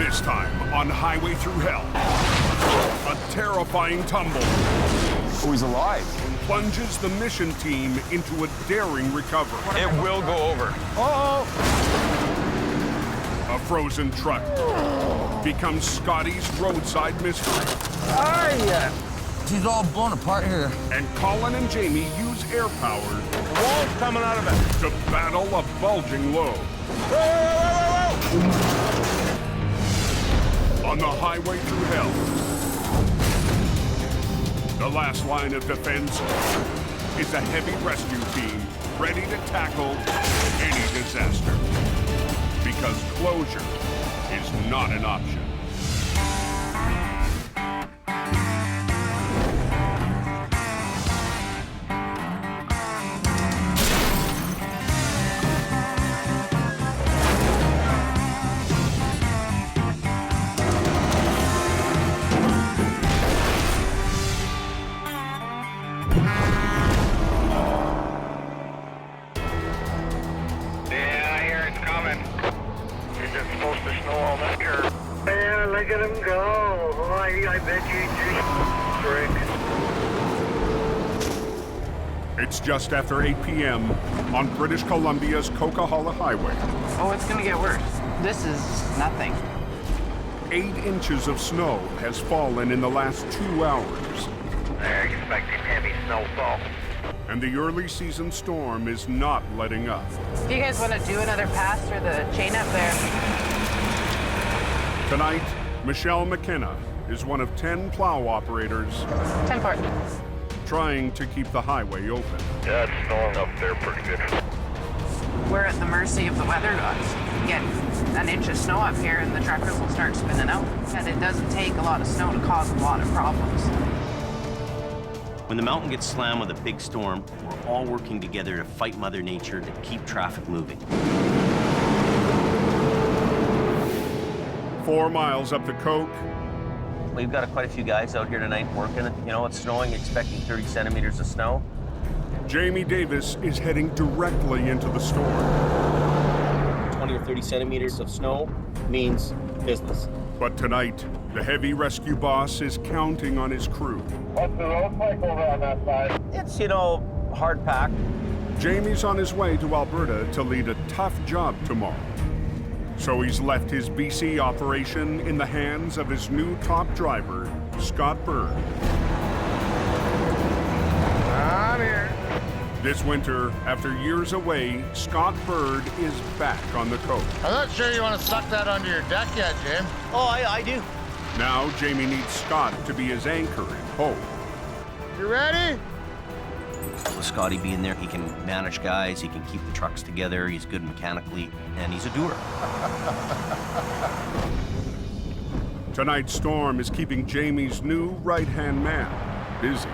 This time on Highway Through Hell, a terrifying tumble Oh, he's alive. plunges the mission team into a daring recovery. It will go over. Oh! A frozen truck becomes Scotty's roadside mystery. She's all blown apart here. And Colin and Jamie use air power Wall's coming out of it. to battle a bulging load. On the Highway Through Hell, the last line of defense is a heavy rescue team ready to tackle any disaster. Because closure is not an option. Look at him go. Oh, I bet you just frick. It's just after 8 p.m. on British Columbia's Coquihalla Highway. Oh, it's gonna get worse. This is nothing. 8 inches of snow has fallen in the last 2 hours. They're expecting heavy snowfall. And the early season storm is not letting up. Do you guys want to do another pass through the chain up there? Tonight, Michelle McKenna is one of 10 plow operators 10-port. trying to keep the highway open. Yeah, it's snowing up there pretty good. We're at the mercy of the weather gods. Get an inch of snow up here and the truckers will start spinning out. And it doesn't take a lot of snow to cause a lot of problems. When the mountain gets slammed with a big storm, we're all working together to fight Mother Nature to keep traffic moving. 4 miles up the Coke, We've got quite a few guys out here tonight working. You know, it's snowing, expecting 30 centimeters of snow. Jamie Davis is heading directly into the storm. 20 or 30 centimeters of snow means business. But tonight, the heavy rescue boss is counting on his crew. What's the road like over on that side? It's, you know, hard packed. Jamie's on his way to Alberta to lead a tough job tomorrow. So he's left his BC operation in the hands of his new top driver, Scott Bird. I'm here. This winter, after years away, Scott Bird is back on the coast. I'm not sure you want to suck that under your deck yet, Jim. Oh, I do. Now Jamie needs Scott to be his anchor and hope. You ready? With Scotty being there, he can manage guys, he can keep the trucks together, he's good mechanically, and he's a doer. Tonight's storm is keeping Jamie's new right-hand man busy.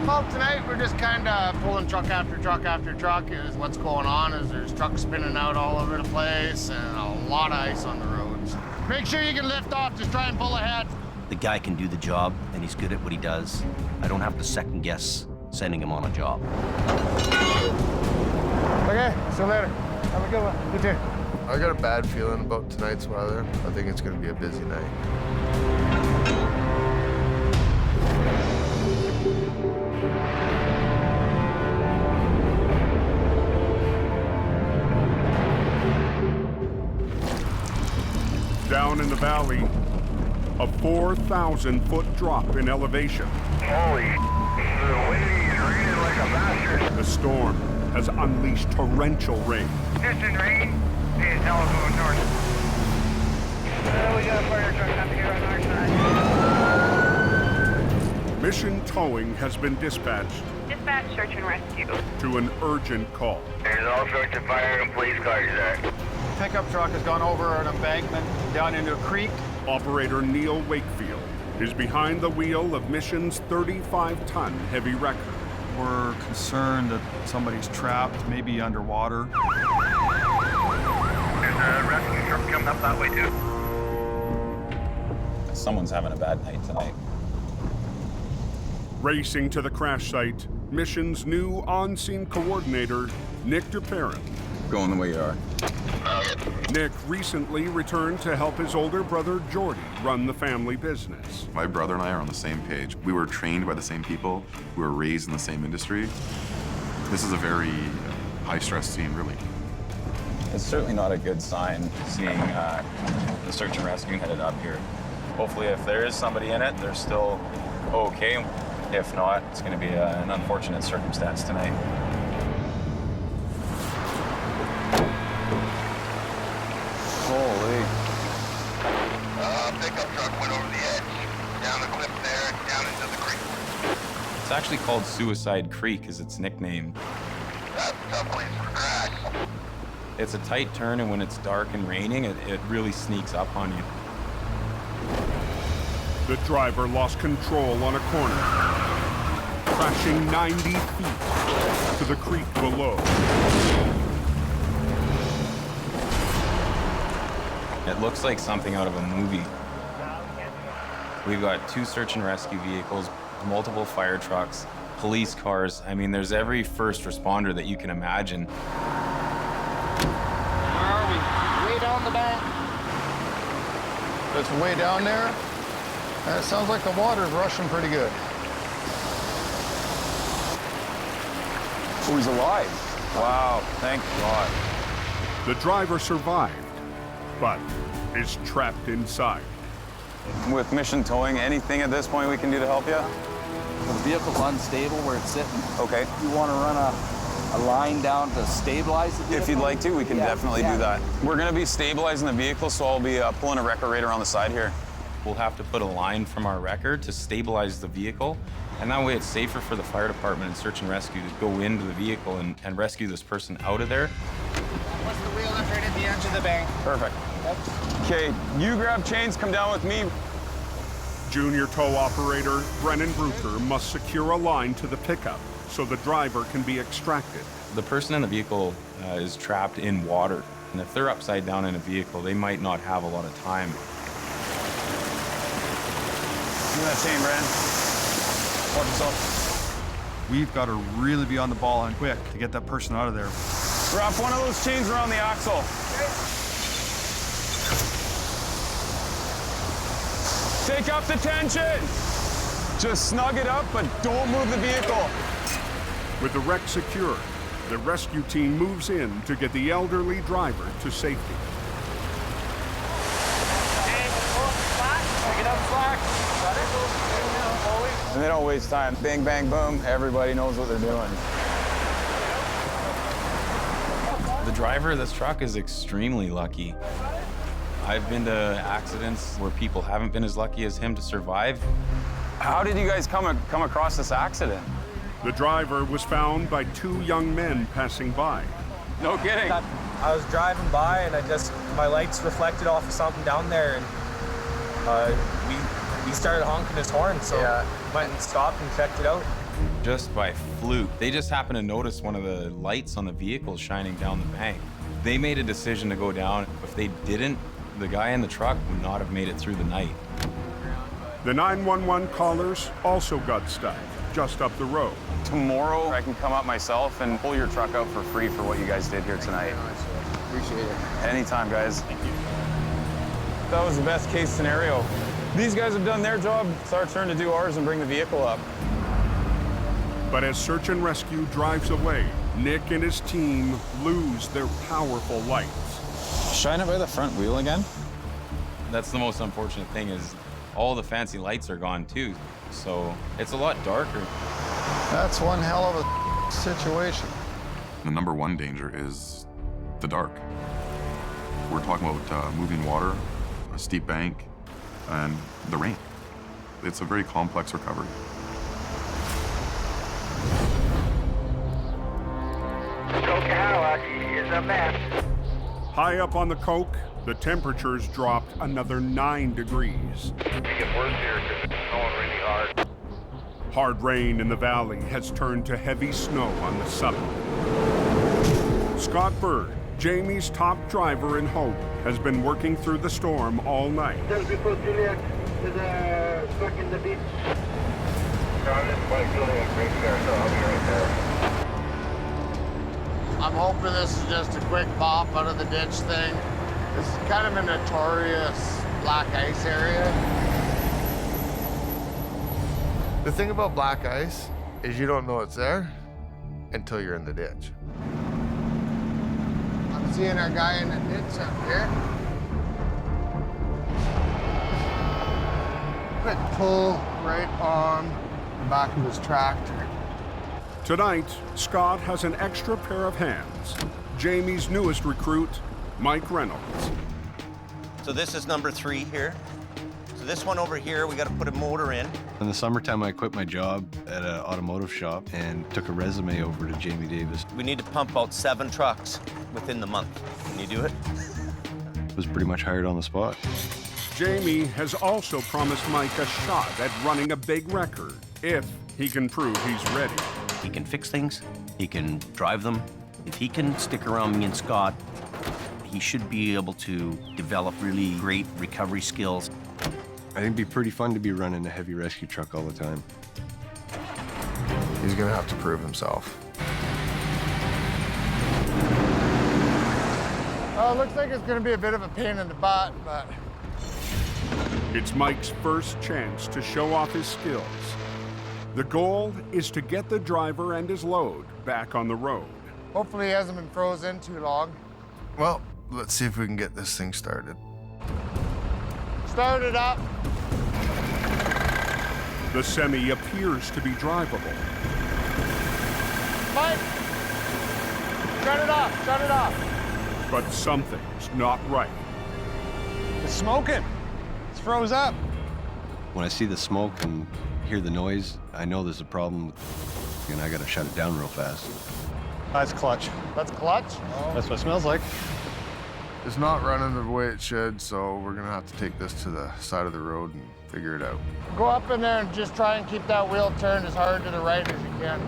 Well, tonight we're just kind of pulling truck after truck after truck. Is what's going on is there's trucks spinning out all over the place and a lot of ice on the roads. Make sure you can lift off, just try and pull ahead. The guy can do the job, and he's good at what he does. I don't have to second guess sending him on a job. Okay, see you later. Have a good one. You too. I got a bad feeling about tonight's weather. I think it's going to be a busy night. Down in the valley, a 4,000-foot drop in elevation. Holy, the wind is raining like a bastard. The storm has unleashed torrential rain. Distant rain, it's all going north. We got a fire truck up here on our side. Mission Towing has been dispatched Dispatch, search and rescue. to an urgent call. There's all sorts of fire and police cars there. Pickup truck has gone over an embankment down into a creek. Operator Neil Wakefield is behind the wheel of Mission's 35-ton heavy wrecker. We're concerned that somebody's trapped, maybe underwater. There's a rescue truck coming up that way too. Someone's having a bad night tonight. Racing to the crash site, Mission's new on-scene coordinator, Nick DeParent. going the way you are. Nick recently returned to help his older brother Jordy run the family business. My brother and I are on the same page. We were trained by the same people. We were raised in the same industry. This is a very high-stress scene, really. It's certainly not a good sign seeing the search and rescue headed up here. Hopefully, if there is somebody in it, they're still okay. If not, it's going to be an unfortunate circumstance tonight. Holy. Pickup truck went over the edge. Down the cliff there, down into the creek. It's actually called Suicide Creek, is its nickname. That's a tough place for crash. It's a tight turn, and when it's dark and raining, it really sneaks up on you. The driver lost control on a corner, crashing 90 feet to the creek below. It looks like something out of a movie. We've got 2 search and rescue vehicles, multiple fire trucks, police cars. I mean, there's every first responder that you can imagine. Where are we? Way down the bank. It's way down there. It sounds like the water's rushing pretty good. Oh, he's alive. Wow, thank God. The driver survived, but is trapped inside. With mission towing, anything at this point we can do to help you? The vehicle's unstable where it's sitting. Okay. You want to run a line down to stabilize the vehicle? If you'd like to, we can definitely do that. We're going to be stabilizing the vehicle, so I'll be pulling a wrecker right around the side here. We'll have to put a line from our wrecker to stabilize the vehicle, and that way it's safer for the fire department and search and rescue to go into the vehicle and rescue this person out of there. What's the wheel that's right at the edge of the bank? Perfect. Okay, you grab chains, come down with me. Junior tow operator Brennan Brucker must secure a line to the pickup so the driver can be extracted. The person in the vehicle is trapped in water, and if they're upside down in a vehicle, they might not have a lot of time. Give me that chain, Brennan. Watch yourself. We've got to really be on the ball and quick to get that person out of there. Wrap one of those chains around the axle. Take up the tension. Just snug it up, but don't move the vehicle. With the wreck secured, the rescue team moves in to get the elderly driver to safety. And they don't waste time. Bang, bang, boom. Everybody knows what they're doing. The driver of this truck is extremely lucky. I've been to accidents where people haven't been as lucky as him to survive. How did you guys come across this accident? The driver was found by 2 young men passing by. No kidding. I was driving by and my lights reflected off of something down there, and he started honking his horn, so went and stopped and checked it out. Just by fluke. They just happened to notice one of the lights on the vehicle shining down the bank. They made a decision to go down. If they didn't, the guy in the truck would not have made it through the night. The 911 callers also got stuck just up the road. Tomorrow, I can come up myself and pull your truck out for free for what you guys did here tonight. Appreciate it. Anytime, guys. Thank you. That was the best case scenario. These guys have done their job. It's our turn to do ours and bring the vehicle up. But as search and rescue drives away, Nick and his team lose their powerful lights. Shine it by the front wheel again? That's the most unfortunate thing is all the fancy lights are gone too. So it's a lot darker. That's one hell of a situation. The number one danger is the dark. We're talking about moving water, a steep bank, and the rain. It's a very complex recovery. Cadillac is a mess. High up on the Coke, the temperatures dropped another 9 degrees. It gets worse here because it's snowing really hard. Hard rain in the valley has turned to heavy snow on the summit. Scott Bird, Jamie's top driver in Hope, has been working through the storm all night. Just before Juliet is stuck in the beach. John, this is by Juliet, right there, so I'll be right there. I'm hoping this is just a quick pop out of the ditch thing. This is kind of a notorious black ice area. The thing about black ice is you don't know it's there until you're in the ditch. I'm seeing our guy in the ditch up here. Quick pull right on the back of his tractor. Tonight, Scott has an extra pair of hands. Jamie's newest recruit, Mike Reynolds. So this is number 3 here. So this one over here, we got to put a motor in. In the summertime, I quit my job at an automotive shop and took a resume over to Jamie Davis. We need to pump out 7 trucks within the month. Can you do it? Was pretty much hired on the spot. Jamie has also promised Mike a shot at running a big record if he can prove he's ready. He can fix things, he can drive them. If he can stick around me and Scott, he should be able to develop really great recovery skills. I think it'd be pretty fun to be running a heavy rescue truck all the time. He's gonna have to prove himself. Oh, it looks like it's gonna be a bit of a pain in the butt, but... It's Mike's first chance to show off his skills. The goal is to get the driver and his load back on the road. Hopefully he hasn't been frozen too long. Well, let's see if we can get this thing started. Start it up. The semi appears to be drivable. Mike! Shut it off, shut it off. But something's not right. It's smoking. It's froze up. When I see the smoke and hear the noise, I know there's a problem, and I gotta shut it down real fast. That's clutch. That's clutch? That's what it smells like. It's not running the way it should, so we're gonna have to take this to the side of the road and figure it out. Go up in there and just try and keep that wheel turned as hard to the right as you can.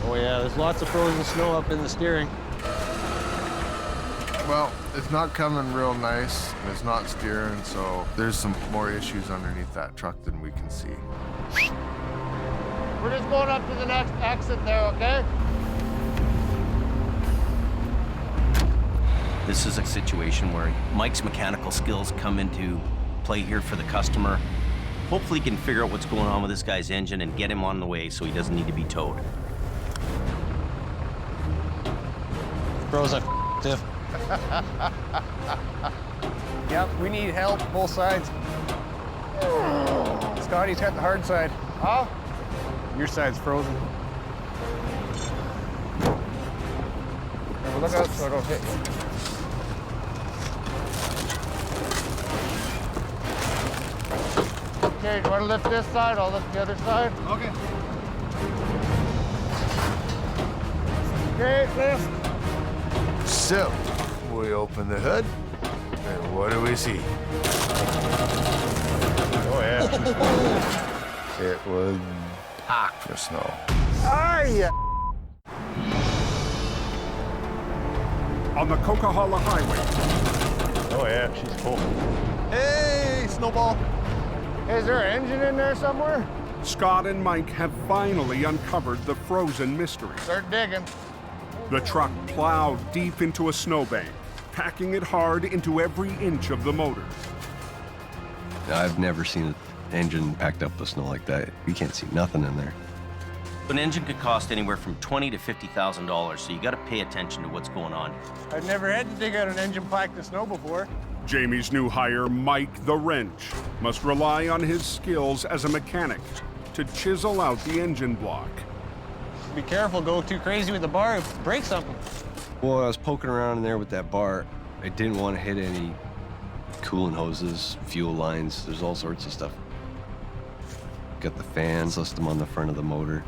Oh yeah, there's lots of frozen snow up in the steering. Well, it's not coming real nice, and it's not steering, so there's some more issues underneath that truck than we can see. We're just going up to the next exit there, okay? This is a situation where Mike's mechanical skills come into play here for the customer. Hopefully he can figure out what's going on with this guy's engine and get him on the way so he doesn't need to be towed. Froze that stiff. Yep, we need help, both sides. Scotty's got the hard side. Huh? Your side's frozen. Look out so I don't hit you. Okay, do you want to lift this side? I'll lift the other side. Okay. Okay, lift. So, we open the hood, and what do we see? Oh yeah. It was packed with snow. Aye! On the Coquihalla Highway, Oh yeah, she's full. Hey, Snowball. Is there an engine in there somewhere? Scott and Mike have finally uncovered the frozen mystery. Start digging. The truck plowed deep into a snowbank, packing it hard into every inch of the motor. I've never seen an engine packed up with snow like that. You can't see nothing in there. An engine could cost anywhere from $20,000 to $50,000, so you got to pay attention to what's going on. I've never had to dig out an engine packed with snow before. Jamie's new hire, Mike the Wrench, must rely on his skills as a mechanic to chisel out the engine block. Be careful, go too crazy with the bar, break something. Well, I was poking around in there with that bar. I didn't want to hit any coolant hoses, fuel lines. There's all sorts of stuff. Got the fan system on the front of the motor.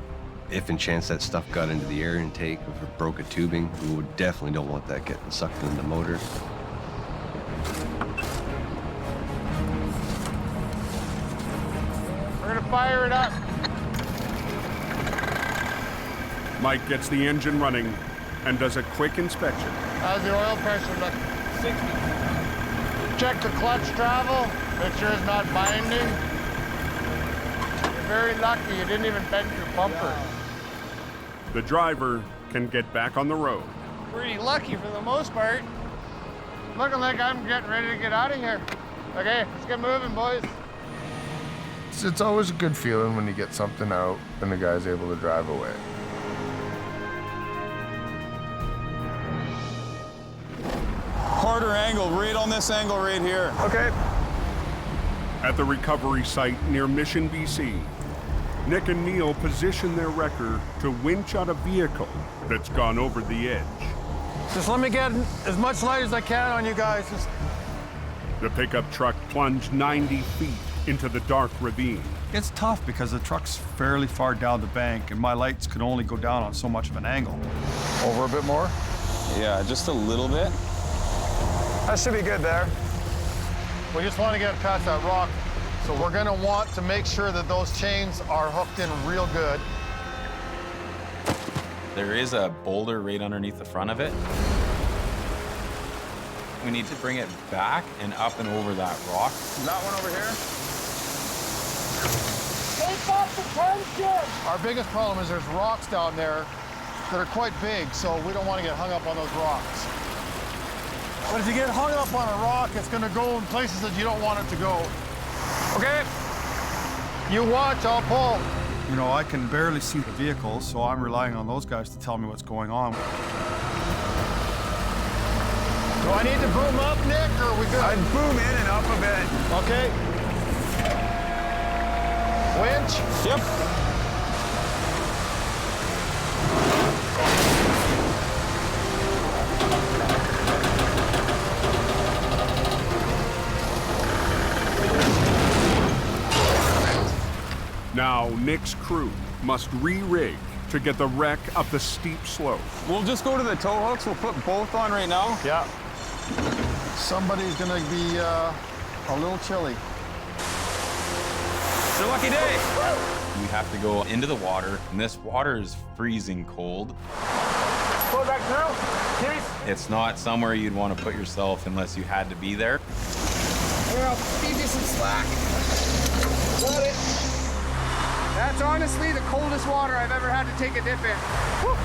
If in chance that stuff got into the air intake, if it broke a tubing, we would definitely don't want that getting sucked into the motor. We're gonna fire it up. Mike gets the engine running and does a quick inspection. How's the oil pressure look? 60. Check the clutch travel, make sure it's not binding. You're very lucky you didn't even bend your bumper. The driver can get back on the road. Pretty lucky for the most part. Looking like I'm getting ready to get out of here. Okay, let's get moving, boys. It's always a good feeling when you get something out and the guy's able to drive away. Quarter angle, right on this angle right here. Okay. At the recovery site near Mission, BC, Nick and Neil position their wrecker to winch out a vehicle that's gone over the edge. Just let me get as much light as I can on you guys. The pickup truck plunged 90 feet into the dark ravine. It's tough because the truck's fairly far down the bank and my lights can only go down on so much of an angle. Over a bit more? Yeah, just a little bit. That should be good there. We just want to get past that rock. So we're gonna want to make sure that those chains are hooked in real good. There is a boulder right underneath the front of it. We need to bring it back and up and over that rock. That one over here? Take off the tension! Our biggest problem is there's rocks down there that are quite big, so we don't want to get hung up on those rocks. But if you get hung up on a rock, it's going to go in places that you don't want it to go. Okay? You watch, I'll pull. You know, I can barely see the vehicle, so I'm relying on those guys to tell me what's going on. Do I need to boom up, Nick, or are we good? I'd boom in and up a bit. Okay. Winch? Yep. Now, Nick's crew must re-rig to get the wreck up the steep slope. We'll just go to the tow hooks. We'll put both on right now. Yeah. Somebody's gonna be a little chilly. It's your lucky day. We have to go into the water, and this water is freezing cold. Pull back through, please. It's not somewhere you'd want to put yourself unless you had to be there. Here, I'll feed you some slack. Got it. That's honestly the coldest water I've ever had to take a dip in. Whew.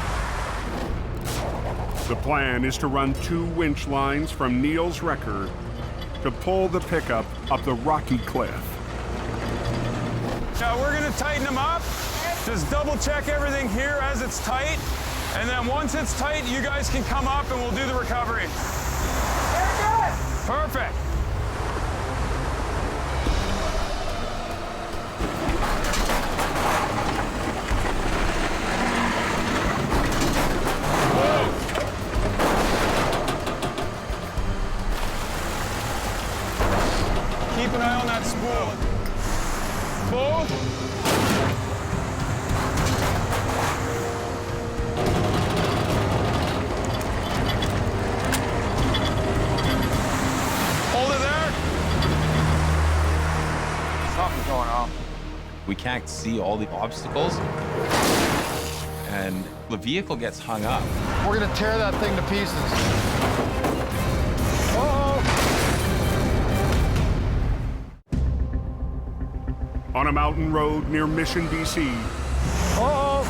The plan is to run 2 winch lines from Neil's wrecker to pull the pickup up the rocky cliff. Now we're gonna tighten them up. Just double check everything here as it's tight. And then once it's tight, you guys can come up and we'll do the recovery. Very good. Perfect. Keep an eye on that spool. Both. Hold it there. Something's going on. We can't see all the obstacles, and the vehicle gets hung up. We're gonna tear that thing to pieces. Uh-oh. On a mountain road near Mission, BC, Uh-oh.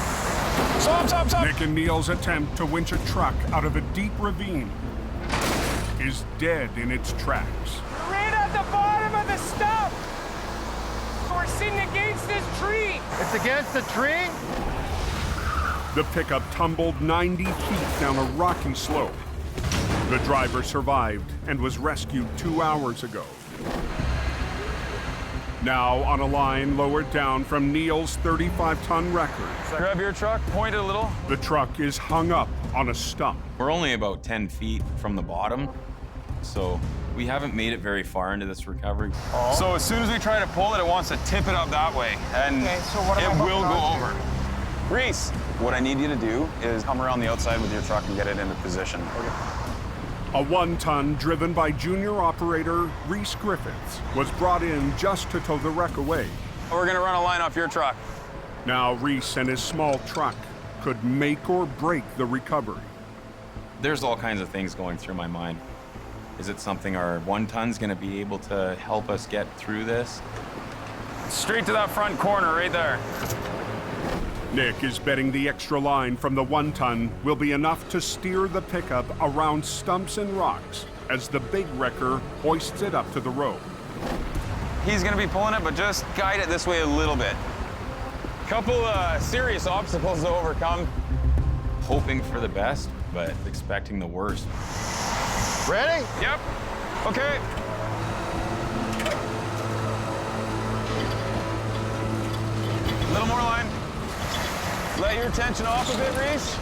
Stop. Nick and Neil's attempt to winch a truck out of a deep ravine is dead in its tracks. Right at the bottom of the stump. We're sitting against this tree. It's against the tree? The pickup tumbled 90 feet down a rocky slope. The driver survived and was rescued 2 hours ago. Now on a line lowered down from Neil's 35-ton wrecker, Grab your truck, point it a little. the truck is hung up on a stump. We're only about 10 feet from the bottom, so we haven't made it very far into this recovery. So as soon as we try to pull it, it wants to tip it up that way, and Okay, so what am I it will hooked go onto? over. Reese, What I need you to do is come around the outside with your truck and get it into position. A 1-ton driven by junior operator Reese Griffiths was brought in just to tow the wreck away. We're gonna run a line off your truck. Now Reese and his small truck could make or break the recovery. There's all kinds of things going through my mind. Is it something our 1-ton's gonna be able to help us get through this? straight to that front corner right there. Nick is betting the extra line from the 1-ton will be enough to steer the pickup around stumps and rocks as the big wrecker hoists it up to the road. He's gonna be pulling it, but just guide it this way a little bit. Couple serious obstacles to overcome. Hoping for the best, but expecting the worst. Ready? Yep. Okay. A little more line. Let your tension off a bit, Reese.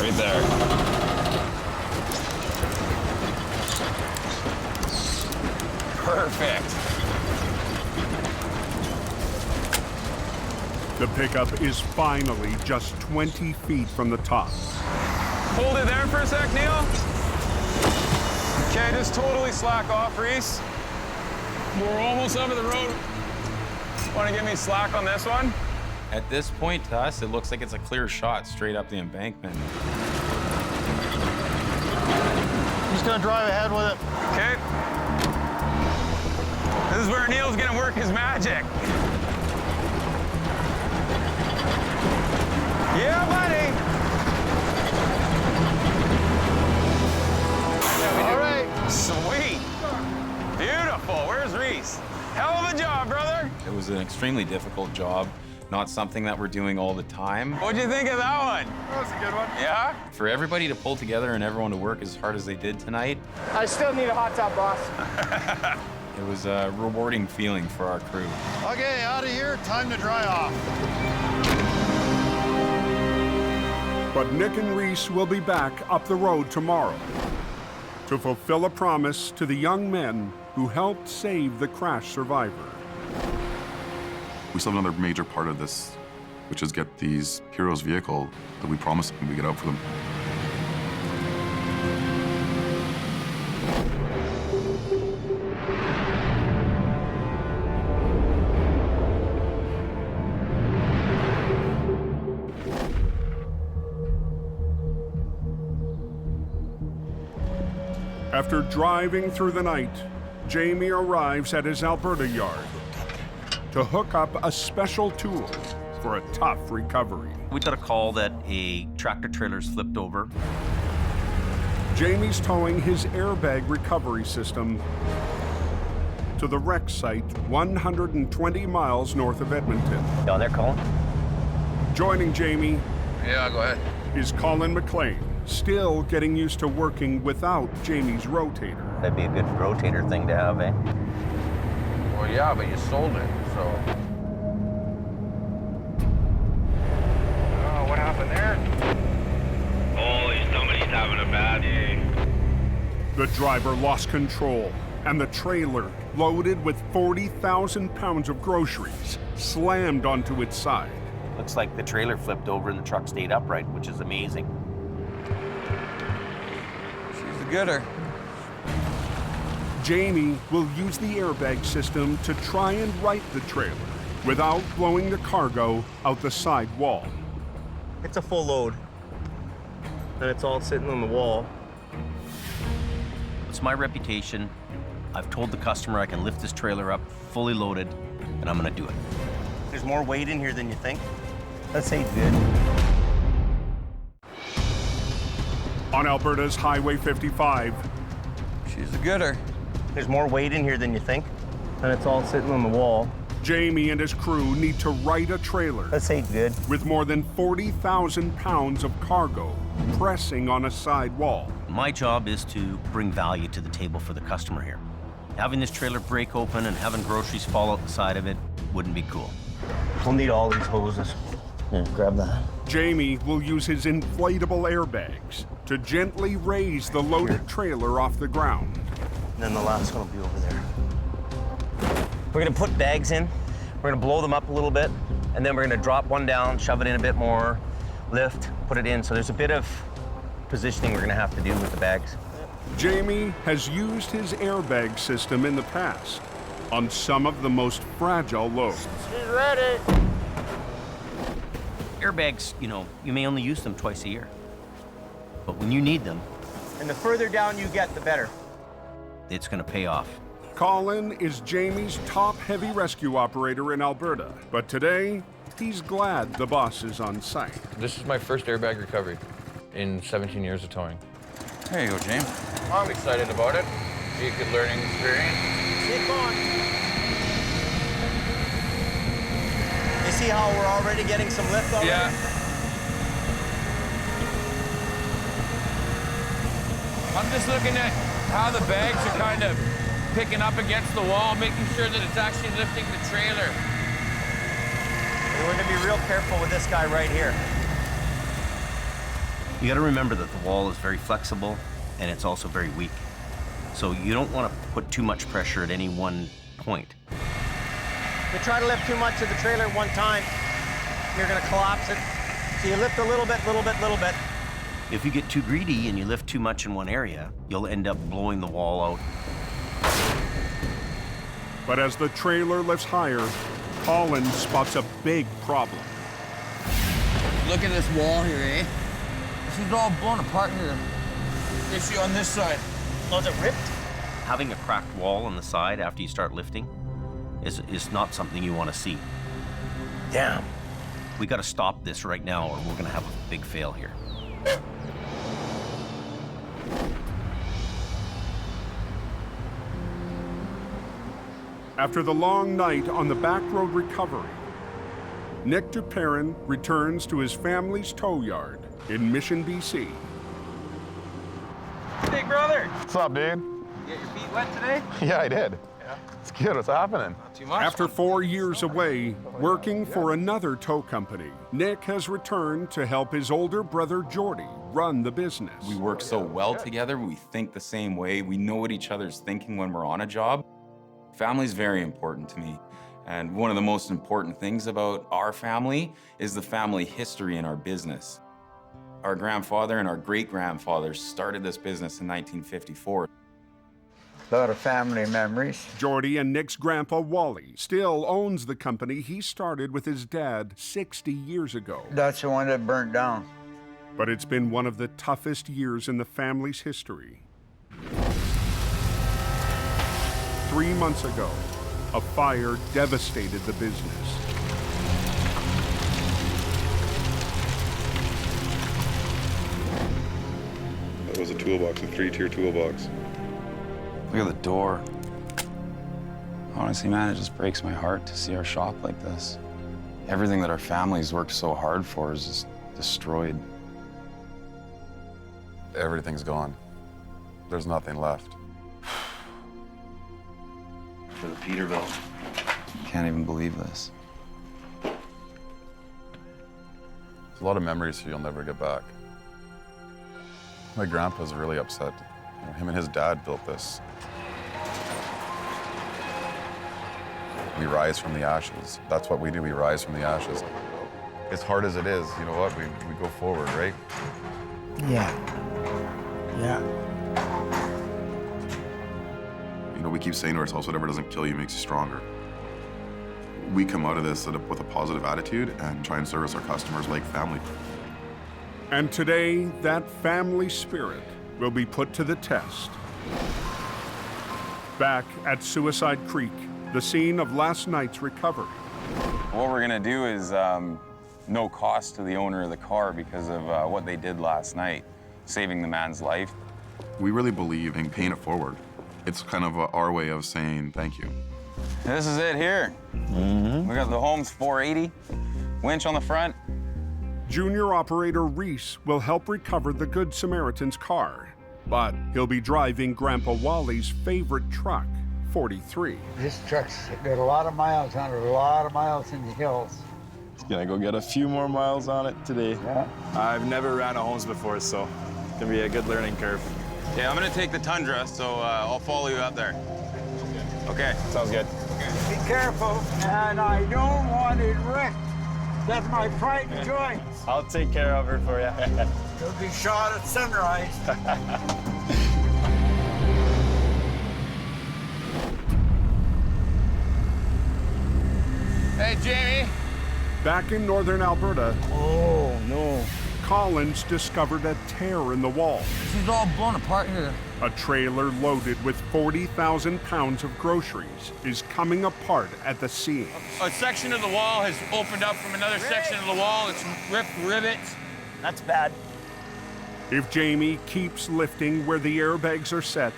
Right there. Perfect. The pickup is finally just 20 feet from the top. Hold it there for a sec, Neil. Okay, just totally slack off, Reese. We're almost up the road. Want to give me slack on this one? At this point, to us, it looks like it's a clear shot straight up the embankment. I'm just gonna drive ahead with it. Okay. This is where Neil's gonna work his magic. Yeah, buddy. All right. Sweet. Beautiful. Where's Reese? Hell of a job, brother. It was an extremely difficult job, not something that we're doing all the time. What'd you think of that one? That was a good one. Yeah? For everybody to pull together and everyone to work as hard as they did tonight, I still need a hot tub, boss. it was a rewarding feeling for our crew. Okay, out of here, time to dry off. But Nick and Reese will be back up the road tomorrow to fulfill a promise to the young men who helped save the crash survivor. We still have another major part of this, which is get these heroes' vehicle that we promised them we get out for them. After driving through the night, Jamie arrives at his Alberta yard to hook up a special tool for a tough recovery. We got a call that a tractor trailer's flipped over. Jamie's towing his airbag recovery system to the wreck site 120 miles north of Edmonton. Oh, they're calling? Joining Jamie Yeah, go ahead. is Colin McLean, still getting used to working without Jamie's rotator. That'd be a good rotator thing to have, eh? Well, yeah, but you sold it, so. Oh, what happened there? Holy, somebody's having a bad day. The driver lost control, and the trailer, loaded with 40,000 pounds of groceries, slammed onto its side. Looks like the trailer flipped over and the truck stayed upright, which is amazing. She's a gooder. Jamie will use the airbag system to try and right the trailer without blowing the cargo out the side wall. It's a full load, and it's all sitting on the wall. It's my reputation. I've told the customer I can lift this trailer up fully loaded, and I'm gonna do it. There's more weight in here than you think. That's ain't good. On Alberta's Highway 55, She's a gooder. There's more weight in here than you think, and it's all sitting on the wall. Jamie and his crew need to right a trailer That's ain't good. with more than 40,000 pounds of cargo pressing on a side wall. My job is to bring value to the table for the customer here. Having this trailer break open and having groceries fall out the side of it wouldn't be cool. We'll need all these hoses. Yeah, grab that. Jamie will use his inflatable airbags to gently raise the loaded trailer off the ground. And then the last one will be over there. We're gonna put bags in. We're gonna blow them up a little bit, and then we're gonna drop one down, shove it in a bit more, lift, put it in. So there's a bit of positioning we're gonna have to do with the bags. Jamie has used his airbag system in the past on some of the most fragile loads. She's ready. Airbags, you may only use them twice a year. But when you need them, And the further down you get, the better. it's gonna pay off. Colin is Jamie's top heavy rescue operator in Alberta, but today he's glad the boss is on site. This is my first airbag recovery in 17 years of towing. There you go, James. I'm excited about it. Be a good learning experience. Keep going. You see how we're already getting some lift already? Yeah. I'm just looking at how the bags are kind of picking up against the wall, making sure that it's actually lifting the trailer. We're gonna be real careful with this guy right here. You got to remember that the wall is very flexible and it's also very weak. So you don't want to put too much pressure at any one point. You try to lift too much of the trailer at one time, you're gonna collapse it. So you lift a little bit, little bit, little bit. If you get too greedy and you lift too much in one area, you'll end up blowing the wall out. But as the trailer lifts higher, Colin spots a big problem. Look at this wall here, eh? She's all blown apart here. Issue on this side. Oh, is it ripped? Having a cracked wall on the side after you start lifting is not something you want to see. Damn. We got to stop this right now or we're going to have a big fail here. After the long night on the back road recovery, Nick Duperrin returns to his family's tow yard in Mission, BC. Big brother! What's up, dude? You get your feet wet today? Yeah, I did. Yeah. It's good. What's happening? Not too much. After 4 years away, working for another tow company, Nick has returned to help his older brother Jordy run the business. We work so well together, we think the same way, we know what each other's thinking when we're on a job. Family's very important to me. And one of the most important things about our family is the family history in our business. Our grandfather and our great-grandfathers started this business in 1954. A lot of family memories. Jordy and Nick's grandpa Wally still owns the company he started with his dad 60 years ago. That's the one that burnt down. But it's been one of the toughest years in the family's history. 3 months ago, a fire devastated the business. That was a toolbox, a 3-tier toolbox. Look at the door. Honestly, man, it just breaks my heart to see our shop like this. Everything that our family's worked so hard for is just destroyed. Everything's gone. There's nothing left. For the Peterbilt. Can't even believe this. There's a lot of memories you'll never get back. My grandpa's really upset. You know, him and his dad built this. We rise from the ashes. That's what we do, we rise from the ashes. As hard as it is, you know what, we go forward, right? Yeah. Yeah. You know, we keep saying to ourselves, whatever doesn't kill you makes you stronger. We come out of this with a positive attitude and try and service our customers like family. And today, that family spirit will be put to the test. Back at Suicide Creek, the scene of last night's recovery. What we're gonna do is no cost to the owner of the car because of what they did last night, saving the man's life. We really believe in paying it forward. It's kind of our way of saying thank you. This is it here. We got the Holmes 480, winch on the front. Junior operator Reese will help recover the Good Samaritan's car, but he'll be driving Grandpa Wally's favorite truck, 43. This truck's got a lot of miles on it, a lot of miles in the hills. Gonna go get a few more miles on it today. Yeah. I've never ran a Holmes before, so it's gonna be a good learning curve. Okay, I'm gonna take the Tundra, so I'll follow you up there. Okay. Sounds good. Be careful, and I don't want it wrecked. That's my pride and joy. I'll take care of her for you. You'll be shot at sunrise. Hey, Jamie. Back in northern Alberta, Oh, no. Collins discovered a tear in the wall. This is all blown apart here. A trailer loaded with 40,000 pounds of groceries is coming apart at the seam. A section of the wall has opened up from another section of the wall. It's ripped rivets. That's bad. If Jamie keeps lifting where the airbags are set,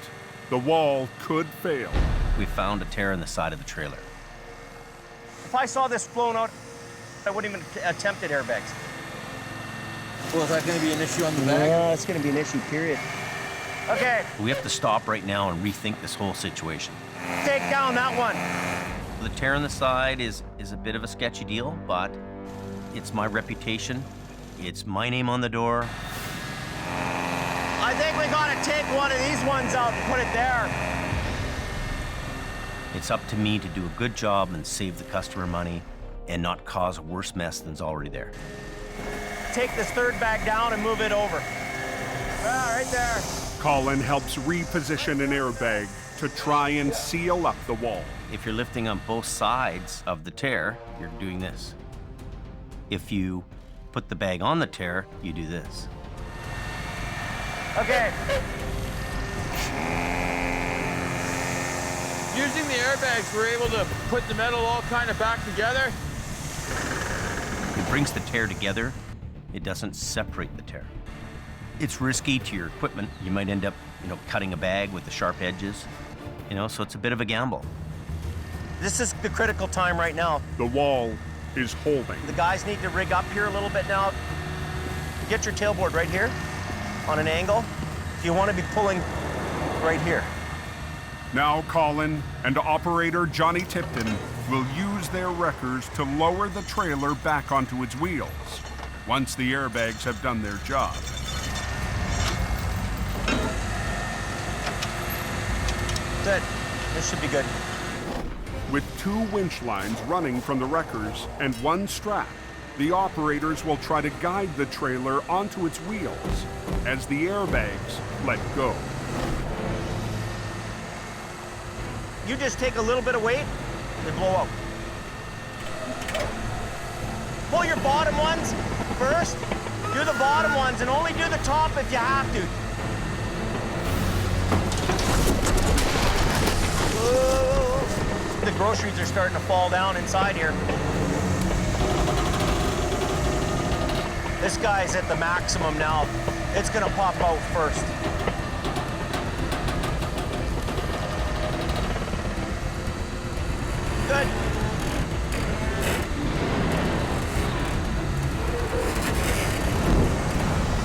the wall could fail. We found a tear in the side of the trailer. If I saw this blown out, I wouldn't even attempt at airbags. Well, is that going to be an issue on the bag? No, it's going to be an issue, period. Okay, We have to stop right now and rethink this whole situation. take down that one. The tear in the side is a bit of a sketcy deal, but it's my reputation. It's my name on the door. I think we got to take one of these ones out and put it there. It's up to me to do a good job and save the customer money and not cause a worse mess than's already there. Take this third bag down and move it over. Ah, right there. Colin helps reposition an airbag to try and seal up the wall. If you're lifting on both sides of the tear, you're doing this. If you put the bag on the tear, you do this. Okay. Using the airbags, we're able to put the metal all kind of back together. It brings the tear together. It doesn't separate the tear. It's risky to your equipment. You might end up, cutting a bag with the sharp edges, so it's a bit of a gamble. This is the critical time right now. The wall is holding. The guys need to rig up here a little bit now. Get your tailboard right here on an angle. You want to be pulling right here. Now Colin and operator Johnny Tipton will use their wreckers to lower the trailer back onto its wheels once the airbags have done their job. Good. This should be good. With 2 winch lines running from the wreckers and 1 strap, the operators will try to guide the trailer onto its wheels as the airbags let go. You just take a little bit of weight, they blow out. Pull your bottom ones first. Do the bottom ones and only do the top if you have to. Whoa. The groceries are starting to fall down inside here. This guy's at the maximum now. It's gonna pop out first. Good.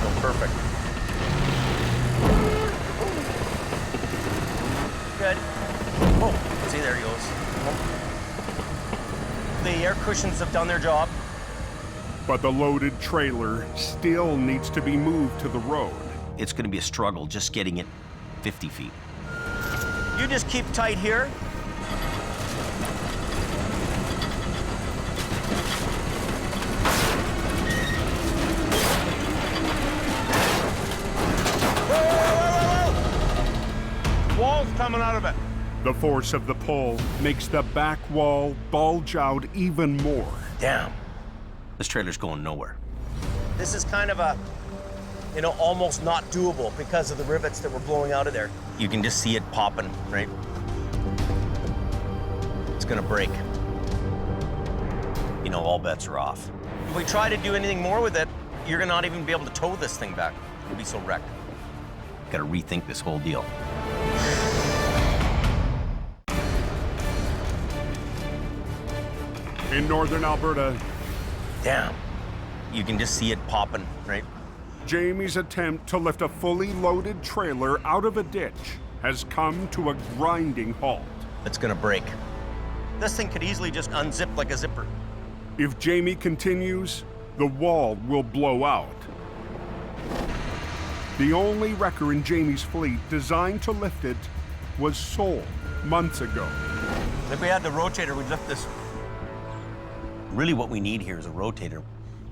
So perfect. Good. Oh, see, there he goes. The air cushions have done their job. But the loaded trailer still needs to be moved to the road. It's going to be a struggle just getting it 50 feet. You just keep tight here. Wall's coming out of it. The force of the pull makes the back wall bulge out even more. Damn. This trailer's going nowhere. This is kind of a, almost not doable because of the rivets that were blowing out of there. You can just see it popping, right? It's gonna break. All bets are off. If we try to do anything more with it, you're gonna not even be able to tow this thing back. It'll be so wrecked. Gotta rethink this whole deal. In northern Alberta, damn, you can just see it popping, right? Jamie's attempt to lift a fully loaded trailer out of a ditch has come to a grinding halt. It's gonna break. This thing could easily just unzip like a zipper. If Jamie continues, the wall will blow out. The only wrecker in Jamie's fleet designed to lift it was sold months ago. If we had the rotator, we'd lift this. Really what we need here is a rotator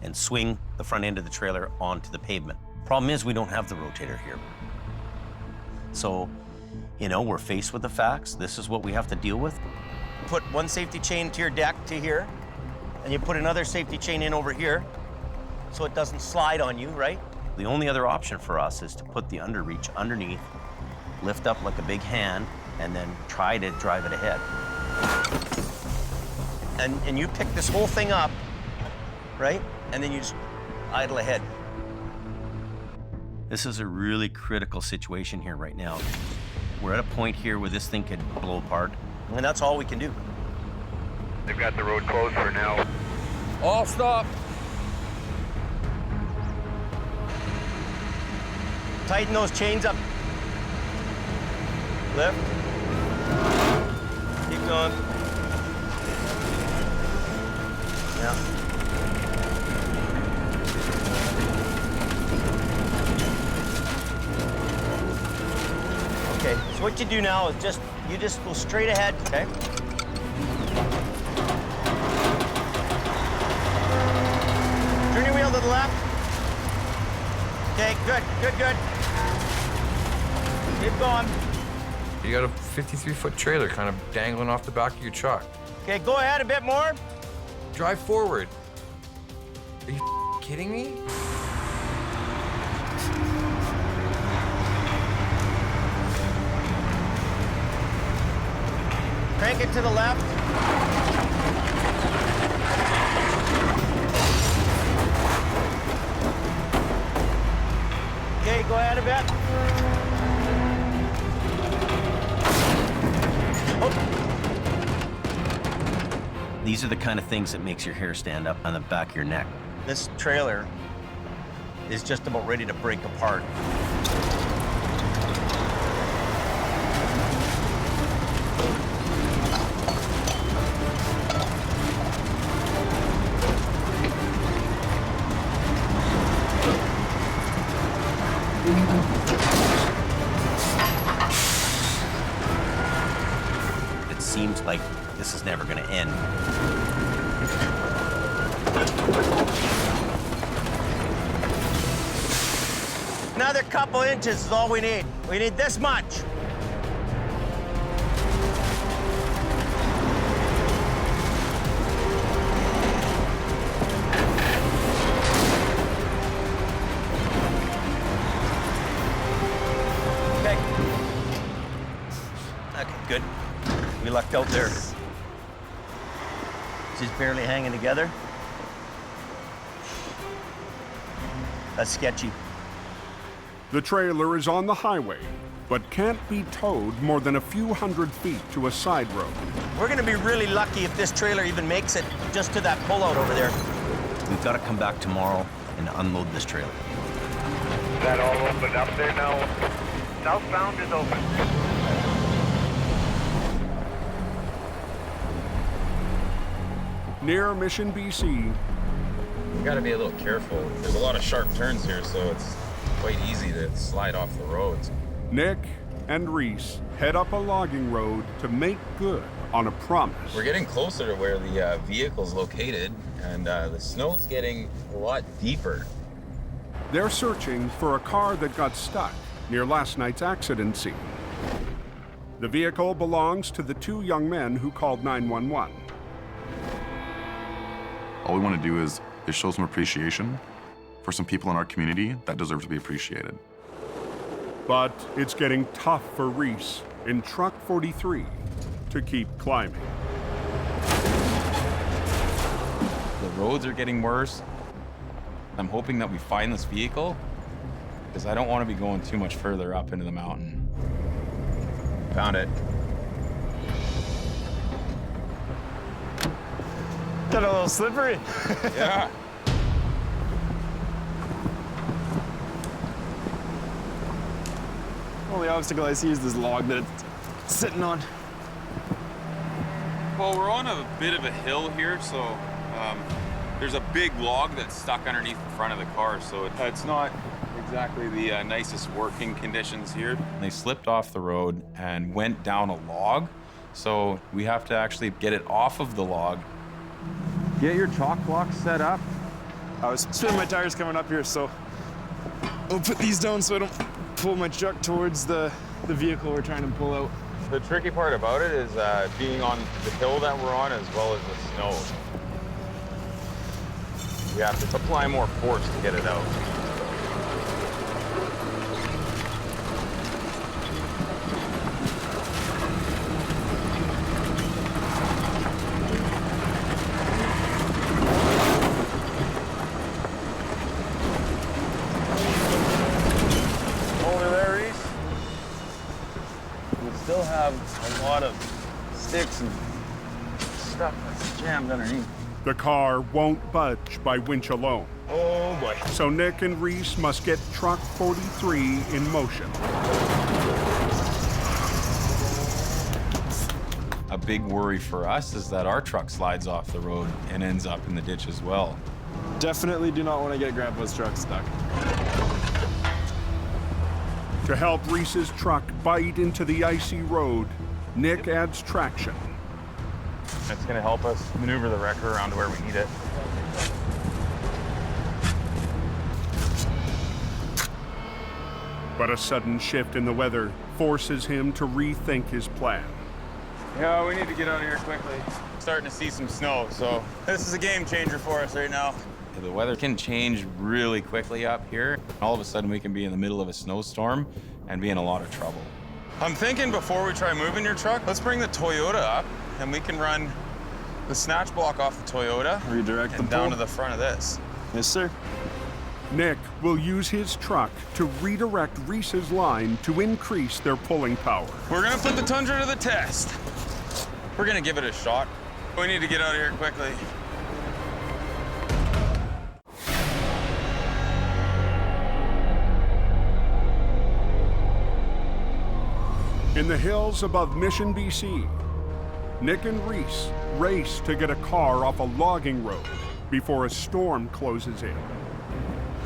and swing the front end of the trailer onto the pavement. Problem is we don't have the rotator here. So, we're faced with the facts. This is what we have to deal with. Put one safety chain to your deck to here, and you put another safety chain in over here. so it doesn't slide on you, right? The only other option for us is to put the underreach underneath, lift up like a big hand, and then try to drive it ahead. And you pick this whole thing up, right? And then you just idle ahead. This is a really critical situation here right now. We're at a point here where this thing could blow apart, and that's all we can do. They've got the road closed for now. All stop. Tighten those chains up. Lift. Keep going. Yeah. Okay, so what you do now is you just go straight ahead, okay? Turn your wheel to the left. Okay, good, good, good. Keep going. You got a 53-foot trailer kind of dangling off the back of your truck. Okay, go ahead a bit more. Drive forward. Are you kidding me? Crank it to the left. Okay, go ahead a bit. Oh. These are the kind of things that makes your hair stand up on the back of your neck. This trailer is just about ready to break apart. It seems like this is never going to end. Another couple inches is all we need. We need this much. Okay. Okay, good. We lucked out there. She's barely hanging together. That's sketchy. The trailer is on the highway, but can't be towed more than a few hundred feet to a side road. We're gonna be really lucky if this trailer even makes it just to that pullout over there. We've got to come back tomorrow and unload this trailer. Is that all opened up there now? Southbound is open. Near Mission, BC. You gotta be a little careful. There's a lot of sharp turns here, so it's quite easy to slide off the roads. Nick and Reese head up a logging road to make good on a promise. We're getting closer to where the vehicle's located, and the snow's getting a lot deeper. They're searching for a car that got stuck near last night's accident scene. The vehicle belongs to the two young men who called 911. All we want to do is show some appreciation for some people in our community that deserve to be appreciated. But it's getting tough for Reese in Truck 43 to keep climbing. The roads are getting worse. I'm hoping that we find this vehicle, because I don't want to be going too much further up into the mountain. Found it. Got a little slippery. Yeah. Only obstacle I see is this log that it's sitting on. Well, we're on a bit of a hill here, so there's a big log that's stuck underneath the front of the car, so it's not exactly the nicest working conditions here. They slipped off the road and went down a log, so we have to actually get it off of the log. Get your chalk block set up. I was spinning my tires coming up here, so I'll put these down so I don't pull my truck towards the vehicle we're trying to pull out. The tricky part about it is being on the hill that we're on as well as the snow. We have to apply more force to get it out. Over there, Reese. We still have a lot of sticks and stuff that's jammed underneath. The car won't budge by winch alone. Oh boy. So Nick and Reese must get truck 43 in motion. A big worry for us is that our truck slides off the road and ends up in the ditch as well. Definitely do not want to get Grandpa's truck stuck. To help Reese's truck bite into the icy road, Nick adds traction. That's gonna help us maneuver the wrecker around to where we need it. But a sudden shift in the weather forces him to rethink his plan. Yeah, we need to get out of here quickly. Starting to see some snow, so this is a game changer for us right now. The weather can change really quickly up here. All of a sudden, we can be in the middle of a snowstorm and be in a lot of trouble. I'm thinking before we try moving your truck, let's bring the Toyota up and we can run the snatch block off the Toyota Redirect and down to the front of this. Yes, sir. Nick will use his truck to redirect Reese's line to increase their pulling power. We're gonna put the Tundra to the test. We're gonna give it a shot. We need to get out of here quickly. In the hills above Mission, BC, Nick and Reese race to get a car off a logging road before a storm closes in.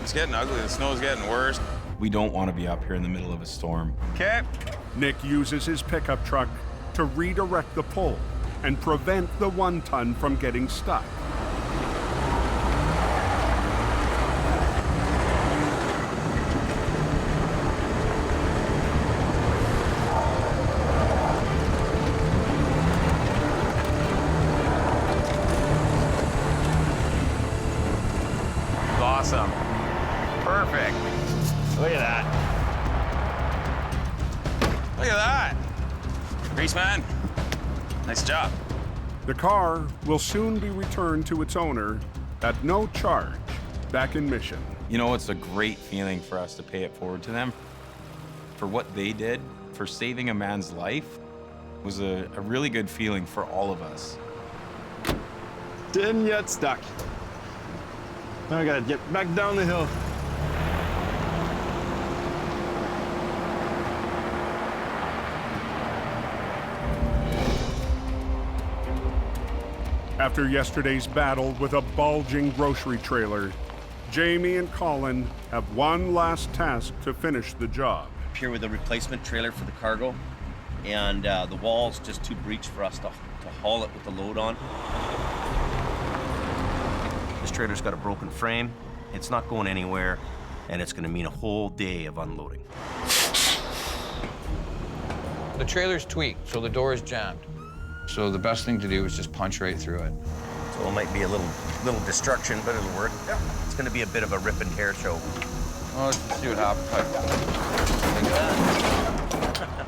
It's getting ugly. The snow's getting worse. We don't want to be up here in the middle of a storm. Okay. Nick uses his pickup truck to redirect the pull and prevent the 1-ton from getting stuck. Awesome. Perfect. Look at that. Look at that. Reese, man. Nice job. The car will soon be returned to its owner at no charge back in Mission. You know, it's a great feeling for us to pay it forward to them. For what they did, for saving a man's life, was a really good feeling for all of us. Didn't get stuck. Now I gotta get back down the hill. After yesterday's battle with a bulging grocery trailer, Jamie and Colin have one last task to finish the job. Here with a replacement trailer for the cargo, and the wall's just too breached for us to haul it with the load on. This trailer's got a broken frame, it's not going anywhere, and it's gonna mean a whole day of unloading. The trailer's tweaked, so the door is jammed. So the best thing to do is just punch right through it. So it might be a little destruction, but it'll work. Yeah. It's gonna be a bit of a rip and tear show. Oh, let's see what happens. Look at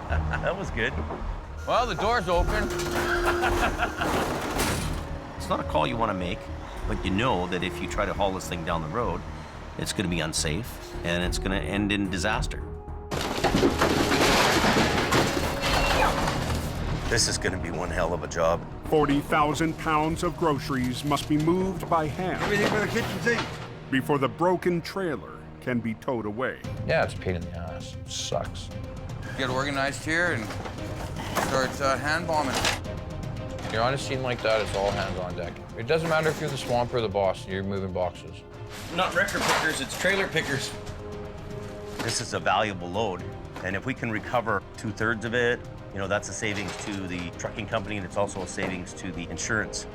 that. That was good. Well, the door's open. It's not a call you want to make, but you know that if you try to haul this thing down the road, it's going to be unsafe and it's going to end in disaster. This is going to be one hell of a job. 40,000 pounds of groceries must be moved by hand. Everything but a kitchen sink. Before the broken trailer can be towed away. Yeah, it's a pain in the ass. It sucks. Get organized here and start hand bombing. You're on a scene like that, it's all hands on deck. It doesn't matter if you're the swamp or the boss, you're moving boxes. Not wrecker pickers, it's trailer pickers. This is a valuable load, and if we can recover 2/3 of it, you know, that's a savings to the trucking company, and it's also a savings to the insurance.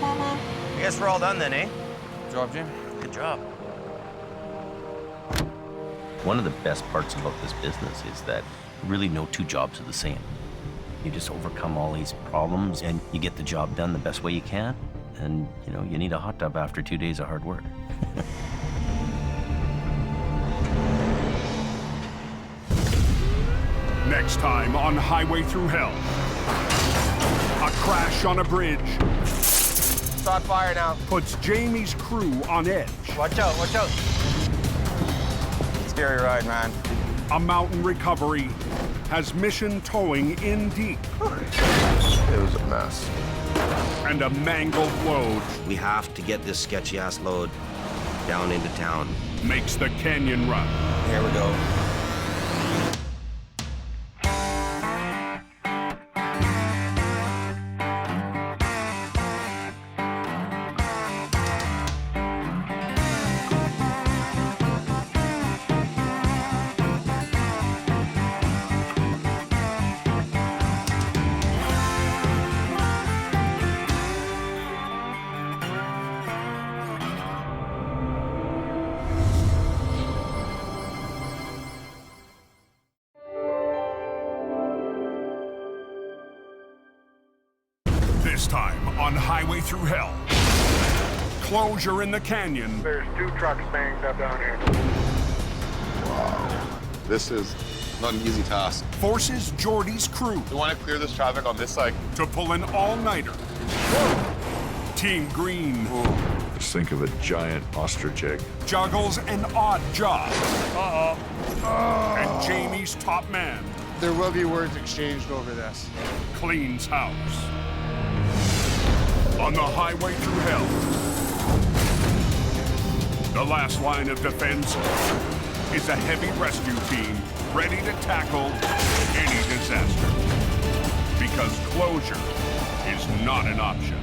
I guess we're all done then, eh? Good job, Jim. Good job. One of the best parts about this business is that Really, no two jobs are the same. You just overcome all these problems and you get the job done the best way you can. And, you know, you need a hot tub after 2 days of hard work. Next time on Highway Through Hell. A crash on a bridge Start fire now. puts Jamie's crew on edge. Watch out, watch out. Scary ride, man. A mountain recovery has mission towing in deep. It was a mess. And a mangled load We have to get this sketchy-ass load down into town. makes the canyon run. Here we go. This time on Highway Through Hell. Closure in the canyon. There's 2 trucks banged up down here. Wow. This is not an easy task. Forces Geordie's crew. We want to clear this traffic on this side. To pull an all-nighter. Team Green. Just think of a giant ostrich egg. Juggles an odd job. And Jamie's top man. There will be words exchanged over this. Cleans house. On the Highway Through Hell. The last line of defense is a heavy rescue team ready to tackle any disaster. Because closure is not an option.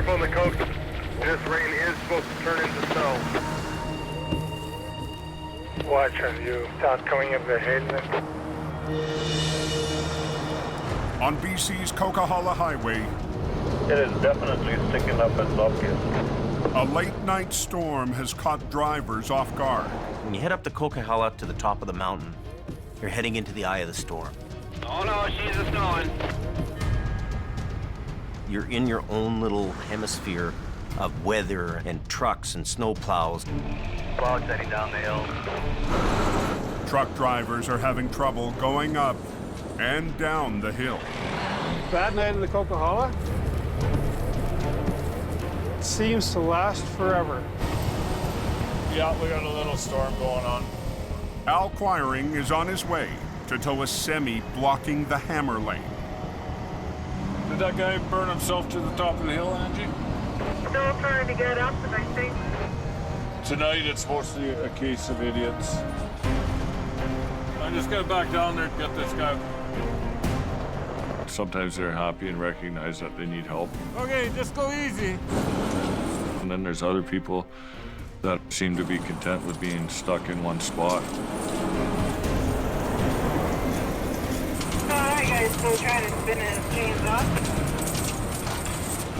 On the coast, this rain is supposed to turn into snow. Watch as you start coming up the hill. On BC's Coquihalla Highway, It is definitely sticking up its obvious. a late-night storm has caught drivers off guard. When you head up the Coquihalla to the top of the mountain, you're heading into the eye of the storm. Oh no, she's a snowing. You're in your own little hemisphere of weather and trucks and snow plows. Clouds heading down the hill. Truck drivers are having trouble going up and down the hill. Bad night in the Coquihalla. It seems to last forever. Yeah, we got a little storm going on. Al Quiring is on his way to tow a semi blocking the hammer lane. Did that guy burn himself to the top of the hill, Angie? Still trying to get up, and I think Tonight it's mostly a case of idiots. I just got back down there to get this guy. Sometimes they're happy and recognize that they need help. Okay, just go easy. And then there's other people that seem to be content with being stuck in one spot. that guy's still trying to spin his chains off.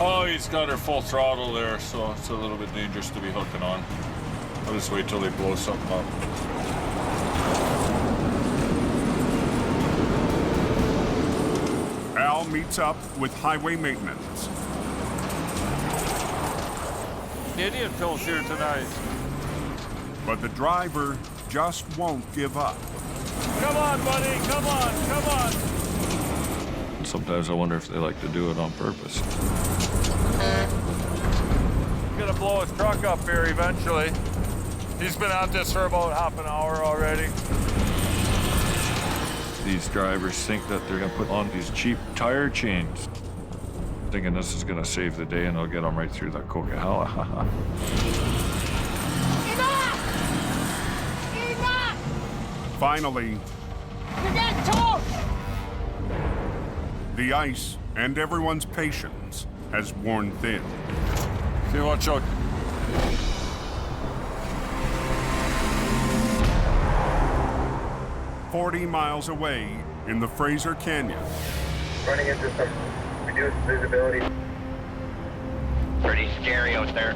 Oh, he's got her full throttle there, so it's a little bit dangerous to be hooking on. I'll just wait till they blow something up. Al meets up with highway maintenance. Idiot Phil's here tonight. But the driver just won't give up. Come on, buddy, come on, come on. Sometimes I wonder if they like to do it on purpose. He's gonna blow his truck up here eventually. He's been at this for about half an hour already. These drivers think that they're gonna put on these cheap tire chains, thinking this is gonna save the day and they'll get them right through that Coquihalla. Finally, You get torque! The ice and everyone's patience has worn thin. Okay, watch out. "40 miles away in the Fraser Canyon, Running into some reduced visibility. Pretty scary out there.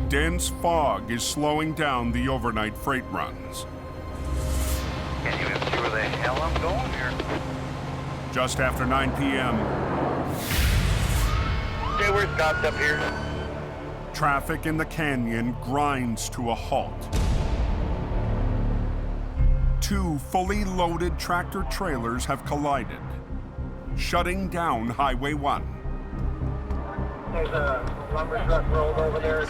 dense fog is slowing down the overnight freight runs. Can't even see where the hell I'm going here. Just after 9 p.m., Okay, we're stopped up here. traffic in the canyon grinds to a halt. Two fully loaded tractor trailers have collided, shutting down Highway 1. There's a lumber truck rolled over there.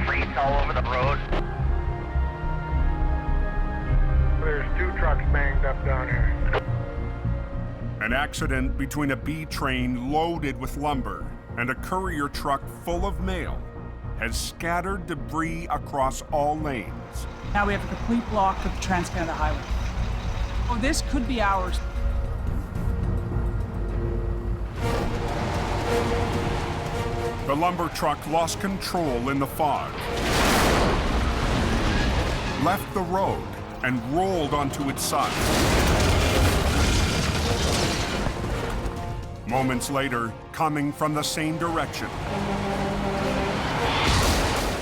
Freight all over the road. There's two trucks banged up down here. An accident between a B train loaded with lumber and a courier truck full of mail has scattered debris across all lanes. Now we have a complete block of the Trans-Canada Highway. Oh, this could be ours. The lumber truck lost control in the fog, left the road, and rolled onto its side. Moments later, coming from the same direction,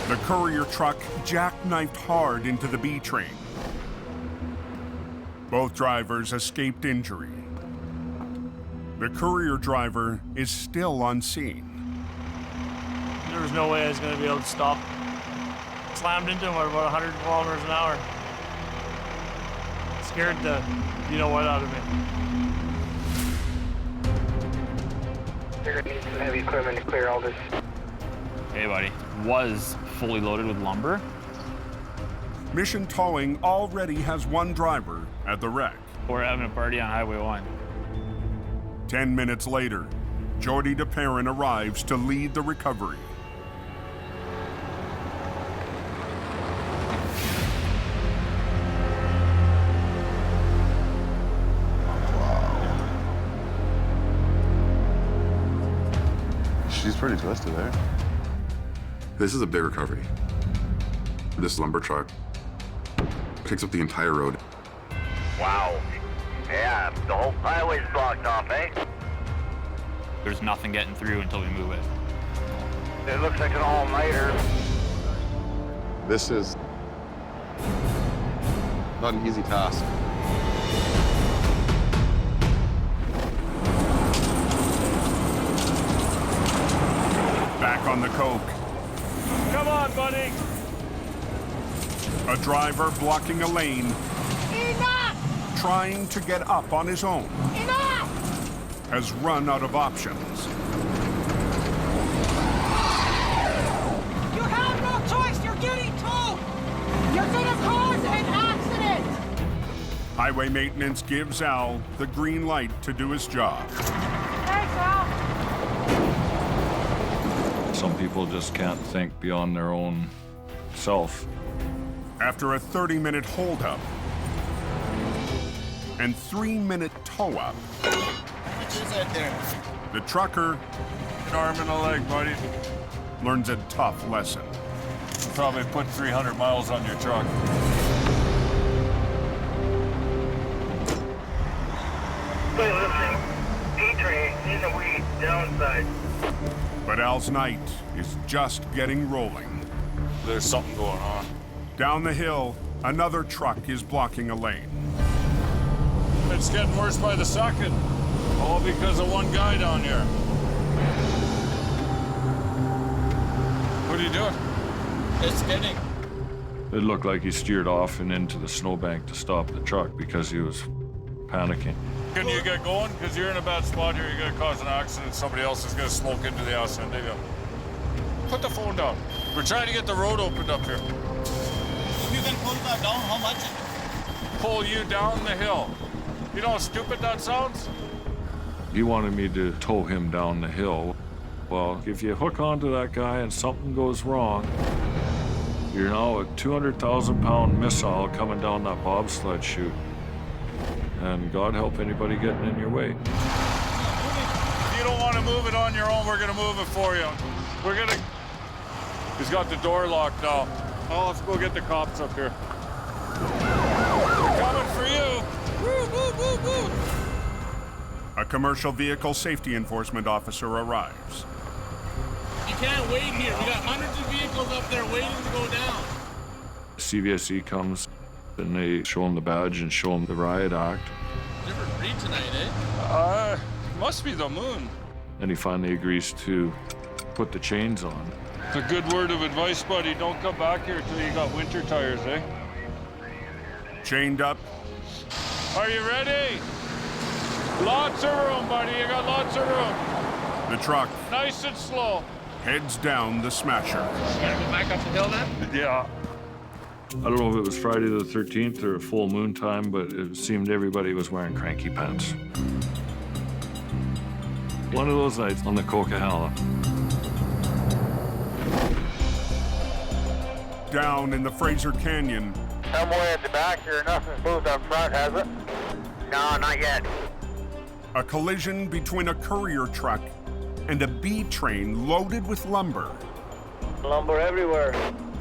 the courier truck jackknifed hard into the B train. Both drivers escaped injury. The courier driver is still on scene. There was no way I was going to be able to stop. Slammed into him at about 100 kilometers an hour. Scared the you-know-what out of me. You're going to need some heavy equipment to clear all this. Hey, buddy. Was fully loaded with lumber. Mission Towing already has one driver at the wreck. We're having a party on Highway 1. 10 minutes later, Jody DeParent arrives to lead the recovery. She's pretty twisted there. This is a big recovery. This lumber truck picks up the entire road. Wow. Yeah, the whole highway's blocked off, eh? There's nothing getting through until we move it. It looks like an all-nighter. This is not an easy task. Back on the coke. Come on, buddy. A driver blocking a lane, Enough! trying to get up on his own, Enough! has run out of options. You have no choice. You're getting towed. You're gonna cause an accident. Highway maintenance gives Al the green light to do his job. Thanks, Al. Some people just can't think beyond their own self. After a 30-minute holdup and 3-minute tow-up, How much is that there? the trucker, Arm and a leg, buddy. learns a tough lesson. Probably put 300 miles on your truck. Wait, listen. D-train in the weed, downside. But Al's night is just getting rolling. There's something going on. Down the hill, another truck is blocking a lane. It's getting worse by the second. All because of one guy down here. What are you doing? It's spinning. It looked like he steered off and into the snowbank to stop the truck because he was panicking. Can you get going? Because you're in a bad spot here. You're going to cause an accident. Somebody else is going to smoke into the accident. There you go. Put the phone down. We're trying to get the road opened up here. If you can pull that down, how much? Pull you down the hill. You know how stupid that sounds? He wanted me to tow him down the hill. Well, if you hook onto that guy and something goes wrong, You're now a 200,000-pound missile coming down that bobsled chute. And God help anybody getting in your way. If you don't want to move it on your own, we're going to move it for you. We're going to... He's got the door locked now. Oh, let's go get the cops up here. We're coming for you. Woo, woo, woo, woo. A commercial vehicle safety enforcement officer arrives. You can't wait here. We got hundreds of vehicles up there waiting to go down. CVSE comes and they show him the badge and show him the riot act. Different breed tonight, eh? Must be the moon. And he finally agrees to put the chains on. It's a good word of advice, buddy. Don't come back here till you got winter tires, eh? Chained up. Are you ready? Lots of room, buddy. You got lots of room. The truck Nice and slow. heads down the smasher. You gotta go back up the hill then? Yeah. I don't know if it was Friday the 13th or a full moon time, but it seemed everybody was wearing cranky pants. One of those nights on the Coquihalla. Down in the Fraser Canyon, Somewhere at the back here, nothing's moved up front, has it? No, not yet. a collision between a courier truck and a B train loaded with lumber Lumber everywhere.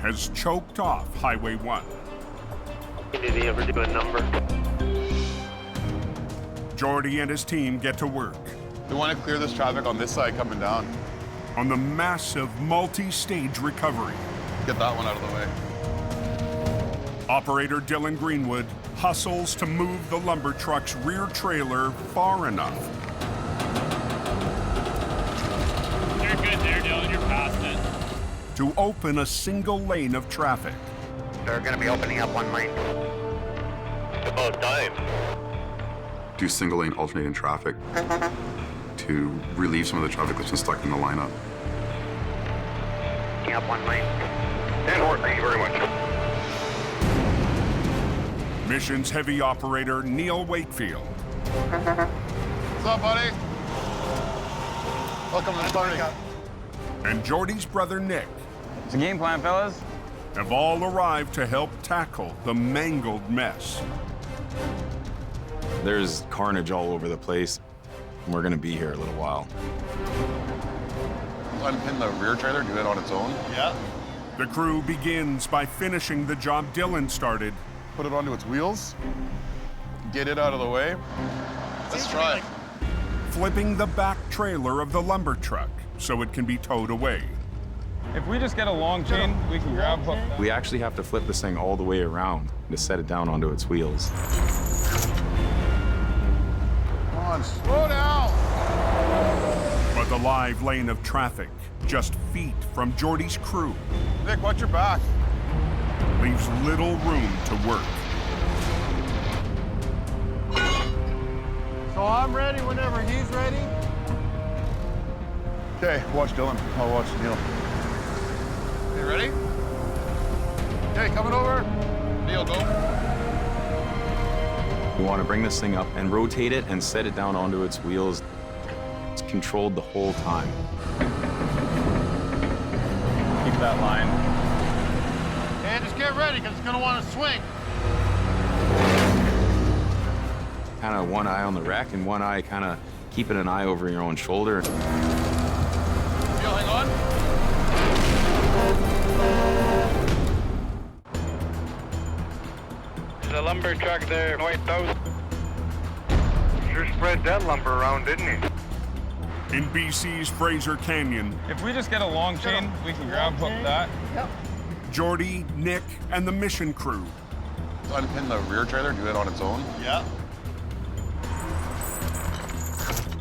has choked off Highway 1. Did he ever do a number? Jordy and his team get to work We want to clear this traffic on this side coming down. on the massive multi-stage recovery. Get that one out of the way. Operator Dylan Greenwood hustles to move the lumber truck's rear trailer far enough You're good there, Dylan. You're past it. to open a single lane of traffic. They're going to be opening up one lane. About time. Do single lane alternating traffic to relieve some of the traffic that's been stuck in the lineup. Opening up one lane. And thank you very much. Mission's heavy operator Neil Wakefield What's up, buddy? Welcome to the party. and Jordy's brother Nick It's a game plan, fellas. have all arrived to help tackle the mangled mess. There's carnage all over the place. We're gonna be here a little while. Unpin the rear trailer, do it on its own. Yeah. The crew begins by finishing the job Dylan started. Put it onto its wheels. Get it out of the way. Let's try. Flipping the back trailer of the lumber truck so it can be towed away. If we just get a long chain, we can grab hook. We actually have to flip this thing all the way around to set it down onto its wheels. Come on, slow down. But the live lane of traffic, just feet from Jordy's crew, Nick, watch your back. leaves little room to work. So I'm ready whenever he's ready. Okay, watch Dylan. I'll watch Neil. You ready? Okay, coming over. Neil, go. We want to bring this thing up and rotate it and set it down onto its wheels. It's controlled the whole time. Keep that line. And just get ready, because it's going to want to swing. Kind of one eye on the wreck and one eye kind of keeping an eye over your own shoulder. Neil, hang on. There's a lumber truck there, White House. Sure spread that lumber around, didn't he? In BC's Fraser Canyon, If we just get a long chain, we can grab hook that. Yep. Jordy, Nick, and the mission crew Unpin the rear trailer, do it on its own. Yeah.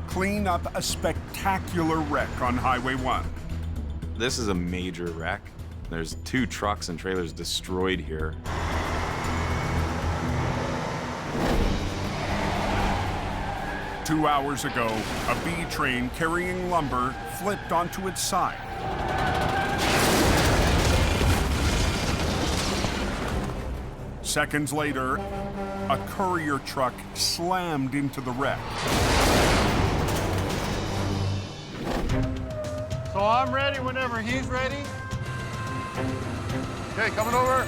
clean up a spectacular wreck on Highway 1. This is a major wreck. There's 2 trucks and trailers destroyed here. Two hours ago, a B train carrying lumber flipped onto its side. Seconds later, a courier truck slammed into the wreck. So I'm ready whenever he's ready. Okay, coming over.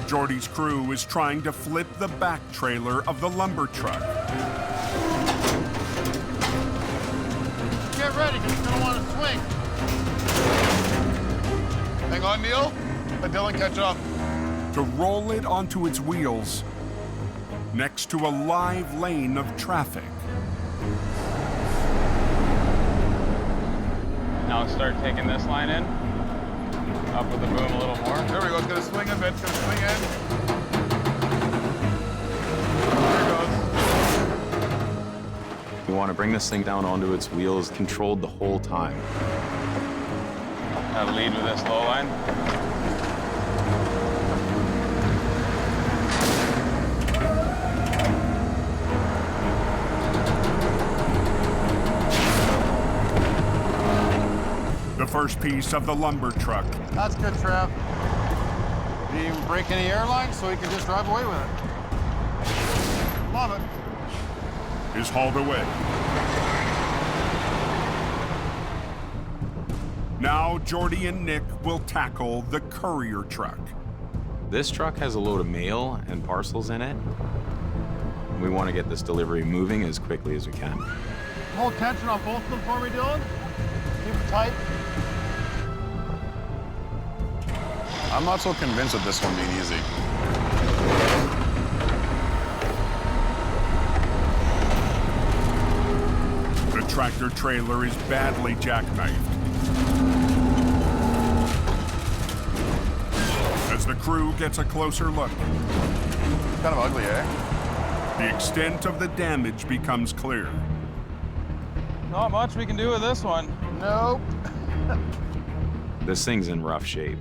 Jordy's crew is trying to flip the back trailer of the lumber truck. Get ready, because it's going to want to swing. Hang on, Neil. Let Dylan catch up. To roll it onto its wheels next to a live lane of traffic. Now start taking this line in. Up with the boom a little more. There we go. It's going to swing a bit. It's going to swing in. There it goes. We want to bring this thing down onto its wheels, controlled the whole time. Now lead with this low line. The first piece of the lumber truck That's good, Trev. Didn't even break any airlines, so he can just drive away with it. Love it. is hauled away. Now Jordy and Nick will tackle the courier truck. This truck has a load of mail and parcels in it. We want to get this delivery moving as quickly as we can. Hold tension on both of them for me, Dylan. Keep it tight. I'm not so convinced of this one being easy. The tractor trailer is badly jackknifed. As the crew gets a closer look, Kind of ugly, eh? the extent of the damage becomes clear. Not much we can do with this one. Nope. This thing's in rough shape.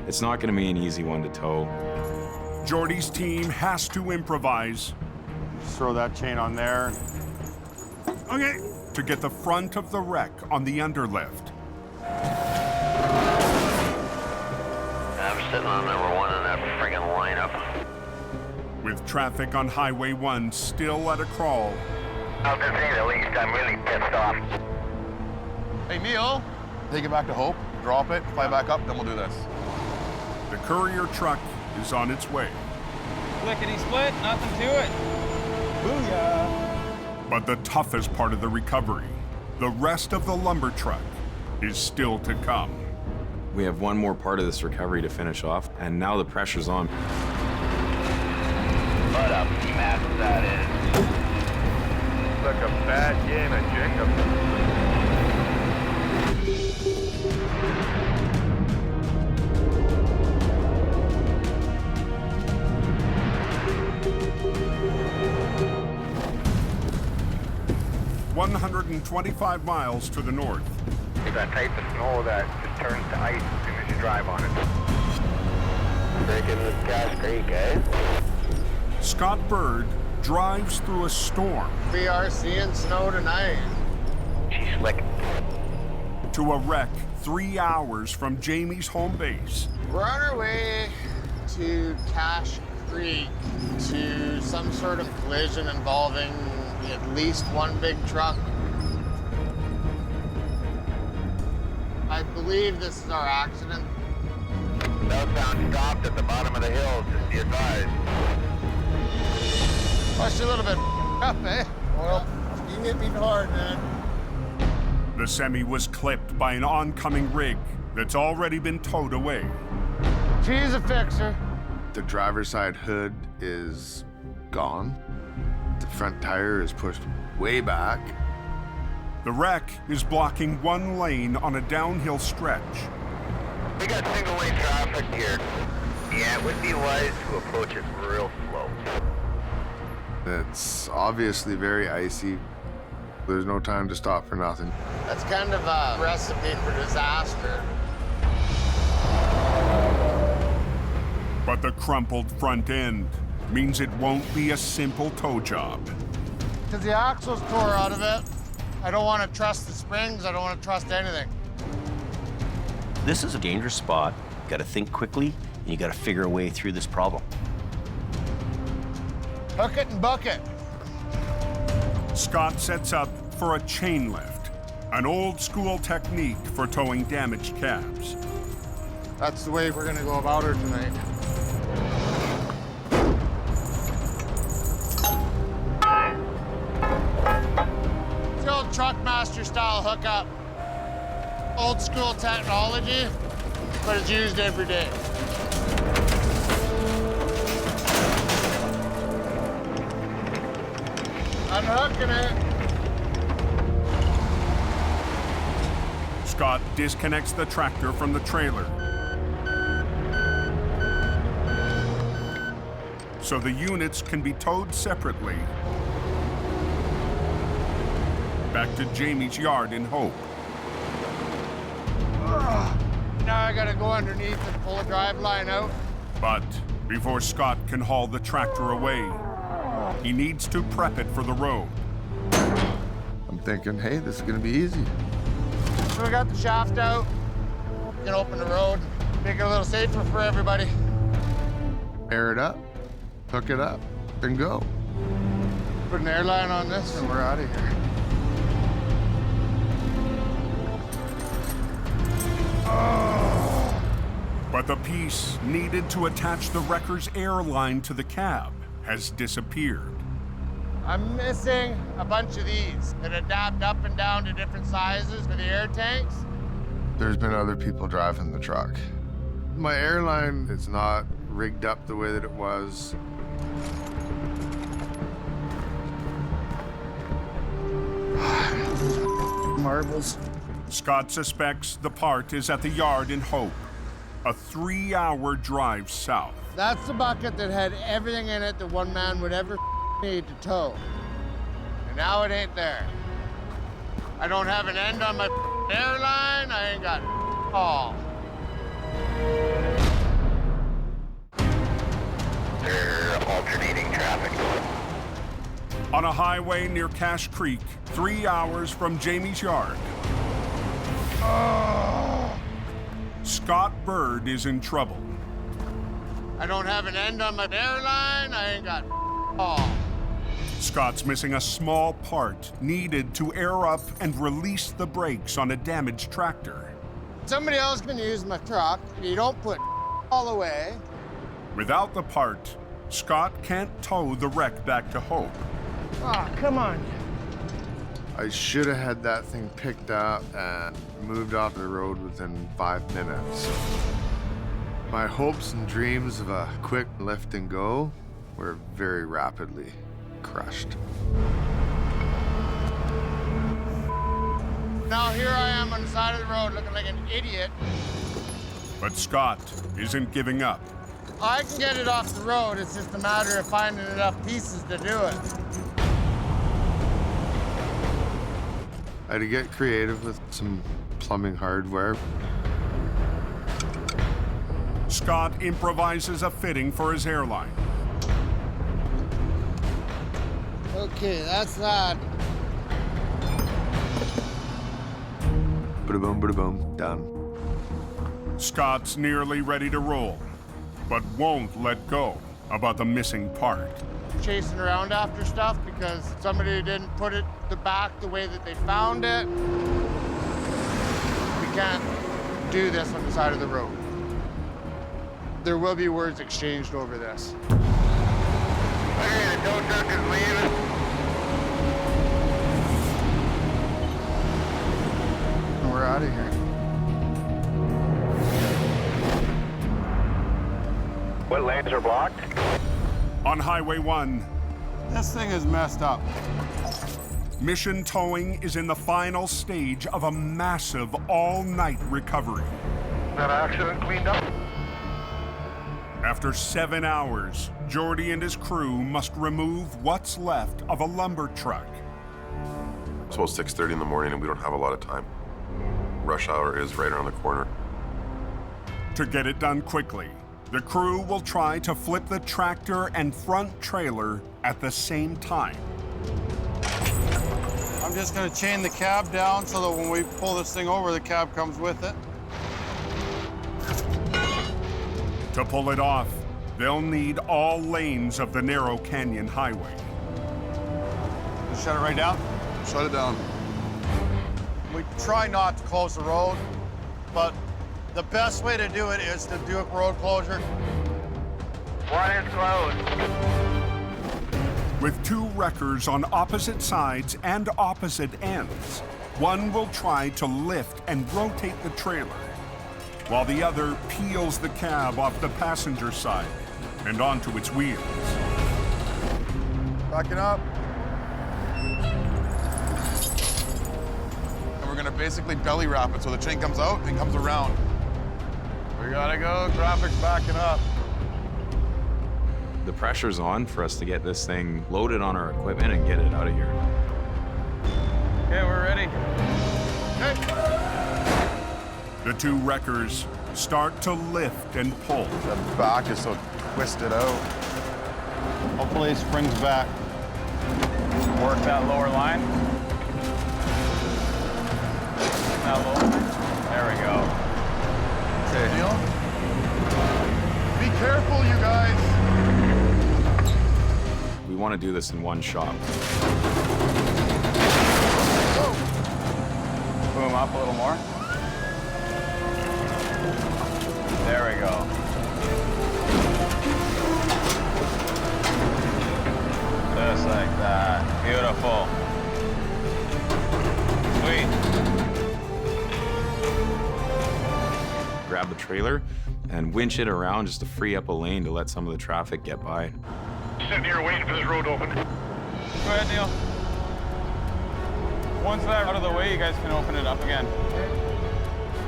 It's not going to be an easy one to tow. Jordy's team has to improvise. Just throw that chain on there. Okay. To get the front of the wreck on the underlift. I'm sitting on number one in that friggin' lineup. With traffic on Highway 1 still at a crawl. I'll just say the least, I'm really pissed off. Hey, Neil, take it back to Hope, drop it, fly back up, then we'll do this. The courier truck is on its way. Clickety split, nothing to it. Booyah! But the toughest part of the recovery, the rest of the lumber truck, is still to come. We have one more part of this recovery to finish off, and now the pressure's on. What a mess that is. Like a bad game of Jenga. 125 miles to the north. It's that type of snow that just turns to ice as soon as you drive on it. Breaking this gas creek, eh? Scott Bird drives through a storm. We are seeing snow tonight. She's slick. To a wreck 3 hours from Jamie's home base. We're on our way to Cache Creek to some sort of collision involving at least one big truck. I believe this is our accident. Southbound stopped at the bottom of the hill, just be advised. Pushed a little bit up, eh? Well, you hit me hard, man. The semi was clipped by an oncoming rig that's already been towed away. She's a fixer. The driver's side hood is gone. The front tire is pushed way back. The wreck is blocking one lane on a downhill stretch. We got single lane traffic here. Yeah, it would be wise to approach it real slow. It's obviously very icy. There's no time to stop for nothing. That's kind of a recipe for disaster. But the crumpled front end means it won't be a simple tow job. Because the axle's tore out of it. I don't want to trust the springs. I don't want to trust anything. This is a dangerous spot. You got to think quickly, and you got to figure a way through this problem. Hook it and book it. Scott sets up for a chain lift. An old-school technique for towing damaged cabs. That's the way we're gonna go about her tonight. It's the old Truckmaster style hookup. Old school technology, but it's used every day. Unhooking it. Scott disconnects the tractor from the trailer, so the units can be towed separately back to Jamie's yard in Hope. Now I gotta go underneath and pull a drive line out. But before Scott can haul the tractor away, he needs to prep it for the road. I'm thinking, hey, this is gonna be easy. So we got the shaft out. We can open the road, make it a little safer for everybody. Air it up, hook it up, and go. Put an airline on this and we're out of here. But the piece needed to attach the wrecker's airline to the cab has disappeared. I'm missing a bunch of these that adapt up and down to different sizes for the air tanks. There's been other people driving the truck. My airline is not rigged up the way that it was. Marbles. Scott suspects the part is at the yard in Hope, a 3-hour drive south. That's the bucket that had everything in it that one man would ever need to tow. And now it ain't there. I don't have an end on my airline. I ain't got all. They're alternating traffic. On a highway near Cache Creek, 3 hours from Jamie's yard. Scott Bird is in trouble. I don't have an end on my airline. I ain't got all. Scott's missing a small part needed to air up and release the brakes on a damaged tractor. Somebody else can use my truck. You don't put all away. Without the part, Scott can't tow the wreck back to Hope. Oh, come on. I should have had that thing picked up and moved off the road within 5 minutes. My hopes and dreams of a quick lift and go were very rapidly crushed. Now here I am on the side of the road looking like an idiot. But Scott isn't giving up. I can get it off the road. It's just a matter of finding enough pieces to do it. I had to get creative with some plumbing hardware. Scott improvises a fitting for his airline. Okay, that's that. Bada boom, done. Scott's nearly ready to roll, but won't let go about the missing part. Chasing around after stuff because somebody didn't put it back the way that they found it. We can't do this on the side of the road. There will be words exchanged over this. Okay, the tow truck is leaving. We're out of here. What lanes are blocked? On Highway 1, This thing is messed up. Mission Towing is in the final stage of a massive all-night recovery. That accident cleaned up? After 7 hours, Jordy and his crew must remove what's left of a lumber truck. It's about 6:30 in the morning and we don't have a lot of time. Rush hour is right around the corner. To get it done quickly, the crew will try to flip the tractor and front trailer at the same time. I'm just gonna chain the cab down so that when we pull this thing over, the cab comes with it. To pull it off, they'll need all lanes of the narrow canyon highway. Shut it right down? Shut it down. We try not to close the road, but the best way to do it is to do a road closure. One is closed. With two wreckers on opposite sides and opposite ends, one will try to lift and rotate the trailer, while the other peels the cab off the passenger side and onto its wheels. Backing up. And we're gonna basically belly wrap it so the chain comes out and comes around. We gotta go, traffic's backing up. The pressure's on for us to get this thing loaded on our equipment and get it out of here. Okay, we're ready. The two wreckers start to lift and pull. The back is so twisted out. Hopefully it springs back. Work that lower line. That lower line. There we go. Okay. Neil? Be careful, you guys. We want to do this in one shot. Boom up a little more. There we go. Just like that. Beautiful. Sweet. Grab the trailer and winch it around just to free up a lane to let some of the traffic get by. Sitting here waiting for this road to open. Go ahead, Neil. Once that's out of the way, you guys can open it up again.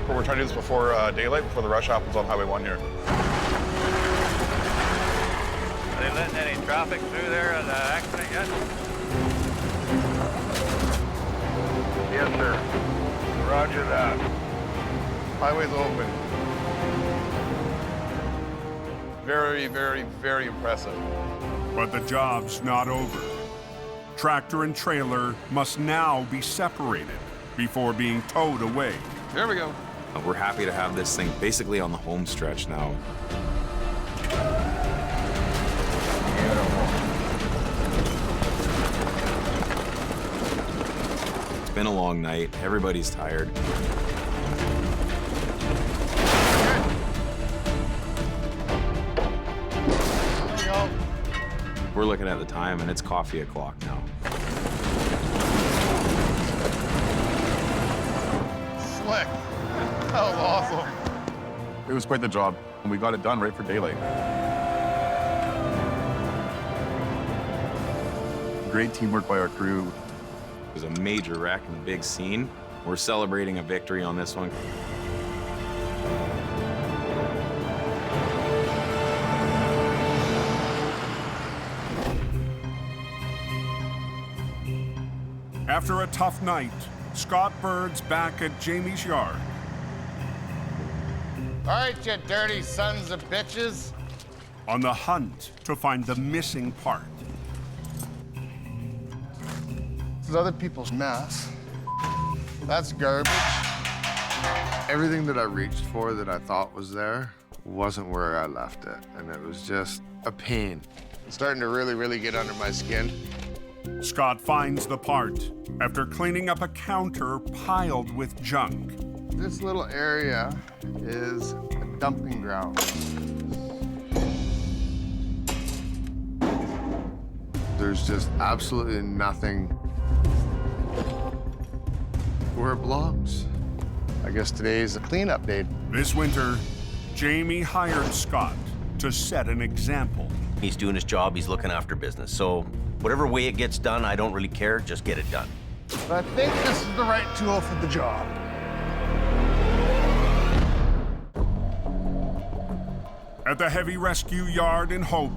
We're trying to do this before daylight, before the rush happens on Highway 1 here. Are they letting any traffic through there at the accident yet? Yes, sir. Roger that. Highway's open. Very, very, very impressive. But the job's not over. Tractor and trailer must now be separated before being towed away. There we go. We're happy to have this thing basically on the home stretch now. It's been a long night. Everybody's tired. There you go. We're looking at the time and it's coffee o'clock now. Slick. That was awesome. It was quite the job, and we got it done right for daylight. Great teamwork by our crew. It was a major wreck in the big scene. We're celebrating a victory on this one. After a tough night, Scott Bird's back at Jamie's yard. All right, you dirty sons of bitches. On the hunt to find the missing part. This is other people's mess. That's garbage. Everything that I reached for that I thought was there wasn't where I left it, and it was just a pain. It's starting to really, really get under my skin. Scott finds the part after cleaning up a counter piled with junk. This little area is a dumping ground. There's just absolutely nothing where it belongs. I guess today is a cleanup day. This winter, Jamie hired Scott to set an example. He's doing his job, he's looking after business. So whatever way it gets done, I don't really care, just get it done. But I think this is the right tool for the job. At the heavy rescue yard in Hope,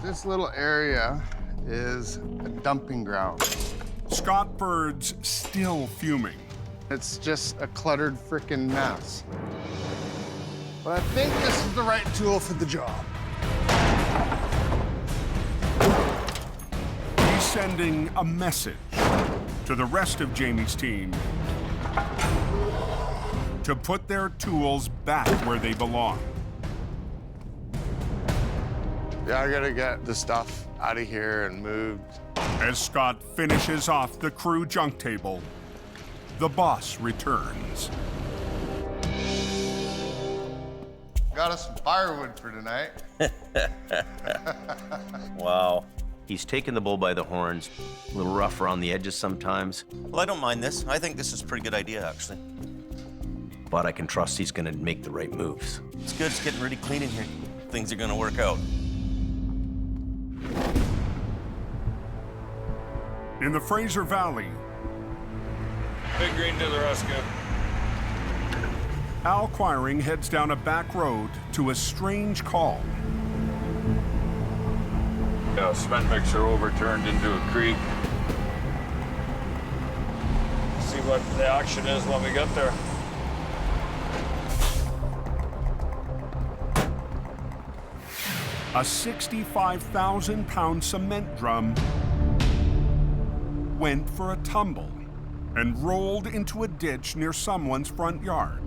This little area is a dumping ground. Scott Bird's still fuming. It's just a cluttered frickin' mess. But I think this is the right tool for the job. He's sending a message to the rest of Jamie's team to put their tools back where they belong. Yeah, I gotta get the stuff out of here and moved. As Scott finishes off the crew junk table, the boss returns. Got us some firewood for tonight. Wow. He's taken the bull by the horns, a little rough around the edges sometimes. Well, I don't mind this. I think this is a pretty good idea, actually. But I can trust he's gonna make the right moves. It's good, it's getting really clean in here. Things are gonna work out. In the Fraser Valley, Big Green to the rescue. Al Quiring heads down a back road to a strange call. Yeah, cement mixer overturned into a creek. See what the action is when we get there. A 65,000-pound cement drum went for a tumble and rolled into a ditch near someone's front yard.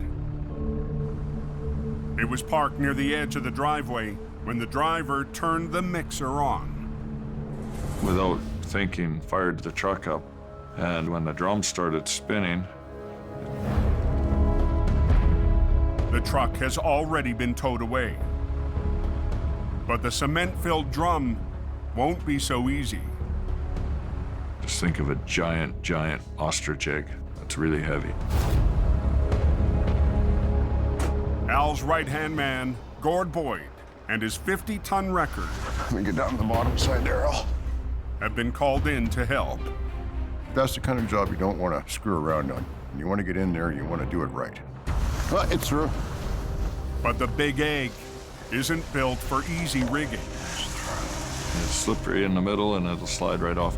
It was parked near the edge of the driveway when the driver turned the mixer on. Without thinking, fired the truck up, and when the drum started spinning, The truck has already been towed away. But the cement-filled drum won't be so easy. just think of a giant ostrich egg. That's really heavy. Al's right-hand man, Gord Boyd, and his 50-ton record. Let me get down to the bottom side there, Al. Have been called in to help. That's the kind of job you don't want to screw around on. You want to get in there, you want to do it right. It's through. But the big egg isn't built for easy rigging. It's slippery in the middle and it'll slide right off.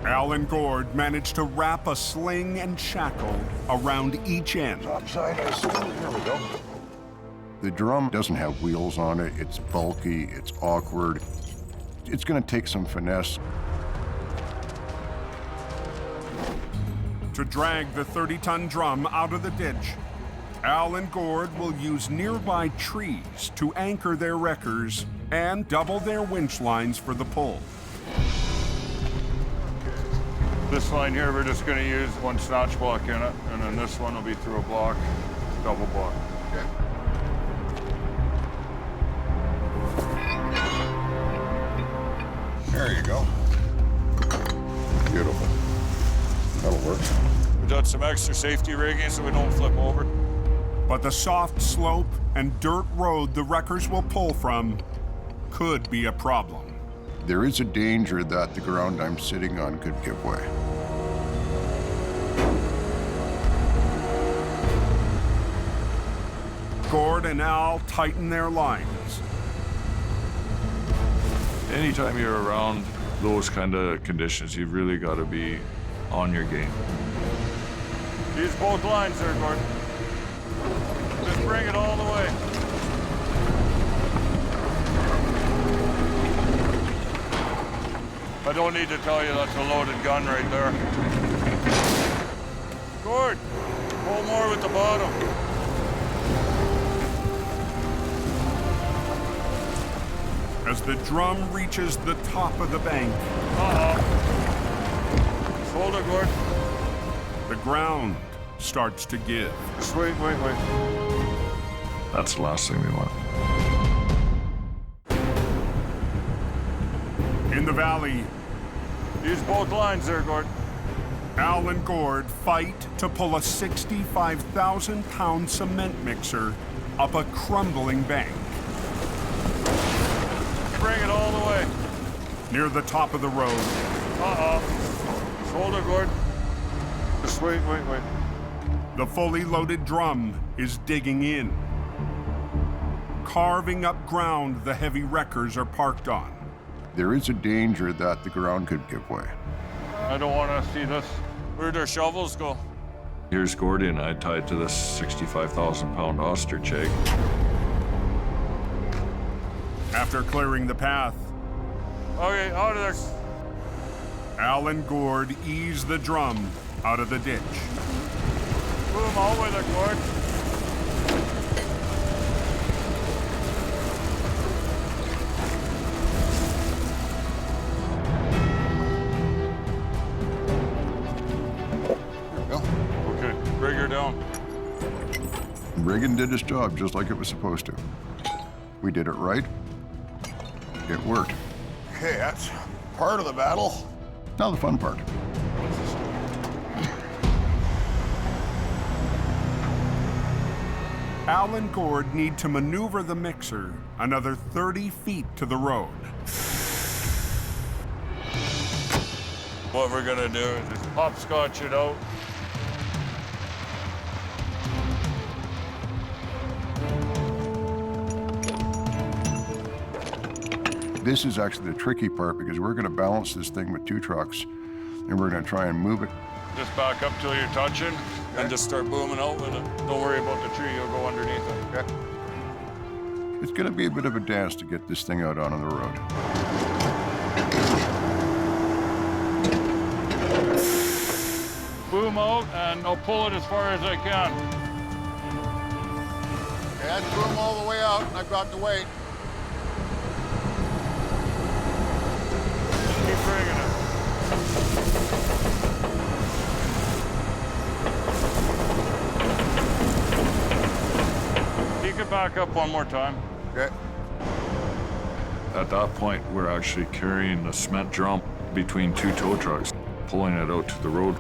Al and Gord managed to wrap a sling and shackle around each end. Topside, here we go. The drum doesn't have wheels on it. It's bulky, it's awkward. It's going to take some finesse. To drag the 30-ton drum out of the ditch, Al and Gord will use nearby trees to anchor their wreckers and double their winch lines for the pull. This line here, we're just going to use one snatch block in it, and then this one will be through a block, double block. Okay. There you go. Beautiful. That'll work. We've done some extra safety rigging so we don't flip over. But the soft slope and dirt road the wreckers will pull from could be a problem. There is a danger that the ground I'm sitting on could give way. Gord and Al tighten their lines. Anytime you're around those kind of conditions, you've really got to be on your game. Use both lines there, Gordon. Just bring it all the way. I don't need to tell you that's a loaded gun right there. Gord, pull more with the bottom. As the drum reaches the top of the bank, Just hold it, Gord. the ground starts to give. Just wait. That's the last thing we want. In the valley, use both lines there, Gord. Al and Gord fight to pull a 65,000-pound cement mixer up a crumbling bank. Bring it all the way. Near the top of the road, Just hold it, Gord. Just wait. the fully loaded drum is digging in, carving up ground the heavy wreckers are parked on. There is a danger that the ground could give way. I don't want to see this. Where'd our shovels go? Here's Gordy and I tied to this 65,000-pound ostrich egg. After clearing the path, Okay, out of there. Al and Gord ease the drum out of the ditch. Move all with it, Gord. There we go. rigging did its job just like it was supposed to. We did it right. It worked. Okay, that's part of the battle. Now the fun part. Al and Gord need to maneuver the mixer another 30 feet to the road. What we're gonna do is just hopscotch it out. This is actually the tricky part because we're going to balance this thing with 2 trucks and we're going to try and move it. Just back up till you're touching and just start booming out with it. Don't worry about the tree, you'll go underneath it. Okay. It's going to be a bit of a dance to get this thing out on the road. Boom out and I'll pull it as far as I can. Okay, that's boom all the way out, and I've got the weight. Keep bringing it. Peek it back up one more time. Okay. At that point, we're actually carrying the cement drum between 2 tow trucks, pulling it out to the road.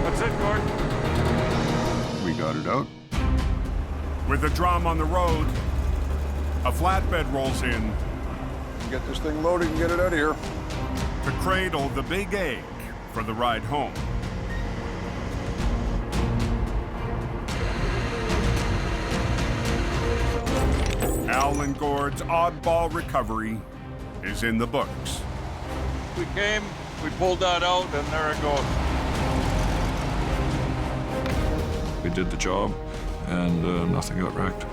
That's it, Gord. We got it out. With the drum on the road, a flatbed rolls in Get this thing loaded and get it out of here. to cradle the big egg for the ride home. Al and Gord's oddball recovery is in the books. We came, we pulled that out, and there it goes. We did the job, and nothing got wrecked.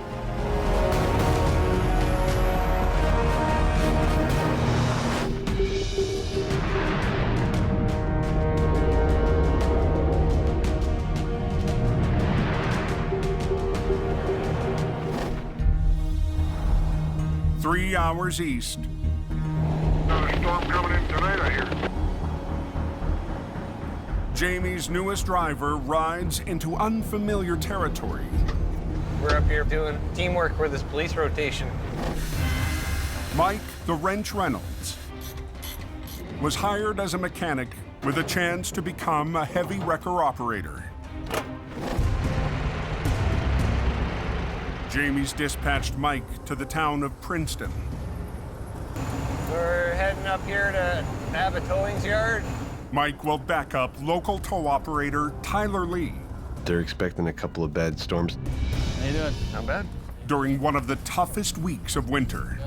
Three hours east, Another storm coming in tonight, I hear. Jamie's newest driver rides into unfamiliar territory. We're up here doing teamwork with this police rotation. Mike the Wrench Reynolds was hired as a mechanic with a chance to become a heavy wrecker operator. Jamie's dispatched Mike to the town of Princeton. We're heading up here to Abbottowing's yard. Mike will back up local tow operator Tyler Lee They're expecting a couple of bad storms. How you doing? Not bad. during one of the toughest weeks of winter.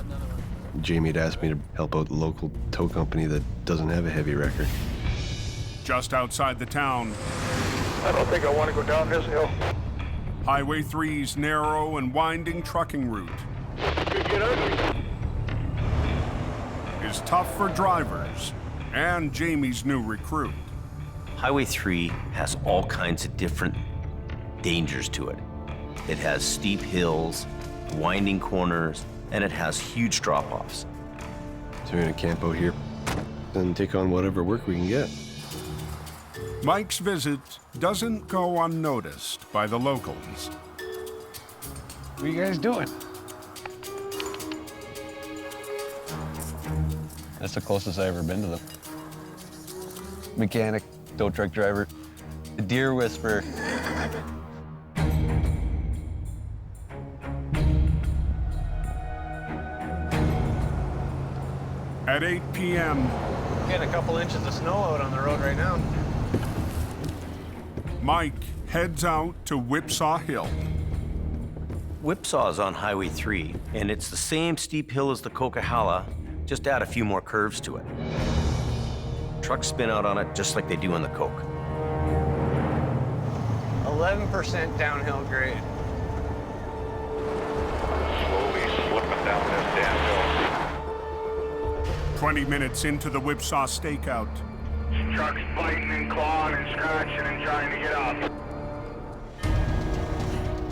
Jamie had asked me to help out the local tow company that doesn't have a heavy wrecker. Just outside the town, I don't think I want to go down this hill. Highway 3's narrow and winding trucking route Could get ugly. is tough for drivers and Jamie's new recruit. Highway 3 has all kinds of different dangers to it. It has steep hills, winding corners, and it has huge drop-offs. So we're gonna camp out here and take on whatever work we can get. Mike's visit doesn't go unnoticed by the locals. What are you guys doing? That's the closest I've ever been to them. Mechanic, tow truck driver, a deer whisperer. At 8 p.m., Getting a couple inches of snow out on the road right now. Mike heads out to Whipsaw Hill. Whipsaw is on Highway 3, and it's the same steep hill as the Coquihalla, just add a few more curves to it. Trucks spin out on it just like they do on the Coke. 11% downhill grade. Slowly slipping down this damn hill. 20 minutes into the Whipsaw stakeout, Trucks fighting and clawing and scratching and trying to get up.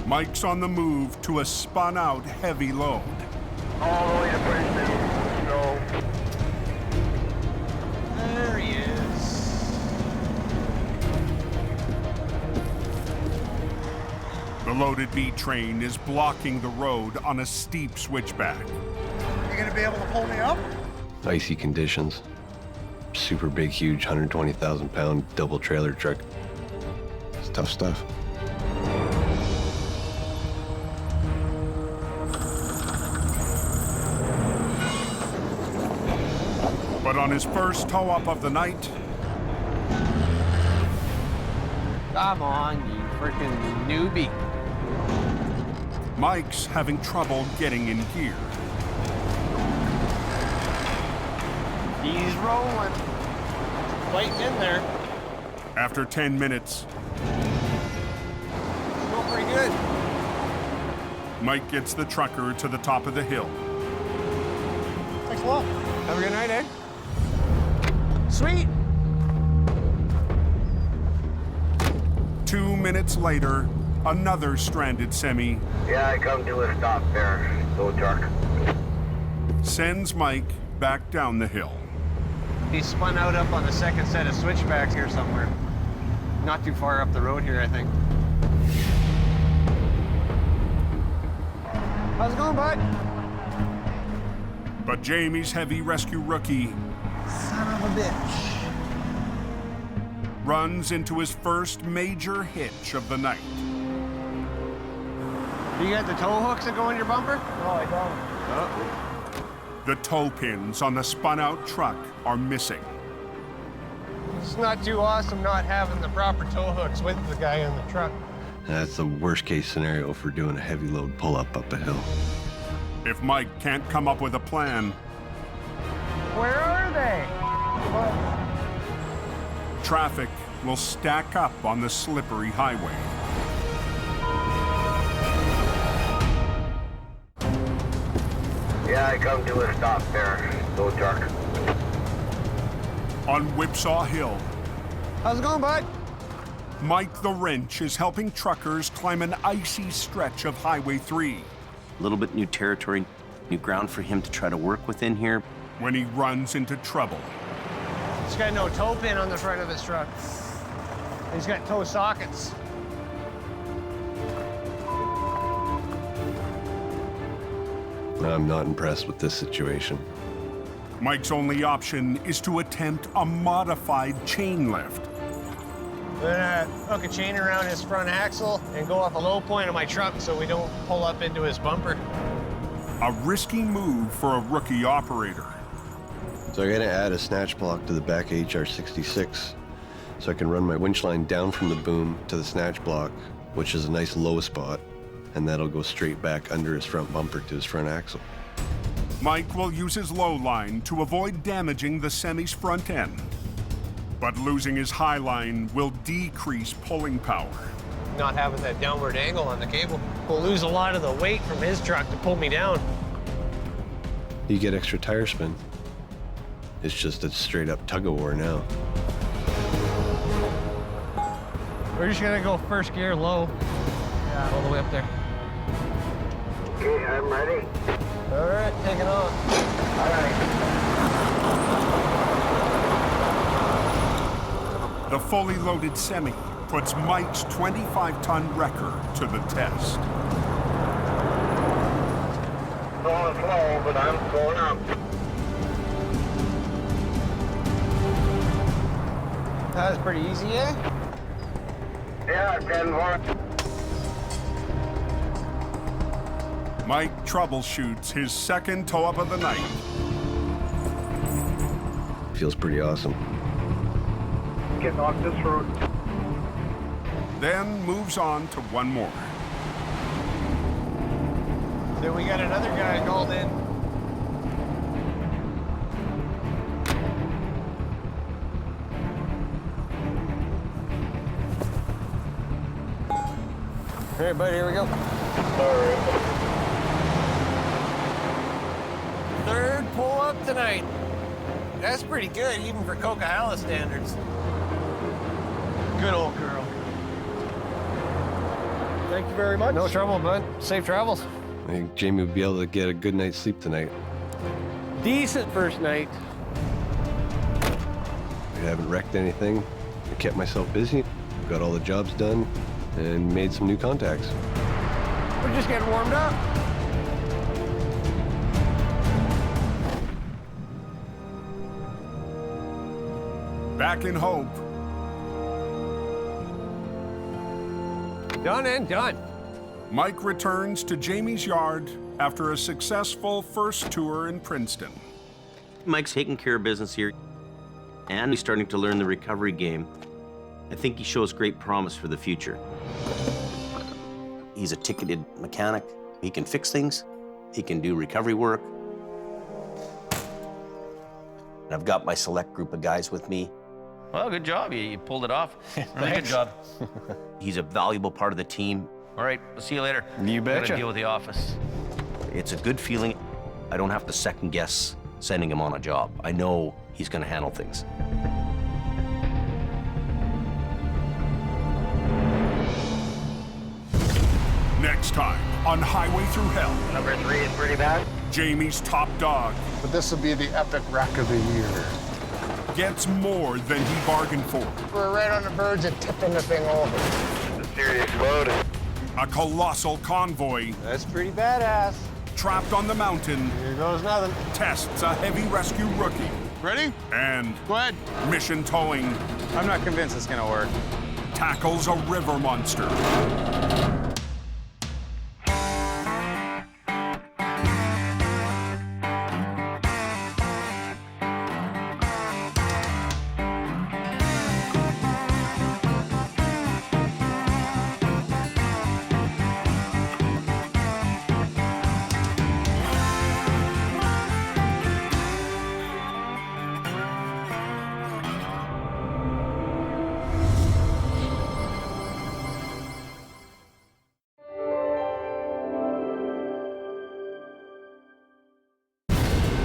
Mike's on the move to a spun-out heavy load. All the way to Princeton. No. There he is. The loaded B train is blocking the road on a steep switchback. You gonna be able to pull me up? Icy conditions. Super big, huge, 120,000 pound double trailer truck. It's tough stuff. But on his first tow up of the night, Come on, you freaking newbie. Mike's having trouble getting in gear. He's rolling. Fighting in there. After 10 minutes, Going pretty good. Mike gets the trucker to the top of the hill. Thanks a lot. Have a good night, eh? Sweet. 2 minutes later, another stranded semi Yeah, I come to a stop there. Tow truck. sends Mike back down the hill. He spun out up on the second set of switchbacks here somewhere. Not too far up the road here, I think. How's it going, bud? But Jamie's heavy rescue rookie Son of a bitch. runs into his first major hitch of the night. You got the tow hooks that go in your bumper? No, I don't. Oh. The tow pins on the spun-out truck are missing. It's not too awesome not having the proper tow hooks with the guy in the truck. That's the worst case scenario for doing a heavy load pull up a hill. If Mike can't come up with a plan, Where are they? traffic will stack up on the slippery highway. Yeah, I come to a stop there. Tow truck. On Whipsaw Hill, How's it going, bud? Mike the Wrench is helping truckers climb an icy stretch of Highway 3. A little bit new territory, new ground for him to try to work within here. When he runs into trouble, He's got no tow pin on the front of his truck. He's got tow sockets. I'm not impressed with this situation. Mike's only option is to attempt a modified chain lift. We're gonna hook a chain around his front axle and go off a low point of my truck so we don't pull up into his bumper. A risky move for a rookie operator. So I'm gonna add a snatch block to the back HR66 so I can run my winch line down from the boom to the snatch block, which is a nice low spot, and that'll go straight back under his front bumper to his front axle. Mike will use his low line to avoid damaging the semi's front end. But losing his high line will decrease pulling power. Not having that downward angle on the cable will lose a lot of the weight from his truck to pull me down. You get extra tire spin. It's just a straight up tug of war now. We're just gonna go first gear low. Yeah, all the way up there. Okay, I'm ready. All right, taking off. All right. The fully loaded semi puts Mike's 25-ton wrecker to the test. Going slow, but I'm going up. That was pretty easy, eh? Yeah, 10 more. Mike troubleshoots his second tow-up of the night. Feels pretty awesome. Getting off this road. Then moves on to one more. Then we got another guy called in. All right, buddy, here we go. All right. Third pull-up tonight. That's pretty good, even for Coquihalla standards. Good old girl. Thank you very much. No trouble, bud. Safe travels. I think Jamie will be able to get a good night's sleep tonight. Decent first night. I haven't wrecked anything. I kept myself busy, got all the jobs done, and made some new contacts. We're just getting warmed up. Back in hope. Done and done. Mike returns to Jamie's yard after a successful first tour in Princeton. Mike's taking care of business here, and he's starting to learn the recovery game. I think he shows great promise for the future. He's a ticketed mechanic. He can fix things. He can do recovery work. And I've got my select group of guys with me. Well, good job. You pulled it off. Really good job. He's a valuable part of the team. All right, we'll see you later. You Gotta betcha. deal with the office. It's a good feeling. I don't have to second guess sending him on a job. I know he's going to handle things. Next time on Highway Through Hell. Number 3 is pretty bad. Jamie's top dog But this will be the epic wreck of the year. gets more than he bargained for. We're right on the verge of tipping the thing over. It's a serious load. A colossal convoy That's pretty badass. trapped on the mountain Here goes nothing. tests a heavy rescue rookie. Ready? And Go ahead. mission towing I'm not convinced it's gonna work. tackles a river monster.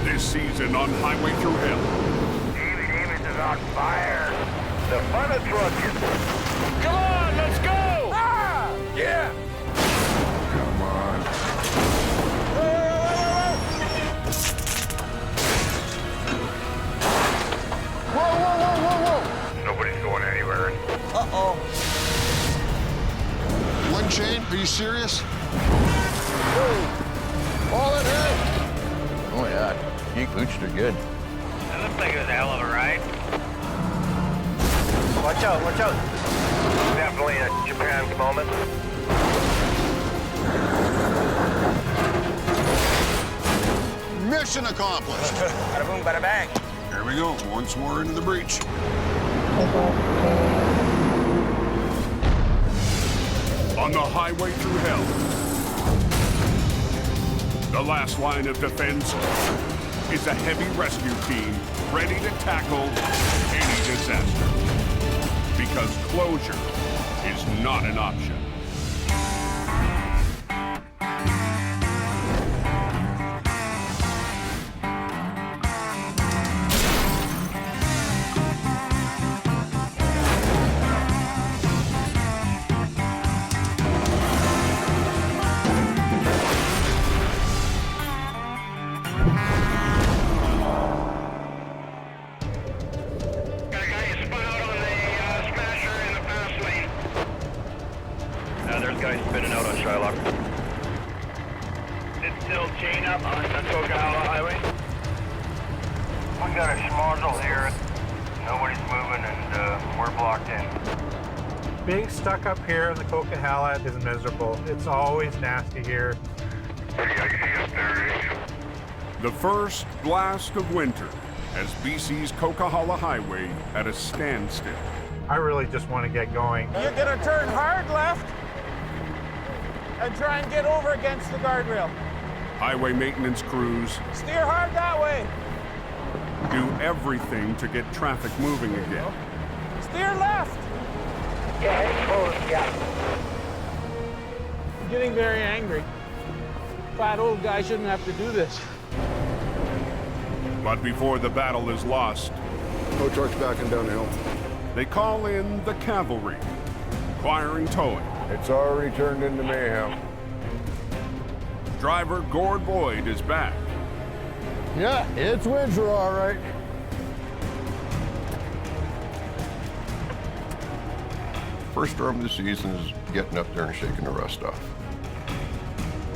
This season on Highway Through Hell. David Davis is on fire. The fun of trucking. Come on, let's go! Ah! Yeah! Come on. Whoa, whoa, whoa, whoa, whoa! Nobody's going anywhere. Uh-oh. One chain? Are you serious? All in here! Oh yeah, you pooched her good. That looks like it was a hell of a ride. Watch out, watch out. Definitely a Japan moment. Mission accomplished. Bada boom, bada bang. Here we go, once more into the breach. On the Highway Through Hell. The last line of defense is a heavy rescue team ready to tackle any disaster. Because closure is not an option. There's guys spinning out on Shylock. It's still chain up on Coquihalla Highway. We got a schmozzle here. Nobody's moving and we're blocked in. Being stuck up here in the Coquihalla is miserable. It's always nasty here. Pretty icy up there, eh? The first blast of winter has BC's Coquihalla Highway at a standstill. I really just want to get going. You're gonna turn hard left and try and get over against the guardrail. Highway maintenance crews Steer hard that way. do everything to get traffic moving again. Steer left. Yeah, it's close, yeah. I'm getting very angry. Fat old guy shouldn't have to do this. But before the battle is lost, Tow truck's backing down the hill. they call in the cavalry, requiring towing. It's already turned into mayhem. driver Gord Boyd is back. Yeah, it's winter, all right. First storm of the season is getting up there and shaking the rust off.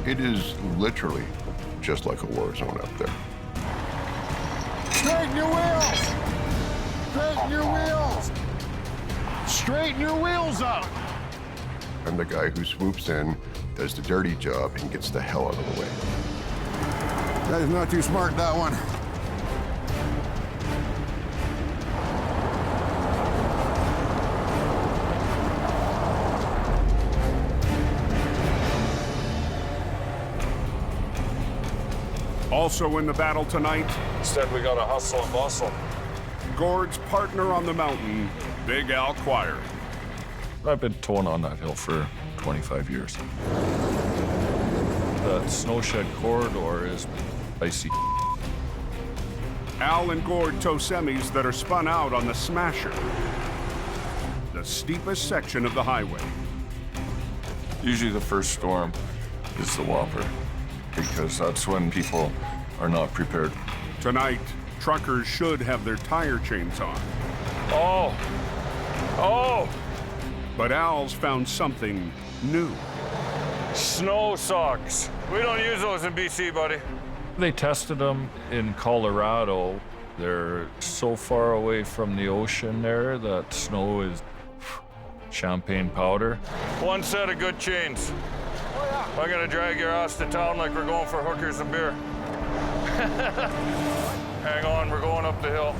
It is literally just like a war zone up there. Straighten your wheels! Straighten your wheels! Straighten your wheels up! I'm the guy who swoops in, does the dirty job, and gets the hell out of the way. That is not too smart, that one. Also in the battle tonight, Instead, we gotta hustle and bustle. Gord's partner on the mountain, Big Al Quire. I've been towing on that hill for 25 years. That snowshed corridor is icy. Al and Gord tow semis that are spun out on the Smasher, the steepest section of the highway. Usually the first storm is the whopper, because that's when people are not prepared. Tonight, truckers should have their tire chains on. Oh! Oh! But Al's found something new. Snow socks. We don't use those in BC, buddy. They tested them in Colorado. They're so far away from the ocean there that snow is champagne powder. One set of good chains. I'm gonna drag your ass to town like we're going for hookers and beer. Hang on, we're going up the hill.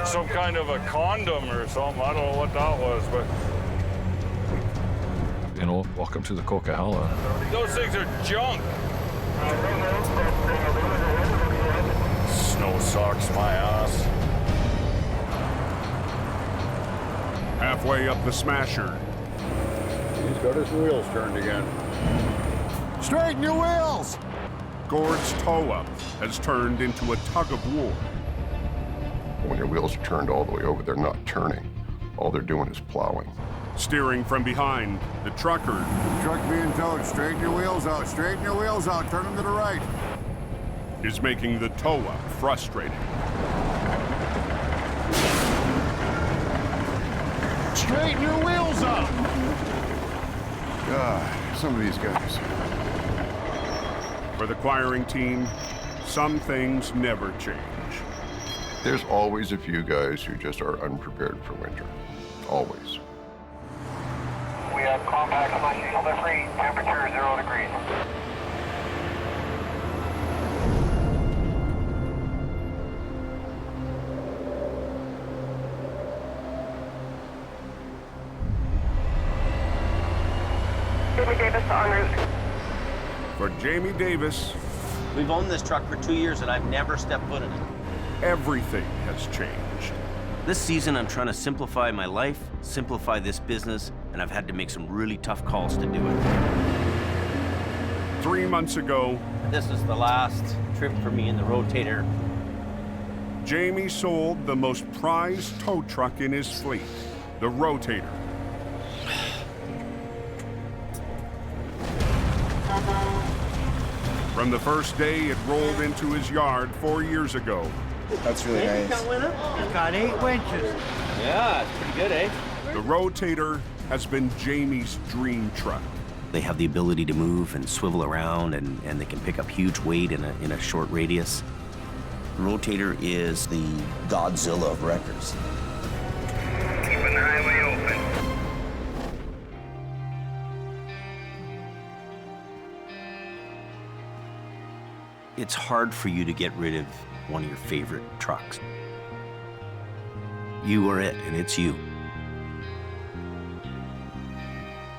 Some kind of a condom or something. I don't know what that was, but You know, welcome to the Coquihalla. those things are junk. Snow socks, my ass. Halfway up the Smasher, He's got his wheels turned again. Straighten your wheels! Gord's tow-up has turned into a tug-of-war. When your wheels are turned all the way over, they're not turning. All they're doing is plowing. Steering from behind, the trucker Truck being towed. Straighten your wheels out. Straighten your wheels out. Turn them to the right. is making the tow-up frustrating. Straighten your wheels up! God, some of these guys. For the quiring team, some things never change. There's always a few guys who just are unprepared for winter. Always. We have compact slushy delivery, temperature 0 degrees. Jamie Davis en route. For Jamie Davis, We've owned this truck for 2 years and I've never stepped foot in it. everything has changed. This season, I'm trying to simplify my life, simplify this business, and I've had to make some really tough calls to do it. 3 months ago, This is the last trip for me in the rotator. Jamie sold the most prized tow truck in his fleet, the Rotator. From the first day it rolled into his yard 4 years ago, That's really nice. It's got 8 winches. Yeah, it's pretty good, eh? the Rotator has been Jamie's dream truck. They have the ability to move and swivel around, and they can pick up huge weight in a short radius. Rotator is the Godzilla of wreckers. Keeping the highway open. It's hard for you to get rid of one of your favorite trucks. You are it, and it's you.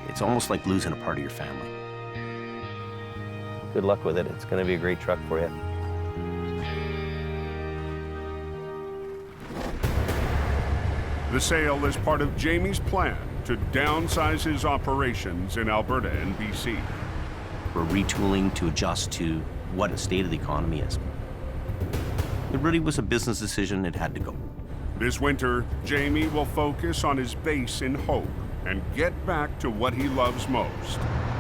It's almost like losing a part of your family. Good luck with it. It's going to be a great truck for you. The sale is part of Jamie's plan to downsize his operations in Alberta and BC. We're retooling to adjust to what the state of the economy is. It really was a business decision. It had to go. This winter, Jamie will focus on his base in Hope and get back to what he loves most.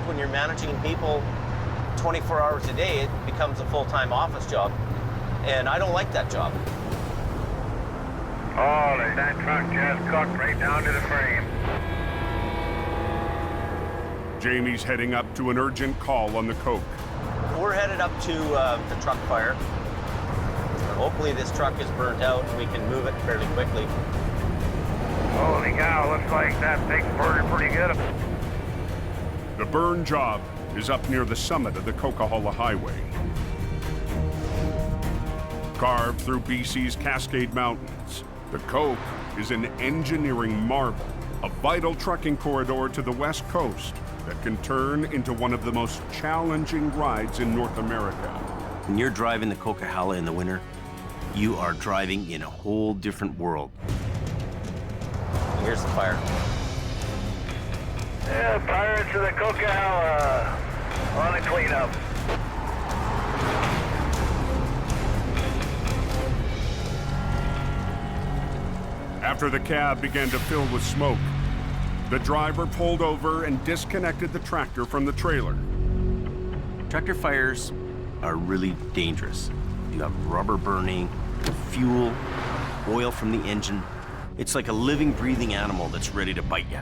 When you're managing people 24 hours a day, it becomes a full-time office job. And I don't like that job. Holy, that truck just cooked right down to the frame. Jamie's heading up to an urgent call on the coke. We're headed up to the truck fire. Hopefully this truck is burnt out and we can move it fairly quickly. Holy cow, looks like that thing's burning pretty good. The burn job is up near the summit of the Coquihalla Highway. Carved through BC's Cascade Mountains, the coke is an engineering marvel, a vital trucking corridor to the West Coast that can turn into one of the most challenging rides in North America. When you're driving the Coquihalla in the winter, you are driving in a whole different world. Here's the fire. Yeah, Pirates of the Coquihalla on a cleanup. After the cab began to fill with smoke, the driver pulled over and disconnected the tractor from the trailer. Tractor fires are really dangerous. You have rubber burning, fuel, oil from the engine. It's like a living, breathing animal that's ready to bite you.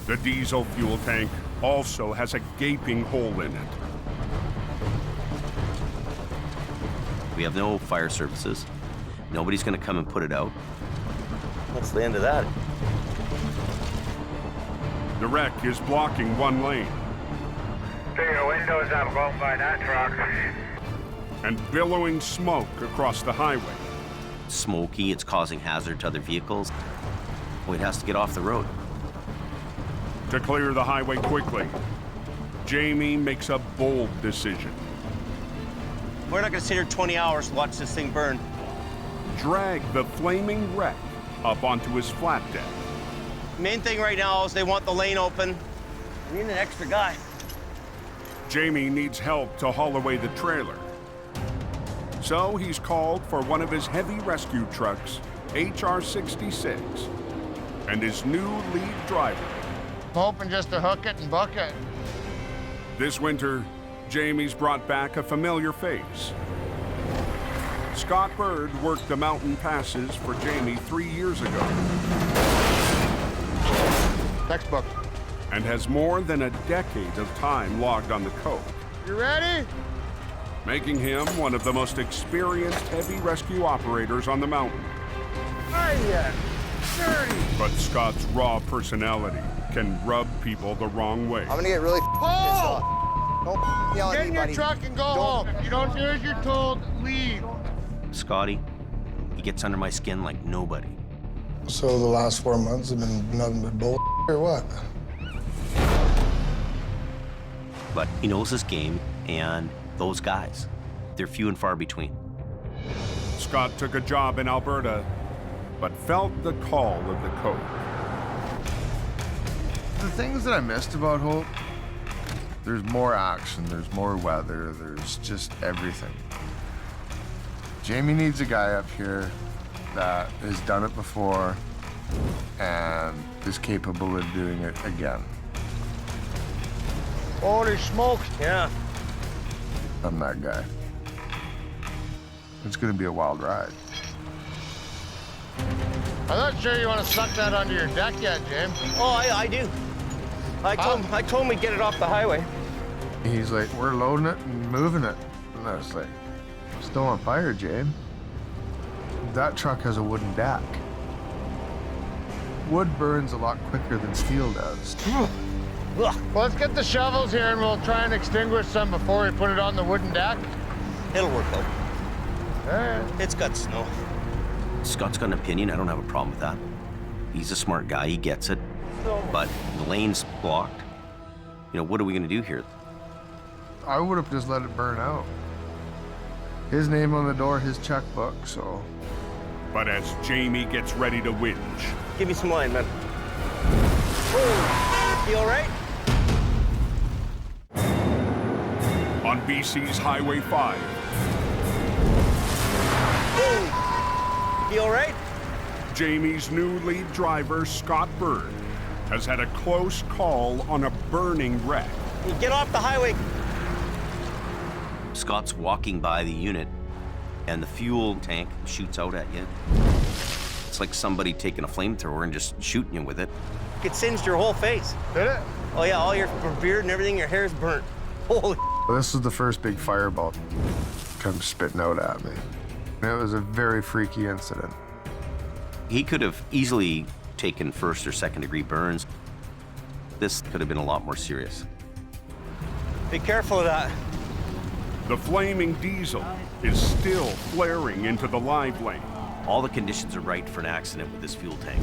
The diesel fuel tank also has a gaping hole in it. We have no fire services. Nobody's gonna come and put it out. What's the end of that? The wreck is blocking one lane. Take your windows up, going by that truck. And billowing smoke across the highway. It's smoky, it's causing hazard to other vehicles. Well, it has to get off the road. To clear the highway quickly, Jamie makes a bold decision. We're not gonna sit here 20 hours to watch this thing burn. Drag the flaming wreck up onto his flat deck. Main thing right now is they want the lane open. We need an extra guy. Jamie needs help to haul away the trailer. So he's called for one of his heavy rescue trucks, HR-66, and his new lead driver. I'm hoping just to hook it and book it. This winter, Jamie's brought back a familiar face. Scott Bird worked the mountain passes for Jamie 3 years ago. Textbook. And has more than a decade of time logged on the coke. You ready? Making him one of the most experienced heavy rescue operators on the mountain. Hiya! Dirty! But Scott's raw personality can rub people the wrong way. I'm gonna get really pissed off. Don't yell at Get me, in your buddy. truck and go home. If you don't do as you're told, leave. Scotty, he gets under my skin like nobody. So the last 4 months have been nothing but bull or what? But he knows his game, and those guys, they're few and far between. Scott took a job in Alberta, but felt the call of the coke. The things that I missed about Hope, there's more action, there's more weather, there's just everything. Jamie needs a guy up here that has done it before and is capable of doing it again. Holy smokes. Yeah. I'm that guy. It's gonna be a wild ride. I'm not sure you want to suck that onto your deck yet, James. Oh, I do. I told him we'd get it off the highway. He's like, we're loading it and moving it. And I was like, still on fire, James. That truck has a wooden deck. Wood burns a lot quicker than steel does. Well, let's get the shovels here and we'll try and extinguish some before we put it on the wooden deck. It'll work out. All right. It's got snow. Scott's got an opinion. I don't have a problem with that. He's a smart guy. He gets it. But the lane's blocked. You know, what are we going to do here? I would have just let it burn out. His name on the door, his checkbook, so. But as Jamie gets ready to whinge. Give me some line, man. Oh, you all right? On BC's Highway 5. Oh, you all right? Jamie's new lead driver, Scott Bird, has had a close call on a burning wreck. Get off the highway Scott's walking by the unit and the fuel tank shoots out at you. It's like somebody taking a flamethrower and just shooting you with it. It singed your whole face. Did it? Oh yeah, all your beard and everything, your hair's burnt. Holy. This was the first big fireball come spitting out at me. It was a very freaky incident. He could have easily taken 1st or 2nd degree burns. This could have been a lot more serious. Be careful of that. The flaming diesel is still flaring into the live lane. All the conditions are right for an accident with this fuel tank.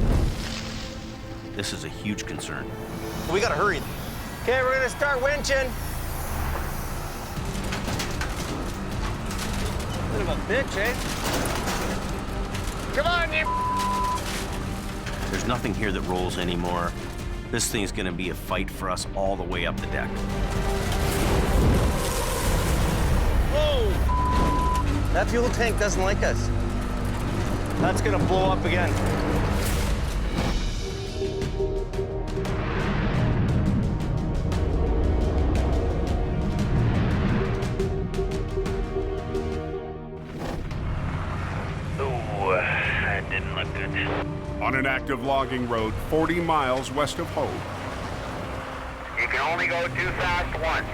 This is a huge concern. We gotta hurry. Okay, we're gonna start winching. Bit of a bitch, eh? Come on, you. There's nothing here that rolls anymore. This thing's gonna be a fight for us all the way up the deck. Whoa! That fuel tank doesn't like us. That's gonna blow up again. That didn't look good. On an active logging road 40 miles west of Hope, You can only go too fast once.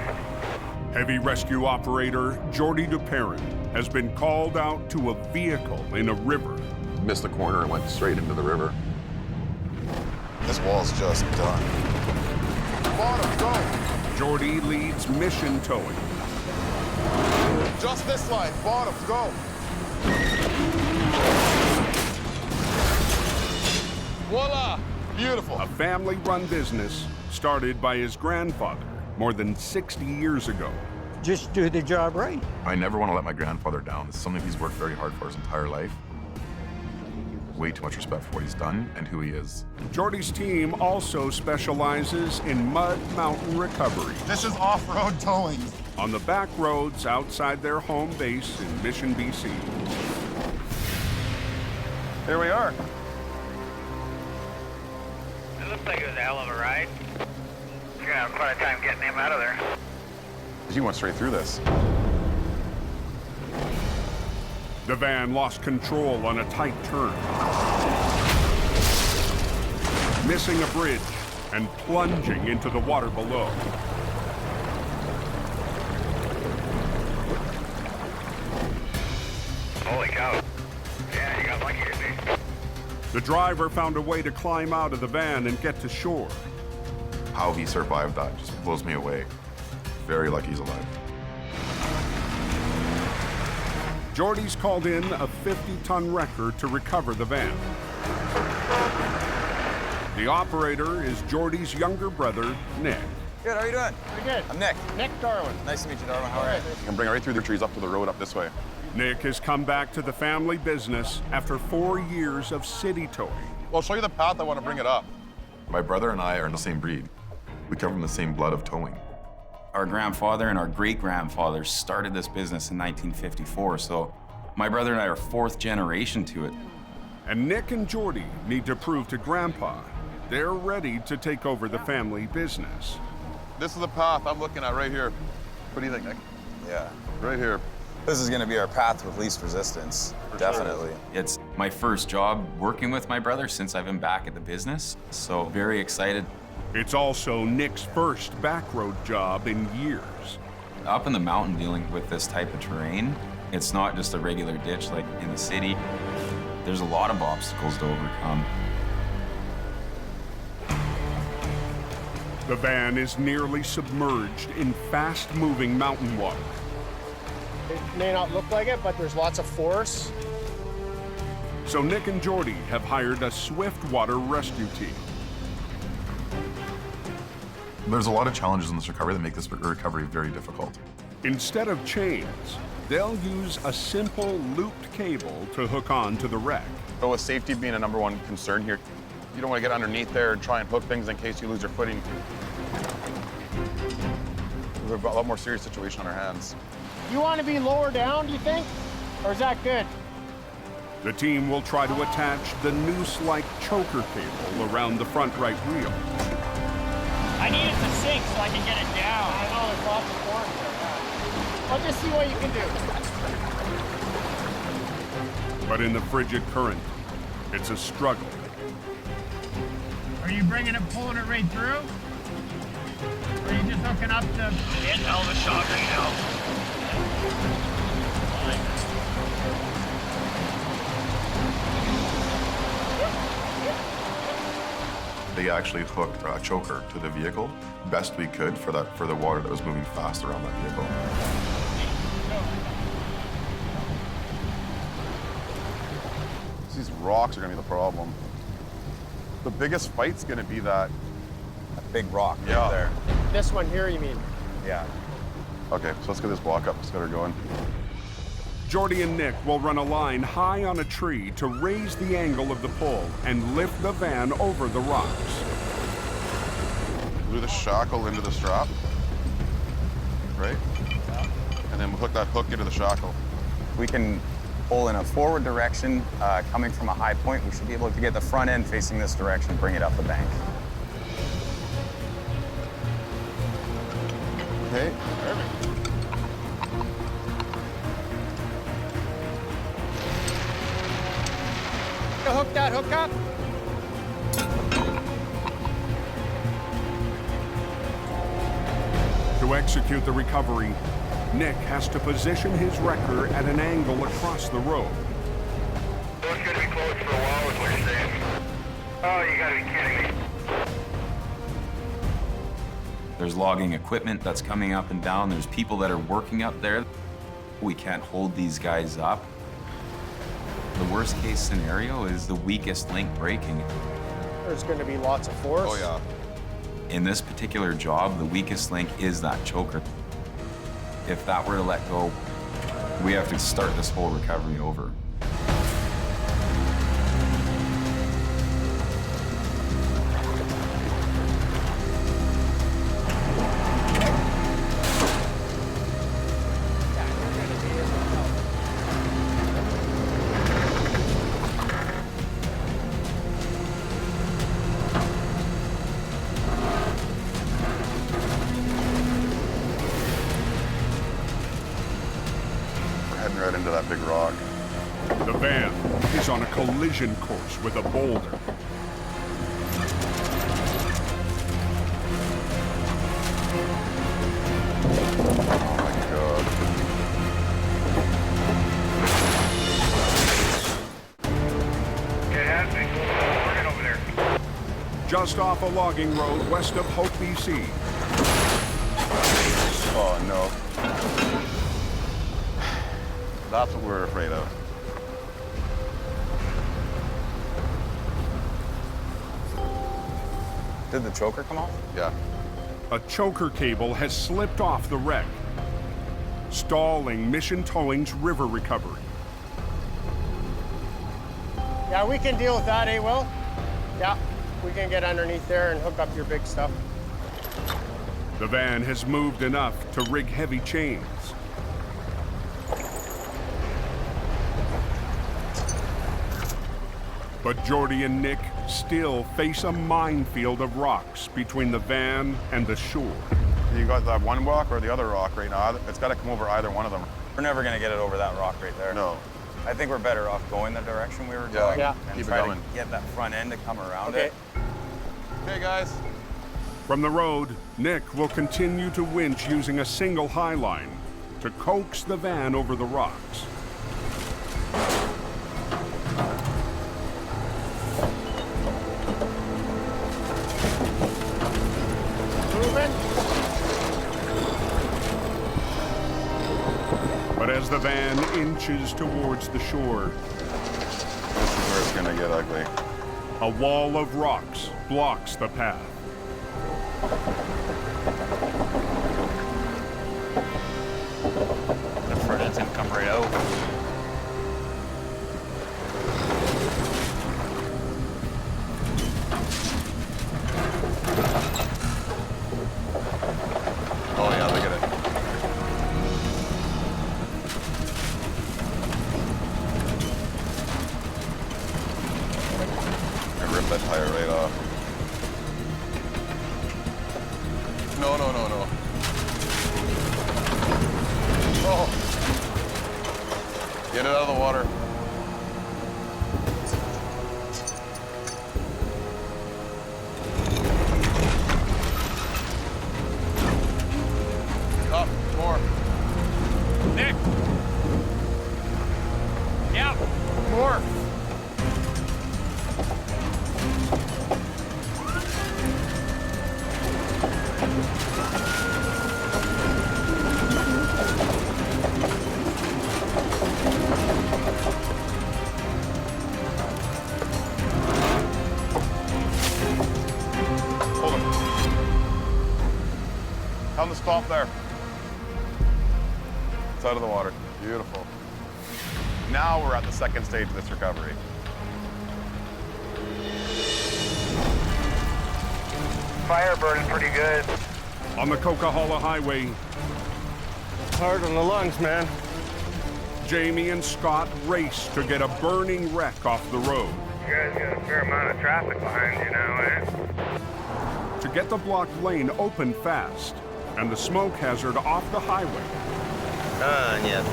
heavy rescue operator Jordy DuPerrin has been called out to a vehicle in a river. Missed the corner and went straight into the river. This wall's just done. Bottom, go! Jordy leads mission towing. Just this line. Bottom, go. Voila! Beautiful. A family-run business started by his grandfather more than 60 years ago. Just do the job right. I never want to let my grandfather down. It's something he's worked very hard for his entire life. Way too much respect for what he's done and who he is. Jordy's team also specializes in mud mountain recovery. This is off-road towing. On the back roads outside their home base in Mission, BC. Here we are. It looks like it was a hell of a ride. You're gonna have quite a time getting him out of there. He went straight through this. The van lost control on a tight turn, missing a bridge and plunging into the water below. Holy cow. Yeah, you got lucky, didn't you? The driver found a way to climb out of the van and get to shore. How he survived that just blows me away. Very lucky he's alive. Jordy's called in a 50-ton wrecker to recover the van. The operator is Jordy's younger brother, Nick. Good, how are you doing? Pretty good. I'm Nick. Nick Darwin. Nice to meet you, Darwin. How are you? You can bring it right through the trees up to the road up this way. Nick has come back to the family business after 4 years of city towing. Well, I'll show you the path I want to bring it up. My brother and I are in the same breed. We come from the same blood of towing. Our grandfather and our great-grandfathers started this business in 1954, so my brother and I are 4th generation to it. And Nick and Jordy need to prove to Grandpa they're ready to take over the family business. This is the path I'm looking at right here. What do you think, Nick? Yeah. Right here. This is going to be our path with least resistance. Definitely. It's my first job working with my brother since I've been back at the business, so very excited. It's also Nick's first backroad job in years. Up in the mountain dealing with this type of terrain, it's not just a regular ditch like in the city. There's a lot of obstacles to overcome. The van is nearly submerged in fast-moving mountain water. It may not look like it, but there's lots of force. So Nick and Jordy have hired a swift water rescue team. There's a lot of challenges in this recovery that make this recovery very difficult. Instead of chains, they'll use a simple looped cable to hook on to the wreck. But with safety being a #1 concern here, you don't want to get underneath there and try and hook things in case you lose your footing. We have a lot more serious situation on our hands. You want to be lower down, do you think? Or is that good? The team will try to attach the noose-like choker cable around the front right wheel. I need it to sink so I can get it down. I know, there's lots of force there. I'll just see what you can do. But in the frigid current, it's a struggle. Are you bringing it, pulling it right through? Or are you just hooking up to... Getting out of the shot right now. They actually hooked a choker to the vehicle best we could for the water that was moving fast around that vehicle. These rocks are gonna be the problem. The biggest fight's gonna be that big rock right there. This one here, you mean? Yeah. Okay, so let's get this block up. Let's get her going. Jordy and Nick will run a line high on a tree to raise the angle of the pull and lift the van over the rocks. Glue the shackle into the strap, right? And then we'll hook that hook into the shackle. We can pull in a forward direction, coming from a high point. We should be able to get the front end facing this direction, bring it up the bank. Okay, perfect. Hook that hook up. To execute the recovery, Nick has to position his wrecker at an angle across the road. It's gonna be closed for a while, is what you're saying. Oh, you gotta be kidding me. There's logging equipment that's coming up and down. There's people that are working up there. We can't hold these guys up. The worst case scenario is the weakest link breaking. There's going to be lots of force. Oh, yeah. In this particular job, the weakest link is that choker. If that were to let go, we have to start this whole recovery over. Right into that big rock. The van is on a collision course with a boulder. Oh my God. It has been working over there. Just off a logging road west of Hope, BC. Oh no. That's what we're afraid of. Did the choker come off? Yeah. A choker cable has slipped off the wreck, stalling Mission Towing's river recovery. Yeah, we can deal with that, eh, Will? Yeah, we can get underneath there and hook up your big stuff. The van has moved enough to rig heavy chains. But Jordy and Nick still face a minefield of rocks between the van and the shore. You got that one rock or the other rock right now? It's got to come over either one of them. We're never going to get it over that rock right there. No. I think we're better off going the direction we were going. Yeah. And Keep it try going. to get that front end to come around Okay. it. Okay, guys. From the road, Nick will continue to winch using a single high line to coax the van over the rocks. But as the van inches towards the shore, This is where it's gonna get ugly. a wall of rocks blocks the path. The front end's gonna come right out. Oh yeah, look at it. I ripped that tire right off. Get it out of the water. Up, more. Nick! Yeah. More. Hold him. Tell him to stop there. It's out of the water. Beautiful. Now we're at the second stage of this recovery. Fire burning pretty good. On the Coquihalla Highway, Hard on the lungs, man. Jamie and Scott race to get a burning wreck off the road. You guys got a fair amount of traffic behind you now, eh? To get the blocked lane open fast and the smoke hazard off the highway, Yeah.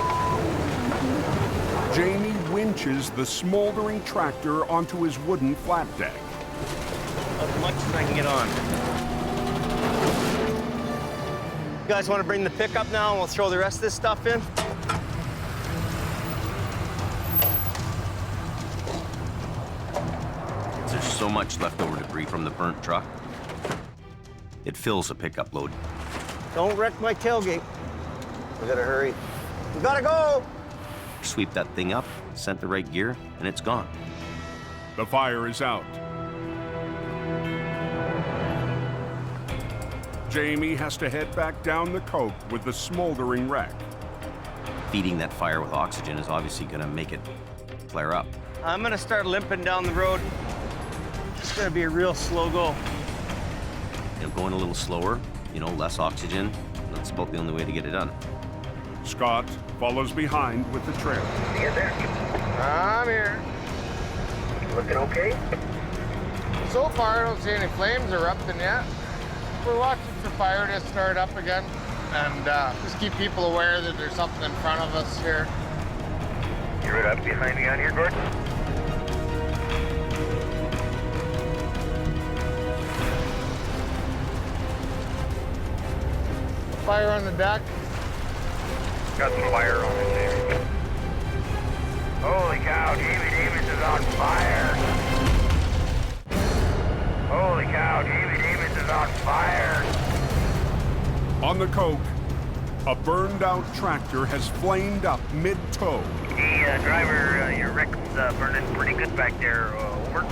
Jamie winches the smoldering tractor onto his wooden flat deck. As much as I can get on. You guys want to bring the pickup now and we'll throw the rest of this stuff in? There's so much leftover debris from the burnt truck. It fills a pickup load. Don't wreck my tailgate. We gotta hurry. We gotta go! Sweep that thing up, sent the right gear, and it's gone. The fire is out. Jamie has to head back down the coke with the smoldering wreck. Feeding that fire with oxygen is obviously gonna make it flare up. I'm gonna start limping down the road. It's gonna be a real slow go. Going a little slower, less oxygen. That's about the only way to get it done. Scott follows behind with the trailer. Get there. I'm here. Looking okay? So far, I don't see any flames erupting yet. We're watching for fire to start up again, and just keep people aware that there's something in front of us here. You right up behind me on here, Gordon? Fire on the deck. Got some fire on it there. Holy cow, Jamie Davis is on fire. Holy cow, Jamie Davis is on fire. On the coke, a burned-out tractor has flamed up mid-tow. Hey, driver, your wreck's burning pretty good back there. Over.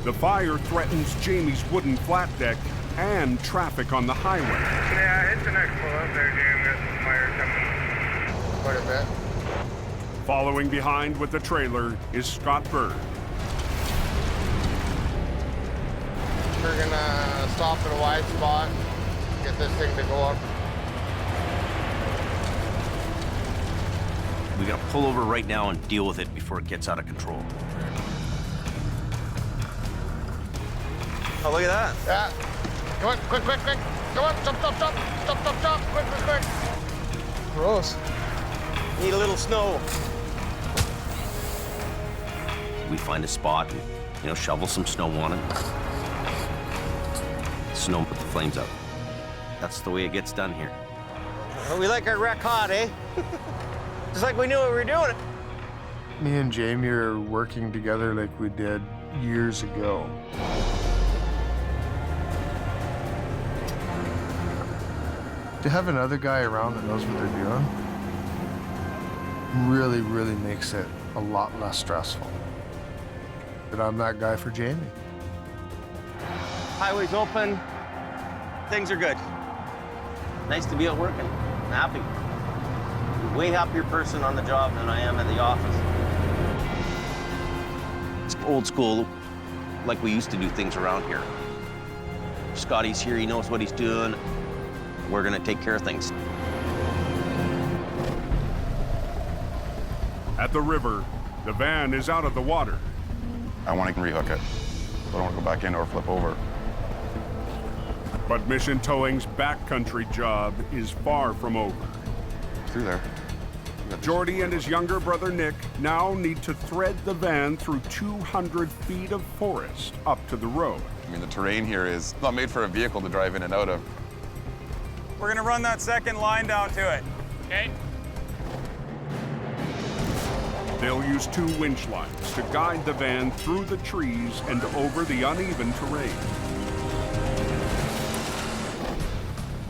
The fire threatens Jamie's wooden flat deck and traffic on the highway. Yeah, it's the next pull up there, Jamie. Got some fire coming. Quite a bit. Following behind with the trailer is Scott Bird. We're gonna stop at a wide spot, get this thing to go up. We gotta pull over right now and deal with it before it gets out of control. Oh, look at that. Yeah. Come on, quick. Come on, jump. Quick. Gross. Need a little snow. We find a spot and, shovel some snow on it. Snow put the flames out. That's the way it gets done here. Well, we like our wreck hot, eh? Just like we knew what we were doing. Me and Jamie are working together like we did years ago. To have another guy around that knows what they're doing really makes it a lot less stressful. But I'm that guy for Jamie. Highway's open. Things are good. Nice to be out working. I'm happy. I'm a way happier person on the job than I am at the office. It's old school, like we used to do things around here. Scotty's here, he knows what he's doing. We're gonna take care of things. At the river, the van is out of the water. I want to rehook it. I don't want to go back in or flip over. But Mission Towing's backcountry job is far from over. Through there. Jordy and his younger brother Nick now need to thread the van through 200 feet of forest up to the road. I mean, the terrain here is not made for a vehicle to drive in and out of. We're gonna run that second line down to it. Okay. They'll use 2 winch lines to guide the van through the trees and over the uneven terrain.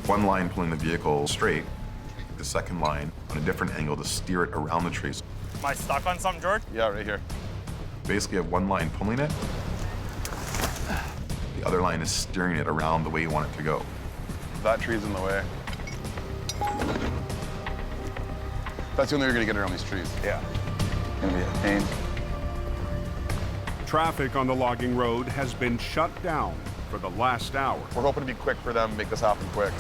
One line pulling the vehicle straight, the second line on a different angle to steer it around the trees. Am I stuck on something, George? Yeah, right here. Basically, you have one line pulling it. The other line is steering it around the way you want it to go. That tree's in the way. That's the only way you're gonna get around these trees. Yeah. Gonna be a pain. Traffic on the logging road has been shut down for the last hour. We're hoping to be quick for them, make this happen quick.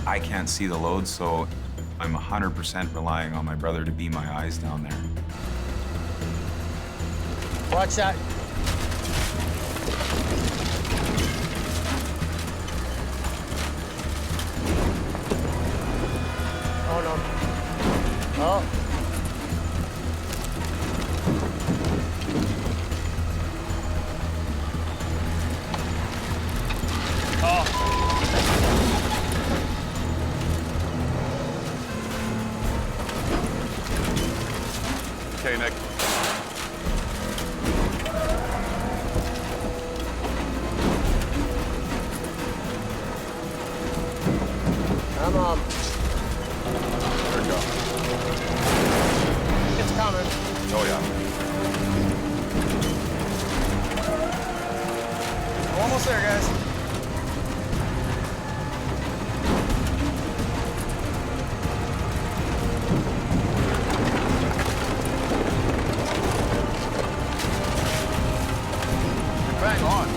I can't see the load, so I'm 100% relying on my brother to be my eyes down there. Watch that. Oh, no. Oh. Okay, Nick. Come on. There we go. It's coming. Oh, yeah. We're almost there, guys. Bang on.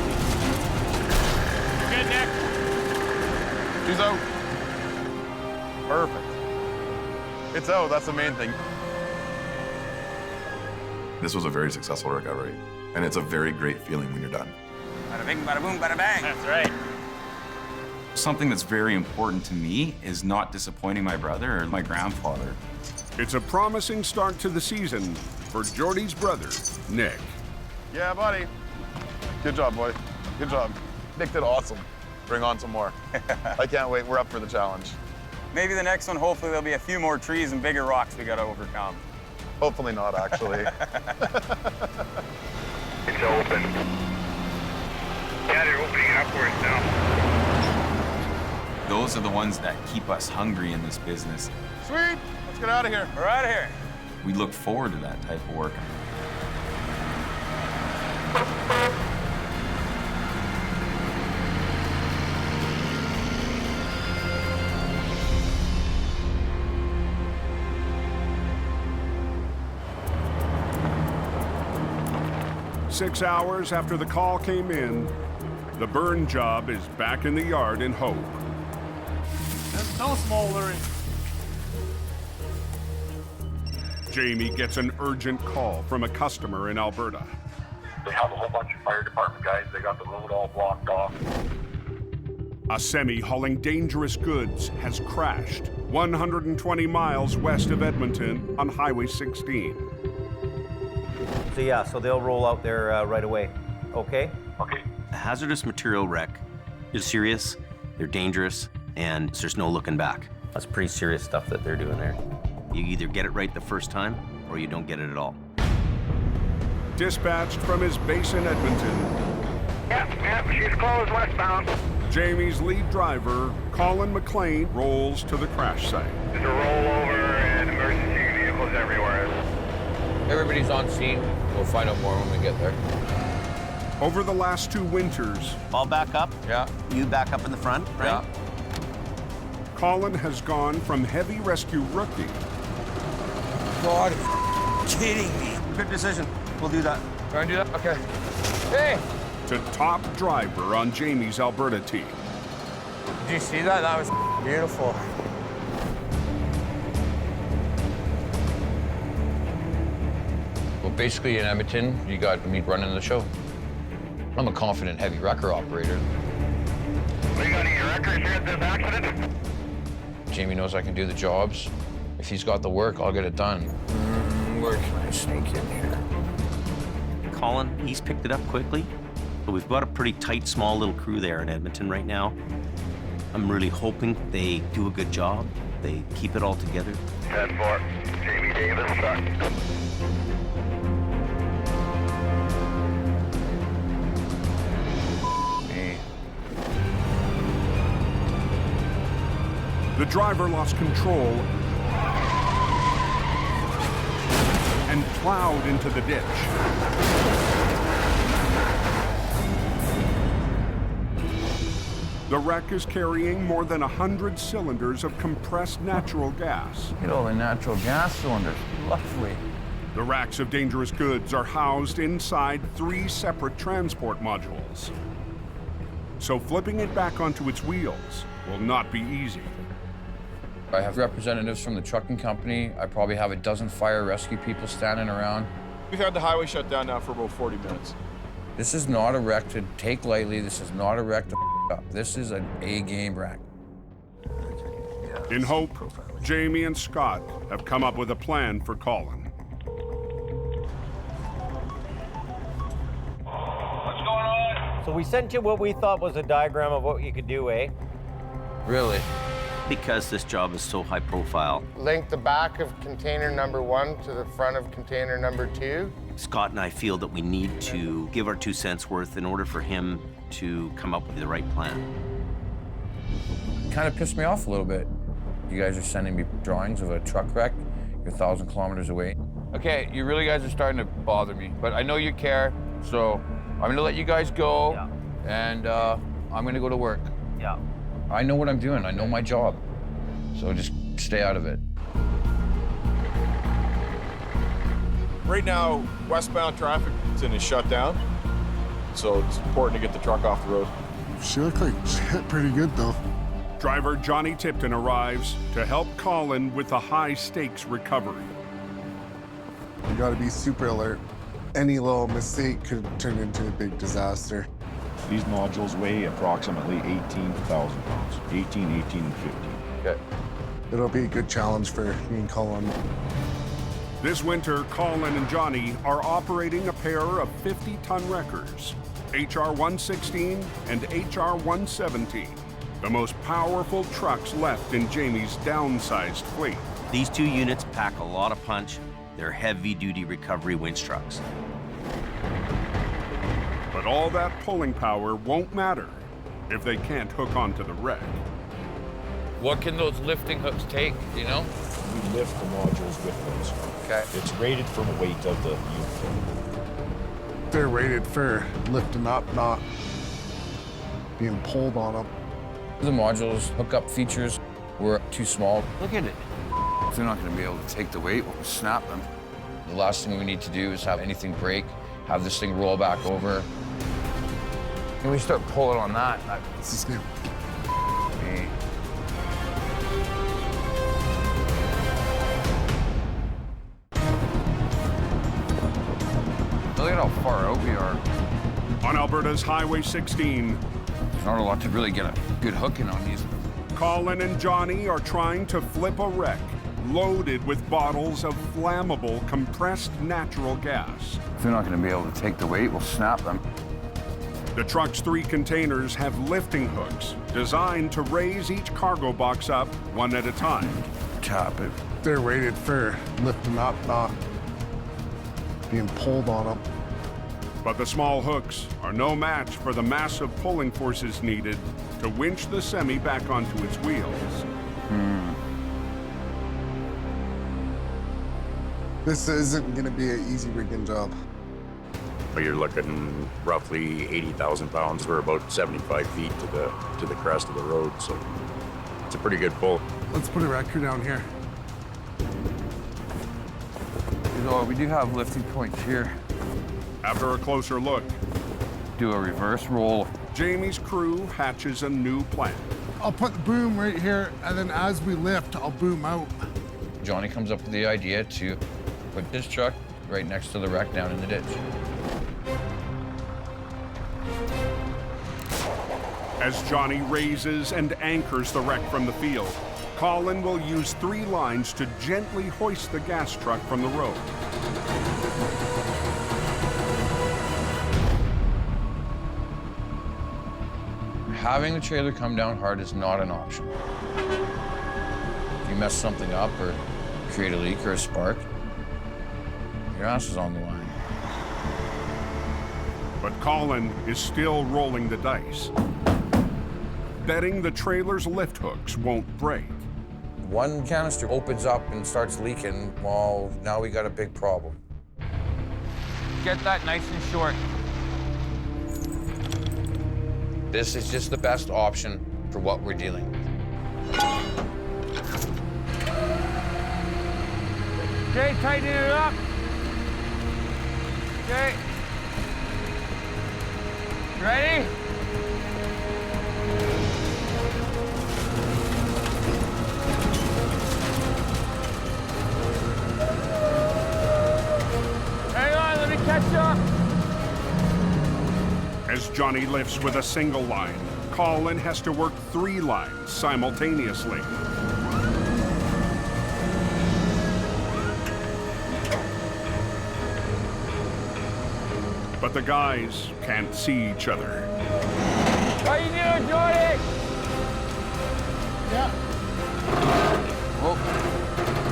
Good, Nick. She's out. Perfect. It's out, that's the main thing. This was a very successful recovery, and it's a very great feeling when you're done. Bada bing, bada boom, bada bang. That's right. Something that's very important to me is not disappointing my brother or my grandfather. It's a promising start to the season for Jordy's brother, Nick. Yeah, buddy. Good job, boy. Good job. Nick did awesome. Bring on some more. I can't wait. We're up for the challenge. Maybe the next one, hopefully there'll be a few more trees and bigger rocks we gotta overcome. Hopefully not, actually. It's open. Yeah, they're opening it upwards now. Those are the ones that keep us hungry in this business. Sweet. Let's get out of here. We're out of here. We look forward to that type of work. 6 hours after the call came in, the burn job is back in the yard in Hope. There's no smoldering. Jamie gets an urgent call from a customer in Alberta. They have a whole bunch of fire department guys. They got the road all blocked off. A semi hauling dangerous goods has crashed 120 miles west of Edmonton on Highway 16. So yeah, so they'll roll out there right away. Okay? Okay. A hazardous material wreck is serious, they're dangerous, and there's no looking back. That's pretty serious stuff that they're doing there. You either get it right the first time, or you don't get it at all. Dispatched from his base in Edmonton, Yep, she's closed westbound. Jamie's lead driver, Colin McLean, rolls to the crash site. There's a rollover and emergency vehicles everywhere. Everybody's on scene. We'll find out more when we get there. Over the last 2 winters, I'll back up. Yeah. You back up in the front, right? Yeah. Colin has gone from heavy rescue rookie God, kidding me. Good decision. We'll do that. Try and do that? Okay. Hey! to top driver on Jamie's Alberta team. Did you see that? That was beautiful. Well, basically in Edmonton, you got me running the show. I'm a confident heavy wrecker operator. We got any records here at this accident? Jamie knows I can do the jobs. If he's got the work, I'll get it done. Where can I sneak in here? Colin, he's picked it up quickly, but we've got a pretty tight, small little crew there in Edmonton right now. I'm really hoping they do a good job. They keep it all together. 10-4, Jamie Davis, truck. The driver lost control and plowed into the ditch. The wreck is carrying more than 100 cylinders of compressed natural gas. Look at all the natural gas cylinders. Lovely. The racks of dangerous goods are housed inside 3 separate transport modules. So flipping it back onto its wheels will not be easy. I have representatives from the trucking company. I probably have a dozen fire rescue people standing around. We've had the highway shut down now for about 40 minutes. This is not a wreck to take lightly. This is not a wreck to up. This is an A-game wreck. In hope, Jamie and Scott have come up with a plan for Colin. What's going on? So we sent you what we thought was a diagram of what you could do, eh? Really? Because this job is so high profile, Link the back of container number 1 to the front of container number 2. Scott and I feel that we need to give our 2 cents worth in order for him to come up with the right plan. Kind of pissed me off a little bit. You guys are sending me drawings of a truck wreck. You're 1,000 kilometers away. Okay, you really guys are starting to bother me, but I know you care, so I'm gonna let you guys go, and I'm gonna go to work. Yeah. I know what I'm doing. I know my job. So just stay out of it. Right now, westbound traffic is shut down, so it's important to get the truck off the road. She looked like shit pretty good, though. Driver Johnny Tipton arrives to help Colin with the high-stakes recovery. You gotta be super alert. Any little mistake could turn into a big disaster. These modules weigh approximately 18,000 pounds. 18, and 15. Okay. It'll be a good challenge for me and Colin. This winter, Colin and Johnny are operating a pair of 50-ton wreckers, HR-116 and HR-117, the most powerful trucks left in Jamie's downsized fleet. These 2 units pack a lot of punch. They're heavy-duty recovery winch trucks. But all that pulling power won't matter if they can't hook onto the wreck. What can those lifting hooks take, you know? We lift the modules with those. Okay. It's rated for the weight of the unit. They're rated for lifting up, not being pulled on them. The modules hookup features were too small. Look at it. If they're not going to be able to take the weight, we'll snap them. The last thing we need to do is have anything break, have this thing roll back over. Can we start pulling on that? It's just new. Okay. Look at how far out we are. On Alberta's Highway 16, there's not a lot to really get a good hook in on these. Colin and Johnny are trying to flip a wreck loaded with bottles of flammable compressed natural gas. If they're not going to be able to take the weight, we'll snap them. The truck's 3 containers have lifting hooks designed to raise each cargo box up one at a time. Tap it. They're rated for lifting up, not being pulled on them. But the small hooks are no match for the massive pulling forces needed to winch the semi back onto its wheels. This isn't gonna be an easy rigging job. You're looking roughly 80,000 pounds. We're about 75 feet to the crest of the road, so it's a pretty good pull. Let's put a wrecker down here. You know, we do have lifting points here. After a closer look, Do a reverse roll Jamie's crew hatches a new plan. I'll put the boom right here, and then as we lift, I'll boom out. Johnny comes up with the idea to put his truck right next to the wreck down in the ditch. As Johnny raises and anchors the wreck from the field, Colin will use 3 lines to gently hoist the gas truck from the road. Having the trailer come down hard is not an option. If you mess something up or create a leak or a spark, your ass is on the line. But Colin is still rolling the dice, betting the trailer's lift hooks won't break. One canister opens up and starts leaking, well, now we got a big problem. Get that nice and short. This is just the best option for what we're dealing with. Okay, tighten it up. Okay. Ready? Hang on, let me catch up. As Johnny lifts with a single line, Colin has to work 3 lines simultaneously. But the guys can't see each other. How you doing, Jordy? Yeah. Whoa.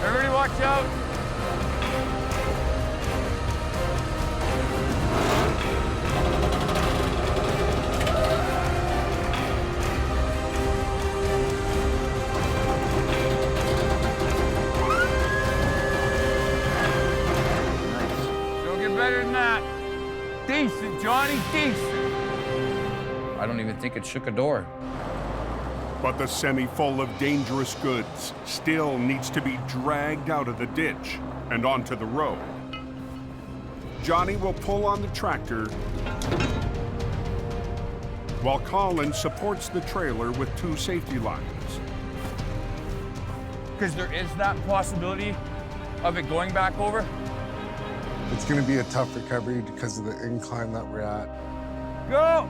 Everybody watch out. Don't get better than that. Decent, Johnny, decent. I don't even think it shook a door. But the semi full of dangerous goods still needs to be dragged out of the ditch and onto the road. Johnny will pull on the tractor while Colin supports the trailer with 2 safety lines. Because there is that possibility of it going back over. It's going to be a tough recovery because of the incline that we're at. Go!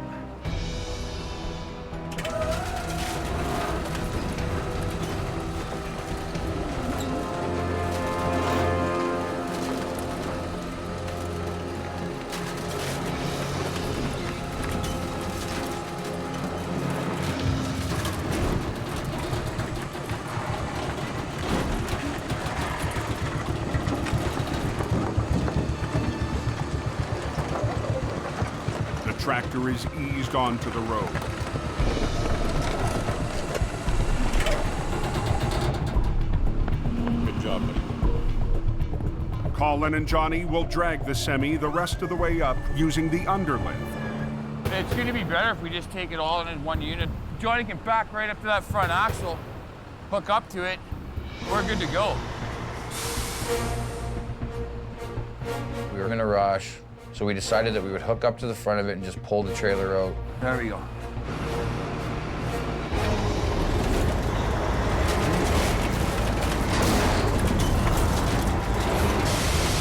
The tractor is eased onto the road. Good job, buddy. Colin and Johnny will drag the semi the rest of the way up using the underlift. It's gonna be better if we just take it all in one unit. Johnny can back right up to that front axle, hook up to it. We're good to go. We were gonna rush, so we decided that we would hook up to the front of it and just pull the trailer out. There we go.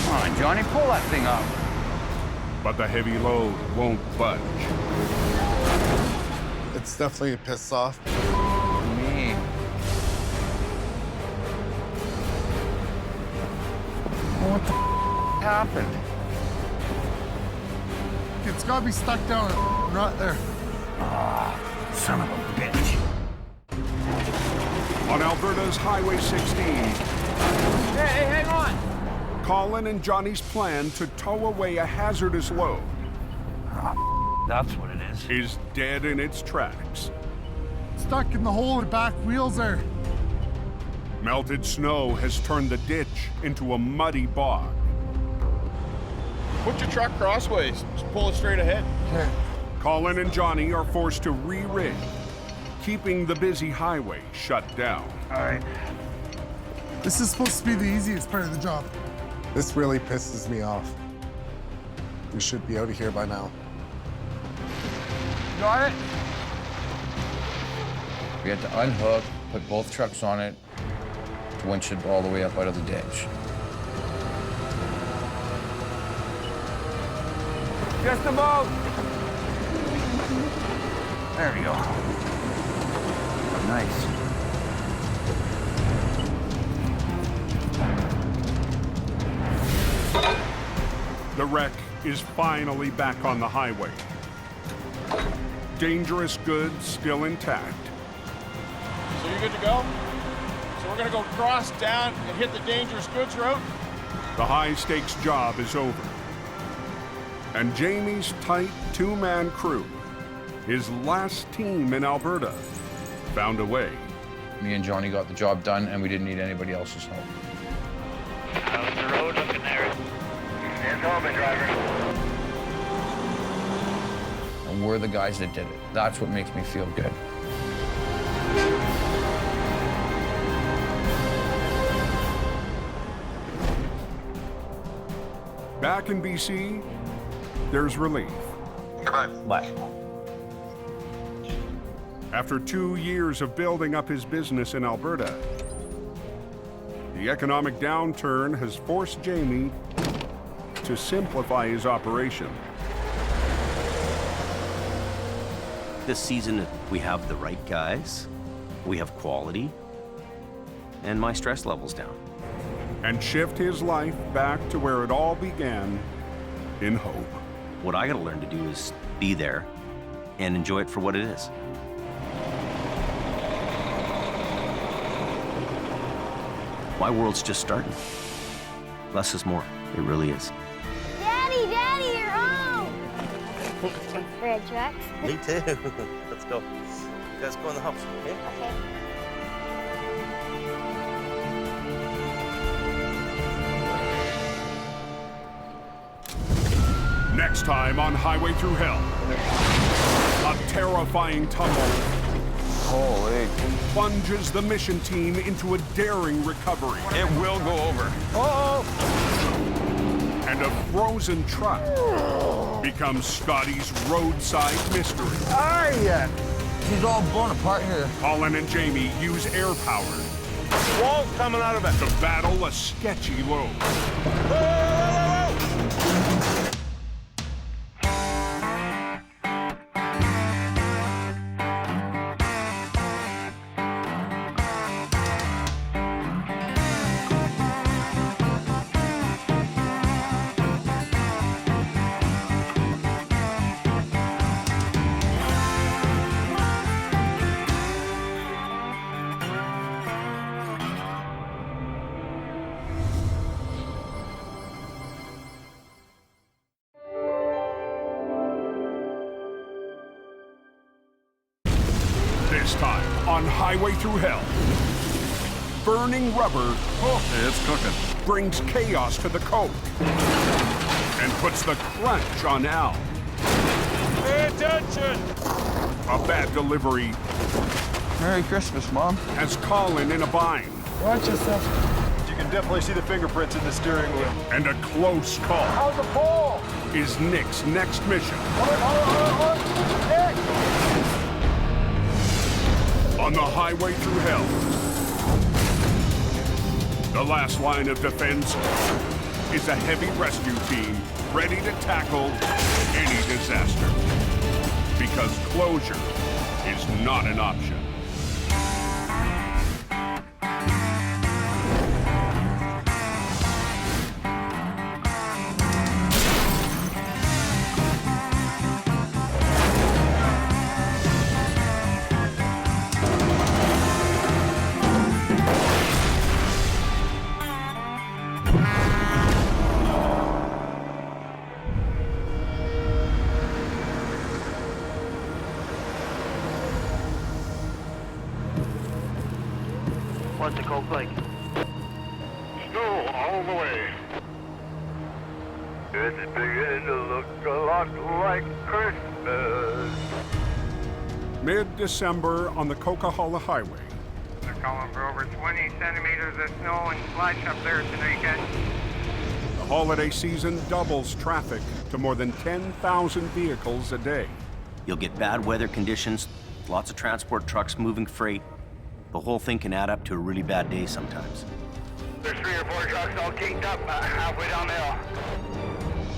Come on, Johnny, pull that thing up. But the heavy load won't budge. It's definitely a piss off. Me. What the happened? It's got to be stuck down right there. Ah, son of a bitch. On Alberta's Highway 16, Hey, hang on. Colin and Johnny's plan to tow away a hazardous load That's what it is. dead in its tracks. Stuck in the hole in the back wheels there. Melted snow has turned the ditch into a muddy bog. Put your truck crossways. Just pull it straight ahead. Okay. Colin and Johnny are forced to re-rig, keeping the busy highway shut down. All right. This is supposed to be the easiest part of the job. This really pisses me off. We should be out of here by now. Got it? We had to unhook, put both trucks on it, winch it all the way up out of the ditch. Just about. There we go. Nice. The wreck is finally back on the highway. Dangerous goods still intact. So you're good to go? So we're gonna go cross down and hit the dangerous goods route? The high-stakes job is over. And Jamie's tight two-man crew, his last team in Alberta, found a way. Me and Johnny got the job done, and we didn't need anybody else's help. How's the road looking there? It's open, driver. And we're the guys that did it. That's what makes me feel good. Back in BC, there's relief. What? After 2 years of building up his business in Alberta, the economic downturn has forced Jamie to simplify his operation. This season, we have the right guys, we have quality, and my stress level's down. And shift his life back to where it all began, in hope. What I gotta learn to do is be there and enjoy it for what it is. My world's just starting. Less is more, it really is. Daddy, you're home! Red trucks. Me too. Let's go. Let's go in the house, okay? Okay. Next time on Highway Through Hell, a terrifying tumble plunges the mission team into a daring recovery. It will go over. And a frozen truck becomes Scotty's roadside mystery. She's all blown apart here. Colin and Jamie use air power Wall's coming out of it. to battle a sketchy load. This time on Highway Through Hell, burning rubber It's cooking. brings chaos to the coke and puts the crunch on Al. Pay attention! A bad delivery Merry Christmas, Mom. has Colin in a bind. Watch yourself. You can definitely see the fingerprints in the steering wheel. And a close call How's the pole? is Nick's next mission. Nick! On the Highway Through Hell, the last line of defense is a heavy rescue team ready to tackle any disaster. Because closure is not an option. What's the coke like? Snow all the way. It's beginning to look a lot like Christmas. Mid-December on the Coquihalla Highway, They're calling for over 20 centimeters of snow and slush up there tonight, guys. the holiday season doubles traffic to more than 10,000 vehicles a day. You'll get bad weather conditions, lots of transport trucks moving freight. The whole thing can add up to a really bad day sometimes. There's 3 or 4 trucks all kinked up halfway down the hill.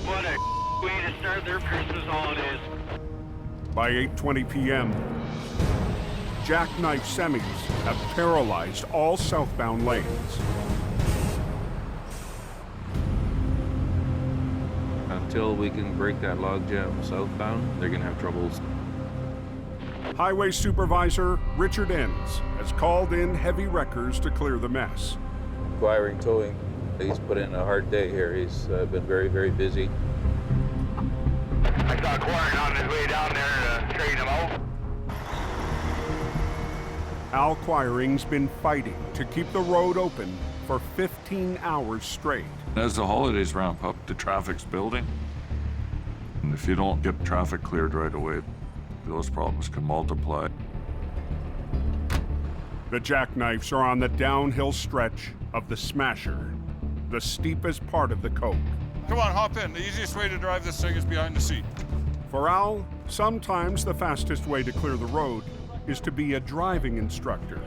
What a way to start their Christmas holidays. By 8:20 p.m., jackknife semis have paralyzed all southbound lanes. Until we can break that logjam southbound, they're gonna have troubles. Highway Supervisor Richard Enns has called in heavy wreckers to clear the mess. Acquiring towing, he's put in a hard day here. He's been very, very busy. I saw Acquiring on his way down there to straighten him out. Al Quiring's been fighting to keep the road open for 15 hours straight. As the holidays ramp up, the traffic's building. And if you don't get traffic cleared right away, those problems can multiply. The jackknives are on the downhill stretch of the Smasher, the steepest part of the Coke. Come on, hop in. The easiest way to drive this thing is behind the seat. For Al, sometimes the fastest way to clear the road is to be a driving instructor.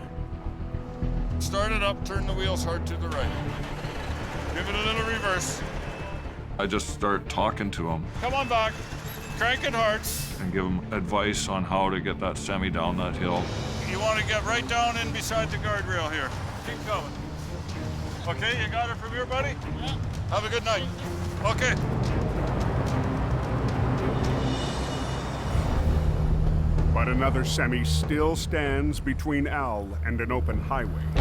Start it up, turn the wheels hard to the right. Give it a little reverse. I just start talking to them Come on back. Crank it hard. and give them advice on how to get that semi down that hill. You want to get right down in beside the guardrail here. Keep going. Okay, you got it from here, buddy? Yeah. Have a good night. Okay. But another semi still stands between Al and an open highway. We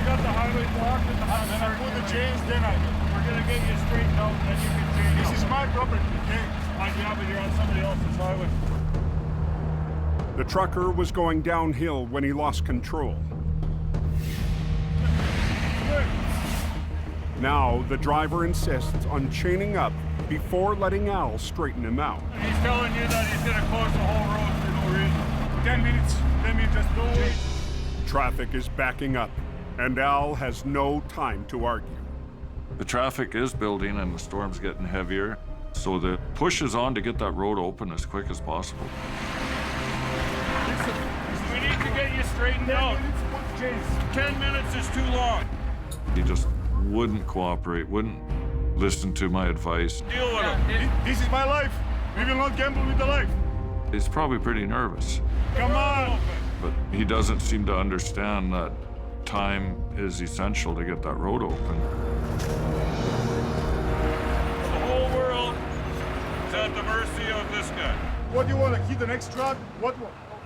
got the highway blocked and then I put the chains, then we're gonna get you straightened out and then you can chain out. This is my property, okay? Yeah, but you're on somebody else's highway. The trucker was going downhill when he lost control. Now, the driver insists on chaining up before letting Al straighten him out. He's telling you that he's gonna close the whole road for no reason. 10 minutes, just go away. Traffic is backing up, and Al has no time to argue. The traffic is building and the storm's getting heavier, so the push is on to get that road open as quick as possible. We need to get you straightened out. 10 minutes is too long. He just wouldn't cooperate, wouldn't listen to my advice. Deal with him. This is my life. We will not gamble with the life. He's probably pretty nervous, Come on. but he doesn't seem to understand that time is essential to get that road open. The whole world is at the mercy of this guy. What do you want to hit the next truck? What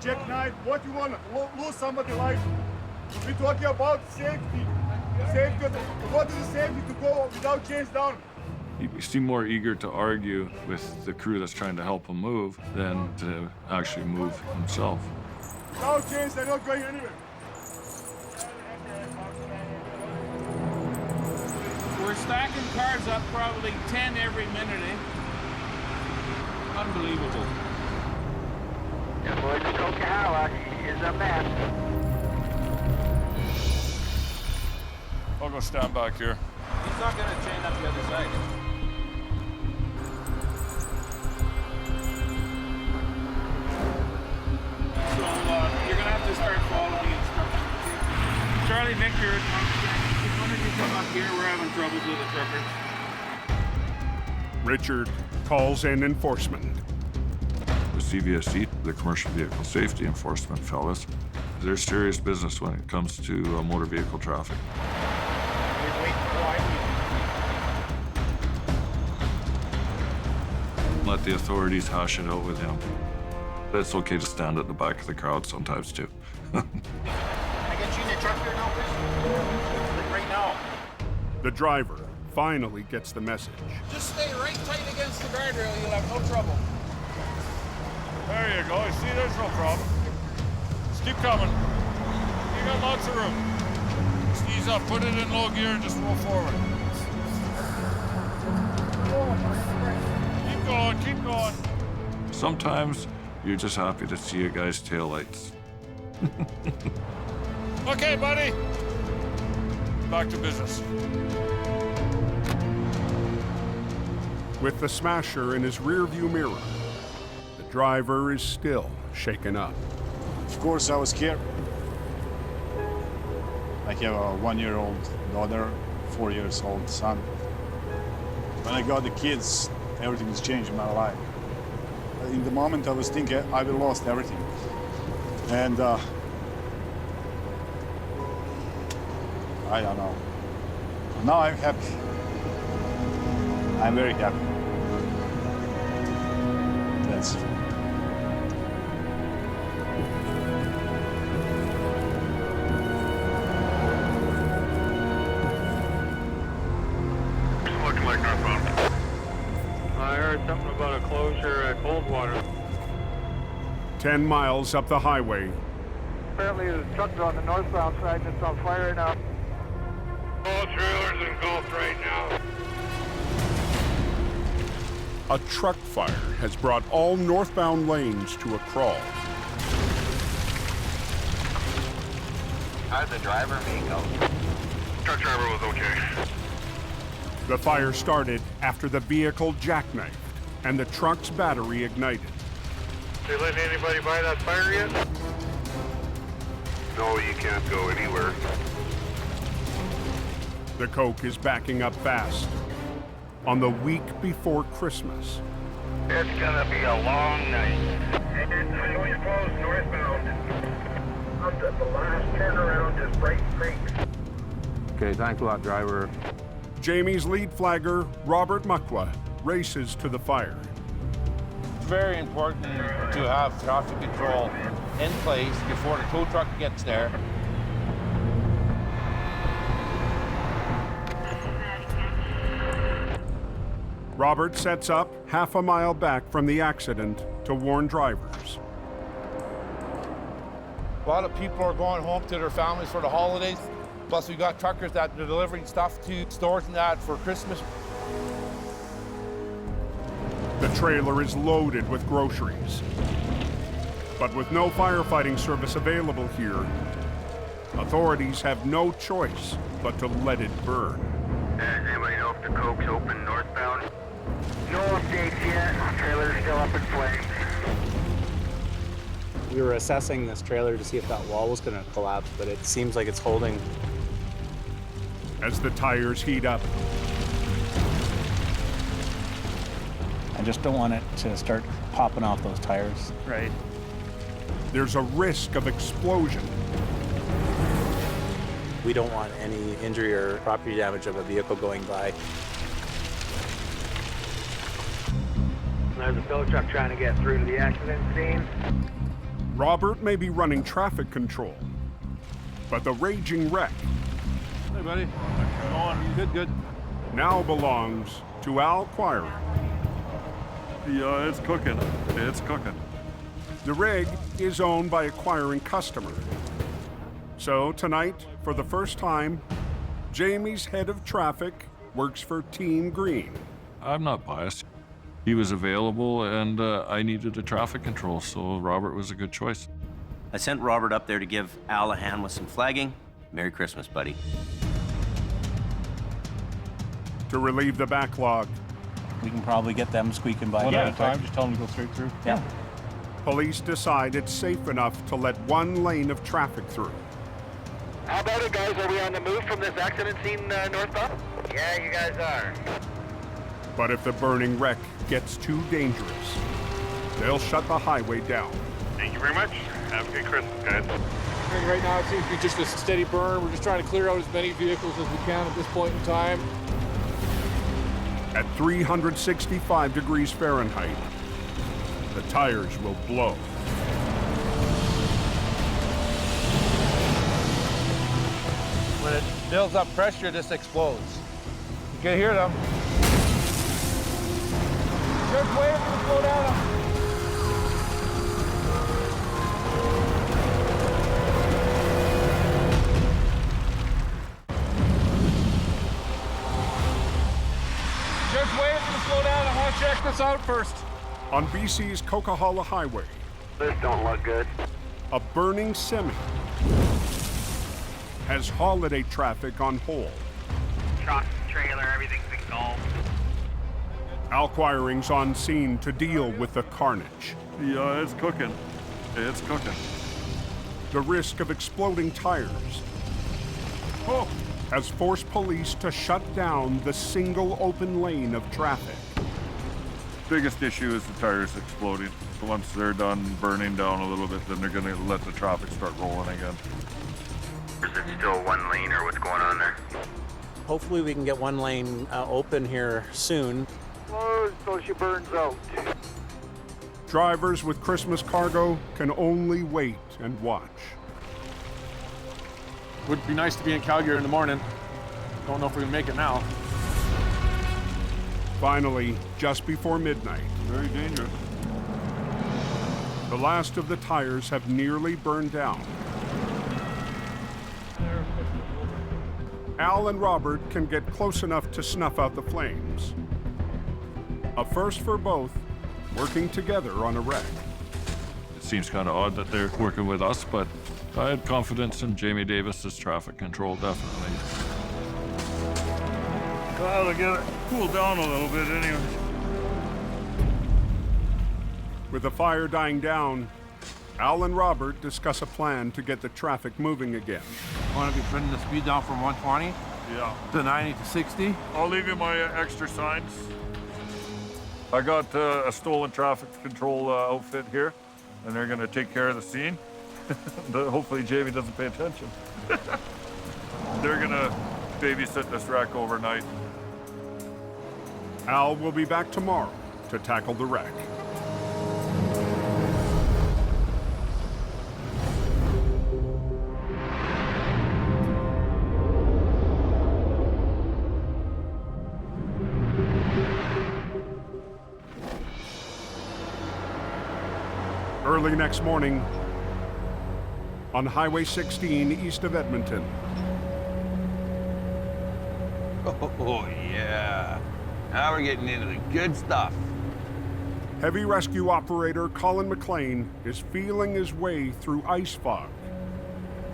jackknife? What you want to lose somebody's life? We're talking about safety. Safety. What is the safety to go without chains down? He seemed more eager to argue with the crew that's trying to help him move than to actually move himself. Without chains, they're not going anywhere. We're stacking cars up probably 10 every minute, eh? Unbelievable. Yeah, boys, Coquihalla is a mess. I'll go stand back here. He's not gonna chain up the other side. So you're gonna have to start following instructions. Charlie Victor, as soon as you come up here, we're having troubles with the truckers. Richard calls in enforcement. The CVSC, the Commercial Vehicle Safety Enforcement fellas, they're serious business when it comes to motor vehicle traffic. Let the authorities hash it out with him. It's okay to stand at the back of the crowd sometimes, too. I get you in the truck here now, Chris? Right now. The driver finally gets the message. Just stay right tight against the guardrail, you'll have no trouble. There you go. You see, there's no problem. Just keep coming. You got lots of room. Just ease up, put it in low gear, and just roll forward. Keep going, keep going. Sometimes you're just happy to see a guy's taillights. Okay, buddy. Back to business. With the Smasher in his rearview mirror, the driver is still shaken up. Of course, I was scared. I have a 1-year-old daughter, 4-year-old son. When I got the kids, everything has changed in my life. In the moment, I was thinking I will lost everything. And I don't know. Now I'm happy. I'm very happy. That's Looking like northbound. I heard something about a closure at Coldwater. 10 miles up the highway, Apparently the truck's on the northbound side and it's on fire now. All trailers engulfed right now. a truck fire has brought all northbound lanes to a crawl. How did the driver make out? Truck driver was okay. The fire started after the vehicle jackknifed and the truck's battery ignited. They letting anybody buy that fire yet? No, you can't go anywhere. The Coke is backing up fast on the week before Christmas. It's gonna be a long night. And highway's closed northbound. Up at the last turnaround is Bright Creek. Okay, thanks a lot, driver. Jamie's lead flagger, Robert Muckwa, races to the fire. It's very important to have traffic control in place before the tow truck gets there. Robert sets up half a mile back from the accident to warn drivers. A lot of people are going home to their families for the holidays. Plus, we got truckers that are delivering stuff to stores and that for Christmas. The trailer is loaded with groceries. But with no firefighting service available here, authorities have no choice but to let it burn. Does anybody know if the Coke's open northbound? No updates yet. Trailer's still up in flames. We were assessing this trailer to see if that wall was going to collapse, but it seems like it's holding. As the tires heat up, I just don't want it to start popping off those tires. Right. there's a risk of explosion. We don't want any injury or property damage of a vehicle going by. There's a tow truck trying to get through to the accident scene. Robert may be running traffic control, but the raging wreck Hey, buddy. Come on. Good, good. now belongs to Al Quire. Yeah, it's cooking. It's cooking. The rig is owned by acquiring customer. So tonight, for the first time, Jamie's head of traffic works for Team Green. I'm not biased. He was available and I needed a traffic control, so Robert was a good choice. I sent Robert up there to give Al a hand with some flagging. Merry Christmas, buddy. To relieve the backlog, We can probably get them squeaking by. One at a time, just tell them to go straight through. Yeah. police decide it's safe enough to let one lane of traffic through. How about it, guys? Are we on the move from this accident scene northbound? Yeah, you guys are. But if the burning wreck gets too dangerous, they'll shut the highway down. Thank you very much. Have a good Christmas, guys. Right now, it seems to be just a steady burn. We're just trying to clear out as many vehicles as we can at this point in time. At 365 degrees Fahrenheit, the tires will blow. When it builds up pressure, this explodes. You can hear them. Just wait for it to slow down. Just wait for it to slow down. I want to check this out first. On BC's Coquihalla Highway, This don't look good. a burning semi has holiday traffic on hold. Truck, trailer, everything's engulfed. Al Quiring's on scene to deal with the carnage. Yeah, it's cooking. It's cooking. The risk of exploding tires has forced police to shut down the single open lane of traffic. Biggest issue is the tires exploding. So once they're done burning down a little bit, then they're going to let the traffic start rolling again. Is it still one lane or what's going on there? Hopefully we can get one lane open here soon. Close so she burns out. Drivers with Christmas cargo can only wait and watch. Would be nice to be in Calgary in the morning. Don't know if we can make it now. Finally, just before midnight, Very dangerous. the last of the tires have nearly burned down. Al and Robert can get close enough to snuff out the flames. A first for both, working together on a wreck. It seems kind of odd that they're working with us, but I had confidence in Jamie Davis's traffic control, definitely. Well, to get it cooled down a little bit anyway. With the fire dying down, Al and Robert discuss a plan to get the traffic moving again. Want to be bringing the speed down from 120 to 90 to 60? I'll leave you my extra signs. I got a stolen traffic control outfit here, and they're going to take care of the scene. Hopefully Jamie doesn't pay attention. They're going to babysit this wreck overnight. Al will be back tomorrow to tackle the wreck. Early next morning, on Highway 16 east of Edmonton. Oh, yeah. Now we're getting into the good stuff. Heavy rescue operator Colin McLean is feeling his way through ice fog.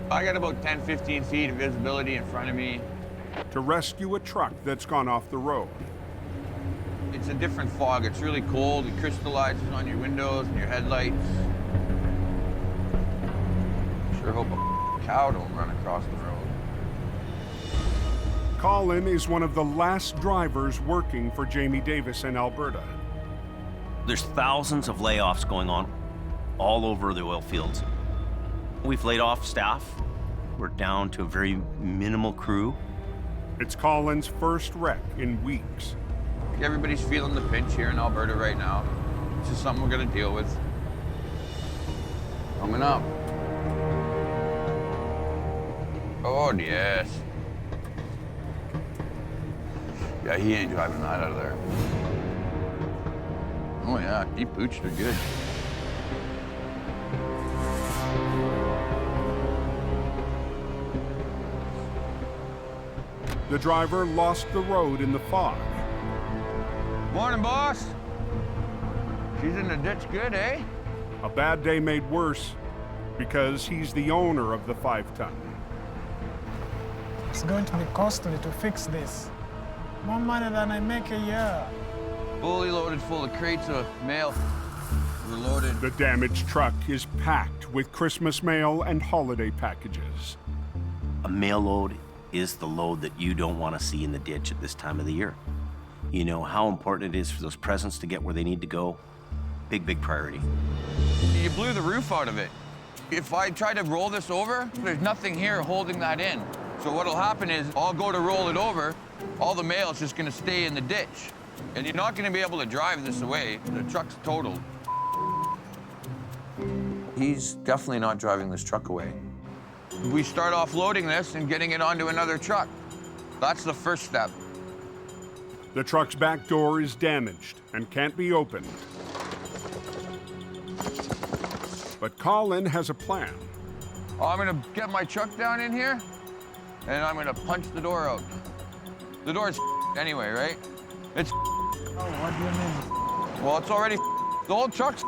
I got about 10, 15 feet of visibility in front of me. To rescue a truck that's gone off the road. It's a different fog. It's really cold. It crystallizes on your windows and your headlights. Sure hope a cow don't run across the road. Colin is one of the last drivers working for Jamie Davis in Alberta. There's thousands of layoffs going on all over the oil fields. We've laid off staff. We're down to a very minimal crew. It's Colin's first wreck in weeks. Everybody's feeling the pinch here in Alberta right now. It's just something we're gonna deal with. Coming up. Oh, yes. Yeah, he ain't driving that out of there. Oh, yeah, deep booched are good. The driver lost the road in the fog. Morning, boss. She's in the ditch good, eh? A bad day made worse because he's the owner of the 5-ton. It's going to be costly to fix this. More money than I make a year. Fully loaded full of crates of mail. We're loaded. The damaged truck is packed with Christmas mail and holiday packages. A mail load is the load that you don't want to see in the ditch at this time of the year. You know how important it is for those presents to get where they need to go. Big, big priority. You blew the roof out of it. If I try to roll this over, there's nothing here holding that in. So what'll happen is I'll go to roll it over, all the mail is just gonna stay in the ditch. And you're not gonna be able to drive this away. The truck's totaled. He's definitely not driving this truck away. We start off loading this and getting it onto another truck. That's the first step. The truck's back door is damaged and can't be opened. But Colin has a plan. I'm gonna get my truck down in here, and I'm gonna punch the door out. The door's anyway, right? It's Oh, what do you mean? well, it's already the whole truck's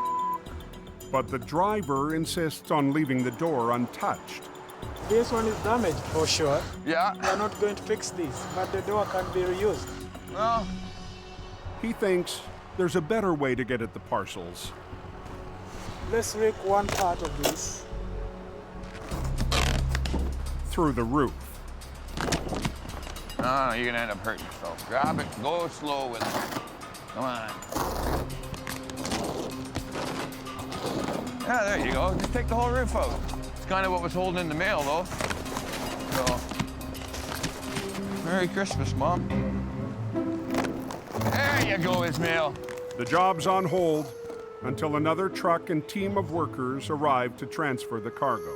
But the driver insists on leaving the door untouched. This one is damaged for sure. Yeah. We are not going to fix this, but the door can be reused. Well, he thinks there's a better way to get at the parcels. Let's rig one part of this. Through the roof. No, you're gonna end up hurting yourself. Grab it, go slow with it. Come on. Yeah, there you go. Just take the whole roof out. It's kind of what was holding in the mail, though. So, Merry Christmas, Mom. There you go, Ismail. The job's on hold until another truck and team of workers arrive to transfer the cargo.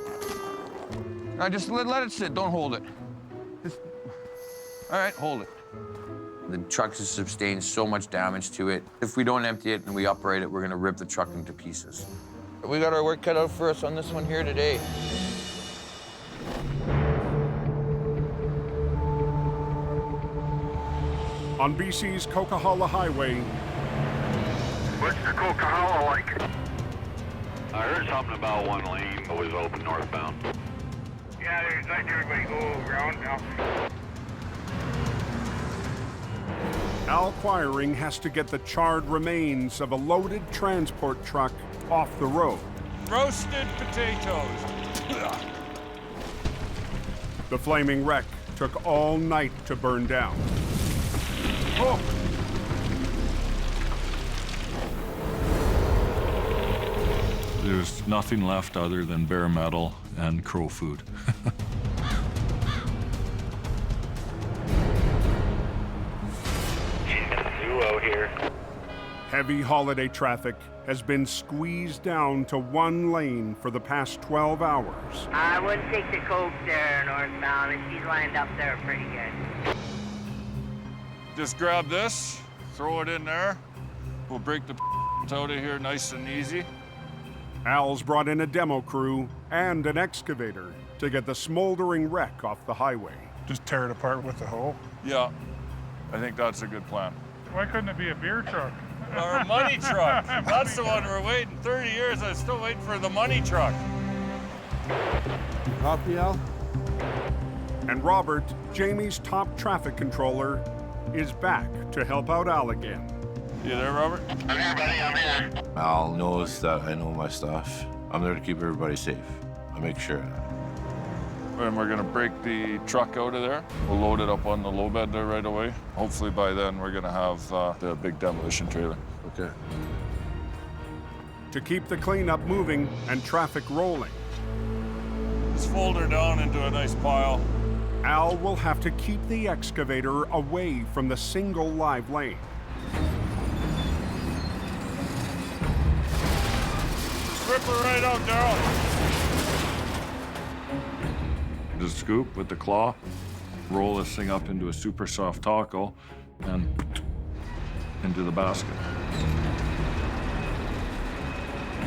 Now, just let it sit. Don't hold it. Just... All right, hold it. The truck has sustained so much damage to it. If we don't empty it and we operate it, we're gonna rip the truck into pieces. We got our work cut out for us on this one here today. On BC's Coquihalla Highway. What's the Coquihalla like? I heard something about one lane that was open northbound. Yeah, there's letting everybody go around now. Al Quiring has to get the charred remains of a loaded transport truck off the road. Roasted potatoes. The flaming wreck took all night to burn down. Oh! There's nothing left other than bare metal and crow food. Thru out here. Heavy holiday traffic has been squeezed down to one lane for the past 12 hours. I wouldn't take the Coke there northbound, and she's lined up there pretty good. Just grab this, throw it in there. We'll break the out of here nice and easy. Al's brought in a demo crew and an excavator to get the smoldering wreck off the highway. Just tear it apart with the hoe? Yeah, I think that's a good plan. Why couldn't it be a beer truck? Our money truck. That's the one we're waiting. 30 years, I'm still waiting for the money truck. Copy, Al? And Robert, Jamie's top traffic controller, is back to help out Al again. You there, Robert? I'm here, buddy, I'm here. Al knows that I know my stuff. I'm there to keep everybody safe. I make sure. And we're gonna break the truck out of there. We'll load it up on the low bed there right away. Hopefully by then we're gonna have the big demolition trailer. Okay. To keep the cleanup moving and traffic rolling, Just fold her down into a nice pile. Al will have to keep the excavator away from the single live lane. Rip her right out, Daryl. The scoop with the claw, roll this thing up into a super soft taco, and into the basket.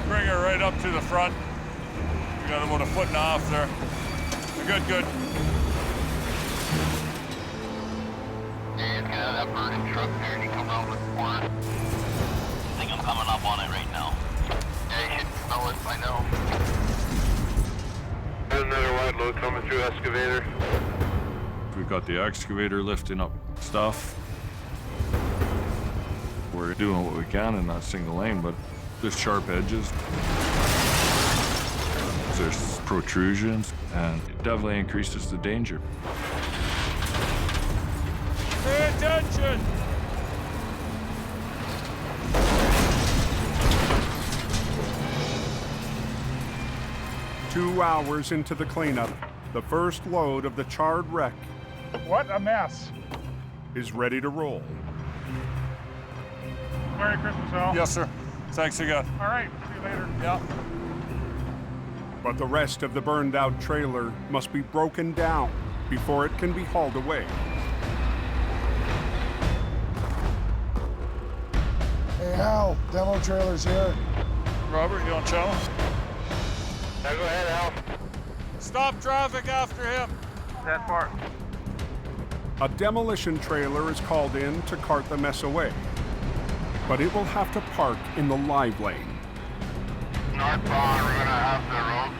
Bring her right up to the front. We got about 1.5 feet there. Good, good. Yeah, that burning truck there, and you come around with the corner. I think I'm coming up on it right now. Yeah, you should smell it by now. Another wide load coming through excavator. We've got the excavator lifting up stuff. We're doing what we can in that single lane, but there's sharp edges. There's protrusions, and it definitely increases the danger. Pay attention! Two hours into the cleanup, the first load of the charred wreck What a mess. is ready to roll. Merry Christmas, Al. Yes, sir. Thanks again. All right, see you later. Yeah. But the rest of the burned out trailer must be broken down before it can be hauled away. Hey, Al, demo trailer's here. Robert, you on channel? Now go ahead, Al. Stop traffic after him. That far. A demolition trailer is called in to cart the mess away, but it will have to park in the live lane. Northbound, we're gonna have the road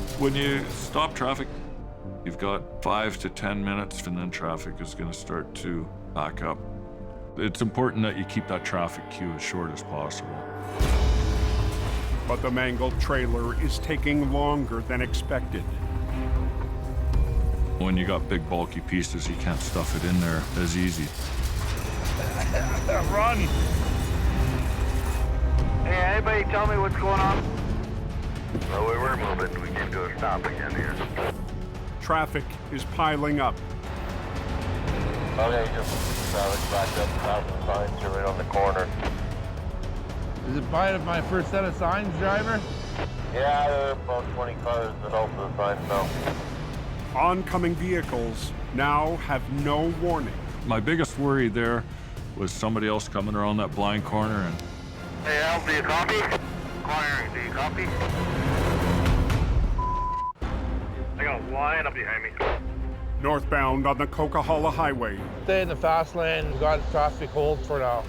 closed. When you stop traffic, you've got 5 to 10 minutes, and then traffic is going to start to back up. It's important that you keep that traffic queue as short as possible. But the mangled trailer is taking longer than expected. When you got big bulky pieces, you can't stuff it in there as easy. Run! Hey, anybody tell me what's going on? Well, we were moving. We came to a stop again here. Traffic is piling up. Okay, just traffic backed up, stop signs, you're right on the corner. Is it by my first set of signs, driver? Yeah, there are about 20 cars that open the signs now. Oncoming vehicles now have no warning. My biggest worry there was somebody else coming around that blind corner and... Hey, Al, do you copy? Acquiring, do you copy? I got a line up behind me. Northbound on the Coquihalla Highway, Stay in the fast lane. We've got traffic hold for now.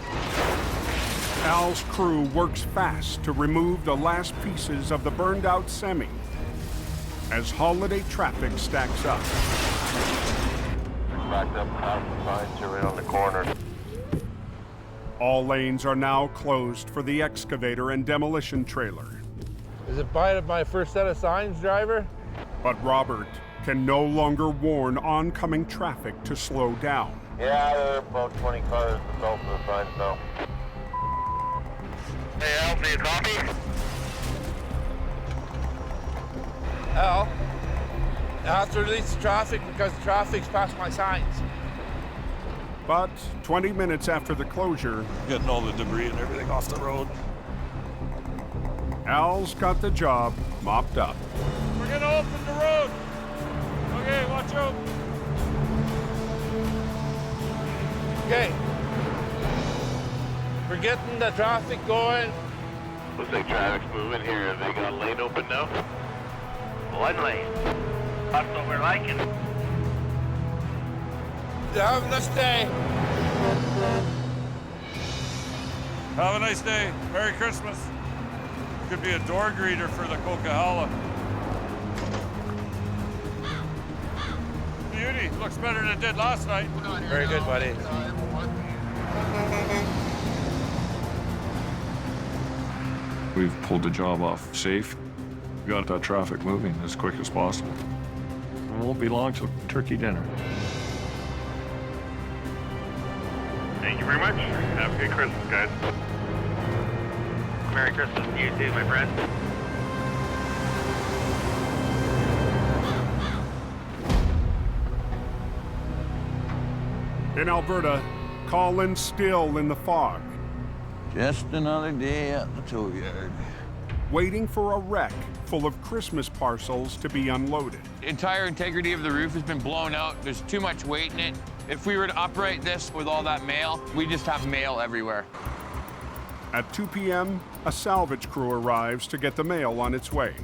Al's crew works fast to remove the last pieces of the burned out semi as holiday traffic stacks up. Backed up, stop signs, you're right on the corner. All lanes are now closed for the excavator and demolition trailer. Is it by my first set of signs, driver? But Robert can no longer warn oncoming traffic to slow down. Yeah, there are about 20 cars that open the signs now. Hey, Al, do you copy? Al, I have to release the traffic because the traffic's past my signs. But 20 minutes after the closure, Getting all the debris and everything off the road. Al's got the job mopped up. We're gonna open the road. Okay, watch out. Okay. We're getting the traffic going. Looks like traffic's moving here. Have they got a lane open now? One lane. That's what we're liking. Have a nice day. Have a nice day. Merry Christmas. Could be a door greeter for the Coquihalla. Beauty. Looks better than it did last night. Very good, buddy. We've pulled the job off safe. We got that traffic moving as quick as possible. It won't be long till turkey dinner. Thank you very much. Have a good Christmas, guys. Merry Christmas to you too, my friend. In Alberta, Colin's still in the fog, Just another day at the tow yard. waiting for a wreck full of Christmas parcels to be unloaded. The entire integrity of the roof has been blown out. There's too much weight in it. If we were to upright this with all that mail, we just have mail everywhere. At 2 p.m., a salvage crew arrives to get the mail on its way.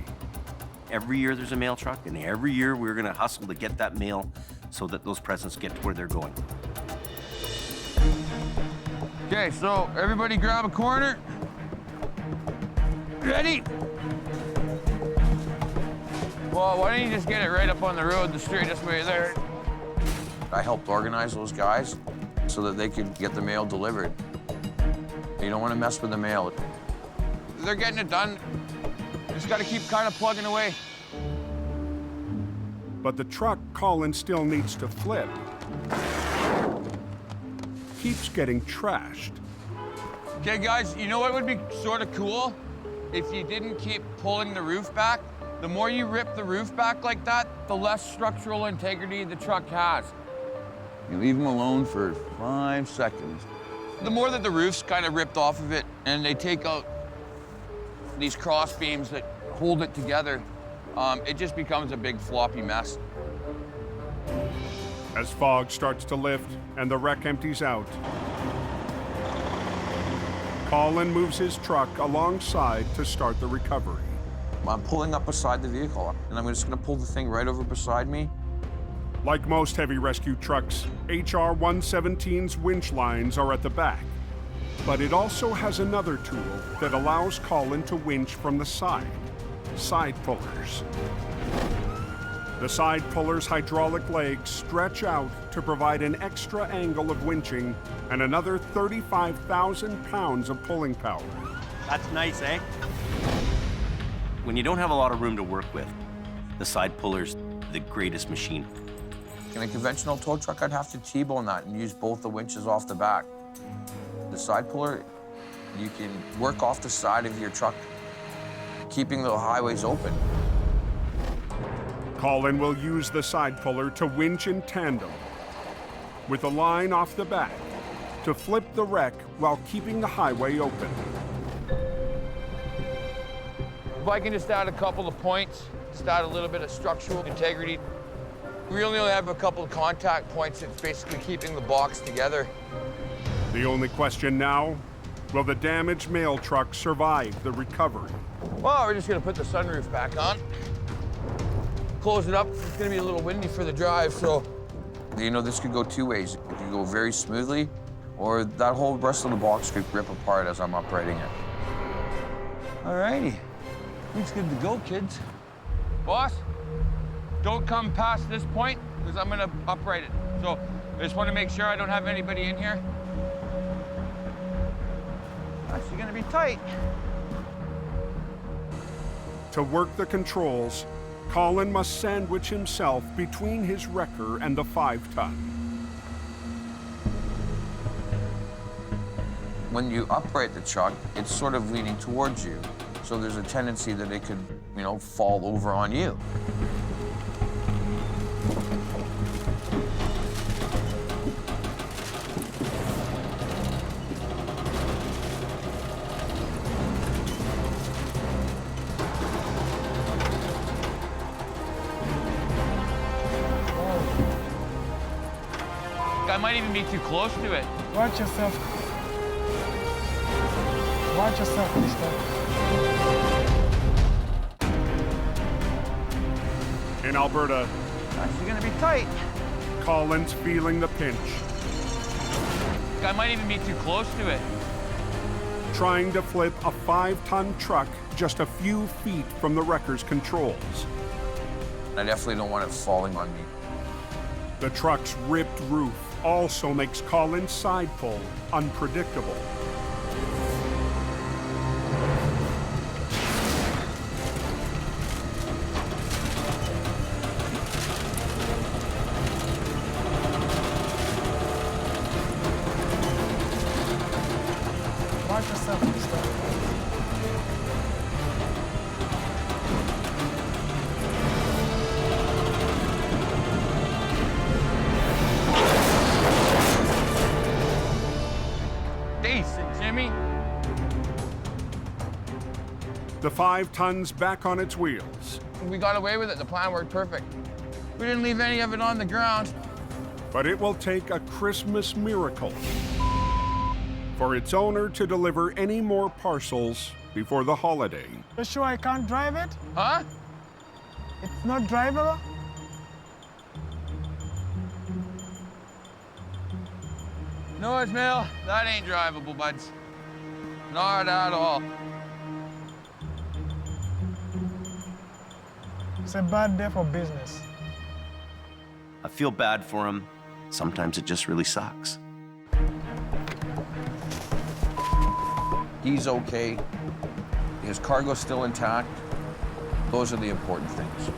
Every year there's a mail truck, and every year we're gonna hustle to get that mail so that those presents get to where they're going. Okay, so everybody grab a corner. Ready? Well, why don't you just get it right up on the road, the straightest way there. I helped organize those guys so that they could get the mail delivered. You don't want to mess with the mail. They're getting it done. Just gotta keep kind of plugging away. But the truck Colin still needs to flip keeps getting trashed. Okay, guys, you know what would be sort of cool? If you didn't keep pulling the roof back. The more you rip the roof back like that, the less structural integrity the truck has. You leave them alone for 5 seconds. The more that the roof's kind of ripped off of it and they take out these cross beams that hold it together, it just becomes a big floppy mess. As fog starts to lift and the wreck empties out, Colin moves his truck alongside to start the recovery. I'm pulling up beside the vehicle, and I'm just gonna pull the thing right over beside me. Like most heavy rescue trucks, HR 117's winch lines are at the back. But it also has another tool that allows Colin to winch from the side pullers. The side puller's hydraulic legs stretch out to provide an extra angle of winching and another 35,000 pounds of pulling power. That's nice, eh? When you don't have a lot of room to work with, the side puller's the greatest machine. In a conventional tow truck, I'd have to T-bone that and use both the winches off the back. The side puller, you can work off the side of your truck, keeping the highways open. Colin will use the side puller to winch in tandem, with a line off the back, to flip the wreck while keeping the highway open. If I can just add a couple of points, just add a little bit of structural integrity. We only have a couple of contact points. It's basically keeping the box together. The only question now, will the damaged mail truck survive the recovery? Well, we're just gonna put the sunroof back on. Close it up. It's gonna be a little windy for the drive, so. You know, this could go two ways. It could go very smoothly, or that whole rest of the box could rip apart as I'm uprighting it. All righty. Looks good to go, kids. Boss, don't come past this point, because I'm gonna upright it. So I just want to make sure I don't have anybody in here. Actually gonna be tight. To work the controls, Colin must sandwich himself between his wrecker and the 5-ton. When you upright the truck, it's sort of leaning towards you. So there's a tendency that it could, you know, fall over on you. I might even be too close to it. Watch yourself. Watch yourself, mister. In Alberta, Actually gonna be tight. Colin's feeling the pinch, I might even be too close to it. trying to flip a 5-ton truck just a few feet from the wrecker's controls. I definitely don't want it falling on me. The truck's ripped roof also makes Colin's side pull unpredictable. Watch yourself, mister. Decent, Jimmy. The 5 tons back on its wheels, We got away with it. The plan worked perfect. We didn't leave any of it on the ground. but it will take a Christmas miracle for its owner to deliver any more parcels before the holiday. You sure I can't drive it? Huh? It's not drivable? No, Ismail, that ain't drivable, buds. Not at all. It's a bad day for business. I feel bad for him. Sometimes it just really sucks. He's okay. His cargo's still intact. Those are the important things.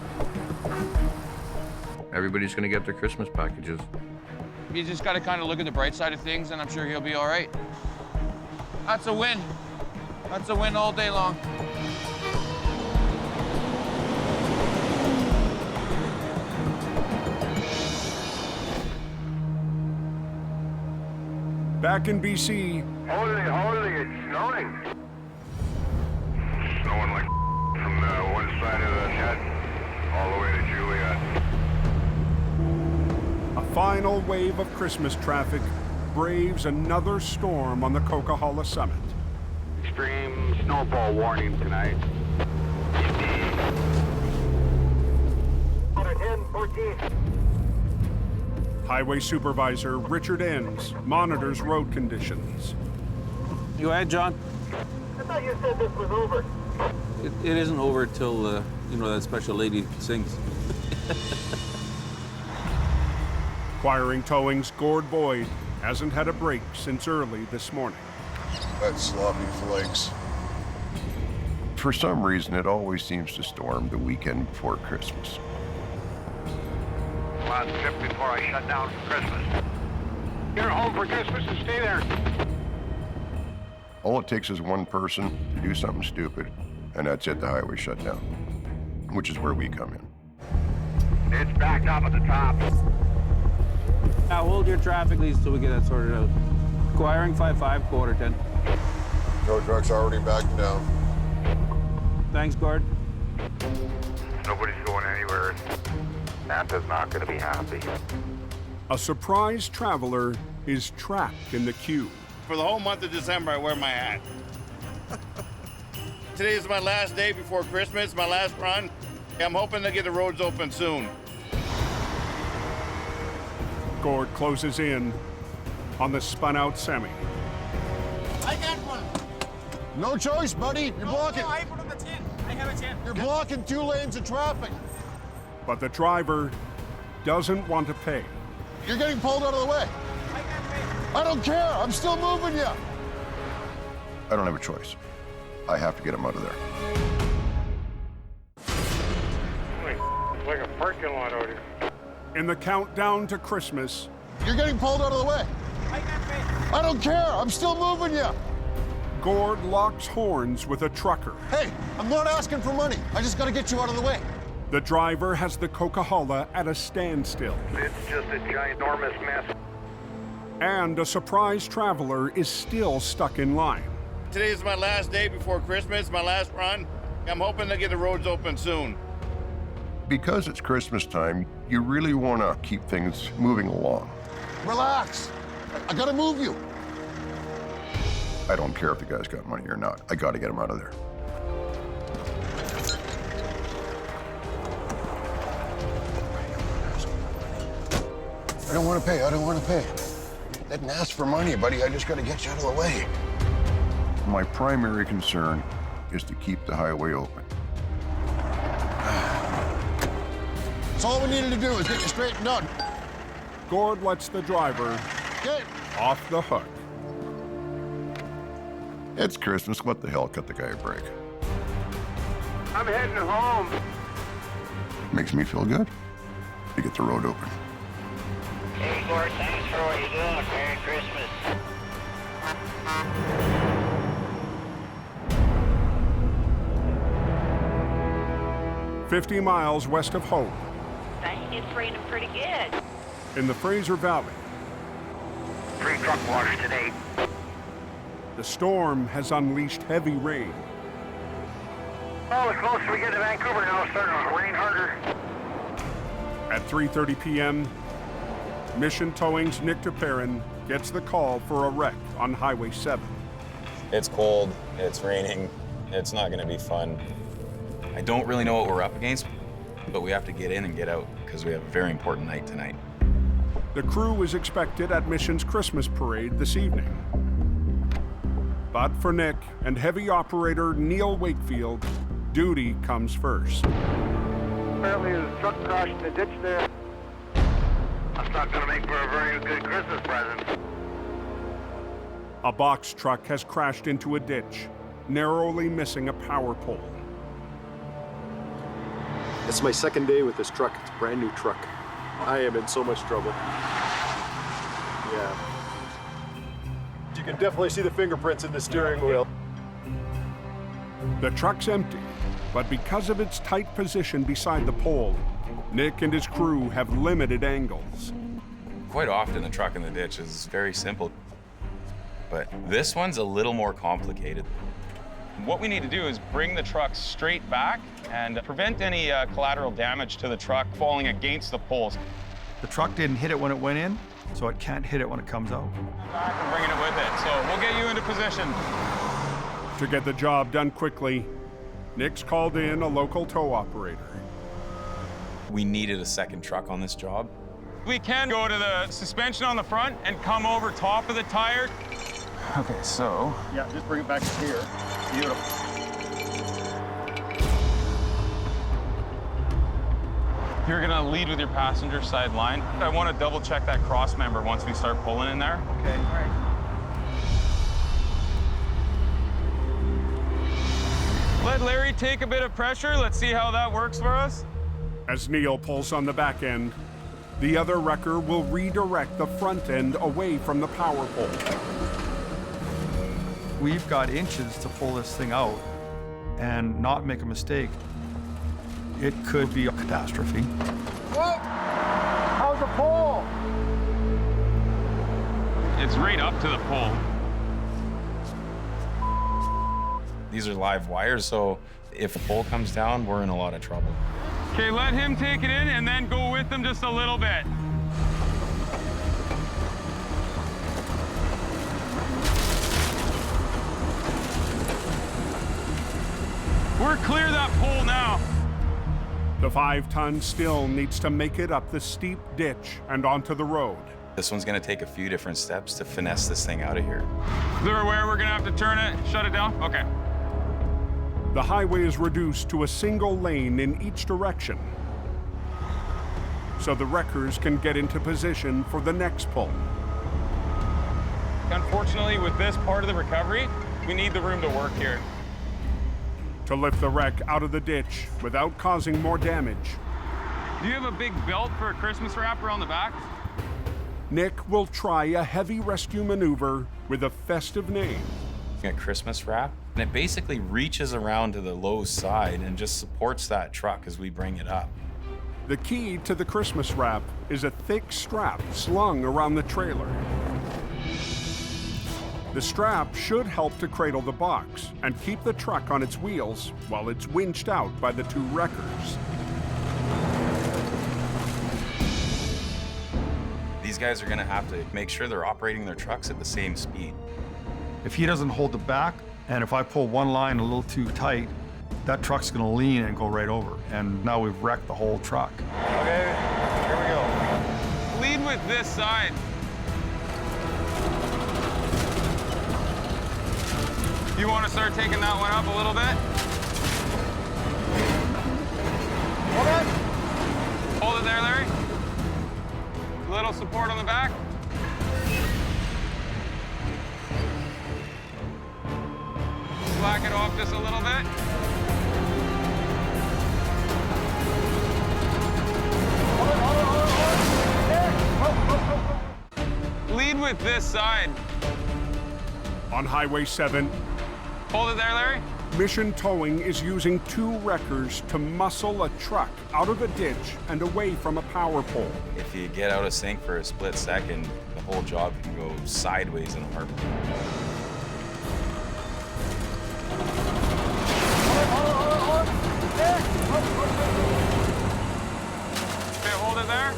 Everybody's gonna get their Christmas packages. You just got to kind of look at the bright side of things, and I'm sure he'll be all right. That's a win. That's a win all day long. Back in BC, Holy, it's snowing. Snowing like from one side of the head all the way to Juliet. a final wave of Christmas traffic braves another storm on the Coquihalla Summit. Extreme snowfall warning tonight. 10-14. Highway Supervisor Richard Enns monitors road conditions. You all right, John? I thought you said this was over. It isn't over till, you know, that special lady sings. Acquiring Towing's Gord Boyd hasn't had a break since early this morning. That sloppy flakes. For some reason, it always seems to storm the weekend before Christmas. Last trip before I shut down for Christmas. You're home for Christmas and stay there. All it takes is one person to do something stupid, and that's it, the highway shut down, which is where we come in. It's backed up at the top. Now hold your traffic leads till we get that sorted out. Acquiring 5-5, quarter 10. Tow truck's already backed down. Thanks, Gord. Nobody's going anywhere. Santa's not going to be happy. A surprise traveler is trapped in the queue. For the whole month of December, I wear my hat. Today is my last day before Christmas, my last run. I'm hoping to get the roads open soon. Gord closes in on the spun-out semi. I got one. No choice, buddy. You're blocking. No, I put on the 10. I have a 10. You're blocking 2 lanes of traffic. But the driver doesn't want to pay. You're getting pulled out of the way. I can't pay. I don't care. I'm still moving you. I don't have a choice. I have to get him out of there. It's like a parking lot out here. In the countdown to Christmas, You're getting pulled out of the way. I can't pay. I don't care. I'm still moving you. Gord locks horns with a trucker. Hey, I'm not asking for money. I just got to get you out of the way. The driver has the Coca-Cola at a standstill. It's just a ginormous mess. And a surprise traveler is still stuck in line. Today is my last day before Christmas, my last run. I'm hoping to get the roads open soon. Because it's Christmas time, you really want to keep things moving along. Relax. I got to move you. I don't care if the guy's got money or not. I got to get him out of there. I don't want to pay. I don't want to pay. I didn't ask for money, buddy. I just got to get you out of the way. My primary concern is to keep the highway open. That's all we needed to do is get you straightened out. Gord lets the driver off the hook. It's Christmas. What the hell? Cut the guy a break. I'm heading home. Makes me feel good to get the road open. Hey, Gord, thanks for what you're doing. Merry Christmas. 50 miles west of Hope, Dang, it's raining pretty good. in the Fraser Valley, Free truck wash today. the storm has unleashed heavy rain. Oh, the closer we get to Vancouver now, it's starting to rain harder. At 3:30 p.m., Mission Towing's Nick DePerrin gets the call for a wreck on Highway 7. It's cold, it's raining, it's not gonna be fun. I don't really know what we're up against, but we have to get in and get out because we have a very important night tonight. The crew is expected at Mission's Christmas parade this evening. But for Nick and heavy operator Neil Wakefield, duty comes first. Apparently the truck crashed in the ditch there. That's not gonna make for a very good Christmas present. A box truck has crashed into a ditch, narrowly missing a power pole. It's my second day with this truck. It's a brand new truck. I am in so much trouble. Yeah. You can definitely see the fingerprints in the steering wheel. The truck's empty, but because of its tight position beside the pole, Nick and his crew have limited angles. Quite often, the truck in the ditch is very simple, but this one's a little more complicated. What we need to do is bring the truck straight back and prevent any collateral damage to the truck falling against the poles. The truck didn't hit it when it went in, so it can't hit it when it comes out. Back and bringing it with it, so we'll get you into position. To get the job done quickly, Nick's called in a local tow operator. We needed a second truck on this job. We can go to the suspension on the front and come over top of the tire. Okay, so... Yeah, just bring it back to here. Beautiful. You're gonna lead with your passenger side line. I want to double check that cross member once we start pulling in there. Okay. All right. Let Larry take a bit of pressure. Let's see how that works for us. As Neil pulls on the back end, the other wrecker will redirect the front end away from the power pole. We've got inches to pull this thing out and not make a mistake. It could be a catastrophe. Whoa! How's the pole? It's right up to the pole. These are live wires, so if the pole comes down, we're in a lot of trouble. Okay, let him take it in and then go with them just a little bit. We're clear that pole now. The 5-ton still needs to make it up the steep ditch and onto the road. This one's gonna take a few different steps to finesse this thing out of here. They're aware we're gonna have to turn it, shut it down? Okay. The highway is reduced to a single lane in each direction, so the wreckers can get into position for the next pull. Unfortunately, with this part of the recovery, we need the room to work here. To lift the wreck out of the ditch without causing more damage, Do you have a big belt for a Christmas wrapper on the back? Nick will try a heavy rescue maneuver with a festive name. A Christmas wrap, and it basically reaches around to the low side and just supports that truck as we bring it up. The key to the Christmas wrap is a thick strap slung around the trailer. The strap should help to cradle the box and keep the truck on its wheels while it's winched out by the 2 wreckers. These guys are gonna have to make sure they're operating their trucks at the same speed. If he doesn't hold it back, and if I pull one line a little too tight, that truck's gonna lean and go right over. And now we've wrecked the whole truck. Okay, here we go. Lead with this side. You want to start taking that one up a little bit? Hold on. Hold it there, Larry. A little support on the back. Slack it off just a little bit. Lead with this side. On Highway 7, hold it there, Larry. Mission Towing is using 2 wreckers to muscle a truck out of a ditch and away from a power pole. If you get out of sync for a split second, the whole job can go sideways in a heartbeat. Okay, hold it there.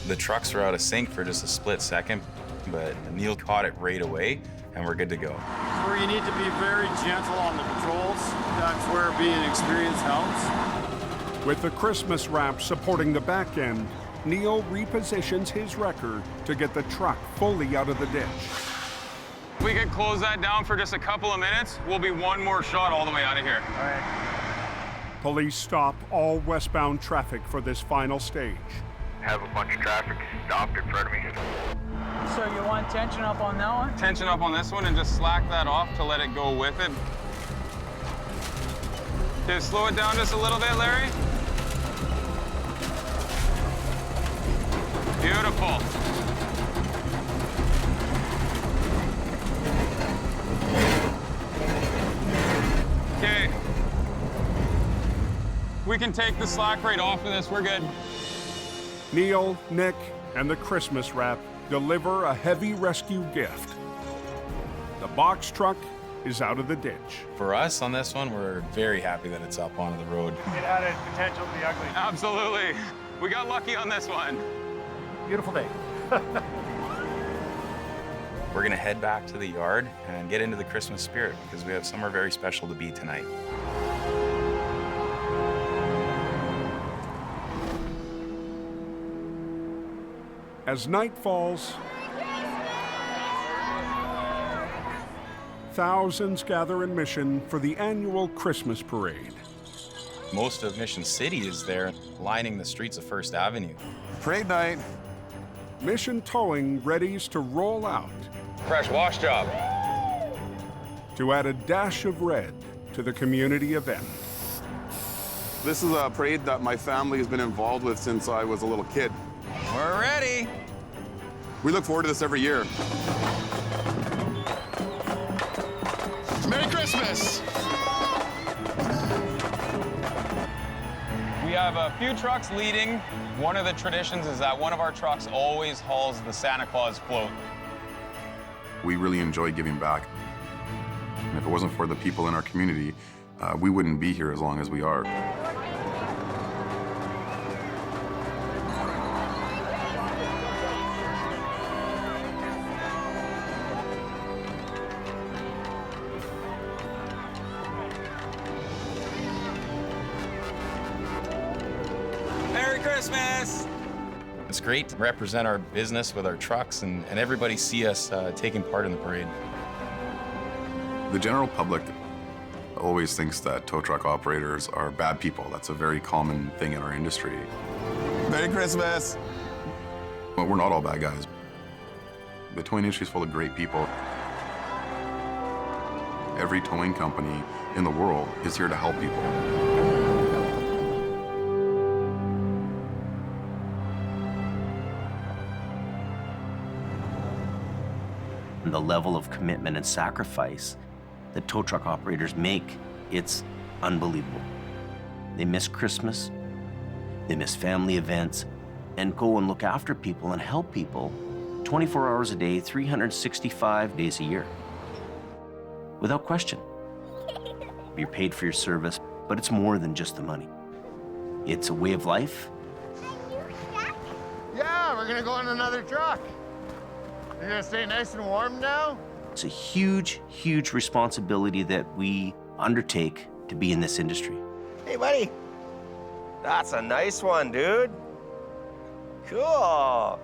The trucks were out of sync for just a split second, but Neil caught it right away, and we're good to go. Where you need to be very gentle on the controls. That's where being experienced helps. With the Christmas wrap supporting the back end, Neil repositions his wrecker to get the truck fully out of the ditch. We could close that down for just a couple of minutes. We'll be one more shot all the way out of here. All right. Police stop all westbound traffic for this final stage. Have a bunch of traffic stopped in front of me. So you want tension up on that one? Tension up on this one and just slack that off to let it go with it. Okay, slow it down just a little bit, Larry. Beautiful. Okay. We can take the slack right off of this, we're good. Neil, Nick, and the Christmas wrap deliver a heavy rescue gift. The box truck is out of the ditch. For us on this one, we're very happy that it's up onto the road. It had a potential to be ugly. Absolutely. We got lucky on this one. Beautiful day. We're gonna head back to the yard and get into the Christmas spirit because we have somewhere very special to be tonight. As night falls, thousands gather in Mission for the annual Christmas parade. Most of Mission City is there, lining the streets of First Avenue. Parade night. Mission Towing readies to roll out. Fresh wash job. To add a dash of red to the community event. This is a parade that my family has been involved with since I was a little kid. We're ready. We look forward to this every year. Merry Christmas! We have a few trucks leading. One of the traditions is that one of our trucks always hauls the Santa Claus float. We really enjoy giving back. And if it wasn't for the people in our community, we wouldn't be here as long as we are. Merry Christmas! It's great to represent our business with our trucks and everybody see us taking part in the parade. The general public always thinks that tow truck operators are bad people. That's a very common thing in our industry. Merry Christmas! But we're not all bad guys. The towing industry is full of great people. Every towing company in the world is here to help people. The level of commitment and sacrifice that tow truck operators make, it's unbelievable. They miss Christmas, they miss family events, and go and look after people and help people 24 hours a day, 365 days a year. Without question. You're paid for your service, but it's more than just the money. It's a way of life. Yeah, we're gonna go in another truck. You're gonna stay nice and warm now? It's a huge, huge responsibility that we undertake to be in this industry. Hey, buddy. That's a nice one, dude. Cool.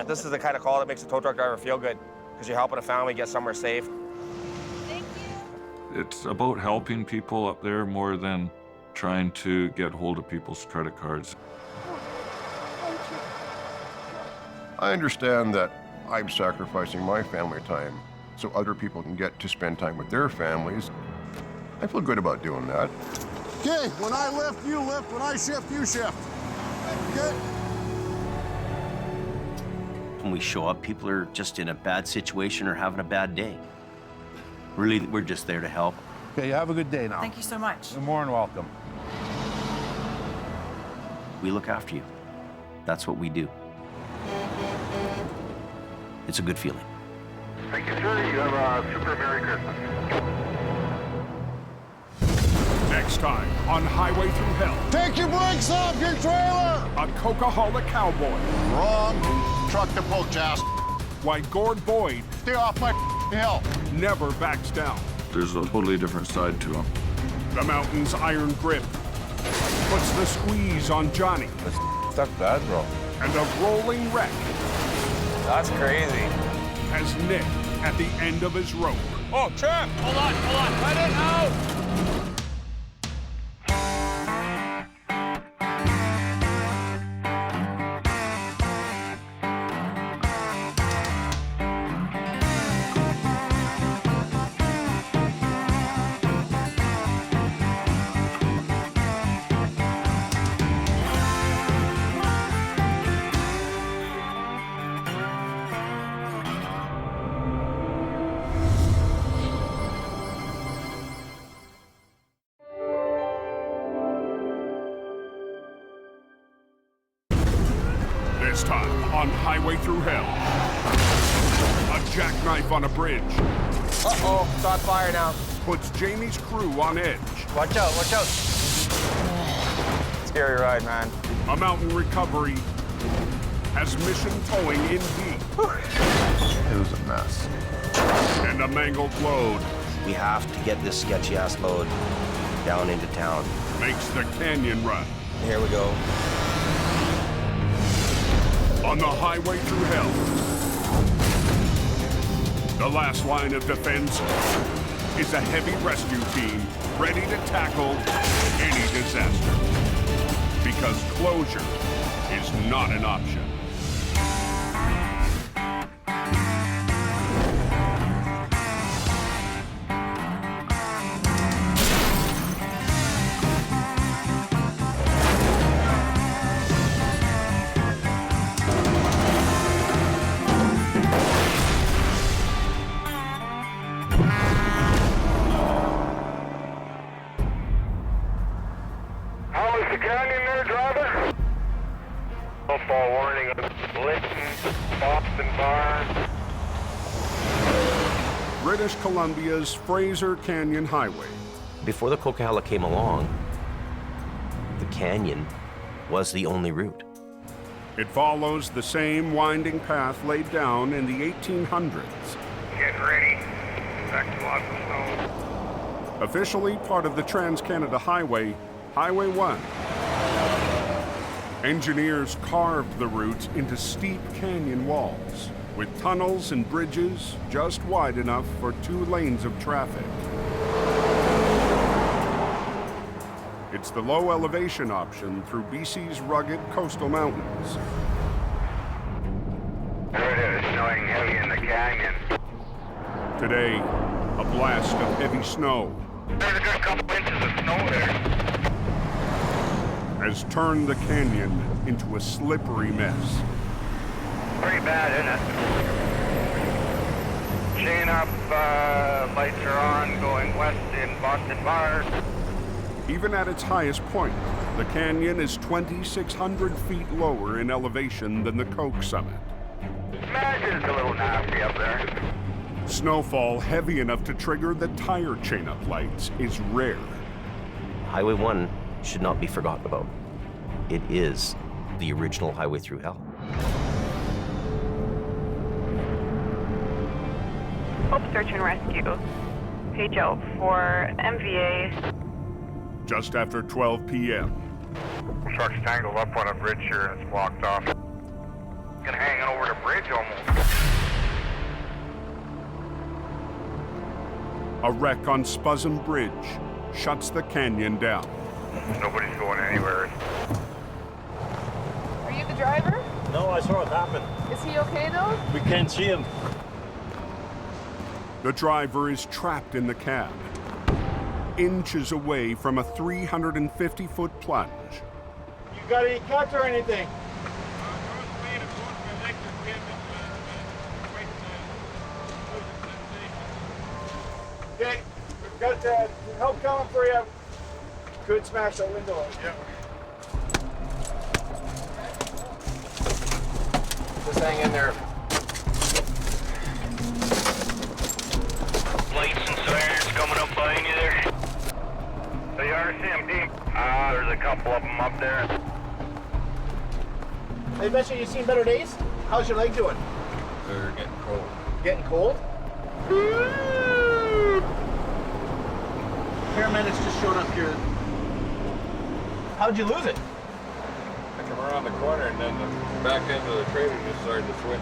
This is the kind of call that makes a tow truck driver feel good, because you're helping a family get somewhere safe. It's about helping people up there more than trying to get hold of people's credit cards. I understand that I'm sacrificing my family time so other people can get to spend time with their families. I feel good about doing that. Okay, when I lift, you lift. When I shift, you shift. Okay? When we show up, people are just in a bad situation or having a bad day. Really, we're just there to help. Okay, have a good day now. Thank you so much. You're more than welcome. We look after you. That's what we do. It's a good feeling. Thank you, sir. You have a super Merry Christmas. Next time on Highway Through Hell. Take your brakes off your trailer! A Coca-Cola cowboy. Wrong. Truck to poke, ass. Why Gord Boyd Stay off my hill. never backs down. There's a totally different side to them. The mountain's iron grip puts the squeeze on Johnny. Stuck bad, bro. And a rolling wreck That's crazy. has Nick at the end of his rope. Oh, Champ! Hold on. Let it out! This time on Highway Through Hell. A jackknife on a bridge. Uh-oh, it's on fire now. Puts Jamie's crew on edge. Watch out, watch out. Scary ride, man. A mountain recovery has Mission Towing in deep. It was a mess. And a mangled load We have to get this sketchy-ass load down into town. makes the canyon run. Here we go. On the Highway Through Hell. The last line of defense is a heavy rescue team ready to tackle any disaster. Because closure is not an option. British Columbia's Fraser Canyon Highway. Before the Coquihalla came along, the canyon was the only route. It follows the same winding path laid down in the 1800s. Get ready. Expect lots of snow. Officially part of the Trans-Canada Highway, Highway 1. Engineers carved the route into steep canyon walls, with tunnels and bridges just wide enough for 2 lanes of traffic. It's the low elevation option through BC's rugged coastal mountains. There it is, snowing heavy in the canyon. Today, a blast of heavy snow There's a good couple inches of snow there. has turned the canyon into a slippery mess. Pretty bad, isn't it? Chain up, lights are on, going west in Boston Bar. Even at its highest point, the canyon is 2,600 feet lower in elevation than the Coke summit. Imagine it's a little nasty up there. Snowfall heavy enough to trigger the tire chain-up lights is rare. Highway 1 should not be forgotten about. It is the original highway through hell. Hope Search and Rescue. Page out for MVA. Just after 12 p.m. Truck's tangled up on a bridge here and it's blocked off. Gonna hang over the bridge almost. A wreck on Spuzzum Bridge shuts the canyon down. Nobody's going anywhere. Are you the driver? No, I saw it happen. Is he okay though? We can't see him. The driver is trapped in the cab, inches away from a 350-foot plunge. You got any cuts or anything? Okay, we've got help coming for you. Could smash the window. Yeah. Just hang in there. Lights and sirens coming up behind you there. The RCMP. There's a couple of them up there. Hey, Betcha, you seen better days? How's your leg doing? They're getting cold. Getting cold? Paramedics just showed up here. How'd you lose it? I come around the corner and then the back end of the trailer just started to swing.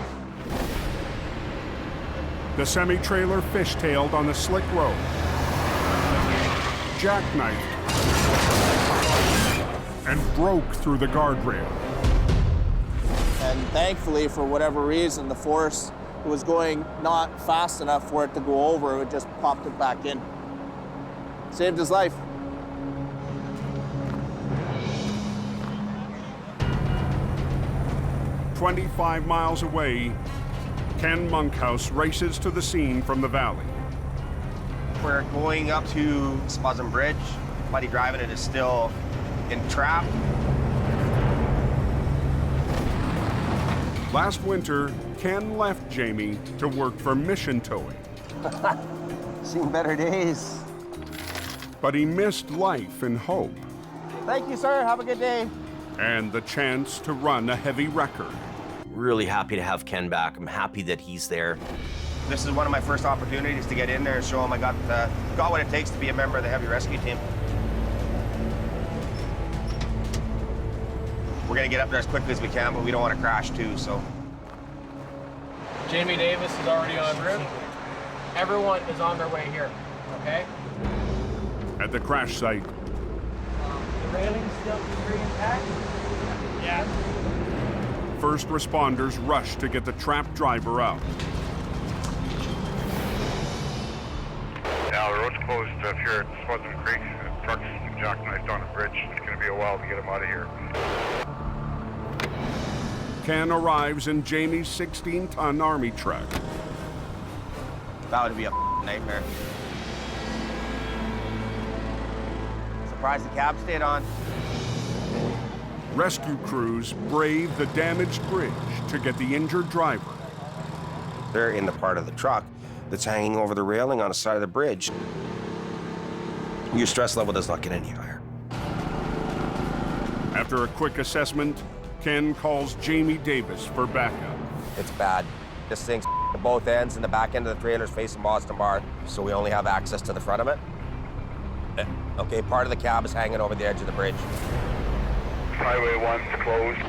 The semi-trailer fishtailed on a slick road, jackknifed, and broke through the guardrail. And thankfully, for whatever reason, the force was going not fast enough for it to go over. It just popped it back in. Saved his life. "25 miles away, Ken Monkhouse races to the scene from the valley. We're going up to Spuzzum Bridge. Buddy driving it is still entrapped. Last winter, Ken left Jamie to work for Mission Towing. Seen better days. But he missed life and hope, Thank you, sir. Have a good day. and the chance to run a heavy record. Really happy to have Ken back. I'm happy that he's there. This is one of my first opportunities to get in there and show him I got what it takes to be a member of the heavy rescue team. We're gonna get up there as quickly as we can, but we don't want to crash too, so. Jamie Davis is already en route. Everyone is on their way here. Okay. At the crash site, The railing's still pretty intact? Yeah. first responders rush to get the trapped driver out. Yeah, the road's closed up here at Spuzzum Creek. Trucks jackknifed on the bridge. It's going to be a while to get them out of here. Ken arrives in Jamie's 16-ton army truck. That would be a nightmare. Surprised the cab stayed on. Rescue crews brave the damaged bridge to get the injured driver. They're in the part of the truck that's hanging over the railing on the side of the bridge. Your stress level does not get any higher. After a quick assessment, Ken calls Jamie Davis for backup. It's bad. This thing's at both ends, and the back end of the trailer's facing Boston Bar, so we only have access to the front of it. Okay, part of the cab is hanging over the edge of the bridge. Highway 1's closed.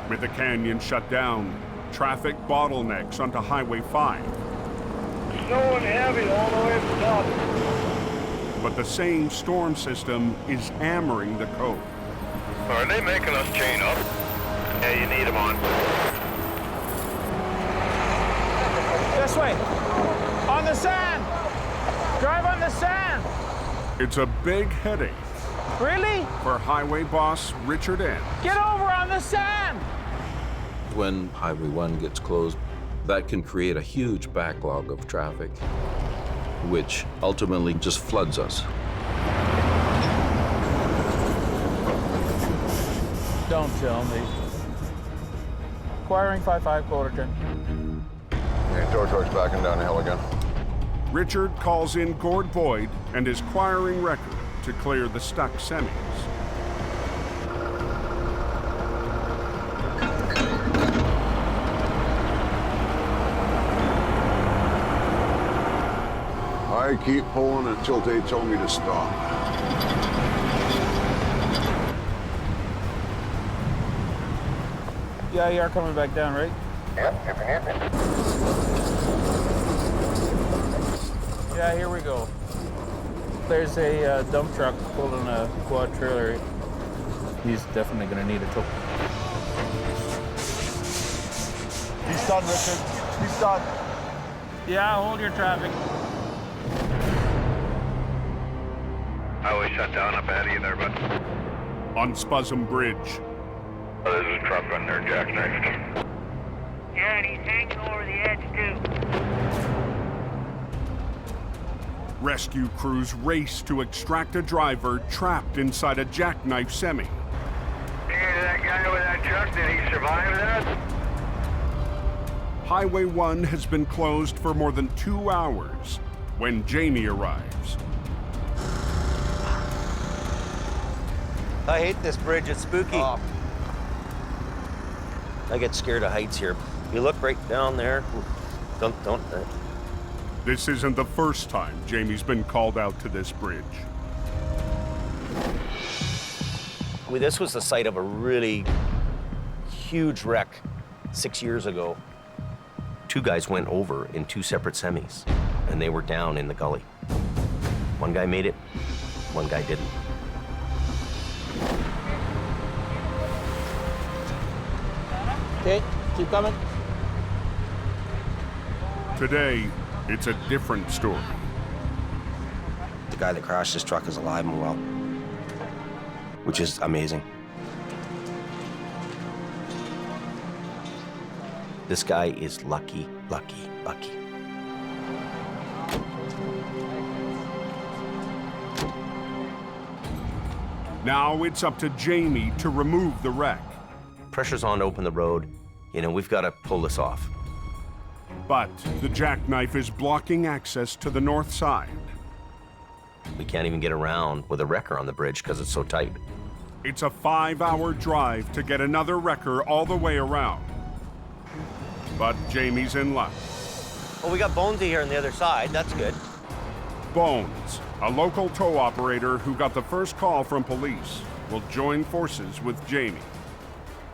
With the canyon shut down, traffic bottlenecks onto Highway 5. Snowing heavy all the way to the top. But the same storm system is hammering the coast. Are they making us chain up? Yeah, you need them on. This way. On the sand. Drive on the sand. It's a big headache Really? for highway boss Richard N. Get over on the sand. When Highway 1 gets closed, that can create a huge backlog of traffic, which ultimately just floods us. Don't tell me. Acquiring 5-5 Quarterton. Yeah, tow truck's backing down the hill again. Richard calls in Gord Boyd and his quiring record to clear the stuck semis. I keep pulling until they tell me to stop. Yeah, you are coming back down, right? Yep, if you need me. Yeah, here we go. There's a dump truck pulling a quad trailer. He's definitely going to need a tow. He's done, Richard. He's done. Yeah, hold your traffic. I always shut down up ahead of you there, bud. On Spuzzum Bridge, Oh, there's a truck on there, jackknifed. Yeah, and he's hanging over the edge, too. rescue crews race to extract a driver trapped inside a jackknife semi. Hey, that guy with that truck, did he survive that? Highway 1 has been closed for more than 2 hours when Jamie arrives. I hate this bridge, it's spooky. Oh. I get scared of heights here. You look right down there. Don't. This isn't the first time Jamie's been called out to this bridge. Well, this was the site of a really huge wreck 6 years ago. 2 guys went over in 2 separate semis, and they were down in the gully. 1 guy made it, 1 guy didn't. Okay, keep coming. Today, it's a different story. The guy that crashed this truck is alive and well, which is amazing. This guy is lucky. Now it's up to Jamie to remove the wreck. Pressure's on to open the road. You know, we've got to pull this off. But the jackknife is blocking access to the north side. We can't even get around with a wrecker on the bridge because it's so tight. It's a 5-hour drive to get another wrecker all the way around. But Jamie's in luck. Well, we got Bonesy here on the other side. That's good. Bones, a local tow operator who got the first call from police, will join forces with Jamie.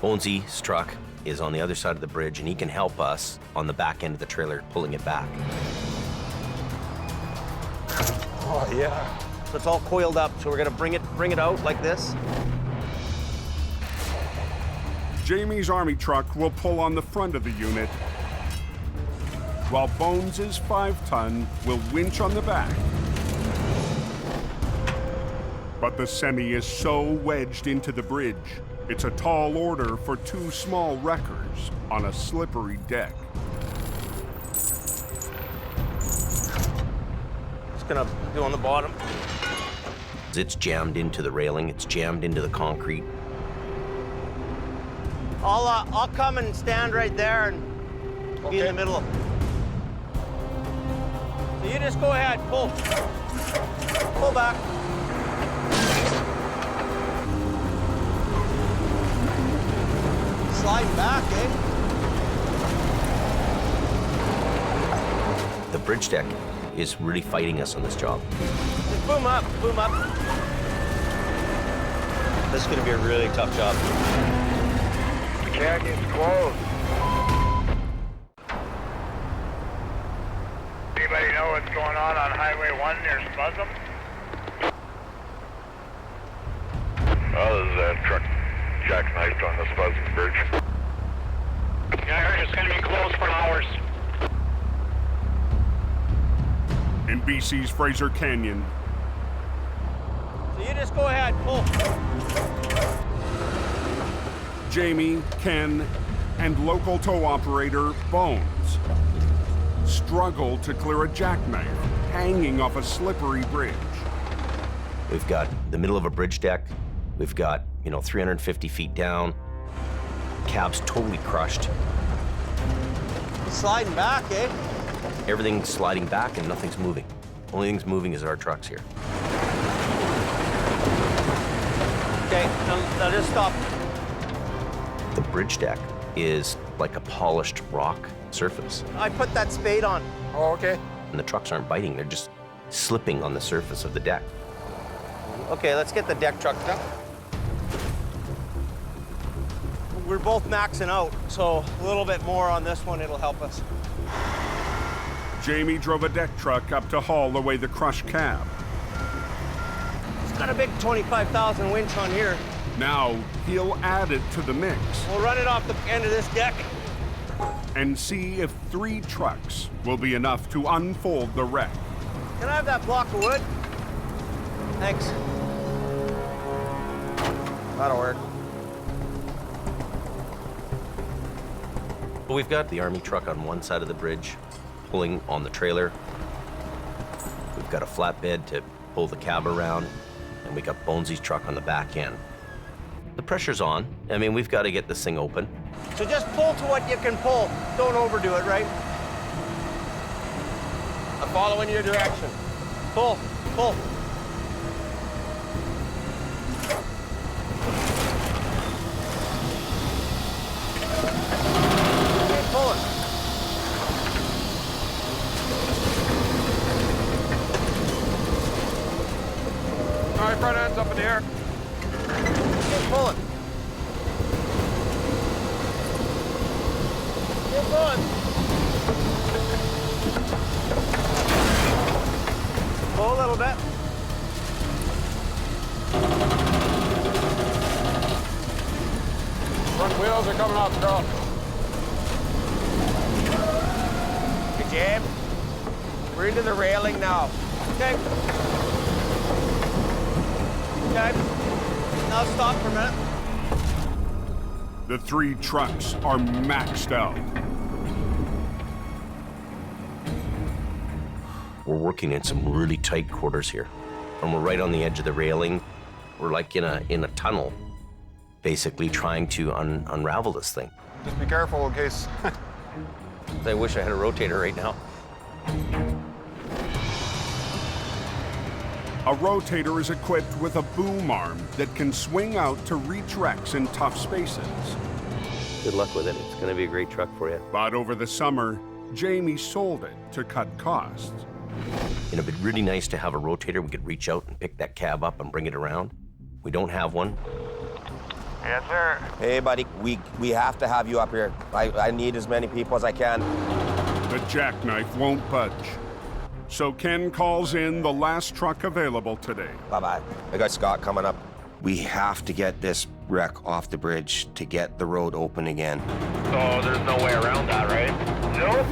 Bonesy's truck is on the other side of the bridge, and he can help us on the back end of the trailer, pulling it back. Oh, yeah. So it's all coiled up, so we're gonna bring it out like this. Jamie's army truck will pull on the front of the unit, while Bones' 5-ton will winch on the back. But the semi is so wedged into the bridge, it's a tall order for 2 small wreckers on a slippery deck. It's gonna go on the bottom. It's jammed into the railing, it's jammed into the concrete. I'll come and stand right there and be in the middle. So you just go ahead, pull. Pull back. Slide back, eh? The bridge deck is really fighting us on this job. Just boom up, boom up. This is gonna be a really tough job. The canyon's closed. Anybody know what's going on Highway 1 near Spuzum? Oh, this is a truck jackknifed on the Spuzum Bridge. Yeah, I heard it's going to be closed for hours. In BC's Fraser Canyon, So you just go ahead, pull. Jamie, Ken, and local tow operator Bones struggle to clear a jackknife hanging off a slippery bridge. We've got the middle of a bridge deck. We've got, 350 feet down. Cab's totally crushed. Sliding back, eh? Everything's sliding back and nothing's moving. Only thing's moving is our trucks here. Okay, now just stop. The bridge deck is like a polished rock surface. I put that spade on. Oh, okay. And the trucks aren't biting, they're just slipping on the surface of the deck. Okay, let's get the deck truck up. We're both maxing out, so a little bit more on this one, it'll help us. Jamie drove a deck truck up to haul away the crushed cab. It's got a big 25,000 winch on here. Now he'll add it to the mix We'll run it off the end of this deck. and see if 3 trucks will be enough to unfold the wreck. Can I have that block of wood? Thanks. That'll work. But we've got the army truck on one side of the bridge, pulling on the trailer. We've got a flatbed to pull the cab around, and we got Bonesy's truck on the back end. The pressure's on. I mean, we've got to get this thing open. So just pull to what you can pull. Don't overdo it, right? I'm following your direction. Pull, pull. Keep pulling. All right, front end's up in the air. Keep pulling. Keep going. Pull a little bit. Front wheels are coming off the ground. Good jam. We're into the railing now. Okay. Okay. Now stop for a minute. The 3 trucks are maxed out. We're working in some really tight quarters here. And we're right on the edge of the railing. We're like in a tunnel, basically trying to unravel this thing. Just be careful in case. I wish I had a rotator right now. A rotator is equipped with a boom arm that can swing out to reach wrecks in tough spaces. Good luck with it. It's going to be a great truck for you. But over the summer, Jamie sold it to cut costs. You know, it'd be really nice to have a rotator. We could reach out and pick that cab up and bring it around. We don't have one. Yes, sir. Hey, buddy, we have to have you up here. I need as many people as I can. The jackknife won't budge. So Ken calls in the last truck available today. Bye-bye. I got Scott coming up. We have to get this wreck off the bridge to get the road open again. So there's no way around that, right? Nope.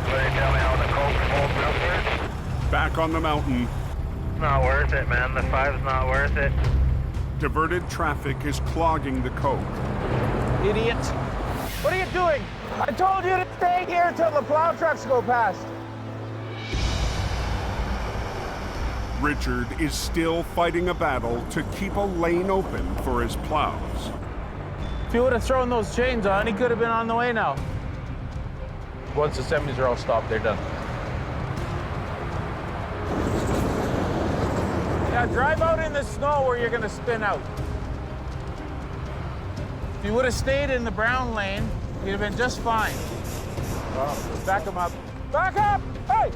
So you tell me how the coke holds up here? Back on the mountain. Not worth it, man. The 5's not worth it. Diverted traffic is clogging the coke. Idiot. What are you doing? I told you to stay here until the plow trucks go past. Richard is still fighting a battle to keep a lane open for his plows. If he would have thrown those chains on, he could have been on the way now. Once the semis are all stopped, they're done. Yeah, drive out in the snow where you're gonna spin out. If you would have stayed in the brown lane, you'd have been just fine. Well, let's back him up. Back up! Hey!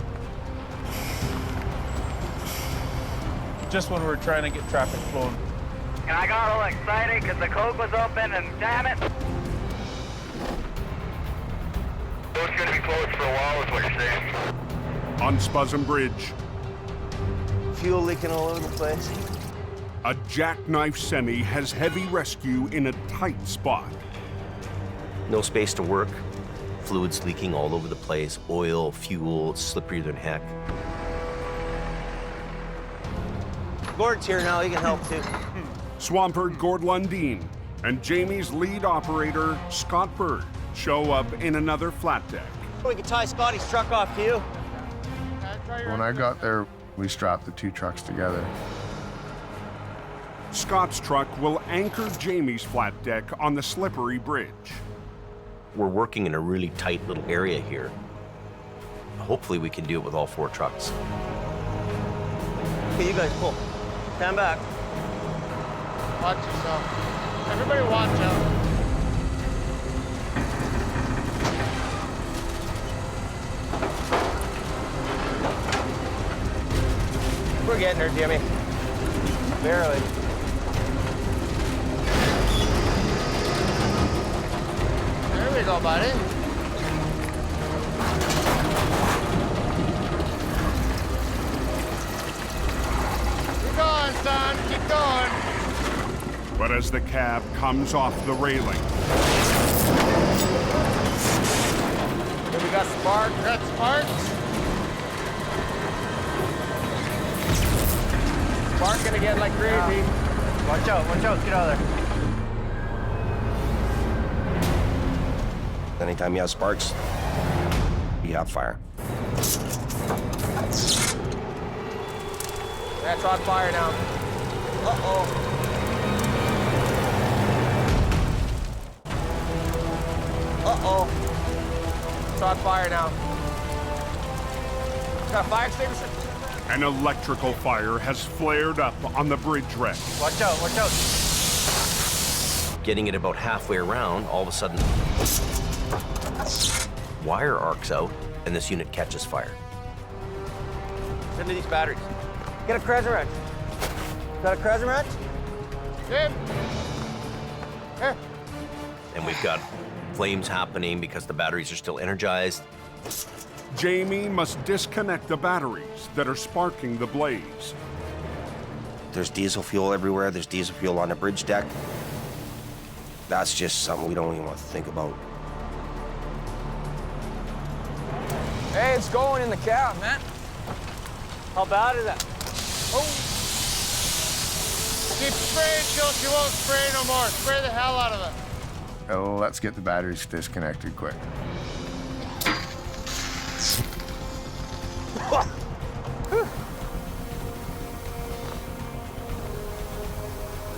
Just when we're trying to get traffic flowing. And I got all excited because the coke was open and damn it. So it's going to be closed for a while is what you're saying. On Spuzzum Bridge, Fuel leaking all over the place. a jackknife semi has heavy rescue in a tight spot. No space to work. Fluids leaking all over the place. Oil, fuel, it's slipperier than heck. Gord's here now, he can help too. Swampert Gord Lundeen and Jamie's lead operator, Scott Bird, show up in another flat deck. We can tie Scotty's truck off to you. When I got there, we strapped the two trucks together. Scott's truck will anchor Jamie's flat deck on the slippery bridge. We're working in a really tight little area here. Hopefully we can do it with all 4 trucks. Okay, you guys pull. Stand back. Watch yourself. Everybody watch out. We're getting her, Jimmy. Barely. There we go, buddy. Keep going, son. Keep going. But as the cab comes off the railing, Here we got spark. Got sparks. Sparking again like crazy. Watch out, get out of there. Anytime you have sparks, you have fire. That's on fire now. Uh-oh. Uh-oh. It's on fire now. Got a fire extinguisher? an electrical fire has flared up on the bridge wreck. Watch out, watch out. Getting it about halfway around, all of a sudden, wire arcs out, and this unit catches fire. Send me these batteries. Get a Krezzer wrench. Got a Krezzer wrench? Good. Here. And we've got flames happening because the batteries are still energized. Jamie must disconnect the batteries that are sparking the blaze. There's diesel fuel everywhere. There's diesel fuel on the bridge deck. That's just something we don't even want to think about. Hey, it's going in the cab, man. How bad is that? Oh. Keep spraying till she won't spray no more. Spray the hell out of it. Oh, let's get the batteries disconnected quick.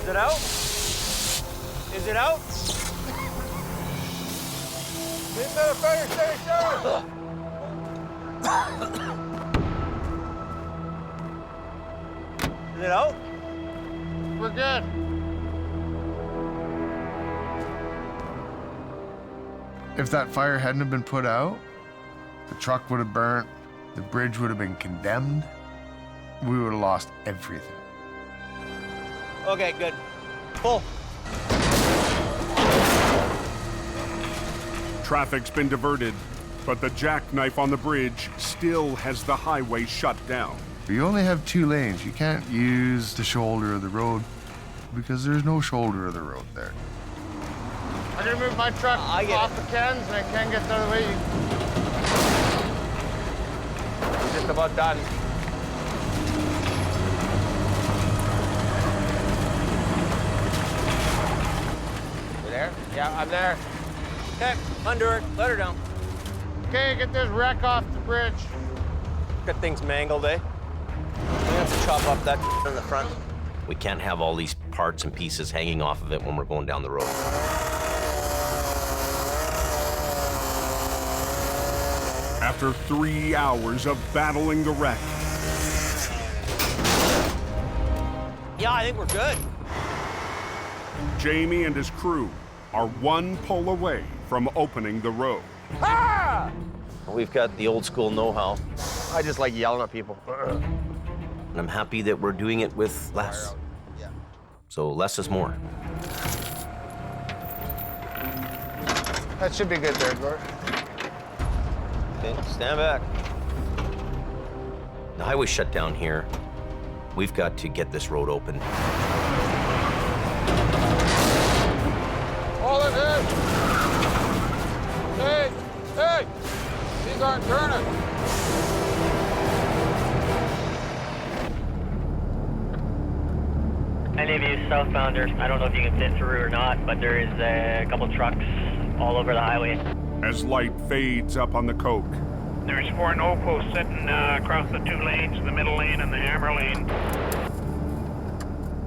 Is it out? Is it out? Get to the fire station! Is it out? We're good. If that fire hadn't have been put out, The truck would have burnt. The bridge would have been condemned. We would have lost everything. Okay, good. Pull. Traffic's been diverted, but the jackknife on the bridge still has the highway shut down. You only have 2 lanes. You can't use the shoulder of the road because there's no shoulder of the road there. I'm gonna move my truck off the cans and I can't get the other way. We're just about done. You there? Yeah, I'm there. Okay, undo her. Let her down. Okay, get this wreck off the bridge. Got things mangled, eh? We have to chop up that in the front. We can't have all these parts and pieces hanging off of it when we're going down the road. After 3 hours of battling the wreck, Yeah, I think we're good. Jamie and his crew are 1 pull away from opening the road. Ah! We've got the old school know-how. I just like yelling at people. And I'm happy that we're doing it with less. So less is more. That should be good there, Gord. Okay, stand back. The highway's shut down here. We've got to get this road open. Hold it, hey! Hey! These aren't turning. Any of you southbounders, I don't know if you can fit through or not, but there is a couple trucks all over the highway. As light fades up on the coke, There's 4 no posts sitting across the 2 lanes, the middle lane and the hammer lane.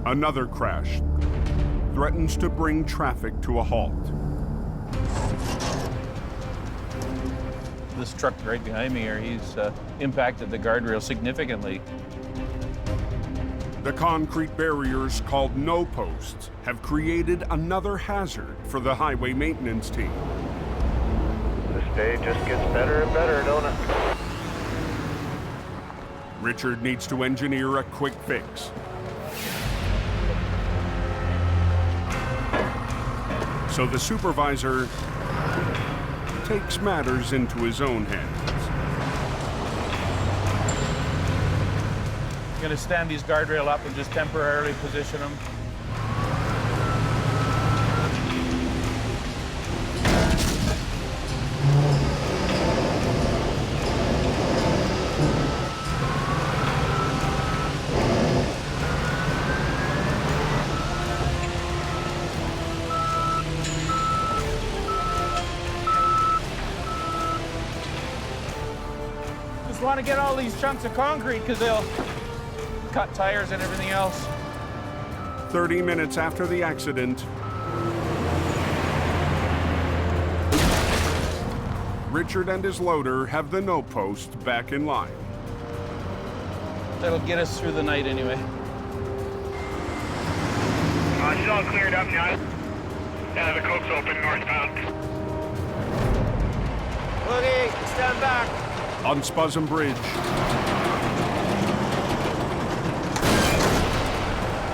another crash threatens to bring traffic to a halt. This truck right behind me here, he's impacted the guardrail significantly. The concrete barriers called no posts have created another hazard for the highway maintenance team. This day just gets better and better, don't it? Richard needs to engineer a quick fix. So the supervisor takes matters into his own hands. I'm gonna stand these guardrail up and just temporarily position them. Just want to get all these chunks of concrete because they'll cut tires and everything else. 30 minutes after the accident, Richard and his loader have the no post back in line. That'll get us through the night anyway. It's all cleared up now. Yeah, the coke's open northbound. Boogie, stand back. On Spuzzum Bridge,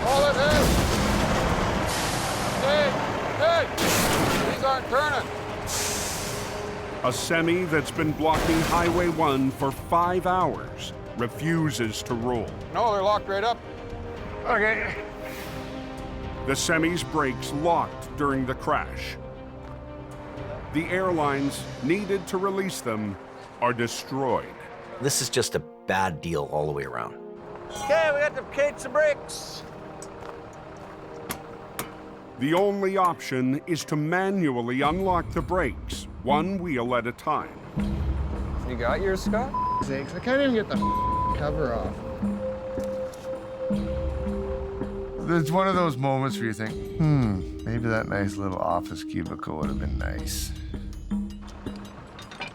Hold it, hey! Hey! These aren't turning. a semi that's been blocking Highway 1 for 5 hours refuses to roll. No, they're locked right up. Okay. The semi's brakes locked during the crash. The airlines needed to release them are destroyed. This is just a bad deal all the way around. Okay, we got the cage of bricks. The only option is to manually unlock the brakes, one wheel at a time. You got yours, Scott? Sakes, I can't even get the cover off. It's one of those moments where you think, maybe that nice little office cubicle would have been nice.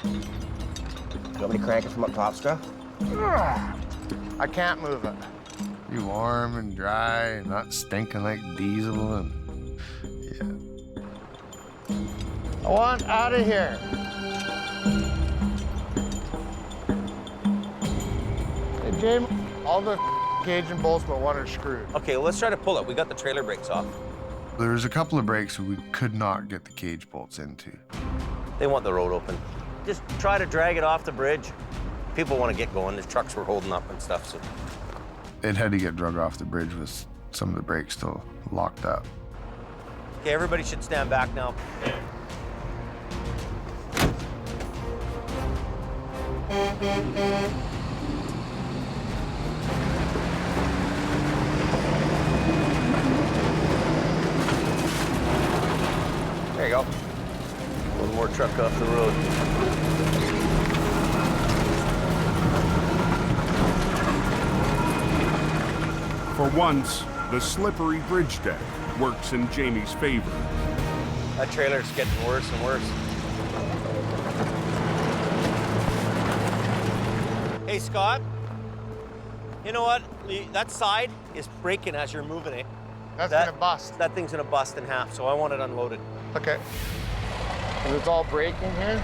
You want me to crank it from up top, Scruff? I can't move it. Be warm and dry and not stinking like diesel and I want out of here. James, all the cage and bolts but one are screwed. Okay, well, let's try to pull it. We got the trailer brakes off. There's a couple of brakes we could not get the cage bolts into. They want the road open. Just try to drag it off the bridge. People want to get going. The trucks were holding up and stuff, so. It had to get drug off the bridge with some of the brakes still locked up. Okay, everybody should stand back now. There you go. One more truck off the road. For once, the slippery bridge deck works in Jamie's favor. That trailer's getting worse and worse. Hey, Scott. You know what? That side is breaking as you're moving it. That's gonna bust. That thing's gonna bust in half, so I want it unloaded. Okay. And it's all breaking here.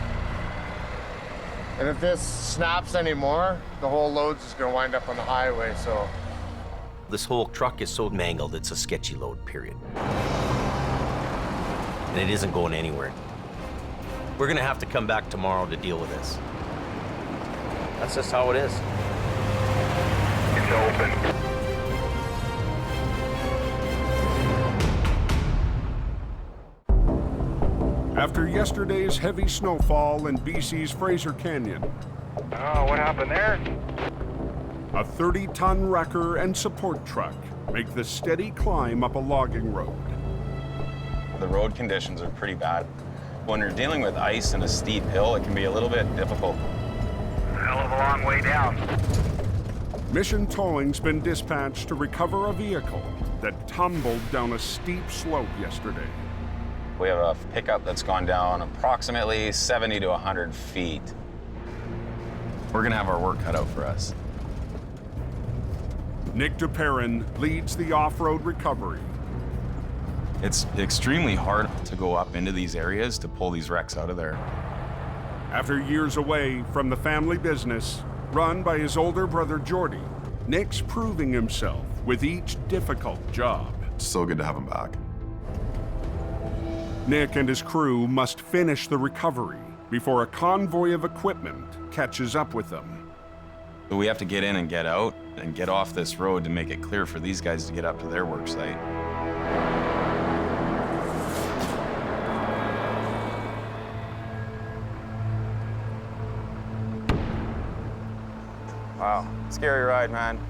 And if this snaps anymore, the whole load's just gonna wind up on the highway, so. This whole truck is so mangled, it's a sketchy load, period. And it isn't going anywhere. We're gonna have to come back tomorrow to deal with this. That's just how it is. It's open. After yesterday's heavy snowfall in BC's Fraser Canyon, Oh, what happened there? a 30-ton wrecker and support truck make the steady climb up a logging road. The road conditions are pretty bad. When you're dealing with ice and a steep hill, it can be a little bit difficult. Hell of a long way down. Mission Towing's been dispatched to recover a vehicle that tumbled down a steep slope yesterday. We have a pickup that's gone down approximately 70 to 100 feet. We're gonna have our work cut out for us. Nick DePerrin leads the off-road recovery. It's extremely hard to go up into these areas to pull these wrecks out of there. After years away from the family business, run by his older brother Jordy, Nick's proving himself with each difficult job. It's so good to have him back. Nick and his crew must finish the recovery before a convoy of equipment catches up with them. So we have to get in and get out and get off this road to make it clear for these guys to get up to their work site. Wow, scary ride, man.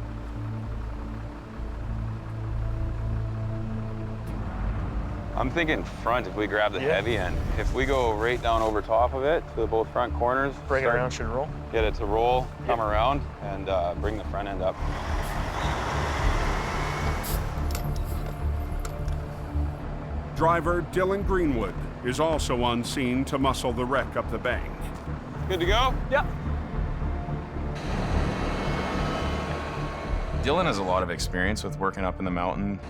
I'm thinking front if we grab the heavy end. If we go right down over top of it to both front corners. Bring it around, should roll. Get it to roll, come around, and bring the front end up. Driver Dylan Greenwood is also on scene to muscle the wreck up the bank. Good to go? Yep. Dylan has a lot of experience with working up in the mountain.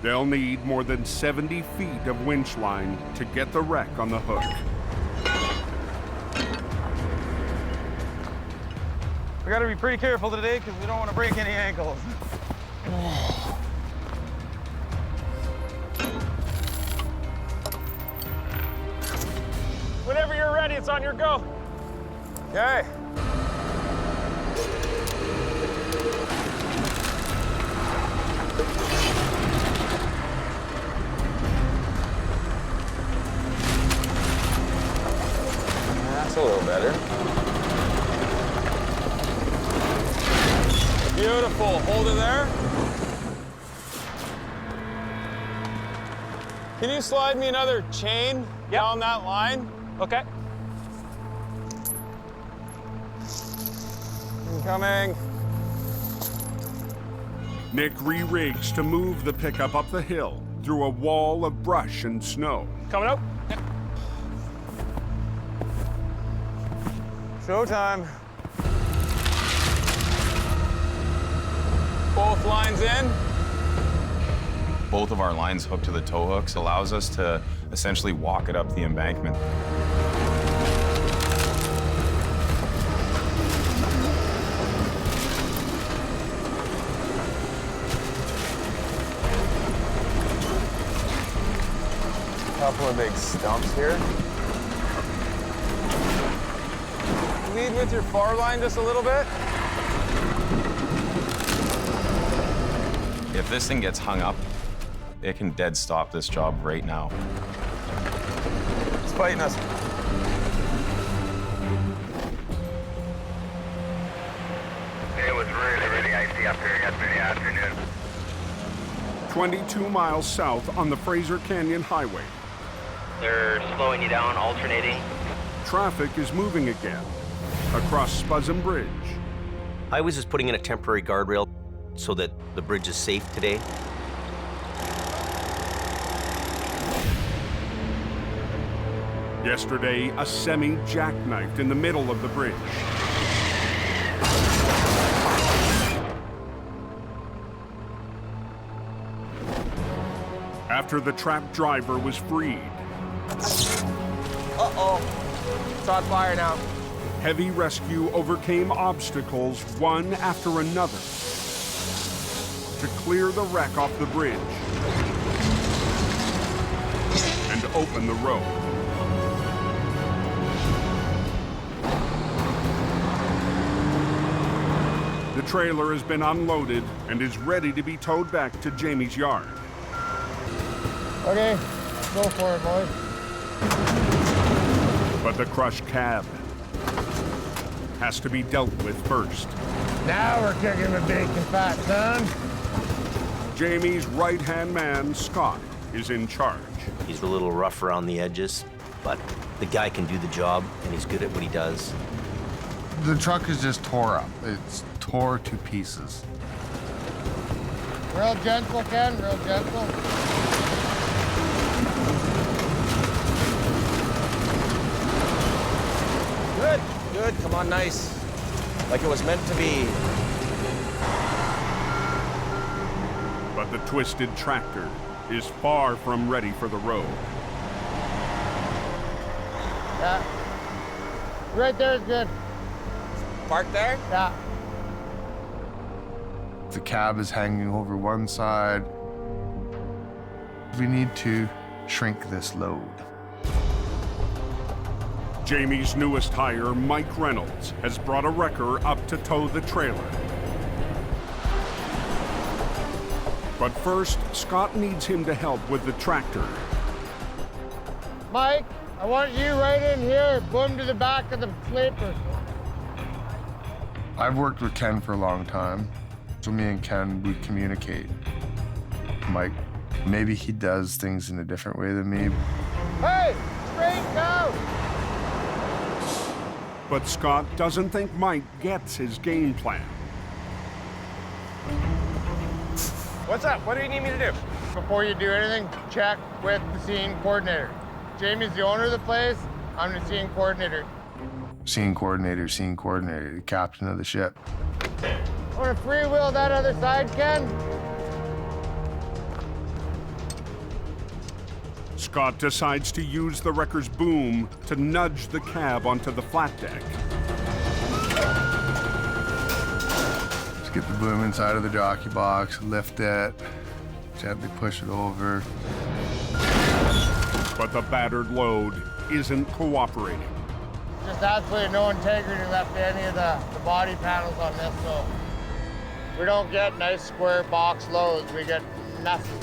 They'll need more than 70 feet of winch line to get the wreck on the hook. We gotta be pretty careful today because we don't want to break any ankles. Whenever you're ready, it's on your go. Okay. That's a little better. Beautiful. Hold it there. Can you slide me another chain down that line? Okay. Incoming. Nick re-rigs to move the pickup up the hill through a wall of brush and snow. Coming up. Showtime. Both lines in. Both of our lines hooked to the tow hooks allows us to essentially walk it up the embankment. couple of big stumps here. Lead with your far line just a little bit. If this thing gets hung up, it can dead stop this job right now. It's fighting us. It was really, really icy up here yesterday afternoon. 22 miles south on the Fraser Canyon Highway. They're slowing you down, alternating. Traffic is moving again across Spuzum Bridge. Highways is putting in a temporary guardrail so that the bridge is safe today. Yesterday, a semi jackknifed in the middle of the bridge. After the trapped driver was freed. Uh-oh. It's on fire now. Heavy rescue overcame obstacles one after another to clear the wreck off the bridge and open the road. The trailer has been unloaded and is ready to be towed back to Jamie's yard. Okay, go for it, boys. But the crushed cab has to be dealt with first. Now we're kicking the bacon fat, son. Jamie's right-hand man, Scott, is in charge. He's a little rough around the edges, but the guy can do the job, and he's good at what he does. The truck is just tore up. It's tore to pieces. Real gentle, Ken, real gentle. Good, good, come on, nice. Like it was meant to be. But the twisted tractor is far from ready for the road. Yeah. Right there is good. Park there? Yeah. The cab is hanging over one side. We need to shrink this load. Jamie's newest hire, Mike Reynolds, has brought a wrecker up to tow the trailer. But first, Scott needs him to help with the tractor. Mike, I want you right in here. Boom to the back of the sleeper. I've worked with Ken for a long time, so me and Ken, we communicate. Mike, maybe he does things in a different way than me. Hey, straight go! But Scott doesn't think Mike gets his game plan. What's up? What do you need me to do? Before you do anything, check with the scene coordinator. Jamie's the owner of the place. I'm the scene coordinator. Scene coordinator, the captain of the ship. Want to freewheel that other side, Ken? Scott decides to use the wrecker's boom to nudge the cab onto the flat deck. Just get the boom inside of the jockey box, lift it, gently push it over. But the battered load isn't cooperating. Just absolutely no integrity left in any of the body panels on this, so we don't get nice square box loads. We get nothing.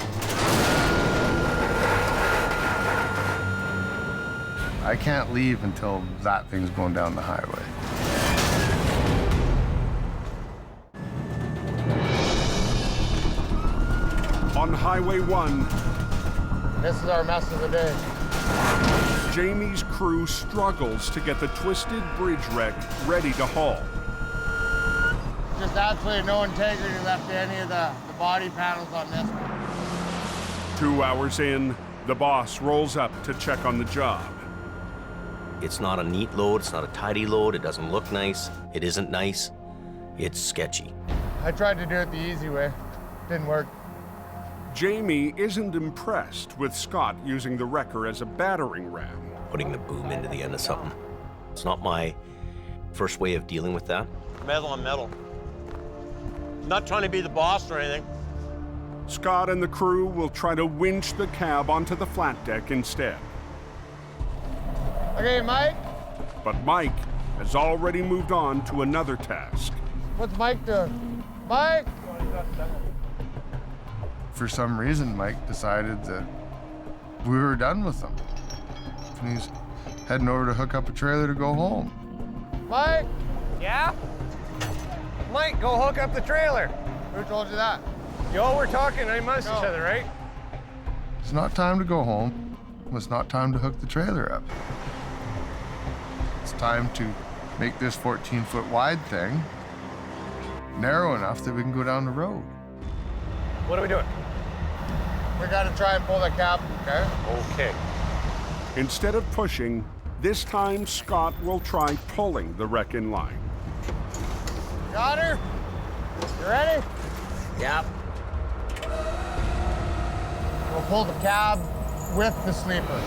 I can't leave until that thing's going down the highway. On Highway 1, this is our mess of the day. Jamie's crew struggles to get the twisted bridge wreck ready to haul. Just absolutely no integrity left in any of the body panels on this. 2 hours in, the boss rolls up to check on the job. It's not a neat load, it's not a tidy load, it doesn't look nice, it isn't nice, it's sketchy. I tried to do it the easy way. Didn't work. Jamie isn't impressed with Scott using the wrecker as a battering ram. Putting the boom into the end of something. It's not my first way of dealing with that. Metal on metal. Not trying to be the boss or anything. Scott and the crew will try to winch the cab onto the flat deck instead. Okay, Mike. But Mike has already moved on to another task. What's Mike doing? Mike! For some reason, Mike decided that we were done with him. And he's heading over to hook up a trailer to go home. Mike! Yeah? Mike, go hook up the trailer. Who told you that? Yo, we're talking amongst each other, right? It's not time to go home. It's not time to hook the trailer up. It's time to make this 14-foot wide thing narrow enough that we can go down the road. What are we doing? We gotta try and pull the cab, okay? Okay. Instead of pushing, this time Scott will try pulling the wreck in line. Got her? You ready? Yep. We'll pull the cab with the sleeper.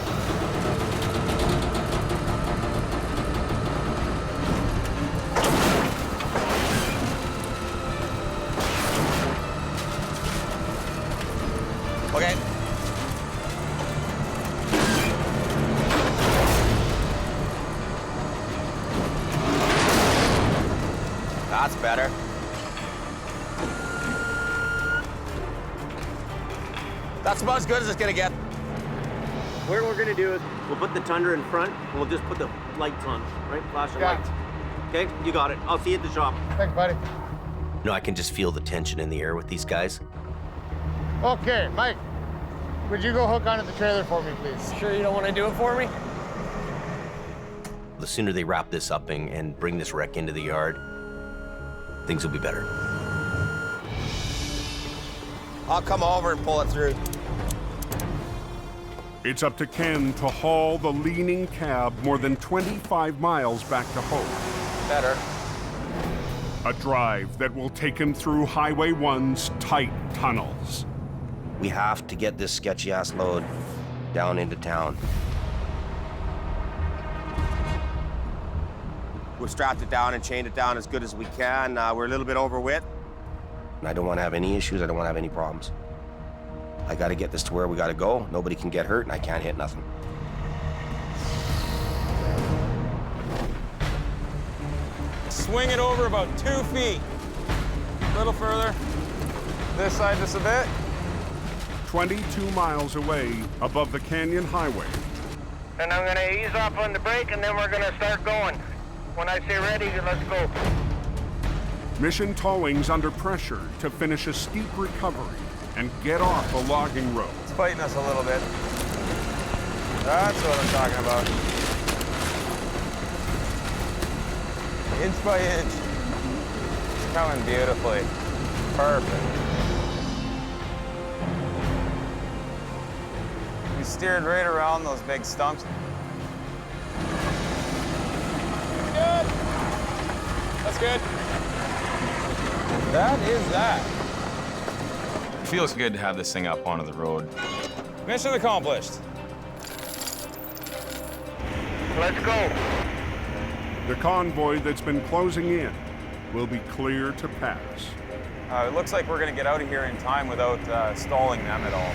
Okay. That's better. That's about as good as it's gonna get. What we're gonna do is we'll put the Tundra in front and we'll just put the lights on, right? Flashing lights. Okay, you got it. I'll see you at the shop. Thanks, buddy. You know, I can just feel the tension in the air with these guys. Okay, Mike, would you go hook onto the trailer for me, please? Sure you don't want to do it for me? The sooner they wrap this up and bring this wreck into the yard, things will be better. I'll come over and pull it through. It's up to Ken to haul the leaning cab more than 25 miles back to Hope. Better. A drive that will take him through Highway 1's tight tunnels. We have to get this sketchy-ass load down into town. We've strapped it down and chained it down as good as we can. We're a little bit over width. I don't want to have any issues. I don't want to have any problems. I got to get this to where we got to go. Nobody can get hurt, and I can't hit nothing. Swing it over about 2 feet. A little further. This side just a bit. 22 miles away above the Canyon Highway. And I'm gonna ease off on the brake and then we're gonna start going. When I say ready, let's go. Mission Towing's under pressure to finish a steep recovery and get off the logging road. It's fighting us a little bit. That's what I'm talking about. Inch by inch. It's coming beautifully. Perfect. We steered right around those big stumps. Good. That's good. That is that. It feels good to have this thing up onto the road. Mission accomplished. Let's go. The convoy that's been closing in will be clear to pass. It looks like we're going to get out of here in time without stalling them at all.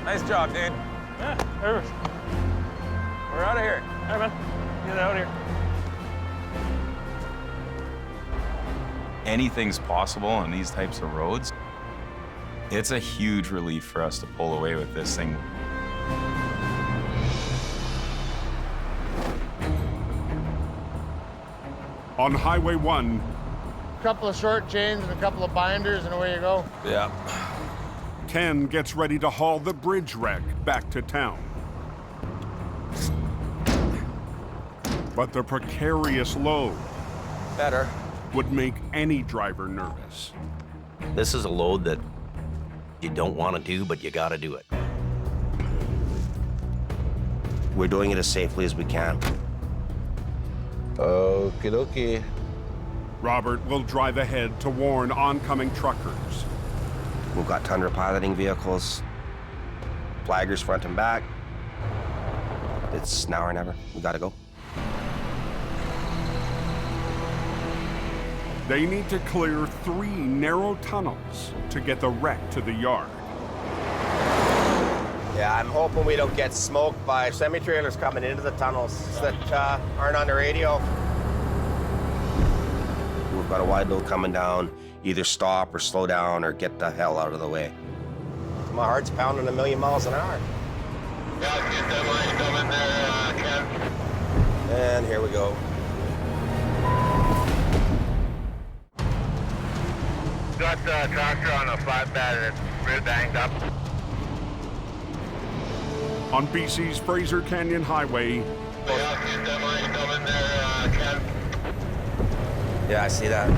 Nice job, dude. Yeah, perfect. We're out of here. Hey, man. Get out of here. Anything's possible on these types of roads. It's a huge relief for us to pull away with this thing. On Highway 1, A couple of short chains and a couple of binders and away you go. Yeah. Ken gets ready to haul the bridge wreck back to town. But the precarious load Better. would make any driver nervous. This is a load that you don't want to do, but you got to do it. We're doing it as safely as we can. Okie dokie. Robert will drive ahead to warn oncoming truckers. We've got Tundra piloting vehicles, flaggers front and back. It's now or never. We gotta go. They need to clear 3 narrow tunnels to get the wreck to the yard. Yeah, I'm hoping we don't get smoked by semi-trailers coming into the tunnels that aren't on the radio. We've got a wide load coming down. Either stop or slow down or get the hell out of the way. My heart's pounding 1,000,000 miles an hour. Yeah, get that line coming there, Ken. And here we go. Got the tractor on a flatbed, it's real banged up. On BC's Fraser Canyon Highway, Yeah, get that line coming there, Ken. Yeah, I see that.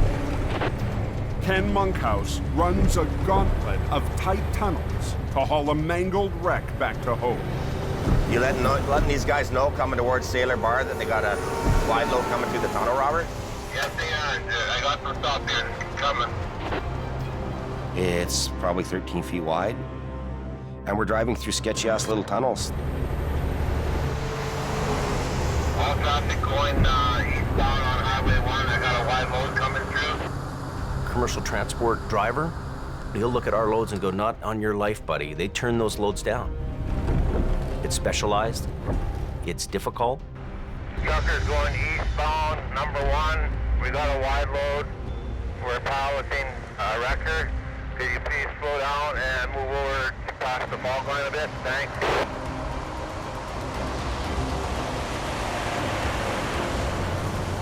Ken Monkhouse runs a gauntlet of tight tunnels to haul a mangled wreck back to home. You letting these guys know coming towards Sailor Bar that they got a wide load coming through the tunnel, Robert? Yes, they are. I got some stuff there coming. It's probably 13 feet wide, and we're driving through sketchy-ass little tunnels. All traffic going eastbound on Highway 1. I got a wide load coming through. Commercial transport driver, he'll look at our loads and go, not on your life, buddy. They turn those loads down. It's specialized, it's difficult. Truckers going eastbound, number 1. We got a wide load. We're piloting a wrecker. Could you please slow down and move over past the fog line a bit? Thanks.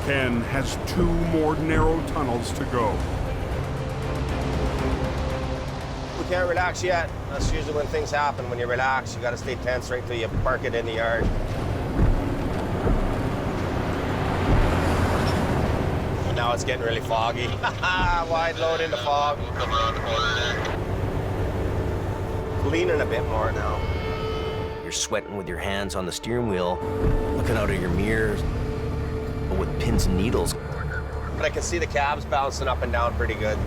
Ken has 2 more narrow tunnels to go. We can't relax yet. That's usually when things happen. When you relax, you gotta stay tense right till you park it in the yard. And now it's getting really foggy. Wide load into fog. Come around the corner there. Leaning a bit more now. You're sweating with your hands on the steering wheel, looking out of your mirrors, but with pins and needles. But I can see the cabs bouncing up and down pretty good.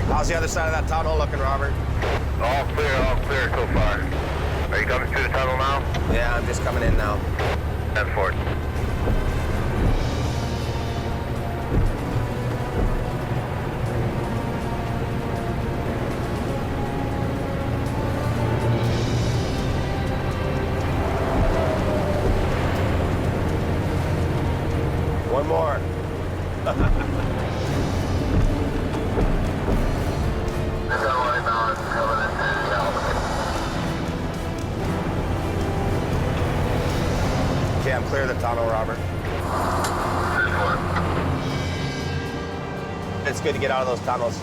How's the other side of that tunnel looking, Robert? All clear so far. Are you coming through the tunnel now? Yeah, I'm just coming in now. 10 forward. One more. Okay, I'm clear of the tunnel, Robert. It's good to get out of those tunnels.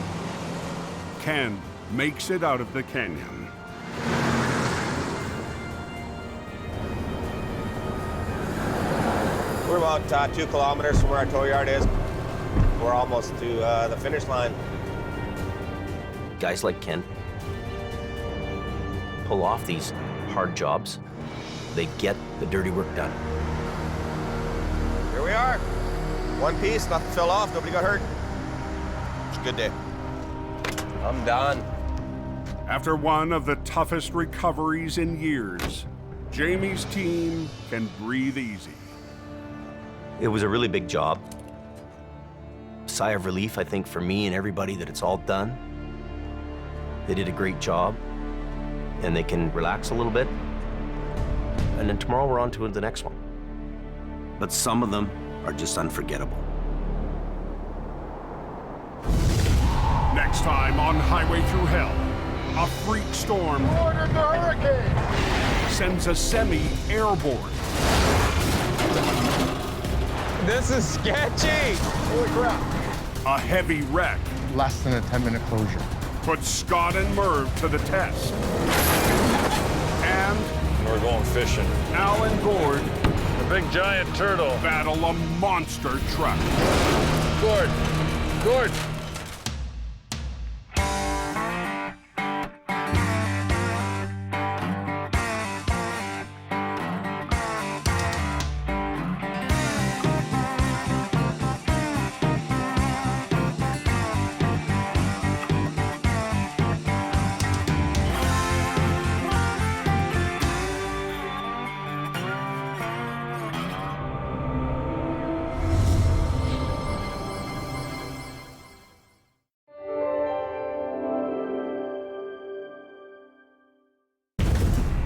Ken makes it out of the canyon. We're about 2 kilometers from where our tow yard is. We're almost to the finish line. Guys like Ken pull off these hard jobs. They get the dirty work done. Here we are. One piece, nothing fell off, nobody got hurt. It's a good day. I'm done. After one of the toughest recoveries in years, Jamie's team can breathe easy. It was a really big job. Sigh of relief, I think, for me and everybody that it's all done. They did a great job, and they can relax a little bit. And then tomorrow we're on to the next one. But some of them are just unforgettable. Next time on Highway Through Hell, a freak storm Order the hurricane! sends a semi airborne. This is sketchy! Holy crap. A heavy wreck Less than a 10-minute closure. puts Scott and Merv to the test. And We're going fishing. Alan Gord A big giant turtle. battle a monster truck. Gord!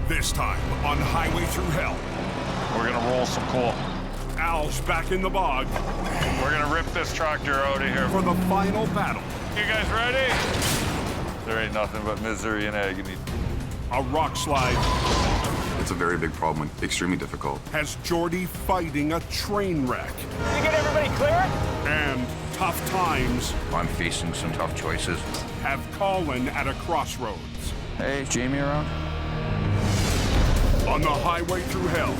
This time on Highway Through Hell. We're gonna roll some coal. Al's back in the bog. We're gonna rip this tractor out of here. For the final battle. You guys ready? There ain't nothing but misery and agony. A rock slide. It's a very big problem, extremely difficult. Has Jordy fighting a train wreck. Did you get everybody clear? And tough times. I'm facing some tough choices. Have Colin at a crossroads. Hey, is Jamie around? On the Highway Through Hell.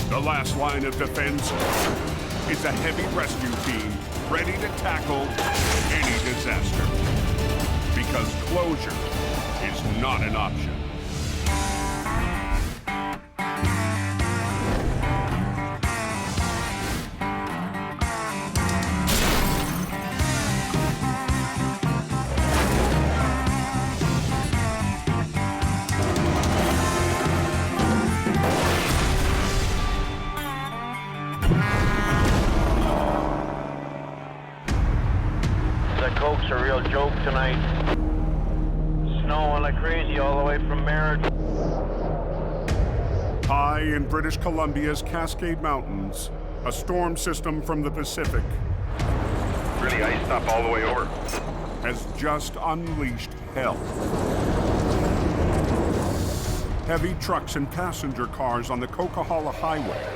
The last line of defense is a heavy rescue team ready to tackle any disaster. Because closure is not an option. Coke's a real joke tonight. Snowing like crazy all the way from Merritt. High in British Columbia's Cascade Mountains, a storm system from the Pacific Really iced up all the way over. has just unleashed hell. Heavy trucks and passenger cars on the Coquihalla Highway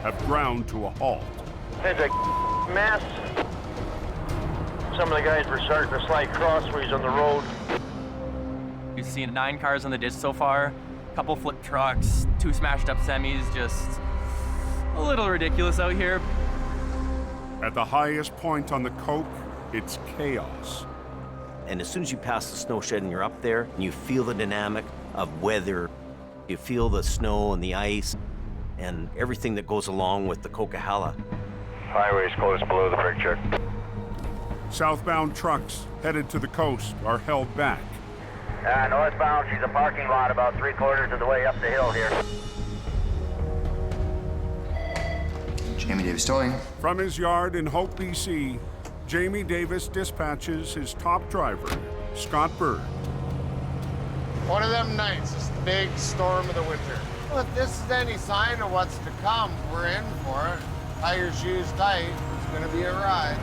have ground to a halt. It's a mess. Some of the guys were starting to slide crossways on the road. We've seen 9 cars on the ditch so far, a couple flip trucks, 2 smashed up semis, just a little ridiculous out here. At the highest point on the Coke, it's chaos. And as soon as you pass the snow shed and you're up there, and you feel the dynamic of weather, you feel the snow and the ice, and everything that goes along with the Coquihalla. Highway's close below the picture. Southbound trucks headed to the coast are held back. Northbound, she's a parking lot about 3/4 of the way up the hill here. Jamie Davis towing. From his yard in Hope, BC, Jamie Davis dispatches his top driver, Scott Bird. One of them nights, it's the big storm of the winter. Well, if this is any sign of what's to come, we're in for it. Tie your shoes tight, it's gonna be a ride.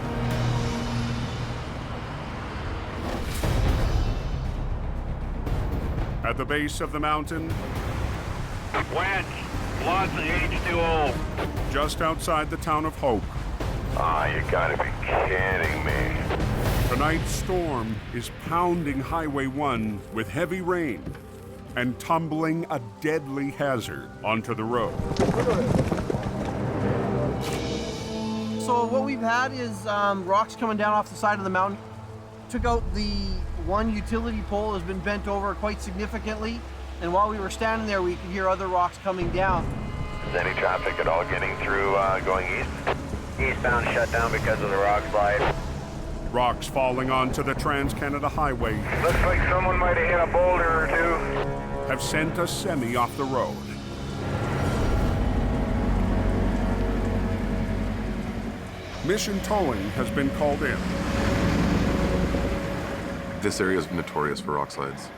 At the base of the mountain, Winch, lots of H2O. just outside the town of Hope, You gotta be kidding me. tonight's storm is pounding Highway 1 with heavy rain and tumbling a deadly hazard onto the road. So what we've had is rocks coming down off the side of the mountain. Took out the one utility pole, has been bent over quite significantly. And while we were standing there, we could hear other rocks coming down. Is any traffic at all getting through going east? Eastbound shut down because of the rock slide. Rocks falling onto the Trans-Canada Highway Looks like someone might have hit a boulder or two. have sent a semi off the road. Mission towing has been called in. This area is notorious for rock slides.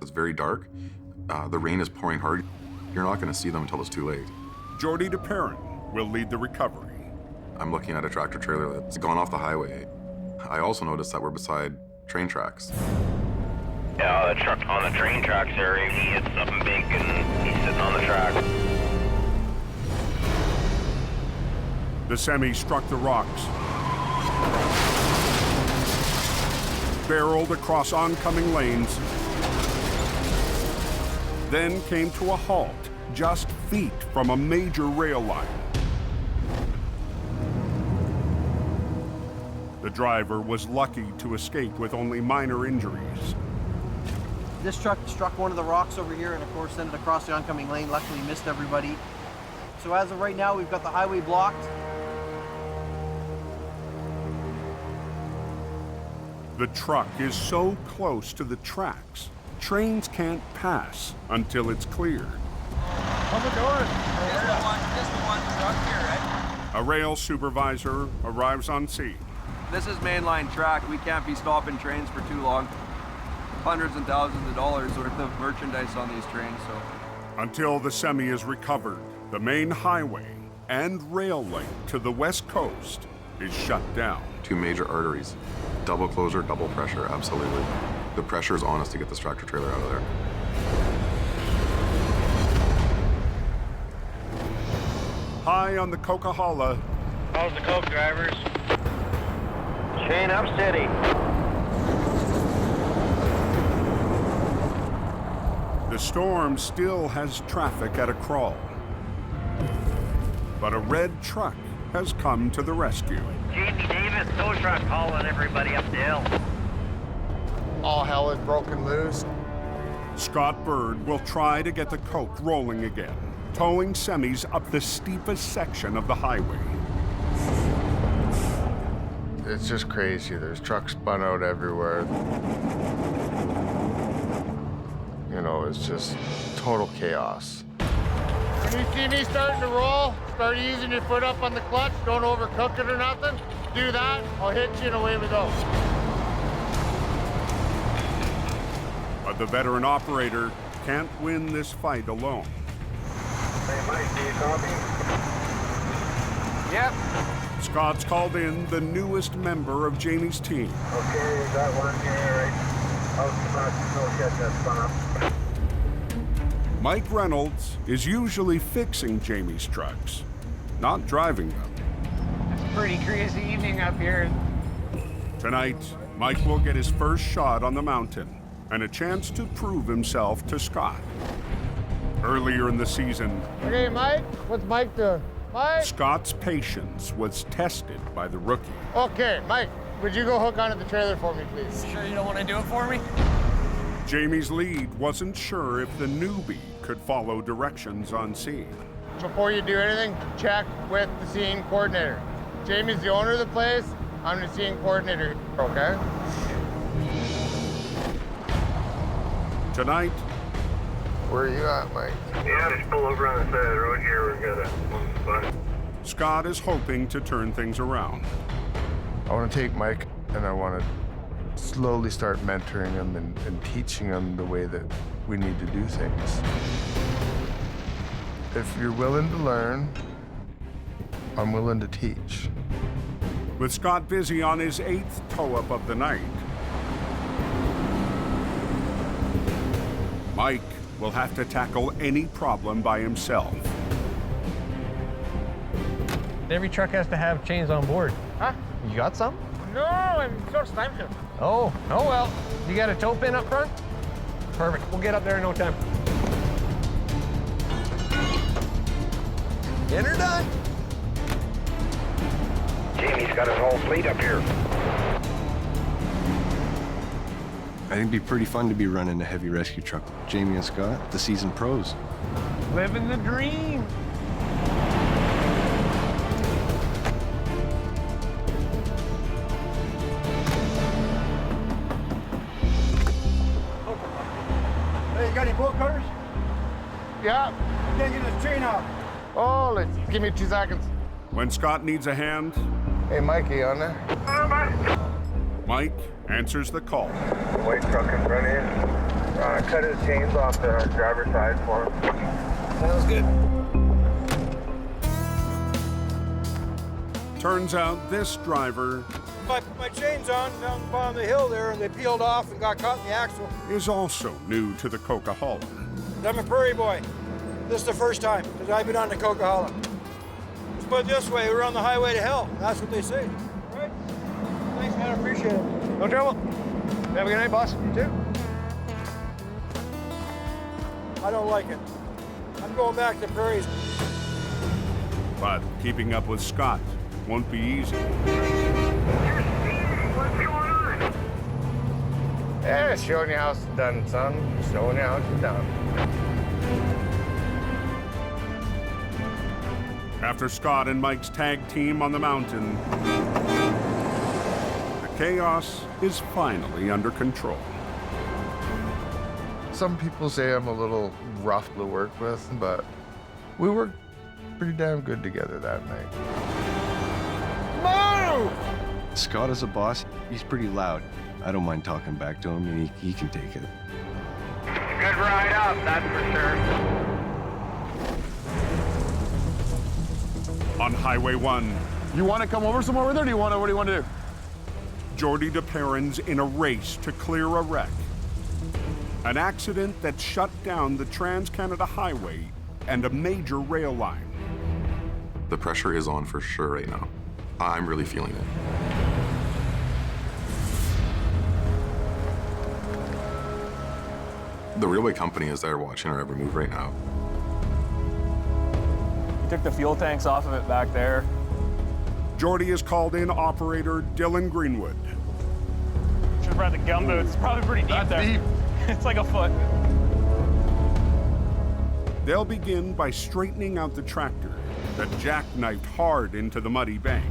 It's very dark. The rain is pouring hard. You're not going to see them until it's too late. Jordy DePerrin will lead the recovery. I'm looking at a tractor trailer that's gone off the highway. I also noticed that we're beside train tracks. Yeah, the truck on the train tracks there, he hit something big and he's sitting on the track. The semi struck the rocks, barreled across oncoming lanes, then came to a halt just feet from a major rail line. The driver was lucky to escape with only minor injuries. This truck struck one of the rocks over here and of course sent it across the oncoming lane. Luckily missed everybody. So as of right now, we've got the highway blocked. The truck is so close to the tracks, trains can't pass until it's cleared. How's it going? This is the one truck here, right? A rail supervisor arrives on scene. This is mainline track. We can't be stopping trains for too long. hundreds and thousands of dollars worth of merchandise on these trains, so. Until the semi is recovered, the main highway and rail link to the west coast is shut down. 2 major arteries. Double closure, double pressure, absolutely. The pressure is on us to get this tractor trailer out of there. High on the Coquihalla. How's the coke, drivers? Chain up steady. The storm still has traffic at a crawl. But a red truck has come to the rescue. Jamie Davis, tow truck hauling everybody up the hill. All hell is broken loose. Scott Bird will try to get the coke rolling again, towing semis up the steepest section of the highway. It's just crazy. There's trucks spun out everywhere. You know, it's just total chaos. When you see me starting to roll, start easing your foot up on the clutch. Don't overcook it or nothing. Do that, I'll hit you and away we go. But the veteran operator can't win this fight alone. Hey, Mike, do you copy? Yep. Scott's called in the newest member of Jamie's team. Okay, is that working all right? How's the back still get that spun up? Mike Reynolds is usually fixing Jamie's trucks, not driving them. It's a pretty crazy evening up here. Tonight, Mike will get his first shot on the mountain and a chance to prove himself to Scott. Earlier in the season, Okay, Mike, what's Mike doing? Mike? Scott's patience was tested by the rookie. Okay, Mike, would you go hook onto the trailer for me, please? Sure you don't want to do it for me? Jamie's lead wasn't sure if the newbie could follow directions on scene. Before you do anything, check with the scene coordinator. Jamie's the owner of the place. I'm the scene coordinator, okay? Tonight, where are you at, Mike? Yeah, just pull over on the side of the road here. We're gonna spot. Scott is hoping to turn things around. I want to take Mike and I want to slowly start mentoring him and teaching him the way that we need to do things. If you're willing to learn, I'm willing to teach. With Scott busy on his 8th tow-up of the night, Mike will have to tackle any problem by himself. Every truck has to have chains on board. Huh? You got some? No, I'm short time to. Oh well. You got a tow pin up front? Perfect. We'll get up there in no time. Dinner done? Jamie's got his whole fleet up here. I think it'd be pretty fun to be running a heavy rescue truck. Jamie and Scott, the seasoned pros. Living the dream. Hey, you got any bolt cutters? Yeah. Can't get this chain out. Oh, give me 2 seconds. When Scott needs a hand, Hey, Mike, you on there? Mike answers the call. White truck in front of you. Cut his chains off the driver's side for him. Sounds good. Turns out this driver I put my chains on down the bottom of the hill there, and they peeled off and got caught in the axle. is also new to the Coquihalla. I'm a prairie boy. This is the first time, because I've been on the Coquihalla. Let's put it this way, we're on the highway to hell. That's what they say. All right? Thanks, man, I appreciate it. No trouble. Have a good night, boss. You too. I don't like it. I'm going back to the prairies. But keeping up with Scott won't be easy. Yeah, showing you how it's done, son. Showing you how it's done. After Scott and Mike's tag team on the mountain, the chaos is finally under control. Some people say I'm a little rough to work with, but we worked pretty damn good together that night. Move! Scott is a boss. He's pretty loud. I don't mind talking back to him, and he can take it. Good ride up, that's for sure. On Highway 1. You want to come over somewhere with her, or what do you want to do? Jordy DePerrin's in a race to clear a wreck. An accident that shut down the Trans-Canada Highway and a major rail line. The pressure is on for sure right now. I'm really feeling it. The railway company is there watching our every move right now. We took the fuel tanks off of it back there. Jordy has called in operator Dylan Greenwood. Should have brought the gumboots. It's probably pretty deep there. Deep. It's like a foot. They'll begin by straightening out the tractor that jackknifed hard into the muddy bank.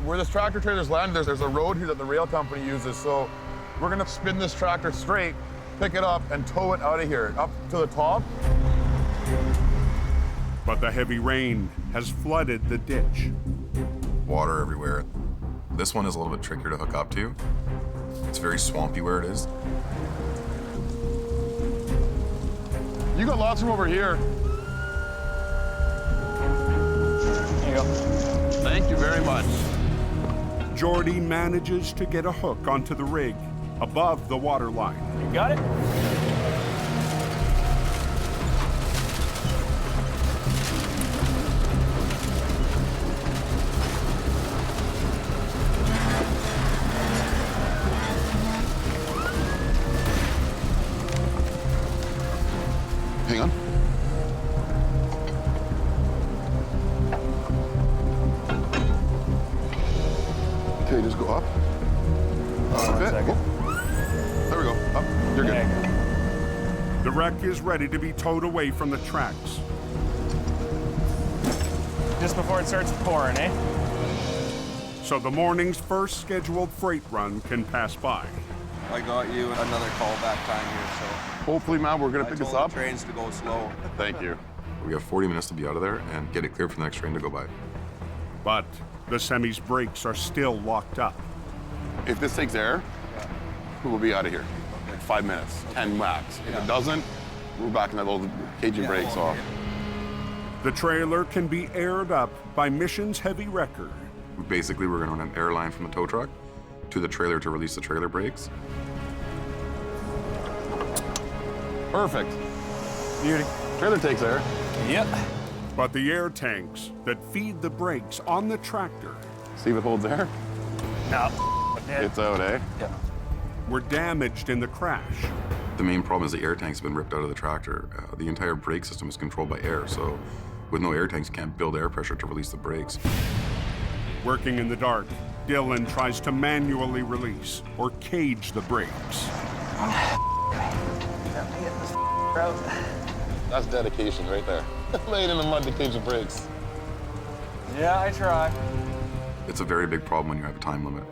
Where this tractor trailer's landed, there's a road here that the rail company uses, so we're gonna spin this tractor straight, pick it up, and tow it out of here, up to the top. But the heavy rain has flooded the ditch. Water everywhere. This one is a little bit trickier to hook up to. It's very swampy where it is. You got lots from over here. There you go. Thank you very much. Jordy manages to get a hook onto the rig above the water line. You got it? Hang on. Okay, just go up. That's it. Oh. There we go. Up. You're good. The wreck is ready to be towed away from the tracks. Just before it starts pouring, eh? So the morning's first scheduled freight run can pass by. I got you another call back time here, so. Hopefully, man, we're gonna pick this up. The trains to go slow. Thank you. We have 40 minutes to be out of there and get it cleared for the next train to go by. But the semi's brakes are still locked up. If this takes air, we'll be out of here. Like 5 minutes, 10 max. If it doesn't, we're back in that little cagey brakes off. The trailer can be aired up by Mission's heavy wrecker. Basically, we're gonna run an air line from the tow truck to the trailer to release the trailer brakes. Perfect. Beauty. Trailer takes air. Yep. But the air tanks that feed the brakes on the tractor See if it holds air. No. It's out, eh? Yeah. were damaged in the crash. The main problem is the air tanks have been ripped out of the tractor. The entire brake system is controlled by air, so with no air tanks, you can't build air pressure to release the brakes. Working in the dark, Dylan tries to manually release or cage the brakes. That's dedication right there. Laying in the mud to cage the brakes. Yeah, I try. It's a very big problem when you have a time limit.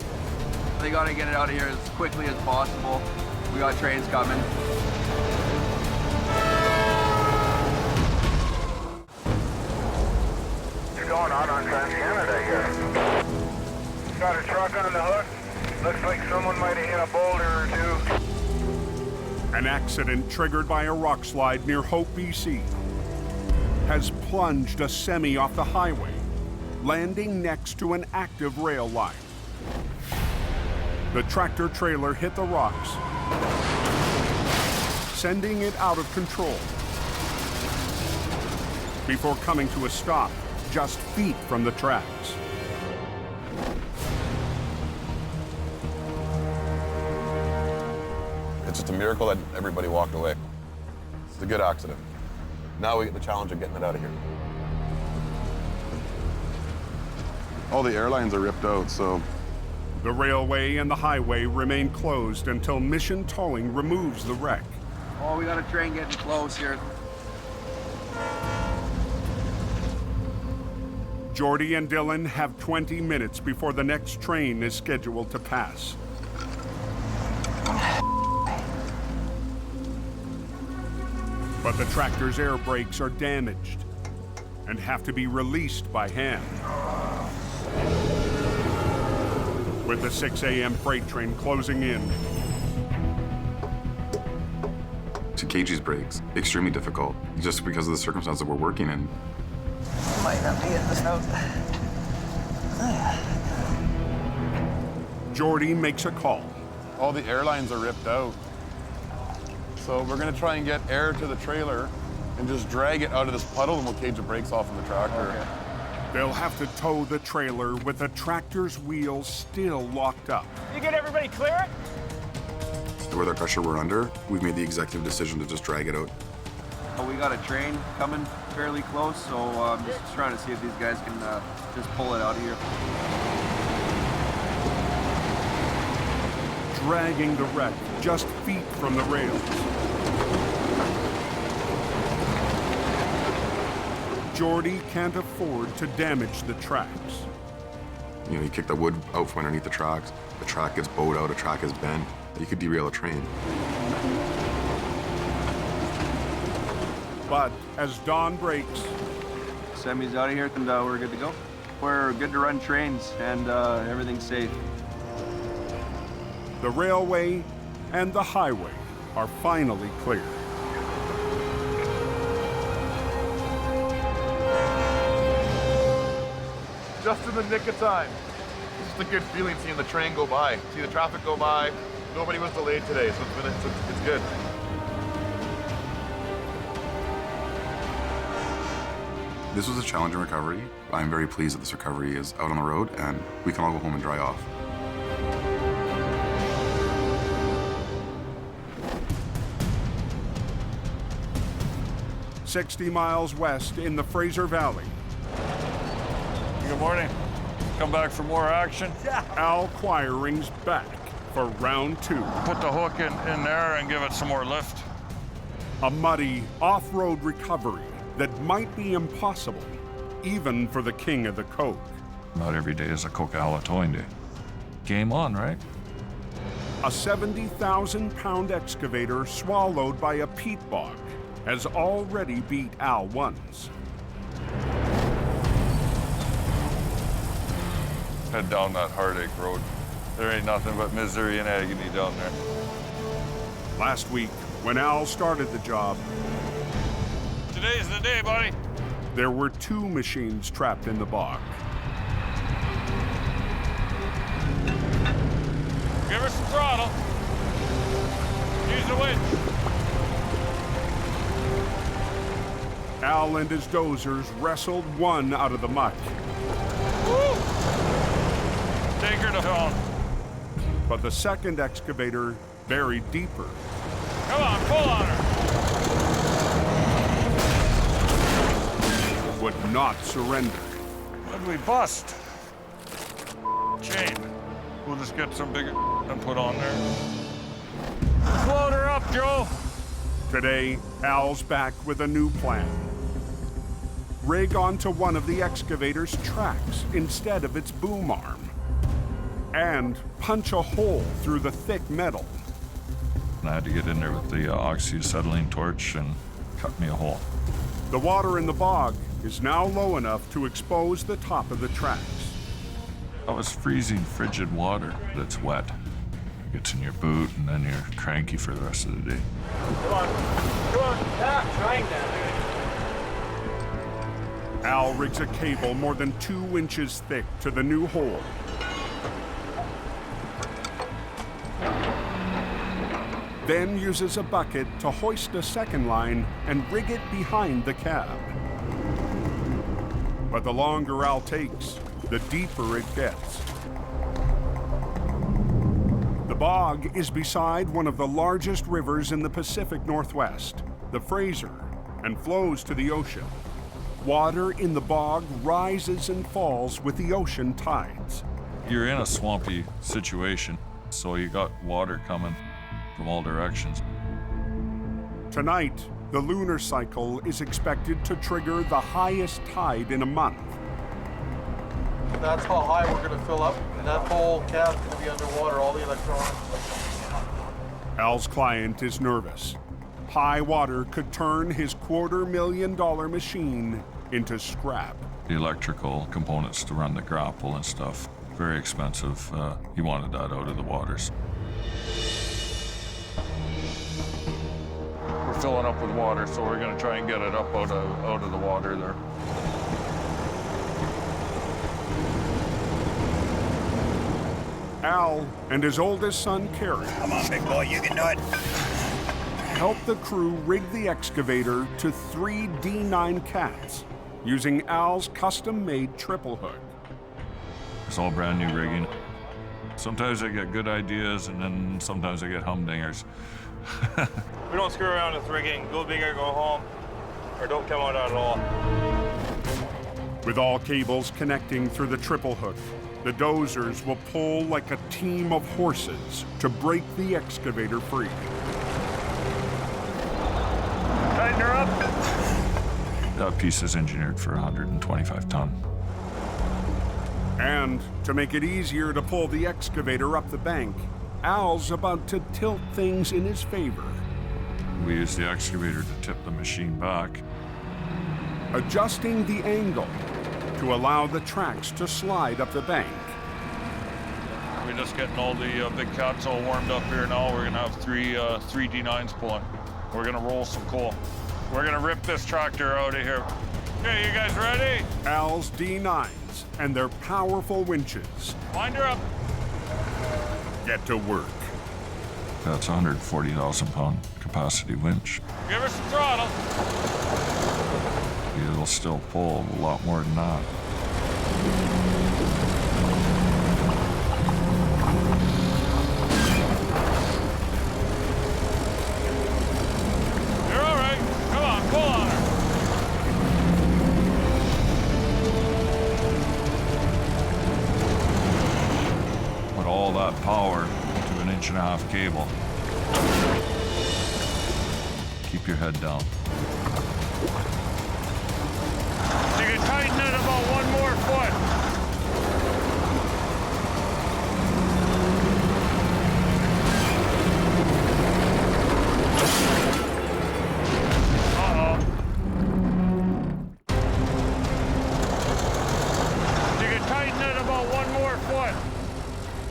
They gotta get it out of here as quickly as possible. We got trains coming. What's going on Trans-Canada here? Got a truck on the hook. Looks like someone might have hit a boulder or two. An accident triggered by a rock slide near Hope, BC, has plunged a semi off the highway, landing next to an active rail line. The tractor trailer hit the rocks, sending it out of control before coming to a stop just feet from the tracks. It's just a miracle that everybody walked away. It's a good accident. Now we get the challenge of getting it out of here. All the airlines are ripped out, so... The railway and the highway remain closed until Mission Towing removes the wreck. Oh, we got a train getting close here. Jordy and Dylan have 20 minutes before the next train is scheduled to pass. But the tractor's air brakes are damaged and have to be released by hand. with the 6 a.m. freight train closing in. To cage these brakes, extremely difficult, just because of the circumstances that we're working in. Might not be in the snow. Jordy makes a call. All the air lines are ripped out. So we're gonna try and get air to the trailer and just drag it out of this puddle, and we'll cage the brakes off of the tractor. Okay. They'll have to tow the trailer with the tractor's wheels still locked up. You get everybody clear? With our pressure we're under, we've made the executive decision to just drag it out. We got a train coming fairly close, so I'm just trying to see if these guys can just pull it out of here. Dragging the wreck just feet from the rails. Jordy can't afford to damage the tracks. You know, you kick the wood out from underneath the tracks, the track gets bowed out, a track is bent, you could derail a train. But as dawn breaks, Semi's out of here and we're good to go. We're good to run trains and everything's safe. the railway and the highway are finally clear. Just in the nick of time. It's just a good feeling seeing the train go by, see the traffic go by. Nobody was delayed today, so it's good. This was a challenging recovery. I'm very pleased that this recovery is out on the road and we can all go home and dry off. "60 miles west in the Fraser Valley. Good morning. Come back for more action? Al Quiring's back for round 2. Put the hook in there and give it some more lift. A muddy off-road recovery that might be impossible, even for the king of the coke. Not every day is a Coca-Cola towing day. Game on, right? A 70,000-pound excavator swallowed by a peat bog has already beat Al once. Head down that heartache road. There ain't nothing but misery and agony down there. Last week, when Al started the job, Today's the day, buddy. there were 2 machines trapped in the bog. Give her some throttle. Use the winch. Al and his dozers wrestled one out of the muck. Woo! Take her to home. But the second excavator buried deeper. Come on, pull on her. Would not surrender. What'd we bust? Chain. We'll just get some bigger and put on there. Load her up, Joe. Today, Al's back with a new plan. Rig onto one of the excavator's tracks instead of its boom arm. And punch a hole through the thick metal. I had to get in there with the oxy-acetylene torch and cut me a hole. The water in the bog is now low enough to expose the top of the tracks. That was freezing, frigid water that's wet. It gets in your boot, and then you're cranky for the rest of the day. Come on. Yeah, trying that. Al rigs a cable more than 2 inches thick to the new hole. Then uses a bucket to hoist a second line and rig it behind the cab. But the longer Al takes, the deeper it gets. The bog is beside one of the largest rivers in the Pacific Northwest, the Fraser, and flows to the ocean. Water in the bog rises and falls with the ocean tides. You're in a swampy situation, so you got water coming from all directions. Tonight, the lunar cycle is expected to trigger the highest tide in a month. That's how high we're going to fill up, and that whole cab's going to be underwater, all the electronics. Al's client is nervous. High water could turn his $250,000 machine into scrap. The electrical components to run the grapple and stuff Very expensive. He wanted that out of the waters. We're filling up with water, so we're gonna try and get it up out of the water there. Al and his oldest son, Kerry. Come on, big boy, you can do it. Help the crew rig the excavator to 3 D9 cats using Al's custom-made triple hook. It's all brand new rigging. Sometimes I get good ideas, and then sometimes I get humdingers. We don't screw around with rigging. Go big or go home, or don't come out at all. With all cables connecting through the triple hook, the dozers will pull like a team of horses to break the excavator free. Tighten her up. That piece is engineered for 125 ton. And to make it easier to pull the excavator up the bank, Al's about to tilt things in his favor. We use the excavator to tip the machine back. Adjusting the angle to allow the tracks to slide up the bank. We're just getting all the big cats all warmed up here now. We're gonna have three D9s pulling. We're gonna roll some coal. We're gonna rip this tractor out of here. Okay, you guys ready? Al's D9s and their powerful winches. Wind her up. Get to work. That's a 140,000 pound capacity winch. Give her some throttle. It'll still pull a lot more than that. You're all right. Come on, pull on her. Put all that power to an 1.5-inch cable. Keep your head down. You can tighten it about 1 more foot. Uh-oh. You can tighten it about 1 more foot.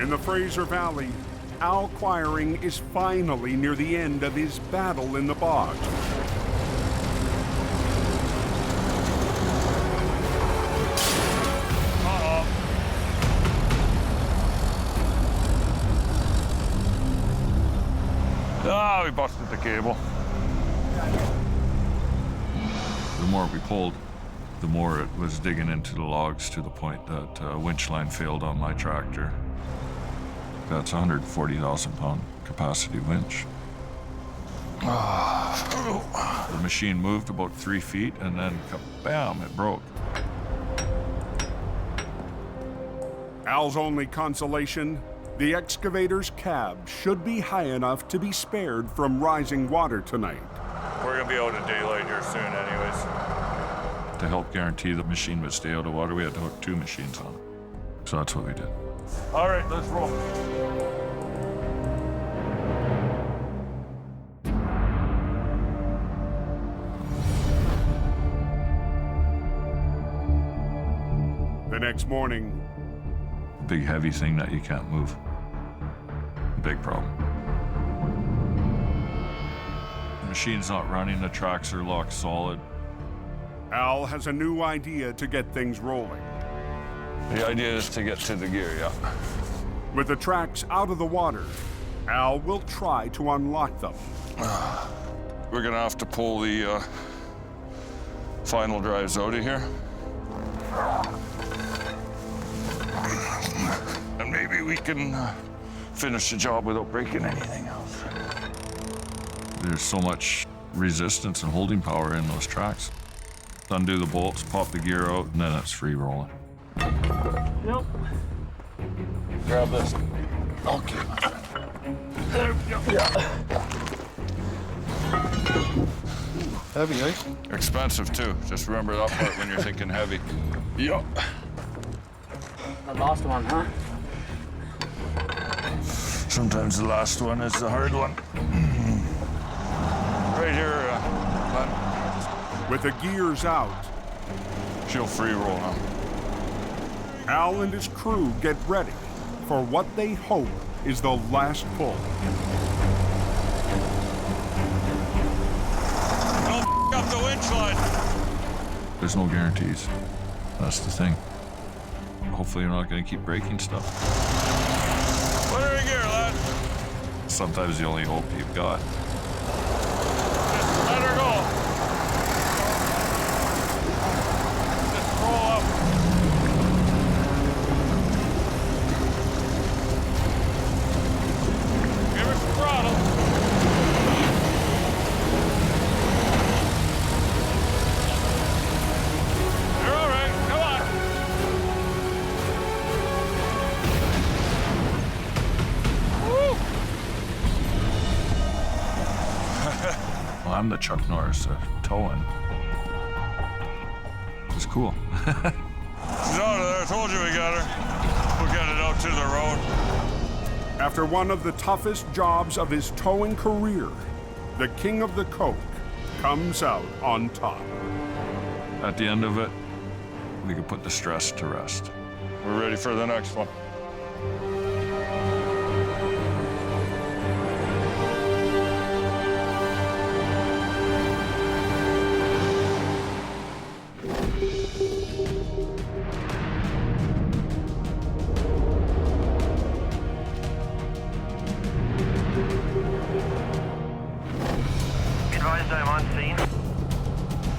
In the Fraser Valley, Al Quiring is finally near the end of his battle in the bog. Ah, we busted the cable. The more we pulled, the more it was digging into the logs to the point that a winch line failed on my tractor. That's a 140,000 pound capacity winch. The machine moved about 3 feet and then bam, it broke. Al's only consolation, the excavator's cab should be high enough to be spared from rising water tonight. We're gonna be out of daylight here soon anyways. To help guarantee the machine would stay out of water, we had to hook 2 machines on it. So that's what we did. All right, let's roll. The next morning, Big heavy thing that you can't move. Big problem. The machine's not running, the tracks are locked solid. Al has a new idea to get things rolling. The idea is to get to the gear, yeah. With the tracks out of the water, Al will try to unlock them. We're gonna have to pull the final drives out of here. And maybe we can finish the job without breaking anything else. There's so much resistance and holding power in those tracks. Undo the bolts, pop the gear out, and then it's free rolling. Nope. Grab this. Okay. There we go. Yeah. Heavy, eh? Expensive too. Just remember that part when you're thinking heavy. Yup. The last one, huh? Sometimes the last one is the hard one. Right here, Glenn. With the gears out, she'll free roll now. Al and his crew get ready for what they hope is the last pull. Don't up the winch line. There's no guarantees. That's the thing. Hopefully you're not going to keep breaking stuff. Put her in gear, lad. Sometimes the only hope you've got. Just let her go. Just roll up. Give her some throttle. You're all right. Come on. Woo! Well, I'm the Chuck Norris towing. It's cool. She's out of there. I told you we got her. We'll get it out to the road. After one of the toughest jobs of his towing career, the king of the coke comes out on top. At the end of it, we can put the stress to rest. We're ready for the next one. Advised I'm on scene.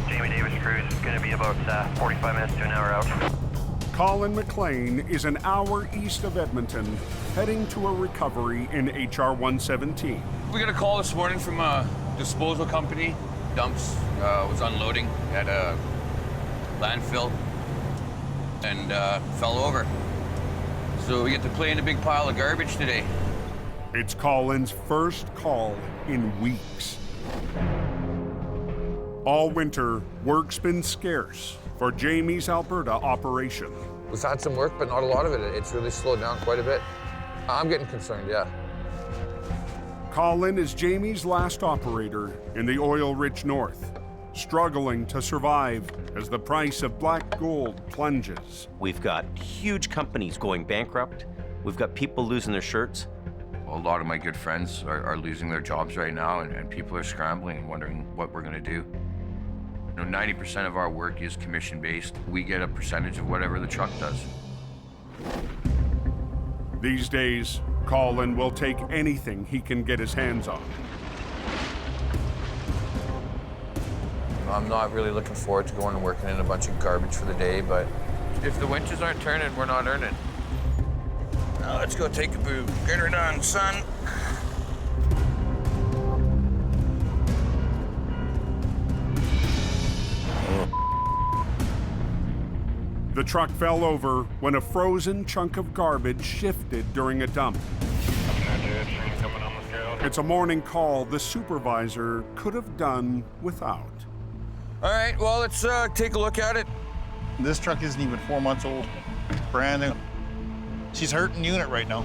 Jamie Davis cruise is going to be about 45 minutes to an hour out. Colin McLean is an hour east of Edmonton, heading to a recovery in HR 117. We got a call this morning from a disposal company. Dumps was unloading at a landfill and fell over. So we get to play in a big pile of garbage today. It's Colin's first call in weeks. All winter, work's been scarce for Jamie's Alberta operation. We've had some work, but not a lot of it. It's really slowed down quite a bit. I'm getting concerned, yeah. Colin is Jamie's last operator in the oil-rich north, struggling to survive as the price of black gold plunges. We've got huge companies going bankrupt. We've got people losing their shirts. A lot of my good friends are losing their jobs right now, and people are scrambling and wondering what we're gonna do. You know, 90% of our work is commission-based. We get a percentage of whatever the truck does. These days, Colin will take anything he can get his hands on. I'm not really looking forward to going and working in a bunch of garbage for the day, but if the winches aren't turning, we're not earning. Now let's go take a boo. Get her done, son. The truck fell over when a frozen chunk of garbage shifted during a dump. It's a morning call the supervisor could have done without. All right, well, let's take a look at it. This truck isn't even 4 months old. Brand new. She's hurting unit right now.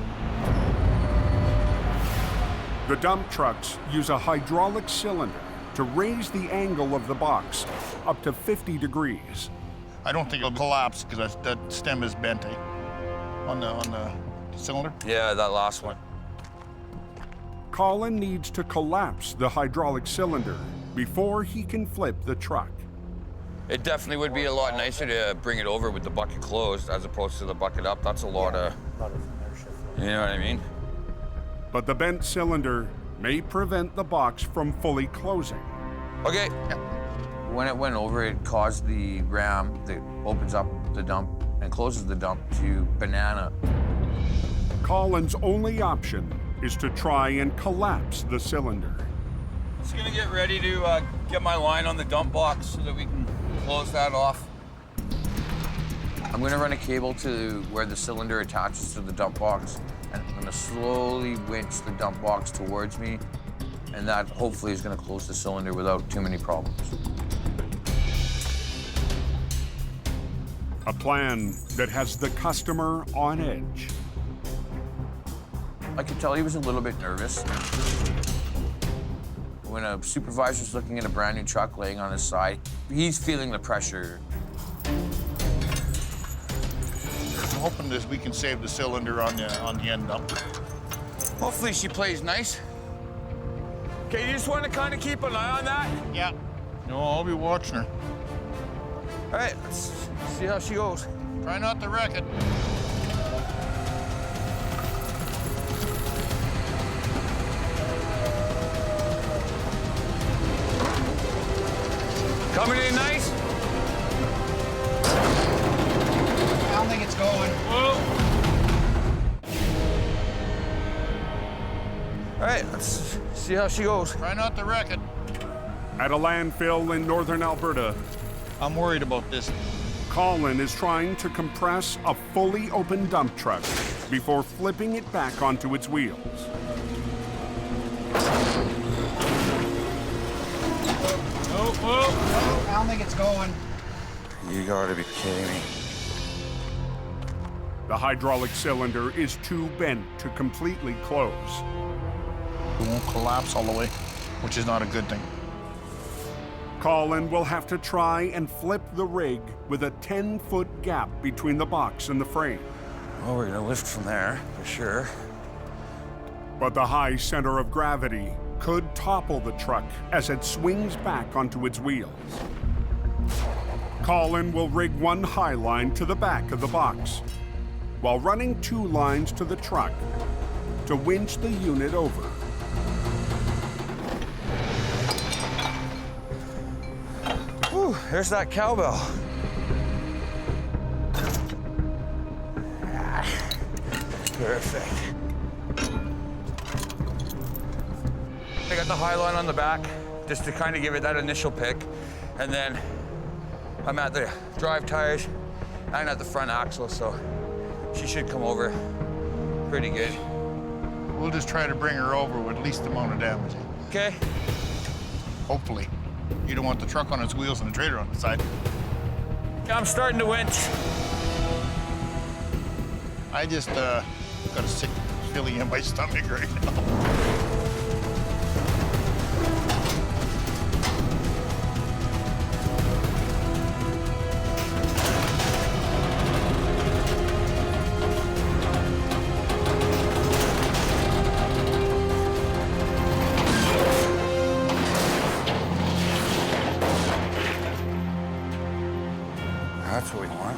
The dump trucks use a hydraulic cylinder to raise the angle of the box up to 50 degrees. I don't think it'll collapse because that stem is bent, eh? On the cylinder. Yeah, that last one. Colin needs to collapse the hydraulic cylinder before he can flip the truck. It definitely would be a lot nicer to bring it over with the bucket closed as opposed to the bucket up. That's a lot of, you know what I mean? But the bent cylinder may prevent the box from fully closing. Okay. When it went over, it caused the ram that opens up the dump and closes the dump to banana. Colin's only option is to try and collapse the cylinder. Just gonna get ready to get my line on the dump box so that we can close that off. I'm gonna run a cable to where the cylinder attaches to the dump box, and I'm gonna slowly winch the dump box towards me, and that hopefully is gonna close the cylinder without too many problems. A plan that has the customer on edge. I could tell he was a little bit nervous. When a supervisor's looking at a brand new truck laying on his side, he's feeling the pressure. hoping that we can save the cylinder on the end dump. Hopefully she plays nice. Okay, you just want to kind of keep an eye on that? Yeah. No, I'll be watching her. All right, let's see how she goes. Try not to wreck it. Coming in nice? I don't think it's going. Whoa. All right, let's see how she goes. Try not to wreck it. At a landfill in northern Alberta, I'm worried about this. Colin is trying to compress a fully open dump truck before flipping it back onto its wheels. Oh, I don't think it's going. You gotta be kidding me. The hydraulic cylinder is too bent to completely close. It won't collapse all the way, which is not a good thing. Colin will have to try and flip the rig with a 10-foot gap between the box and the frame. Well, we're gonna lift from there, for sure. But the high center of gravity could topple the truck as it swings back onto its wheels. Colin will rig one high line to the back of the box, while running 2 lines to the truck to winch the unit over. Whew, there's that cowbell. Perfect. I got the high line on the back, just to kind of give it that initial pick. And then I'm at the drive tires and at the front axle, so she should come over pretty good. We'll just try to bring her over with least amount of damage. Okay. Hopefully. You don't want the truck on its wheels and the trailer on the side. I'm starting to winch. I just got a sick feeling in my stomach right now. That's what we want.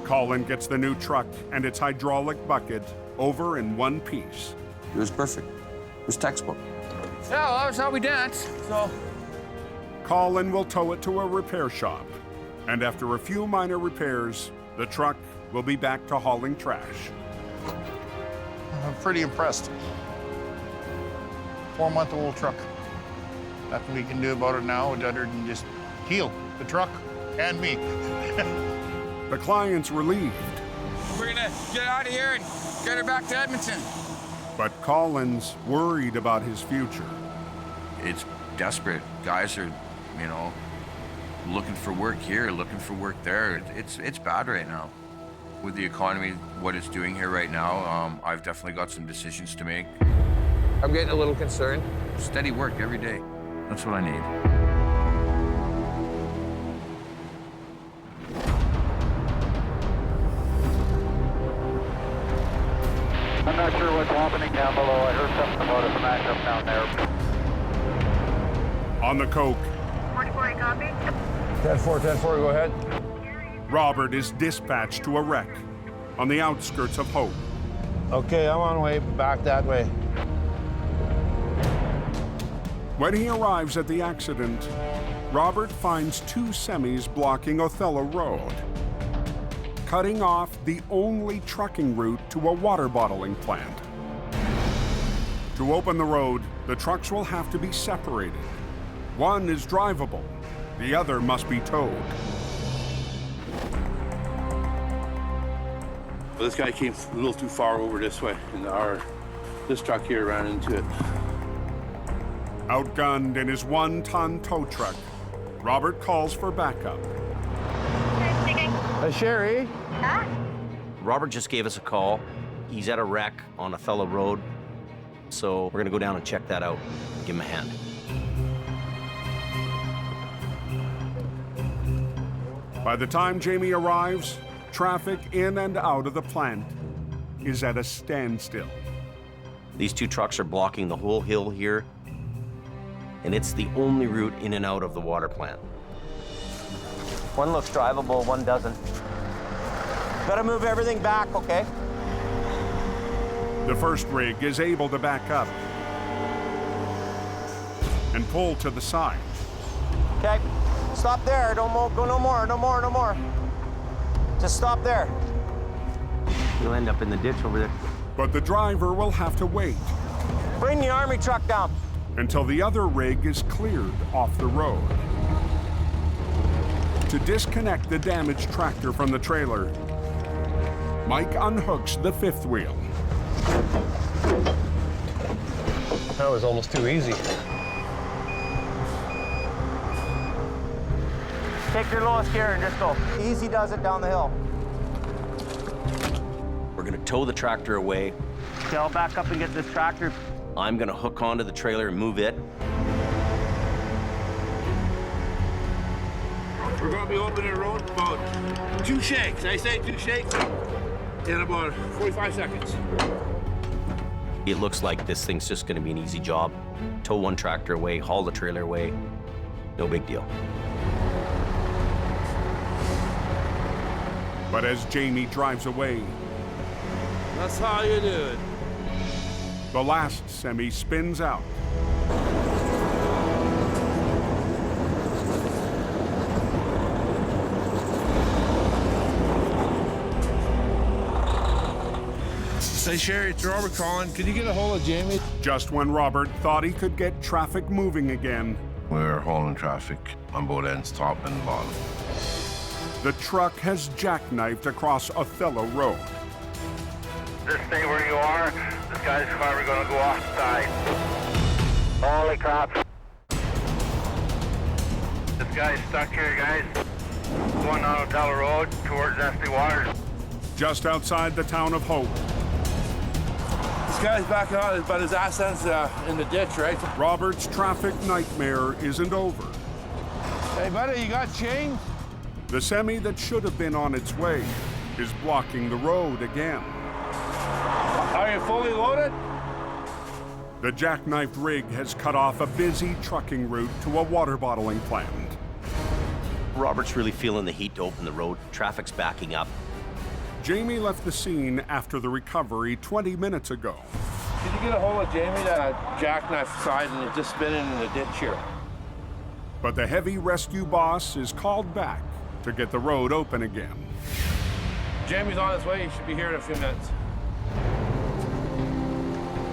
Colin gets the new truck and its hydraulic bucket over in one piece. It was perfect. It was textbook. Yeah, well, that's how we dance, so. Colin will tow it to a repair shop, and after a few minor repairs, the truck will be back to hauling trash. I'm pretty impressed. 4-month-old truck. Nothing we can do about it now other than just heal the truck and me. The client's relieved. We're gonna get out of here and get her back to Edmonton. But Colin's worried about his future. It's desperate. Guys are, you know, looking for work here, looking for work there. It's bad right now. With the economy, what it's doing here right now, I've definitely got some decisions to make. I'm getting a little concerned. Steady work every day. That's what I need. I'm not sure what's happening down below. I heard something about a smash up down there. On the coke, 44, copy. 10-4, 10-4, go ahead. Robert is dispatched to a wreck on the outskirts of Hope. Okay, I'm on way back that way. When he arrives at the accident, Robert finds 2 semis blocking Othello Road, cutting off the only trucking route to a water bottling plant. To open the road, the trucks will have to be separated. One is drivable, the other must be towed. Well, this guy came a little too far over this way, and this truck here ran into it. Outgunned in his 1-ton tow truck, Robert calls for backup. Sherry? Huh? Robert just gave us a call. He's at a wreck on Othello Road, so we're gonna go down and check that out, give him a hand. By the time Jamie arrives, traffic in and out of the plant is at a standstill. These two trucks are blocking the whole hill here, and it's the only route in and out of the water plant. One looks drivable, one doesn't. Gotta move everything back, okay? The first rig is able to back up and pull to the side. Okay, stop there. Don't go no more. Just stop there. You'll end up in the ditch over there. But the driver will have to wait. Bring the army truck down. Until the other rig is cleared off the road. To disconnect the damaged tractor from the trailer, Mike unhooks the fifth wheel. That was almost too easy. Take your lowest gear and just go. Easy does it down the hill. We're gonna tow the tractor away. Okay, I'll back up and get this tractor. I'm gonna hook onto the trailer and move it. We're gonna be opening the road about 2 shakes. I say 2 shakes in about 45 seconds. It looks like this thing's just gonna be an easy job. Tow one tractor away, haul the trailer away. No big deal. But as Jamie drives away, That's how you do it. the last semi spins out. Say, Sherry, it's Robert calling. Could you get a hold of Jamie? Just when Robert thought he could get traffic moving again, We're hauling traffic on both ends, top and bottom. the truck has jackknifed across Othello Road. Just stay where you are. This guy's probably going to go off the side. Holy crap. This guy's stuck here, guys. Going on Othello Road towards Esty Waters. Just outside the town of Hope, This guy's back on, but his ass ends in the ditch, right? Robert's traffic nightmare isn't over. Hey, buddy, you got change? The semi that should have been on its way is blocking the road again. Are you fully loaded? The jackknifed rig has cut off a busy trucking route to a water bottling plant. Robert's really feeling the heat to open the road. Traffic's backing up. Jamie left the scene after the recovery 20 minutes ago. Did you get a hold of Jamie, that jackknife side, and it's just spinning in the ditch here? But the heavy rescue boss is called back to get the road open again. Jamie's on his way. He should be here in a few minutes.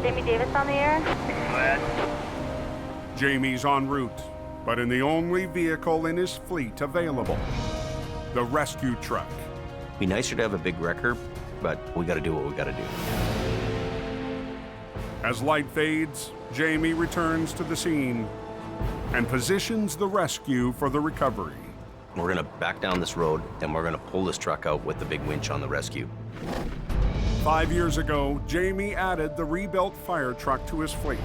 Jamie Davis on the air. Jamie's en route, but in the only vehicle in his fleet available, the rescue truck. Be nicer to have a big wrecker, but we gotta do what we gotta do. As light fades, Jamie returns to the scene and positions the rescue for the recovery. We're gonna back down this road and we're gonna pull this truck out with the big winch on the rescue. 5 years ago, Jamie added the rebuilt fire truck to his fleet.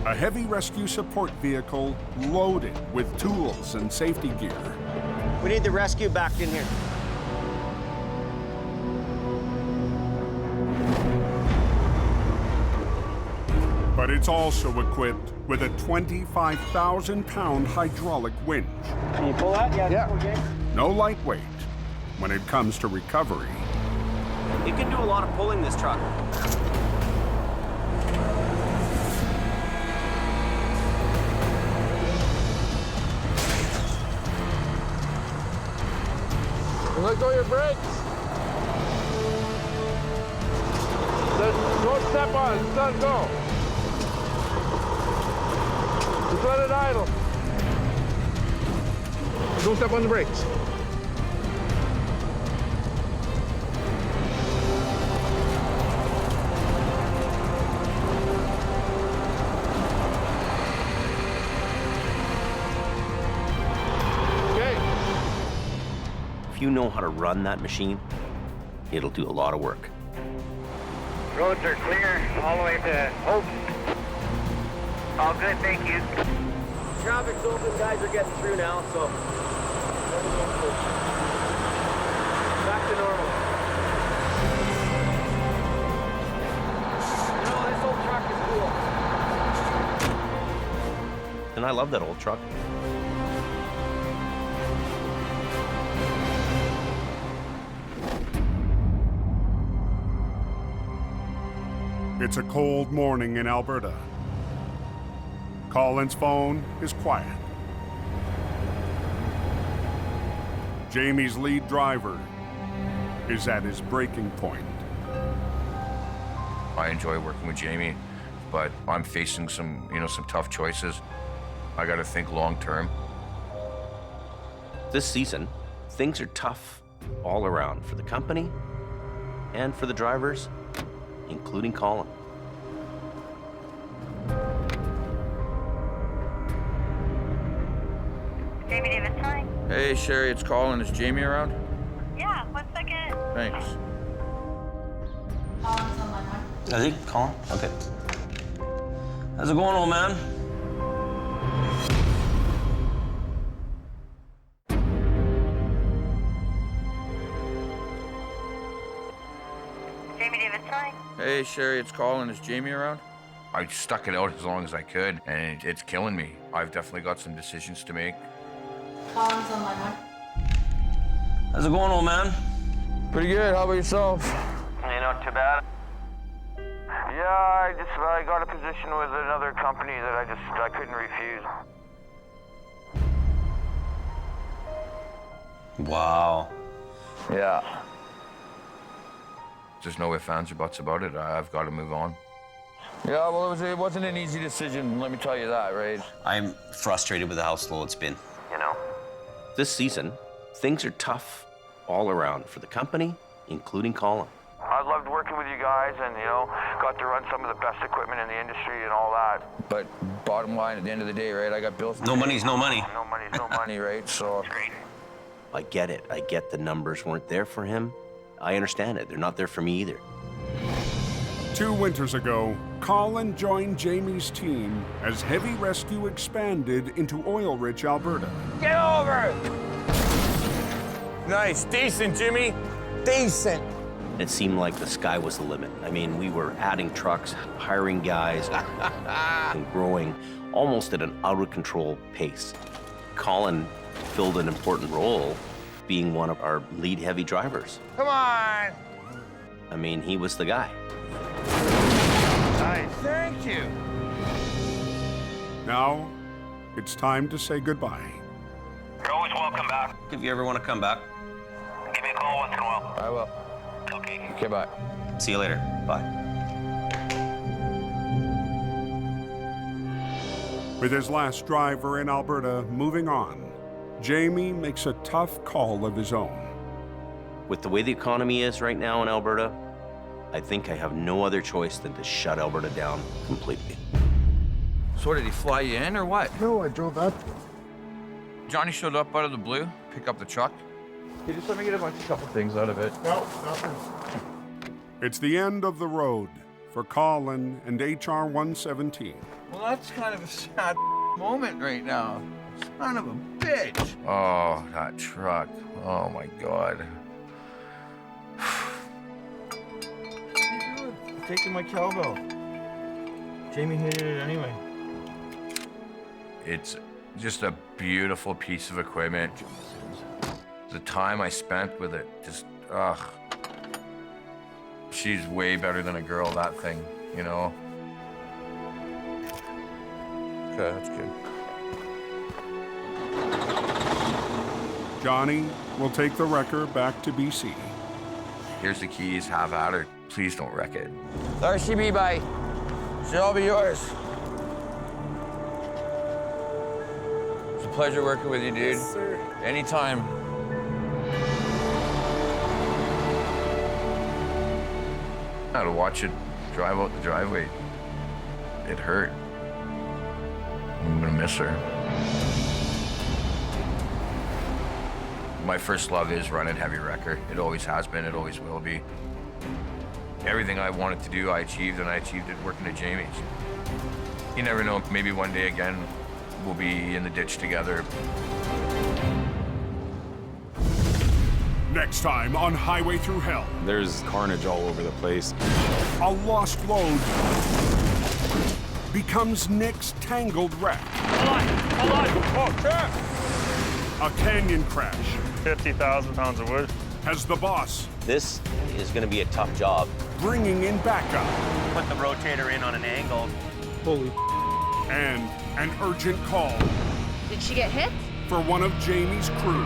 A heavy rescue support vehicle loaded with tools and safety gear. We need the rescue back in here. But it's also equipped with a 25,000-pound hydraulic winch. Can you pull that? Yeah. No lightweight when it comes to recovery. It can do a lot of pulling, this truck. Let go of your brakes. Don't step on it. Just let it go. Just let it idle. Don't step on the brakes. If you know how to run that machine, it'll do a lot of work. Roads are clear all the way to Hope. All good, thank you. Traffic's open, guys are getting through now, so. normal. You know, this old truck is cool. And I love that old truck. It's a cold morning in Alberta. Colin's phone is quiet. Jamie's lead driver is at his breaking point. I enjoy working with Jamie, but I'm facing some tough choices. I got to think long term. This season, things are tough all around for the company and for the drivers, including Colin. Jamie Davis, hi. Hey, Sherry, it's Colin. Is Jamie around? Yeah, 1 second. Thanks. Colin's on line 1. Is he? Colin? Okay. How's it going, old man? Jamie Davis, hi. Hey, Sherry, it's Colin. Is Jamie around? I stuck it out as long as I could, and it's killing me. I've definitely got some decisions to make. Colin's on line 1. How's it going, old man? Pretty good. How about yourself? Hey, not too bad. Yeah, I got a position with another company that I couldn't refuse. Wow. Yeah. There's no ifs, ands, or buts about it. I've got to move on. Yeah, well, it wasn't an easy decision, let me tell you that, right? I'm frustrated with how slow it's been. You know? This season, things are tough all around for the company, including Colin. I loved working with you guys and, got to run some of the best equipment in the industry and all that. But bottom line, at the end of the day, right, I got bills. No money's no money. No money's no money. Right, so. I get it. I get the numbers weren't there for him. I understand it. They're not there for me either. 2 winters ago, Colin joined Jamie's team as heavy rescue expanded into oil-rich Alberta. Get over! Nice, decent, Jimmy. Decent. It seemed like the sky was the limit. I mean, we were adding trucks, hiring guys, and growing almost at an out-of-control pace. Colin filled an important role, being one of our lead heavy drivers. Come on! I mean, he was the guy. Nice. Thank you. Now, it's time to say goodbye. You're always welcome back. If you ever want to come back, Give me a call once in a while. I will. Okay. Okay, bye. see you later. Bye. With his last driver in Alberta moving on, Jamie makes a tough call of his own. With the way the economy is right now in Alberta, I think I have no other choice than to shut Alberta down completely. So what, did he fly you in or what? No, I drove up. Johnny showed up out of the blue, pick up the truck. He just let me get a couple things out of it. No, nothing. It's the end of the road for Colin and HR 117. Well, that's kind of a sad moment right now. Son of a bitch. Oh, that truck. Oh, my God. Taking my cowbell. Jamie hated it anyway. It's just a beautiful piece of equipment. The time I spent with it, just, ugh. She's way better than a girl, that thing, you know? Okay, that's good. Johnny will take the wrecker back to BC. Here's the keys, have at her. Please don't wreck it. RCB, bye. She'll all be yours. It's a pleasure working with you, dude. Yes, sir. Anytime. I had to watch it drive out the driveway. It hurt. I'm gonna miss her. My first love is running heavy wrecker. It always has been, it always will be. Everything I wanted to do, I achieved, and I achieved it working at Jamie's. You never know, maybe one day again, we'll be in the ditch together. Next time on Highway Through Hell. There's carnage all over the place. A lost load becomes Nick's tangled wreck. Hold on. Oh, sure. A canyon crash 50,000 pounds of wood. has the boss This is going to be a tough job. bringing in backup. Put the rotator in on an angle. Holy. And an urgent call Did she get hit? for one of Jamie's crew.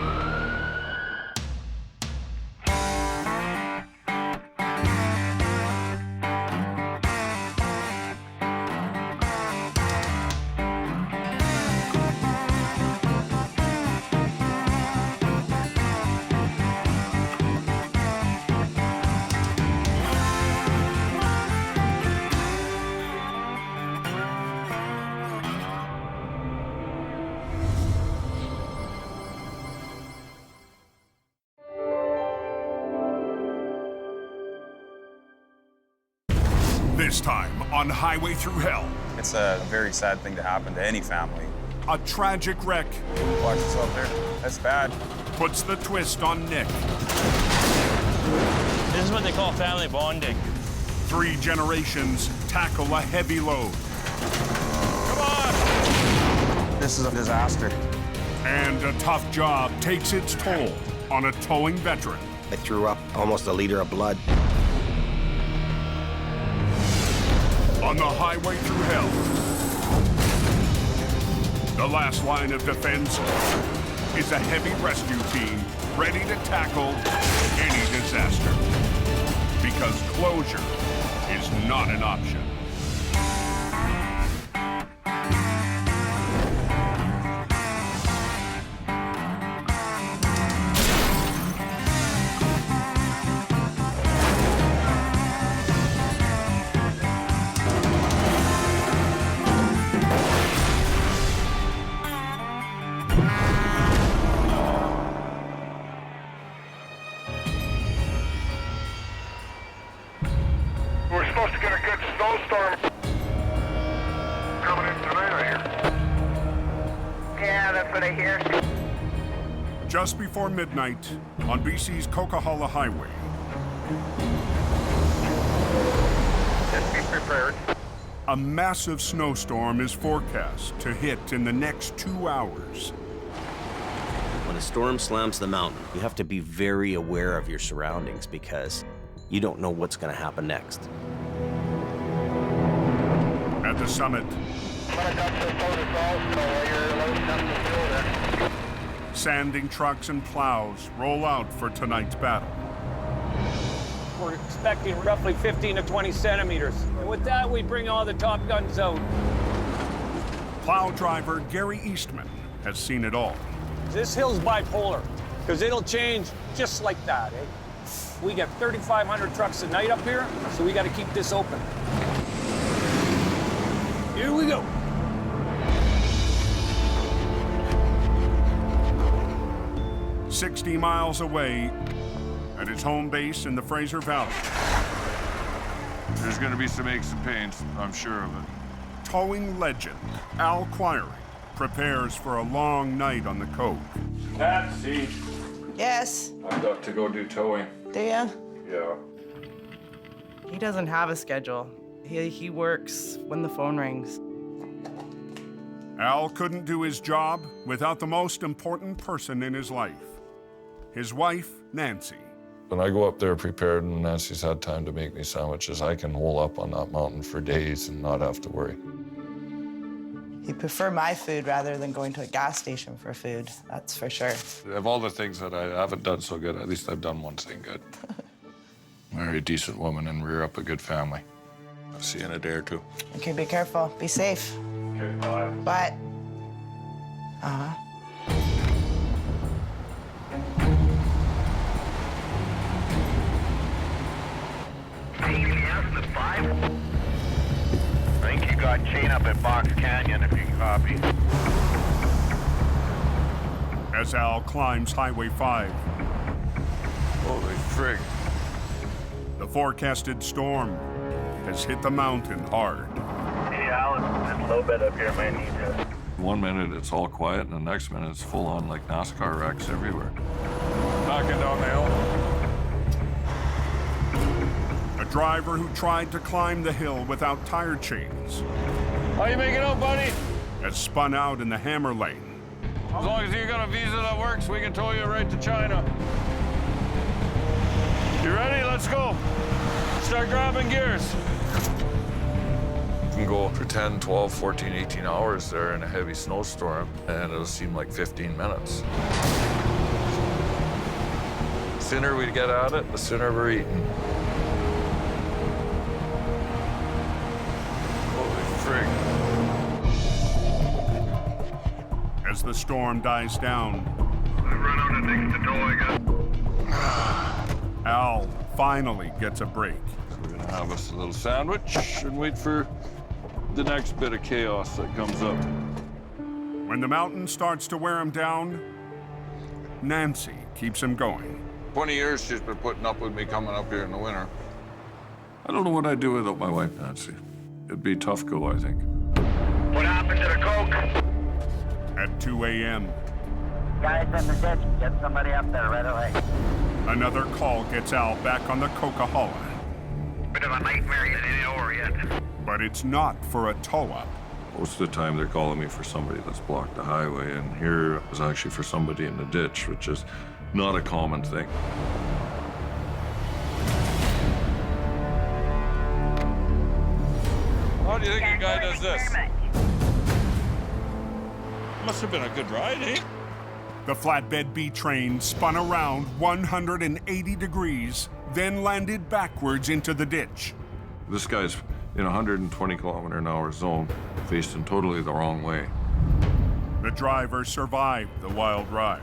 This time on Highway Through Hell. It's a very sad thing to happen to any family. A tragic wreck. Watch yourself there. That's bad. Puts the twist on Nick. This is what they call family bonding. 3 generations tackle a heavy load. Come on! This is a disaster. And a tough job takes its toll on a towing veteran. I threw up almost a liter of blood. On the Highway Through Hell. The last line of defense is a heavy rescue team ready to tackle any disaster. Because closure is not an option. We're supposed to get a good snowstorm coming in tonight, I hear. Yeah, that's what I hear. Just before midnight on BC's Coquihalla Highway. Just be prepared. A massive snowstorm is forecast to hit in the next 2 hours. When a storm slams the mountain, you have to be very aware of your surroundings because you don't know what's going to happen next. At the summit, sanding trucks and plows roll out for tonight's battle. We're expecting roughly 15 to 20 centimeters. And with that, we bring all the Top Guns out. Plow driver Gary Eastman has seen it all. This hill's bipolar, because it'll change just like that, eh? We get 3,500 trucks a night up here, so we got to keep this open. Here we go. "60 miles away at his home base in the Fraser Valley. There's going to be some aches and pains, I'm sure of it. Towing legend Al Quiring prepares for a long night on the Coke. Patsy, Yes. I've got to go do towing. Do ya? Yeah. He doesn't have a schedule. He works when the phone rings. Al couldn't do his job without the most important person in his life, his wife, Nancy. When I go up there prepared and Nancy's had time to make me sandwiches, I can hole up on that mountain for days and not have to worry. He'd prefer my food rather than going to a gas station for food, that's for sure. Of all the things that I haven't done so good, at least I've done one thing good. Marry a decent woman and rear up a good family. I'll see you in a day or two. Okay, be careful. Be safe. Okay, bye. Bye. Uh-huh. I think you got chain up at Box Canyon, if you can copy. As Al climbs Highway 5, Holy frig. the forecasted storm has hit the mountain hard. Hey, Alan, this low bed up here might need to. 1 minute it's all quiet, and the next minute it's full on like NASCAR wrecks everywhere. Back working down the hill. A driver who tried to climb the hill without tire chains How you making out, buddy? has spun out in the hammer lane. As long as you got a visa that works, we can tow you right to China. You ready? Let's go. Start grabbing gears. You can go for 10, 12, 14, 18 hours there in a heavy snowstorm, and it'll seem like 15 minutes. The sooner we get at it, the sooner we're eating. Holy frig. As the storm dies down, I've run out of things to tow, I guess. Al finally gets a break. So we're gonna have us a little sandwich and wait for the next bit of chaos that comes up. When the mountain starts to wear him down, Nancy keeps him going. 20 years she's been putting up with me coming up here in the winter. I don't know what I'd do without my wife, Nancy. It'd be a tough go, I think. What happened to the Coke? At 2 a.m., Guys in the ditch, get somebody up there right away. another call gets Al back on the Coca-Cola. Bit of a nightmare, it ain't over yet. But it's not for a tow-up. Most of the time they're calling me for somebody that's blocked the highway, and here is actually for somebody in the ditch, which is not a common thing. How do you think a guy does this? Must have been a good ride, eh? The flatbed B train spun around 180 degrees, then landed backwards into the ditch. This guy's in a 120-kilometer-an-hour zone, facing totally the wrong way. The driver survived the wild ride.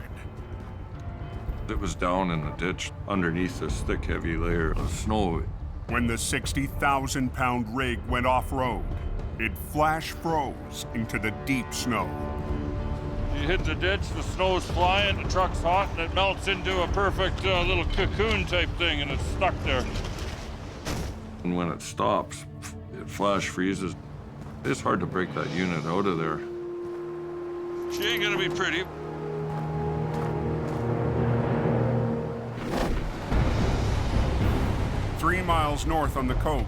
It was down in the ditch underneath this thick, heavy layer of snow. When the 60,000-pound rig went off-road, it flash froze into the deep snow. You hit the ditch, the snow's flying, the truck's hot, and it melts into a perfect little cocoon type thing, and it's stuck there. And when it stops, it flash freezes. It's hard to break that unit out of there. She ain't gonna be pretty. Three miles north on the Coke,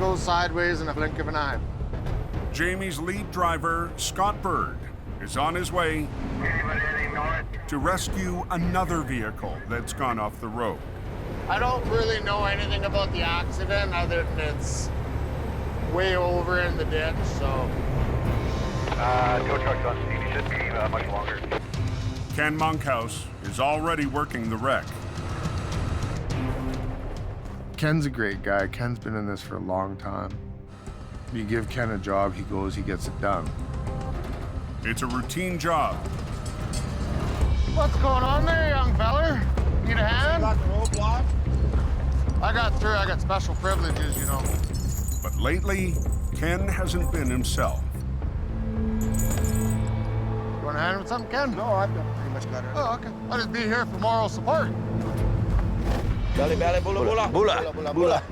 Goes sideways in a blink of an eye. Jamie's lead driver, Scott Bird, is on his way to rescue another vehicle that's gone off the road. I don't really know anything about the accident other than it's way over in the ditch, so. Tow truck's on speed, he should be much longer. Ken Monkhouse is already working the wreck. Ken's a great guy. Ken's been in this for a long time. You give Ken a job, he goes, he gets it done. It's a routine job. What's going on there, young feller? Need a hand? Got the roadblock? I got through. I got special privileges, you know. But lately, Ken hasn't been himself. You want a hand with something, Ken? No, I've pretty much got it. Oh, okay. I'll just be here for moral support. Belly, belly, bula, bula. Bula, bula, bula.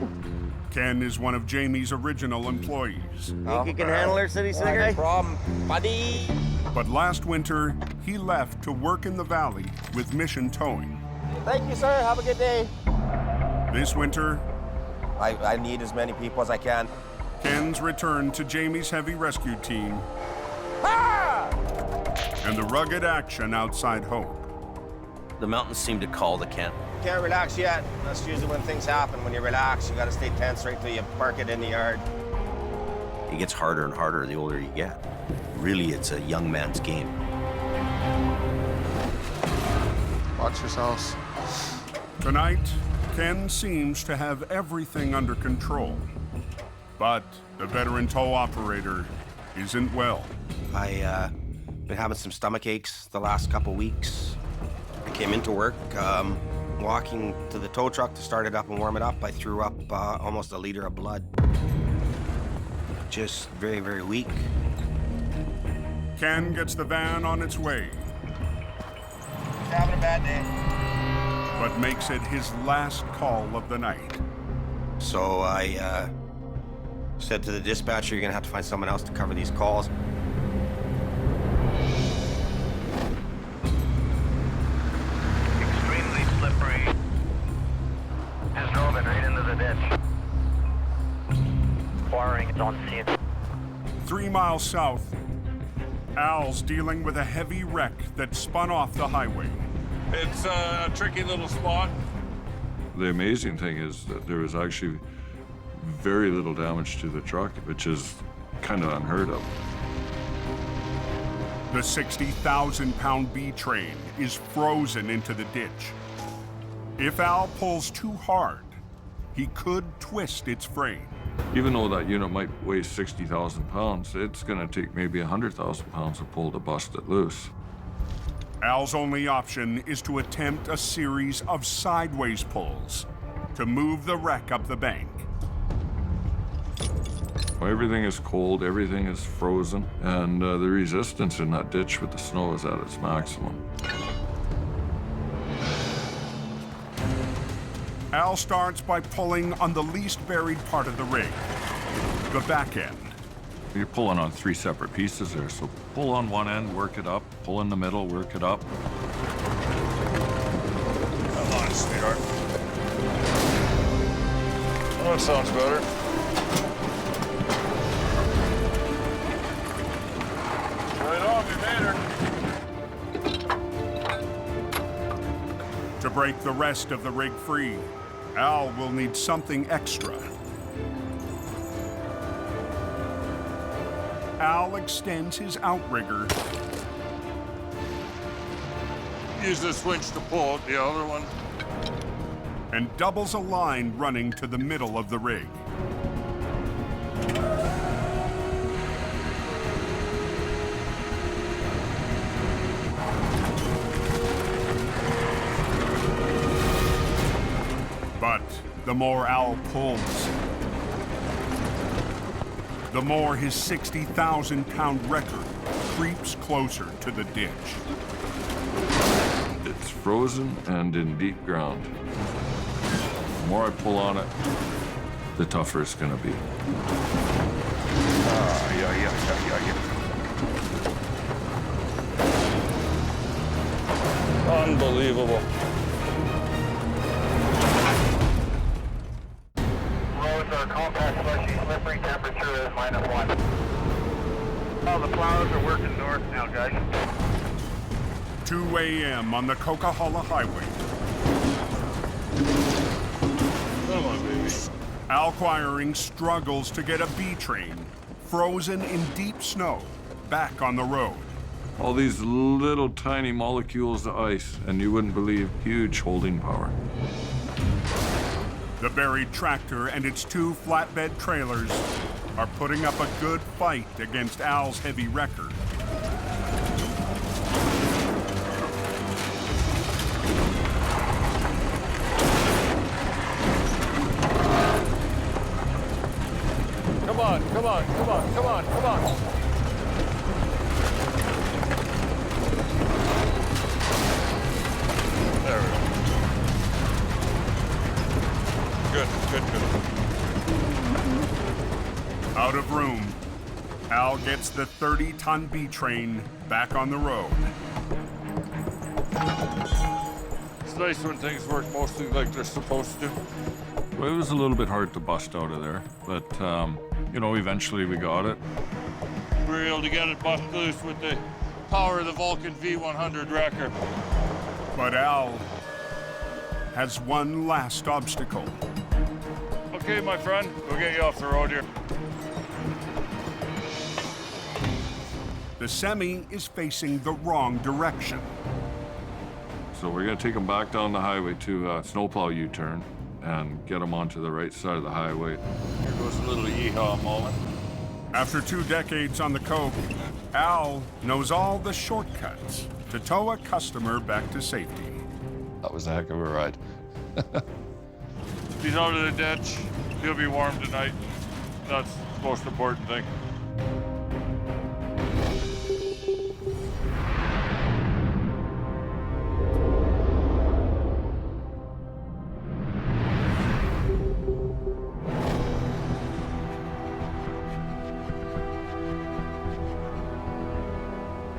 Ken is one of Jamie's original employees. Think you can handle her, city slicker? No problem, buddy. But last winter, he left to work in the valley with Mission Towing. Thank you, sir. Have a good day. This winter, I need as many people as I can. Ken's returned to Jamie's heavy rescue team and the rugged action outside Hope. The mountains seem to call the Ken. Can't relax yet. That's usually when things happen. When you relax, you gotta stay tense right till you park it in the yard. It gets harder and harder the older you get. Really, it's a young man's game. Watch yourselves. Tonight, Ken seems to have everything under control. But the veteran tow operator isn't well. I been having some stomach aches the last couple weeks. I came into work, walking to the tow truck to start it up and warm it up. I threw up almost a liter of blood. Just very, very weak. Ken gets the van on its way, Having a bad day. but makes it his last call of the night. So I said to the dispatcher, you're gonna have to find someone else to cover these calls. Extreme inquiring on scene. 3 miles south, Al's dealing with a heavy wreck that spun off the highway. It's a tricky little spot. The amazing thing is that there was actually very little damage to the truck, which is kind of unheard of. The 60,000-pound B train is frozen into the ditch. If Al pulls too hard, he could twist its frame. Even though that unit might weigh 60,000 pounds, it's going to take maybe 100,000 pounds to pull to bust it loose. Al's only option is to attempt a series of sideways pulls to move the wreck up the bank. Everything is cold, everything is frozen, and the resistance in that ditch with the snow is at its maximum. Al starts by pulling on the least buried part of the rig, the back end. You're pulling on 3 separate pieces there, so pull on one end, work it up, pull in the middle, work it up. Come on, sweetheart. Oh, that sounds better. Right on, we made her. To break the rest of the rig free, Al will need something extra. Al extends his outrigger. Use this winch to pull out the other one. And doubles a line running to the middle of the rig. But the more Al pulls, the more his 60,000-pound record creeps closer to the ditch. It's frozen and in deep ground. The more I pull on it, the tougher it's gonna be. Unbelievable. Roads are compact, slushy, slippery, temperature is -1. All the plows are working north now, guys. 2 a.m. on the Coquihalla Highway. Come on, baby. Al Quiring struggles to get a B train, frozen in deep snow, back on the road. All these little tiny molecules of ice, and you wouldn't believe huge holding power. The buried tractor and its 2 flatbed trailers are putting up a good fight against Al's heavy record. Come on, come on, come on, come on, come on. There we go. Good, good, good. Out of room, Al gets the 30-ton B train back on the road. It's nice when things work mostly like they're supposed to. Well, it was a little bit hard to bust out of there, but, you know, eventually we got it. We were able to get it bust loose with the power of the Vulcan V100 wrecker. But Al has one last obstacle. Okay, my friend, we'll get you off the road here. The semi is facing the wrong direction. So we're gonna take them back down the highway to a snowplow U-turn and get them onto the right side of the highway. Here goes a little yeehaw moment. After 2 decades on the Coke, Al knows all the shortcuts to tow a customer back to safety. That was a heck of a ride. He's out of the ditch. He'll be warm tonight. That's the most important thing.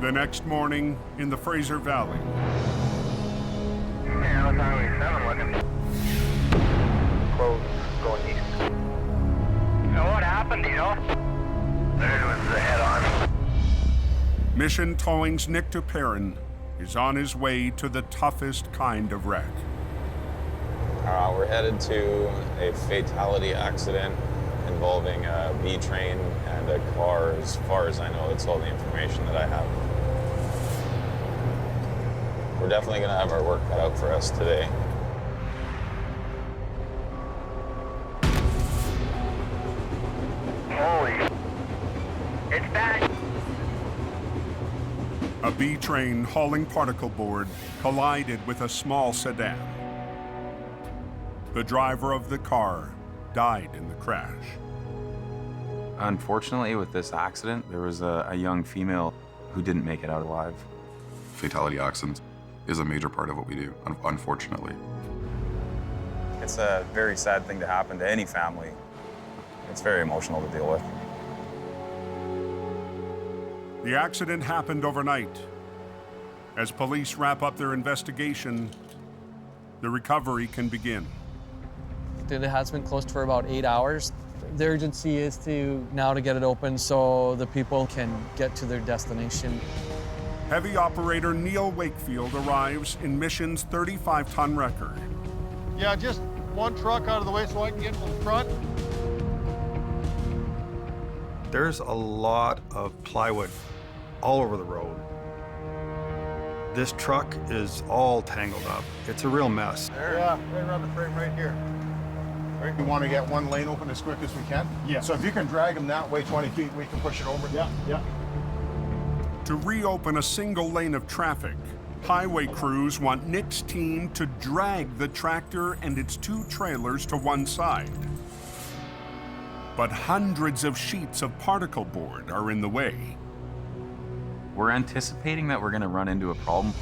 The next morning in the Fraser Valley. Yeah, that's Highway 7 looking. Closed, going east. What happened? happened, do you know? There was the head-on. Mission Towing's Nick Tuperin is on his way to the toughest kind of wreck. We're headed to a fatality accident involving a B train and a car. As far as I know, that's all the information that I have. We're definitely going to have our work cut out for us today. Holy. It's back. A B train hauling particle board collided with a small sedan. The driver of the car died in the crash. Unfortunately, with this accident, there was a young female who didn't make it out alive. Fatality accidents is a major part of what we do, unfortunately. It's a very sad thing to happen to any family. It's very emotional to deal with. The accident happened overnight. As police wrap up their investigation, the recovery can begin. It has been closed for about 8 hours. The urgency is to get it open so the people can get to their destination. Heavy operator Neil Wakefield arrives in Mission's 35-ton wrecker. Yeah, just one truck out of the way so I can get to the front. There's a lot of plywood all over the road. This truck is all tangled up. It's a real mess. Yeah, right around the frame right here. Right, we want to get one lane open as quick as we can. Yeah. So if you can drag them that way 20 feet, we can push it over. Yeah, yeah. To reopen a single lane of traffic, highway crews want Nick's team to drag the tractor and its 2 trailers to one side. But hundreds of sheets of particle board are in the way. We're anticipating that we're going to run into a problem.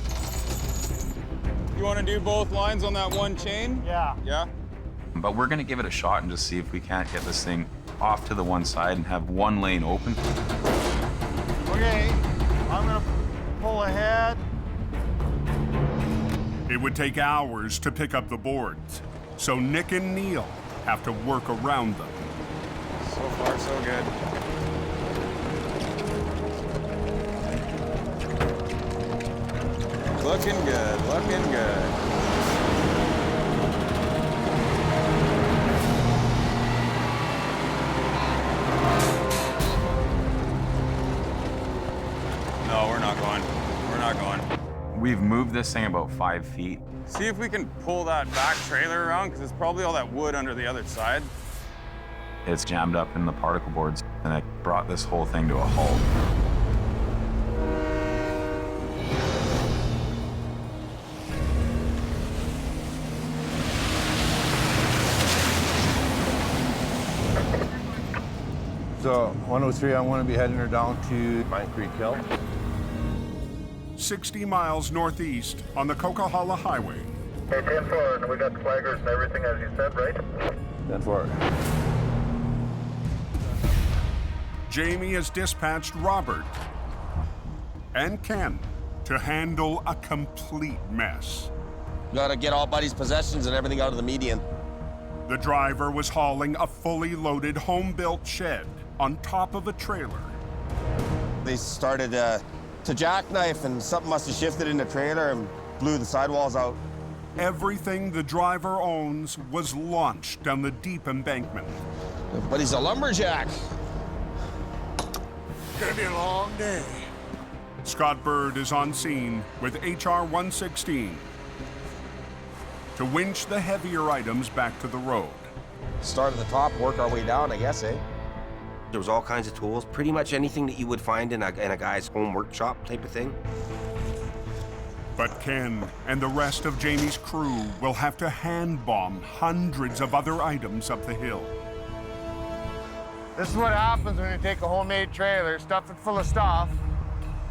You want to do both lines on that one chain? Yeah. Yeah? But we're going to give it a shot and just see if we can't get this thing off to the one side and have one lane open. Okay, I'm going to pull ahead. It would take hours to pick up the boards, so Nick and Neil have to work around them. So far, so good. Looking good, looking good. No, we're not going. We're not going. We've moved this thing about 5 feet. See if we can pull that back trailer around, because it's probably all that wood under the other side. It's jammed up in the particle boards, and it brought this whole thing to a halt. So 103, I'm going to be heading her down to Pine Creek Hill. 60 miles northeast on the Coquihalla Highway. Okay, 10-4, and we got flaggers and everything as you said, right? 10-4. Jamie has dispatched Robert and Ken to handle a complete mess. Gotta get all Buddy's possessions and everything out of the median. The driver was hauling a fully loaded home-built shed on top of a trailer. They started to jackknife, and something must have shifted in the trailer and blew the sidewalls out. Everything the driver owns was launched down the deep embankment. But he's a lumberjack. Gonna be a long day. Scott Bird is on scene with HR 116 to winch the heavier items back to the road. Start at the top, work our way down, I guess, eh? There was all kinds of tools, pretty much anything that you would find in a guy's home workshop type of thing. But Ken and the rest of Jamie's crew will have to hand bomb hundreds of other items up the hill. This is what happens when you take a homemade trailer, stuff it full of stuff,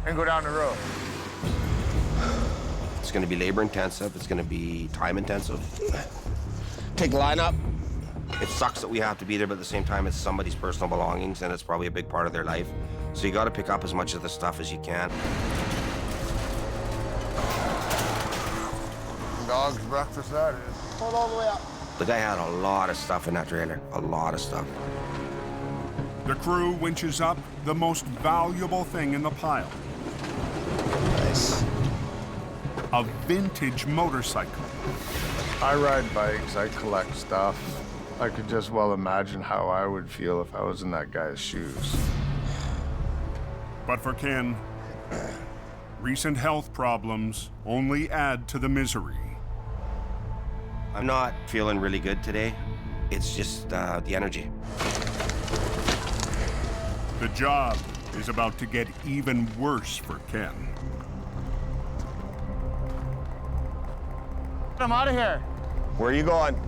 and go down the road. It's going to be labor intensive. It's going to be time intensive. Take lineup. It sucks that we have to be there, but at the same time, it's somebody's personal belongings, and it's probably a big part of their life. So you got to pick up as much of the stuff as you can. Dog's breakfast, that is. Hold all the way up. The guy had a lot of stuff in that trailer, a lot of stuff. The crew winches up the most valuable thing in the pile. Nice. A vintage motorcycle. I ride bikes, I collect stuff. I could just well imagine how I would feel if I was in that guy's shoes. But for Ken, recent health problems only add to the misery. I'm not feeling really good today. It's just the energy. The job is about to get even worse for Ken. I'm out of here. Where are you going?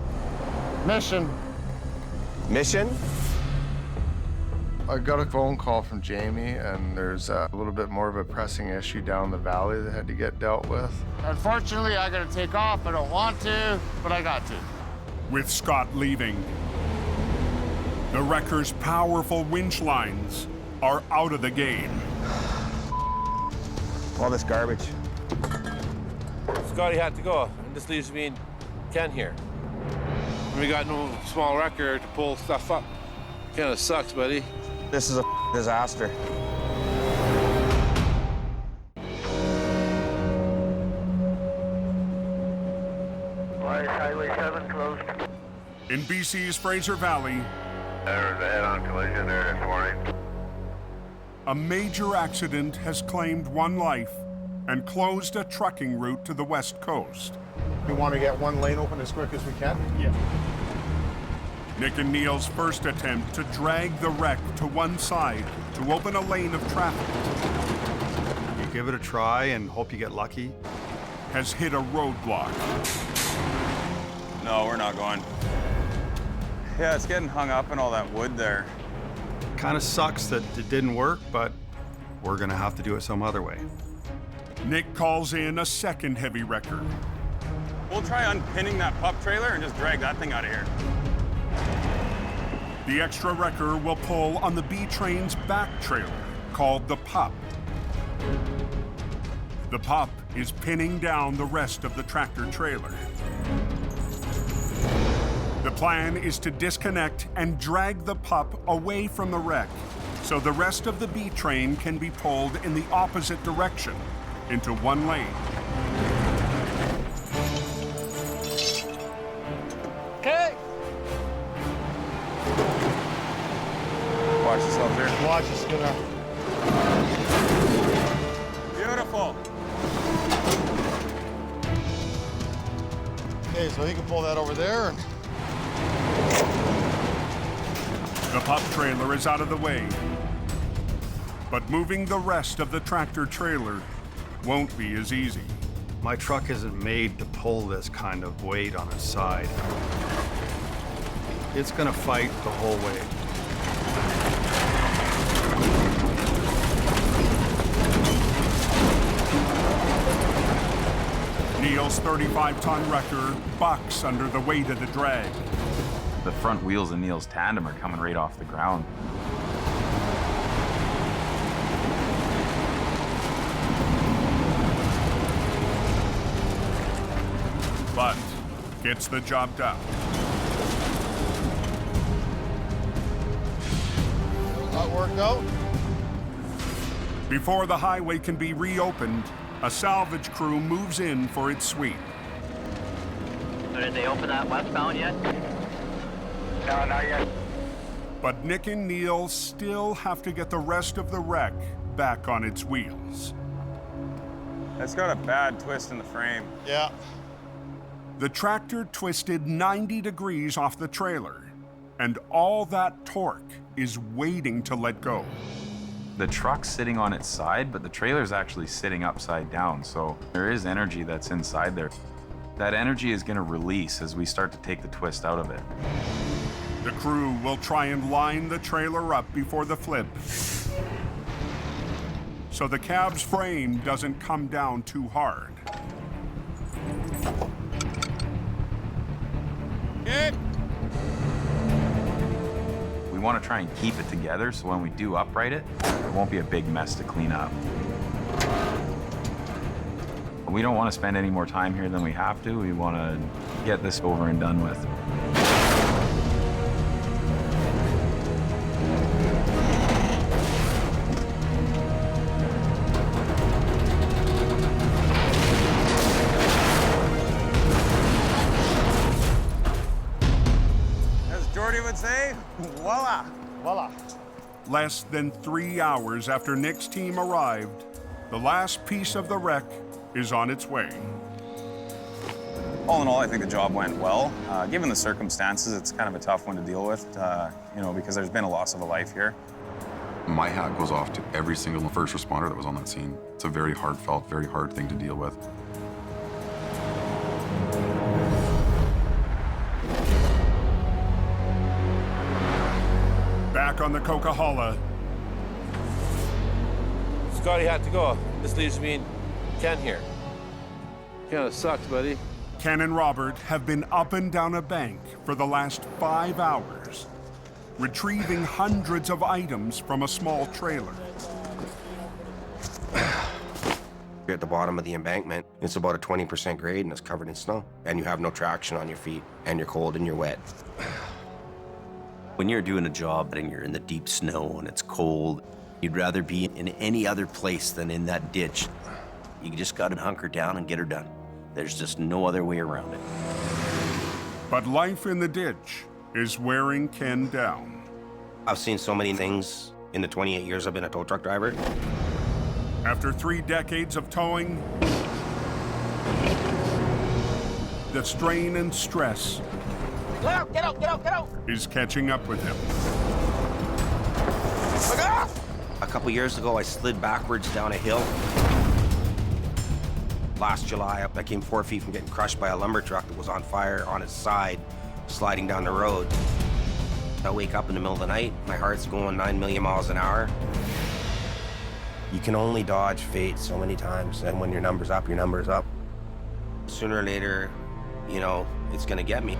Mission. Mission? I got a phone call from Jamie, and there's a little bit more of a pressing issue down the valley that had to get dealt with. Unfortunately, I gotta take off. I don't want to, but I got to. With Scott leaving, the wrecker's powerful winch lines are out of the game. All this garbage. Scotty had to go, and this leaves me and Ken here. We got no small wrecker to pull stuff up. Kind of sucks, buddy. This is a disaster. Why is Highway 7 closed? In BC's Fraser Valley, There's a head-on collision there this morning. a major accident has claimed one life and closed a trucking route to the west coast. We want to get one lane open as quick as we can? Yeah. Nick and Neil's first attempt to drag the wreck to one side to open a lane of traffic You give it a try and hope you get lucky. has hit a roadblock. No, we're not going. Yeah, it's getting hung up in all that wood there. Kind of sucks that it didn't work, but we're gonna have to do it some other way. Nick calls in a second heavy wrecker. We'll try unpinning that pup trailer and just drag that thing out of here. The extra wrecker will pull on the B train's back trailer, called the pup. The pup is pinning down the rest of the tractor trailer. The plan is to disconnect and drag the pup away from the wreck, so the rest of the B train can be pulled in the opposite direction, into one lane. Okay. Watch yourself here. Watch, it's gonna. Beautiful. Okay, so he can pull that over there. And... The pup trailer is out of the way, but moving the rest of the tractor trailer won't be as easy. My truck isn't made to pull this kind of weight on its side. It's gonna fight the whole way. Neil's 35-ton wrecker bucks under the weight of the drag. The front wheels of Neil's tandem are coming right off the ground. But gets the job done. That worked out. Before the highway can be reopened, a salvage crew moves in for its sweep. So did they open that westbound yet? No, not yet. But Nick and Neil still have to get the rest of the wreck back on its wheels. It's got a bad twist in the frame. Yeah. The tractor twisted 90 degrees off the trailer, and all that torque is waiting to let go. The truck's sitting on its side, but the trailer's actually sitting upside down, so there is energy that's inside there. That energy is going to release as we start to take the twist out of it. The crew will try and line the trailer up before the flip, so the cab's frame doesn't come down too hard. We want to try and keep it together so when we do upright it, it won't be a big mess to clean up. We don't want to spend any more time here than we have to. We want to get this over and done with. parts, eh? Voila. Voila. Less than 3 hours after Nick's team arrived, the last piece of the wreck is on its way. All in all, I think the job went well. Given the circumstances, it's kind of a tough one to deal with, you know, because there's been a loss of a life here. My hat goes off to every single first responder that was on that scene. It's a very heartfelt, very hard thing to deal with. Back on the Coquihalla, Scotty had to go. This leaves me and Ken here. Kinda sucks, buddy. Ken and Robert have been up and down a bank for the last 5 hours, retrieving hundreds of items from a small trailer. You're at the bottom of the embankment. It's about a 20% grade and it's covered in snow. And you have no traction on your feet, and you're cold and you're wet. When you're doing a job and you're in the deep snow and it's cold, you'd rather be in any other place than in that ditch. You just gotta hunker down and get her done. There's just no other way around it. But life in the ditch is wearing Ken down. I've seen so many things in the 28 years I've been a tow truck driver. After 3 decades of towing, the strain and stress Get out, get out, get out, get out! is catching up with him. A couple years ago, I slid backwards down a hill. Last July, I came 4 feet from getting crushed by a lumber truck that was on fire on its side, sliding down the road. I wake up in the middle of the night, my heart's going 9 million miles an hour. You can only dodge fate so many times, and when your number's up, your number's up. Sooner or later, you know, it's gonna get me.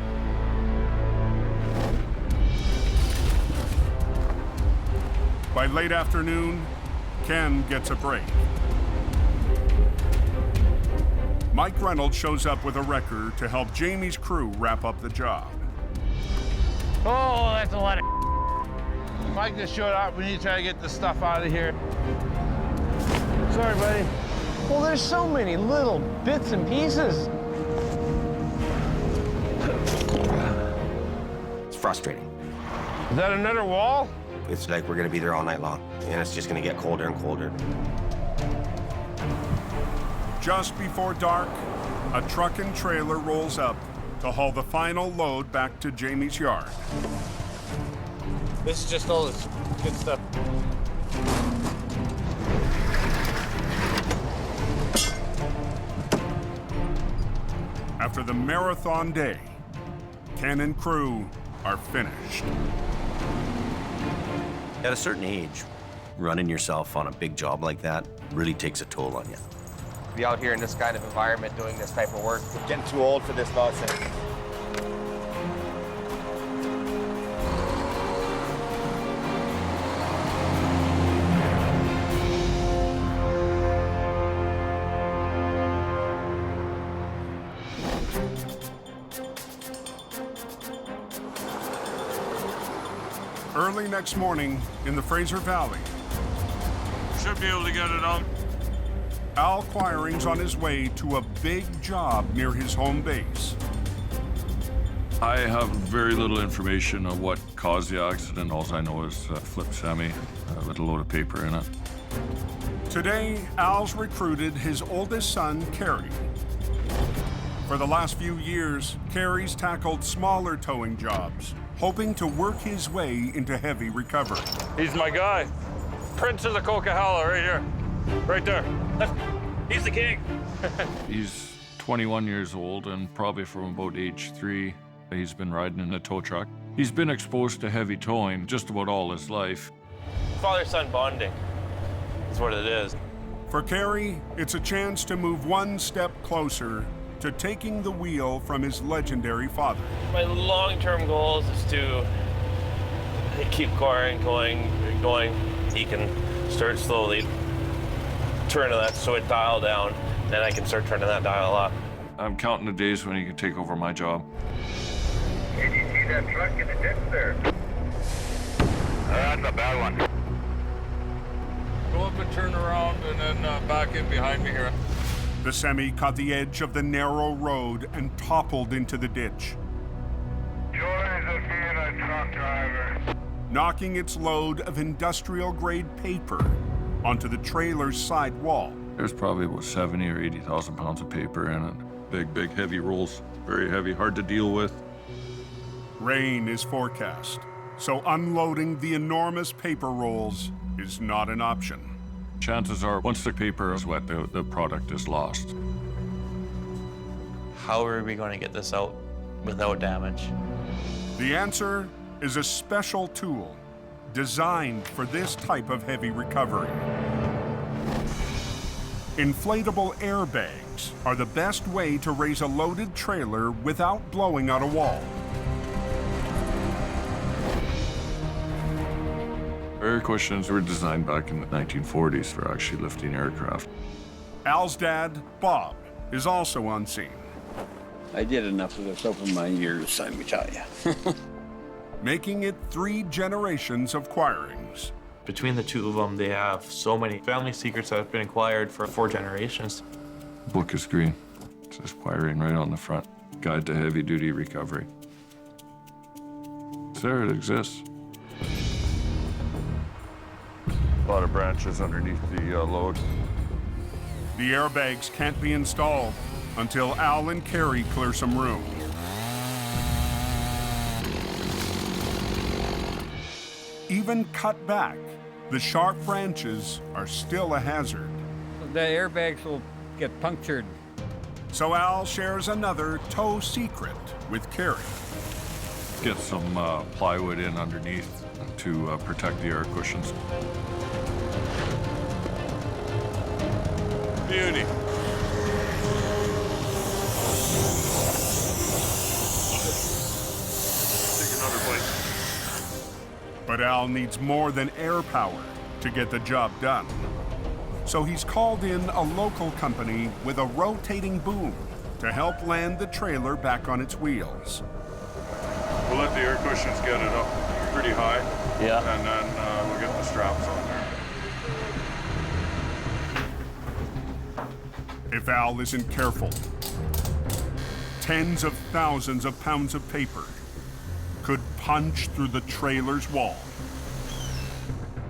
By late afternoon, Ken gets a break. Mike Reynolds shows up with a wrecker to help Jamie's crew wrap up the job. Oh, that's a lot of Mike just showed up. We need to try to get this stuff out of here. Sorry, buddy. Well, there's so many little bits and pieces. It's frustrating. Is that another wall? It's like we're gonna be there all night long, and it's just gonna get colder and colder. Just before dark, a truck and trailer rolls up to haul the final load back to Jamie's yard. This is just all this good stuff. After the marathon day, Ken and crew are finished. At a certain age, running yourself on a big job like that really takes a toll on you. Be out here in this kind of environment doing this type of work. I'm getting too old for this nonsense. Early next morning in the Fraser Valley, Should be able to get it out. Al Quiring's on his way to a big job near his home base. I have very little information on what caused the accident. All I know is a flip semi with a load of paper in it. Today, Al's recruited his oldest son, Kerry. For the last few years, Kerry's tackled smaller towing jobs, hoping to work his way into heavy recovery. He's my guy. Prince of the Coquihalla right here. Right there. He's the king. He's 21 years old, and probably from about age 3, he's been riding in a tow truck. He's been exposed to heavy towing just about all his life. Father-son bonding is what it is. For Kerry, it's a chance to move one step closer to taking the wheel from his legendary father. My long-term goal is to keep going. He can start slowly, turn that switch dial down, then I can start turning that dial up. I'm counting the days when he can take over my job. Did you see that truck in the ditch there? That's a bad one. Go up and turn around and then back in behind me here. The semi caught the edge of the narrow road and toppled into the ditch. Joys seeing a truck driver. knocking its load of industrial-grade paper onto the trailer's side wall. There's probably about 70 or 80,000 pounds of paper in it. Big, heavy rolls. Very heavy, hard to deal with. Rain is forecast, so unloading the enormous paper rolls is not an option. Chances are, once the paper is wet, the product is lost. How are we going to get this out without damage? The answer is a special tool designed for this type of heavy recovery. Inflatable airbags are the best way to raise a loaded trailer without blowing out a wall. Air cushions were designed back in the 1940s for actually lifting aircraft. Al's dad, Bob, is also on scene. I did enough of this over my years, let me tell you. Making it 3 generations of Quirings. Between the two of them, they have so many family secrets that have been acquired for 4 generations. The book is green. It says Quiring right on the front. Guide to Heavy Duty Recovery. It's there, it exists. A lot of branches underneath the load. The airbags can't be installed until Al and Carrie clear some room. Even cut back, the sharp branches are still a hazard. The airbags will get punctured. So Al shares another tow secret with Carrie. Get some plywood in underneath to protect the air cushions. Beauty. Take another bite. But Al needs more than air power to get the job done. So he's called in a local company with a rotating boom to help land the trailer back on its wheels. We'll let the air cushions get it up pretty high. Yeah. And then we'll get the straps on there. If Al isn't careful, tens of thousands of pounds of paper could punch through the trailer's wall.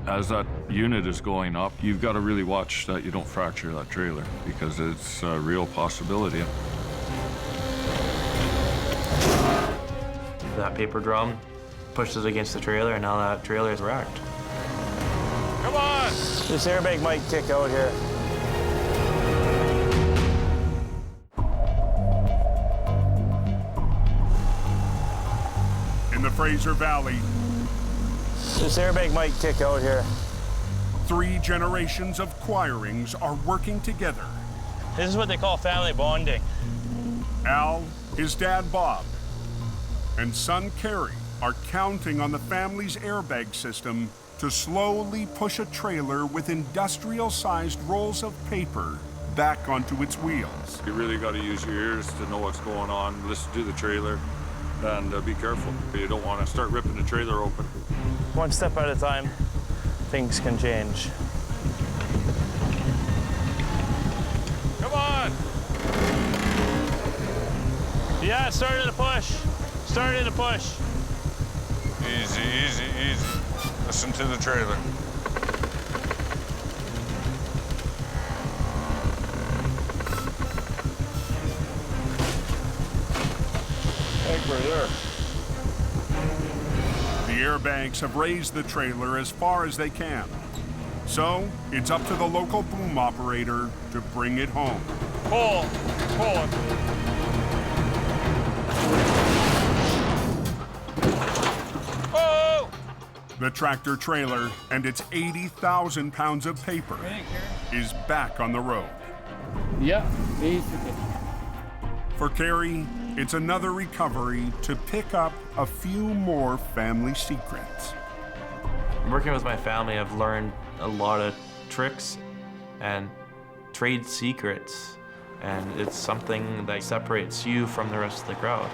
As that unit is going up, you've got to really watch that you don't fracture that trailer because it's a real possibility. That paper drum pushes against the trailer, and now that trailer is wrecked. Come on! This airbag might kick out here. In the Fraser Valley, This airbag might kick out here. 3 generations of Quirings are working together. This is what they call family bonding. Al, his dad Bob, and son Carrie are counting on the family's airbag system to slowly push a trailer with industrial-sized rolls of paper back onto its wheels. You really got to use your ears to know what's going on, listen to the trailer, and be careful. You don't want to start ripping the trailer open. One step at a time, things can change. Come on! Yeah, it's starting to push. Starting to push. Easy, easy, easy. Listen to the trailer. I think we're there. The airbags have raised the trailer as far as they can. So it's up to the local boom operator to bring it home. Pull, pull it. Oh! The tractor trailer and its 80,000 pounds of paper is back on the road. Yeah, basically. For Carrie, it's another recovery to pick up a few more family secrets. Working with my family, I've learned a lot of tricks and trade secrets, and it's something that separates you from the rest of the crowd.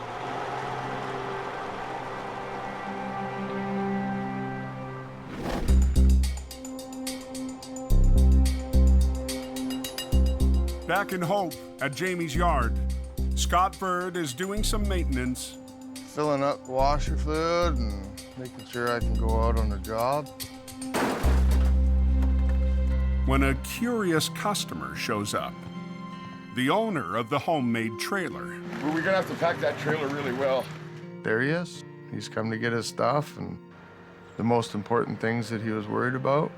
Back in Hope at Jamie's yard, Scott Bird is doing some maintenance filling up washer fluid and making sure I can go out on the job. When a curious customer shows up, the owner of the homemade trailer. Well, we're gonna have to pack that trailer really well. There he is. He's come to get his stuff and the most important things that he was worried about.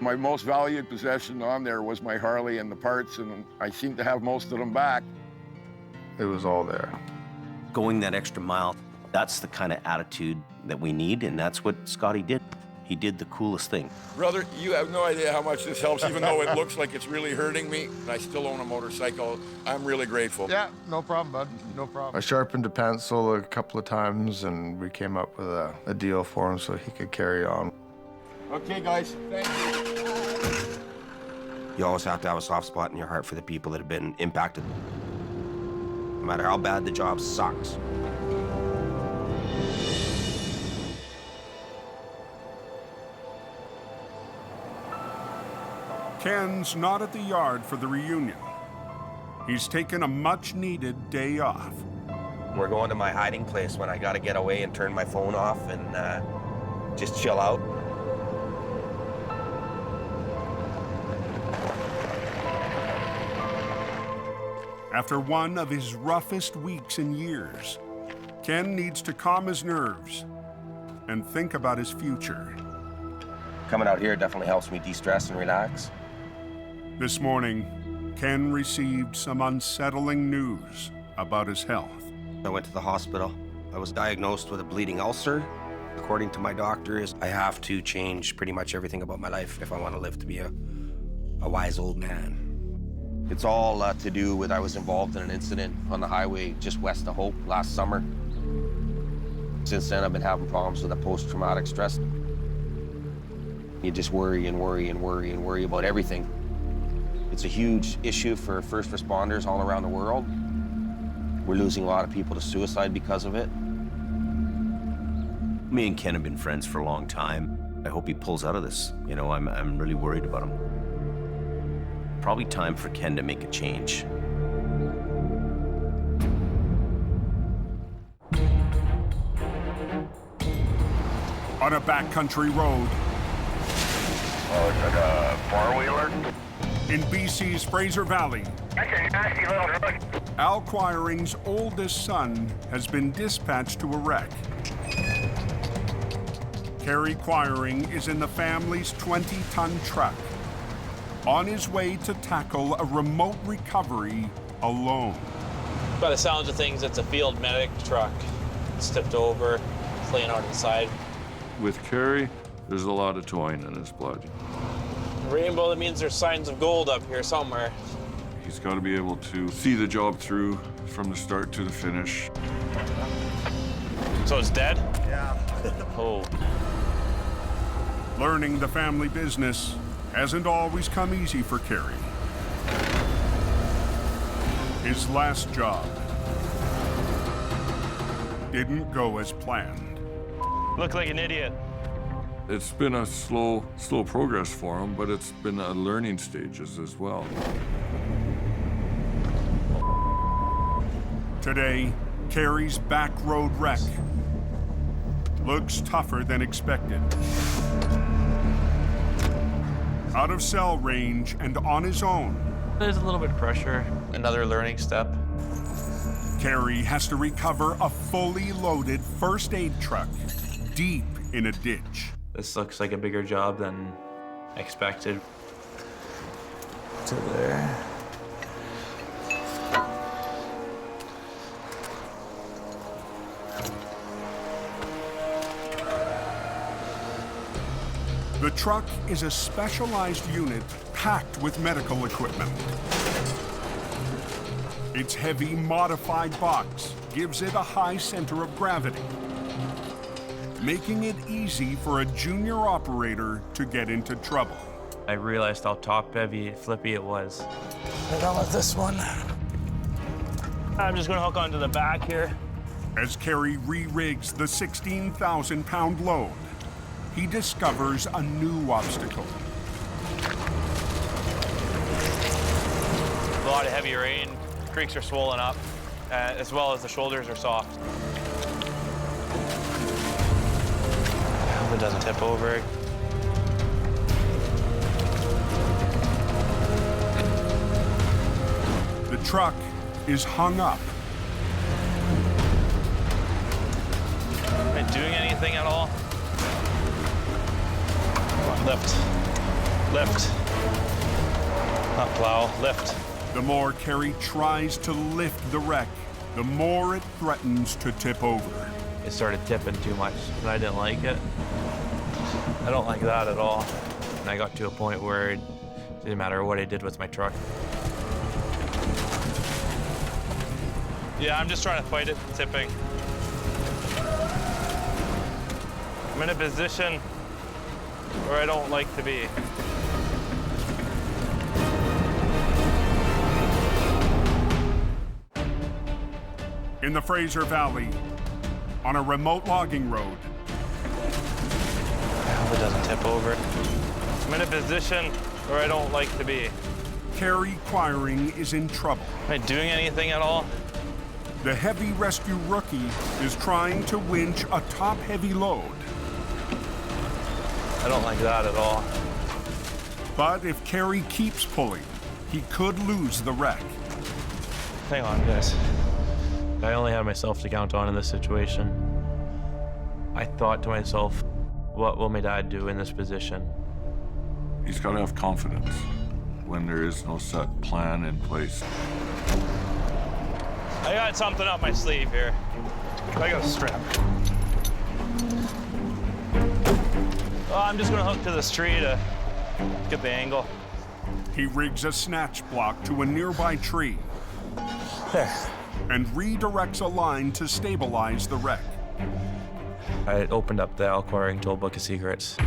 My most valued possession on there was my Harley and the parts, and I seem to have most of them back. It was all there. Going that extra mile, that's the kind of attitude that we need, and that's what Scotty did. He did the coolest thing. Brother, you have no idea how much this helps, even though it looks like it's really hurting me. I still own a motorcycle. I'm really grateful. Yeah, no problem, bud. No problem. I sharpened a pencil a couple of times, and we came up with a deal for him so he could carry on. Okay, guys, thank you. You always have to have a soft spot in your heart for the people that have been impacted. No matter how bad the job sucks. Ken's not at the yard for the reunion. He's taken a much-needed day off. We're going to my hiding place when I gotta get away and turn my phone off and just chill out. After one of his roughest weeks in years, Ken needs to calm his nerves and think about his future. Coming out here definitely helps me de-stress and relax. This morning, Ken received some unsettling news about his health. I went to the hospital. I was diagnosed with a bleeding ulcer. According to my doctors, I have to change pretty much everything about my life if I want to live to be a wise old man. It's all to do with I was involved in an incident on the highway just west of Hope last summer. Since then, I've been having problems with a post-traumatic stress. You just worry and worry and worry and worry about everything. It's a huge issue for first responders all around the world. We're losing a lot of people to suicide because of it. Me and Ken have been friends for a long time. I hope he pulls out of this. You know, I'm really worried about him. Probably time for Ken to make a change. On a backcountry road. Oh, is it a four-wheeler? In BC's Fraser Valley, That's a nasty little road. Al Quiring's oldest son has been dispatched to a wreck. Kerry Quiring is in the family's 20-ton truck, on his way to tackle a remote recovery alone. By the sounds of things, it's a field medic truck. It's tipped over, it's laying out inside. With Kerry, there's a lot of toying in his blood. Rainbow, that means there's signs of gold up here somewhere. He's got to be able to see the job through from the start to the finish. So it's dead? Yeah. Oh. Learning the family business hasn't always come easy for Kerry. His last job didn't go as planned. Look like an idiot. It's been a slow progress for him, but it's been a learning stages as well. Today, Kerry's back road wreck looks tougher than expected. Out of cell range and on his own. There's a little bit of pressure. Another learning step. Kerry has to recover a fully loaded first aid truck deep in a ditch. This looks like a bigger job than expected. To there. The truck is a specialized unit packed with medical equipment. Its heavy modified box gives it a high center of gravity, making it easy for a junior operator to get into trouble. I realized how top-heavy, flippy it was. Right on with this one. I'm just gonna hook onto the back here. As Kerry re-rigs the 16,000-pound load, he discovers a new obstacle. A lot of heavy rain. Creeks are swollen up, as well as the shoulders are soft. Hope it doesn't tip over. The truck is hung up. Am I doing anything at all? Come on, lift. Lift. Not plow, lift. The more Kerry tries to lift the wreck, the more it threatens to tip over. It started tipping too much, and I didn't like it. I don't like that at all. And I got to a point where it didn't matter what I did with my truck. Yeah, I'm just trying to fight it from tipping. I'm in a position where I don't like to be. In the Fraser Valley, on a remote logging road. I hope it doesn't tip over. I'm in a position where I don't like to be. Kerry Quiring is in trouble. Am I doing anything at all? The heavy rescue rookie is trying to winch a top-heavy load. I don't like that at all. But if Kerry keeps pulling, he could lose the wreck. Hang on, guys. I only had myself to count on in this situation. I thought to myself, what will my dad do in this position? He's got to have confidence when there is no set plan in place. I got something up my sleeve here. I got a strap. Oh, I'm just gonna hook to this tree to get the angle. He rigs a snatch block to a nearby tree. There. And redirects a line to stabilize the wreck. I opened up the Al-Quarrying Toolbook of Secrets.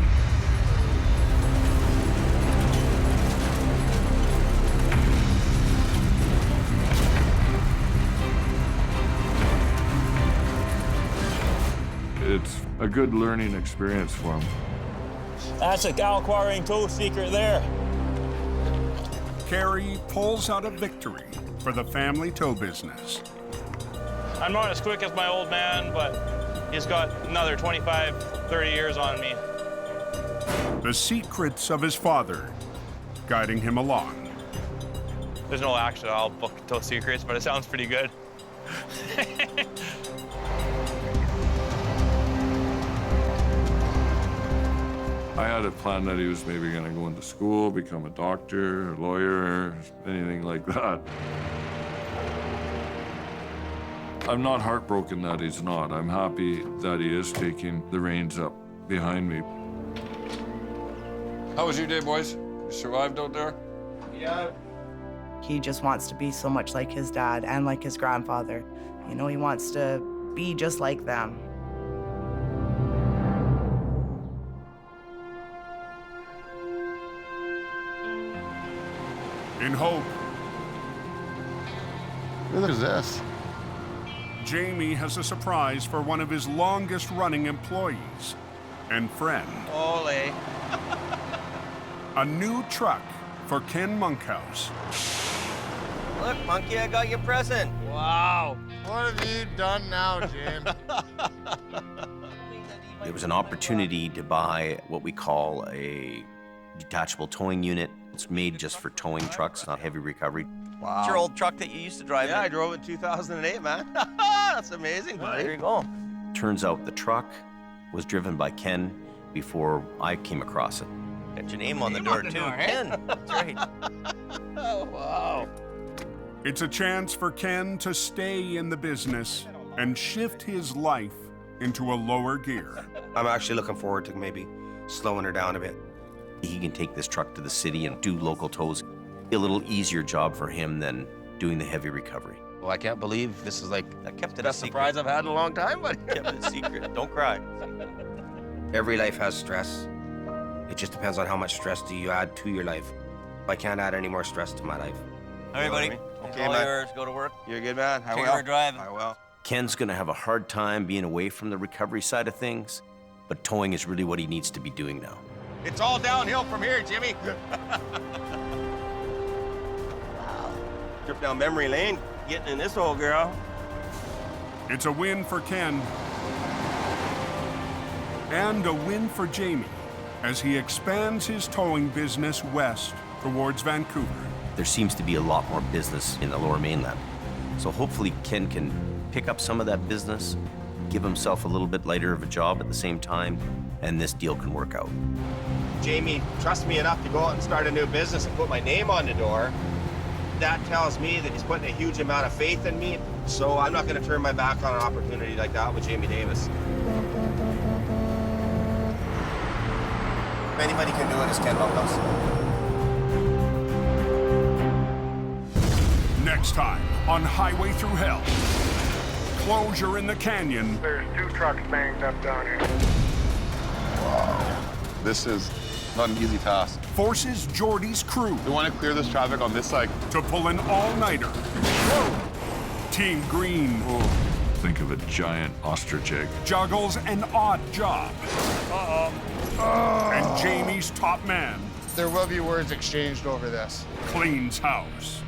It's a good learning experience for him. That's a Al-Quarrying tool secret there. Kerry pulls out a victory for the family tow business. I'm not as quick as my old man, but he's got another 25, 30 years on me. The secrets of his father guiding him along. There's no actual Al book tow secrets, but it sounds pretty good. I had a plan that he was maybe going to go into school, become a doctor, a lawyer, anything like that. I'm not heartbroken that he's not. I'm happy that he is taking the reins up behind me. How was your day, boys? You survived out there? Yeah. He just wants to be so much like his dad and like his grandfather. You know, he wants to be just like them. In hope. What is this? Jamie has a surprise for one of his longest-running employees and friend. Ole. A new truck for Ken Monkhouse. Look, Monkey, I got your present. Wow. What have you done now, Jim? There was an opportunity to buy what we call a detachable towing unit. It's made just for towing trucks, not heavy recovery. Wow. It's your old truck that you used to drive in? I drove it in 2008, man. That's amazing, buddy. There you go. Turns out the truck was driven by Ken before I came across it. Got your name on the door, too. Ken. That's right. Oh, wow. It's a chance for Ken to stay in the business and shift his life into a lower gear. I'm actually looking forward to maybe slowing her down a bit. He can take this truck to the city and do local tows. A little easier job for him than doing the heavy recovery. Well, I can't believe this is like I kept it the best surprise I've had in a long time, buddy. Kept it a secret. Don't cry. Every life has stress. It just depends on how much stress do you add to your life. I can't add any more stress to my life. All right, buddy. Okay, all man. yours. Go to work. You're a good man. I Take will. her driving. I will. Ken's gonna have a hard time being away from the recovery side of things, but towing is really what he needs to be doing now. It's all downhill from here, Jimmy. Wow. Trip down memory lane, getting in this old girl. It's a win for Ken And a win for Jamie as he expands his towing business west towards Vancouver. There seems to be a lot more business in the Lower Mainland. So hopefully Ken can pick up some of that business, give himself a little bit lighter of a job at the same time, and this deal can work out. Jamie trusts me enough to go out and start a new business and put my name on the door. That tells me that he's putting a huge amount of faith in me, so I'm not going to turn my back on an opportunity like that with Jamie Davis. If anybody can do it, it's Ken Lopez. Next time on Highway Through Hell. Closure in the canyon. There's 2 trucks banged up down here. Wow. This is not an easy task. Forces Geordie's crew. We want to clear this traffic on this side. To pull an all-nighter. Team Green. Think of a giant ostrich egg. Juggles an odd job. And Jamie's top man. There will be words exchanged over this. Cleans house.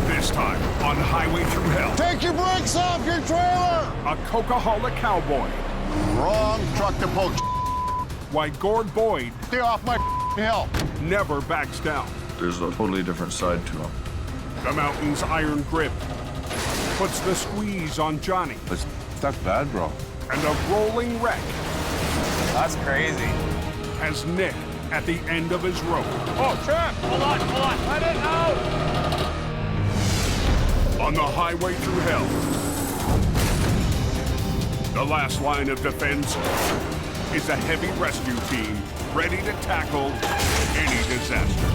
This time on Highway Through Hell. Take your brakes off your trailer! A Coca-Cola cowboy. Wrong truck to pull. Why Gord Boyd. Stay off my hill. Never backs down. There's a totally different side to him. The mountain's iron grip puts the squeeze on Johnny. That's bad, bro. And a rolling wreck. That's crazy. Has Nick at the end of his rope. Oh, Trap! Hold on. Let it out! On the Highway Through Hell. The last line of defense is a heavy rescue team ready to tackle any disaster.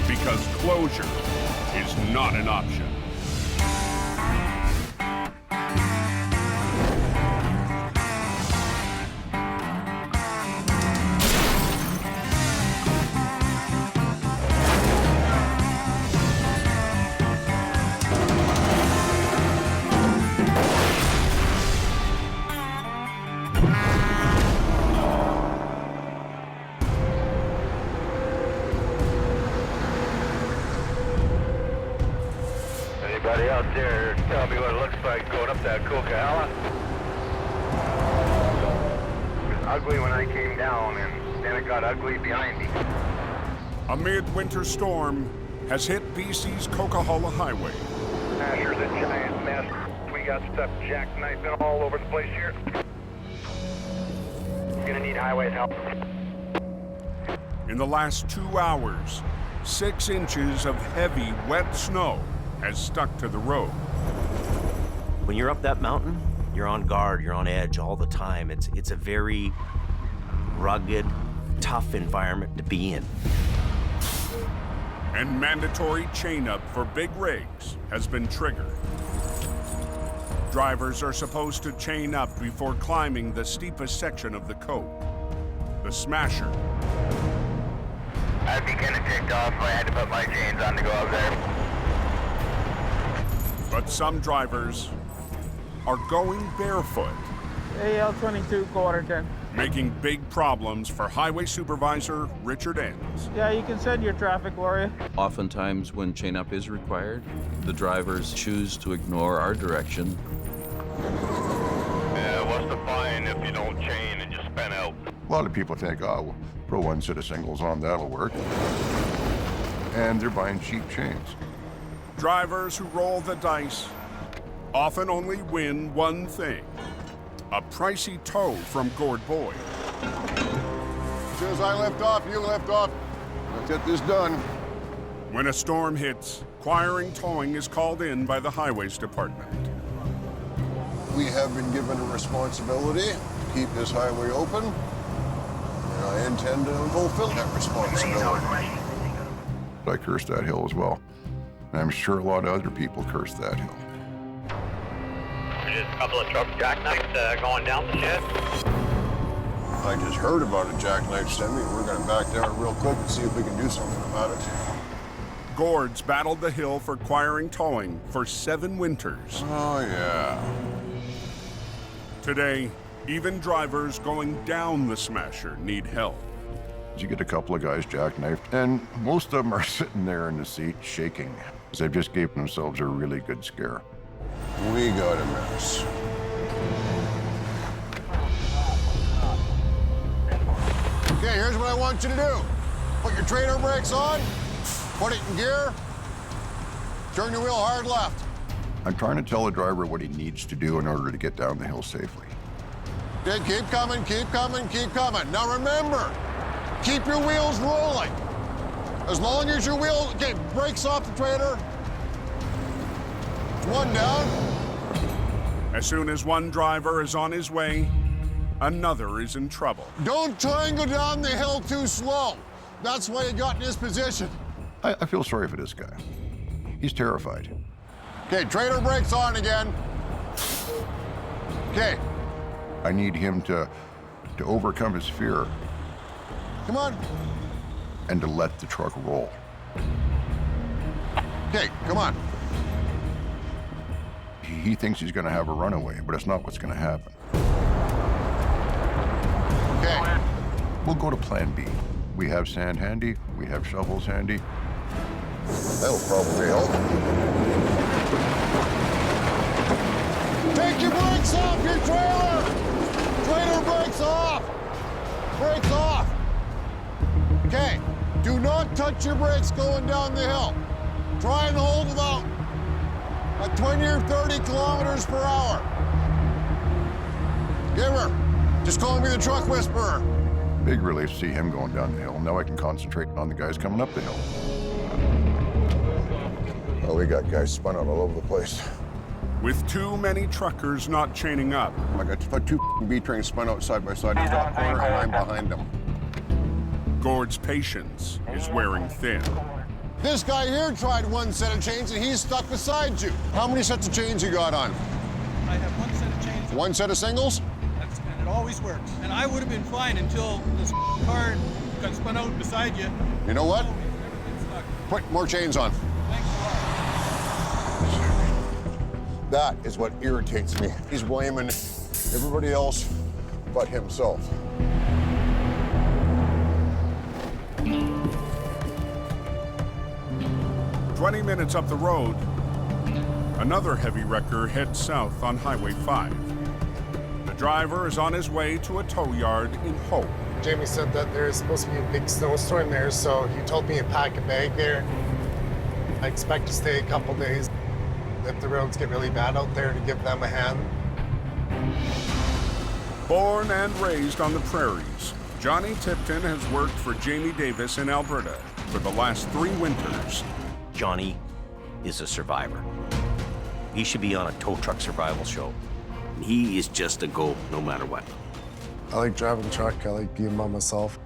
Because closure is not an option. Anybody out there tell me what it looks like going up that Coca-Cola? It was ugly when I came down, and then it got ugly behind me. A midwinter storm has hit BC's Coca-Cola Highway. Asher's a giant mess. We got stuff jackknifing all over the place here. Gonna need highway help. In the last 2 hours, 6 inches of heavy, wet snow has stuck to the road. When you're up that mountain, you're on guard, you're on edge all the time. It's a very rugged, tough environment to be in. And mandatory chain-up for big rigs has been triggered. Drivers are supposed to chain up before climbing the steepest section of the cope, the Smasher. I'd be gonna take off if I had to put my chains on to go up there. But some drivers are going barefoot. AL22 quarter 10. Making big problems for Highway Supervisor Richard Enns. Yeah, you can send your traffic warrior. Oftentimes when chain up is required, the drivers choose to ignore our direction. Yeah, what's the fine if you don't chain and just spin out? A lot of people think, oh, we'll throw one set of singles on, that'll work. And they're buying cheap chains. Drivers who roll the dice often only win one thing: a pricey tow from Gord Boyd. As soon as I lift off, you lift off. Let's get this done. When a storm hits, Quiring Towing is called in by the Highways Department. We have been given a responsibility to keep this highway open, and I intend to fulfill that responsibility. I curse that hill as well. And I'm sure a lot of other people curse that hill. just a couple of truck jackknives going down the shed. I just heard about a jackknife semi. We're going to back down real quick and see if we can do something about it. Gourds battled the hill for acquiring towing for 7 winters. Oh, yeah. Today, even drivers going down the Smasher need help. You get a couple of guys jackknifed, and most of them are sitting there in the seat shaking, because they've just gave themselves a really good scare. We got a mess. Okay, here's what I want you to do. Put your trailer brakes on, put it in gear, turn your wheel hard left. I'm trying to tell the driver what he needs to do in order to get down the hill safely. Okay, keep coming, keep coming, keep coming. Now remember, keep your wheels rolling. As long as your wheel, okay, brakes off the trailer. One down. As soon as one driver is on his way, another is in trouble. Don't try and go down the hill too slow. That's why you got in this position. I feel sorry for this guy. He's terrified. Okay, trailer brakes on again. Okay. I need him to overcome his fear. Come on. And to let the truck roll. Okay, come on. He thinks he's gonna have a runaway, but it's not what's gonna happen. Okay, we'll go to plan B. We have sand handy, we have shovels handy. That'll probably help. Take your brakes off your trailer! Trailer brakes off! Brakes off! Okay, do not touch your brakes going down the hill. Try and hold about at 20 or 30 kilometers per hour. Give her. Just call me the truck whisperer. Big relief to see him going down the hill. Now I can concentrate on the guys coming up the hill. Oh, we got guys spun out all over the place. With too many truckers not chaining up. I got 2 B-trains spun out side by side in the top corner, and I'm behind them. Gord's patience is wearing thin. This guy here tried one set of chains, and he's stuck beside you. How many sets of chains you got on? I have 1 set of chains. 1 set of singles? And it always works. And I would have been fine until this car got spun out beside you. You know what? Put more chains on. That is what irritates me. He's blaming everybody else but himself. "20 minutes up the road, another heavy wrecker heads south on Highway 5. The driver is on his way to a tow yard in Hope. Jamie said that there's supposed to be a big snowstorm there, so he told me to pack a bag there. I expect to stay a couple days. If the roads get really bad out there, to give them a hand. Born and raised on the prairies, Johnny Tipton has worked for Jamie Davis in Alberta for the last 3 winters. Johnny is a survivor. He should be on a tow truck survival show. He is just a go no matter what. I like driving truck. I like being by myself.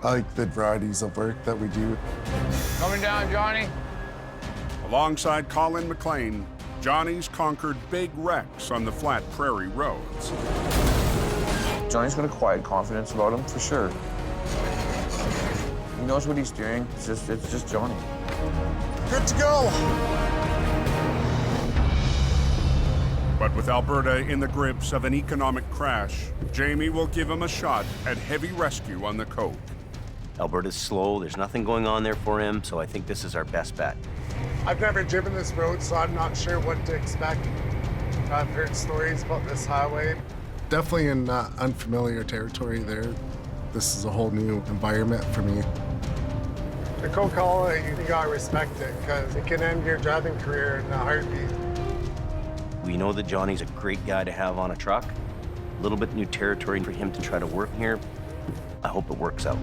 I like the varieties of work that we do. Coming down, Johnny. Alongside Colin McLean, Johnny's conquered big wrecks on the flat prairie roads. Johnny's got a quiet confidence about him, for sure. He knows what he's doing. It's just Johnny. Good to go. But with Alberta in the grips of an economic crash, Jamie will give him a shot at heavy rescue on the coast. Alberta's slow. There's nothing going on there for him, so I think this is our best bet. I've never driven this road, so I'm not sure what to expect. I've heard stories about this highway. Definitely in unfamiliar territory there. This is a whole new environment for me. The Coca-Cola, you gotta respect it, because it can end your driving career in a heartbeat. We know that Johnny's a great guy to have on a truck. A little bit new territory for him to try to work here. I hope it works out.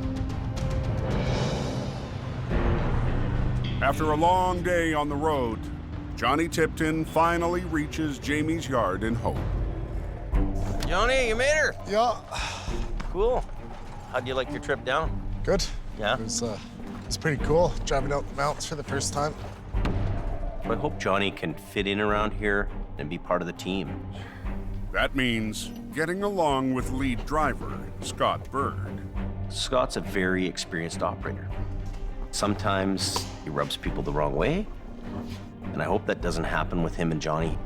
After a long day on the road, Johnny Tipton finally reaches Jamie's yard in Hope. Johnny, you made her. Yeah. Cool. How'd you like your trip down? Good. Yeah? It's pretty cool, driving out the mountains for the first time. I hope Johnny can fit in around here and be part of the team. That means getting along with lead driver Scott Berg. Scott's a very experienced operator. Sometimes he rubs people the wrong way, and I hope that doesn't happen with him and Johnny.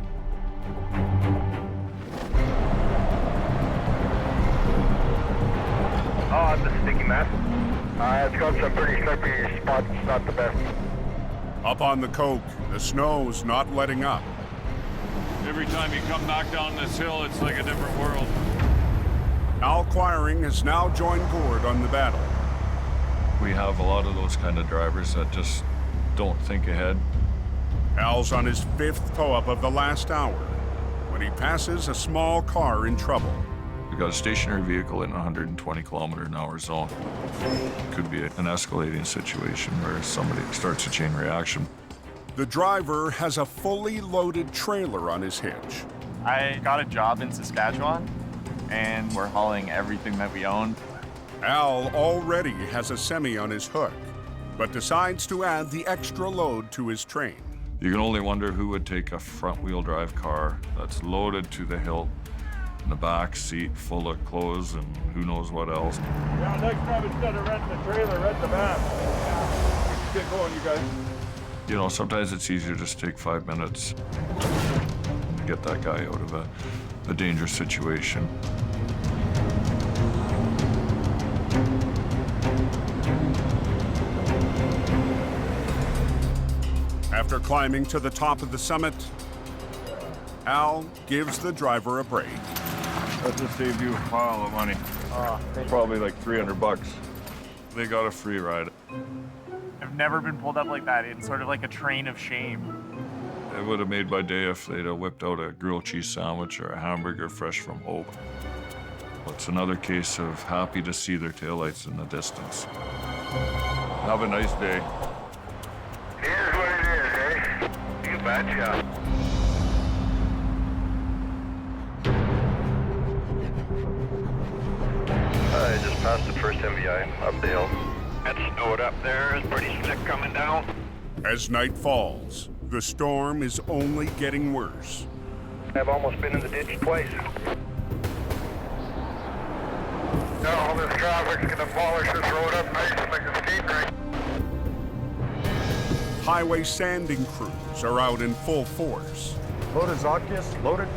Oh, it's a sticky mess. It's got some pretty slippery spots, not the best. Up on the coke, the snow's not letting up. Every time you come back down this hill, it's like a different world. Al Quiring has now joined board on the battle. We have a lot of those kind of drivers that just don't think ahead. Al's on his 5th tow-up of the last hour when he passes a small car in trouble. We got a stationary vehicle in a 120 kilometer an hour zone. Could be an escalating situation where somebody starts a chain reaction. The driver has a fully loaded trailer on his hitch. I got a job in Saskatchewan, and we're hauling everything that we own. Al already has a semi on his hook, but decides to add the extra load to his train. You can only wonder who would take a front-wheel drive car that's loaded to the hilt, in the back seat full of clothes and who knows what else. Yeah, next time instead of renting the trailer, rent the van. Get going, you guys. You know, sometimes it's easier to just take 5 minutes to get that guy out of a dangerous situation. After climbing to the top of the summit, Al gives the driver a break. That just saved you a pile of money. Probably like $300. They got a free ride. I've never been pulled up like that. It's sort of like a train of shame. It would have made my day if they'd have whipped out a grilled cheese sandwich or a hamburger fresh from Hope. It's another case of happy to see their taillights in the distance. Have a nice day. Here's what it is, eh? You betcha. I just passed the first MVI up the hill. That snowed up there. It's pretty slick coming down. As night falls, the storm is only getting worse. I've almost been in the ditch twice. Now all this traffic's gonna polish this road up nice like a skate rink. Highway sanding crews are out in full force. Loaded Zodkiss, loaded.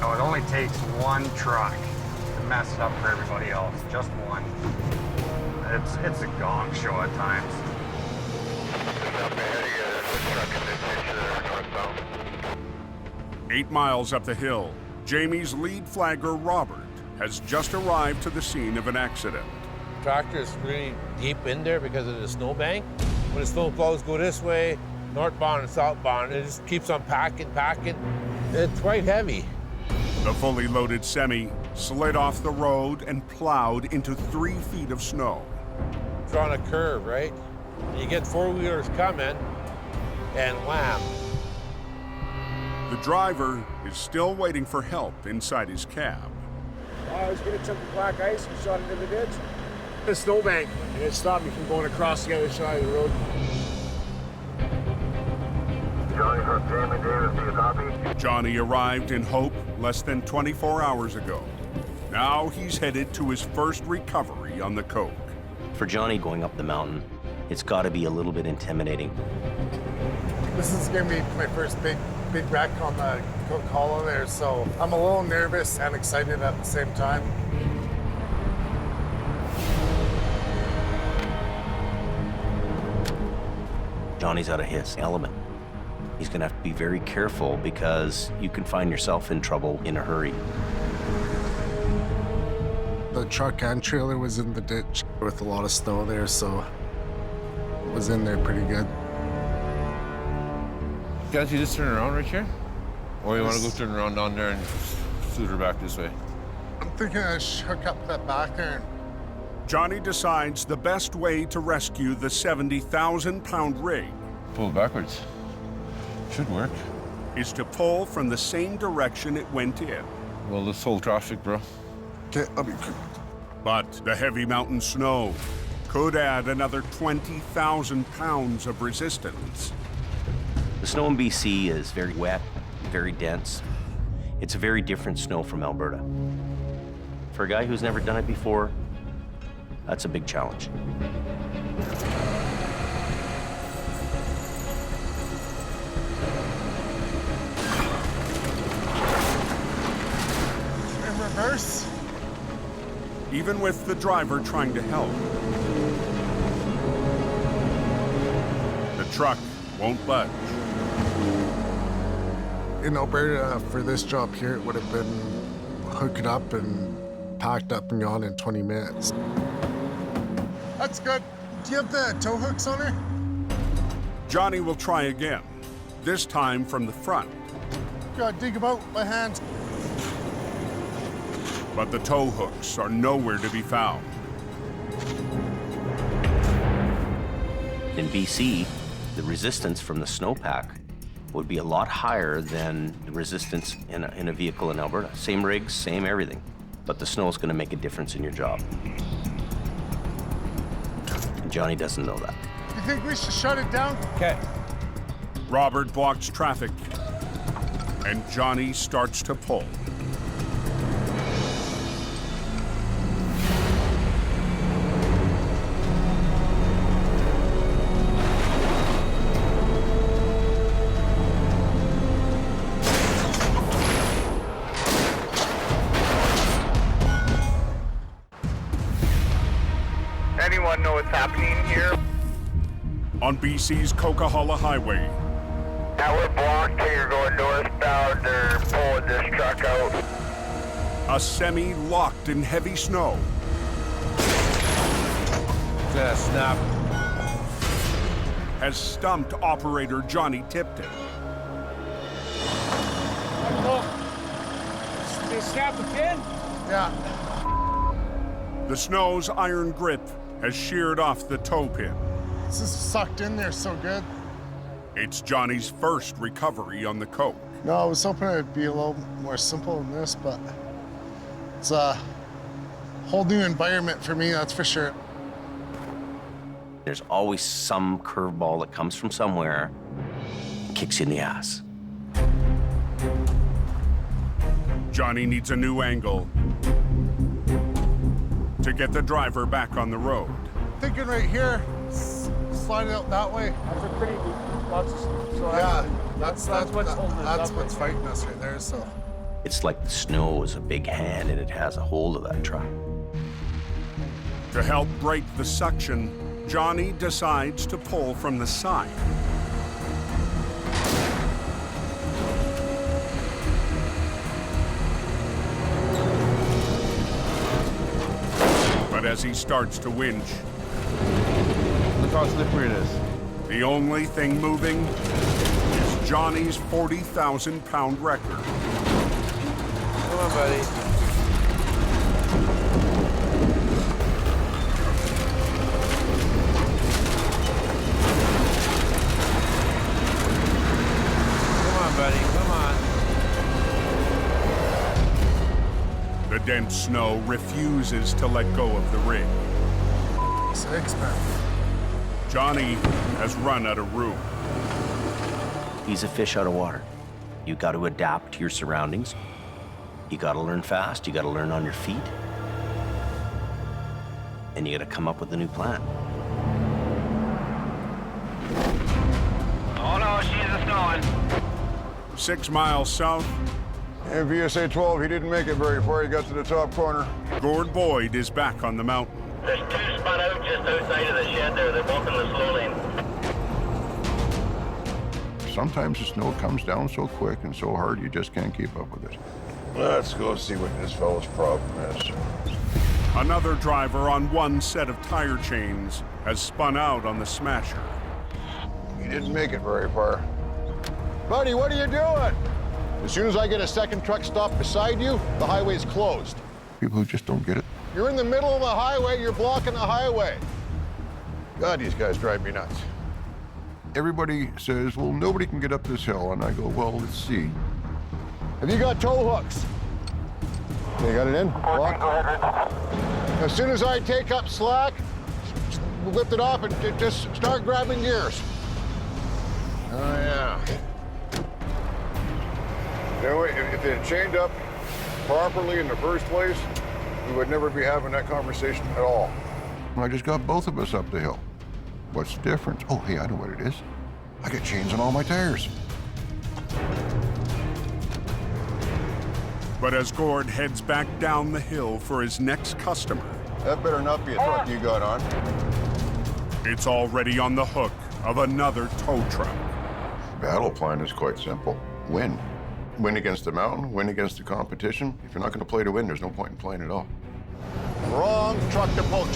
No, it only takes one truck to mess it up for everybody else, just one. It's a gong show at times. Just up ahead of you, there's a truck in the ditch there, northbound. 8 miles up the hill, Jamie's lead flagger, Robert, has just arrived to the scene of an accident. Tractor is really deep in there because of the snowbank. When the snow plows go this way, northbound and southbound, it just keeps on packing. It's quite heavy. The fully loaded semi slid off the road and plowed into 3 feet of snow. It's on a curve, right? You get four-wheelers coming, and wham. The driver is still waiting for help inside his cab. I was gonna jump the black ice and shot into the ditch. The snowbank, and it stopped me from going across the other side of the road. Johnny from Jamie Davis, do you copy? Johnny arrived in Hope less than 24 hours ago. Now he's headed to his first recovery on the coke. For Johnny going up the mountain, it's got to be a little bit intimidating. This is gonna be my first big wreck on the Cook Hollow there, so I'm a little nervous and excited at the same time. Johnny's out of his element. He's gonna have to be very careful because you can find yourself in trouble in a hurry. The truck and trailer was in the ditch with a lot of snow there, so it was in there pretty good. Can't you just turn around right here? Or you want to go turn around down there and shoot her back this way? I'm thinking I should hook up that back there. Johnny decides the best way to rescue the 70,000-pound rig Pull it backwards. Should work. is to pull from the same direction it went in. Well, let's hold traffic, bro. Okay, I'll be quick. But the heavy mountain snow could add another 20,000 pounds of resistance. The snow in BC is very wet, very dense. It's a very different snow from Alberta. For a guy who's never done it before, that's a big challenge. In reverse. Even with the driver trying to help, the truck won't budge. In Alberta, for this job here, it would have been hooked up and packed up and gone in 20 minutes. That's good. Do you have the tow hooks on her? Johnny will try again, this time from the front. Gotta dig them out with my hands. But the tow hooks are nowhere to be found. In BC, the resistance from the snowpack would be a lot higher than the resistance in a vehicle in Alberta. Same rigs, same everything, but the snow is going to make a difference in your job. And Johnny doesn't know that. You think we should shut it down? Okay. Robert blocks traffic, and Johnny starts to pull. Anyone know what's happening here? On BC's Coquihalla Highway, Now we're blocked here going northbound. They're pulling this truck out. a semi locked in heavy snow. Snap. Has stumped operator Johnny Tipton. They snap the pin? Yeah. The snow's iron grip has sheared off the toe pin. This is sucked in there so good. It's Johnny's first recovery on the coke. No, I was hoping it'd be a little more simple than this, but it's a whole new environment for me, that's for sure. There's always some curveball that comes from somewhere and kicks you in the ass. Johnny needs a new angle to get the driver back on the road. Thinking right here, slide it out that way. That's a pretty deep. So Yeah, that's what's holding us that's up what's right fighting us right there. So It's like the snow is a big hand and it has a hold of that truck. To help break the suction, Johnny decides to pull from the side. But as he starts to winch, Look how slippery it is. the only thing moving is Johnny's 40,000-pound record. Come on, buddy. Come on, buddy. Come on. The dense snow refuses to let go of the rig. six, man. Johnny has run out of room. He's a fish out of water. You got to adapt to your surroundings. You got to learn fast. You got to learn on your feet. And you got to come up with a new plan. Oh no, she's snowing. 6 miles south, And VSA 12, he didn't make it very far. He got to the top corner. Gord Boyd is back on the mountain. There's two spun out just outside of the shed there. They're both in the slow lane. Sometimes the snow comes down so quick and so hard, you just can't keep up with it. Let's go see what this fellow's problem is. Another driver on one set of tire chains has spun out on the smasher. He didn't make it very far. Buddy, what are you doing? As soon as I get a second truck stopped beside you, the highway's closed. People who just don't get it. You're in the middle of the highway, you're blocking the highway. God, these guys drive me nuts. Everybody says, well, nobody can get up this hill. And I go, well, let's see. Have you got tow hooks? You got it in? Lock? As soon as I take up slack, lift it off and just start grabbing gears. Oh, yeah. You know, if they had chained up properly in the first place, we would never be having that conversation at all. I just got both of us up the hill. What's the difference? Oh, hey, I know what it is. I got chains on all my tires. But as Gord heads back down the hill for his next customer, that better not be a truck you got on. It's already on the hook of another tow truck. Battle plan is quite simple. Win. Win against the mountain, win against the competition. If you're not going to play to win, there's no point in playing at all. Wrong truck to poach.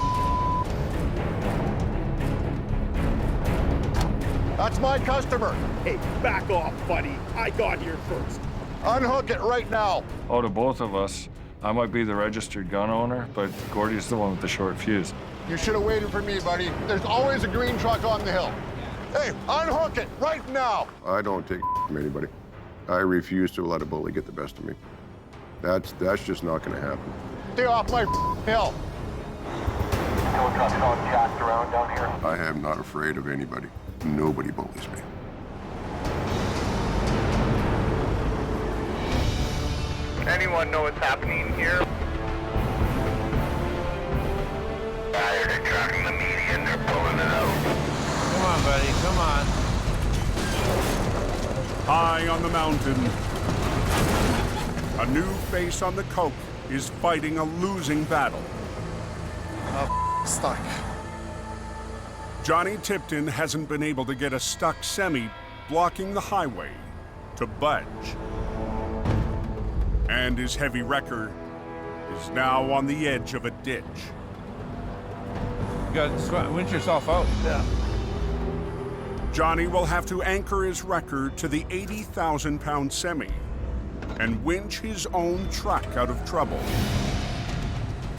That's my customer. Hey, back off, buddy. I got here first. Unhook it right now. Out of both of us, I might be the registered gun owner, but Gordy's the one with the short fuse. You should have waited for me, buddy. There's always a green truck on the hill. Hey, unhook it right now. I don't take from anybody. I refuse to let a bully get the best of me. That's just not going to happen. Stay off my hill. Tow truck's all jacked around down here. I am not afraid of anybody. Nobody bullies me. Anyone know what's happening here? They're tracking the median, they're pulling it out. Come on, buddy, come on. High on the mountain, a new face on the coke is fighting a losing battle. Stuck. Johnny Tipton hasn't been able to get a stuck semi blocking the highway to budge. And his heavy wrecker is now on the edge of a ditch. You gotta winch yourself out. Yeah. Johnny will have to anchor his wrecker to the 80,000-pound semi and winch his own truck out of trouble.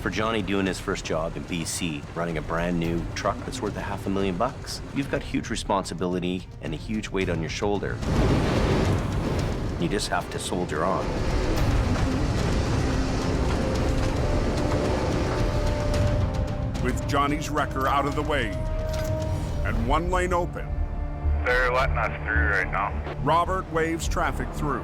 For Johnny doing his first job in BC, running a brand new truck that's worth $500,000, you've got huge responsibility and a huge weight on your shoulder. You just have to soldier on. With Johnny's wrecker out of the way and one lane open, They're letting us through right now. Robert waves traffic through.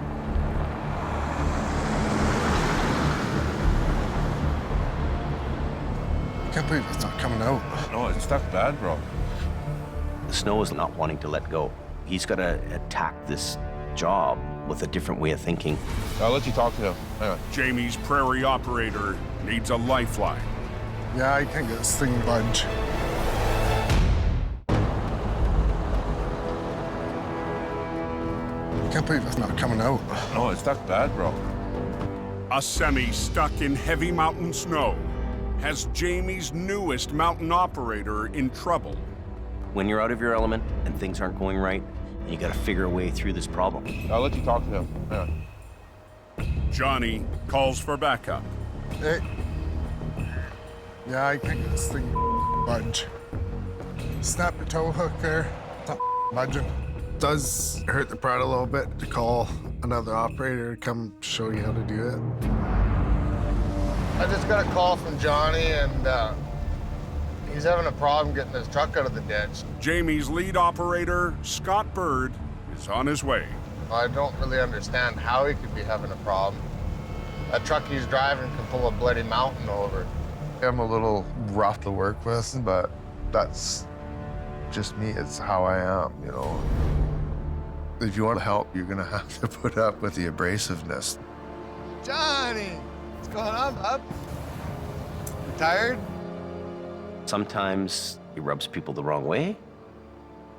I can't believe it's not coming out. No, it's stuck bad, bro. The Snow is not wanting to let go. He's got to attack this job with a different way of thinking. I'll let you talk to him. Hang on. Jamie's prairie operator needs a lifeline. Yeah, I can't get this thing to budge. I can't believe it's not coming out. No, it's stuck bad, bro. A semi stuck in heavy mountain snow has Jamie's newest mountain operator in trouble. When you're out of your element and things aren't going right, and you got to figure a way through this problem. I'll let you talk to him. Hang on. Johnny calls for backup. Hey. Yeah, I can't get this thing to budge. Snap the tow hook there. It's not budging. Does hurt the pride a little bit to call another operator to come show you how to do it. I just got a call from Johnny, and he's having a problem getting his truck out of the ditch. Jamie's lead operator, Scott Bird, is on his way. I don't really understand how he could be having a problem. That truck he's driving can pull a bloody mountain over. I'm a little rough to work with, but that's just me. It's how I am, you know. If you want help, you're gonna have to put up with the abrasiveness. Johnny, what's going on, bub? You tired? Sometimes he rubs people the wrong way,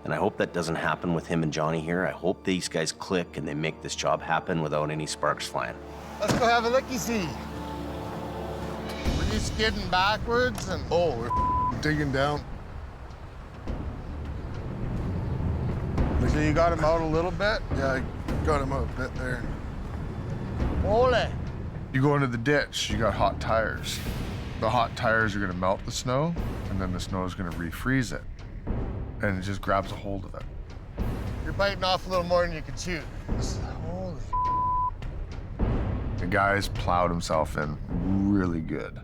and I hope that doesn't happen with him and Johnny here. I hope these guys click and they make this job happen without any sparks flying. Let's go have a looky-see. Were you skidding backwards and... Oh, we're digging down. So you got him out a little bit? Yeah, I got him out a bit there. Ole. You go into the ditch, you got hot tires. The hot tires are gonna melt the snow, and then the snow is gonna refreeze it. And it just grabs a hold of it. You're biting off a little more than you can chew. Holy. The guy's plowed himself in really good.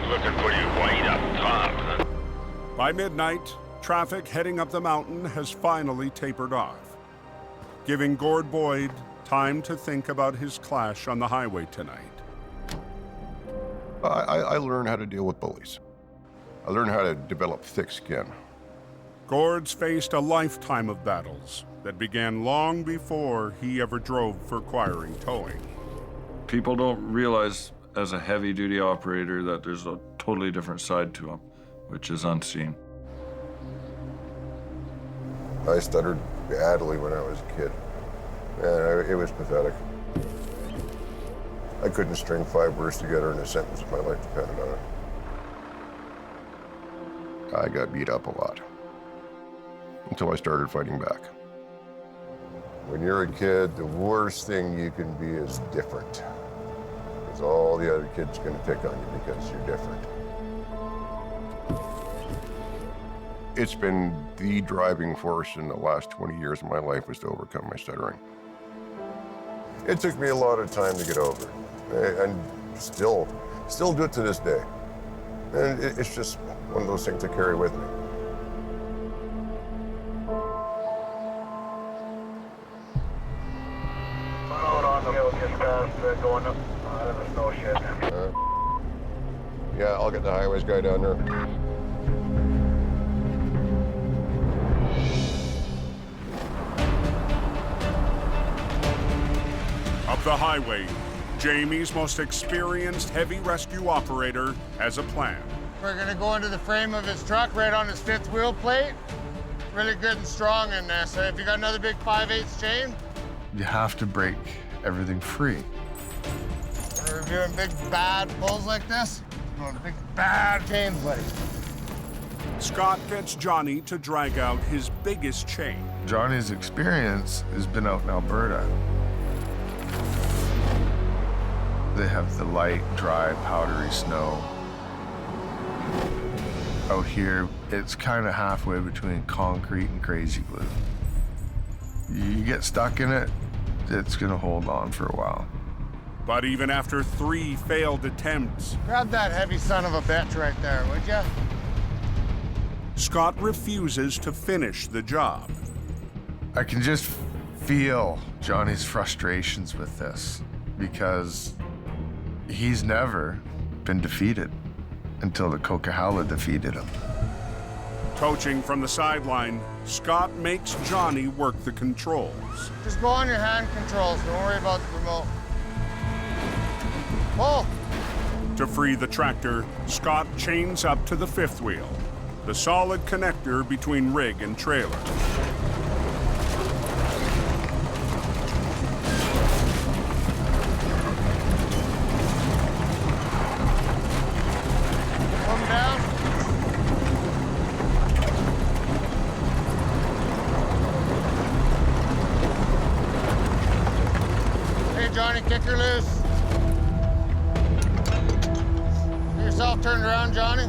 Looking pretty white up top, huh? By midnight, traffic heading up the mountain has finally tapered off, giving Gord Boyd time to think about his clash on the highway tonight. I learned how to deal with bullies. I learned how to develop thick skin. Gord's faced a lifetime of battles that began long before he ever drove for acquiring towing. People don't realize as a heavy-duty operator that there's a totally different side to them, which is unseen. I stuttered badly when I was a kid. Man, it was pathetic. I couldn't string 5 words together in a sentence if my life depended on it. I got beat up a lot until I started fighting back. When you're a kid, the worst thing you can be is different. Because all the other kids are going to pick on you because you're different. It's been the driving force in the last 20 years of my life was to overcome my stuttering. It took me a lot of time to get over, and still do it to this day. And it's just one of those things I carry with me. Hold on, the hill just past going up out of the snow shed. Yeah, I'll get the highways guy down there. Up the highway, Jamie's most experienced heavy rescue operator has a plan. We're gonna go into the frame of his truck right on his 5th wheel plate. Really good and strong in there. So if you got another big 5/8 chain, You have to break everything free. when we're doing big bad pulls like this, we're going big bad chains, buddy. Scott gets Johnny to drag out his biggest chain. Johnny's experience has been out in Alberta. They have the light, dry, powdery snow. Out here, it's kind of halfway between concrete and crazy glue. You get stuck in it, it's gonna hold on for a while. But even after 3 failed attempts, Grab that heavy son of a bitch right there, would ya? Scott refuses to finish the job. I can just feel Johnny's frustrations with this because he's never been defeated until the Coquihalla defeated him. Coaching from the sideline, Scott makes Johnny work the controls. Just go on your hand controls, don't worry about the remote. Pull! To free the tractor, Scott chains up to the 5th wheel, the solid connector between rig and trailer. Come down. Hey, Johnny, kick her loose. Get yourself turned around, Johnny.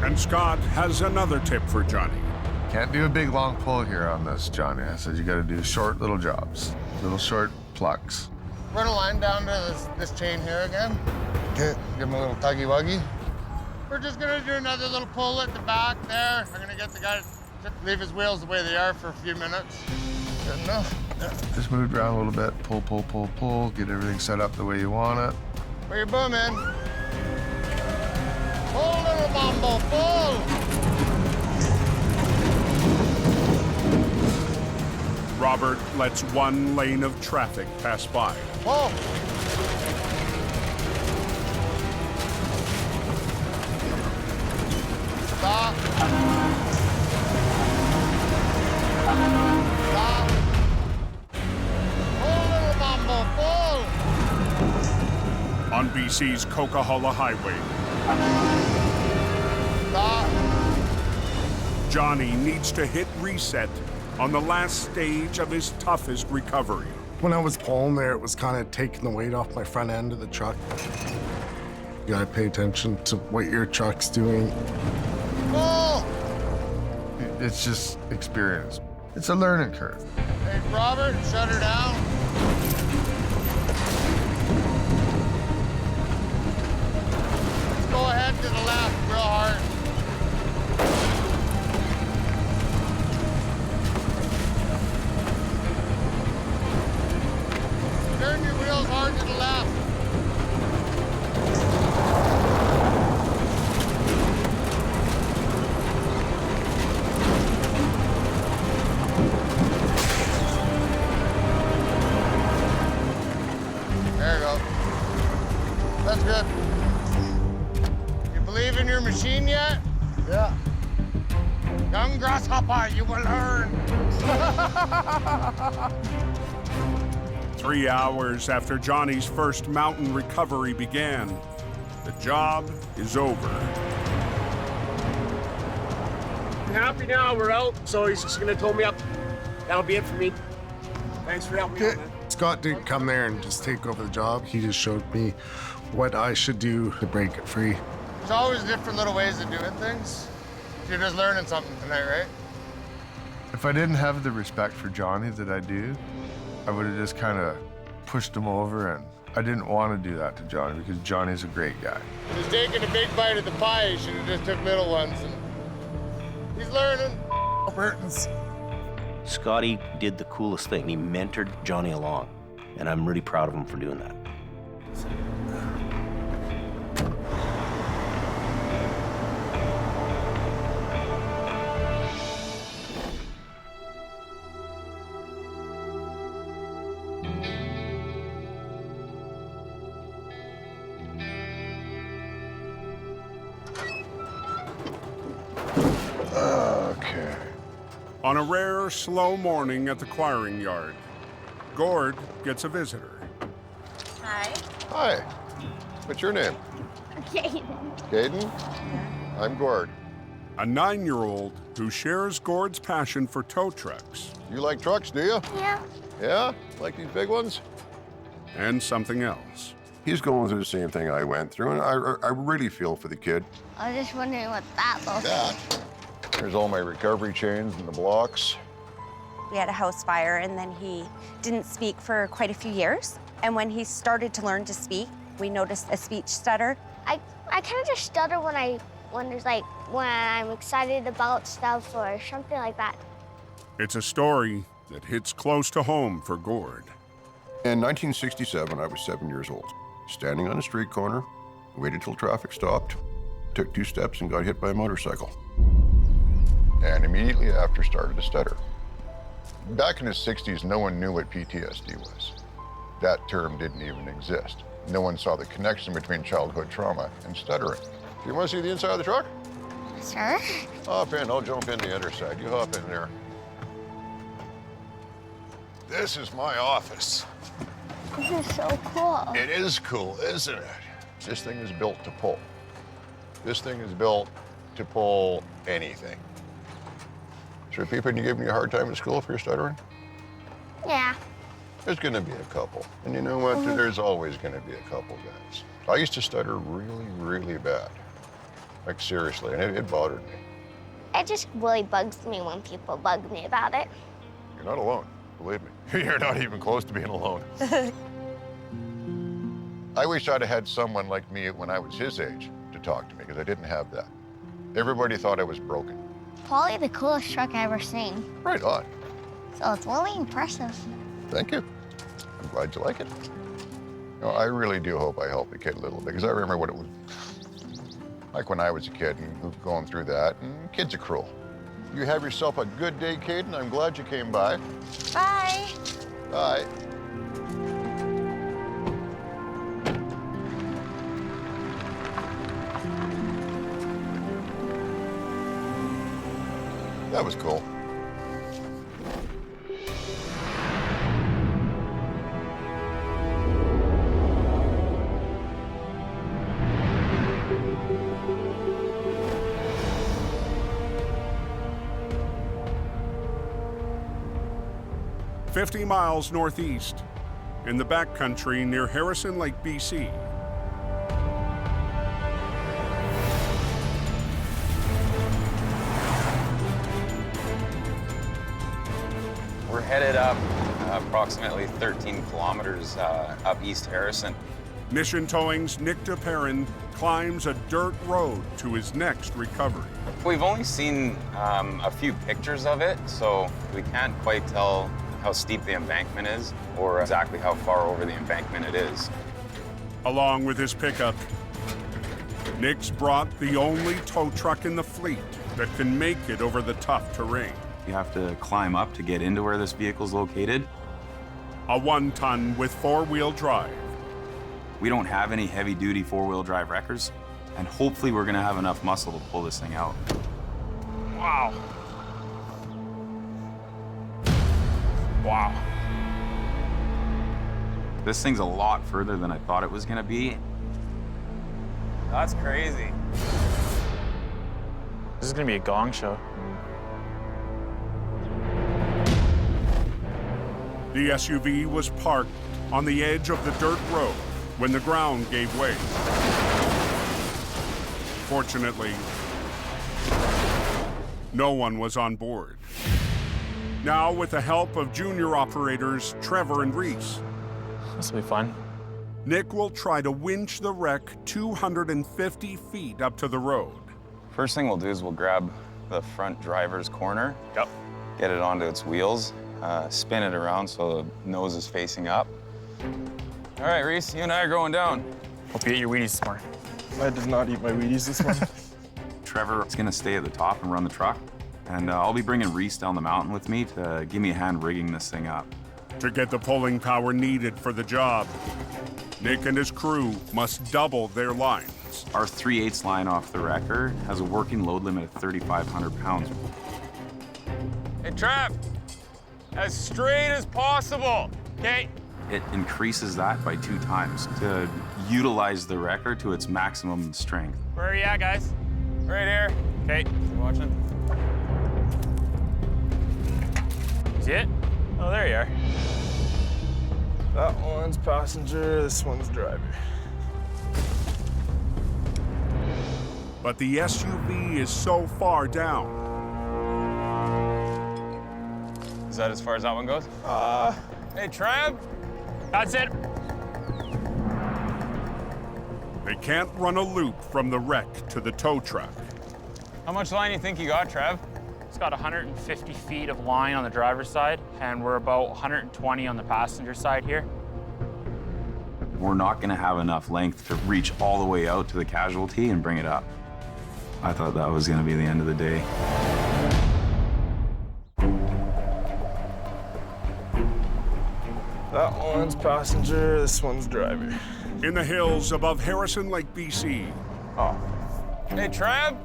And Scott has another tip for Johnny. Can't do a big long pull here on this, Johnny. I said you gotta do short little jobs, little short plucks. Run a line down to this chain here again. Okay, give him a little tuggy-wuggy. We're just gonna do another little pull at the back there. I'm gonna get the guy to leave his wheels the way they are for a few minutes. Good enough? Yeah. Just move it around a little bit, pull, pull, pull, pull, get everything set up the way you want it. Put your boom in. Pull, little mambo, pull! Robert lets 1 lane of traffic pass by. Pull! Stop. Stop. Pull, little mambo, pull! On BC's Coquihalla Highway, Stop. Johnny needs to hit reset on the last stage of his toughest recovery. When I was pulling there, it was kind of taking the weight off my front end of the truck. You gotta pay attention to what your truck's doing. Pull! It's just experience. It's a learning curve. Hey, Robert, shut her down. Let's go ahead to the left real hard. Tupper, you will learn. 3 hours after Johnny's first mountain recovery began, the job is over. I'm happy now, we're out, so he's just gonna tow me up. That'll be it for me. Thanks for helping me out, man. Scott didn't come there and just take over the job. He just showed me what I should do to break it free. There's always different little ways of doing things. You're just learning something tonight, right? If I didn't have the respect for Johnny that I do, I would have just kind of pushed him over, and I didn't want to do that to Johnny because Johnny's a great guy. He's taking a big bite of the pie. He should have just took little ones. And he's learning. Burton's. Scotty did the coolest thing. He mentored Johnny along, and I'm really proud of him for doing that. Okay. On a rare, slow morning at the quiring yard, Gord gets a visitor. Hi. Hi. What's your name? Caden. Caden? I'm Gord. A 9-year-old who shares Gord's passion for tow trucks. You like trucks, do you? Yeah. Yeah? Like these big ones? And something else. He's going through the same thing I went through, and I really feel for the kid. I was just wondering what that looks like. There's all my recovery chains and the blocks. We had a house fire, and then he didn't speak for quite a few years. And when he started to learn to speak, we noticed a speech stutter. I kind of just stutter when I'm excited about stuff or something like that. It's a story that hits close to home for Gord. In 1967, I was 7 years old. Standing on a street corner, waited till traffic stopped, took 2 steps and got hit by a motorcycle. And immediately after started to stutter. Back in the 60s, no one knew what PTSD was. That term didn't even exist. No one saw the connection between childhood trauma and stuttering. Do you want to see the inside of the truck? Sure. Hop in, I'll jump in the other side. You hop in there. This is my office. This is so cool. It is cool, isn't it? This thing is built to pull. This thing is built to pull anything. Sure, people, you giving you a hard time at school for your stuttering? Yeah. There's gonna be a couple. And you know what? There's always gonna be a couple, guys. I used to stutter really, really bad. Like seriously, and it bothered me. It just really bugs me when people bug me about it. You're not alone, believe me. You're not even close to being alone. I wish I'd have had someone like me when I was his age to talk to me, because I didn't have that. Everybody thought I was broken. Probably the coolest truck I ever seen. Right on. So it's really impressive. Thank you. I'm glad you like it. You know, I really do hope I help the kid a little bit, because I remember what it was like when I was a kid and going through that, and kids are cruel. You have yourself a good day, Caden. I'm glad you came by. Bye. Bye. That was cool. "50 miles northeast, in the backcountry near Harrison Lake, BC. We're headed up approximately 13 kilometers up East Harrison. Mission Towing's Nick DePerrin climbs a dirt road to his next recovery. We've only seen a few pictures of it, so we can't quite tell how steep the embankment is or exactly how far over the embankment it is. Along with his pickup, Nick's brought the only tow truck in the fleet that can make it over the tough terrain. You have to climb up to get into where this vehicle's located. A 1-ton with 4-wheel drive. We don't have any heavy-duty 4-wheel drive wreckers, and hopefully we're gonna have enough muscle to pull this thing out. Wow. Wow. This thing's a lot further than I thought it was gonna be. That's crazy. This is gonna be a gong show. The SUV was parked on the edge of the dirt road when the ground gave way. Fortunately, no one was on board. Now, with the help of junior operators Trevor and Reese, This will be fun. Nick will try to winch the wreck 250 feet up to the road. First thing we'll do is we'll grab the front driver's corner. Yep. Get it onto its wheels, spin it around so the nose is facing up. All right, Reese, you and I are going down. Hope you ate your Wheaties this morning. I did not eat my Wheaties this morning. Trevor is gonna stay at the top and run the truck. And I'll be bringing Reese down the mountain with me to give me a hand rigging this thing up. To get the pulling power needed for the job, Nick and his crew must double their lines. Our 3/8 line off the wrecker has a working load limit of 3,500 pounds. Hey, Trav, as straight as possible, okay? It increases that by 2 times to utilize the wrecker to its maximum strength. Where are you at, guys? Right here. Okay, you watching? See it? Oh, there you are. That one's passenger, this one's driver. But the SUV is so far down. Is that as far as that one goes? Hey, Trav. That's it. They can't run a loop from the wreck to the tow truck. How much line do you think you got, Trav? It's got 150 feet of line on the driver's side, and we're about 120 on the passenger side here. We're not gonna have enough length to reach all the way out to the casualty and bring it up. I thought that was gonna be the end of the day. That one's passenger, this one's driver. In the hills above Harrison Lake, BC. Oh. Hey, Trav?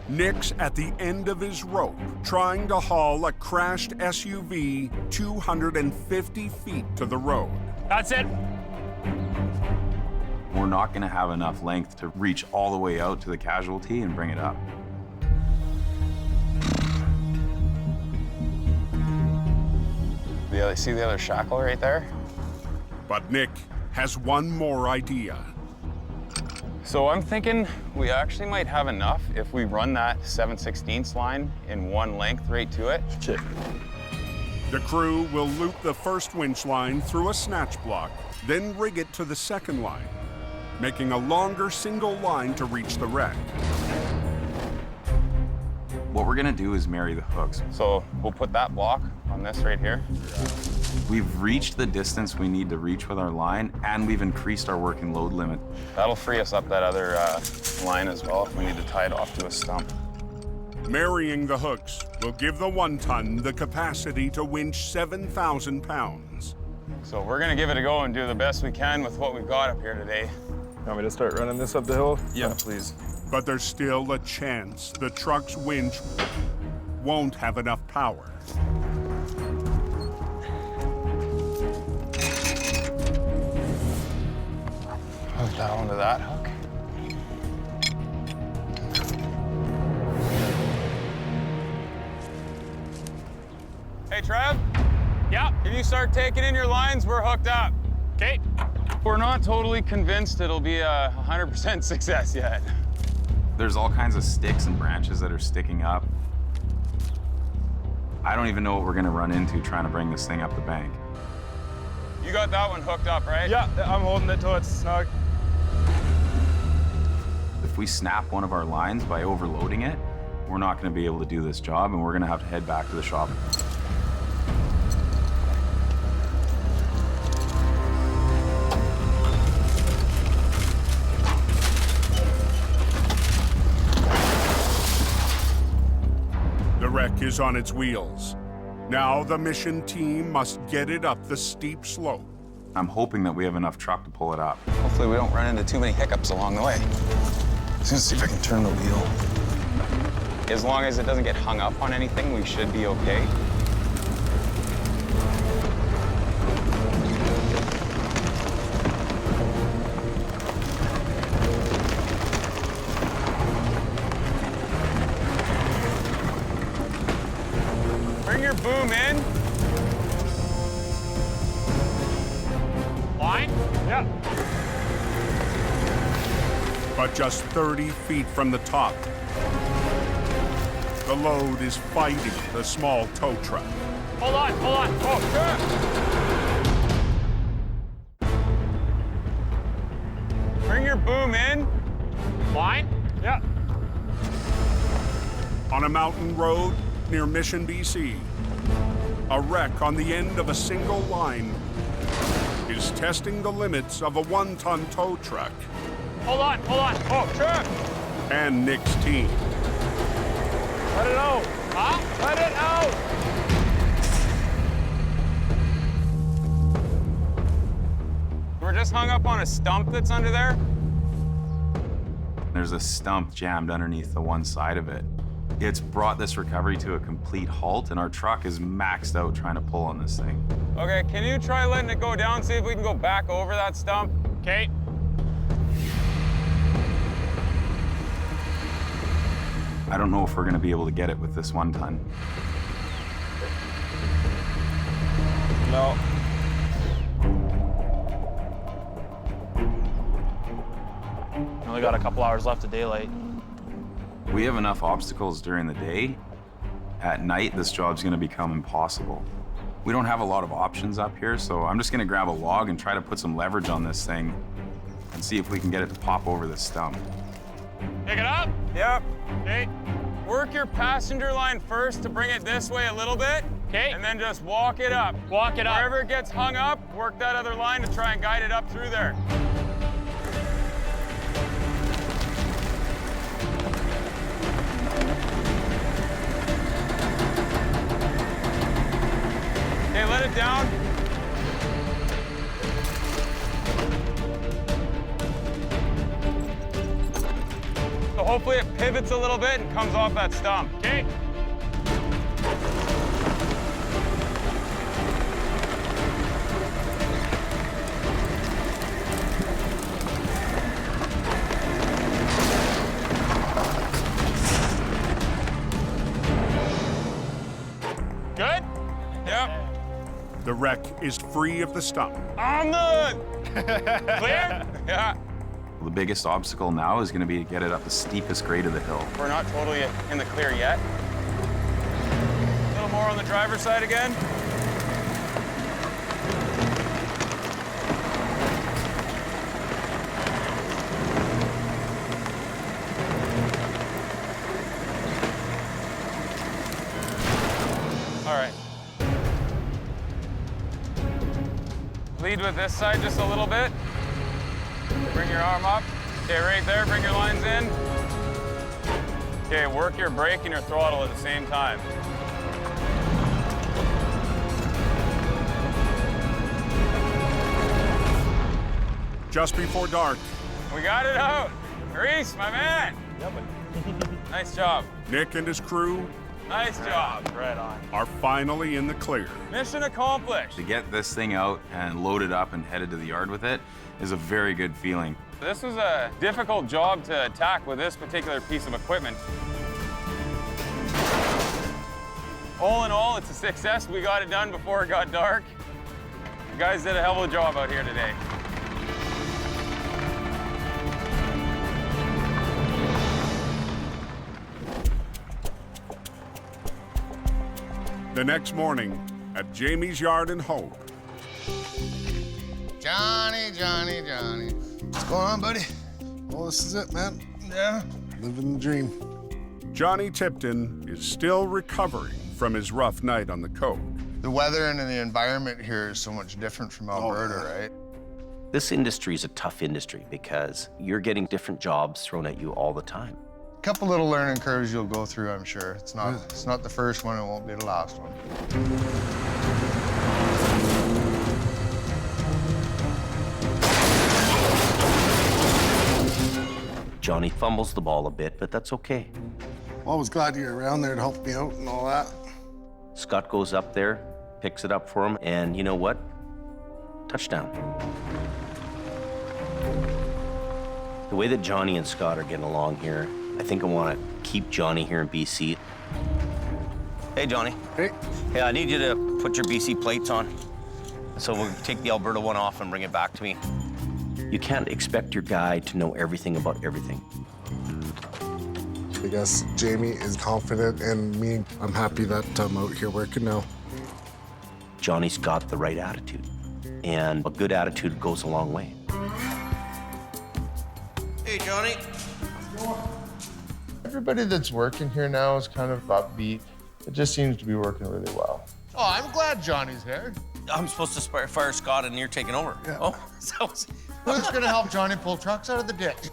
Nick's at the end of his rope, trying to haul a crashed SUV 250 feet to the road. That's it. We're not gonna have enough length to reach all the way out to the casualty and bring it up. See the other shackle right there? But Nick has one more idea. So I'm thinking we actually might have enough if we run that 7/16 line in one length right to it. Check. The crew will loop the first winch line through a snatch block, then rig it to the second line, making a longer single line to reach the wreck. What we're gonna do is marry the hooks. So we'll put that block on this right here. We've reached the distance we need to reach with our line, and we've increased our working load limit. That'll free us up that other line as well if we need to tie it off to a stump. Marrying the hooks will give the 1-ton the capacity to winch 7,000 pounds. So we're gonna give it a go and do the best we can with what we've got up here today. You want me to start running this up the hill? Yeah, please. But there's still a chance the truck's winch won't have enough power. Hook that onto that hook. Hey, Trav? Yeah? If you start taking in your lines, we're hooked up. Okay. We're not totally convinced it'll be a 100% success yet. There's all kinds of sticks and branches that are sticking up. I don't even know what we're gonna run into trying to bring this thing up the bank. You got that one hooked up, right? Yeah, I'm holding it till it's snug. If we snap one of our lines by overloading it, we're not gonna be able to do this job, and we're gonna have to head back to the shop. The wreck is on its wheels. Now the mission team must get it up the steep slope. I'm hoping that we have enough truck to pull it up. Hopefully we don't run into too many hiccups along the way. Just gonna see if I can turn the wheel. As long as it doesn't get hung up on anything, we should be okay. Bring your boom in. Line? Yep. But just 30 feet from the top, the load is fighting the small tow truck. Hold on. Oh, sure. Bring your boom in. Line? Yep. On a mountain road near Mission, BC, a wreck on the end of a single line is testing the limits of a 1-ton tow truck. Hold on. Oh, sure. And Nick's team. Let it out. Huh? Let it out. We're just hung up on a stump that's under there. There's a stump jammed underneath the one side of it. It's brought this recovery to a complete halt, and our truck is maxed out trying to pull on this thing. Okay, can you try letting it go down, see if we can go back over that stump? Okay. I don't know if we're gonna be able to get it with this 1-ton. No. Only got a couple hours left of daylight. We have enough obstacles during the day. At night, this job's gonna become impossible. We don't have a lot of options up here, so I'm just gonna grab a log and try to put some leverage on this thing and see if we can get it to pop over this stump. Pick it up. Yep. Okay. Work your passenger line first to bring it this way a little bit. Okay. And then just walk it up. Walk it up. Wherever it gets hung up, work that other line to try and guide it up through there. Okay, let it down. So hopefully it pivots a little bit and comes off that stump. Okay. Good? Yep. The wreck is free of the stump. I'm good. Clear? Yeah. The biggest obstacle now is gonna be to get it up the steepest grade of the hill. We're not totally in the clear yet. A little more on the driver's side again. All right. Lead with this side just a little bit. Bring your arm up. Okay, right there, bring your lines in. Okay, work your brake and your throttle at the same time. Just before dark, We got it out. Reese, my man. Nice job. Nick and his crew Nice job. Right on. are finally in the clear. Mission accomplished. To get this thing out and load it up and headed to the yard with it is a very good feeling. This was a difficult job to attack with this particular piece of equipment. All in all, it's a success. We got it done before it got dark. You guys did a hell of a job out here today. The next morning at Jamie's yard in Hope, Johnny. What's going on, buddy? Well, this is it, man. Yeah. Living the dream. Johnny Tipton is still recovering from his rough night on the coast. The weather and the environment here is so much different from Alberta, right? This industry is a tough industry because you're getting different jobs thrown at you all the time. A couple little learning curves you'll go through, I'm sure. It's not the first one, it won't be the last one. Johnny fumbles the ball a bit, but that's okay. Well, I was glad you were around there to help me out and all that. Scott goes up there, picks it up for him, and you know what? Touchdown. The way that Johnny and Scott are getting along here, I think I want to keep Johnny here in BC. Hey, Johnny. Hey. Hey, I need you to put your BC plates on. So we'll take the Alberta one off and bring it back to me. You can't expect your guy to know everything about everything. I guess Jamie is confident in me. I'm happy that I'm out here working now. Johnny's got the right attitude, and a good attitude goes a long way. Hey, Johnny. Everybody that's working here now is kind of upbeat. It just seems to be working really well. Oh, I'm glad Johnny's here. I'm supposed to fire Scott, and you're taking over. Yeah. Oh, so Who's gonna help Johnny pull trucks out of the ditch?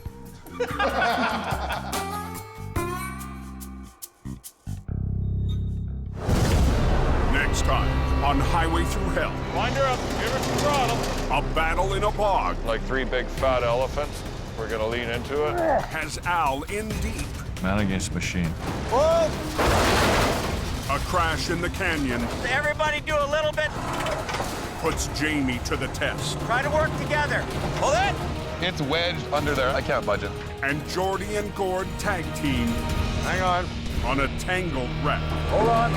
Next time on Highway Through Hell. Wind her up, give her some throttle. A battle in a bog. Like 3 big fat elephants. We're gonna lean into it. Has Al in deep. Man against machine. Whoa! A crash in the canyon Everybody do a little bit. puts Jamie to the test. Try to work together. Hold it. It's wedged under there. I can't budge it. And Jordy and Gord tag team Hang on. a tangled wreck. Hold on.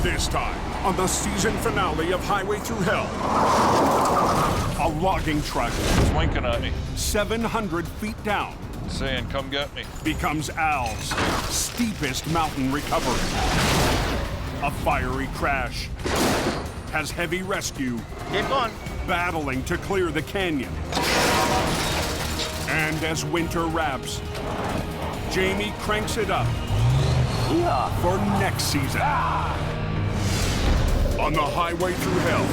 This time, on the season finale of Highway Through Hell, a logging truck It's winking at me. 700 feet down Saying, come get me. becomes Al's steepest mountain recovery. A fiery crash has heavy rescue Keep going. battling to clear the canyon. And as winter wraps, Jamie cranks it up for next season. On the Highway Through Hell,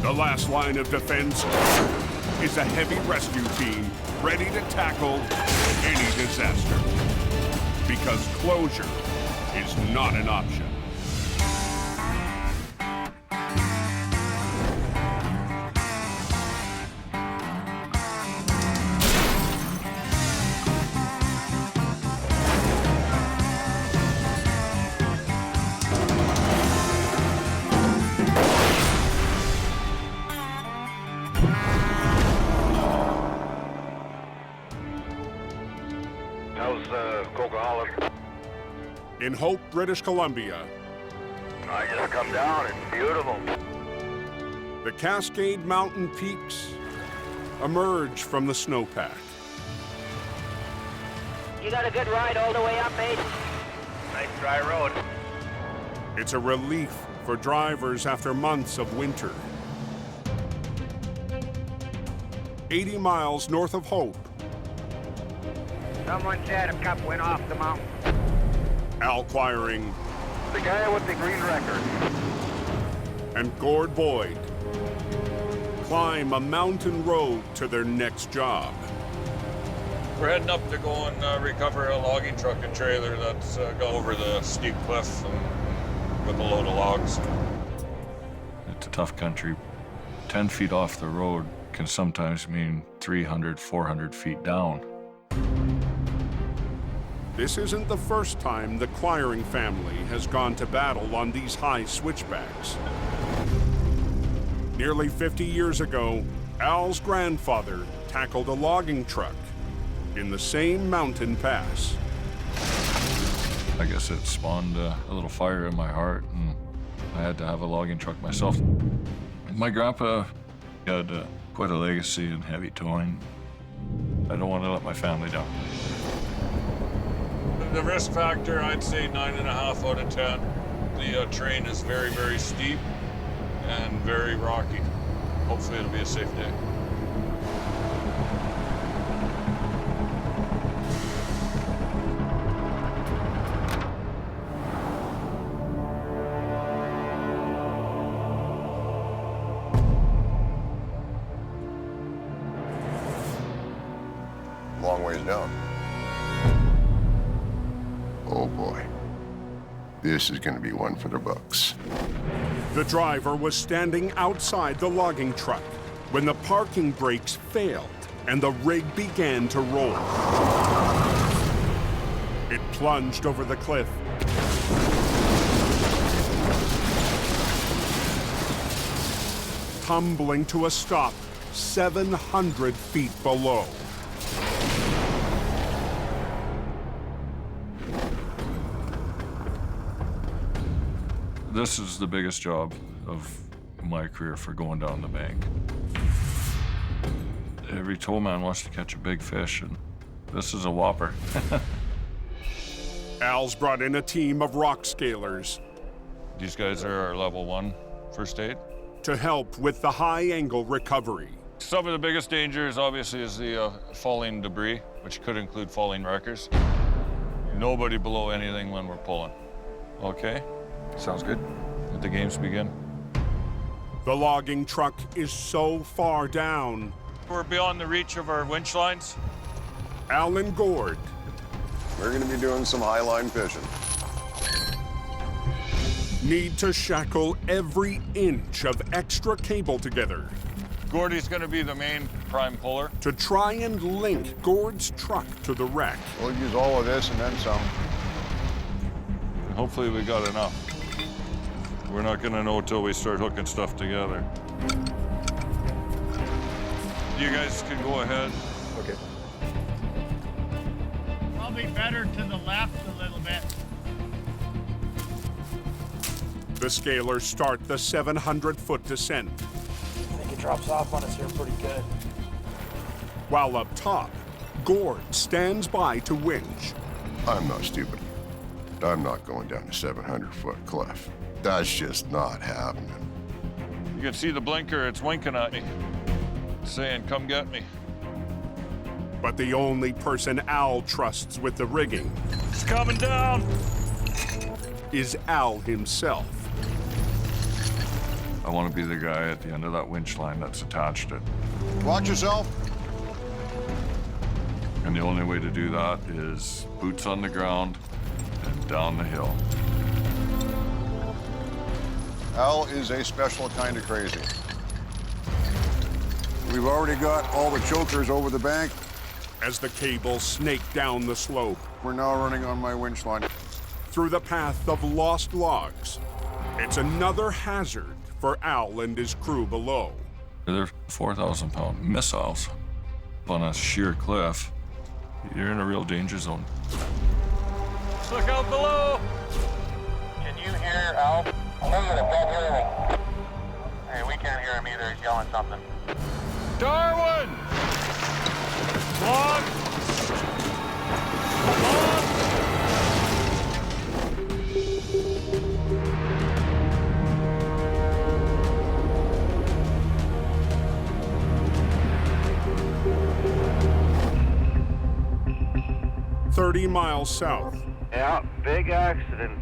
the last line of defense is a heavy rescue team ready to tackle any disaster. Because closure is not an option. How's Coquihalla? In Hope, British Columbia, I just come down. It's beautiful. the Cascade Mountain peaks emerge from the snowpack. You got a good ride all the way up, mate? Nice dry road. It's a relief for drivers after months of winter. 80 miles north of Hope, Someone said a cup went off the mountain. Al Quiring The guy with the green record. and Gord Boyd climb a mountain road to their next job. We're heading up to go and recover a logging truck and trailer that's gone over the steep cliff and with a load of logs. It's a tough country. 10 feet off the road can sometimes mean 300, 400 feet down. This isn't the first time the Quiring family has gone to battle on these high switchbacks. Nearly 50 years ago, Al's grandfather tackled a logging truck in the same mountain pass. I guess it spawned a little fire in my heart, and I had to have a logging truck myself. My grandpa had quite a legacy in heavy towing. I don't want to let my family down. The risk factor, I'd say 9.5 out of 10. The terrain is very, very steep and very rocky. Hopefully it'll be a safe day. laying down. Oh boy. This is going to be one for the books. The driver was standing outside the logging truck when the parking brakes failed and the rig began to roll. It plunged over the cliff. Tumbling to a stop 700 feet below. This is the biggest job of my career for going down the bank. Every towman wants to catch a big fish, and this is a whopper. Al's brought in a team of rock scalers. These guys are our level 1 first aid. To help with the high-angle recovery. Some of the biggest dangers, obviously, is the falling debris, which could include falling wreckers. Nobody below anything when we're pulling. Okay? Sounds good. Let the games begin. The logging truck is so far down. We're beyond the reach of our winch lines. Al and Gord. We're going to be doing some high-line fishing. Need to shackle every inch of extra cable together. Gordy's going to be the main prime puller. To try and link Gord's truck to the wreck. We'll use all of this and then some. And hopefully we got enough. We're not going to know until we start hooking stuff together. You guys can go ahead. Okay. Probably better to the left a little bit. The scalers start the 700-foot descent. I think it drops off on us here pretty good. While up top, Gord stands by to winch. I'm not stupid. I'm not going down a 700-foot cliff. That's just not happening. You can see the blinker, it's winking at me, saying, come get me. But the only person Al trusts with the rigging It's coming down. is Al himself. I want to be the guy at the end of that winch line that's attached it. Watch yourself. And the only way to do that is boots on the ground and down the hill. Al is a special kind of crazy. We've already got all the chokers over the bank. As the cables snake down the slope. We're now running on my winch line. Through the path of lost logs. It's another hazard for Al and his crew below. They're 4,000-pound missiles on a sheer cliff. You're in a real danger zone. Look out below! Can you hear Al? Negative, can't hear anything. Hey, we can't hear him either. He's yelling something. Darwin! Log! Log! 30 miles south. Yeah, big accident.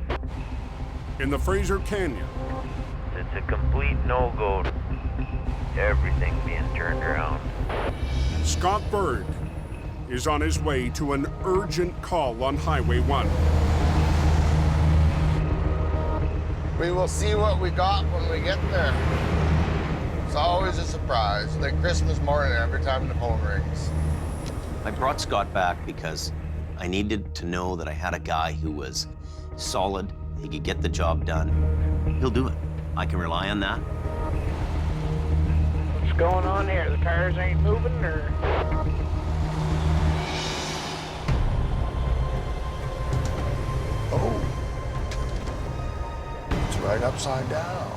In the Fraser Canyon. It's a complete no-go. Everything being turned around. Scott Berg is on his way to an urgent call on Highway 1. We will see what we got when we get there. It's always a surprise, like Christmas morning every time the phone rings. I brought Scott back because I needed to know that I had a guy who was solid, he could get the job done. He'll do it. I can rely on that. What's going on here? The tires ain't moving, or? Oh. It's right upside down.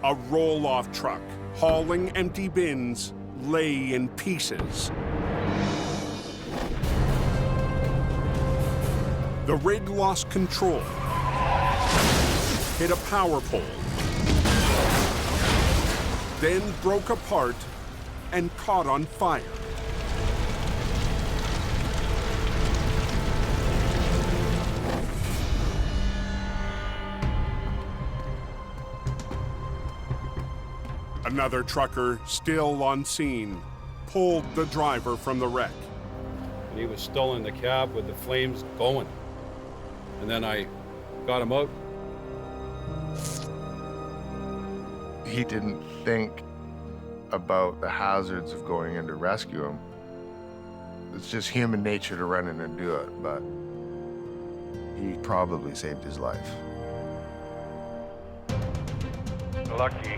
A roll-off truck hauling empty bins lay in pieces. The rig lost control, hit a power pole, then broke apart and caught on fire. Another trucker, still on scene, pulled the driver from the wreck. and he was still in the cab with the flames going. And then I got him out. He didn't think about the hazards of going in to rescue him. It's just human nature to run in and do it, but he probably saved his life. Lucky.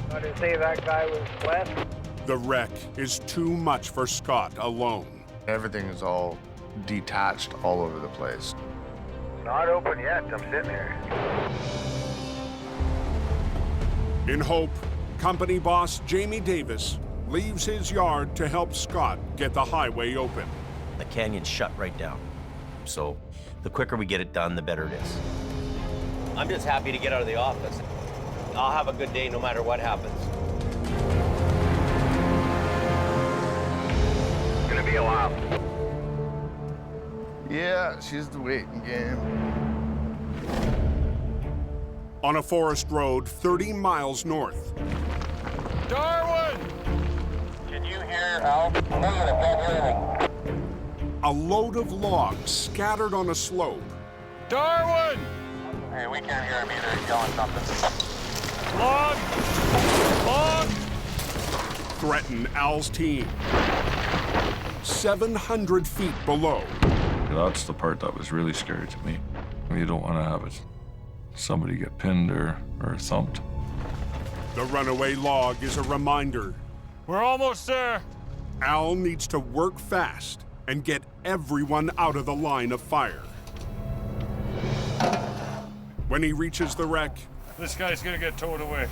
How do you say that guy was west? The wreck is too much for Scott alone. Everything is all detached all over the place. Not open yet, I'm sitting here. In hope, company boss Jamie Davis leaves his yard to help Scott get the highway open. The canyon's shut right down. So the quicker we get it done, the better it is. I'm just happy to get out of the office. I'll have a good day no matter what happens. It's gonna be a while. Yeah, she's the waiting game. On a forest road 30 miles north. Darwin! Can you hear Al? I can't hear anything. A load of logs scattered on a slope. Darwin! Hey, we can't hear him either. He's yelling something. Log! Log! Threaten Al's team. 700 feet below. That's the part that was really scary to me. You don't want to have it, somebody get pinned or thumped. The runaway log is a reminder. We're almost there. Al needs to work fast and get everyone out of the line of fire. When he reaches the wreck, This guy's gonna get towed away.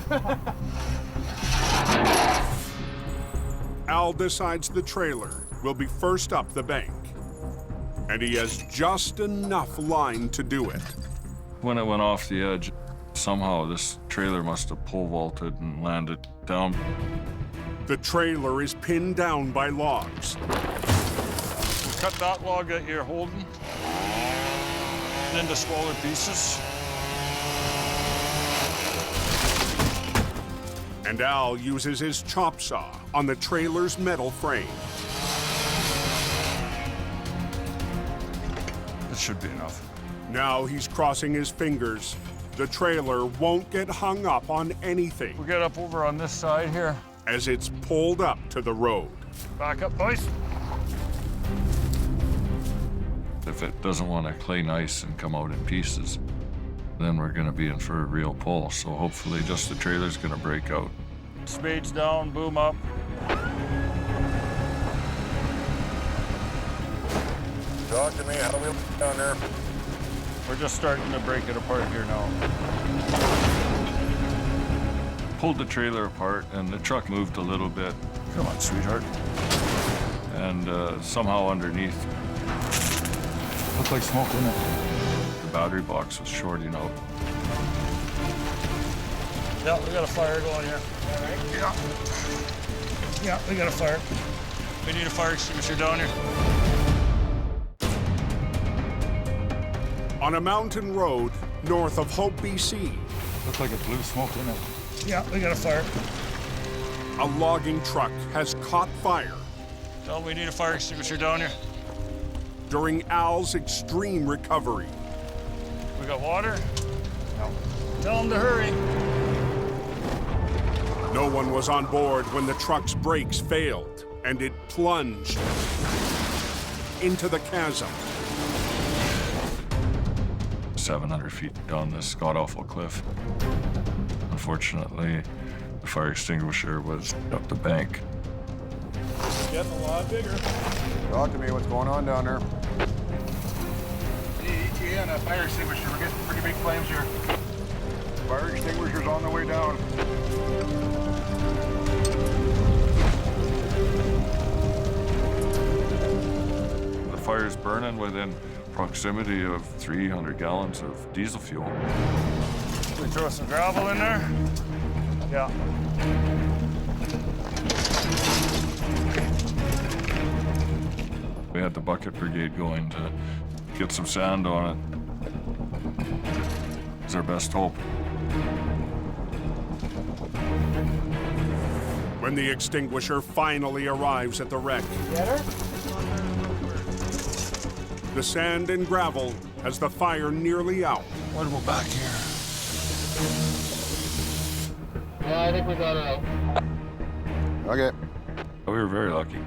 Al decides the trailer will be first up the bank. And he has just enough line to do it. When it went off the edge, somehow this trailer must have pole vaulted and landed down. The trailer is pinned down by logs. We'll cut that log that you're holding into smaller pieces. And Al uses his chop saw on the trailer's metal frame. That should be enough. Now he's crossing his fingers. The trailer won't get hung up on anything. We'll get up over on this side here. As it's pulled up to the road. Back up, boys. If it doesn't want to clay nice and come out in pieces, then we're going to be in for a real pull. So hopefully just the trailer's going to break out. Spades down, boom up. Talk to me, how do we down there? We're just starting to break it apart here now. Pulled the trailer apart and the truck moved a little bit. Come on, sweetheart. And somehow underneath, Looked like smoke, didn't it? the battery box was shorting out. Yeah, we got a fire going here. All right. Yeah, we got a fire. We need a fire extinguisher down here. On a mountain road north of Hope, BC. Looked like it blew smoke, didn't it? Yeah, we got a fire. A logging truck has caught fire. Tell them we need a fire extinguisher down here. During Al's extreme recovery. We got water? No. Tell them to hurry. No one was on board when the truck's brakes failed, and it plunged into the chasm. 700 feet down this god-awful cliff. Unfortunately, the fire extinguisher was up the bank. It's getting a lot bigger. Talk to me, what's going on down there? ETA on a fire extinguisher. We're getting pretty big flames here. Fire extinguisher's on the way down. The fire's burning within proximity of 300 gallons of diesel fuel. We throw some gravel in there. Yeah. We had the bucket brigade going to get some sand on it. It's our best hope. When the extinguisher finally arrives at the wreck, Get her? The sand and gravel has the fire nearly out. What about back here? Yeah, I think we got it out. Okay. We were very lucky.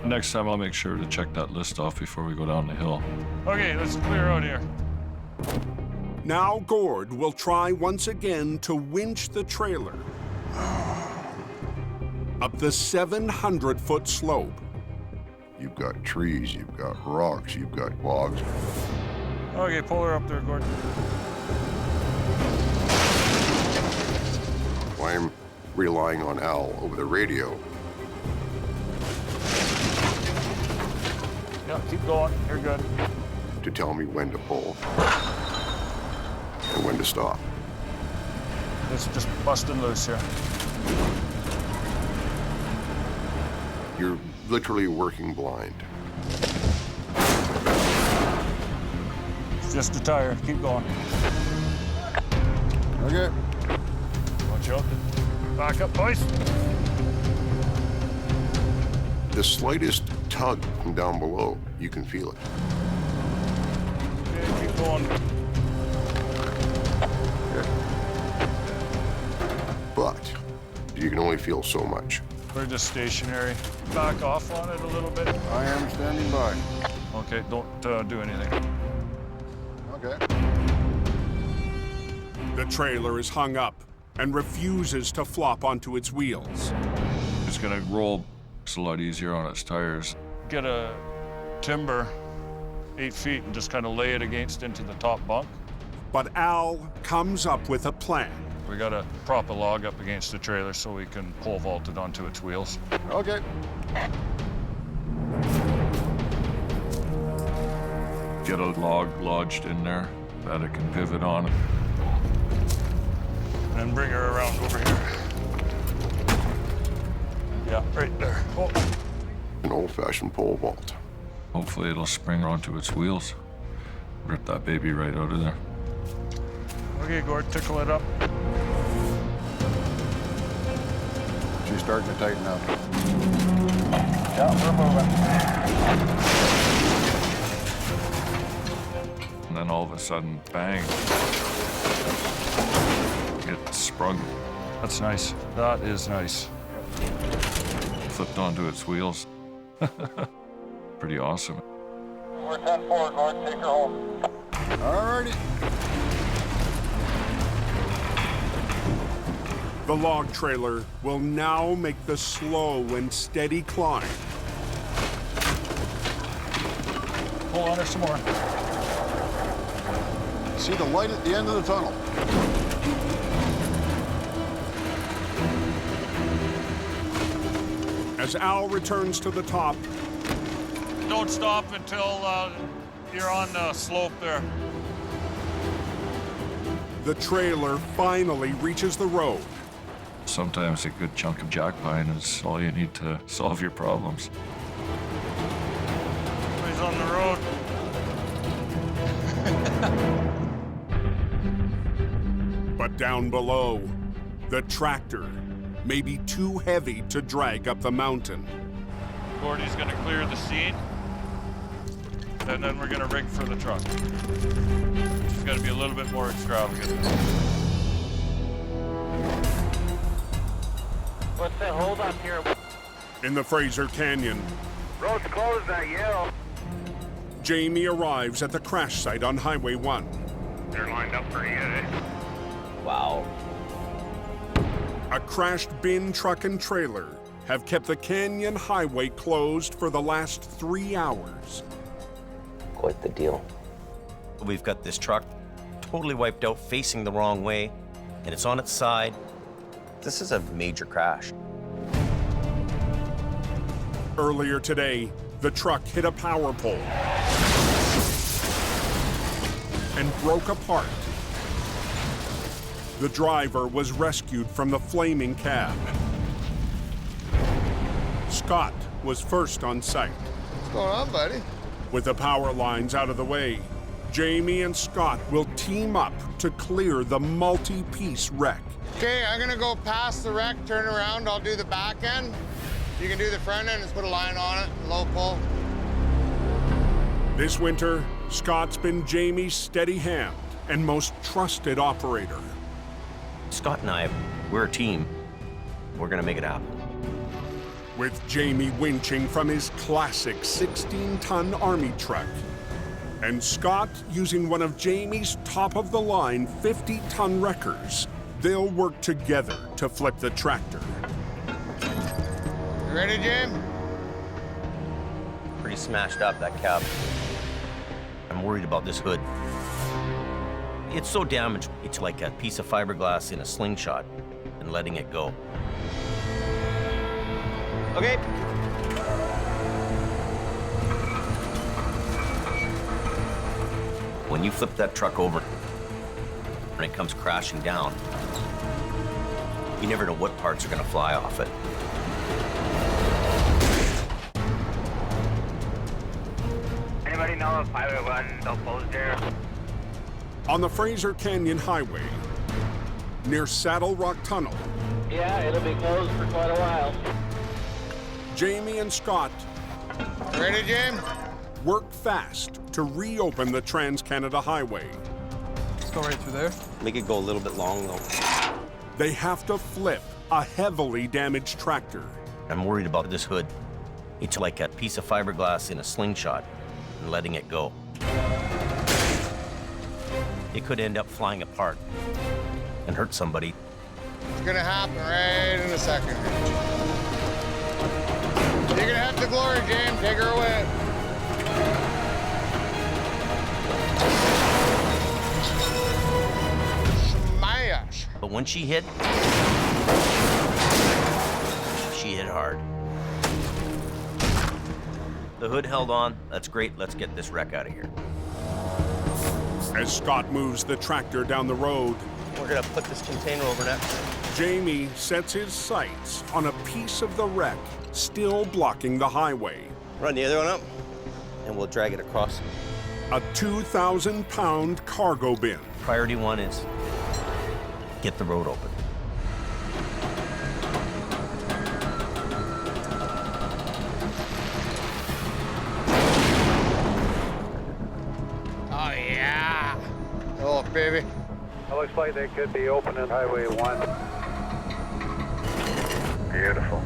Next time I'll make sure to check that list off before we go down the hill. Okay, let's clear out here. Now Gord will try once again to winch the trailer up the 700-foot slope. You've got trees, you've got rocks, you've got logs. Okay, pull her up there, Gordon. I'm relying on Al over the radio. Yeah, keep going. You're good. To tell me when to pull and when to stop. It's just busting loose here. You're literally working blind. It's just a tire. Keep going. Okay. Watch out. Back up, boys. The slightest tug from down below, you can feel it. Okay, keep going. But you can only feel so much. We're just stationary. Back off on it a little bit. I am standing by. Okay, don't do anything. Okay. The trailer is hung up and refuses to flop onto its wheels. It's gonna roll. It's a lot easier on its tires. Get a timber 8 feet and just kind of lay it against into the top bunk. But Al comes up with a plan. We gotta prop a log up against the trailer so we can pole vault it onto its wheels. Okay. Get a log lodged in there that it can pivot on. And bring her around over here. Yeah, right there. Oh. An old-fashioned pole vault. Hopefully it'll spring onto its wheels. Rip that baby right out of there. Okay, Gord, tickle it up. She's starting to tighten up. Yeah, we're moving. And then all of a sudden, bang. It sprung. That's nice. That is nice. Flipped onto its wheels. Pretty awesome. We're 10-4, Gord. Take her home. All righty. The log trailer will now make the slow and steady climb. Pull on her some more. See the light at the end of the tunnel. As Al returns to the top, Don't stop until you're on the slope there. the trailer finally reaches the road. Sometimes a good chunk of jack pine is all you need to solve your problems. He's on the road. But down below, the tractor may be too heavy to drag up the mountain. Gordy's gonna clear the scene, and then we're gonna rig for the truck. It's gonna be a little bit more extravagant. What's the hold up here? In the Fraser Canyon, Road's closed, that yell. Jamie arrives at the crash site on Highway 1. They're lined up pretty good, eh? Wow. A crashed bin truck and trailer have kept the Canyon Highway closed for the last 3 hours. Quite the deal. We've got this truck totally wiped out, facing the wrong way, and it's on its side. This is a major crash. Earlier today, the truck hit a power pole and broke apart. The driver was rescued from the flaming cab. Scott was first on site. What's going on, buddy? With the power lines out of the way, Jamie and Scott will team up to clear the multi-piece wreck. Okay, I'm gonna go past the wreck, turn around, I'll do the back end. You can do the front end, just put a line on it, low pull. This winter, Scott's been Jamie's steady hand and most trusted operator. Scott and I, we're a team. We're gonna make it happen. With Jamie winching from his classic 16-ton Army truck, and Scott using one of Jamie's top-of-the-line 50-ton wreckers, they'll work together to flip the tractor. You ready, Jim? Pretty smashed up, that cab. I'm worried about this hood. It's so damaged, it's like a piece of fiberglass in a slingshot and letting it go. Okay. When you flip that truck over and it comes crashing down, you never know what parts are gonna fly off it. Anybody know if Highway 1 still closed here? On the Fraser Canyon Highway, near Saddle Rock Tunnel, Yeah, it'll be closed for quite a while. Jamie and Scott Ready, Jim? work fast to reopen the Trans-Canada Highway. Let's go right through there. Make it go a little bit long, though. They have to flip a heavily damaged tractor. I'm worried about this hood. It's like a piece of fiberglass in a slingshot and letting it go. It could end up flying apart and hurt somebody. It's gonna happen right in a second. You're gonna have the glory, Jim. Take her away. Smash. But when she hit hard. The hood held on. That's great. Let's get this wreck out of here. As Scott moves the tractor down the road, We're gonna put this container over next. Jamie sets his sights on a piece of the wreck still blocking the highway. Run the other one up, and we'll drag it across. A 2,000-pound cargo bin. Priority one is get the road open. Oh, yeah. Oh, baby. It looks like they could be opening Highway 1. Beautiful.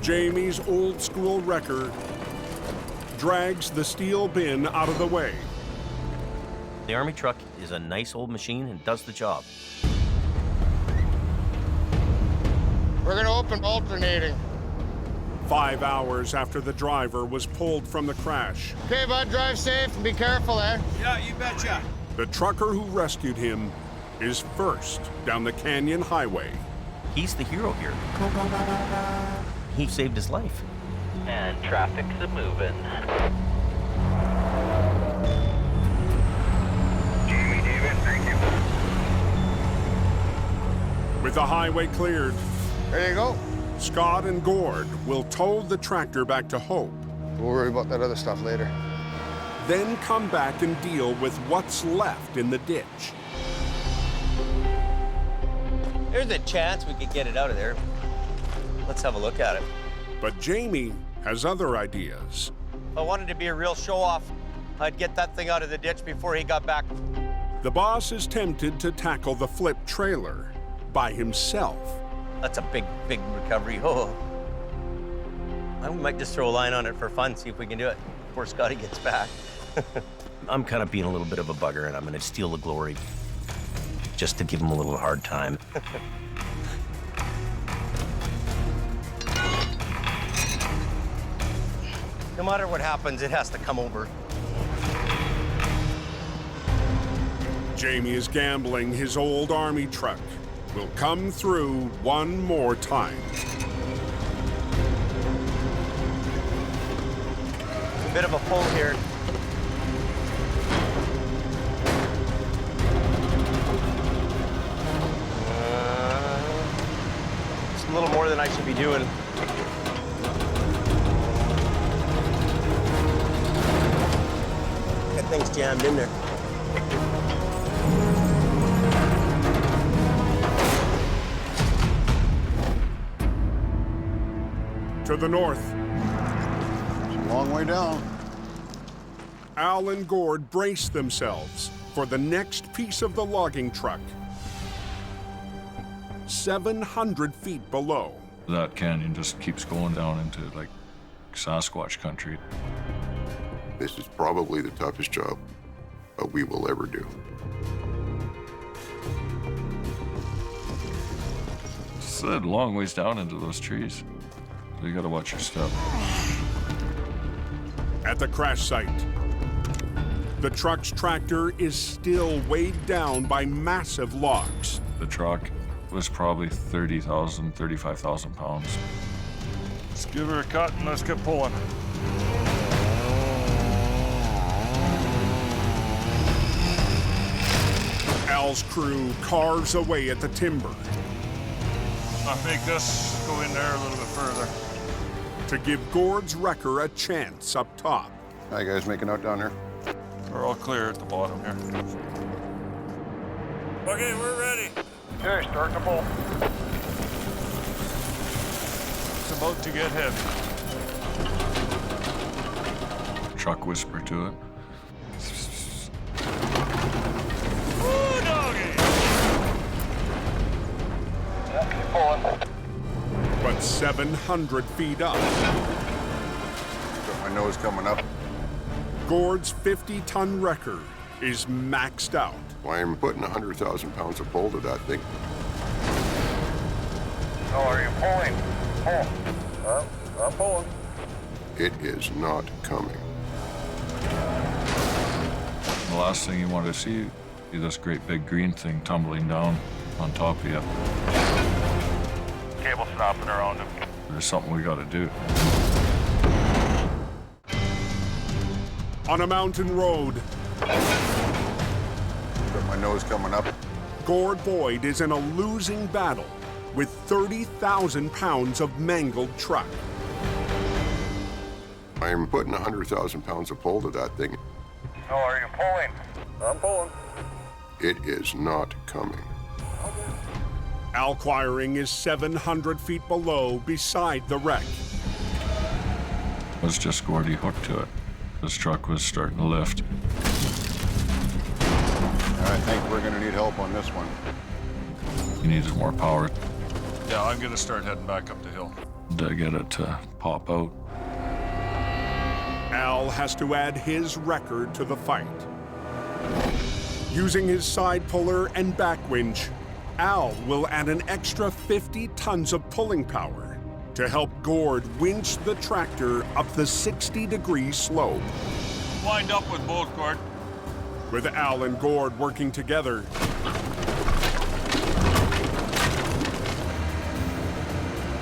Jamie's old-school wrecker drags the steel bin out of the way. The Army truck is a nice old machine and does the job. We're gonna open alternating. 5 hours after the driver was pulled from the crash, Okay, bud, drive safe and be careful, eh? Yeah, you betcha. the trucker who rescued him is first down the Canyon Highway. He's the hero here. He saved his life. And traffic's a-moving. Jamie, David, thank you. With the highway cleared, There you go. Scott and Gord will tow the tractor back to Hope, We'll worry about that other stuff later. then come back and deal with what's left in the ditch. There's a chance we could get it out of there. Let's have a look at it. But Jamie has other ideas. If I wanted to be a real show-off, I'd get that thing out of the ditch before he got back. The boss is tempted to tackle the flip trailer by himself. That's a big, big recovery. Oh. I might just throw a line on it for fun, see if we can do it before Scotty gets back. I'm kind of being a little bit of a bugger, and I'm going to steal the glory just to give him a little hard time. No matter what happens, it has to come over. Jamie is gambling his old Army truck will come through one more time. A bit of a pull here. It's a little more than I should be doing. That thing's jammed in there. To the north, It's a long way down. Al and Gord brace themselves for the next piece of the logging truck. 700 feet below. That canyon just keeps going down into like Sasquatch country. This is probably the toughest job we will ever do. It's a long ways down into those trees. So you gotta watch your step. At the crash site, the truck's tractor is still weighed down by massive logs. The truck was probably 30,000, 35,000 pounds. Let's give her a cut and let's get pulling. Al's crew carves away at the timber. I'll make this go in there a little bit further. To give Gord's wrecker a chance up top. How you guys making out down here? We're all clear at the bottom here. Okay, we're ready. Okay, start to pull. It's about to get heavy. Truck whisper to it. Woo, doggy! Yeah, keep pulling. But 700 feet up, Got my nose coming up. Gord's 50-ton wrecker is maxed out. Why am I putting 100,000 pounds of pull to that thing? Oh, are you pulling? Pull. I'm pulling. It is not coming. The last thing you want to see is this great big green thing tumbling down on top of you. Cable snapping around him. There's something we gotta do. On a mountain road, Got my nose coming up. Gord Boyd is in a losing battle with 30,000 pounds of mangled truck. I am putting 100,000 pounds of pull to that thing. Oh, are you pulling? I'm pulling. It is not coming. Al Quiring is 700 feet below beside the wreck. It was just Gordy hooked to it. This truck was starting to lift. I think we're gonna need help on this one. He needed more power Yeah, I'm gonna start heading back up the hill. to get it to pop out. Al has to add his record to the fight. Using his side puller and back winch, Al will add an extra 50 tons of pulling power to help Gord winch the tractor up the 60-degree slope. Wind up with both, Gord. With Al and Gord working together,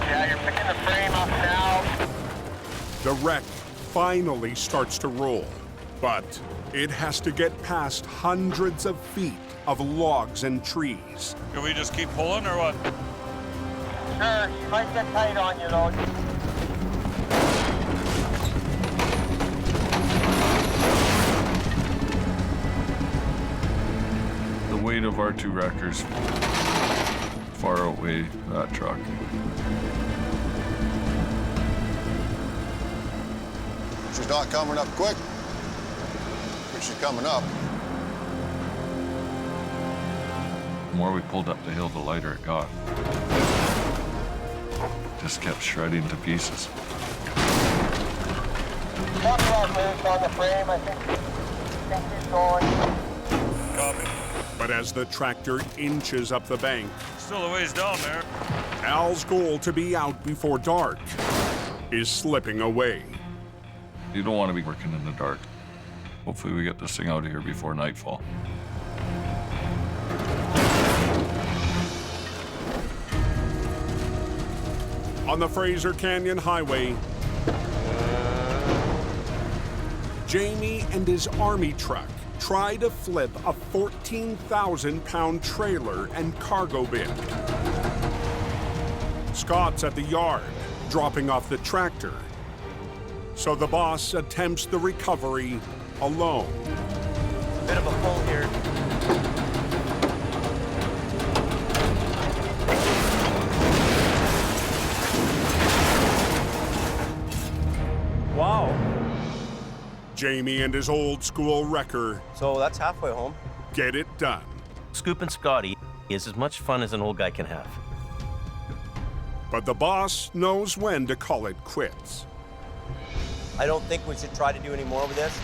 Yeah, you're picking the frame up now. the wreck finally starts to roll. But it has to get past hundreds of feet of logs and trees. Can we just keep pulling or what? Sure, you might get tight on you though. The weight of our two wreckers far outweigh that truck. She's not coming up quick, but she's coming up. The more we pulled up the hill, the lighter it got. Just kept shredding to pieces. One rock loose on the frame, I think he's going. Copy. But as the tractor inches up the bank, Still a ways down there. Al's goal to be out before dark is slipping away. You don't want to be working in the dark. Hopefully we get this thing out of here before nightfall. On the Fraser Canyon Highway, Jamie and his army truck try to flip a 14,000-pound trailer and cargo bin. Scott's at the yard, dropping off the tractor. So the boss attempts the recovery alone. Bit of a pull here. Wow. Jamie and his old school wrecker So that's halfway home. get it done. Scooping Scotty is as much fun as an old guy can have. But the boss knows when to call it quits. I don't think we should try to do any more with this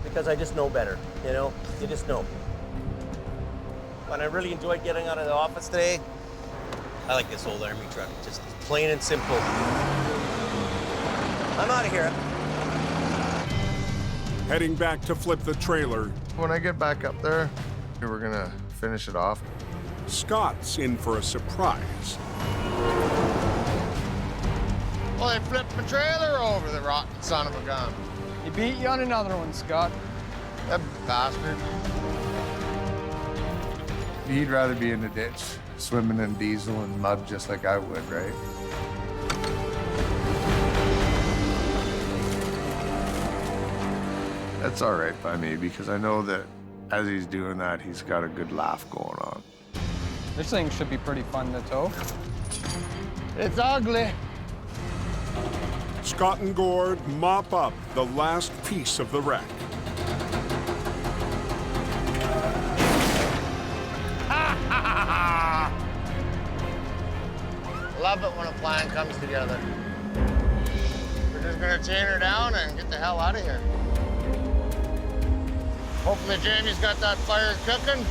because I just know better, you know? You just know. And I really enjoyed getting out of the office today. I like this old army truck, just plain and simple. I'm out of here. Heading back to flip the trailer, When I get back up there, we're gonna finish it off. Scott's in for a surprise. Well, they flipped my trailer over, the rotten son of a gun. He beat you on another one, Scott. That bastard. He'd rather be in the ditch, swimming in diesel and mud just like I would, right? That's all right by me because I know that as he's doing that, he's got a good laugh going on. This thing should be pretty fun to tow. It's ugly. Scott and Gord mop up the last piece of the wreck. Love it when a plan comes together. We're just gonna chain her down and get the hell out of here. Hopefully Jamie's got that fire cooking.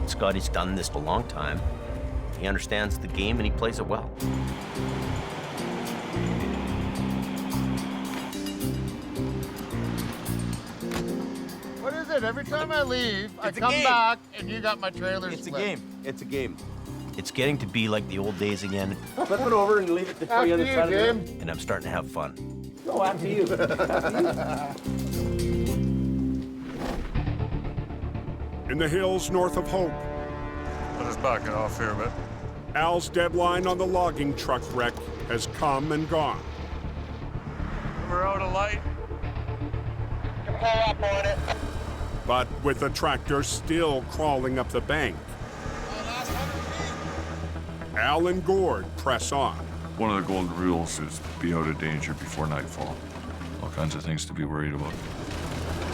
Scotty's done this a long time. He understands the game and he plays it well. What is it? Every time I leave, I It's a come game. back and you got my trailer It's a split. game. It's a game. It's getting to be like the old days again, Flip it over and leave it before you After on the you, side of the road. Jim. and I'm starting to have fun. Oh, after you. In the hills north of Hope, Let us back it off here a bit. Al's deadline on the logging truck wreck has come and gone. We're out of light. You pull up on it. But with the tractor still crawling up the bank, Al and Gord press on. One of the golden rules is be out of danger before nightfall. All kinds of things to be worried about.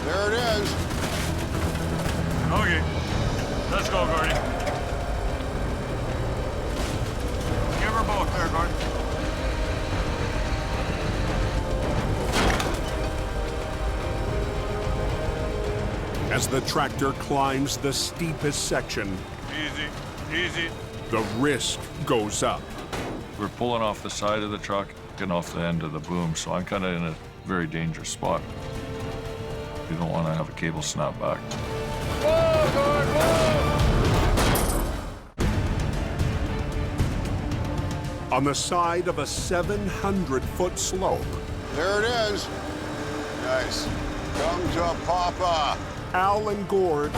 There it is. Okay, let's go, Gordy. Give her both there, Gordy. As the tractor climbs the steepest section, Easy, easy. the risk goes up. We're pulling off the side of the truck, getting off the end of the boom, so I'm kind of in a very dangerous spot. You don't want to have a cable snap back. Whoa, Gord, whoa! On the side of a 700-foot slope, There it is. Nice. Come to Papa. Al and Gord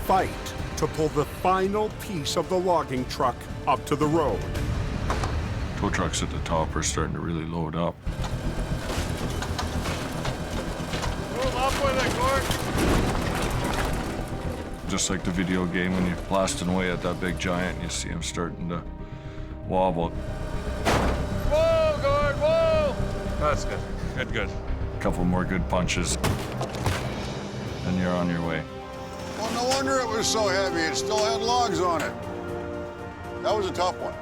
fight to pull the final piece of the logging truck up to the road. Tow trucks at the top are starting to really load up. Move up with it, Gord. Just like the video game, when you're blasting away at that big giant, you see him starting to wobble. Whoa, Gord, whoa! That's good. Good, good. A couple more good punches, and you're on your way. Well, no wonder it was so heavy. It still had logs on it. That was a tough one.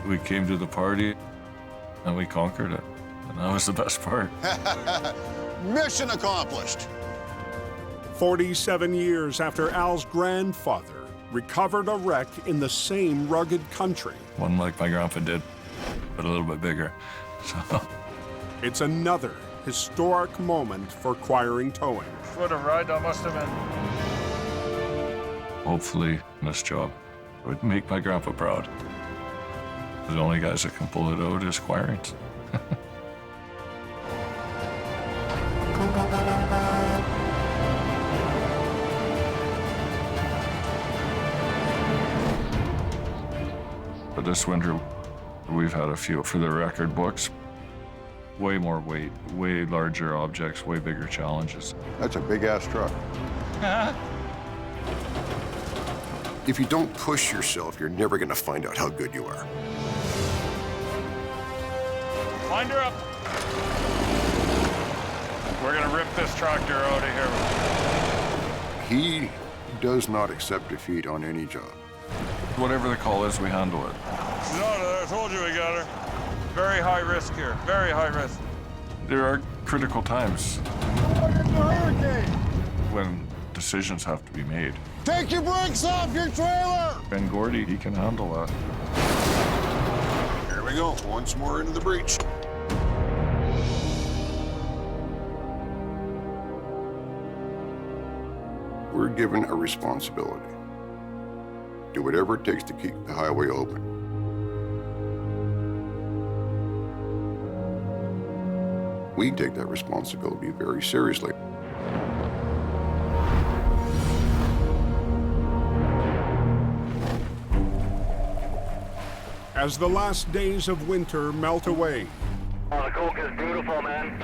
We came to the party, and we conquered it. And that was the best part. Mission accomplished. 47 years after Al's grandfather recovered a wreck in the same rugged country. One like my grandpa did, but a little bit bigger. So It's another historic moment for Quiring Towing. What a ride that must have been. hopefully this job would make my grandpa proud. The only guys that can pull it out is Quirings. But this winter, we've had a few for the record books. Way more weight, way larger objects, way bigger challenges. That's a big-ass truck. If you don't push yourself, you're never going to find out how good you are. Wind her up. rip this tractor out of here. He does not accept defeat on any job. Whatever the call is, we handle it. No, I told you we got her. Very high risk here, very high risk. There are critical times Hurricane! when decisions have to be made. Take your brakes off your trailer! Ben Gordy, he can handle that. Here we go, once more into the breach. We're given a responsibility. Do whatever it takes to keep the highway open. We take that responsibility very seriously. As the last days of winter melt away, Oh, the Coke is beautiful, man.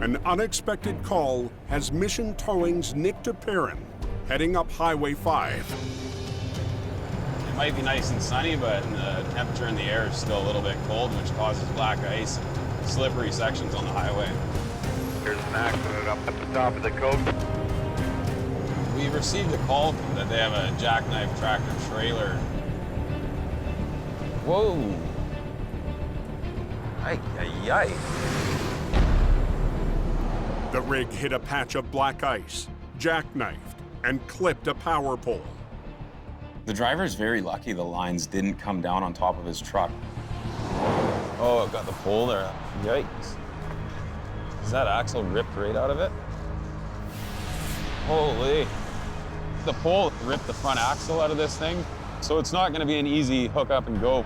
an unexpected call has Mission Towing's Nick DePerrin heading up Highway 5. It might be nice and sunny, but the temperature in the air is still a little bit cold, which causes black ice and slippery sections on the highway. There's an accident up at the top of the Coke. We received a call that they have a jackknife tractor trailer. Whoa. Ay, ay, ay. The rig hit a patch of black ice, jackknifed, and clipped a power pole. The driver's very lucky the lines didn't come down on top of his truck. Oh, it got the pole there. Yikes. Is that axle ripped right out of it? Holy. The pole ripped the front axle out of this thing, so it's not gonna be an easy hook up and go.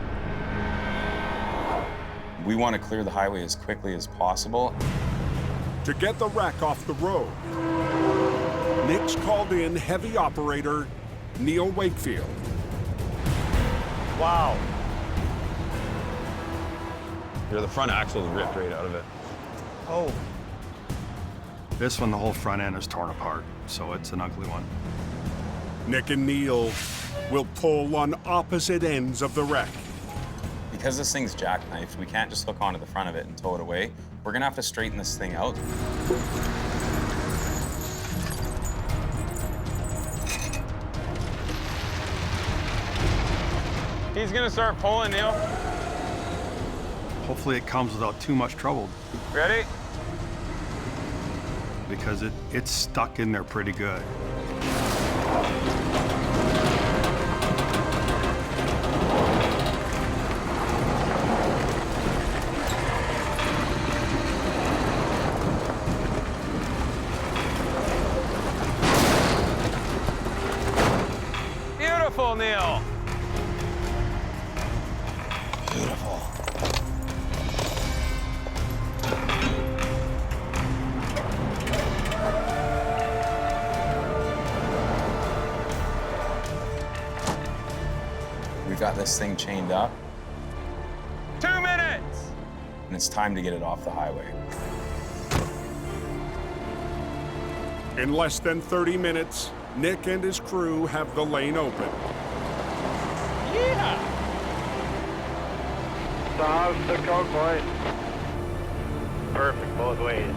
We want to clear the highway as quickly as possible. To get the wreck off the road, Nick's called in heavy operator Neil Wakefield. Wow. Here, the front axle is ripped right out of it. Oh. This one, the whole front end is torn apart, so it's an ugly one. Nick and Neil will pull on opposite ends of the wreck. Because this thing's jackknifed, we can't just hook onto the front of it and tow it away. We're gonna have to straighten this thing out. He's gonna start pulling, Neil. Hopefully it comes without too much trouble. Ready? Because it's stuck in there pretty good. Beautiful, Neil. Beautiful. We've got this thing chained up. 2 minutes! And it's time to get it off the highway. In less than 30 minutes, Nick and his crew have the lane open. Yeah! So how's the Coke, boys? Perfect, both ways.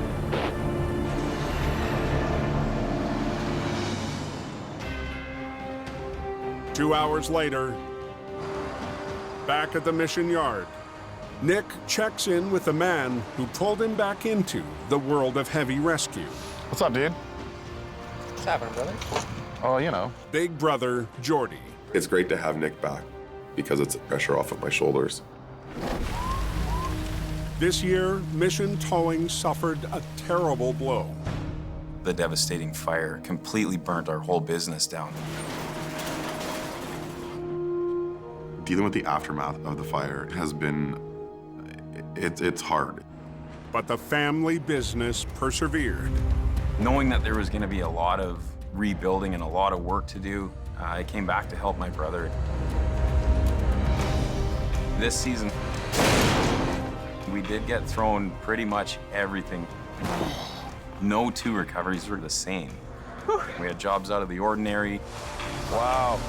Two hours later, back at the mission yard, Nick checks in with the man who pulled him back into the world of heavy rescue. What's up, dude? What's happening, brother? Oh, you know. Big brother Jordy. It's great to have Nick back because it's pressure off of my shoulders. This year, Mission Towing suffered a terrible blow. The devastating fire completely burnt our whole business down. Dealing with the aftermath of the fire has been, it's hard. But the family business persevered. Knowing that there was going to be a lot of rebuilding and a lot of work to do, I came back to help my brother. This season, we did get thrown pretty much everything. No two recoveries were the same. We had jobs out of the ordinary. Wow.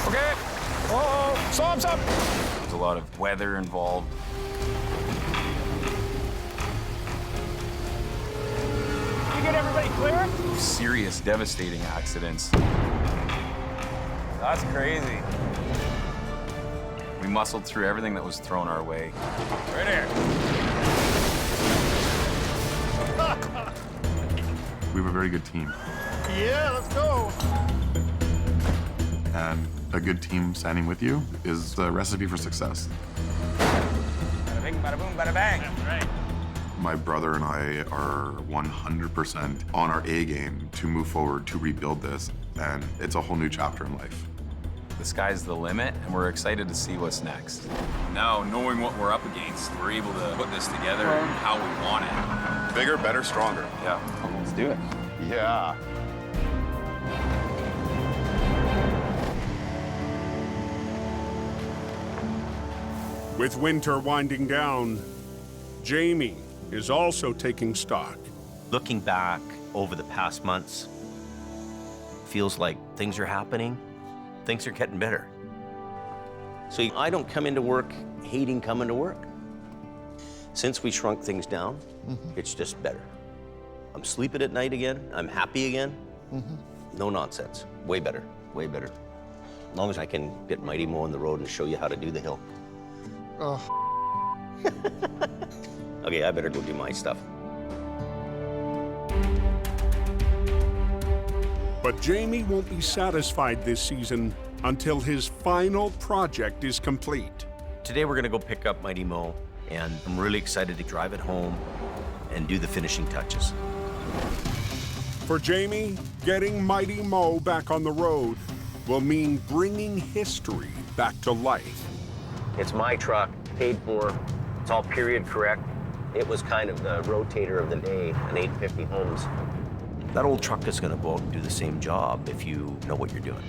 Okay. Whoa, stop, stop. There's a lot of weather involved. clear? Serious, devastating accidents. That's crazy. We muscled through everything that was thrown our way. Right here. We have a very good team. Yeah, let's go. And a good team standing with you is the recipe for success. Bada bing, bada boom, bada bang. That's right. My brother and I are 100% on our A game to move forward, to rebuild this, and it's a whole new chapter in life. The sky's the limit, and we're excited to see what's next. Now, knowing what we're up against, we're able to put this together how we want it. Bigger, better, stronger. Yeah, let's do it. Yeah. With winter winding down, Jamie is also taking stock. Looking back over the past months, feels like things are happening, things are getting better. So I don't come into work hating coming to work. Since we shrunk things down, it's just better. I'm sleeping at night again, I'm happy again. No nonsense, way better, way better. As long as I can get Mighty Mo on the road and show you how to do the hill. Oh. Okay, I better go do my stuff. But Jamie won't be satisfied this season until his final project is complete. Today we're gonna go pick up Mighty Mo, and I'm really excited to drive it home and do the finishing touches. For Jamie, getting Mighty Mo back on the road will mean bringing history back to life. It's my truck, paid for, it's all period correct. It was kind of the rotator of the day, an 850 Holmes. That old truck is gonna go out and do the same job if you know what you're doing.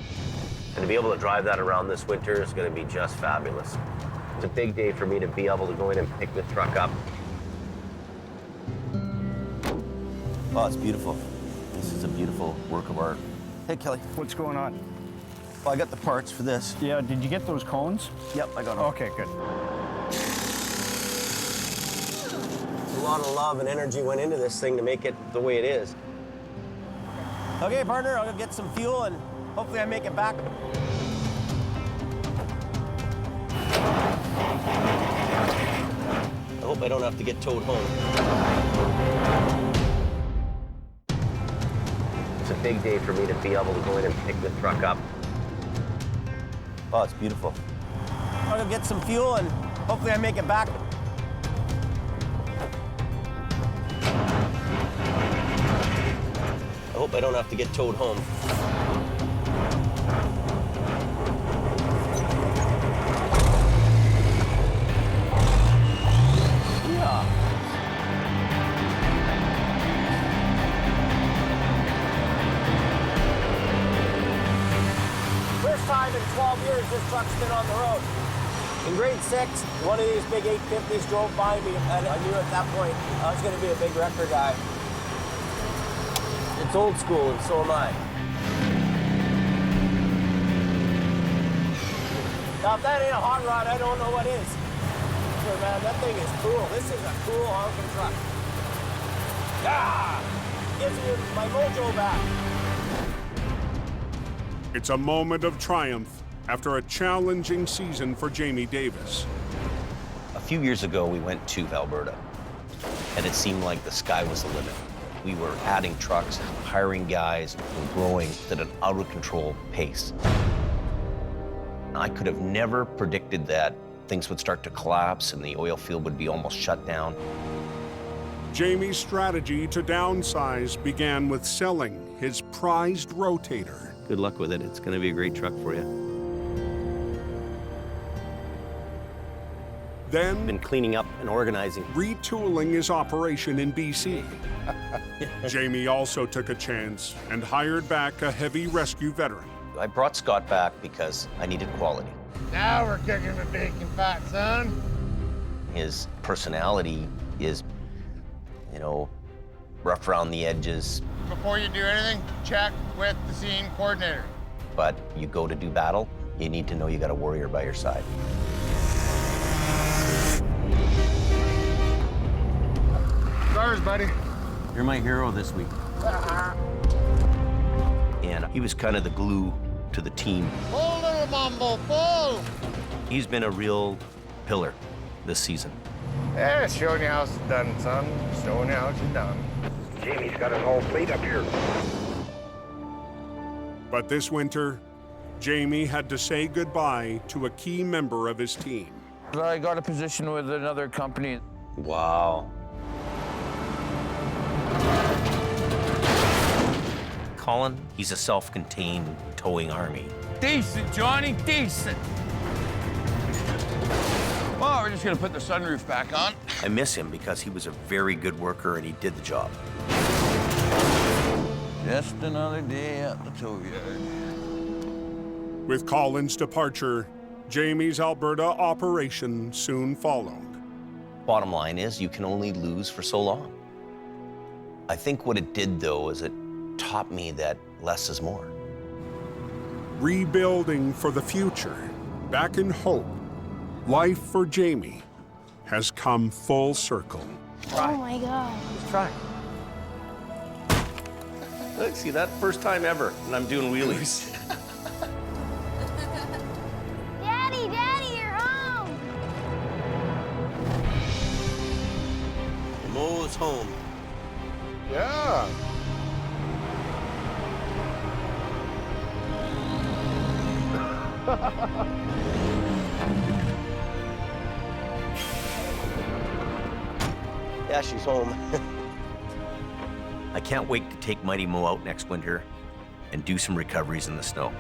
And to be able to drive that around this winter is gonna be just fabulous. It's a big day for me to be able to go in and pick the truck up. Oh, it's beautiful. This is a beautiful work of art. Hey, Kelly. What's going on? Well, I got the parts for this. Yeah, did you get those cones? Yep, I got them. Okay, good. A lot of love and energy went into this thing to make it the way it is. Okay, partner, I'll go get some fuel and hopefully I make it back. I hope I don't have to get towed home. It's a big day for me to be able to go in and pick the truck up. Oh, it's beautiful. I'll go get some fuel and hopefully I make it back. I hope I don't have to get towed home. Yeah. First time in 12 years this truck's been on the road. In grade 6, one of these big 850s drove by me, and I knew at that point I was going to be a big wrecker guy. It's old school, and so am I. Now, if that ain't a hot rod, I don't know what is. Sure, man, that thing is cool. This is a cool honking truck. Yeah! Gives me my mojo back. It's a moment of triumph after a challenging season for Jamie Davis. A few years ago, we went to Alberta, and it seemed like the sky was the limit. We were adding trucks, hiring guys, and growing at an out-of-control pace. I could have never predicted that things would start to collapse and the oil field would be almost shut down. Jamie's strategy to downsize began with selling his prized rotator. Good luck with it. It's going to be a great truck for you. Then, been cleaning up and organizing. Retooling his operation in BC. Jamie also took a chance and hired back a heavy rescue veteran. I brought Scott back because I needed quality. Now we're cooking the bacon fat, son. His personality is, you know, rough around the edges. Before you do anything, check with the scene coordinator. But you go to do battle, you need to know you got a warrior by your side. Stars, buddy. You're my hero this week. And he was kind of the glue to the team. Pull, little Mambo, pull! He's been a real pillar this season. Yeah, showing you how it's done, son. Showing you how it's done. Jamie's got his whole fleet up here. But this winter, Jamie had to say goodbye to a key member of his team. I got a position with another company. Wow. Colin, he's a self-contained towing army. Decent, Johnny, decent. Well, we're just gonna put the sunroof back on. I miss him because he was a very good worker and he did the job. Just another day at the tow yard. With Colin's departure, Jamie's Alberta operation soon followed. Bottom line is, you can only lose for so long. I think what it did, though, is it taught me that less is more. Rebuilding for the future, back in hope, life for Jamie has come full circle. Oh my God. Let's try. Look, see that? First time ever, and I'm doing wheelies. Daddy, Daddy, you're home. Mo's home. Yeah. Yeah, she's home. I can't wait to take Mighty Mo out next winter and do some recoveries in the snow.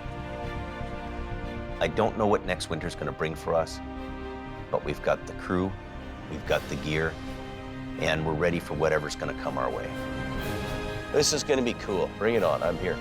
I don't know what next winter's gonna bring for us, but we've got the crew, we've got the gear, and we're ready for whatever's gonna come our way. This is gonna be cool. Bring it on, I'm here.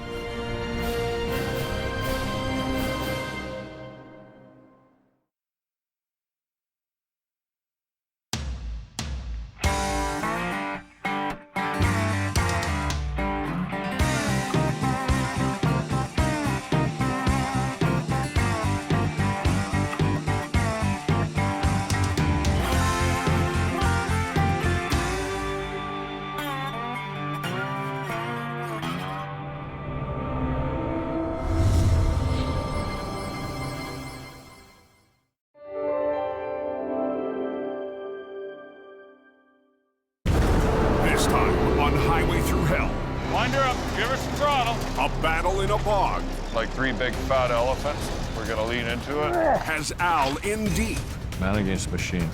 This time on Highway Through Hell, Wind her up, give her some throttle. a battle in a bog Like three big fat elephants. We're gonna lean into it. has Al in deep. Man against machine.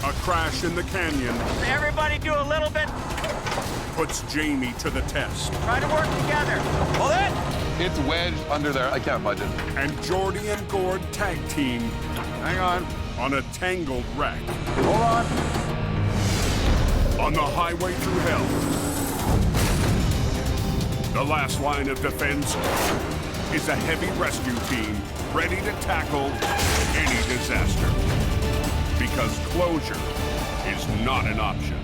A crash in the canyon Everybody do a little bit. puts Jamie to the test. Try to work together. Hold it. It's wedged under there. I can't budge it. And Jordy and Gord tag team Hang on. on a tangled wreck. Hold on. On the Highway Through Hell, the last line of defense is a heavy rescue team ready to tackle any disaster. Because closure is not an option.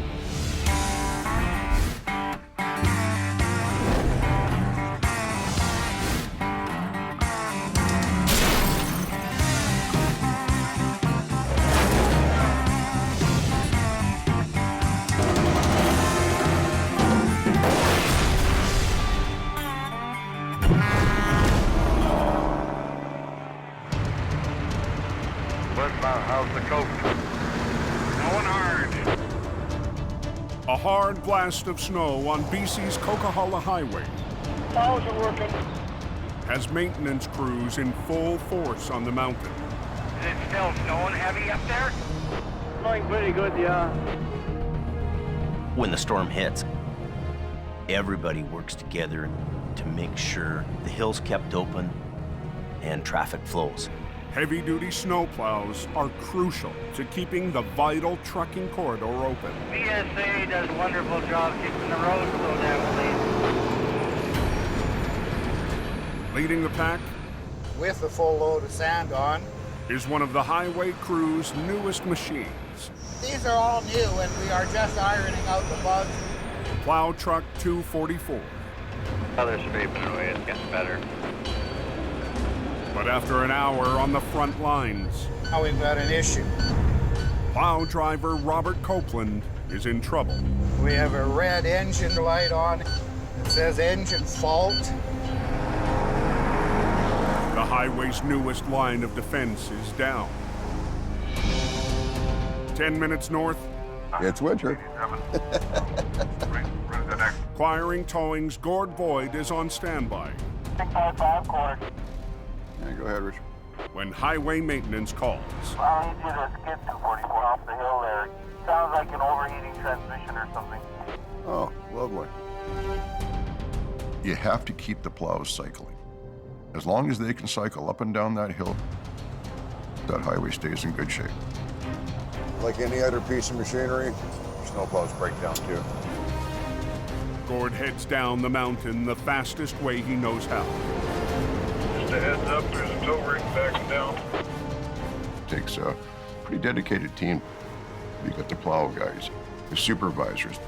How's the coach? Going hard. A hard blast of snow on BC's Coquihalla Highway How's it working? has maintenance crews in full force on the mountain. Is it still snowing heavy up there? Going pretty good, yeah. When the storm hits, everybody works together to make sure the hill's kept open and traffic flows. Heavy-duty snowplows are crucial to keeping the vital trucking corridor open. BSA does a wonderful job keeping the roads so damn clean. Leading the pack With a full load of sand on. is one of the highway crew's newest machines. These are all new, and we are just ironing out the bugs. Plow Truck 244. Oh, they're scraping away. It's getting better. But after an hour on the front lines, Now we've got an issue. plow driver Robert Copeland is in trouble. We have a red engine light on. It says engine fault. The highway's newest line of defense is down. 10 minutes north. It's winter. Acquiring Towing's Gord Void is on standby. 655 quarter. Yeah, go ahead, Richard. When highway maintenance calls. I'll need you to skip 244 off the hill there. Sounds like an overheating transmission or something. Oh, lovely. You have to keep the plows cycling. As long as they can cycle up and down that hill, that highway stays in good shape. Like any other piece of machinery, snowplows break down too. Gord heads down the mountain the fastest way he knows how. Just a heads up, there's a tow ring backing down. Takes a pretty dedicated team. You got the plow guys, the supervisors.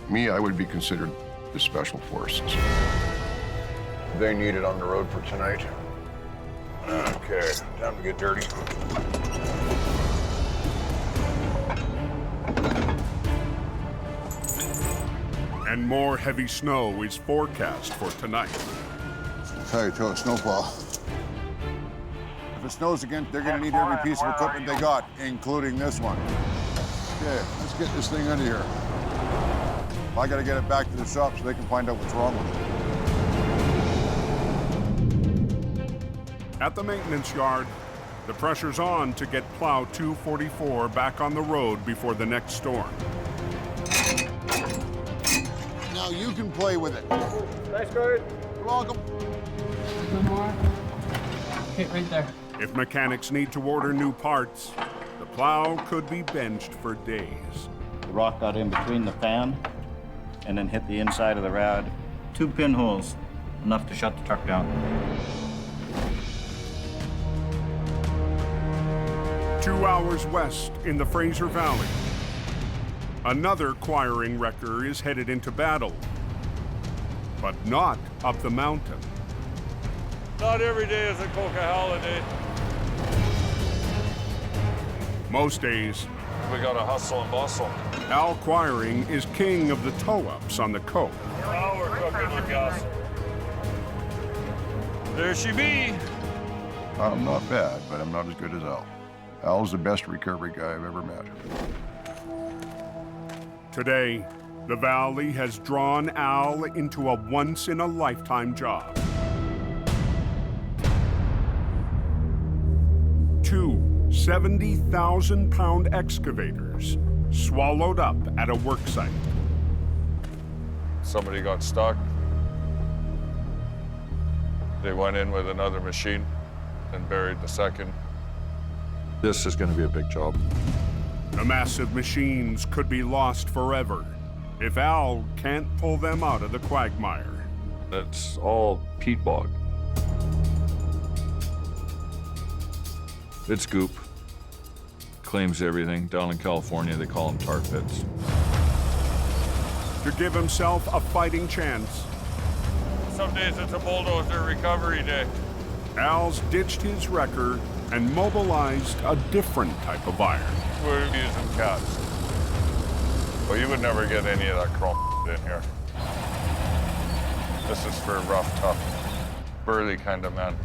Me, I would be considered the special forces. They need it on the road for tonight. Okay, time to get dirty. And more heavy snow is forecast for tonight. That's how you tow a snowplow. If it snows again, they're gonna need every piece of equipment they got, including this one. Okay, let's get this thing out of here. I gotta get it back to the shop so they can find out what's wrong with it. At the maintenance yard, the pressure's on to get plow 244 back on the road before the next storm. Now you can play with it. Nice, Gord. You're welcome. One more. Okay, right there. If mechanics need to order new parts, the plow could be benched for days. The rock got in between the fan and then hit the inside of the rad. 2 pinholes, enough to shut the truck down. 2 hours west in the Fraser Valley, another quiring wrecker is headed into battle, but not up the mountain. Not every day is a Coca holiday. Most days, We gotta hustle and bustle. Al Quiring is king of the tow-ups on the coast. Now we're cooking with gas. There she be. I'm not bad, but I'm not as good as Al. Al's the best recovery guy I've ever met. Today, the Valley has drawn Al into a once-in-a-lifetime job. 2 70,000-pound excavators swallowed up at a work site. Somebody got stuck. They went in with another machine and buried the second. This is going to be a big job. The massive machines could be lost forever if Al can't pull them out of the quagmire. It's all peat bog. It's goop. Claims everything. Down in California, they call them tar pits. To give himself a fighting chance, Some days it's a bulldozer recovery day. Al's ditched his wrecker and mobilized a different type of iron. We're using cats. Well, you would never get any of that chrome in here. This is for rough, tough, burly kind of men.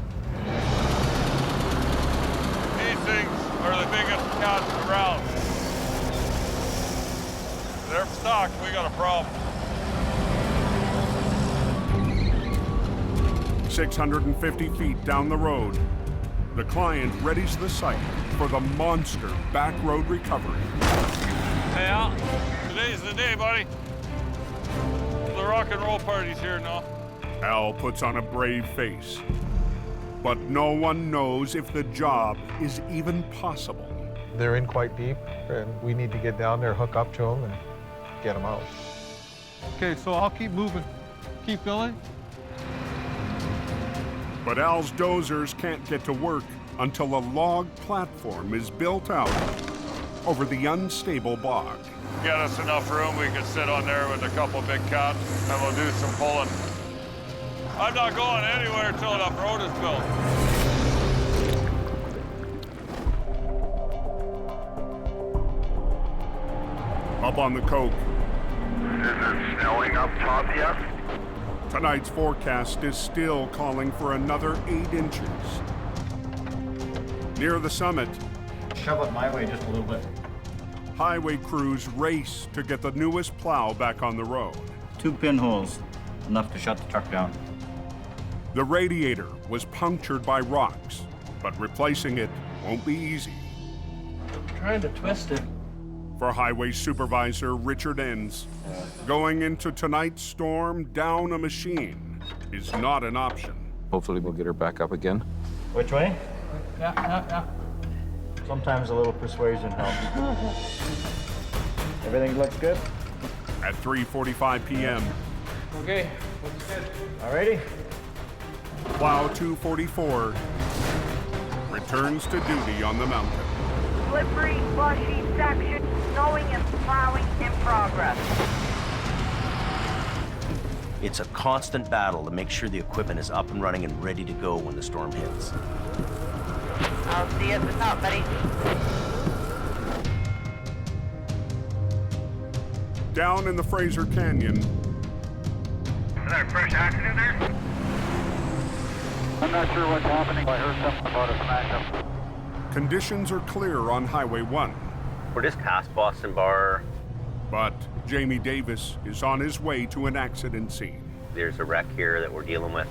These things are the biggest cats around. They're stocked, we got a problem. 650 feet down the road, the client readies the site for the monster back road recovery. Hey, Al, today's the day, buddy. The rock and roll party's here now. Al puts on a brave face, but no one knows if the job is even possible. They're in quite deep, and we need to get down there, hook up to them, and get them out. Okay, so I'll keep moving. Keep going. But Al's dozers can't get to work until a log platform is built out over the unstable bog. Get us enough room, we could sit on there with a couple big cats, and we'll do some pulling. I'm not going anywhere till that road is built. Up on the coke. Is it snowing up top yet? Tonight's forecast is still calling for another 8 inches. Near the summit, Shove it my way just a little bit. highway crews race to get the newest plow back on the road. 2 pinholes, enough to shut the truck down. The radiator was punctured by rocks, but replacing it won't be easy. Trying to twist it. For Highway Supervisor Richard Enns, going into tonight's storm down a machine is not an option. Hopefully we'll get her back up again. Which way? Yeah. Sometimes a little persuasion helps. Everything looks good? At 3:45 p.m., Okay, looks good. Alrighty. Plow 244 returns to duty on the mountain. Slippery, slushy section, snowing and plowing in progress. It's a constant battle to make sure the equipment is up and running and ready to go when the storm hits. I'll see you at the top, buddy. Down in the Fraser Canyon, Is there a fresh accident there? I'm not sure what's happening. I heard something about a smash up. conditions are clear on Highway 1. We're just past Boston Bar. But Jamie Davis is on his way to an accident scene. There's a wreck here that we're dealing with.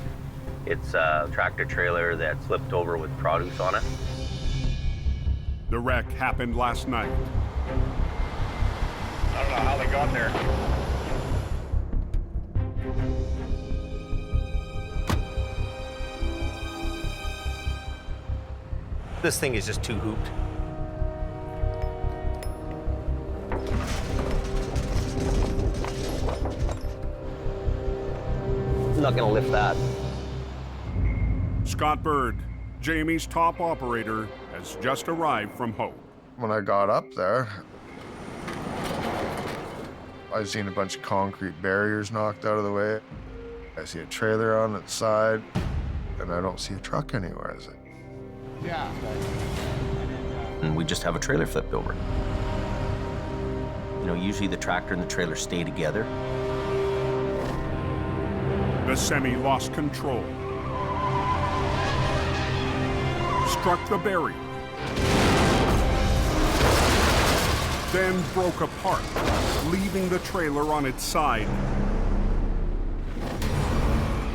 It's a tractor trailer that flipped over with produce on it. The wreck happened last night. I don't know how they got there. This thing is just too hooped. I'm not gonna lift that. Scott Bird, Jamie's top operator, has just arrived from Hope. When I got up there, I seen a bunch of concrete barriers knocked out of the way. I see a trailer on its side, and I don't see a truck anywhere, is it? Yeah. And we just have a trailer flipped over. You know, usually the tractor and the trailer stay together. The semi lost control. Struck the barrier. Then broke apart, leaving the trailer on its side.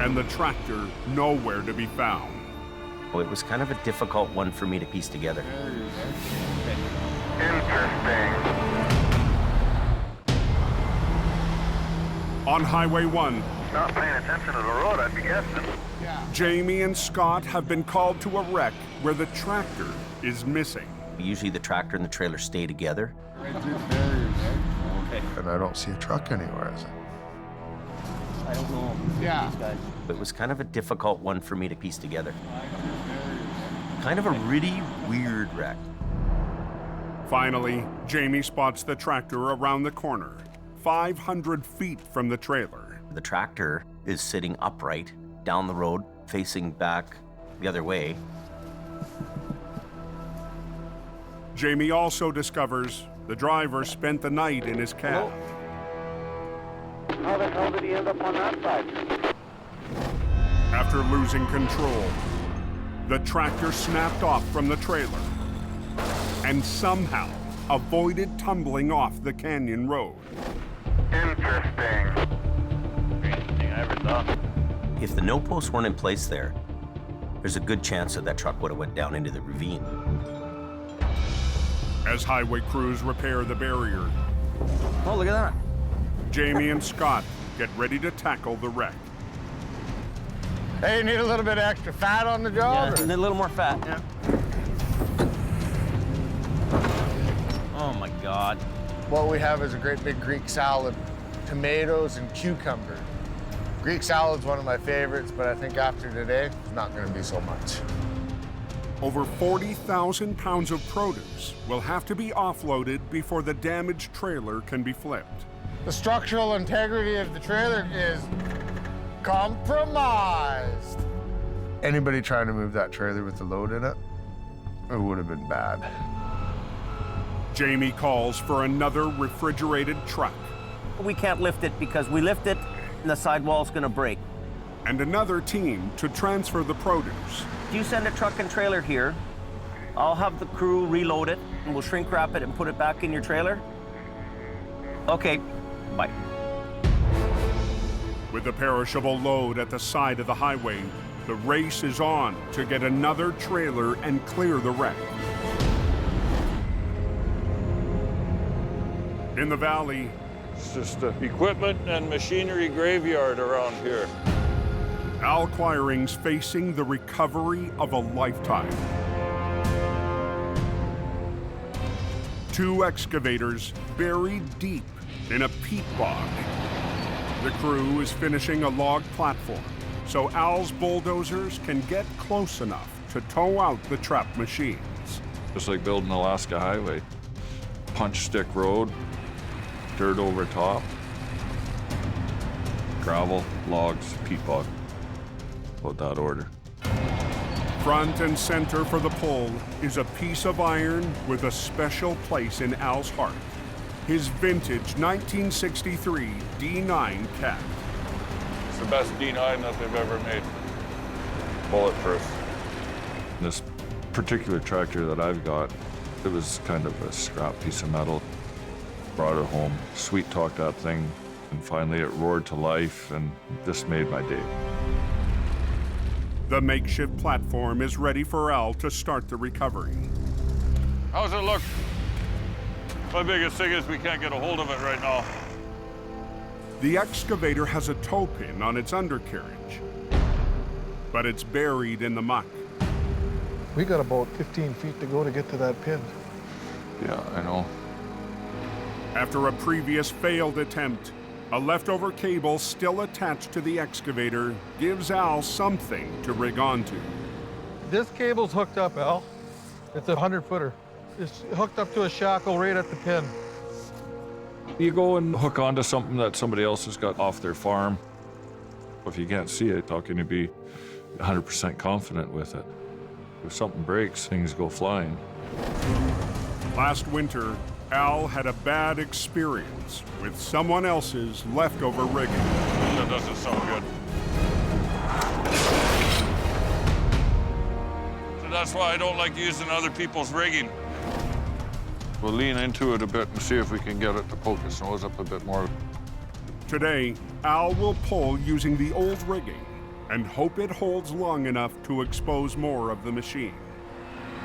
And the tractor nowhere to be found. It was kind of a difficult one for me to piece together. Interesting. On Highway 1, Not paying attention to the road, I'd be guessing. Jamie and Scott have been called to a wreck where the tractor is missing. Usually the tractor and the trailer stay together. And I don't see a truck anywhere, is it? I don't know. Yeah. These guys. It was kind of a difficult one for me to piece together. Kind of a really weird wreck. Finally, Jamie spots the tractor around the corner, 500 feet from the trailer. The tractor is sitting upright down the road, facing back the other way. Jamie also discovers the driver spent the night in his cab. How the hell did he end up on that side? After losing control, the tractor snapped off from the trailer and somehow avoided tumbling off the canyon road. Interesting. Craziest thing I ever saw. If the no posts weren't in place there, there's a good chance that that truck would have went down into the ravine. As highway crews repair the barrier, Oh, look at that. Jamie and Scott get ready to tackle the wreck. Hey, you need a little bit of extra fat on the job? Yeah, a little more fat, yeah. Oh my God. What we have is a great big Greek salad, tomatoes and cucumber. Greek salad's one of my favorites, but I think after today, it's not gonna be so much. Over 40,000 pounds of produce will have to be offloaded before the damaged trailer can be flipped. The structural integrity of the trailer is compromised. Anybody trying to move that trailer with the load in it, it would have been bad. Jamie calls for another refrigerated truck. We can't lift it because we lift it and the sidewall's gonna break. And another team to transfer the produce. You send a truck and trailer here, I'll have the crew reload it and we'll shrink wrap it and put it back in your trailer. Okay, bye. With the perishable load at the side of the highway, the race is on to get another trailer and clear the wreck. In the valley, It's just an equipment and machinery graveyard around here. Al Quiring's facing the recovery of a lifetime. 2 excavators buried deep in a peat bog. The crew is finishing a log platform, so Al's bulldozers can get close enough to tow out the trapped machines. Just like building Alaska Highway. Punch stick road, dirt over top, gravel, logs, peat bog. About that order. Front and center for the pull is a piece of iron with a special place in Al's heart. His vintage 1963 D9 Cat. It's the best D9 that they've ever made. Bulletproof. This particular tractor that I've got, it was kind of a scrap piece of metal. Brought it home, sweet talked that thing, and finally it roared to life, and this made my day. The makeshift platform is ready for Al to start the recovery. How's it look? My biggest thing is we can't get a hold of it right now. The excavator has a tow pin on its undercarriage, but it's buried in the muck. We got about 15 feet to go to get to that pin. Yeah, I know. After a previous failed attempt, a leftover cable still attached to the excavator gives Al something to rig onto. This cable's hooked up, Al. It's a 100-footer. It's hooked up to a shackle right at the pin. You go and hook onto something that somebody else has got off their farm. If you can't see it, how can you be 100% confident with it? If something breaks, things go flying. Last winter, Al had a bad experience with someone else's leftover rigging. That doesn't sound good. So that's why I don't like using other people's rigging. We'll lean into it a bit and see if we can get it to poke its nose up a bit more. Today, Al will pull using the old rigging and hope it holds long enough to expose more of the machine.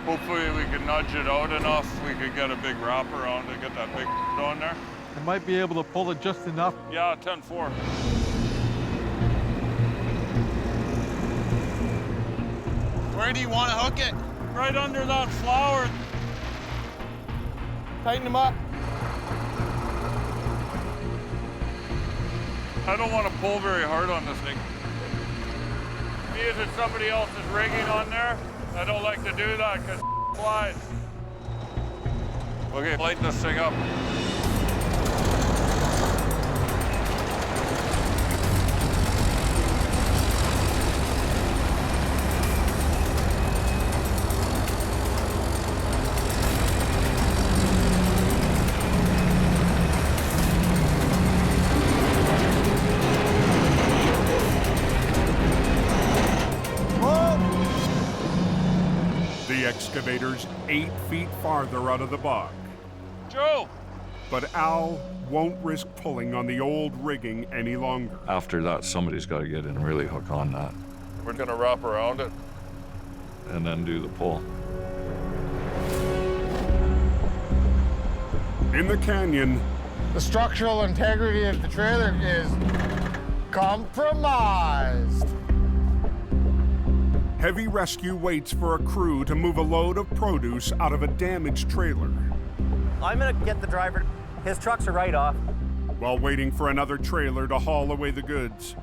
Hopefully we can nudge it out enough. We could get a big wrap around to get that big on there. I might be able to pull it just enough. Yeah, 10-4. Where do you want to hook it? Right under that flower. Tighten them up. I don't want to pull very hard on this thing. See, is it somebody else's rigging on there? I don't like to do that because it flies. Okay, lighten this thing up. The excavator's 8 feet farther out of the bog. Joe! But Al won't risk pulling on the old rigging any longer. After that, somebody's got to get in and really hook on that. We're gonna wrap around it. And then do the pull. In the canyon, The structural integrity of the trailer is compromised. heavy rescue waits for a crew to move a load of produce out of a damaged trailer. I'm gonna get the driver. His trucks are right off. While waiting for another trailer to haul away the goods.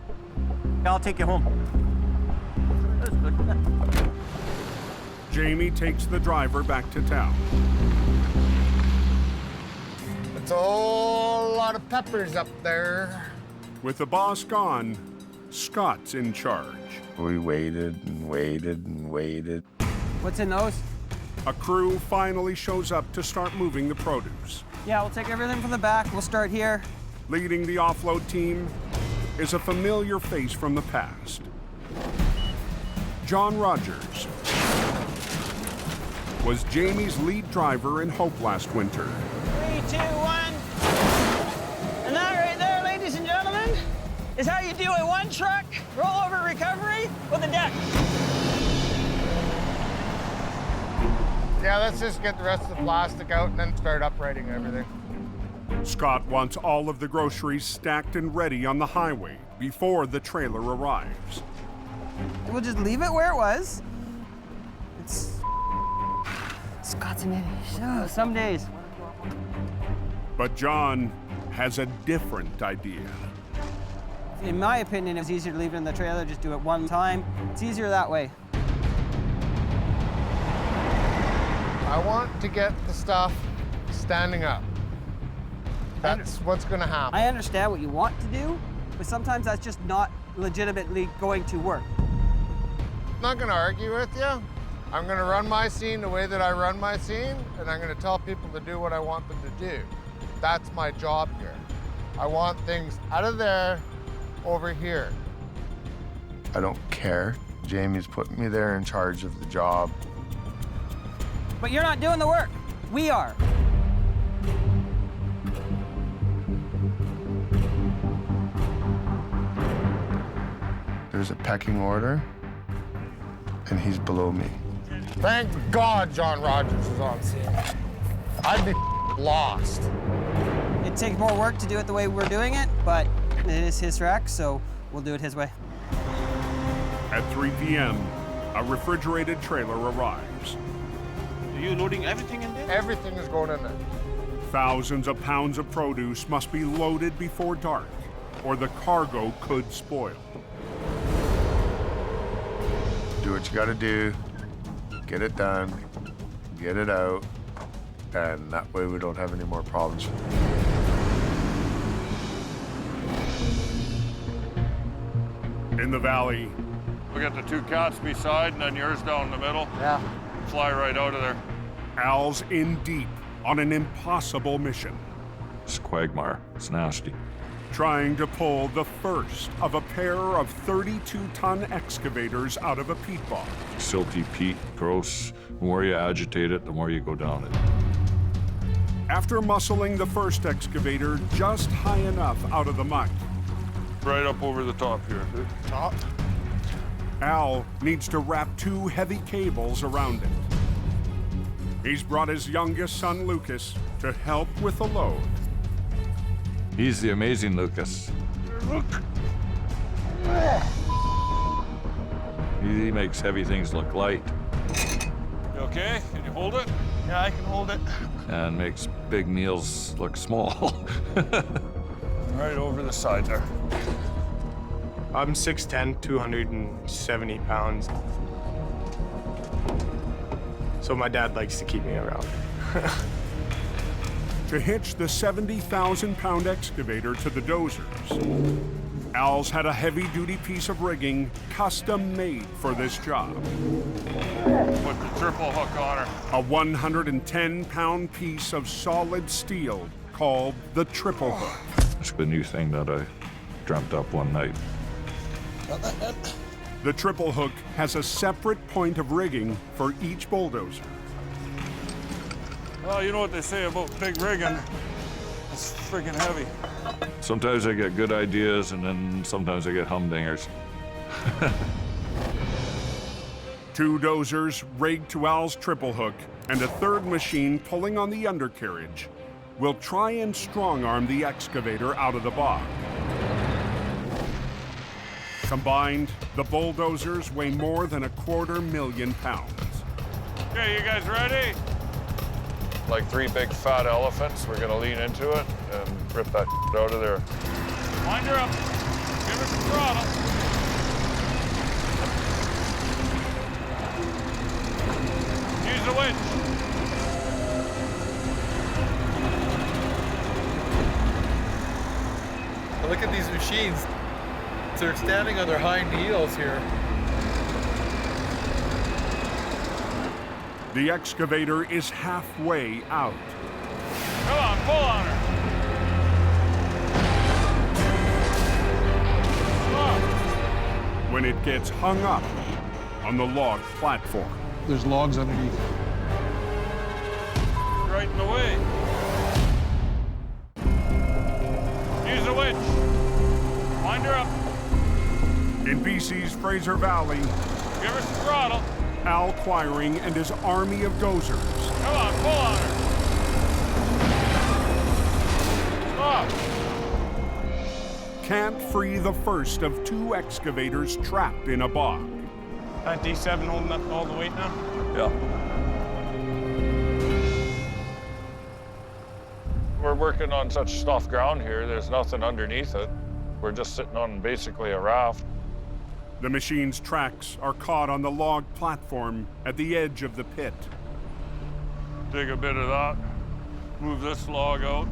I'll take you home. That's good. Jamie takes the driver back to town. It's a whole lot of peppers up there. With the boss gone, Scott's in charge. We waited and waited and waited. What's in those? A crew finally shows up to start moving the produce. Yeah, we'll take everything from the back. We'll start here. Leading the offload team is a familiar face from the past. John Rogers was Jamie's lead driver in Hope last winter. 3, 2, 1. And that right there, ladies and gentlemen, is how you do a one-truck rollover recovery with a deck. Yeah, let's just get the rest of the plastic out and then start uprighting everything. Scott wants all of the groceries stacked and ready on the highway before the trailer arrives. We'll just leave it where it was. Scott's an idiot. Oh, some days. But John has a different idea. In my opinion, it's easier to leave it in the trailer, just do it one time. It's easier that way. I want to get the stuff standing up. That's what's gonna happen. I understand what you want to do, but sometimes that's just not legitimately going to work. I'm not gonna argue with you. I'm gonna run my scene the way that I run my scene, and I'm gonna tell people to do what I want them to do. That's my job here. I want things out of there, over here. I don't care. Jamie's put me there in charge of the job. But you're not doing the work. We are. There's a pecking order, and he's below me. Thank God John Rogers is on scene. I'd be lost. It takes more work to do it the way we're doing it, but it is his wreck, so we'll do it his way. At 3 p.m., a refrigerated trailer arrives. Are you loading everything in there? Everything is going in there. Thousands of pounds of produce must be loaded before dark, or the cargo could spoil. Do what you gotta do, get it done, get it out, and that way we don't have any more problems. In the valley, We got the 2 cats beside and then yours down the middle. Yeah. Fly right out of there. Al's in deep on an impossible mission. It's a quagmire. It's nasty. Trying to pull the first of a pair of 32-ton excavators out of a peat bog. Silty peat, gross. The more you agitate it, the more you go down it. After muscling the first excavator just high enough out of the muck, Right up over the top here. Top? Al needs to wrap 2 heavy cables around it. He's brought his youngest son, Lucas, to help with the load. He's the amazing Lucas. Look. He makes heavy things look light. You okay? Can you hold it? Yeah, I can hold it. And makes big meals look small. Right over the side there. I'm 6'10", 270 pounds. So my dad likes to keep me around. To hitch the 70,000-pound excavator to the dozers, Al's had a heavy-duty piece of rigging custom-made for this job. Put the triple hook on her. A 110-pound piece of solid steel called the triple hook. It's the new thing that I dreamt up one night. The triple hook has a separate point of rigging for each bulldozer. Well, you know what they say about big rigging. It's friggin' heavy. Sometimes I get good ideas, and then sometimes I get humdingers. 2 dozers rigged to Al's triple hook and a 3rd machine pulling on the undercarriage will try and strong-arm the excavator out of the bog. Combined, the bulldozers weigh more than 250,000 pounds. Okay, you guys ready? Like 3 big fat elephants, we're gonna lean into it and rip that out of there. Wind her up. Give her some throttle. Use the winch. Look at these machines. They're standing on their hind heels here. The excavator is halfway out. Come on, pull on her. When it gets hung up on the log platform. There's logs underneath. Right in the way. Use a winch. Wind her up. In BC's Fraser Valley, give her some throttle. Al Quiring and his army of dozers. Come on, pull on her. Stop. Can't free the first of 2 excavators trapped in a bog. That D7 holding up all the weight now? Yeah. We're working on such soft ground here, there's nothing underneath it. We're just sitting on basically a raft. The machine's tracks are caught on the log platform at the edge of the pit. Dig a bit of that, move this log out.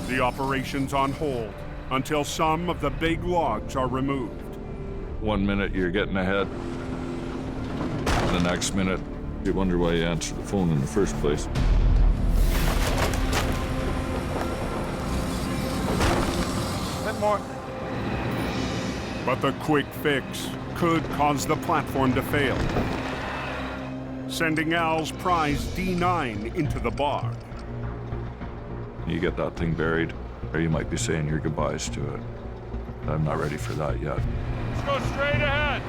The operation's on hold until some of the big logs are removed. 1 minute you're getting ahead. The next minute you wonder why you answered the phone in the first place. A bit more. But the quick fix could cause the platform to fail, sending Al's prize D9 into the bog. You get that thing buried, or you might be saying your goodbyes to it. I'm not ready for that yet. Let's go straight ahead.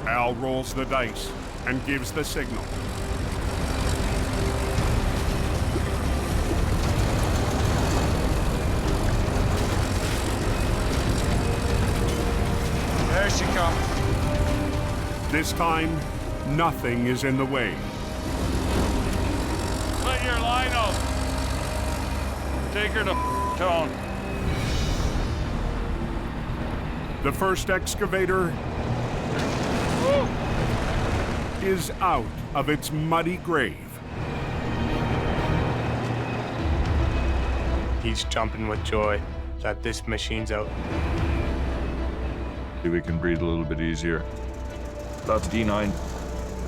Al rolls the dice and gives the signal. There she comes. This time, nothing is in the way. Let your line out. Take her to town. The first excavator is out of its muddy grave. He's jumping with joy that this machine's out. Maybe we can breathe a little bit easier. That's D9.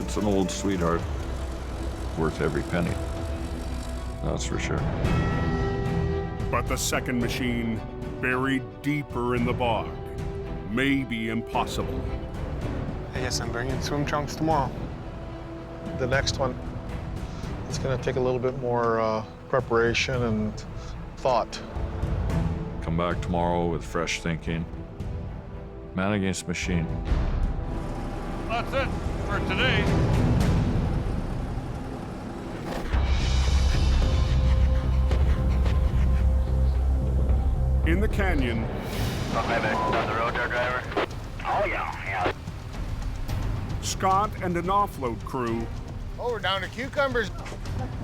It's an old sweetheart. Worth every penny. That's for sure. But the second machine, buried deeper in the bog, may be impossible. I guess I'm bringing swim trunks tomorrow. The next one, it's going to take a little bit more preparation and thought. Come back tomorrow with fresh thinking. Man against machine. That's it for today. In the canyon, Okay, back down the road there, driver. Oh, yeah. Scott and an offload crew Oh, we're down to cucumbers.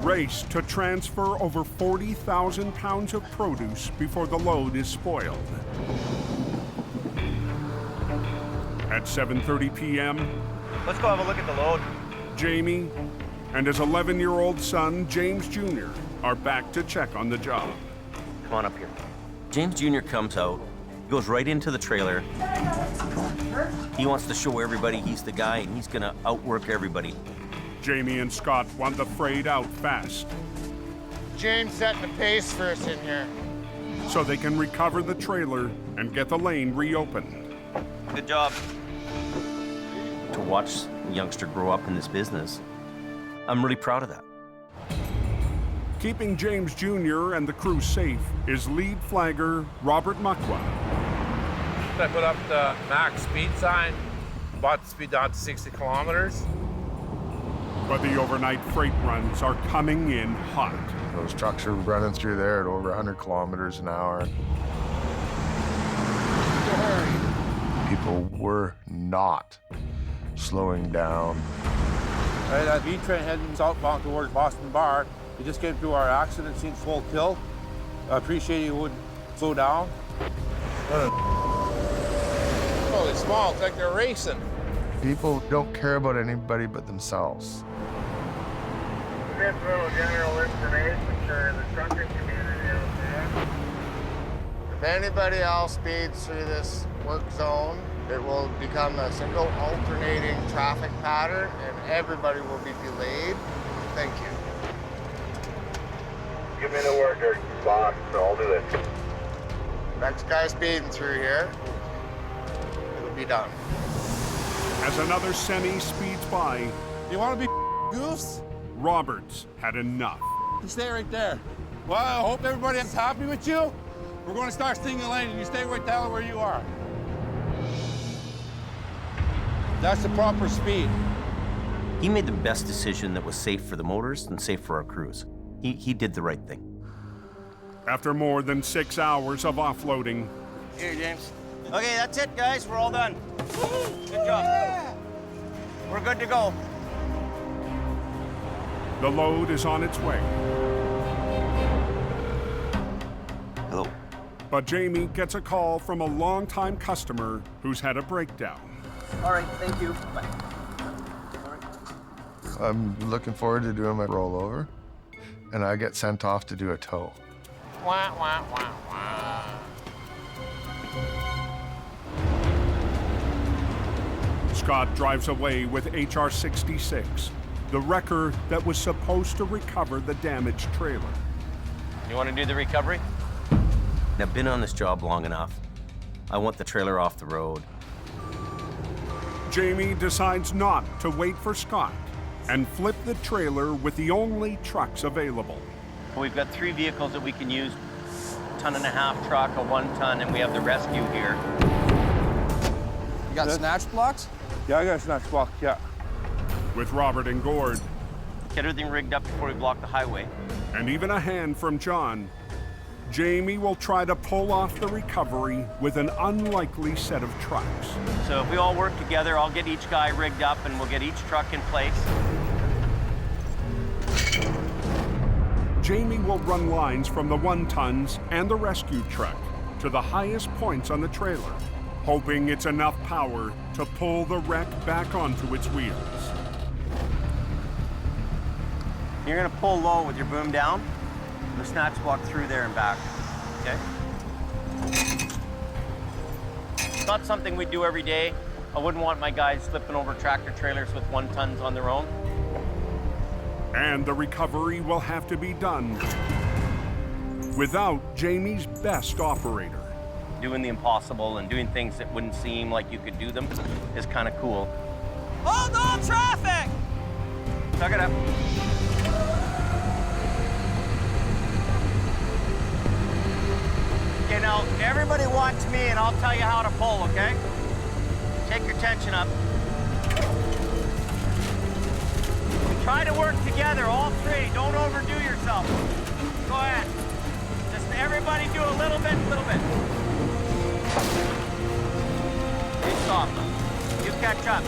race to transfer over 40,000 pounds of produce before the load is spoiled. At 7:30 p.m., Let's go have a look at the load. Jamie and his 11-year-old son, James Jr., are back to check on the job. Come on up here. James Jr. comes out, goes right into the trailer. He wants to show everybody he's the guy and he's gonna outwork everybody. Jamie and Scott want the freight out fast James setting the pace for us in here. so they can recover the trailer and get the lane reopened. Good job. To watch a youngster grow up in this business, I'm really proud of that. Keeping James Jr. and the crew safe is lead flagger Robert Muckwa. I put up the max speed sign, brought the speed down to 60 kilometers. But the overnight freight runs are coming in hot. Those trucks are running through there at over 100 kilometers an hour. People were not slowing down. Right, that B train heading southbound towards Boston Bar. We just came through our accident scene full tilt. I appreciate you wouldn't slow down. Holy small, it's like they're racing. People don't care about anybody but themselves. Just a little general information for the trucking community out there. If anybody else speeds through this work zone, It will become a single alternating traffic pattern and everybody will be delayed. Thank you. Give me the word there, boss, and I'll do it. Next guy speeding through here, it'll be done. As another semi speeds by, You want to be goofs? Roberts had enough. You stay right there. Well, I hope everybody's happy with you. We're going to start stinging lane, and you stay right down where you are. That's the proper speed. He made the best decision that was safe for the motors and safe for our crews. He did the right thing. After more than 6 hours of offloading, Here, James. Okay, that's it, guys. We're all done. Good job. We're good to go. the load is on its way. Hello. But Jamie gets a call from a longtime customer who's had a breakdown. All right, thank you. Bye. I'm looking forward to doing my rollover, and I get sent off to do a tow. Wah, wah, wah, wah. Scott drives away with HR 66, the wrecker that was supposed to recover the damaged trailer. You want to do the recovery? I've been on this job long enough. I want the trailer off the road. Jamie decides not to wait for Scott and flip the trailer with the only trucks available. We've got 3 vehicles that we can use. 1.5-ton truck, a 1-ton, and we have the rescue here. You got snatch blocks? Yeah, I got a snatch block, yeah. With Robert and Gord. Get everything rigged up before we block the highway. And even a hand from John, Jamie will try to pull off the recovery with an unlikely set of trucks. So if we all work together, I'll get each guy rigged up and we'll get each truck in place. Jamie will run lines from the 1-tons and the rescue truck to the highest points on the trailer, hoping it's enough power to pull the wreck back onto its wheels. You're gonna pull low with your boom down, and the snatch block through there and back, okay? It's not something we do every day. I wouldn't want my guys slipping over tractor trailers with 1-tons on their own. And the recovery will have to be done without Jamie's best operator. Doing the impossible and doing things that wouldn't seem like you could do them is kind of cool. Hold on traffic! Tuck it up. Okay, now everybody watch me and I'll tell you how to pull, okay? Take your tension up. Try to work together, all 3. Don't overdo yourself. Go ahead. Just everybody do a little bit, You stop. You catch up.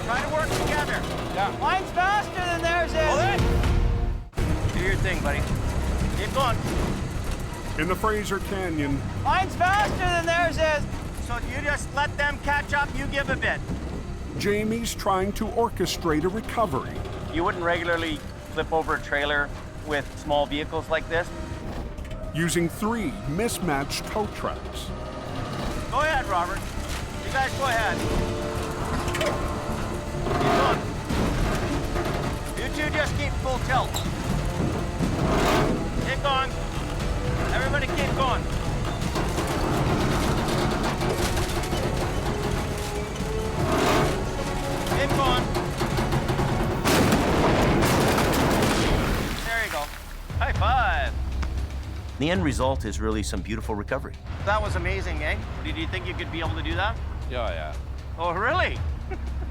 Try to work together. Yeah. Mine's faster than theirs is. Do your thing, buddy. Keep going. In the Fraser Canyon, Mine's faster than theirs is. So you just let them catch up, you give a bit. Jamie's trying to orchestrate a recovery. You wouldn't regularly flip over a trailer with small vehicles like this? Using 3 mismatched tow trucks. Go ahead, Robert. You guys go ahead. Keep going. You 2 just keep full tilt. Keep going. Everybody keep going. Keep going. There you go. High five. The end result is really some beautiful recovery. That was amazing, eh? Did you think you could be able to do that? Yeah. Oh, really?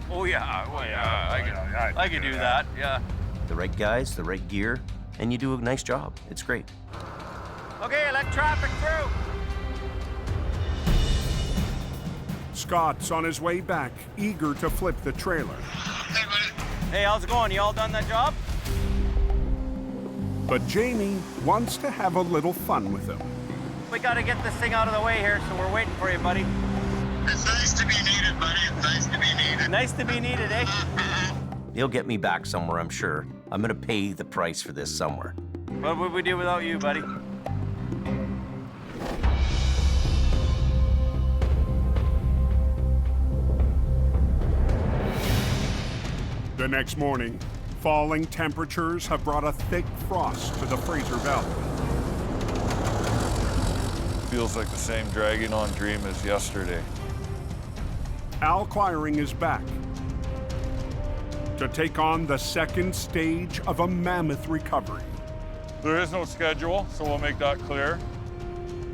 Oh, yeah. Oh, yeah. I could do that, yeah. The right guys, the right gear, and you do a nice job. It's great. Okay, let traffic through. Scott's on his way back, eager to flip the trailer. Hey, how's it going? You all done that job? But Jamie wants to have a little fun with him. We gotta get this thing out of the way here, so we're waiting for you, buddy. It's nice to be needed, buddy. It's nice to be needed. Nice to be needed, eh? He'll get me back somewhere, I'm sure. I'm gonna pay the price for this somewhere. What would we do without you, buddy? next morning, falling temperatures have brought a thick frost to the Fraser Valley. Feels like the same dragging on dream as yesterday. Al Quiring is back to take on the second stage of a mammoth recovery. There is no schedule, so we'll make that clear.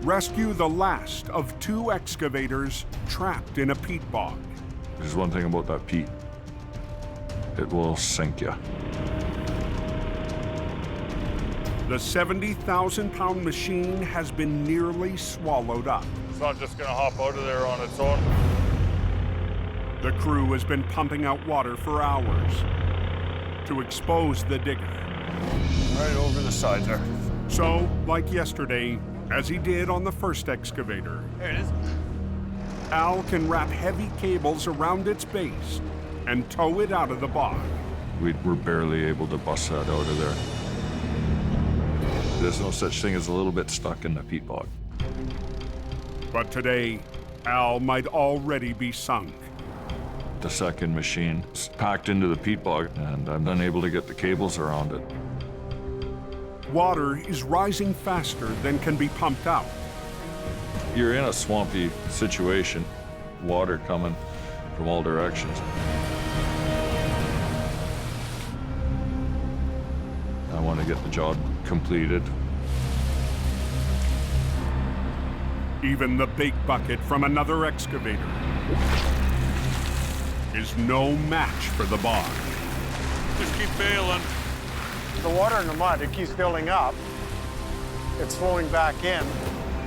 Rescue the last of 2 excavators trapped in a peat bog. There's one thing about that peat. It will sink you. The 70,000-pound machine has been nearly swallowed up. It's not just gonna hop out of there on its own. The crew has been pumping out water for hours to expose the digger. Right over the side there. So, like yesterday, as he did on the first excavator, There it is. Al can wrap heavy cables around its base and tow it out of the bog. We were barely able to bust that out of there. There's no such thing as a little bit stuck in the peat bog. But today, Al might already be sunk. The second machine is packed into the peat bog, and I'm unable to get the cables around it. Water is rising faster than can be pumped out. You're in a swampy situation, water coming from all directions. I want to get the job completed. Even the big bucket from another excavator is no match for the bog. Just keep bailing. The water in the mud, it keeps building up. It's flowing back in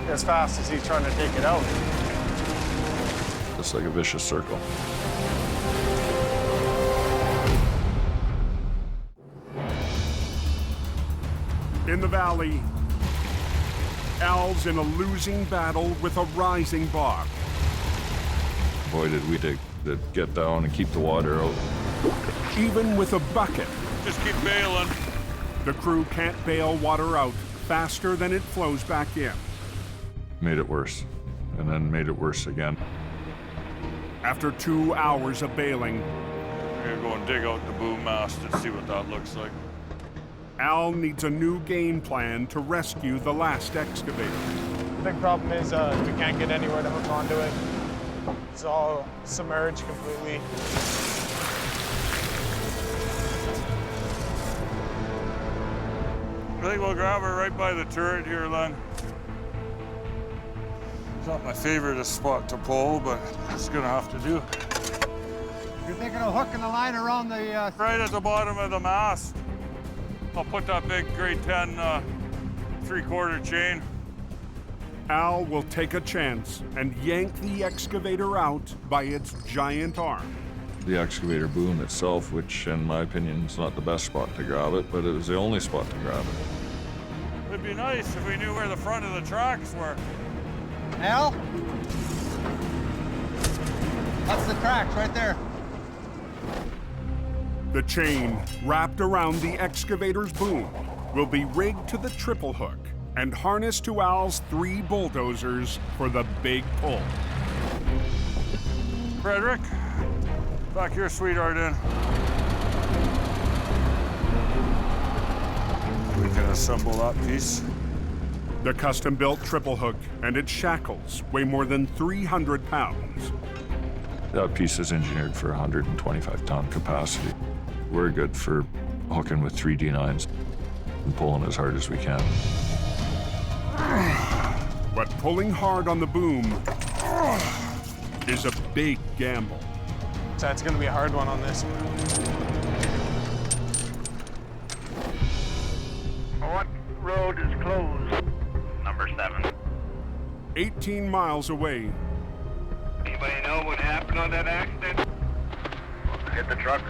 as fast as he's trying to take it out. It's like a vicious circle. In the valley, Al's in a losing battle with a rising bog. Boy, did we to get down and keep the water out. Even with a bucket, Just keep bailing. the crew can't bail water out faster than it flows back in. Made it worse, and then made it worse again. After 2 hours of bailing, We're gonna go and dig out the boom mast and see what that looks like. Al needs a new game plan to rescue the last excavator. The big problem is we can't get anywhere to hook onto it. It's all submerged completely. I think we'll grab her right by the turret here, Len. It's not my favorite spot to pull, but it's gonna have to do. You're thinking of hooking the line around the... Right at the bottom of the mast. I'll put that big grade 10 3/4 chain. Al will take a chance and yank the excavator out by its giant arm. The excavator boom itself, which in my opinion is not the best spot to grab it, but it was the only spot to grab it. It'd be nice if we knew where the front of the tracks were. Al? That's the tracks right there. The chain wrapped around the excavator's boom will be rigged to the triple hook and harnessed to Al's 3 bulldozers for the big pull. Frederick, back your sweetheart in. We can assemble that piece. The custom-built triple hook and its shackles weigh more than 300 pounds. That piece is engineered for 125-ton capacity. We're good for hooking with 3 D9s and pulling as hard as we can. But pulling hard on the boom is a big gamble. So it's gonna be a hard one on this. What road is closed? Number 7. 18 miles away, Anybody know what happened on that accident? Hit the truck?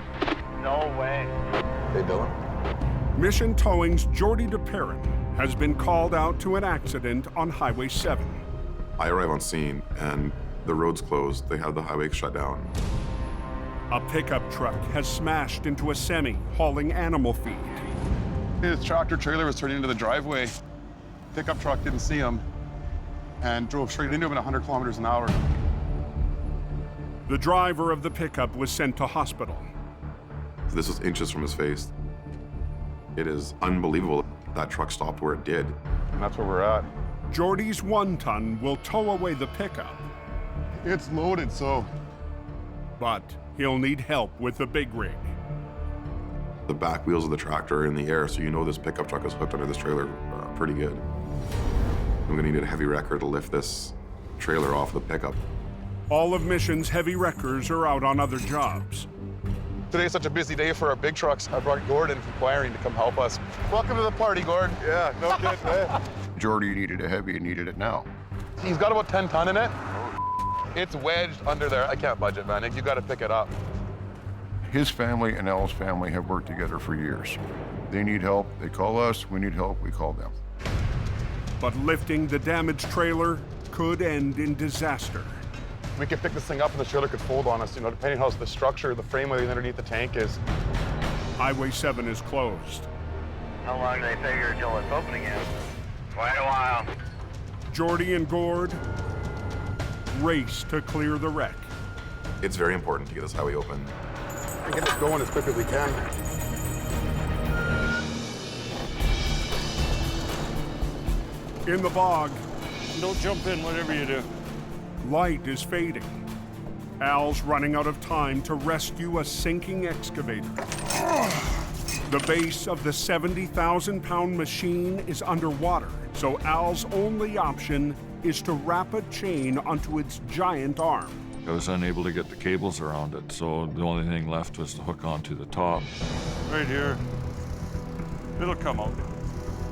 No way. Hey, Dylan. Mission Towing's Jordy DePerrin has been called out to an accident on Highway 7. I arrive on scene and the road's closed. They have the highway shut down. A pickup truck has smashed into a semi hauling animal feed. His tractor trailer was turning into the driveway. Pickup truck didn't see him and drove straight into him at 100 kilometers an hour. The driver of the pickup was sent to hospital. This was inches from his face. It is unbelievable that truck stopped where it did. And that's where we're at. Jordy's 1-ton will tow away the pickup. It's loaded, so. But he'll need help with the big rig. The back wheels of the tractor are in the air, so you know this pickup truck is hooked under this trailer pretty good. I'm gonna need a heavy wrecker to lift this trailer off the pickup. All of Mission's heavy wreckers are out on other jobs. Today's such a busy day for our big trucks. I brought Gordon from Acquiring to come help us. Welcome to the party, Gord. Yeah, no kidding, man. Jordy needed a heavy and needed it now. He's got about 10 ton in it. It's wedged under there. I can't budge it, man. You got to pick it up. His family and Al's family have worked together for years. They need help, they call us. We need help, we call them. But lifting the damaged trailer could end in disaster. We could pick this thing up and the trailer could fold on us, you know, depending on how the structure, the frame underneath the tank is. Highway 7 is closed. How long do they figure until it's open again? Quite a while. Jordy and Gord race to clear the wreck. It's very important to get this highway open. And get this going as quick as we can. In the bog, Don't jump in, whatever you do. light is fading. Al's running out of time to rescue a sinking excavator. The base of the 70,000-pound machine is underwater, so Al's only option is to wrap a chain onto its giant arm. I was unable to get the cables around it, so the only thing left was to hook onto the top. Right here. It'll come out.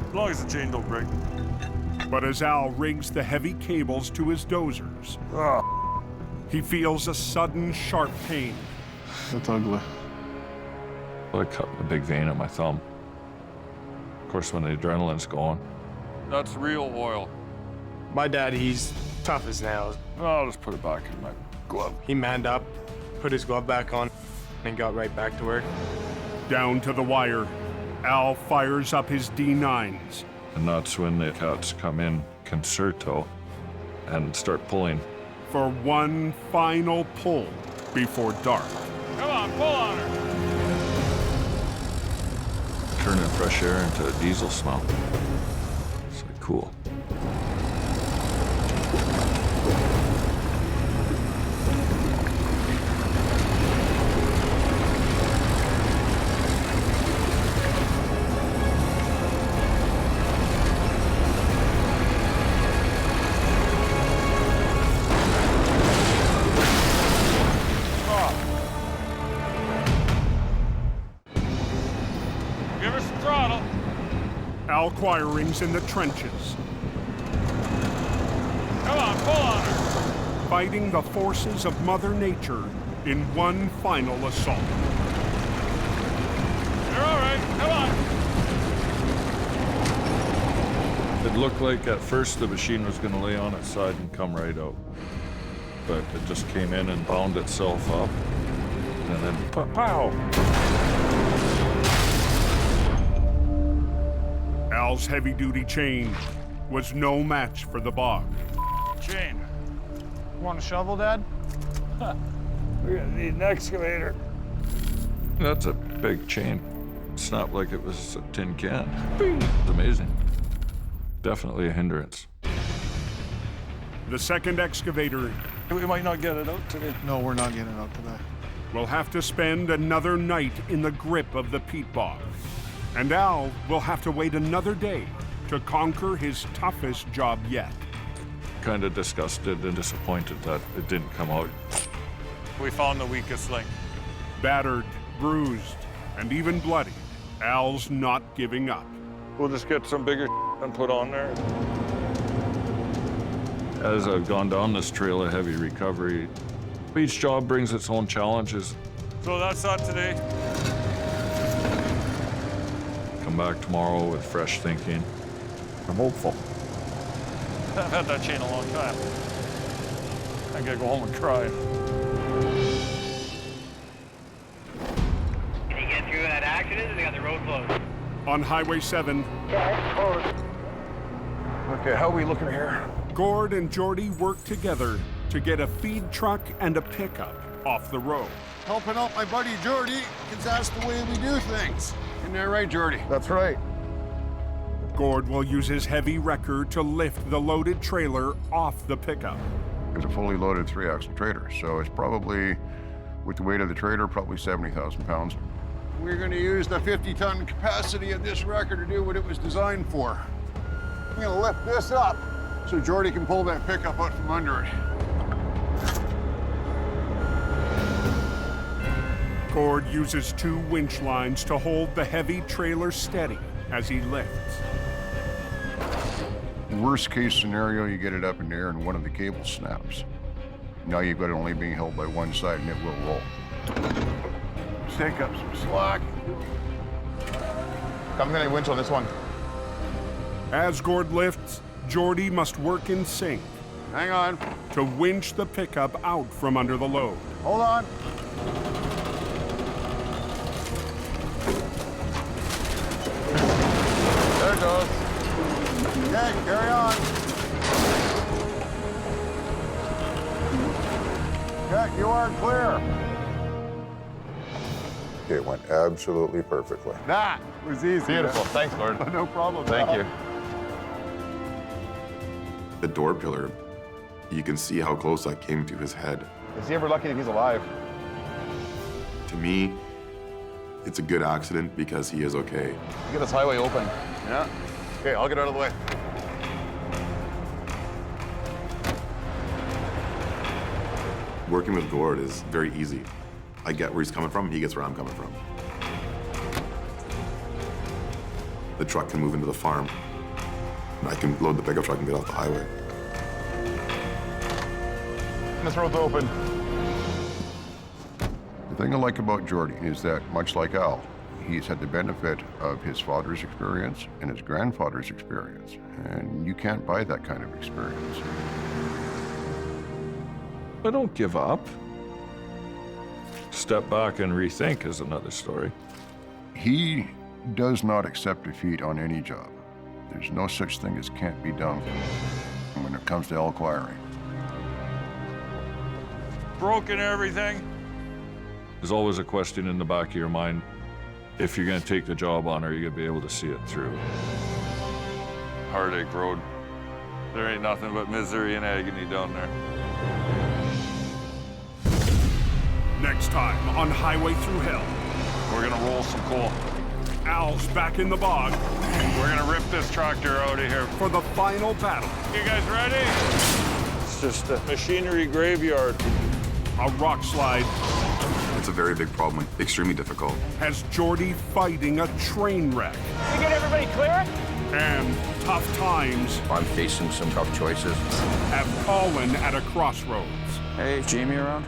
As long as the chain don't break. But as Al rigs the heavy cables to his dozers, he feels a sudden sharp pain. That's ugly. I cut a big vein on my thumb. Of course, when the adrenaline's going, that's real oil. My dad, he's tough as nails. I'll just put it back in my glove. He manned up, put his glove back on, and got right back to work. Down to the wire, Al fires up his D9s. And that's when the cats come in concerto and start pulling. For one final pull before dark. Come on, pull on her. Turning fresh air into a diesel smell. It's like cool. Give her some throttle. Al Quiring's in the trenches. Come on, pull on her. Fighting the forces of Mother Nature in one final assault. You're all right. Come on. It looked like at first the machine was going to lay on its side and come right out. But it just came in and bound itself up. And then pow! Al's heavy-duty chain was no match for the bog. Chain. Want a shovel, Dad? We're gonna need an excavator. That's a big chain. Snapped like it was a tin can. It's amazing. Definitely a hindrance. The second excavator We might not get it out today. No, we're not getting it out today. will have to spend another night in the grip of the peat bog. And Al will have to wait another day to conquer his toughest job yet. Kind of disgusted and disappointed that it didn't come out. We found the weakest link. Battered, bruised, and even bloody, Al's not giving up. We'll just get some bigger and put on there. As I've gone down this trail of heavy recovery, each job brings its own challenges. So that's that today. Come back tomorrow with fresh thinking. I'm hopeful. I've had that chain a long time. I gotta go home and cry. Can you get through that accident? They got the road closed. On Highway 7, Okay, how are we looking here? Gord and Jordy work together to get a feed truck and a pickup off the road. Helping out my buddy Jordy, because that's the way we do things. Isn't that right, Jordy? That's right. Gord will use his heavy wrecker to lift the loaded trailer off the pickup. It's a fully loaded 3-axle trailer, so it's probably, with the weight of the trailer, probably 70,000 pounds. We're going to use the 50-ton capacity of this wrecker to do what it was designed for. I'm going to lift this up so Jordy can pull that pickup out from under it. Gord uses 2 winch lines to hold the heavy trailer steady as he lifts. Worst case scenario, you get it up in the air and one of the cables snaps. Now you've got it only being held by one side and it will roll. Take up some slack. I'm gonna winch on this one. As Gord lifts, Jordy must work in sync. Hang on. To winch the pickup out from under the load. Hold on. There it goes. Okay, carry on. Okay, you are clear. It went absolutely perfectly. That was easy. Beautiful. Thanks, Gord. No problem. Thank you. The door pillar, you can see how close that came to his head. Is he ever lucky that he's alive? To me, it's a good accident because he is okay. Get this highway open. Yeah. Okay, I'll get out of the way. Working with Gord is very easy. I get where he's coming from, he gets where I'm coming from. The truck can move into the farm. And I can load the pickup truck and get off the highway. This road's open. The thing I like about Jordy is that, much like Al, he's had the benefit of his father's experience and his grandfather's experience. And you can't buy that kind of experience. I don't give up. Step back and rethink is another story. He does not accept defeat on any job. There's no such thing as can't be done when it comes to elk wiring. Broken everything. There's always a question in the back of your mind. If you're gonna take the job on, are you gonna be able to see it through? Heartache Road. There ain't nothing but misery and agony down there. Next time on Highway Through Hell. We're gonna roll some coal. Al's back in the bog. We're gonna rip this tractor out of here. For the final battle. You guys ready? It's just a machinery graveyard. A rock slide. It's a very big problem, extremely difficult. Has Jordy fighting a train wreck. You get everybody clear? And tough times. I'm facing some tough choices. Have fallen at a crossroads. Hey, Jamie around?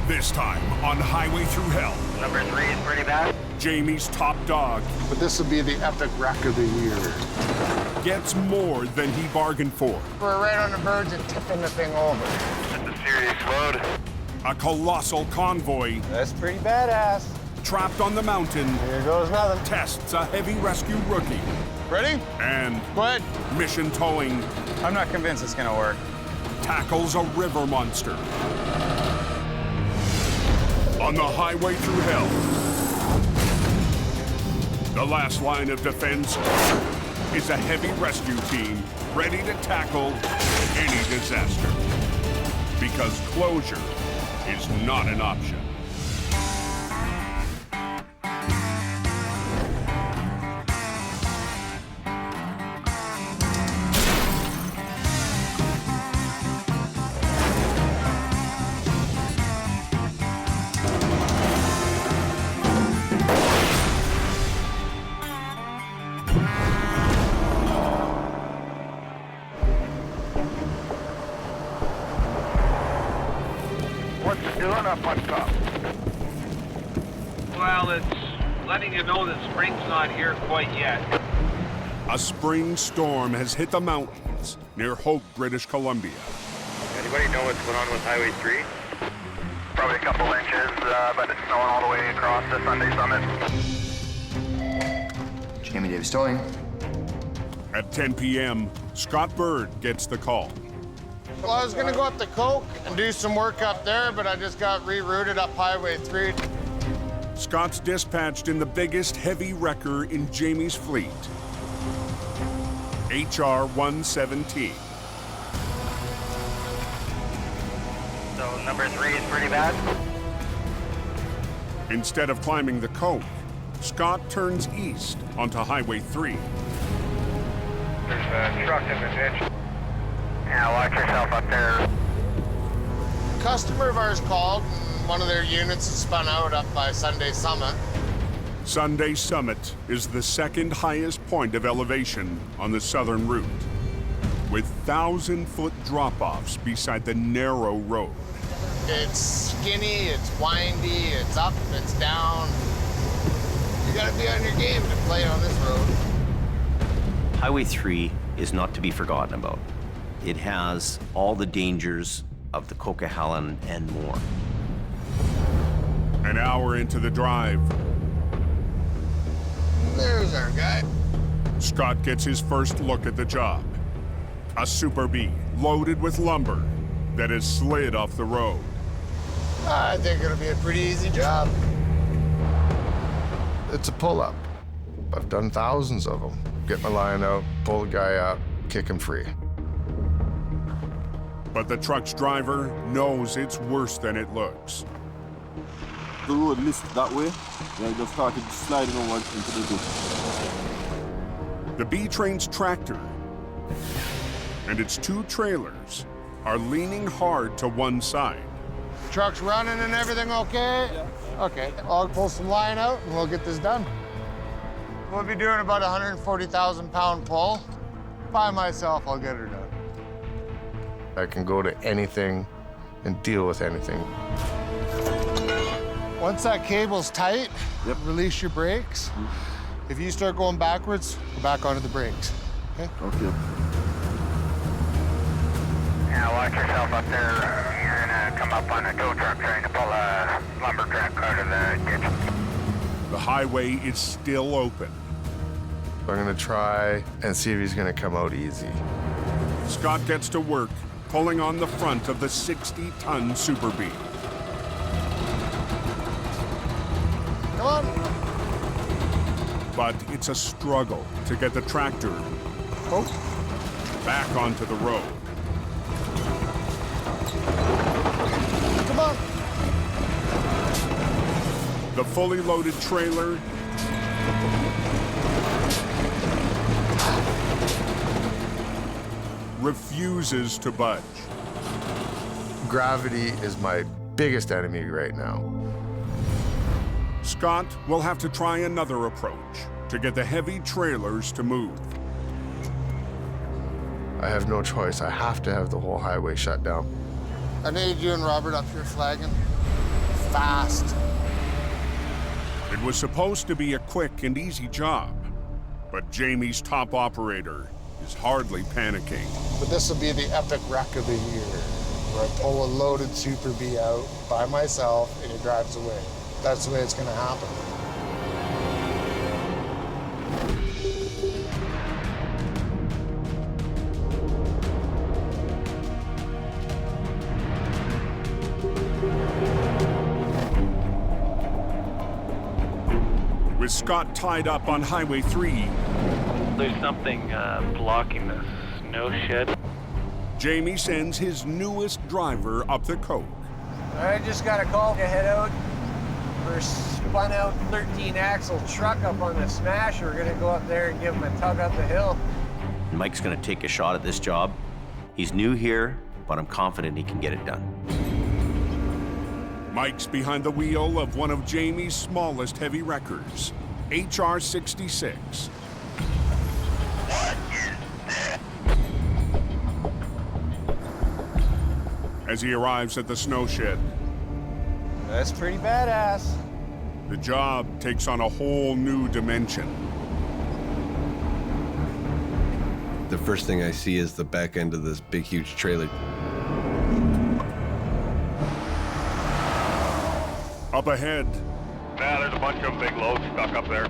This time on Highway Through Hell. Number 3 is pretty bad. Jamie's top dog But this will be the epic wreck of the year. gets more than he bargained for. We're right on the verge of tipping the thing over. It's a serious load. A colossal convoy That's pretty badass. trapped on the mountain Here goes nothing. tests a heavy rescue rookie. Ready? And Go ahead. mission towing I'm not convinced it's gonna work. tackles a river monster. On the Highway Through Hell. The last line of defense is a heavy rescue team ready to tackle any disaster. Because closure is not an option. up on top? Well, it's letting you know that spring's not here quite yet. A spring storm has hit the mountains near Hope, British Columbia. Anybody know what's going on with Highway 3? Probably a couple inches, but it's snowing all the way across the Sunday Summit. Jamie Davis towing. At 10 p.m., Scott Bird gets the call. Well, I was gonna go up to Coke and do some work up there, but I just got rerouted up Highway 3. Scott's dispatched in the biggest heavy wrecker in Jamie's fleet, HR 117. So number 3 is pretty bad? Instead of climbing the Coke, Scott turns east onto Highway 3. There's a truck in the ditch. Yeah, watch yourself up there. A customer of ours called, and one of their units is spun out up by Sunday Summit. Sunday Summit is the second highest point of elevation on the southern route, with 1,000-foot drop-offs beside the narrow road. It's skinny, it's windy, it's up, it's down. You gotta be on your game to play on this road. Highway 3 is not to be forgotten about. It has all the dangers of the Coquihalla and more. An hour into the drive, there's our guy. Scott gets his first look at the job. A Super B loaded with lumber that has slid off the road. I think it'll be a pretty easy job. It's a pull-up. I've done thousands of them. Get my line out, pull the guy up, kick him free. But the truck's driver knows it's worse than it looks. The road missed that way, and I just started sliding over into the ditch. The B-Train's tractor and its 2 trailers are leaning hard to one side. Truck's running and everything okay? Yeah. Okay, I'll pull some line out and we'll get this done. We'll be doing about a 140,000-pound pull. By myself, I'll get her done. I can go to anything and deal with anything. Once that cable's tight, release your brakes. If you start going backwards, go back onto the brakes. Okay? Okay. Yeah, watch yourself up there. You're gonna come up on a tow truck trying to pull a lumber truck out of the ditch. The highway is still open. I'm gonna try and see if he's gonna come out easy. Scott gets to work, pulling on the front of the 60-ton Super B. Come on. But it's a struggle to get the tractor back onto the road. Come on. The fully loaded trailer refuses to budge. Gravity is my biggest enemy right now. Scott will have to try another approach to get the heavy trailers to move. I have no choice. I have to have the whole highway shut down. I need you and Robert up here flagging. Fast. It was supposed to be a quick and easy job, but Jamie's top operator is hardly panicking. But this will be the epic wreck of the year, where I pull a loaded Super B out by myself and he drives away. That's the way it's gonna happen. With Scott tied up on Highway 3, There's something blocking the snow shed. Jamie sends his newest driver up the coke. I just got a call to head out for a spun out 13-axle truck up on the smash. We're gonna go up there and give him a tug up the hill. Mike's gonna take a shot at this job. He's new here, but I'm confident he can get it done. Mike's behind the wheel of one of Jamie's smallest heavy wreckers, HR 66. As he arrives at the snow shed, That's pretty badass. The job takes on a whole new dimension. The first thing I see is the back end of this big, huge trailer. Up ahead, Yeah, there's a bunch of big loads stuck up there.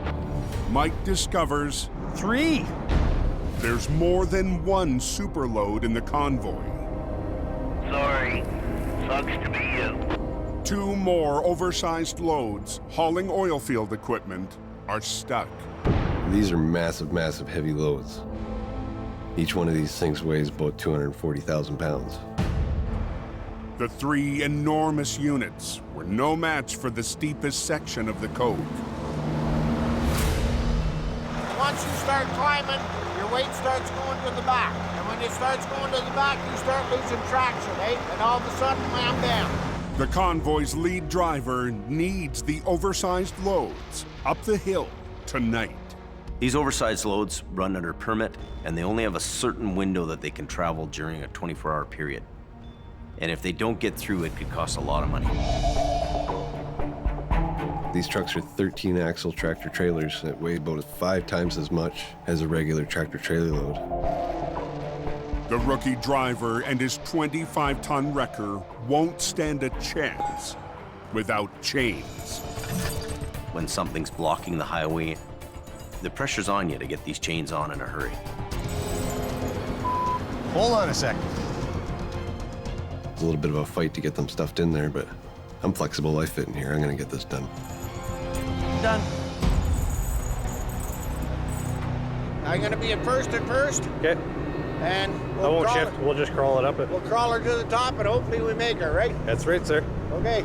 Mike discovers 3. There's more than one superload in the convoy. Sorry. Sucks to be you. 2 more oversized loads hauling oil field equipment are stuck. These are massive, massive heavy loads. Each one of these things weighs about 240,000 pounds. The 3 enormous units were no match for the steepest section of the cove. Once you start climbing, your weight starts going to the back. And when it starts going to the back, you start losing traction, eh? And all of a sudden, wham, bam. The convoy's lead driver needs the oversized loads up the hill tonight. These oversized loads run under permit, and they only have a certain window that they can travel during a 24-hour period. And if they don't get through, it could cost a lot of money. These trucks are 13-axle tractor trailers that weigh about 5 times as much as a regular tractor trailer load. The rookie driver and his 25-ton wrecker won't stand a chance without chains. When something's blocking the highway, the pressure's on you to get these chains on in a hurry. Hold on a second. It's a little bit of a fight to get them stuffed in there, but I'm flexible. I fit in here. I'm gonna get this done. Done. I'm gonna be at first. Okay. And I won't shift. We'll just crawl it up it. We'll crawl her to the top and hopefully we make her, right? That's right, sir. Okay.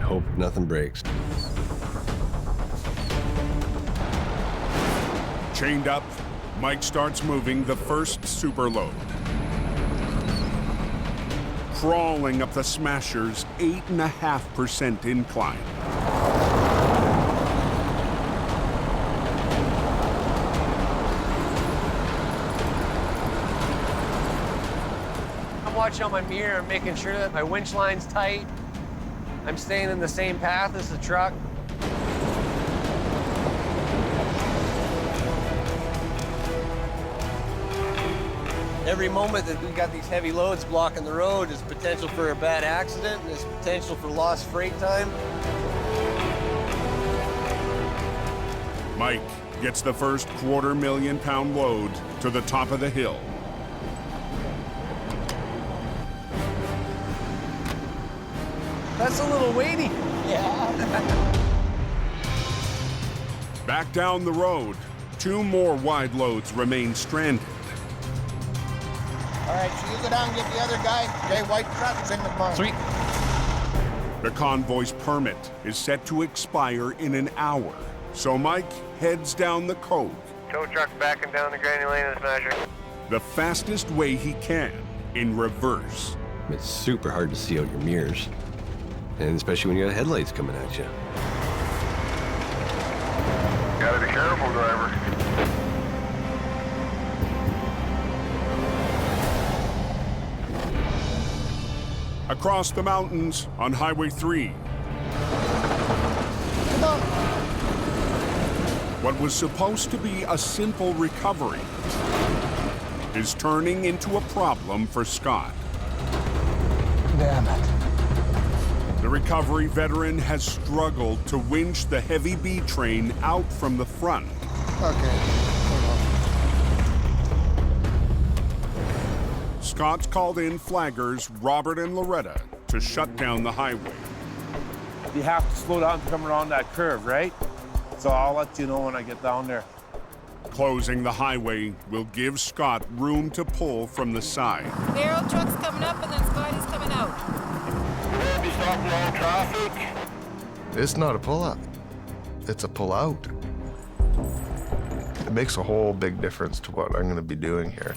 Hope nothing breaks. Chained up, Mike starts moving the first superload. Crawling up the Smasher's 8.5% incline. I'm watching on my mirror, making sure that my winch line's tight. I'm staying in the same path as the truck. Every moment that we've got these heavy loads blocking the road is potential for a bad accident and there's potential for lost freight time. Mike gets the first $250,000 load to the top of the hill. That's a little weighty. Yeah. Back down the road, 2 more wide loads remain stranded. All right, so you go down and get the other guy. Okay, white truck's in the barn. Sweet. The convoy's permit is set to expire in an hour, so Mike heads down the cove. Tow truck's backing down the granny lane of the Smasher. The fastest way he can, in reverse. It's super hard to see out your mirrors, and especially when you got headlights coming at you. Gotta be careful, driver. Across the mountains on Highway 3. Come on. What was supposed to be a simple recovery is turning into a problem for Scott. Damn it. The recovery veteran has struggled to winch the heavy B train out from the front. Okay. Scott's called in flaggers Robert and Loretta to shut down the highway. You have to slow down to come around that curve, right? So I'll let you know when I get down there. Closing the highway will give Scott room to pull from the side. Narrow truck's coming up and then Scotty's coming out. We'll be stopping all traffic. It's not a pull-up. It's a pull-out. It makes a whole big difference to what I'm going to be doing here.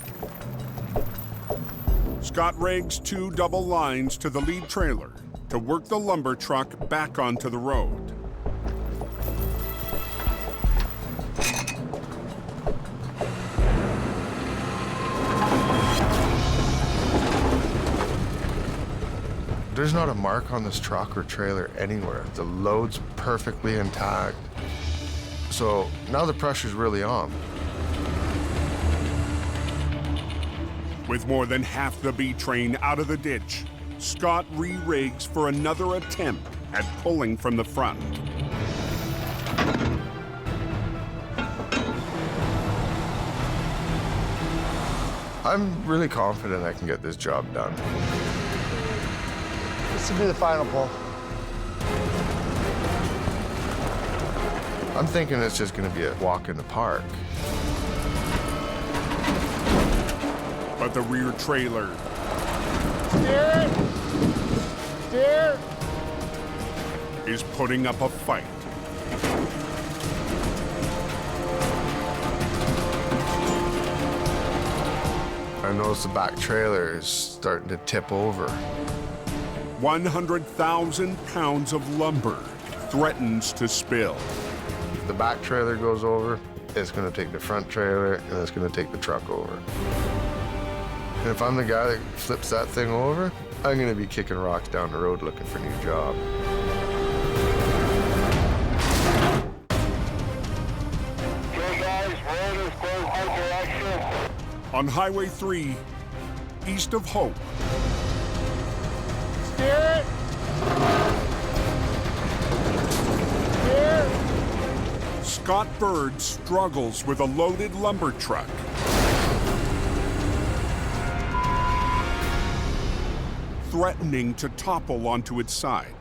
Scott rigs 2 double lines to the lead trailer to work the lumber truck back onto the road. There's not a mark on this truck or trailer anywhere. The load's perfectly intact. So now the pressure's really on. With more than half the B train out of the ditch, Scott re-rigs for another attempt at pulling from the front. I'm really confident I can get this job done. This will be the final pull. I'm thinking it's just gonna be a walk in the park. But the rear trailer Steer it! Steer! is putting up a fight. I noticed the back trailer is starting to tip over. 100,000 pounds of lumber threatens to spill. If the back trailer goes over, it's gonna take the front trailer and it's gonna take the truck over. And if I'm the guy that flips that thing over, I'm gonna be kicking rocks down the road looking for a new job. Okay, guys, road is going one direction. On Highway 3, east of Hope, Steer it! Steer! Scott Bird struggles with a loaded lumber truck. Threatening to topple onto its side.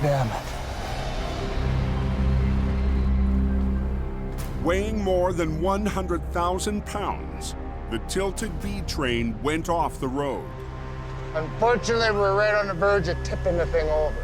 Damn it. Weighing more than 100,000 pounds, the tilted B train went off the road. Unfortunately, we're right on the verge of tipping the thing over.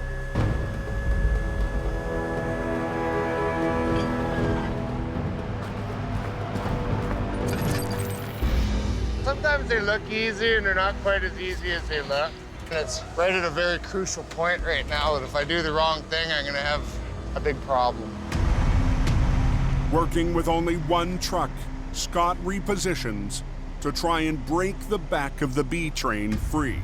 Sometimes they look easy and they're not quite as easy as they look. And it's right at a very crucial point right now that if I do the wrong thing, I'm gonna have a big problem. Working with only one truck, Scott repositions to try and break the back of the B train free.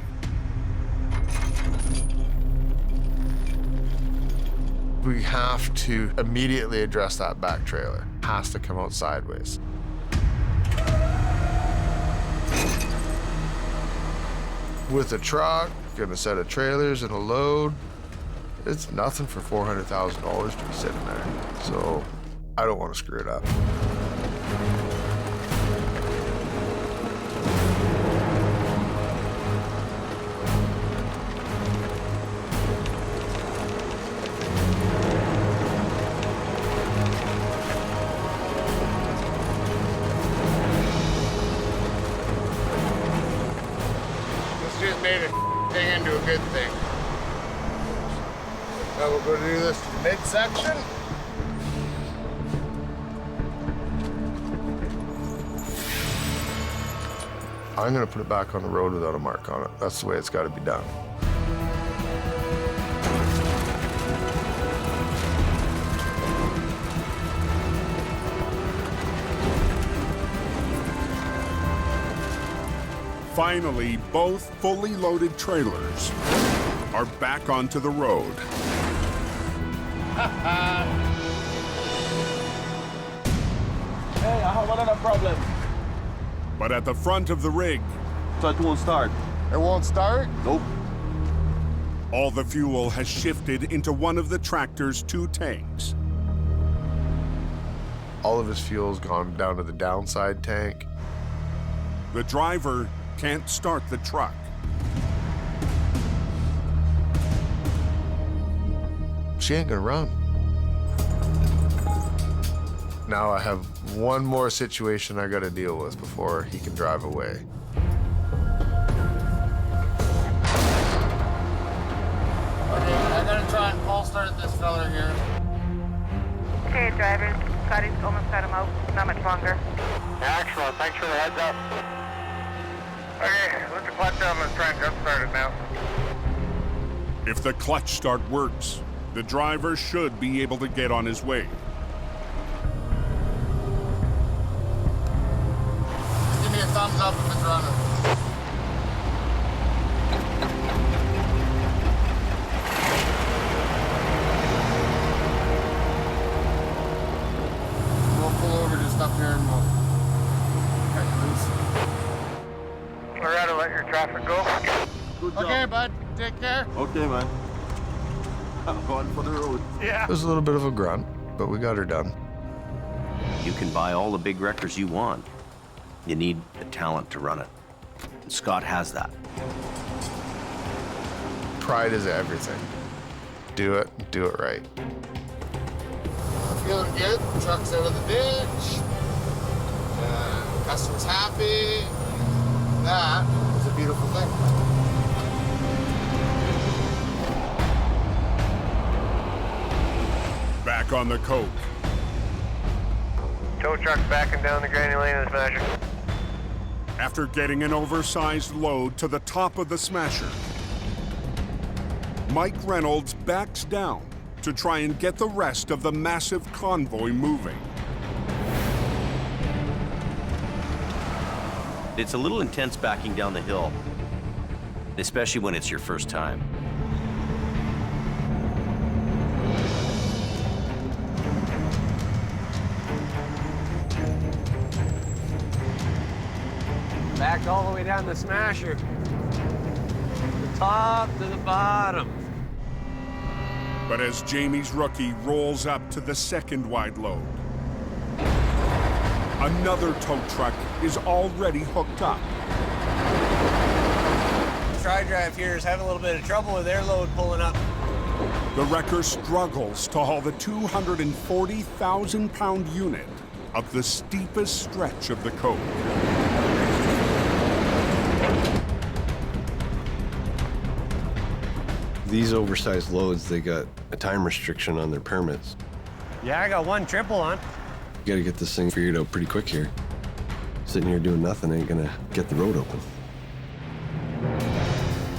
We have to immediately address that back trailer. It has to come out sideways. With a truck and a set of trailers and a load, it's nothing for $400,000 to be sitting there. So I don't want to screw it up. Made a thing into a good thing. Now we're going to do this to the midsection. I'm going to put it back on the road without a mark on it. That's the way it's got to be done. Finally, both fully loaded trailers are back onto the road. Hey, I have another problem. But at the front of the rig, So it won't start. It won't start? Nope. all the fuel has shifted into one of the tractor's two tanks. All of his fuel's gone down to the downside tank. The driver can't start the truck. She ain't gonna run. Now I have one more situation I gotta deal with before he can drive away. Okay, I gotta try and pull start this fella here. Okay, driver. Scotty's almost got him out. Not much longer. Excellent. Thanks for the heads up. Okay, let the clutch down. Let's try and jump start it now. If the clutch start works, the driver should be able to get on his way. Give me a thumbs up if it's running. stuff here and we'll cut you loose. Loretta, let your traffic go. Good job. Okay, bud. Take care. Okay, man. I'm going for the road. Yeah. It was a little bit of a grunt, but we got her done. You can buy all the big wreckers you want. You need the talent to run it. And Scott has that. Pride is everything. Do it right. Feeling good. Truck's out of the ditch. Customer's happy. That is a beautiful thing. Back on the coke. Tow truck's backing down the granny lane of the Smasher. After getting an oversized load to the top of the Smasher, Mike Reynolds backs down to try and get the rest of the massive convoy moving. It's a little intense backing down the hill, especially when it's your first time. Backed all the way down the Smasher. The top to the bottom. But as Jamie's rookie rolls up to the second wide load, another tow truck is already hooked up. Tri-Drive here is having a little bit of trouble with their load pulling up. The wrecker struggles to haul the 240,000-pound unit up the steepest stretch of the coke. These oversized loads, they got a time restriction on their permits. Yeah, I got one triple on. You gotta get this thing figured out pretty quick here. Sitting here doing nothing ain't gonna get the road open.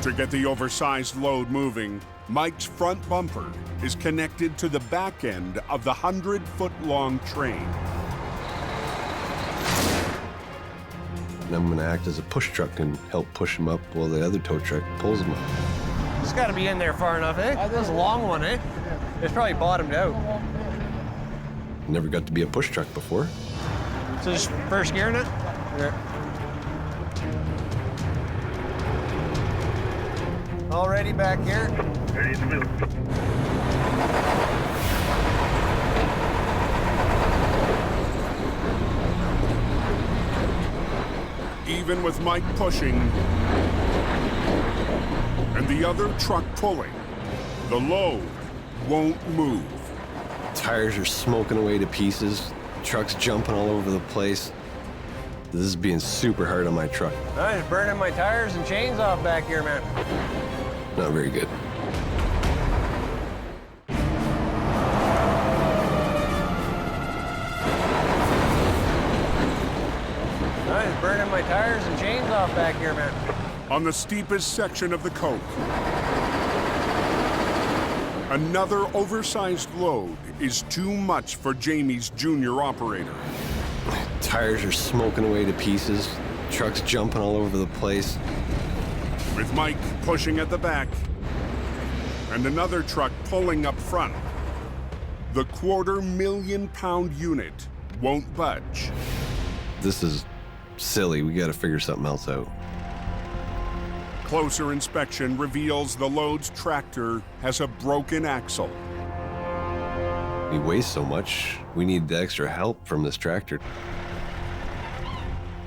To get the oversized load moving, Mike's front bumper is connected to the back end of the 100-foot-long train. And I'm gonna act as a push truck and help push him up while the other tow truck pulls him up. It's got to be in there far enough, eh? This is a long one, eh? It's probably bottomed out. Never got to be a push truck before. So just first gearing it? Yeah. All ready back here? Ready to move. Even with Mike pushing and the other truck pulling, the load won't move. Tires are smoking away to pieces, trucks jumping all over the place. This is being super hard on my truck. I'm just burning my tires and chains off back here, man. Not very good. I'm just burning my tires and chains off back here, man. On the steepest section of the coke, another oversized load is too much for Jamie's junior operator. Tires are smoking away to pieces, trucks jumping all over the place. With Mike pushing at the back and another truck pulling up front, the 250,000-pound unit won't budge. This is silly. We gotta figure something else out. Closer inspection reveals the load's tractor has a broken axle. He weighs so much, we need the extra help from this tractor.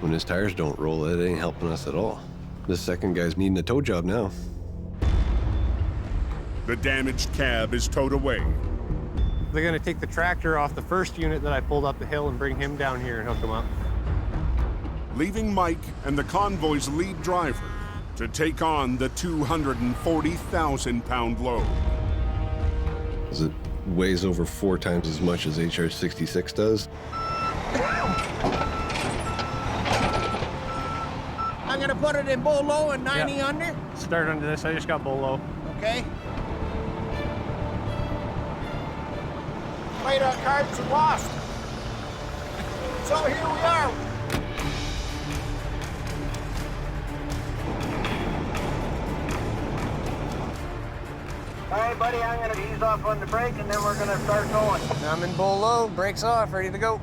When his tires don't roll, it ain't helping us at all. This second guy's needing a tow job now. The damaged cab is towed away. They're gonna take the tractor off the first unit that I pulled up the hill and bring him down here and hook him up. Leaving Mike and the convoy's lead driver to take on the 240,000-pound load. It weighs over 4 times as much as HR66 does. I'm gonna put it in bull low and 90 under. Start under this, I just got bull low. Okay. Played our cards and lost. So here we are. All right, buddy, I'm going to ease off on the brake, and then we're going to start going. I'm in bull low, brakes off, ready to go.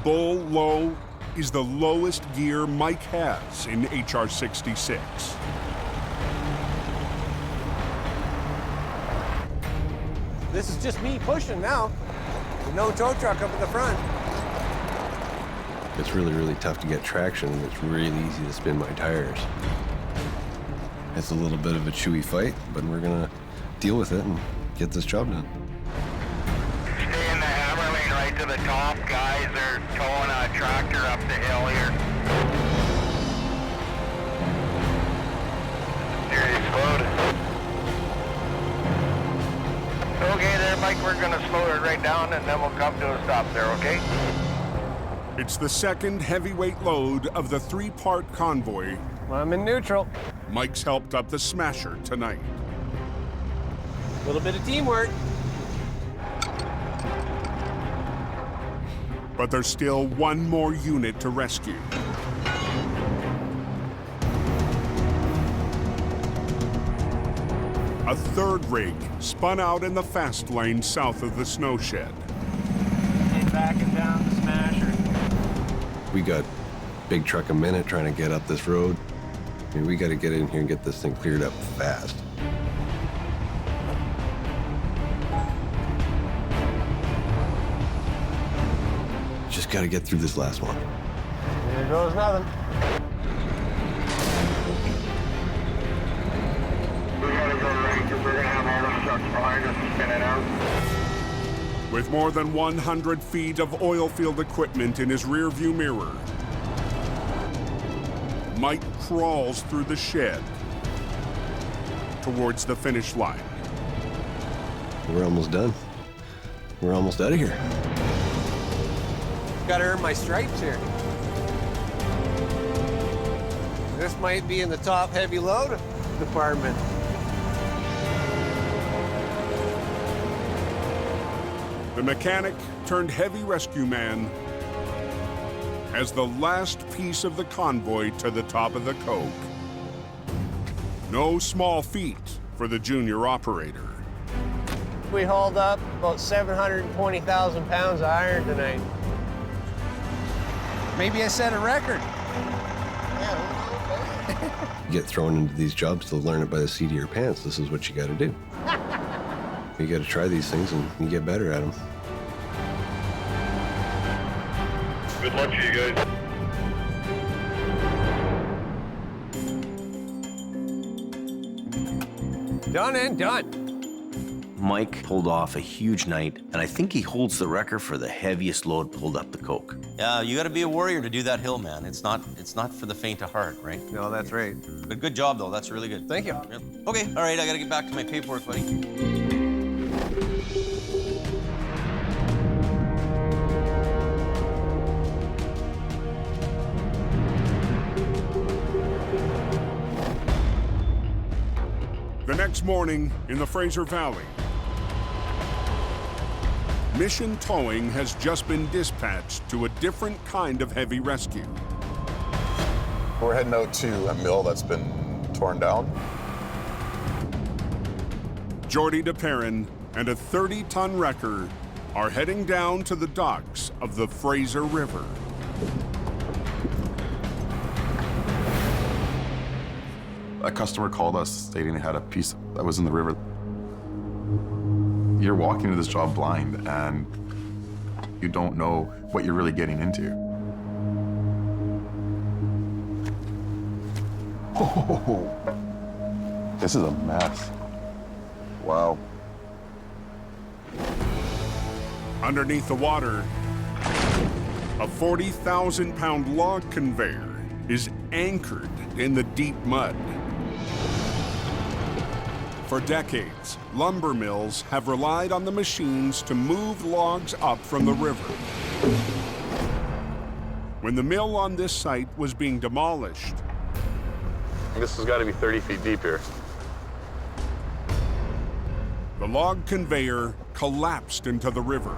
bull low is the lowest gear Mike has in HR66. This is just me pushing now. No tow truck up at the front. It's really, really tough to get traction, and it's really easy to spin my tires. It's a little bit of a chewy fight, but we're gonna deal with it and get this job done. Stay in the hammer lane right to the top. Guys are towing a tractor up the hill here. Serious load. Okay there, Mike, we're gonna slow it right down and then we'll come to a stop there, okay? It's the second heavyweight load of the 3-part convoy. Well, I'm in neutral. Mike's helped up the Smasher tonight. A little bit of teamwork. But there's still one more unit to rescue. A third rig spun out in the fast lane south of the snow shed. Get back and down the Smasher. We got big truck a minute trying to get up this road. I mean, we got to get in here and get this thing cleared up fast. Just got to get through this last one. Here goes nothing. We gotta go right because we're gonna have all the trucks behind us spinning out. With more than 100 feet of oil field equipment in his rearview mirror, Mike crawls through the shed towards the finish line. We're almost done. We're almost out of here. Got to earn my stripes here. This might be in the top heavy load department. The mechanic turned heavy rescue man as the last piece of the convoy to the top of the coke. No small feat for the junior operator. We hauled up about 720,000 pounds of iron tonight. Maybe I set a record. You get thrown into these jobs to learn it by the seat of your pants. This is what you got to do. You got to try these things and you get better at them. Good luck to you guys. Done and done. Mike pulled off a huge night, and I think he holds the record for the heaviest load pulled up the coke. Yeah, you got to be a warrior to do that hill, man. It's not for the faint of heart, right? No, that's right. But good job, though. That's really good. Thank you. Yep. Okay, all right, I got to get back to my paperwork, buddy. The next morning in the Fraser Valley, Mission Towing has just been dispatched to a different kind of heavy rescue. We're heading out to a mill that's been torn down. Jordy DePerrin and a 30-ton wrecker are heading down to the docks of the Fraser River. A customer called us stating they had a piece that was in the river. You're walking into this job blind and you don't know what you're really getting into. Oh, this is a mess. Wow. Underneath the water, a 40,000-pound log conveyor is anchored in the deep mud. For decades, lumber mills have relied on the machines to move logs up from the river. When the mill on this site was being demolished, This has got to be 30 feet deep here. the log conveyor collapsed into the river.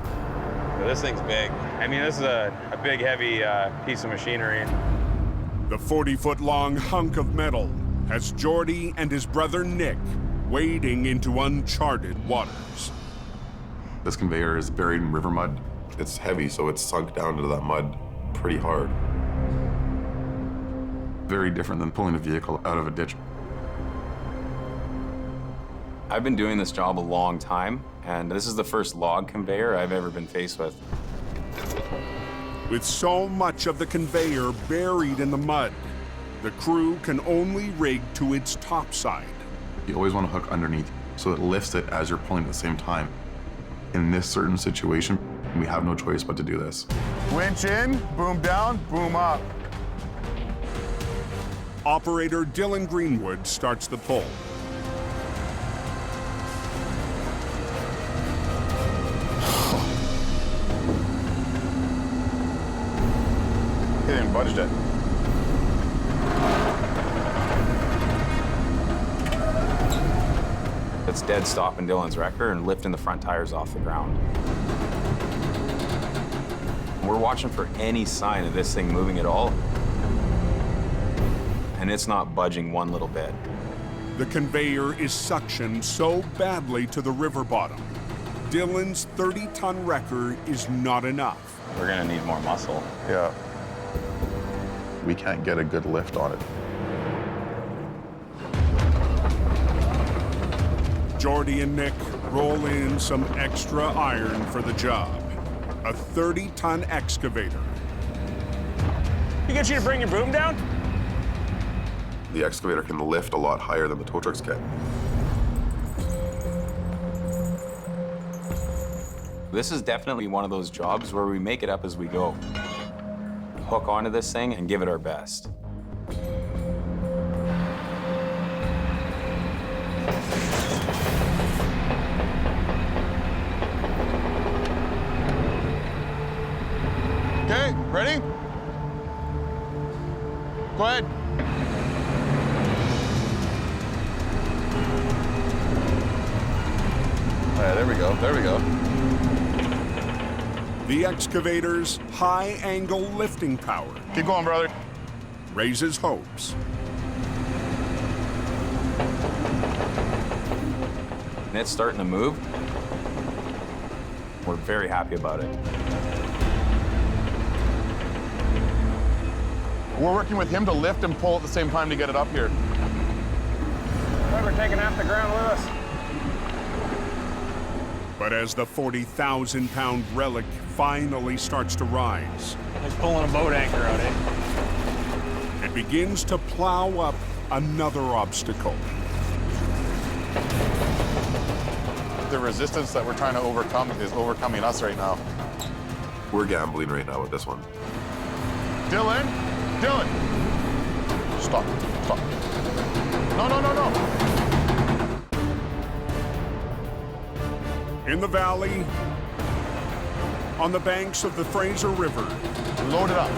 This thing's big. I mean, this is a big, heavy piece of machinery. The 40-foot-long hunk of metal has Jordy and his brother Nick wading into uncharted waters. This conveyor is buried in river mud It's heavy, so it's sunk down into that mud pretty hard. Very different than pulling a vehicle out of a ditch. I've been doing this job a long time, and this is the first log conveyor I've ever been faced with. With so much of the conveyor buried in the mud, the crew can only rig to its top side. You always want to hook underneath so it lifts it as you're pulling at the same time. In this certain situation, we have no choice but to do this. Winch in, boom down, boom up. Operator Dylan Greenwood starts the pull. He didn't budge it. It's dead stopping Dylan's wrecker and lifting the front tires off the ground. We're watching for any sign of this thing moving at all, and it's not budging one little bit. The conveyor is suctioned so badly to the river bottom. Dylan's 30-ton wrecker is not enough. We're gonna need more muscle. Yeah. We can't get a good lift on it. Jordy and Nick roll in some extra iron for the job. A 30-ton excavator. You get you to bring your boom down? The excavator can lift a lot higher than the tow trucks can. This is definitely one of those jobs where we make it up as we go. Hook onto this thing and give it our best. Okay, ready? Go ahead. Yeah, there we go, there we go. The excavator's high-angle lifting power. Keep going, brother. Raises hopes. And it's starting to move. We're very happy about it. We're working with him to lift and pull at the same time to get it up here. We're taking half the ground with us. But as the 40,000-pound relic finally starts to rise, He's pulling a boat anchor out, eh? it begins to plow up another obstacle. The resistance that we're trying to overcome is overcoming us right now. We're gambling right now with this one. Dylan! Dylan! Stop, stop. No, no, no, no. In the valley, on the banks of the Fraser River, load it up.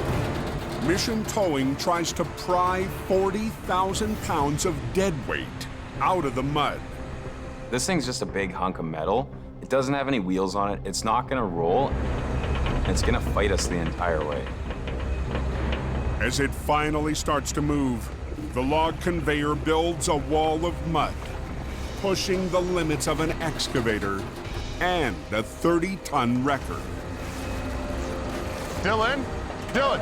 Mission Towing tries to pry 40,000 pounds of dead weight out of the mud. This thing's just a big hunk of metal. It doesn't have any wheels on it. It's not gonna roll. It's gonna fight us the entire way. As it finally starts to move, the log conveyor builds a wall of mud, pushing the limits of an excavator and a 30-ton wrecker. Dylan! Dylan!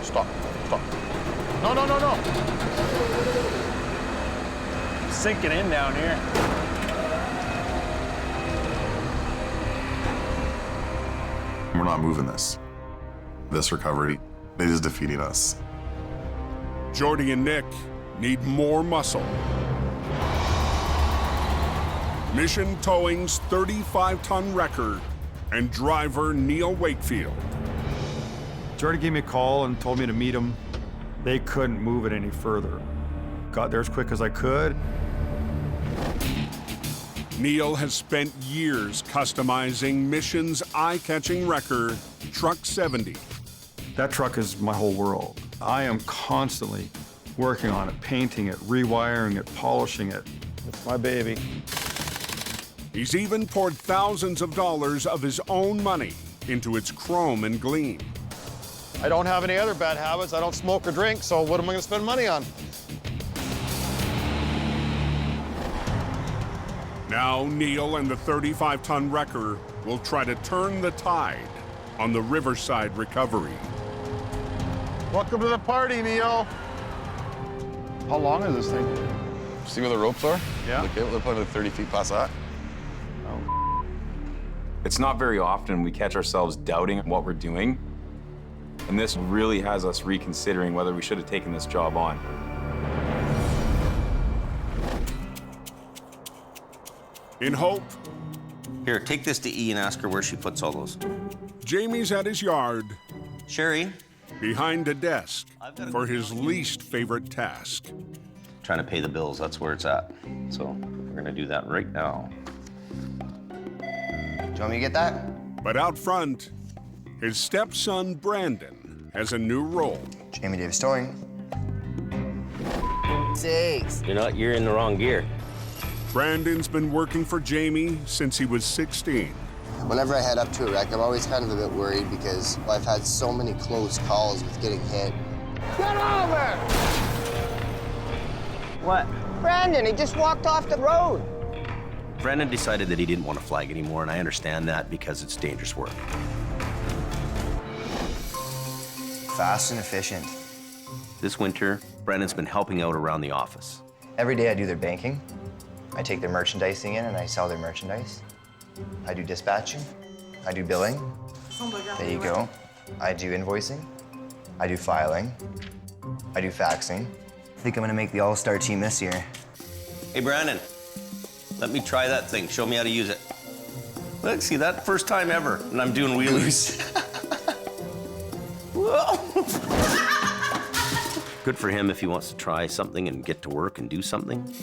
Stop, stop. No, no, no, no. Sinking in down here. We're not moving this. This recovery, it is defeating us. Jordy and Nick need more muscle. Mission Towing's 35-ton wrecker and driver Neil Wakefield. Jordy gave me a call and told me to meet him. They couldn't move it any further. Got there as quick as I could. Neil has spent years customizing Mission's eye-catching wrecker, Truck 70. That truck is my whole world. I am constantly working on it, painting it, rewiring it, polishing it. It's my baby. He's even poured thousands of dollars of his own money into its chrome and gleam. I don't have any other bad habits. I don't smoke or drink, so what am I going to spend money on? Now Neil and the 35-ton wrecker will try to turn the tide on the Riverside recovery. Welcome to the party, Neil. How long is this thing? See where the ropes are? Yeah. Okay, they're probably like 30 feet past that. It's not very often we catch ourselves doubting what we're doing. And this really has us reconsidering whether we should have taken this job on. In hope, Here, take this to E and ask her where she puts all those. Jamie's at his yard, Sherry, behind a desk, for his least favorite task. trying to pay the bills, that's where it's at. So we're gonna do that right now. Do you want me to get that? But out front, his stepson, Brandon, has a new role. Jamie Davis towing. Sakes. You're in the wrong gear. Brandon's been working for Jamie since he was 16. Whenever I head up to a wreck, I'm always kind of a bit worried because I've had so many close calls with getting hit. Get over! What? Brandon, he just walked off the road. Brandon decided that he didn't want to flag anymore, and I understand that because it's dangerous work. Fast and efficient. This winter, Brandon's been helping out around the office. Every day I do their banking. I take their merchandising in and I sell their merchandise. I do dispatching. I do billing. There you go. I do invoicing. I do filing. I do faxing. I think I'm gonna make the all-star team this year. Hey, Brandon, let me try that thing. Show me how to use it. Look, see that? First time ever, and I'm doing wheelies. Whoa. Good for him if he wants to try something and get to work and do something.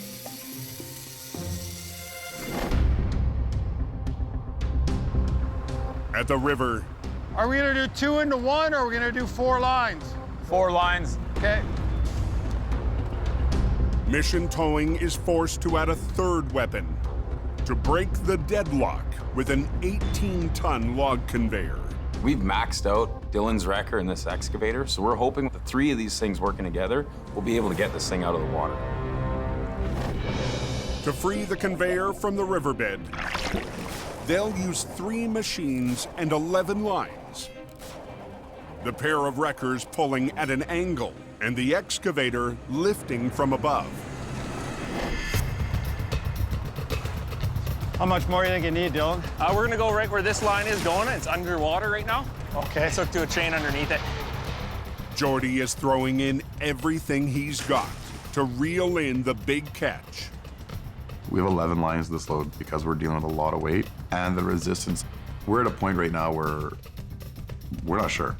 At the river, Are we gonna do 2 into 1 or are we gonna do 4 lines? 4 lines. Okay. Mission Towing is forced to add a third weapon to break the deadlock with an 18-ton log conveyor. We've maxed out Dylan's wrecker and this excavator, so we're hoping with the 3 of these things working together, we'll be able to get this thing out of the water. To free the conveyor from the riverbed, they'll use 3 machines and 11 lines. The pair of wreckers pulling at an angle and the excavator lifting from above. How much more do you think you need, Dylan? We're gonna go right where this line is going. It's underwater right now. Okay. Let's hook to a chain underneath it. Jordy is throwing in everything he's got to reel in the big catch. We have 11 lines this load because we're dealing with a lot of weight and the resistance. We're at a point right now where we're not sure.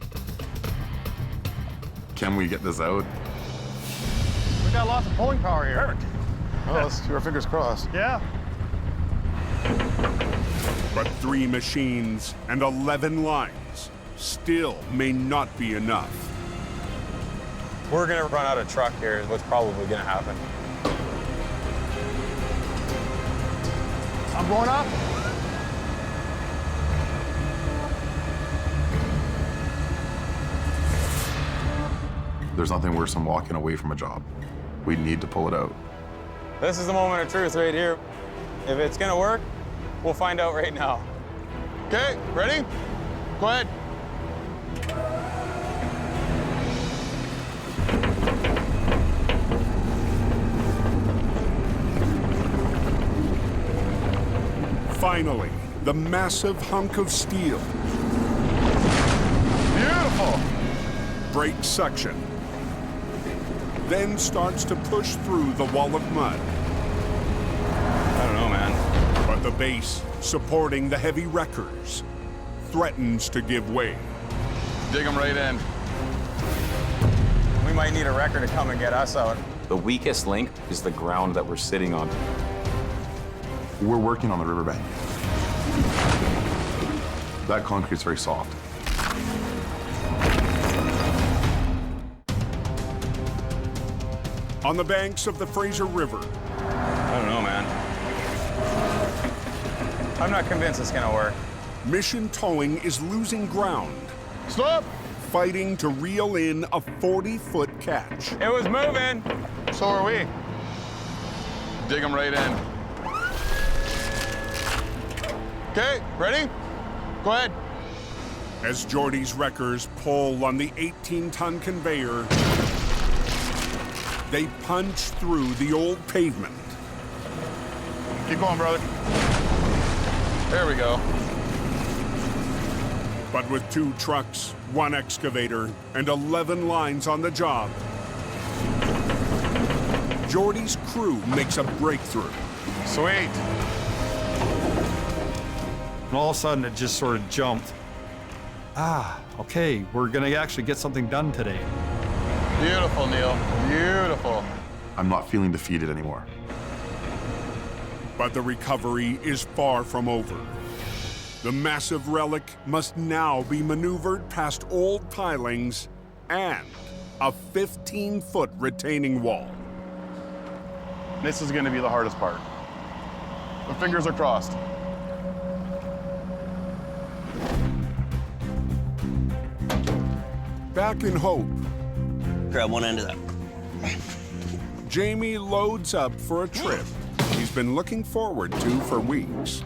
Can we get this out? We got lots of pulling power here. Perfect. Oh, let's keep our fingers crossed. Yeah. But 3 machines and 11 lines still may not be enough. We're gonna run out of truck here is what's probably gonna happen. I'm going up. There's nothing worse than walking away from a job. We need to pull it out. This is the moment of truth right here. If it's gonna work, we'll find out right now. Okay, ready? Go ahead. Finally, the massive hunk of steel Beautiful. breaks suction, then starts to push through the wall of mud. I don't know, man. But the base supporting the heavy wreckers threatens to give way. Dig them right in. We might need a wrecker to come and get us out. The weakest link is the ground that we're sitting on. We're working on the riverbank. That concrete's very soft. On the banks of the Fraser River, I don't know, man. I'm not convinced it's gonna work. Mission Towing is losing ground, Stop. fighting to reel in a 40-foot catch. It was moving. So are we. Dig them right in. Okay, ready? Go ahead. As Jordy's wreckers pull on the 18-ton conveyor, they punch through the old pavement. Keep going, brother. There we go. But with 2 trucks, 1 excavator, and 11 lines on the job, Jordy's crew makes a breakthrough. Sweet. And all of a sudden, it just sort of jumped. Okay, we're gonna actually get something done today. Beautiful, Neil. Beautiful. I'm not feeling defeated anymore. But the recovery is far from over. The massive relic must now be maneuvered past old pilings and a 15-foot retaining wall. This is going to be the hardest part. The fingers are crossed. Back in hope, Grab one end of that. Jamie loads up for a trip he's been looking forward to for weeks.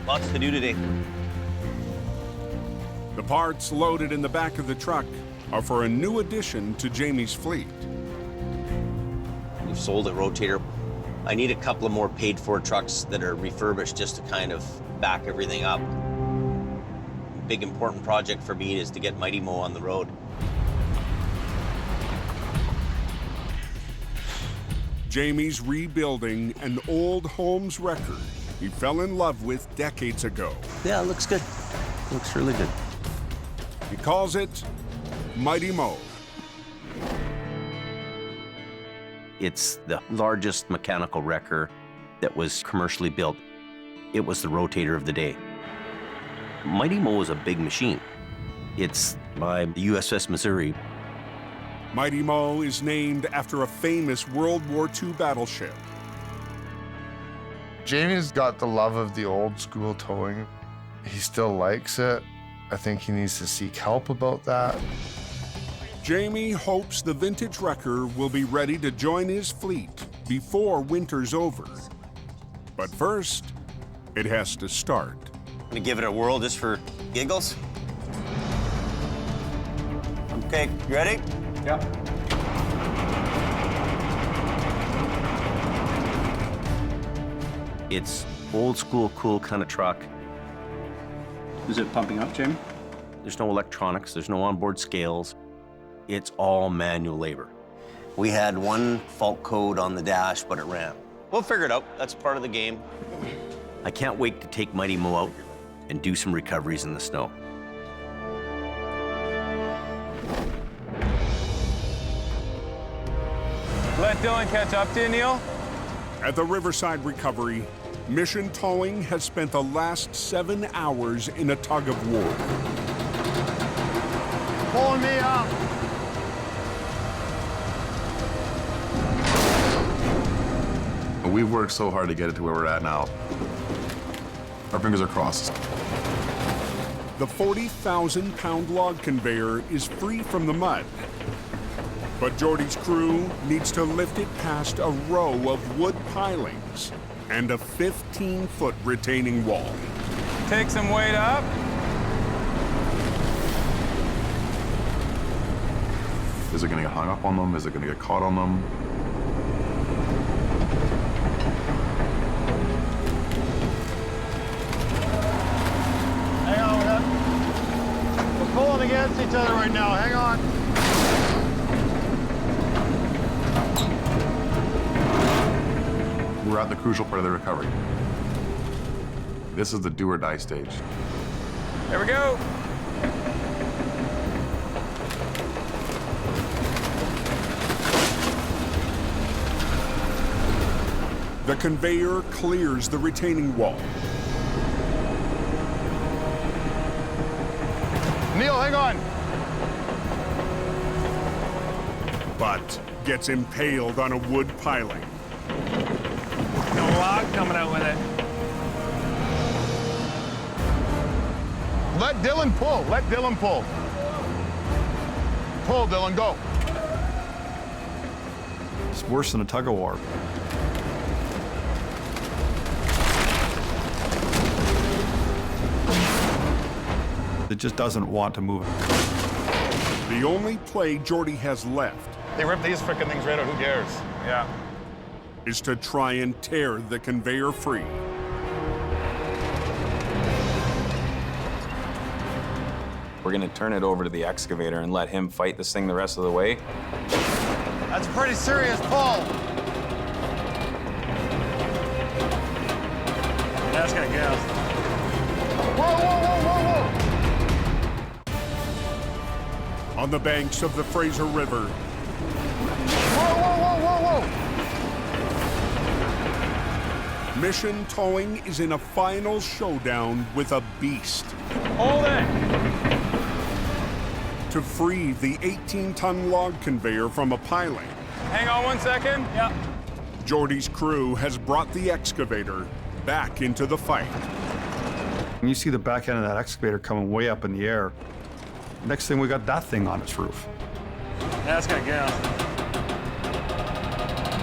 Lots to do today. The parts loaded in the back of the truck are for a new addition to Jamie's fleet. We've sold a rotator. I need a couple of more paid-for trucks that are refurbished just to kind of back everything up. Big important project for me is to get Mighty Mo on the road. Jamie's rebuilding an old Holmes record he fell in love with decades ago. Yeah, it looks good. Looks really good. He calls it Mighty Mo. It's the largest mechanical wrecker that was commercially built. It was the rotator of the day. Mighty Mo is a big machine. It's by the USS Missouri. Mighty Mo is named after a famous World War II battleship. Jamie's got the love of the old school towing. He still likes it. I think he needs to seek help about that. Jamie hopes the vintage wrecker will be ready to join his fleet before winter's over. But first, it has to start. I'm gonna give it a whirl just for giggles. Okay, you ready? Yeah. It's old school, cool kind of truck. Is it pumping up, Jamie? There's no electronics, there's no onboard scales. It's all manual labor. We had one fault code on the dash, but it ran. We'll figure it out. That's part of the game. I can't wait to take Mighty Mo out and do some recoveries in the snow. Let Dylan catch up to you, Neil. At the Riverside Recovery, Mission Towing has spent the last 7 hours in a tug of war. Pulling me up. We've worked so hard to get it to where we're at now. Our fingers are crossed. The 40,000-pound log conveyor is free from the mud. But Jordy's crew needs to lift it past a row of wood pilings and a 15-foot retaining wall. Take some weight up. Is it going to get hung up on them? Is it going to get caught on them? Hang on, we're pulling against each other right now. Hang on. We're at the crucial part of the recovery. This is the do or die stage. There we go. The conveyor clears the retaining wall. Neil, hang on. But gets impaled on a wood piling. No log coming out with it. Let Dylan pull. Let Dylan pull. Pull, Dylan, go. It's worse than a tug of war. It just doesn't want to move. The only play Jordy has left They ripped these frickin' things right out, who cares? Yeah. is to try and tear the conveyor free. We're gonna turn it over to the excavator and let him fight this thing the rest of the way. That's a pretty serious pull. That's gonna go. Whoa, whoa, whoa, whoa, whoa. On the banks of the Fraser River, Whoa, whoa, whoa, whoa, whoa. Mission Towing is in a final showdown with a beast. Hold it. To free the 18-ton log conveyor from a piling, Hang on 1 second. Yeah. Jordy's crew has brought the excavator back into the fight. And you see the back end of that excavator coming way up in the air. Next thing, we got that thing on its roof. That's gonna go.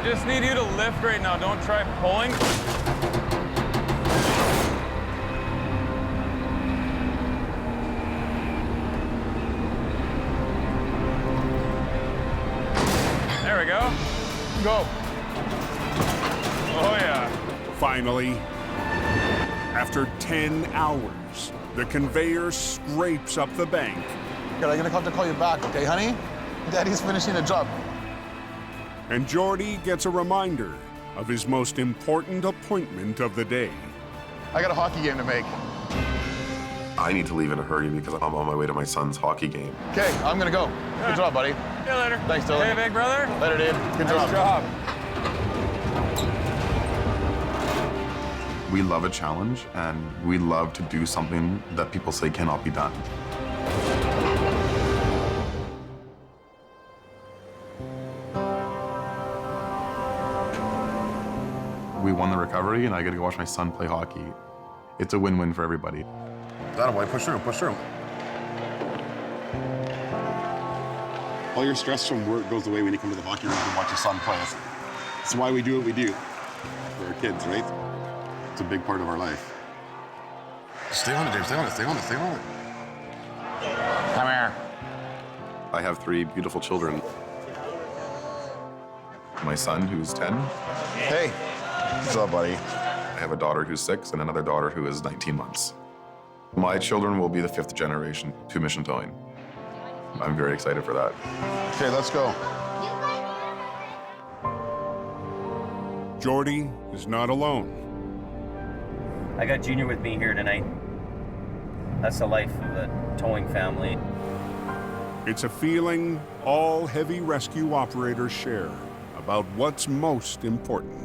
Just need you to lift right now. Don't try pulling. There we go. Go. Oh yeah. Finally, after 10 hours, the conveyor scrapes up the bank. Good, I'm gonna have to call you back, okay, honey? Daddy's finishing the job. And Jordy gets a reminder of his most important appointment of the day. I got a hockey game to make. I need to leave in a hurry because I'm on my way to my son's hockey game. Okay, I'm gonna go. Good job, buddy. See you later. Thanks, Dylan. Hey, big brother. Later, dude. Good Nice job. We love a challenge, and we love to do something that people say cannot be done. We won the recovery, and I get to go watch my son play hockey. It's a win-win for everybody. That boy, push through, push through. All your stress from work goes away when you come to the hockey rink and watch your son play. That's why we do what we do for our kids, right? It's a big part of our life. Stay on it, Dave. Stay on it, stay on it, stay on it. Come here. I have 3 beautiful children. My son, who's 10. Hey. What's up, buddy? I have a daughter who's 6 and another daughter who is 19 months. My children will be the 5th generation to mission towing. I'm very excited for that. Okay, let's go. Jordy is not alone. I got Junior with me here tonight. That's the life of a towing family. It's a feeling all heavy rescue operators share about what's most important.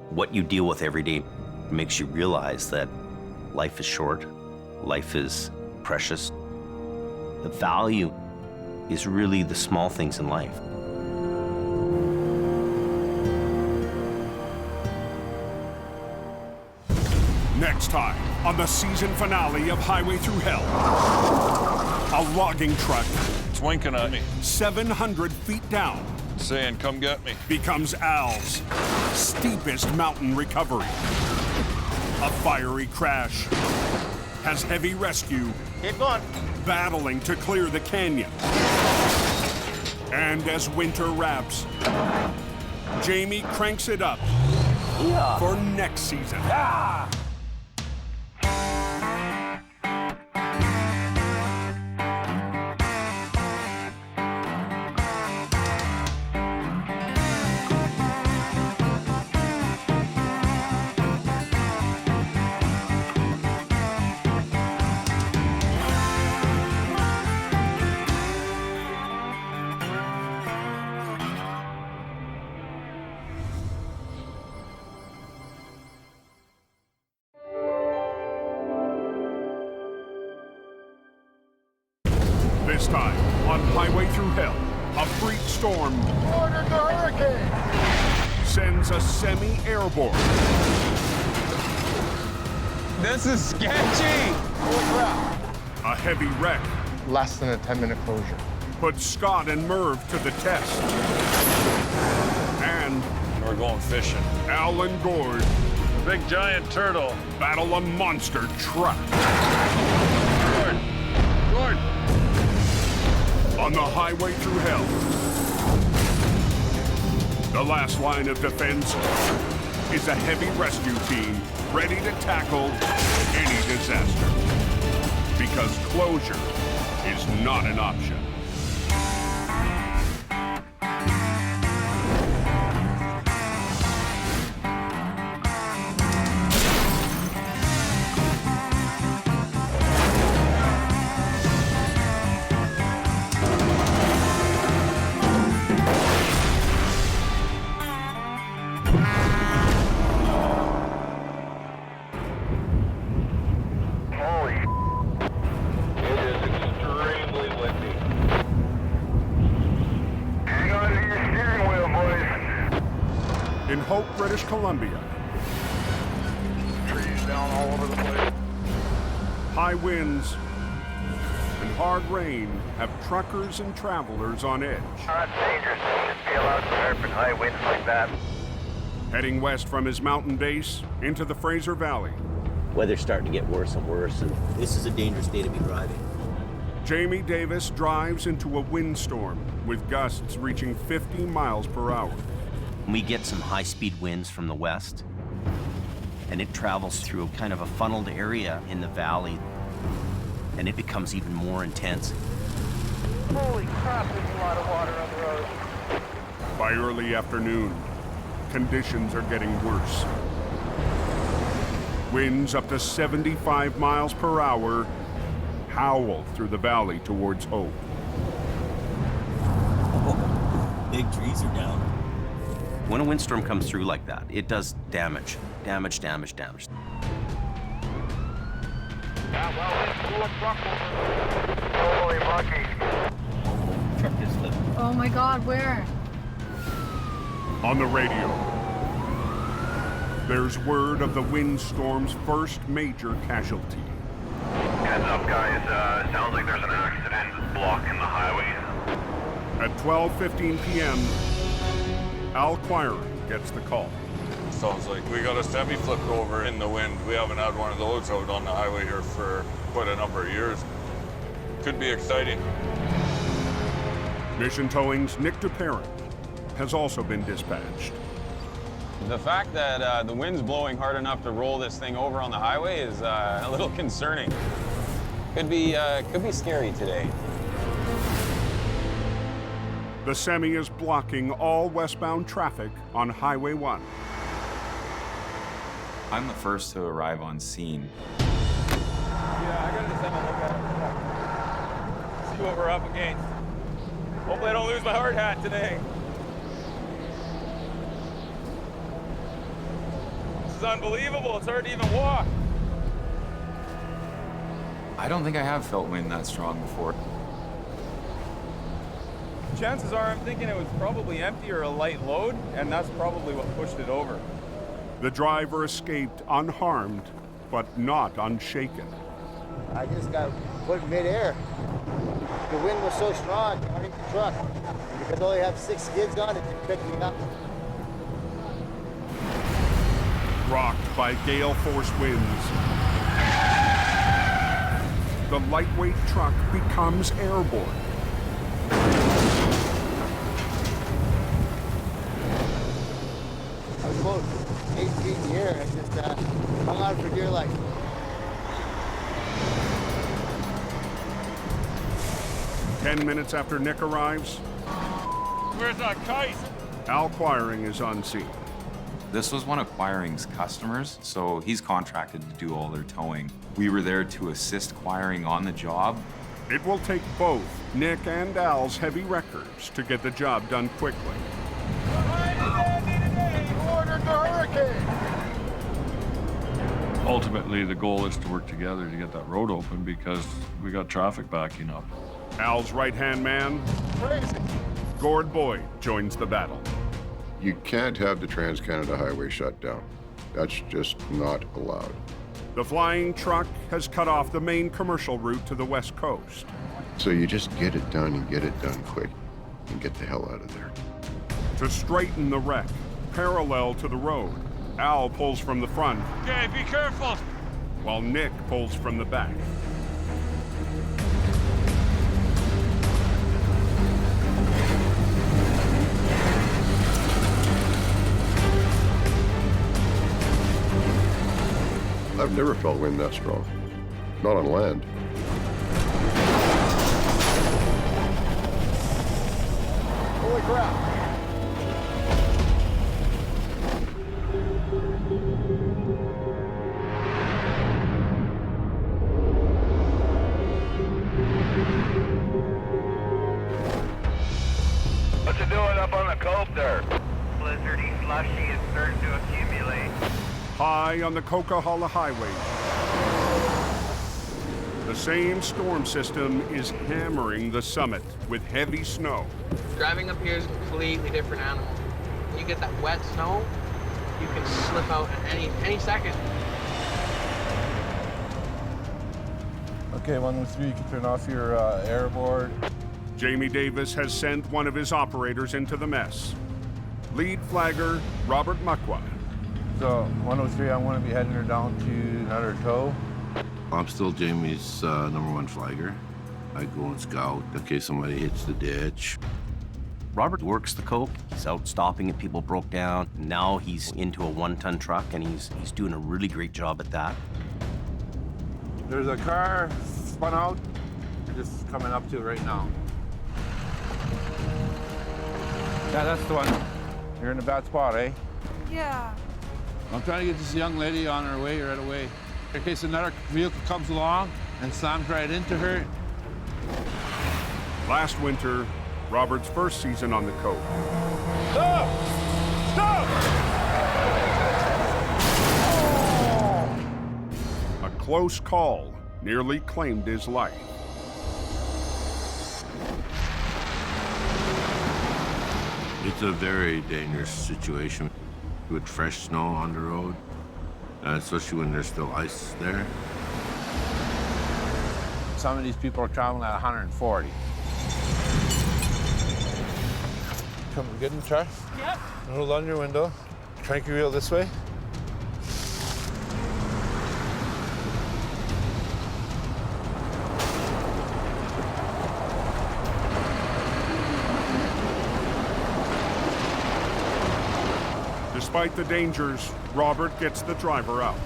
What you deal with every day makes you realize that life is short, life is precious. The value is really the small things in life. Next time on the season finale of Highway Through Hell, a logging truck, It's winking at me, 700 feet down, saying, "Come get me." becomes Al's steepest mountain recovery. A fiery crash has heavy rescue Keep going. battling to clear the canyon. And as winter wraps, Jamie cranks it up for next season. This time on Highway Through Hell, a freak storm Order the hurricane. sends a semi-airborne This is sketchy. Holy crap. a heavy wreck Less than a 10-minute closure. puts Scott and Merv to the test. And We're going fishing. Al and Gord Big giant turtle. battle a monster truck. Gord, On the highway through hell, the last line of defense is a heavy rescue team ready to tackle any disaster. Because closure is not an option. In Hope, British Columbia, Trees down all over the place. high winds and hard rain have truckers and travelers on edge. That's dangerous. Just be allowed to surf in high winds like that. Heading west from his mountain base into the Fraser Valley, Weather's starting to get worse and worse, and this is a dangerous day to be driving. Jamie Davis drives into a windstorm with gusts reaching 50 miles per hour. We get some high-speed winds from the west, and it travels through kind of a funneled area in the valley, and it becomes even more intense. Holy crap, there's a lot of water on the road. By early afternoon, conditions are getting worse. Winds up to 75 miles per hour howl through the valley towards Hope. Oh, big trees are down. When a windstorm comes through like that, it does damage. Damage, damage, damage. Yeah, well, let's pull a truck over. Holy monkey. Truck is lit. Oh my God, where? On the radio, there's word of the windstorm's first major casualty. Heads up, guys. Sounds like there's an accident blocking the highway. At 12:15 p.m., Al Quiring gets the call. Sounds like we got a semi flipped over in the wind. We haven't had one of those out on the highway here for quite a number of years. Could be exciting. Mission Towing's Nick DeParent has also been dispatched. The fact that the wind's blowing hard enough to roll this thing over on the highway is a little concerning. Could be scary today. The semi is blocking all westbound traffic on Highway 1. I'm the first to arrive on scene. Yeah, I gotta just have a look at it. See what we're up against. Hopefully I don't lose my hard hat today. This is unbelievable. It's hard to even walk. I don't think I have felt wind that strong before. Chances are I'm thinking it was probably empty or a light load, and that's probably what pushed it over. The driver escaped unharmed, but not unshaken. I just got put in midair. The wind was so strong underneath the truck. Because I only have 6 skids on it, it picked me up. Rocked by gale force winds, the lightweight truck becomes airborne. I was about 8 feet in the air. I just hung on for dear life. Ten minutes after Nick arrives, Where's that kite? Al Quiring is on scene. This was one of Quiring's customers, so he's contracted to do all their towing. We were there to assist Quiring on the job. It will take both Nick and Al's heavy wreckers to get the job done quickly. Ordered the hurricane! Ultimately, the goal is to work together to get that road open because we got traffic backing up. Al's right-hand man, Crazy. Gord Boyd, joins the battle. You can't have the Trans-Canada Highway shut down. That's just not allowed. The flying truck has cut off the main commercial route to the west coast. So you just get it done and get it done quick and get the hell out of there. To straighten the wreck, parallel to the road, Al pulls from the front, Okay, be careful. while Nick pulls from the back. I've never felt wind that strong. Not on land. Holy crap. What's it doing up on the coast there? Blizzardy slushy is starting to accumulate. High on the Coquihalla Highway, the same storm system is hammering the summit with heavy snow. Driving up here is a completely different animal. When you get that wet snow, you can slip out at any second. Okay, 103, you can turn off your airboard. Jamie Davis has sent one of his operators into the mess. Lead flagger Robert Muckwa. So 103, I'm going to be heading her down to another tow. I'm still Jamie's #1 flagger. I go and scout in case somebody hits the ditch. Robert works the coke. He's out stopping if people broke down. Now he's into a 1-ton truck, and he's doing a really great job at that. There's a car spun out. We're just coming up to it right now. Yeah, that's the one. You're in a bad spot, eh? Yeah. I'm trying to get this young lady on her way right away. In case another vehicle comes along and slams right into her. Last winter, Robert's first season on the coke. Stop! Stop! A close call nearly claimed his life. It's a very dangerous situation with fresh snow on the road, especially when there's still ice there. Some of these people are traveling at 140. Come good in the truck? Yep. Hold on your window. Crank your wheel this way. Despite the dangers, Robert gets the driver out.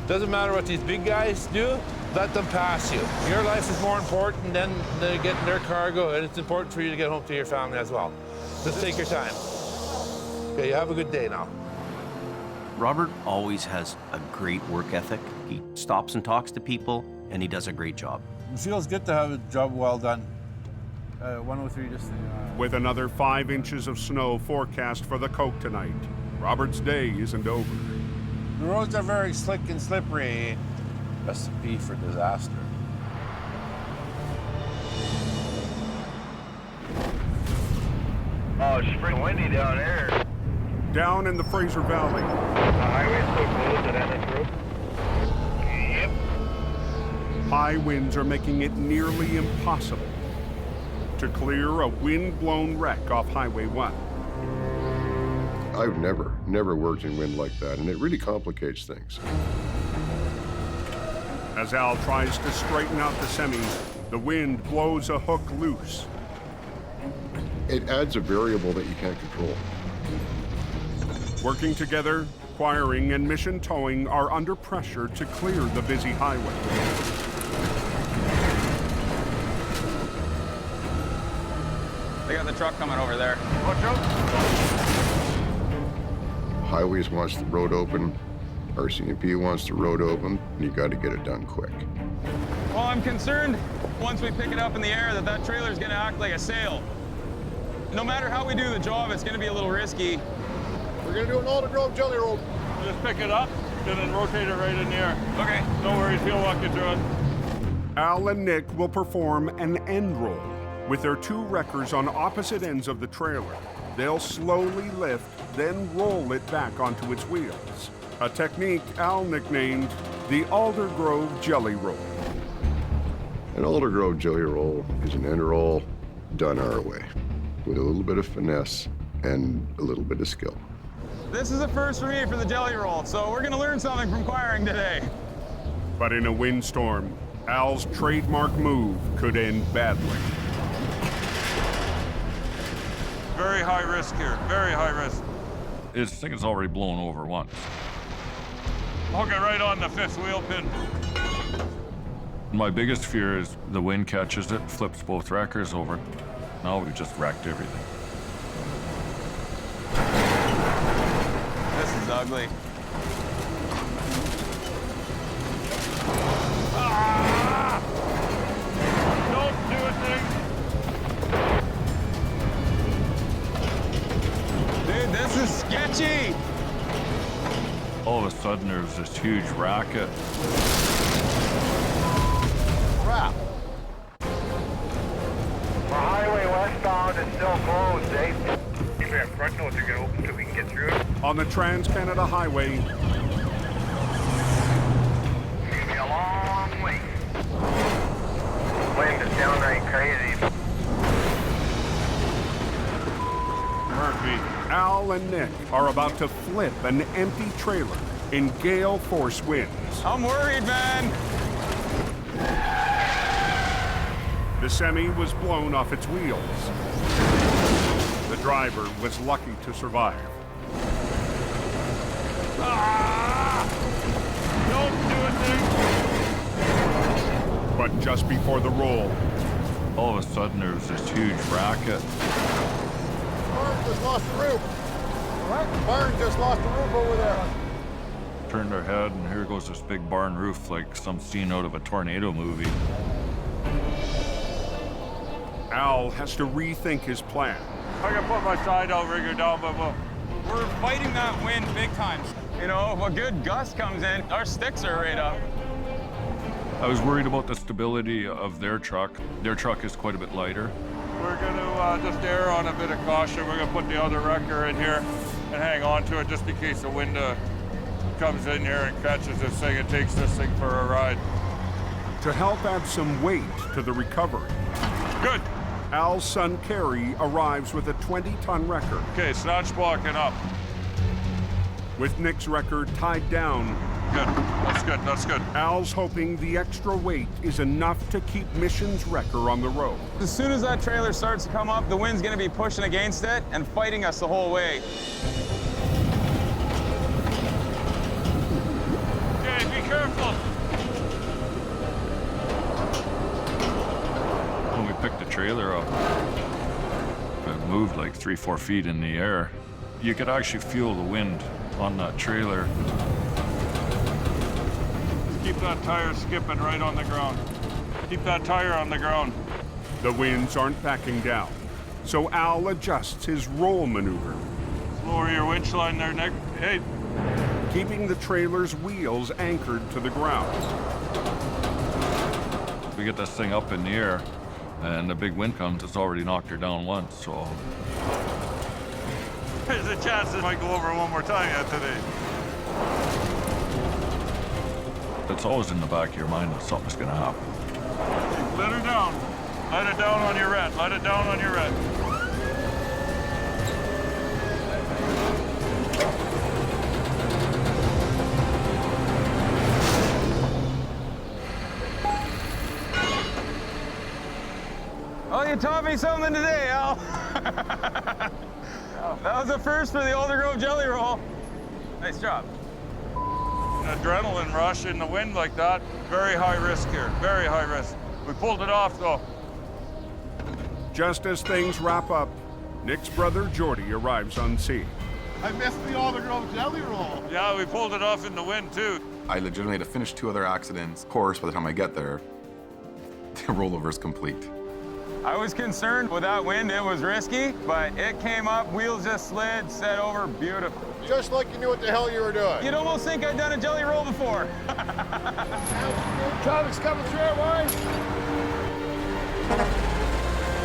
Doesn't matter what these big guys do, let them pass you. Your life is more important than they getting their cargo, and it's important for you to get home to your family as well. Just take your time. Okay, you have a good day now. Robert always has a great work ethic. He stops and talks to people, and he does a great job. It feels good to have a job well done. 103 just... With another 5 inches of snow forecast for the coke tonight, Robert's day isn't over. The roads are very slick and slippery. Recipe for disaster. Oh, it's pretty windy down there. Down in the Fraser Valley, The highway's so closed at Ennis Road. Yep. high winds are making it nearly impossible to clear a wind-blown wreck off Highway 1. I've never worked in wind like that, and it really complicates things. As Al tries to straighten out the semi, the wind blows a hook loose. It adds a variable that you can't control. Working together, Quiring and Mission Towing are under pressure to clear the busy highway. They got the truck coming over there. Watch out. Highways wants the road open, RCMP wants the road open, and you got to get it done quick. Well, I'm concerned once we pick it up in the air that trailer's gonna act like a sail. No matter how we do the job, it's gonna be a little risky. We're gonna do an all-to-grove jelly roll. Just pick it up and then rotate it right in the air. Okay. No worries, he'll walk you through it. Al and Nick will perform an end roll. With their 2 wreckers on opposite ends of the trailer, they'll slowly lift, then roll it back onto its wheels. A technique Al nicknamed the Aldergrove Jelly Roll. An Aldergrove jelly roll is an end roll done our way, with a little bit of finesse and a little bit of skill. This is a first for me for the jelly roll, so we're gonna learn something from Quiring today. But in a windstorm, Al's trademark move could end badly. Very high risk here, very high risk. I think it's already blown over once. Hook it right on the 5th wheel pin. My biggest fear is the wind catches it, flips both wreckers over. Now we just wrecked everything. This is ugly. Ah! Don't do a thing. Dude, this is sketchy. All of a sudden, there was this huge racket. Crap. The highway westbound is still closed, eh? Keep that front nose to get open so we can get through it. On the Trans-Canada Highway, Maybe a long way. Wind is downright crazy. Murphy, Al and Nick are about to flip an empty trailer in gale force winds. I'm worried, man. The semi was blown off its wheels. The driver was lucky to survive. Ah! Don't do a thing. But just before the roll, all of a sudden, there was this huge racket. Barn just lost the roof. What? Barn just lost the roof over there. Turned our head, and here goes this big barn roof like some scene out of a tornado movie. Al has to rethink his plan. I can put my side outrigger down, but We're fighting that wind big time. You know, if a good gust comes in, our sticks are right up. I was worried about the stability of their truck. Their truck is quite a bit lighter. we're going to just err on a bit of caution. We're going to put the other wrecker in here and hang on to it just in case the wind comes in here and catches this thing and takes this thing for a ride. To help add some weight to the recovery, good. Al's son Kerry arrives with a 20-ton wrecker. Okay, snatch blocking up. With Nick's wrecker tied down. Good, that's good, that's good. Al's hoping the extra weight is enough to keep Mission's wrecker on the road. As soon as that trailer starts to come up, the wind's gonna be pushing against it and fighting us the whole way. Okay, be careful. When we picked the trailer up, it moved like 3-4 feet in the air. You could actually feel the wind on that trailer. Keep that tire skipping right on the ground. Keep that tire on the ground. The winds aren't backing down, so Al adjusts his roll maneuver. Lower your winch line there, Nick. Hey. Keeping the trailer's wheels anchored to the ground. We get this thing up in the air, and the big wind comes, it's already knocked her down once, so. There's a chance it might go over one more time yet today. It's always in the back of your mind that something's gonna happen. Let her down. Let it down on your red. Let it down on your red. Oh, you taught me something today, Al. That was a first for the Alder Grove Jelly Roll. Nice job. An adrenaline rush in the wind like that, very high risk here, very high risk. We pulled it off though. Just as things wrap up, Nick's brother Jordy arrives on scene. I missed the Alder Grove Jelly Roll. Yeah, we pulled it off in the wind too. I legitimately had to finish 2 other accidents. Of course, by the time I get there, the rollover is complete. I was concerned with that wind, it was risky, but it came up, wheels just slid, set over, beautiful. Just like you knew what the hell you were doing. You'd almost think I'd done a jelly roll before. Traffic's coming through our way.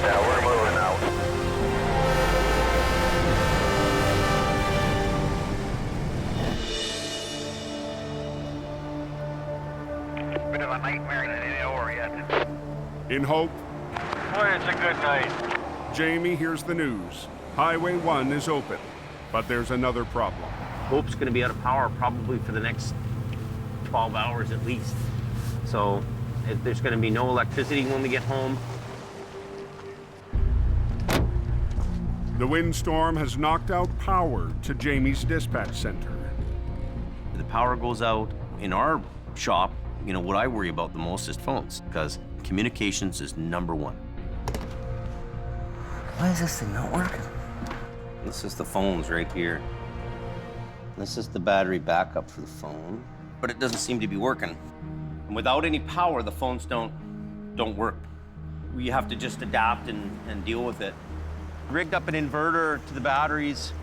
Yeah, we're moving now. Bit of a nightmare that ain't over yet. In hope, Boy, it's a good night. Jamie hears the news. Highway 1 is open, but there's another problem. Hope's going to be out of power probably for the next 12 hours at least. So there's going to be no electricity when we get home. The windstorm has knocked out power to Jamie's dispatch center. The power goes out. In our shop, you know, what I worry about the most is phones, because communications is number one. Why is this thing not working? This is the phones right here. This is the battery backup for the phone, but it doesn't seem to be working. And without any power, the phones don't work. We have to just adapt and deal with it. Rigged up an inverter to the batteries,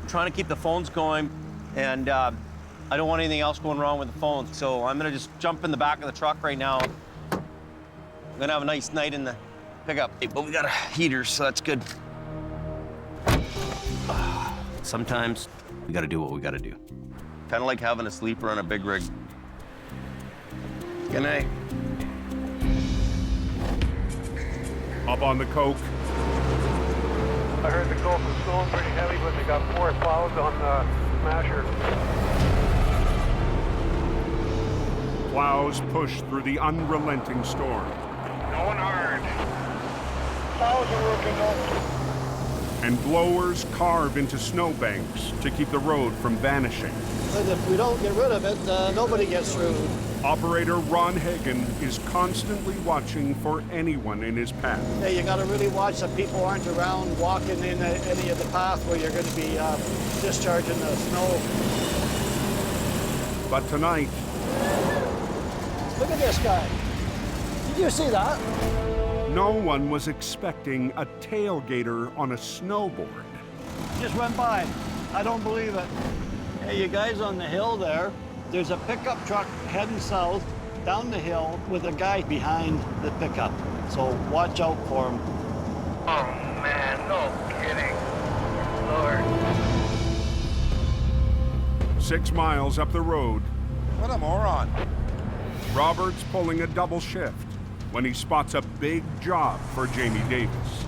trying to keep the phones going, and I don't want anything else going wrong with the phones, so I'm gonna just jump in the back of the truck right now. I'm gonna have a nice night in the pickup, but we got a heater, so that's good. Sometimes we gotta do what we gotta do. Kind of like having a sleeper on a big rig. Good night. Up on the coke. I heard the coke was going pretty heavy, but they got 4 plows on the smasher. Plows push through the unrelenting storm. Going hard. Plows are working though. And blowers carve into snowbanks to keep the road from vanishing. But if we don't get rid of it, nobody gets through. Operator Ron Hagen is constantly watching for anyone in his path. Hey, you got to really watch that people aren't around walking in any of the path where you're going to be discharging the snow. But tonight... Look at this guy. Did you see that? No one was expecting a tailgater on a snowboard. Just went by. I don't believe it. Hey, you guys on the hill there, there's a pickup truck heading south down the hill with a guy behind the pickup. So watch out for him. Oh man, no kidding. Lord. 6 miles up the road. What a moron. Robert's pulling a double shift when he spots a big job for Jamie Davis.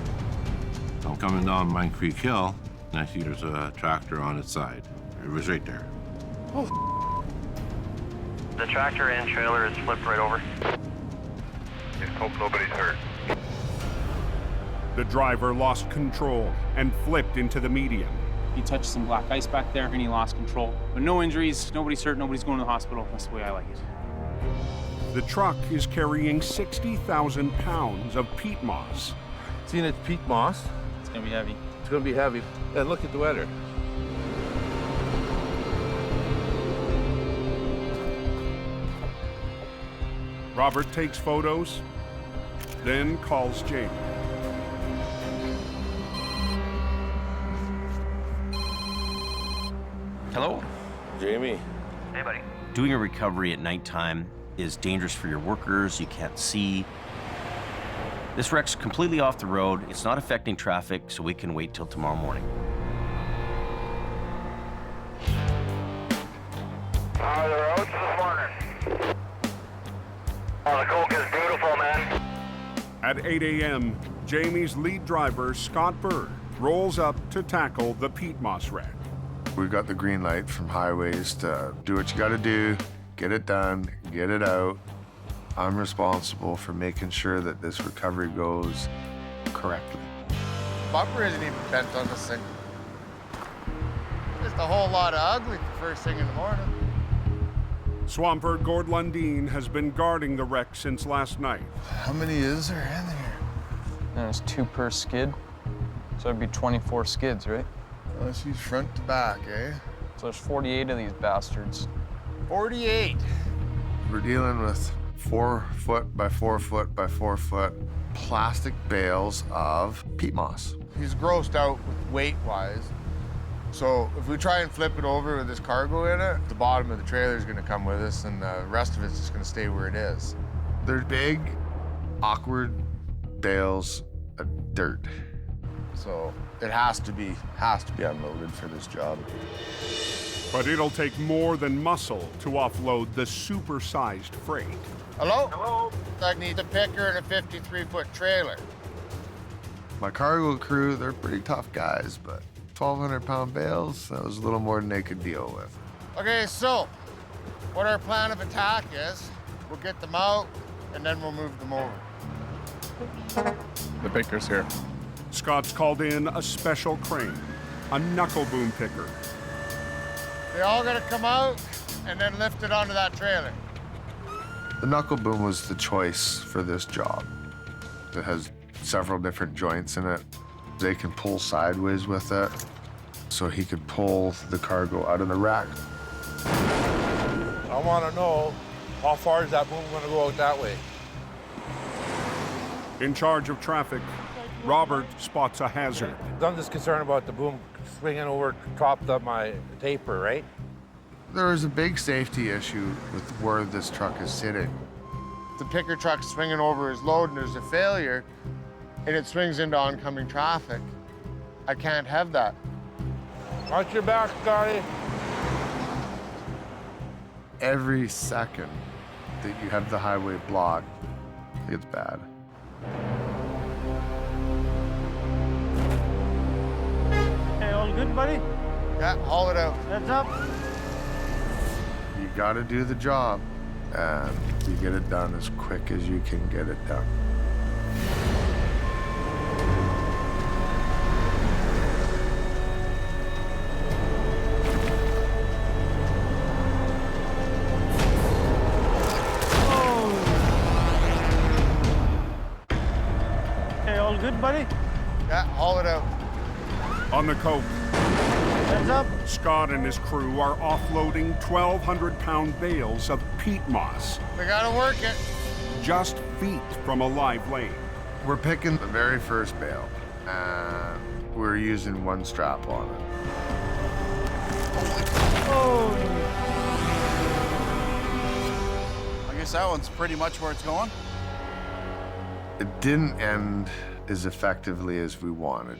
I'm coming down Mine Creek Hill, and I see there's a tractor on its side. It was right there. Oh. The tractor and trailer is flipped right over. Just hope nobody's hurt. The driver lost control and flipped into the median. He touched some black ice back there and he lost control. But no injuries, nobody's hurt, nobody's going to the hospital. That's the way I like it. The truck is carrying 60,000 pounds of peat moss. Seeing it's peat moss. It's gonna be heavy. It's gonna be heavy. And look at the weather. Robert takes photos, then calls Jamie. Hello? Jamie. Hey, buddy. Doing a recovery at nighttime is dangerous for your workers. You can't see. This wreck's completely off the road. It's not affecting traffic, so we can wait till tomorrow morning. How are the roads this morning? Oh, the coke is beautiful, man. At 8 a.m., Jamie's lead driver, Scott Bird, rolls up to tackle the peat moss wreck. We've got the green light from highways to do what you gotta do, get it done, get it out. I'm responsible for making sure that this recovery goes correctly. Bumper isn't even bent on this thing. Just a whole lot of ugly for first thing in the morning. Swamper Gord Lundeen has been guarding the wreck since last night. How many is there in there? There's 2 per skid, so it'd be 24 skids, right? Oh, she's front to back, eh? So there's 48 of these bastards. 48. We're dealing with 4 foot by 4 foot by 4 foot plastic bales of peat moss. He's grossed out with weight-wise. So if we try and flip it over with this cargo in it, the bottom of the trailer is going to come with us, and the rest of it's just going to stay where it is. They're big, awkward bales of dirt. So it has to be unloaded for this job. But it'll take more than muscle to offload the supersized freight. Hello? Hello? I need a picker and a 53-foot trailer. My cargo crew, they're pretty tough guys, but 1,200-pound bales, that was a little more than they could deal with. Okay, so what our plan of attack is, we'll get them out, and then we'll move them over. The picker's here. Scott's called in a special crane, a knuckle boom picker. They all gotta come out, and then lift it onto that trailer. The knuckle boom was the choice for this job. It has several different joints in it. They can pull sideways with it, so he could pull the cargo out of the rack. I want to know, how far is that boom going to go out that way? In charge of traffic, Robert spots a hazard. I'm just concerned about the boom swinging over top of my taper, right? There is a big safety issue with where this truck is sitting. The picker truck's swinging over his load and there's a failure, and it swings into oncoming traffic. I can't have that. Watch your back, Scotty. Every second that you have the highway blocked, it's bad. Hey, all good, buddy? Yeah, haul it out. Heads up. You gotta do the job, and you get it done as quick as you can get it done. Hey, all good, buddy? Yeah, haul it out. On the coast, Heads up. Scott and his crew are offloading 1,200-pound bales of peat moss We gotta work it. just feet from a live lane. We're picking the very first bale, and we're using one strap on it. I guess that one's pretty much where it's going. It didn't end as effectively as we wanted.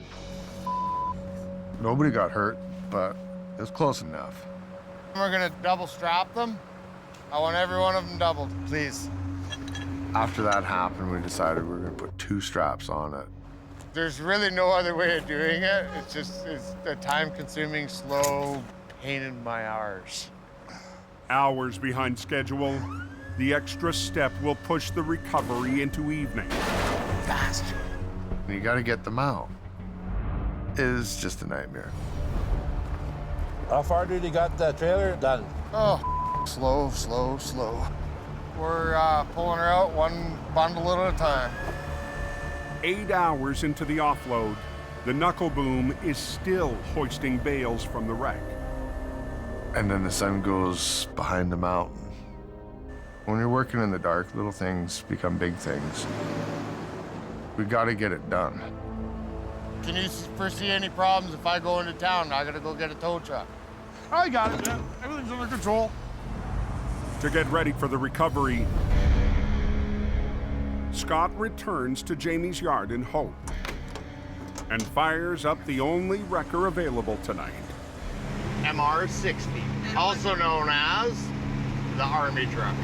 Nobody got hurt, but it was close enough. We're gonna double strap them. I want every one of them doubled, please. After that happened, we decided we were gonna put 2 straps on it. There's really no other way of doing it. It's a time-consuming, slow pain in my arse. Hours behind schedule, the extra step will push the recovery into evening. Faster. You gotta get them out. It is just a nightmare. How far did he got the trailer done? Oh, slow, slow, slow. We're pulling her out one bundle at a time. 8 hours into the offload, the knuckle boom is still hoisting bales from the wreck. And then the sun goes behind the mountain. When you're working in the dark, little things become big things. We gotta get it done. Can you foresee any problems if I go into town? I gotta go get a tow truck. I got it, man. Everything's under control. To get ready for the recovery, Scott returns to Jamie's yard in Hope and fires up the only wrecker available tonight. MR-60, also known as the Army truck.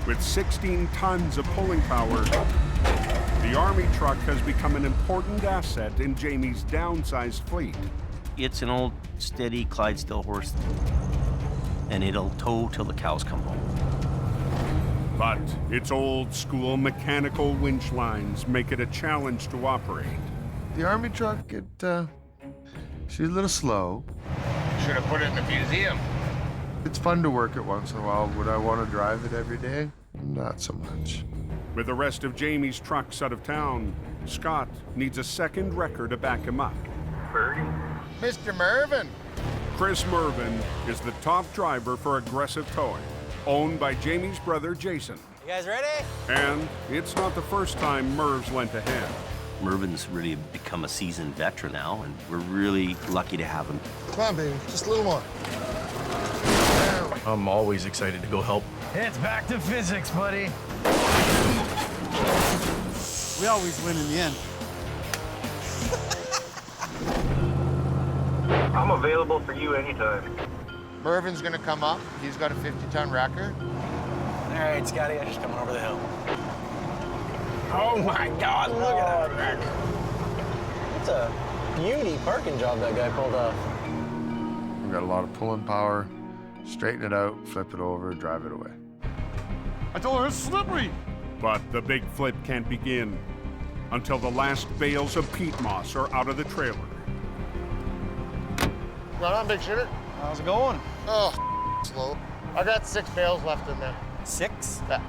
With 16 tons of pulling power, the Army truck has become an important asset in Jamie's downsized fleet. It's an old, steady Clydesdale horse, and it'll tow till the cows come home. But its old school mechanical winch lines make it a challenge to operate. The Army truck, she's a little slow. Should have put it in the museum. It's fun to work it once in a while. Would I want to drive it every day? Not so much. With the rest of Jamie's trucks out of town, Scott needs a second wrecker to back him up. Mr. Mervin. Chris Mervin is the top driver for Aggressive Towing, owned by Jamie's brother Jason. You guys ready? And it's not the first time Merv's lent a hand. Mervin's really become a seasoned veteran now, and we're really lucky to have him. Come on, baby, just a little more. I'm always excited to go help. It's back to physics, buddy. We always win in the end. I'm available for you anytime. Mervin's gonna come up. He's got a 50-ton wrecker. All right, Scotty, I'm just coming over the hill. Oh my God, look at that wreck. It's a beauty parking job that guy pulled off. We've got a lot of pulling power. Straighten it out, flip it over, drive it away. I told her it's slippery. But the big flip can't begin until the last bales of peat moss are out of the trailer. Right on, big shitter. How's it going? Oh, slow. I got 6 bales left in there. 6? Yeah.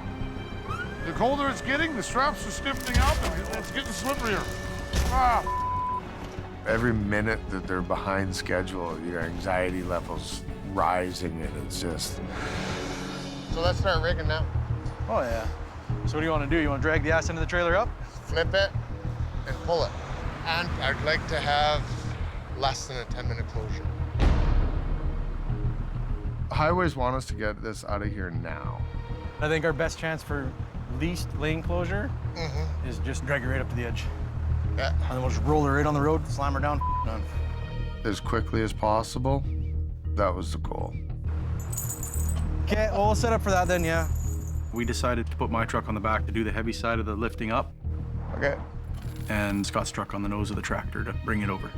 The colder it's getting, the straps are stiffening up and it's getting slipperier. Ah. Every minute that they're behind schedule, your anxiety level's rising, and it's just... So let's start rigging now. Oh, yeah. So what do you want to do? You want to drag the ass into the trailer up? Flip it and pull it. And I'd like to have less than a 10-minute closure. Highways want us to get this out of here now. I think our best chance for least lane closure is just drag it right up to the edge. Yeah. And then we'll just roll her right on the road, slam her down, done. As quickly as possible, that was the goal. Okay, well, we'll set up for that then, yeah. We decided to put my truck on the back to do the heavy side of the lifting up. Okay. And Scott's truck on the nose of the tractor to bring it over.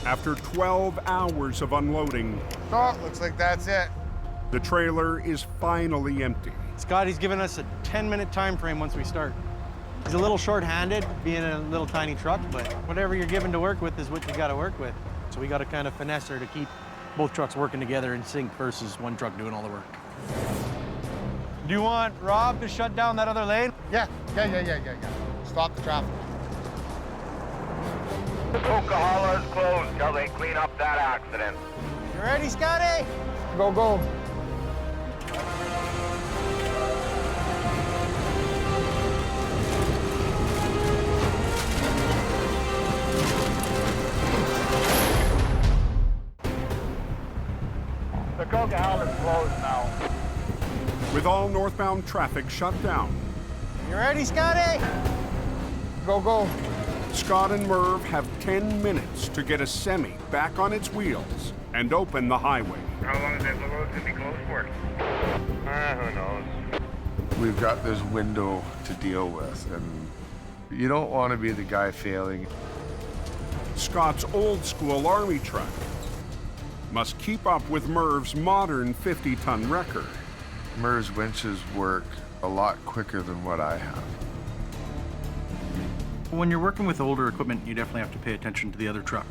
After 12 hours of unloading, Oh, looks like that's it. the trailer is finally empty. Scotty's given us a 10-minute time frame once we start. He's a little short-handed, being a little tiny truck, but whatever you're given to work with is what you got to work with. So we got to kind of finesse her to keep both trucks working together in sync versus one truck doing all the work. Do you want Rob to shut down that other lane? Yeah. Stop the traffic. The Coca-Cola is closed till they clean up that accident. You ready, Scotty? Go, go. The Coca-Cola is closed now. With all northbound traffic shut down, You ready, Scotty? Go, go. Scott and Merv have 10 minutes to get a semi back on its wheels and open the highway. How long is that road going to be closed for? Who knows? We've got this window to deal with, and you don't want to be the guy failing. Scott's old-school Army truck must keep up with Merv's modern 50-ton wrecker. Merv's winches work a lot quicker than what I have. When you're working with older equipment, you definitely have to pay attention to the other truck.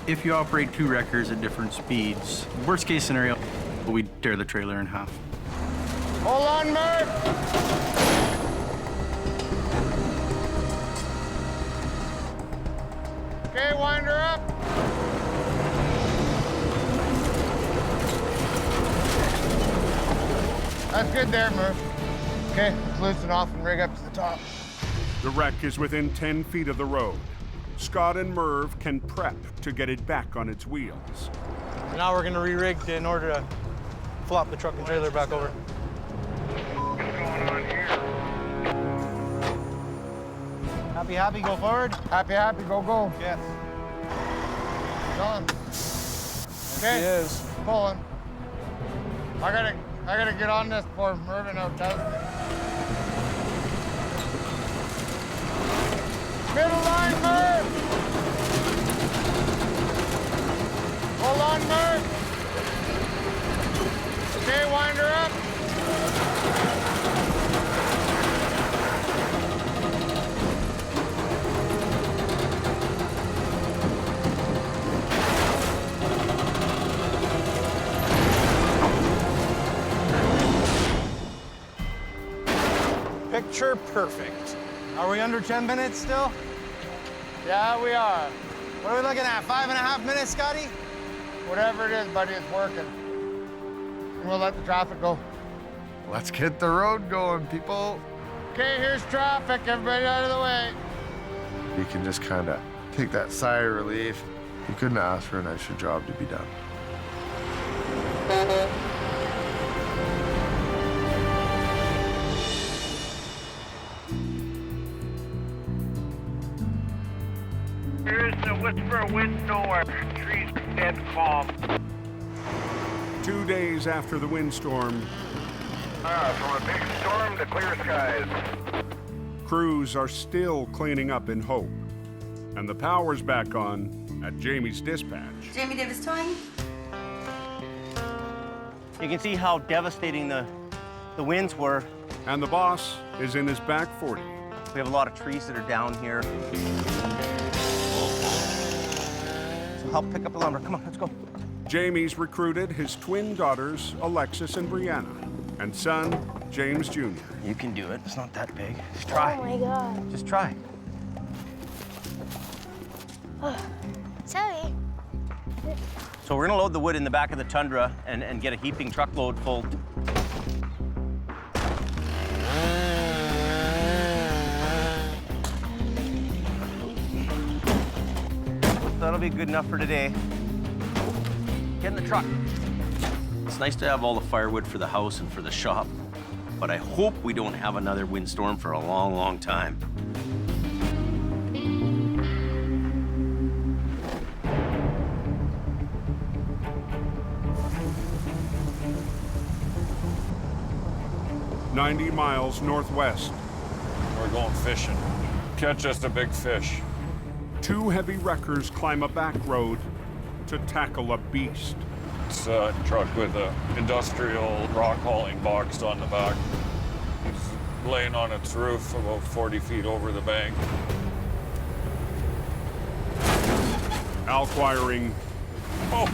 If you operate 2 wreckers at different speeds, worst case scenario, we'd tear the trailer in half. Hold on, Merv. Okay, wind her up. That's good there, Merv. Okay, let's loosen off and rig up to the top. The wreck is within 10 feet of the road. Scott and Merv can prep to get it back on its wheels. Now we're going to re-rig in order to flop the truck and trailer back over. What's going on here? Happy, happy, go forward. Happy, happy, go, go. Yes. Done. Okay. He is. Pulling. I gotta get on this before Mervin outdoes me. Middle line, Merv! Hold on, Merv! Okay, wind her up. Picture perfect. Are we under 10 minutes still? Yeah, we are. What are we looking at, 5.5 minutes, Scotty? Whatever it is, buddy, it's working. And we'll let the traffic go. Let's get the road going, people. Okay, here's traffic. Everybody out of the way. You can just kind of take that sigh of relief. You couldn't ask for a nicer job to be done. Here's the whisper of wind nowhere. Trees dead calm. 2 days after the windstorm, From a big storm to clear skies. crews are still cleaning up in Hope. And the power's back on at Jamie's dispatch. Jamie Davis towing. You can see how devastating the winds were. And the boss is in his back 40. We have a lot of trees that are down here. help pick up the lumber. Come on, let's go. Jamie's recruited his twin daughters, Alexis and Brianna, and son, James Jr. You can do it. It's not that big. Just try. Oh my God. Just try. Sorry. So we're gonna load the wood in the back of the Tundra and get a heaping truckload full. That'll be good enough for today. Get in the truck. It's nice to have all the firewood for the house and for the shop, but I hope we don't have another windstorm for a long, long time. "90 miles northwest. We're going fishing. Catch us a big fish. Two heavy wreckers climb a back road to tackle a beast. It's a truck with an industrial rock hauling box on the back. It's laying on its roof about 40 feet over the bank. Al Quiring. Oh!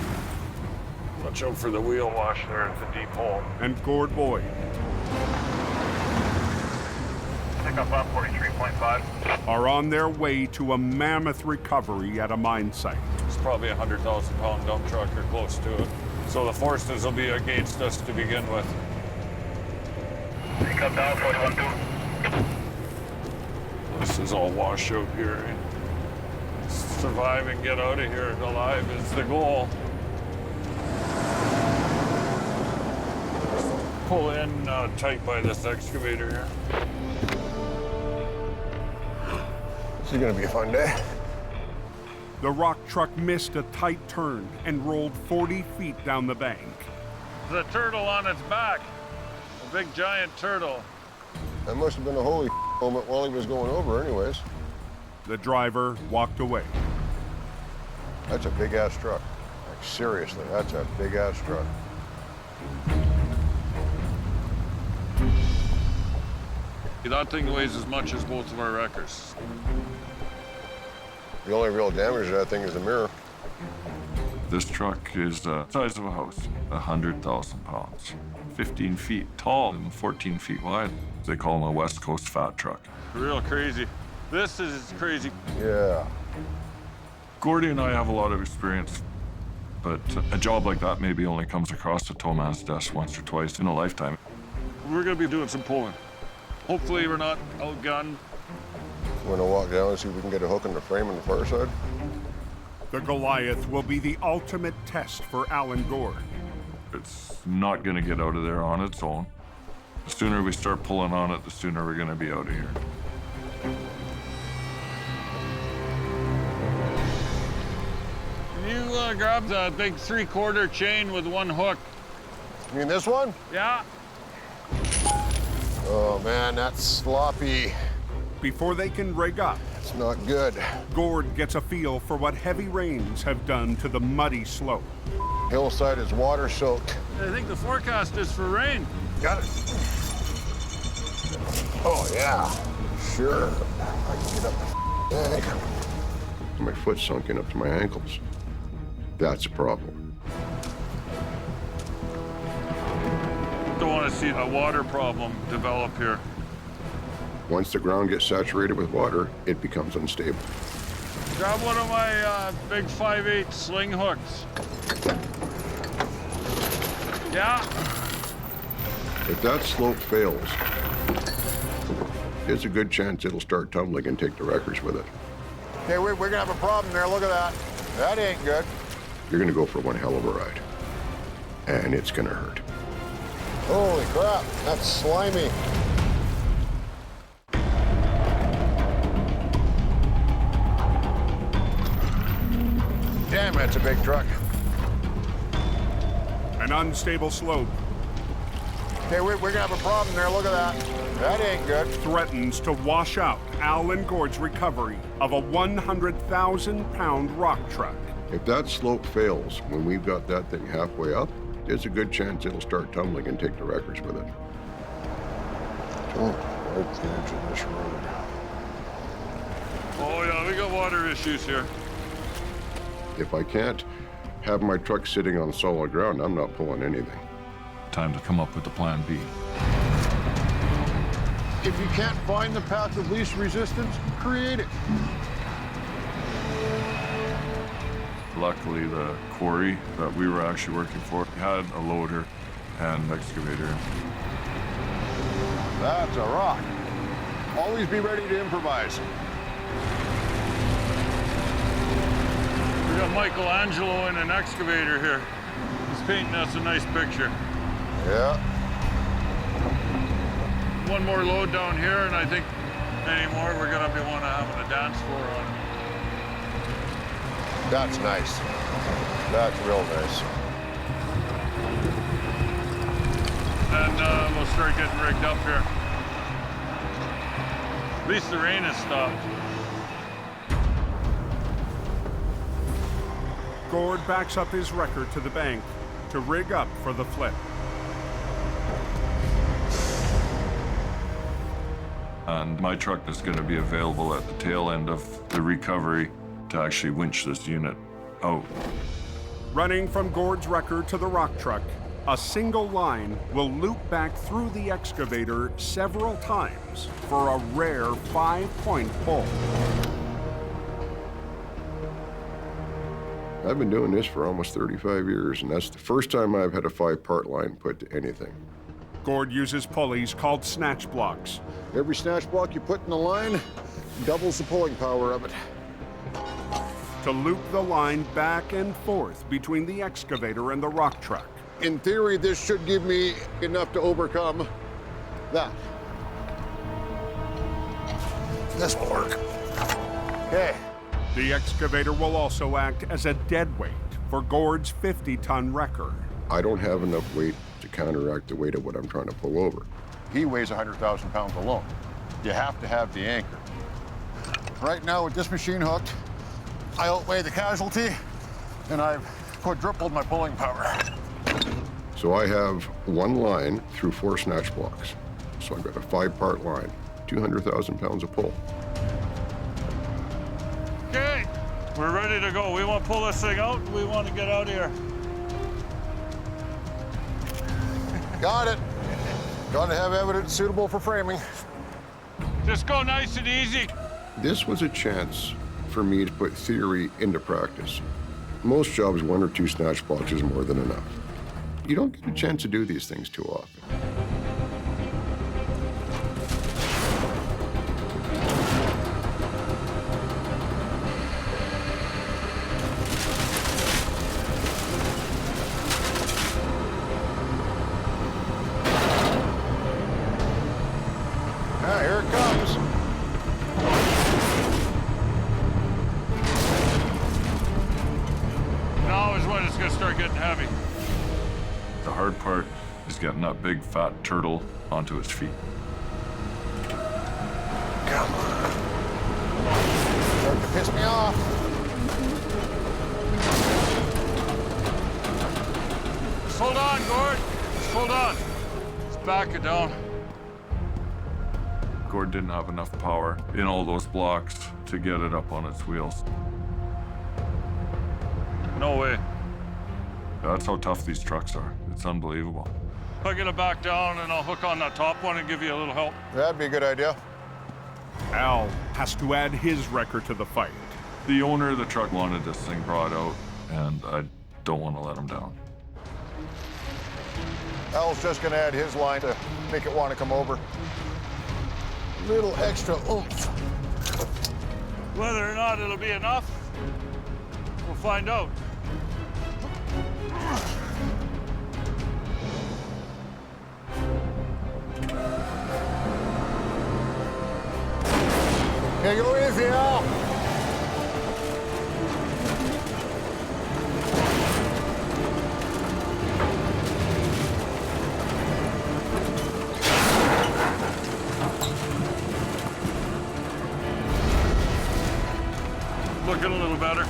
Watch out for the wheel wash there at the deep hole. And Gord Boyd Pickup up 43.5. are on their way to a mammoth recovery at a mine site. It's probably a 100,000-pound dump truck or close to it. So the forces will be against us to begin with. Pickup down 41.2. This is all washout here. Survive and get out of here alive is the goal. Pull in tight by this excavator here. This is gonna be a fun day. The rock truck missed a tight turn and rolled 40 feet down the bank. There's a turtle on its back. A big giant turtle. That must have been a holy moment while he was going over anyways. The driver walked away. That's a big-ass truck. Like, seriously, that's a big-ass truck. That thing weighs as much as both of our wreckers. The only real damage to that thing is the mirror. This truck is the size of a house, 100,000 pounds, 15 feet tall and 14 feet wide. They call them a West Coast fat truck. Real crazy. This is crazy. Yeah. Gordy and I have a lot of experience, but a job like that maybe only comes across the tow man's desk once or twice in a lifetime. We're gonna be doing some pulling. Hopefully we're not outgunned. We're gonna walk down and see if we can get a hook in the frame on the far side. The Goliath will be the ultimate test for Alan Gord. It's not gonna get out of there on its own. The sooner we start pulling on it, the sooner we're gonna be out of here. Can you grab the big 3/4 chain with one hook? You mean this one? Yeah. Oh man, that's sloppy. Before they can rig up, it's not good. Gord gets a feel for what heavy rains have done to the muddy slope. Hillside is water soaked. I think the forecast is for rain. Got it. Oh yeah, sure. I can get up the bank. My foot's sunken up to my ankles. That's a problem. Don't want to see a water problem develop here. Once the ground gets saturated with water, it becomes unstable. Grab one of my big 5/8 sling hooks. Yeah. If that slope fails, there's a good chance it'll start tumbling and take the wreckers with it. Hey, we're gonna have a problem there. Look at that. That ain't good. You're gonna go for one hell of a ride. And it's gonna hurt. Holy crap, that's slimy. Damn, that's a big truck. An unstable slope. Okay, we're gonna have a problem there. Look at that. That ain't good. Threatens to wash out Alan Gord's recovery of a 100,000-pound rock truck. If that slope fails when we've got that thing halfway up, there's a good chance it'll start tumbling and take the wreckers with it. Don't like the edge of this road. Oh yeah, we got water issues here. If I can't have my truck sitting on solid ground, I'm not pulling anything. Time to come up with a plan B. If you can't find the path of least resistance, create it. Luckily, the quarry that we were actually working for had a loader and excavator. That's a rock. Always be ready to improvise. We got Michelangelo in an excavator here. He's painting us a nice picture. Yeah. One more load down here, and I think anymore we're gonna be having a dance floor on it. That's nice. That's real nice. And we'll start getting rigged up here. At least the rain has stopped. Gord backs up his wrecker to the bank to rig up for the flip. And my truck is going to be available at the tail end of the recovery to actually winch this unit out. Running from Gord's wrecker to the rock truck, a single line will loop back through the excavator several times for a rare 5-point pull. I've been doing this for almost 35 years, and that's the first time I've had a 5-part line put to anything. Gord uses pulleys called snatch blocks. Every snatch block you put in the line doubles the pulling power of it. To loop the line back and forth between the excavator and the rock truck. In theory, this should give me enough to overcome that. This will work. Okay. The excavator will also act as a dead weight for Gord's 50-ton wrecker. I don't have enough weight to counteract the weight of what I'm trying to pull over. He weighs 100,000 pounds alone. You have to have the anchor. Right now, with this machine hooked, I outweigh the casualty, and I've quadrupled my pulling power. So I have one line through 4 snatch blocks. So I've got a 5-part line, 200,000 pounds of pull. Okay, we're ready to go. We want to pull this thing out, and we want to get out of here. Got it. Got to have evidence suitable for framing. Just go nice and easy. This was a chance for me to put theory into practice. Most jobs, 1 or 2 snatch blocks is more than enough. You don't get a chance to do these things too often. Ah, here it comes. Now is when it's going to start getting heavy. The hard part is getting that big fat turtle onto its feet. Come on. Start to piss me off. Just hold on, Gord. Just hold on. Just back it down. Gord didn't have enough power in all those blocks to get it up on its wheels. No way. That's how tough these trucks are. It's unbelievable. I'll get it back down and I'll hook on that top one and give you a little help. That'd be a good idea. Al has to add his wrecker to the fight. The owner of the truck wanted this thing brought out, and I don't want to let him down. Al's just gonna add his line to make it want to come over. Little extra oomph. Whether or not it'll be enough, we'll find out. Okay, go easy, Al. Looking a little better.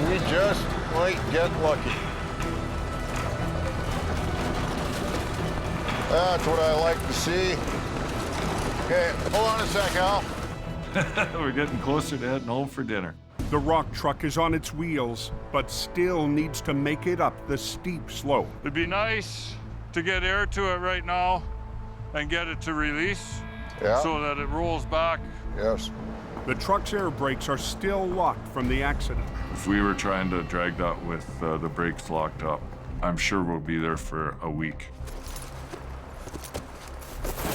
We just might get lucky. That's what I like to see. Okay, hold on a sec, Al. We're getting closer to heading home for dinner. The rock truck is on its wheels, but still needs to make it up the steep slope. It'd be nice to get air to it right now and get it to release so that it rolls back. Yes. The truck's air brakes are still locked from the accident. If we were trying to drag that with the brakes locked up, I'm sure we'll be there for a week.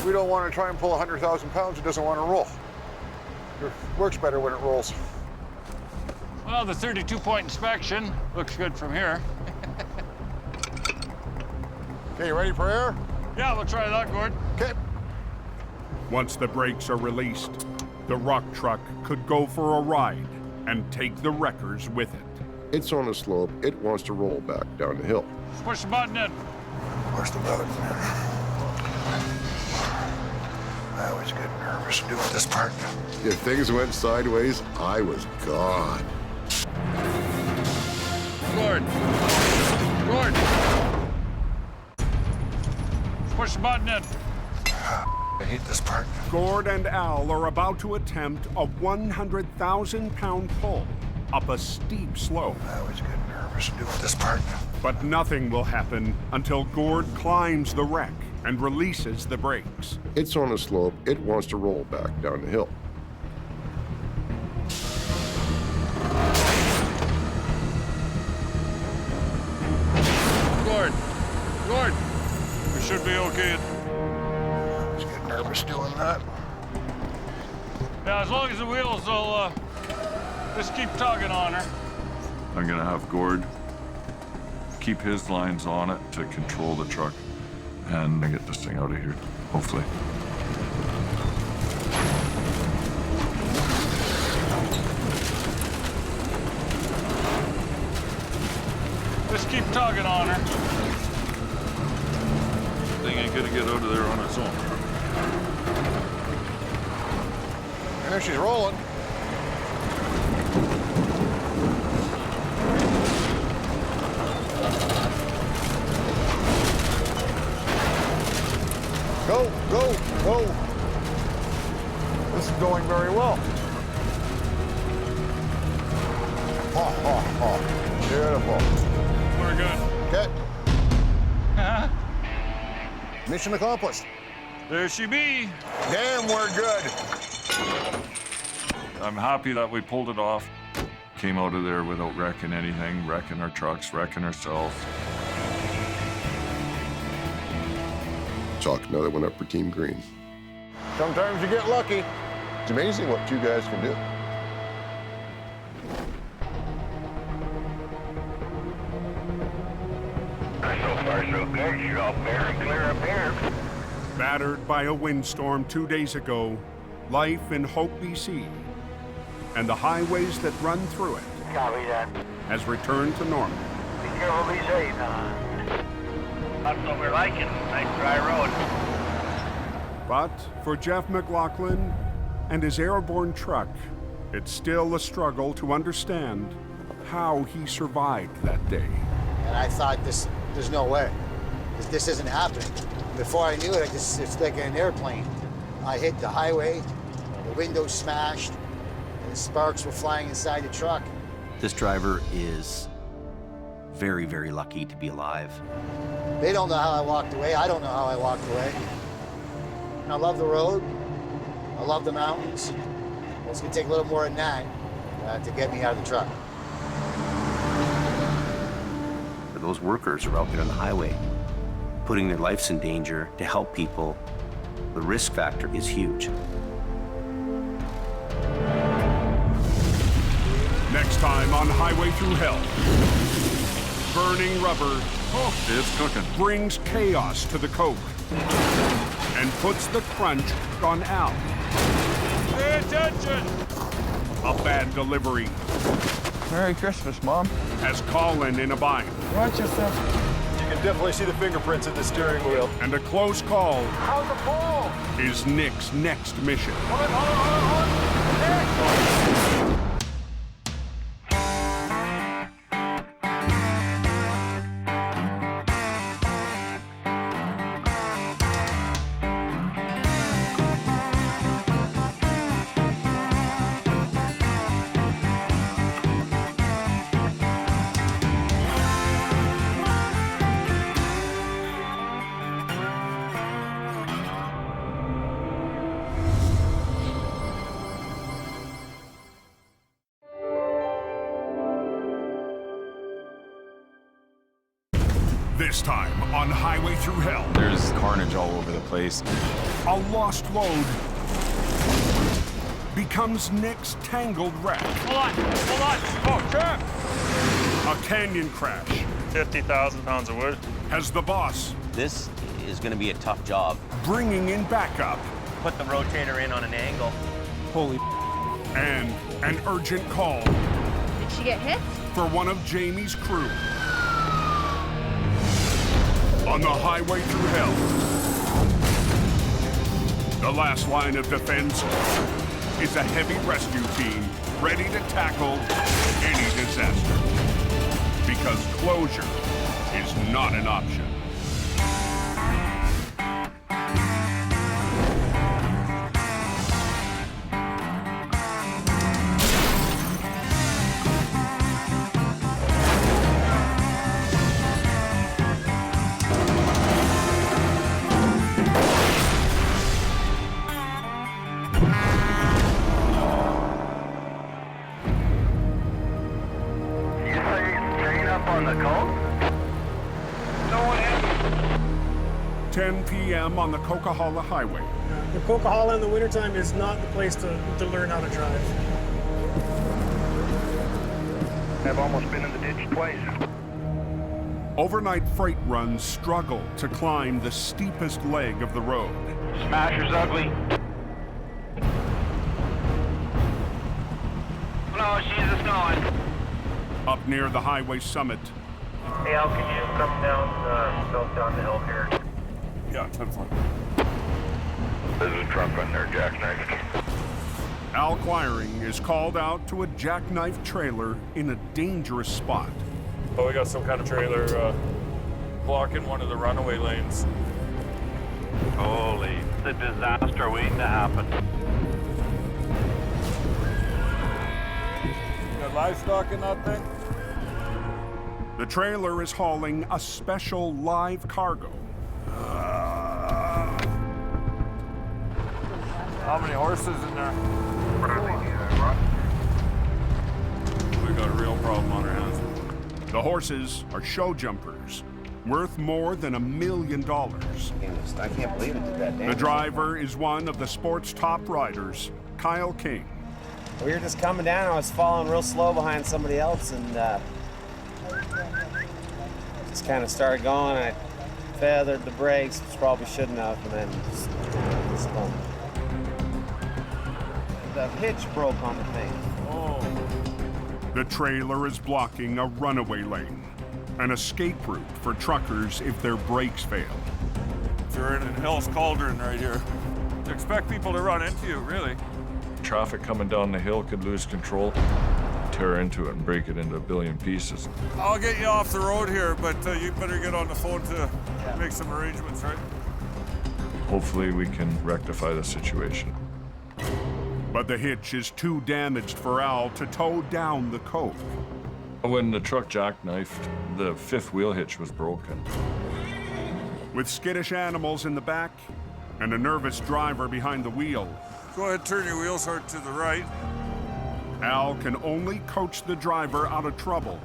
We don't want to try and pull 100,000 pounds. It doesn't want to roll. It works better when it rolls. Well, the 32-point inspection looks good from here. Okay, you ready for air? Yeah, we'll try that, Gord. Okay. Once the brakes are released, the rock truck could go for a ride and take the wreckers with it. It's on a slope. It wants to roll back down the hill. Let's push the button in. Push the button. I always get nervous doing this part. If things went sideways, I was gone. Gord. Gord. Push the button in. I hate this part. Gord and Al are about to attempt a 100,000-pound pull up a steep slope. I always get nervous doing this part. But nothing will happen until Gord climbs the wreck and releases the brakes. It's on a slope. It wants to roll back down the hill. Gord. Gord. We should be okay. I always get nervous doing that. Yeah, as long as the wheels will just keep tugging on her. I'm gonna have Gord keep his lines on it to control the truck and get this thing out of here, hopefully. Just keep tugging on her. Thing ain't gonna get out of there on its own. And there she's rolling. Go, go, go. This is going very well. Oh, oh, oh. Beautiful. We're good. Okay. Mission accomplished. There she be. Damn, we're good. I'm happy that we pulled it off. Came out of there without wrecking anything, wrecking our trucks, wrecking ourselves. Chalk another one up for Team Green. Sometimes you get lucky. It's amazing what two guys can do. So far, so good. You're all fair and clear up here. Battered by a windstorm 2 days ago, life in Hope, BC, and the highways that run through it Copy that. has returned to normal. Be careful, be safe. That's what we're liking. Nice dry road. But for Jeff McLaughlin and his airborne truck, it's still a struggle to understand how he survived that day. And I thought, there's no way. This isn't happening. Before I knew it, it's like an airplane. I hit the highway, the windows smashed, and the sparks were flying inside the truck. This driver is very, very lucky to be alive. They don't know how I walked away. I don't know how I walked away. I love the road. I love the mountains. It's gonna take a little more than that to get me out of the truck. Those workers are out there on the highway, putting their lives in danger to help people. The risk factor is huge. Next time on Highway Through Hell, burning rubber it's cooking. Brings chaos to the coke and puts the crunch on Al. Pay attention! A bad delivery Merry Christmas, Mom. has Colin in a bind. Watch yourself. You can definitely see the fingerprints in the steering wheel. And a close call How's the ball? is Nick's next mission. Hold on. Nick! This time on Highway Through Hell. There's carnage all over the place. A lost load becomes Nick's tangled wreck. Hold on. Oh, crap. A canyon crash 50,000 pounds of wood. has the boss This is going to be a tough job. bringing in backup Put the rotator in on an angle. Holy. and an urgent call Did she get hit? for one of Jamie's crew. On the Highway Through Hell, the last line of defense is a heavy rescue team ready to tackle any disaster. Because closure is not an option. You say chain up on the coast? No one hit. 10 p.m. on the Coquihalla Highway. The Coquihalla in the wintertime is not the place to learn how to drive. I've almost been in the ditch twice. Overnight freight runs struggle to climb the steepest leg of the road. Smasher's ugly. No, she's just going. Up near the highway summit, Hey, Al, can you come down the hill here? yeah, 10-4. There's a truck on there, jackknife. Al Quiring is called out to a jackknife trailer in a dangerous spot. Oh, we got some kind of trailer blocking one of the runaway lanes. Holy, it's a disaster waiting to happen. Got livestock in that thing? The trailer is hauling a special live cargo. How many horses in there? We got a real problem on our hands. The horses are show jumpers, worth more than $1 million. I can't believe it did that The driver is one of the sport's top riders, Kyle King. We were just coming down. I was following real slow behind somebody else, and just kind of started going. I feathered the brakes, which probably shouldn't have, and then just spun. The hitch broke on the thing. Oh. The trailer is blocking a runaway lane, an escape route for truckers if their brakes fail. You're in Hell's Cauldron right here. You expect people to run into you, really. Traffic coming down the hill could lose control, tear into it and break it into a billion pieces. I'll get you off the road here, but you better get on the phone to make some arrangements, right? Hopefully we can rectify the situation. But the hitch is too damaged for Al to tow down the coke. When the truck jackknifed, the fifth wheel hitch was broken. With skittish animals in the back and a nervous driver behind the wheel, Go ahead, turn your wheels hard to the right. Al can only coach the driver out of trouble.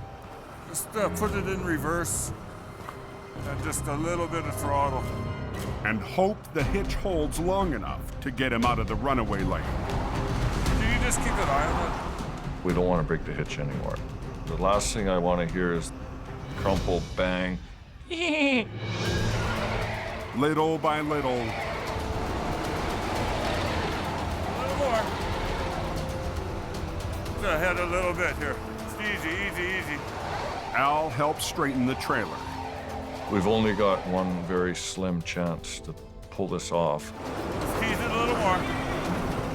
Just put it in reverse and just a little bit of throttle. And hope the hitch holds long enough to get him out of the runaway lane. Can you just keep an eye on it? We don't want to break the hitch anymore. The last thing I want to hear is crumple, bang. Little by little, A little more. Just ahead a little bit here. It's easy, easy, easy. Al helps straighten the trailer. We've only got one very slim chance to pull this off. Just tease it a little more.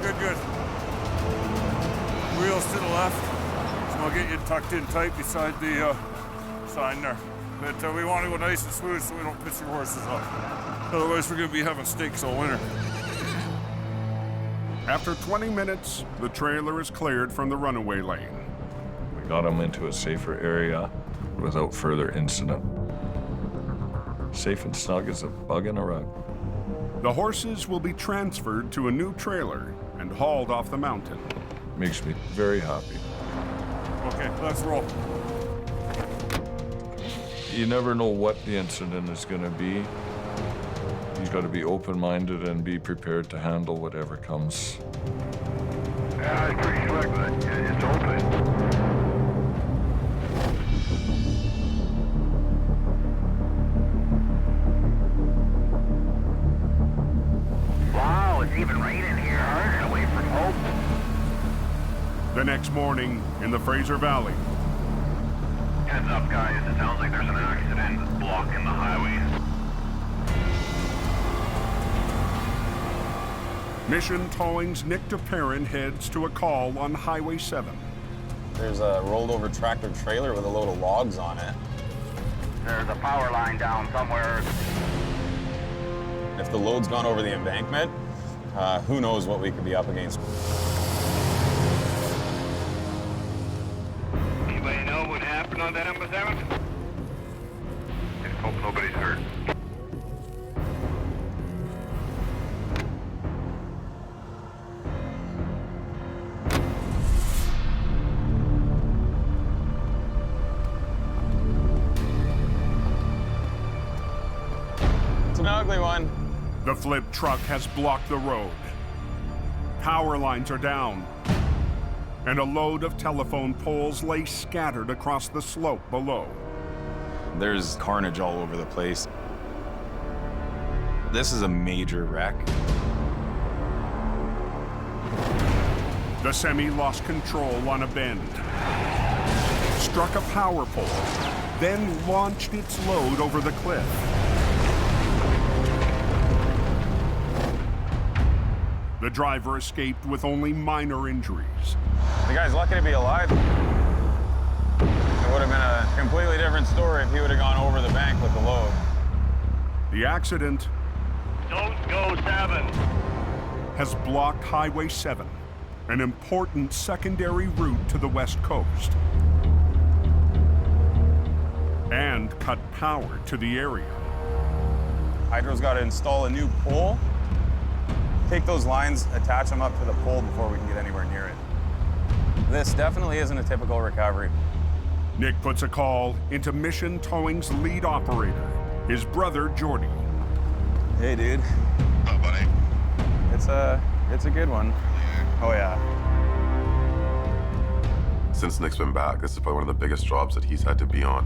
Good, good. Wheels to the left. So I'll get you tucked in tight beside the sign there. But we want to go nice and smooth so we don't piss your horses off. Otherwise, we're going to be having steaks all winter. After 20 minutes, the trailer is cleared from the runaway lane. We got them into a safer area without further incident. Safe and snug as a bug in a rug. The horses will be transferred to a new trailer and hauled off the mountain. Makes me very happy. Okay, let's roll. You never know what the incident is going to be. You've got to be open-minded and be prepared to handle whatever comes. Yeah, it's pretty slick, but it's open. Wow, it's even raining here. Hard away from hope. The next morning in the Fraser Valley. Heads up, guys. It sounds like there's an accident blocking the highway. Mission Towing's Nick DePerrin heads to a call on Highway 7. There's a rolled over tractor trailer with a load of logs on it. There's a power line down somewhere. If the load's gone over the embankment, who knows what we could be up against. Anybody know what happened on that number 7? Just hope nobody's hurt. It's an ugly one. The flip truck has blocked the road. Power lines are down, and a load of telephone poles lay scattered across the slope below. There's carnage all over the place. This is a major wreck. The semi lost control on a bend, struck a power pole, then launched its load over the cliff. The driver escaped with only minor injuries. The guy's lucky to be alive. It would have been a completely different story if he would have gone over the bank with the load. The accident Don't go 7. has blocked Highway 7, an important secondary route to the West Coast, and cut power to the area. Hydro's got to install a new pole, take those lines, attach them up to the pole before we can get anywhere near it. This definitely isn't a typical recovery. Nick puts a call into Mission Towing's lead operator, his brother Jordy. Hey, dude. Oh, buddy. It's a good one. Yeah. Oh, yeah. Since Nick's been back, this is probably one of the biggest jobs that he's had to be on.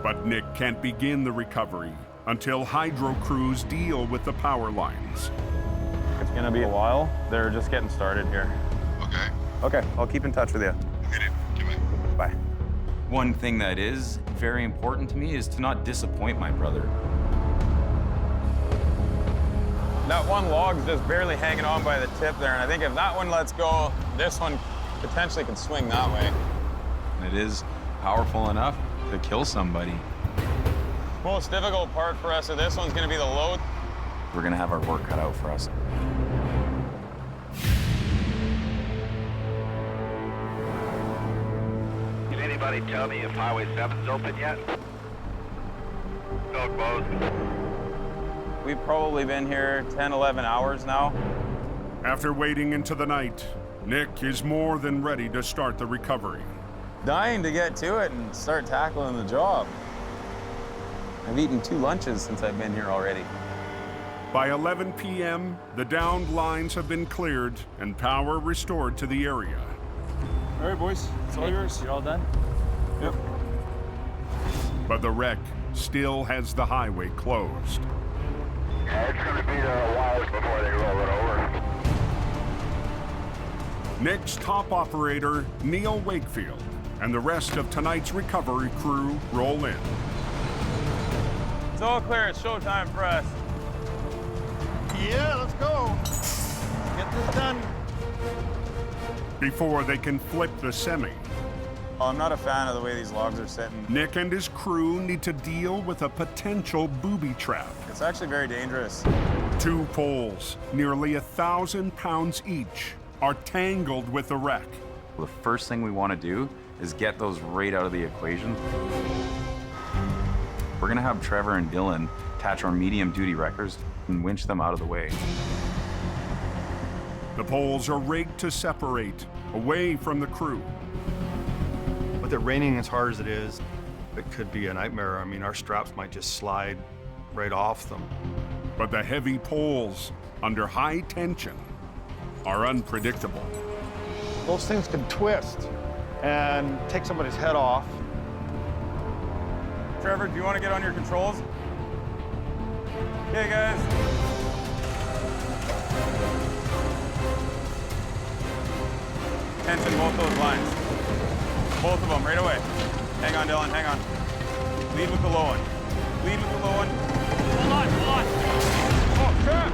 But Nick can't begin the recovery until hydro crews deal with the power lines. It's gonna be a while. They're just getting started here. Okay. Okay, I'll keep in touch with you. Okay, dude. Bye. One thing that is very important to me is to not disappoint my brother. That one log's just barely hanging on by the tip there, and I think if that one lets go, this one potentially could swing that way. It is powerful enough to kill somebody. Most difficult part for us of this one's gonna be the load. We're gonna have our work cut out for us. Can anybody tell me if Highway 7's open yet? Still closed. We've probably been here 10, 11 hours now. After waiting into the night, Nick is more than ready to start the recovery. Dying to get to it and start tackling the job. I've eaten 2 lunches since I've been here already. By 11 p.m., the downed lines have been cleared and power restored to the area. All right, boys, it's all yours. You all done? Yep. But the wreck still has the highway closed. Yeah, it's gonna be there a while before they roll it over. Nick's top operator, Neil Wakefield, and the rest of tonight's recovery crew roll in. It's all clear. It's showtime for us. Yeah, let's go. Get this done. Before they can flip the semi, I'm not a fan of the way these logs are sitting. Nick and his crew need to deal with a potential booby trap. It's actually very dangerous. 2 poles, nearly 1,000 pounds each, are tangled with the wreck. The first thing we want to do is get those right out of the equation. We're gonna have Trevor and Dylan attach our medium-duty wreckers and winch them out of the way. The poles are rigged to separate, away from the crew. With it raining as hard as it is, it could be a nightmare. I mean, our straps might just slide right off them. But the heavy poles under high tension are unpredictable. Those things can twist and take somebody's head off. Trevor, do you want to get on your controls? Okay, guys. Tension both those lines. Both of them, right away. Hang on, Dylan, hang on. Lead with the low one. Lead with the low one. Hold on, hold on. Oh, crap!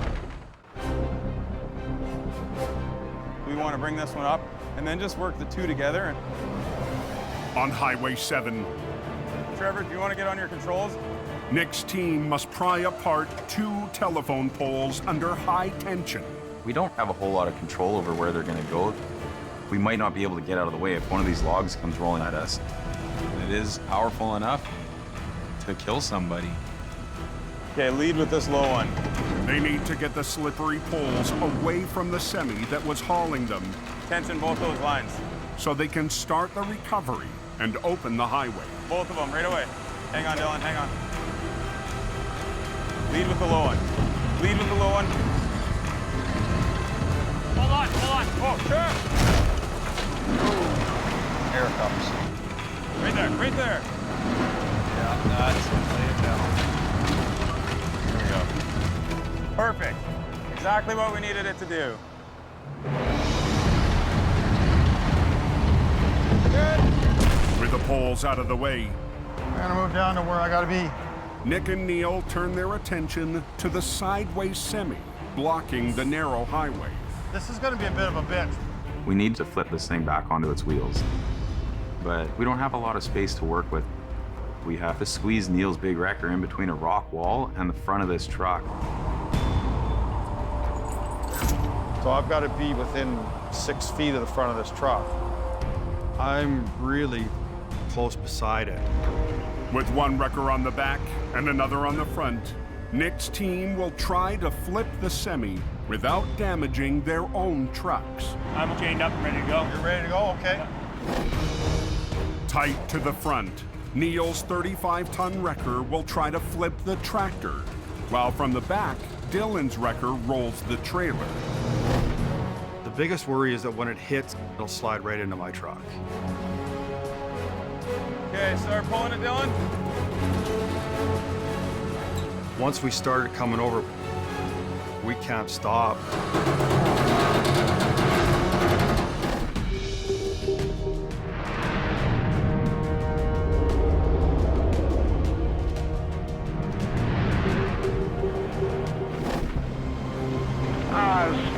We want to bring this one up and then just work the two together. On Highway 7, Trevor, do you want to get on your controls? Nick's team must pry apart 2 telephone poles under high tension. We don't have a whole lot of control over where they're going to go. We might not be able to get out of the way if one of these logs comes rolling at us. It is powerful enough to kill somebody. Okay, lead with this low one. They need to get the slippery poles away from the semi that was hauling them. Tension both those lines. So they can start the recovery and open the highway. Both of them, right away. Hang on, Dylan, hang on. Lead with the low one. Lead with the low one. Hold on, hold on. Oh, sure. Here it comes. Right there, right there. Yeah, that's it. Lay it down. Here we go. Perfect. Exactly what we needed it to do. Good. With the poles out of the way, I'm gonna move down to where I gotta be. Nick and Neil turn their attention to the sideways semi, blocking the narrow highway. This is gonna be a bit of a bitch. We need to flip this thing back onto its wheels, but we don't have a lot of space to work with. We have to squeeze Neil's big wrecker in between a rock wall and the front of this truck. So I've got to be within 6 feet of the front of this truck. I'm really close beside it. With one wrecker on the back and another on the front, Nick's team will try to flip the semi without damaging their own trucks. I'm chained up and ready to go. You're ready to go? Okay. Tight to the front, Neil's 35-ton wrecker will try to flip the tractor, while from the back, Dylan's wrecker rolls the trailer. The biggest worry is that when it hits, it'll slide right into my truck. Okay, start pulling it, Dylan. Once we started coming over, we can't stop.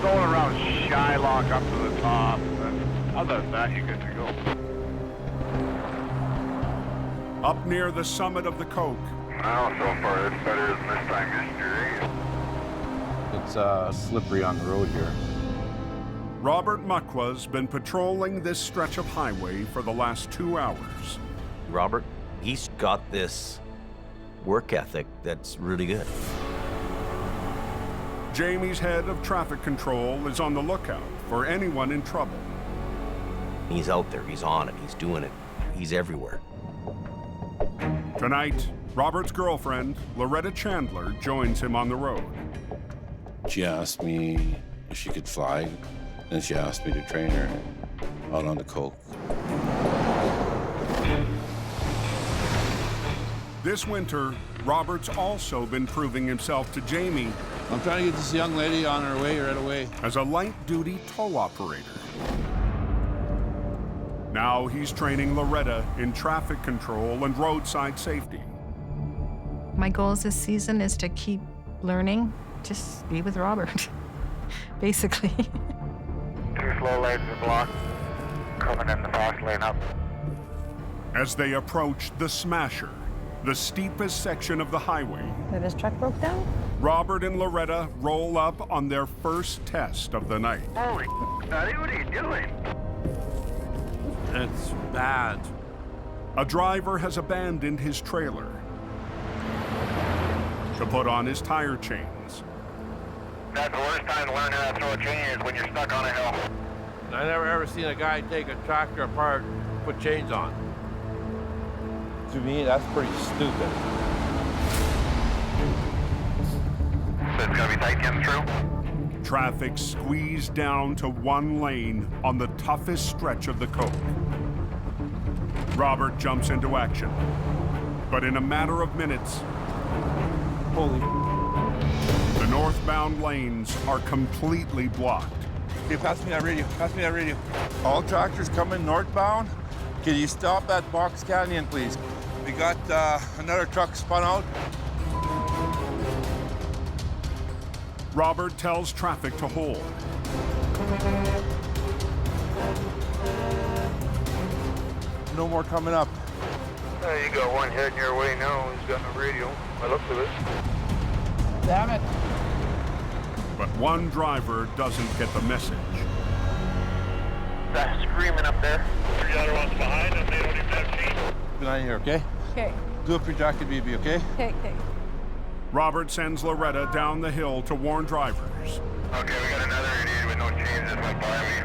Going around Shylock up to the top. Other than that, you're good to go. Up near the summit of the Coke, Well, so far it's better than this time yesterday. It's slippery on the road here. Robert Muckwa's been patrolling this stretch of highway for the last 2 hours. Robert, he's got this work ethic that's really good. Jamie's head of traffic control is on the lookout for anyone in trouble. He's out there, he's on it, he's doing it, he's everywhere. Tonight, Robert's girlfriend, Loretta Chandler, joins him on the road. She asked me if she could fly, and she asked me to train her out on the Coke. This winter, Robert's also been proving himself to Jamie. I'm trying to get this young lady on her way right away. As a light-duty tow operator. Now he's training Loretta in traffic control and roadside safety. My goals this season is to keep learning, just be with Robert, basically. 2 slow lanes are blocked. Coming in the fast lane up. As they approach the Smasher, the steepest section of the highway, That his truck broke down? Robert and Loretta roll up on their first test of the night. Holy buddy, what are you doing? It's bad. A driver has abandoned his trailer to put on his tire chains. That's the worst time to learn how to throw a chain is when you're stuck on a hill. I never ever seen a guy take a tractor apart, put chains on. To me, that's pretty stupid. So it's gonna be tight getting through? Traffic squeezed down to one lane on the toughest stretch of the coast. Robert jumps into action, but in a matter of minutes, the northbound lanes are completely blocked. Okay, pass me that radio. Pass me that radio. All tractors coming northbound. Can you stop that box canyon, please? We got another truck spun out. Robert tells traffic to hold. No more coming up. You got one heading your way now. He's got no radio. I looked at it. Damn it. But one driver doesn't get the message. That's screaming up there. Three other ones behind them. They don't even have chains. Good night here, okay? Okay. Do up your jacket, BB, okay? Okay, okay. Robert sends Loretta down the hill to warn drivers. Okay, we got another idiot with no chains that went by me.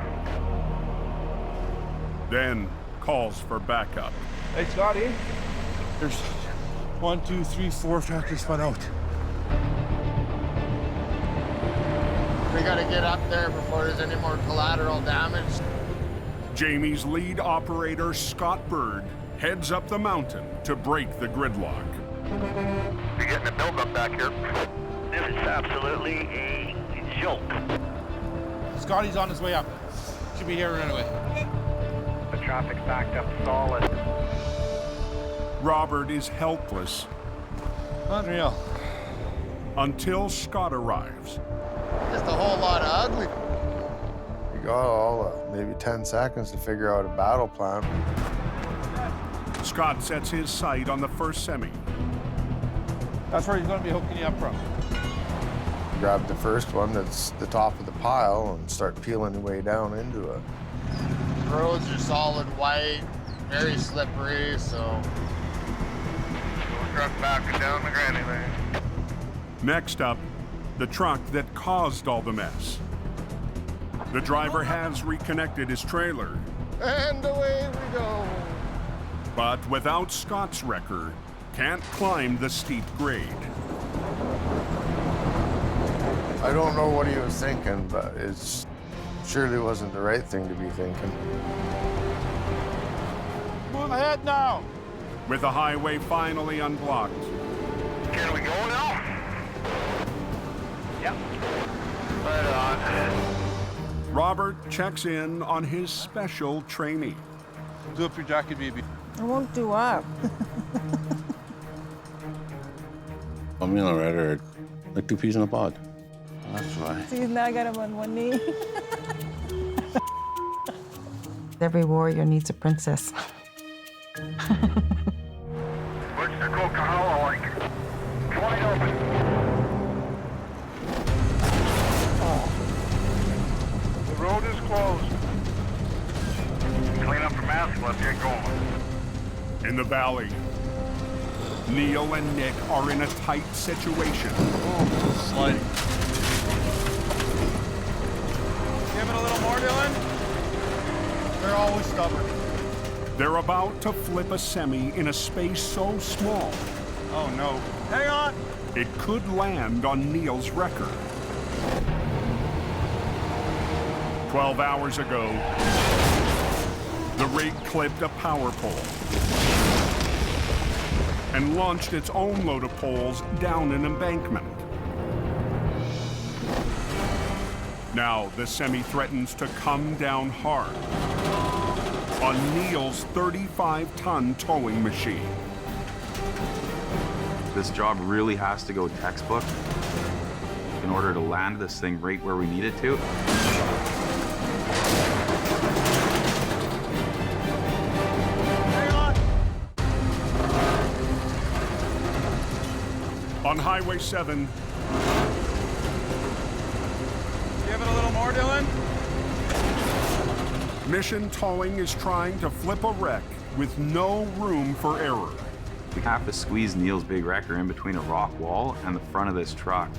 Then calls for backup. Hey, Scotty. There's 1, 2, 3, 4 tractors spun out. We gotta get up there before there's any more collateral damage. Jamie's lead operator, Scott Bird, heads up the mountain to break the gridlock. You're getting a build-up back here. This is absolutely a joke. Scotty's on his way up. Should be here right away. The traffic's backed up solid. Robert is helpless. Unreal. Until Scott arrives. Just a whole lot of ugly. You got all maybe 10 seconds to figure out a battle plan. Scott sets his sight on the first semi. That's where he's going to be hooking you up from. Grab the first one that's the top of the pile and start peeling your way down into it. The roads are solid white, very slippery, so. Truck backing down the granny lane. Next up, the truck that caused all the mess. The driver has reconnected his trailer. And away we go. But without Scott's wrecker, can't climb the steep grade. I don't know what he was thinking, but it surely wasn't the right thing to be thinking. Move ahead now. With the highway finally unblocked. Can we go now? Yep. Right on. Robert checks in on his special trainee. Do up your jacket, BB. I won't do up. Me and Loretta are like two peas in a pod. That's why. See, now I got him on one knee. Every warrior needs a princess. What's the Coca-Cola like? Wide open. The road is closed. Clean up the mask, let's get going. In the valley, Neil and Nick are in a tight situation. Oh, sliding. Give it a little more, Dylan. They're always stubborn. They're about to flip a semi in a space so small. Oh, no. Hang on. It could land on Neil's wrecker. 12 hours ago, the rig clipped a power pole and launched its own load of poles down an embankment. Now the semi threatens to come down hard on Neil's 35-ton towing machine. This job really has to go textbook in order to land this thing right where we need it to. On Highway 7, Give it a little more, Dylan. Mission Towing is trying to flip a wreck with no room for error. We have to squeeze Neil's big wrecker in between a rock wall and the front of this truck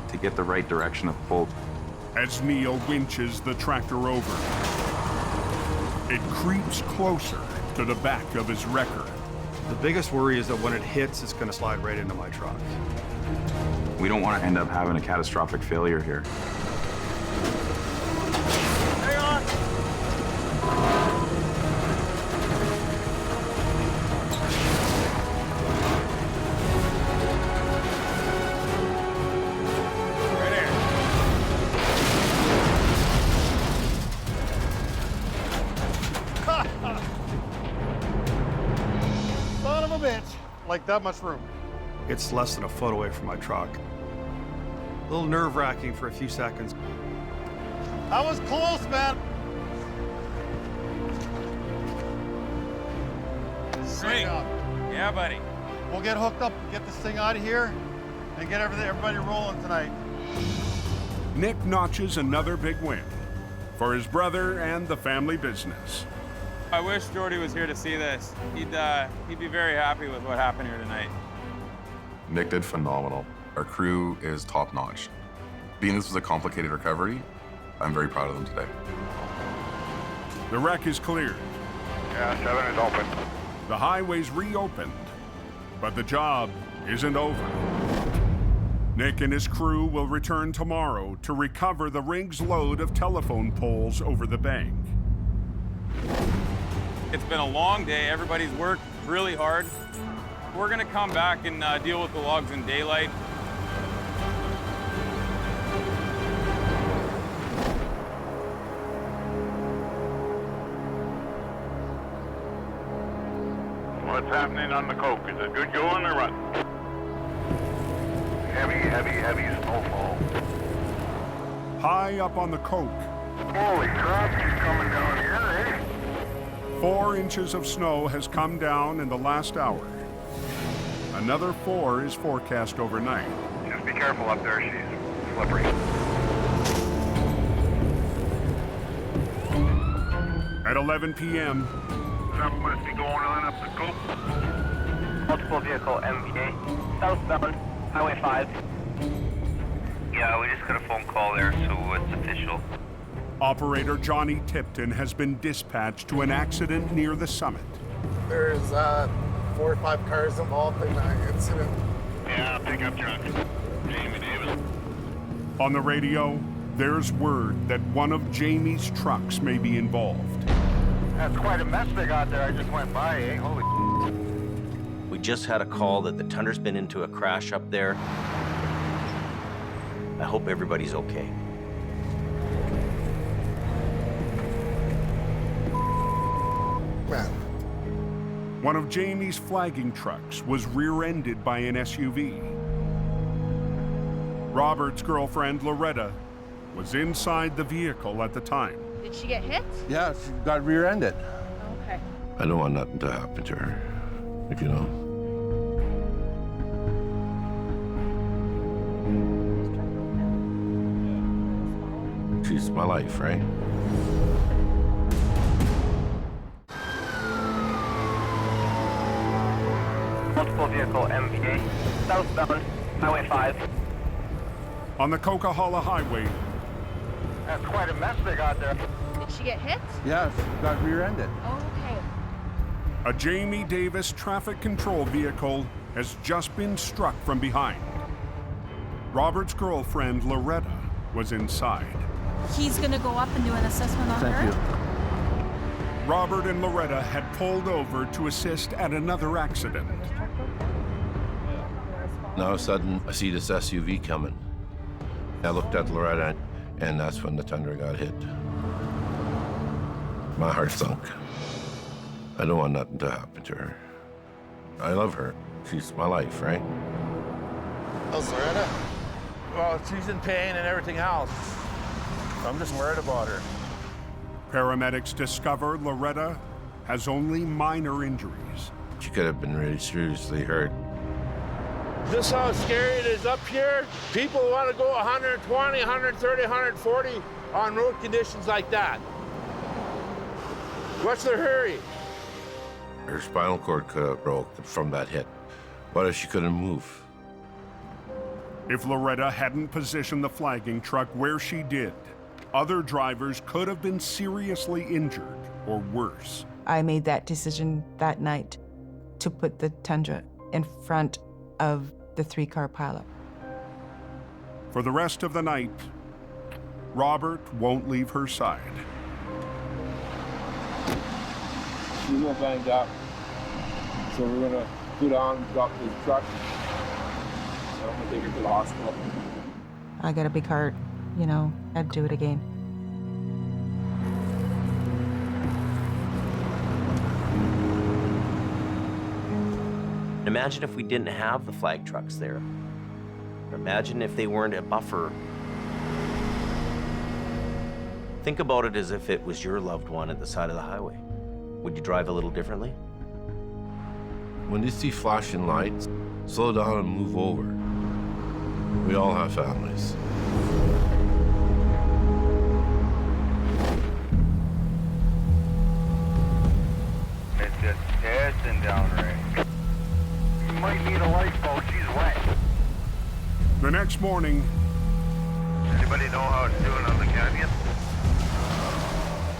to get the right direction of pull. As Neil winches the tractor over, it creeps closer to the back of his wrecker. The biggest worry is that when it hits, it's going to slide right into my truck. We don't want to end up having a catastrophic failure here. Hang on. Son of a bitch. Like that much room. It's less than a foot away from my truck. A little nerve-wracking for a few seconds. That was close, man. Sweet. Yeah, buddy. We'll get hooked up, get this thing out of here, and get everybody rolling tonight. Nick notches another big win for his brother and the family business. I wish Jordy was here to see this. He'd be very happy with what happened here tonight. Nick did phenomenal. Our crew is top-notch. Being this was a complicated recovery, I'm very proud of them today. The wreck is cleared. Yeah, 7 is open. The highway's reopened, but the job isn't over. Nick and his crew will return tomorrow to recover the rig's load of telephone poles over the bank. It's been a long day. Everybody's worked really hard. We're gonna come back and deal with the logs in daylight. What's happening on the coke? Is it good going or what? Heavy snowfall. High up on the coke, Holy crap, she's coming down here, 4 inches of snow has come down in the last hour. Another 4 is forecast overnight. eh? Just be careful up there, she's slippery. At 11 p.m., Something must be going on up the coke. Multiple vehicle MVA, southbound, Highway 5. Yeah, we just got a phone call there, so it's official. operator Johnny Tipton has been dispatched to an accident near the summit. There's 4 or 5 cars involved in that incident. Yeah, pickup truck. Jamie Davis. On the radio, there's word that one of Jamie's trucks may be involved. That's quite a mess they got there. I just went by, eh? Holy. We just had a call that the Tunder's been into a crash up there. I hope everybody's okay. Man. One of Jamie's flagging trucks was rear-ended by an SUV. Robert's girlfriend, Loretta, was inside the vehicle at the time. Did she get hit? Yeah, she got rear-ended. Okay. I don't want nothing to happen to her, if you know. She's my life, right? Multiple vehicle MVA, southbound, Highway 5. On the Coquihalla Highway, That's quite a mess they got there. Did she get hit? Yeah, she got rear-ended. Okay. a Jamie Davis traffic control vehicle has just been struck from behind. Robert's girlfriend, Loretta, was inside. He's gonna go up and do an assessment on her. Robert and Loretta had pulled over to assist at another accident. Now all of a sudden, I see this SUV coming. I looked at Loretta, and that's when the Thunder got hit. My heart sunk. I don't want nothing to happen to her. I love her. She's my life, right? How's Loretta? Well, she's in pain and everything else. I'm just worried about her. Paramedics discover Loretta has only minor injuries. She could have been really seriously hurt. This how scary it is up here. People want to go 120, 130, 140 on road conditions like that. What's their hurry? Her spinal cord could have broke from that hit. What if she couldn't move? If Loretta hadn't positioned the flagging truck where she did, other drivers could have been seriously injured or worse. I made that decision that night to put the Tundra in front of the 3-car pileup. For the rest of the night, Robert won't leave her side. She's gonna bang up. So we're gonna put on, drop this truck. So I'm gonna take her to the hospital. I got a big heart, you know, I'd do it again. Imagine if we didn't have the flag trucks there. Imagine if they weren't a buffer. Think about it as if it was your loved one at the side of the highway. Would you drive a little differently? When you see flashing lights, slow down and move over. We all have families. It's just pissing down rain. You might need a lifeboat, she's wet. The next morning, Anybody know how it's doing on the canyon?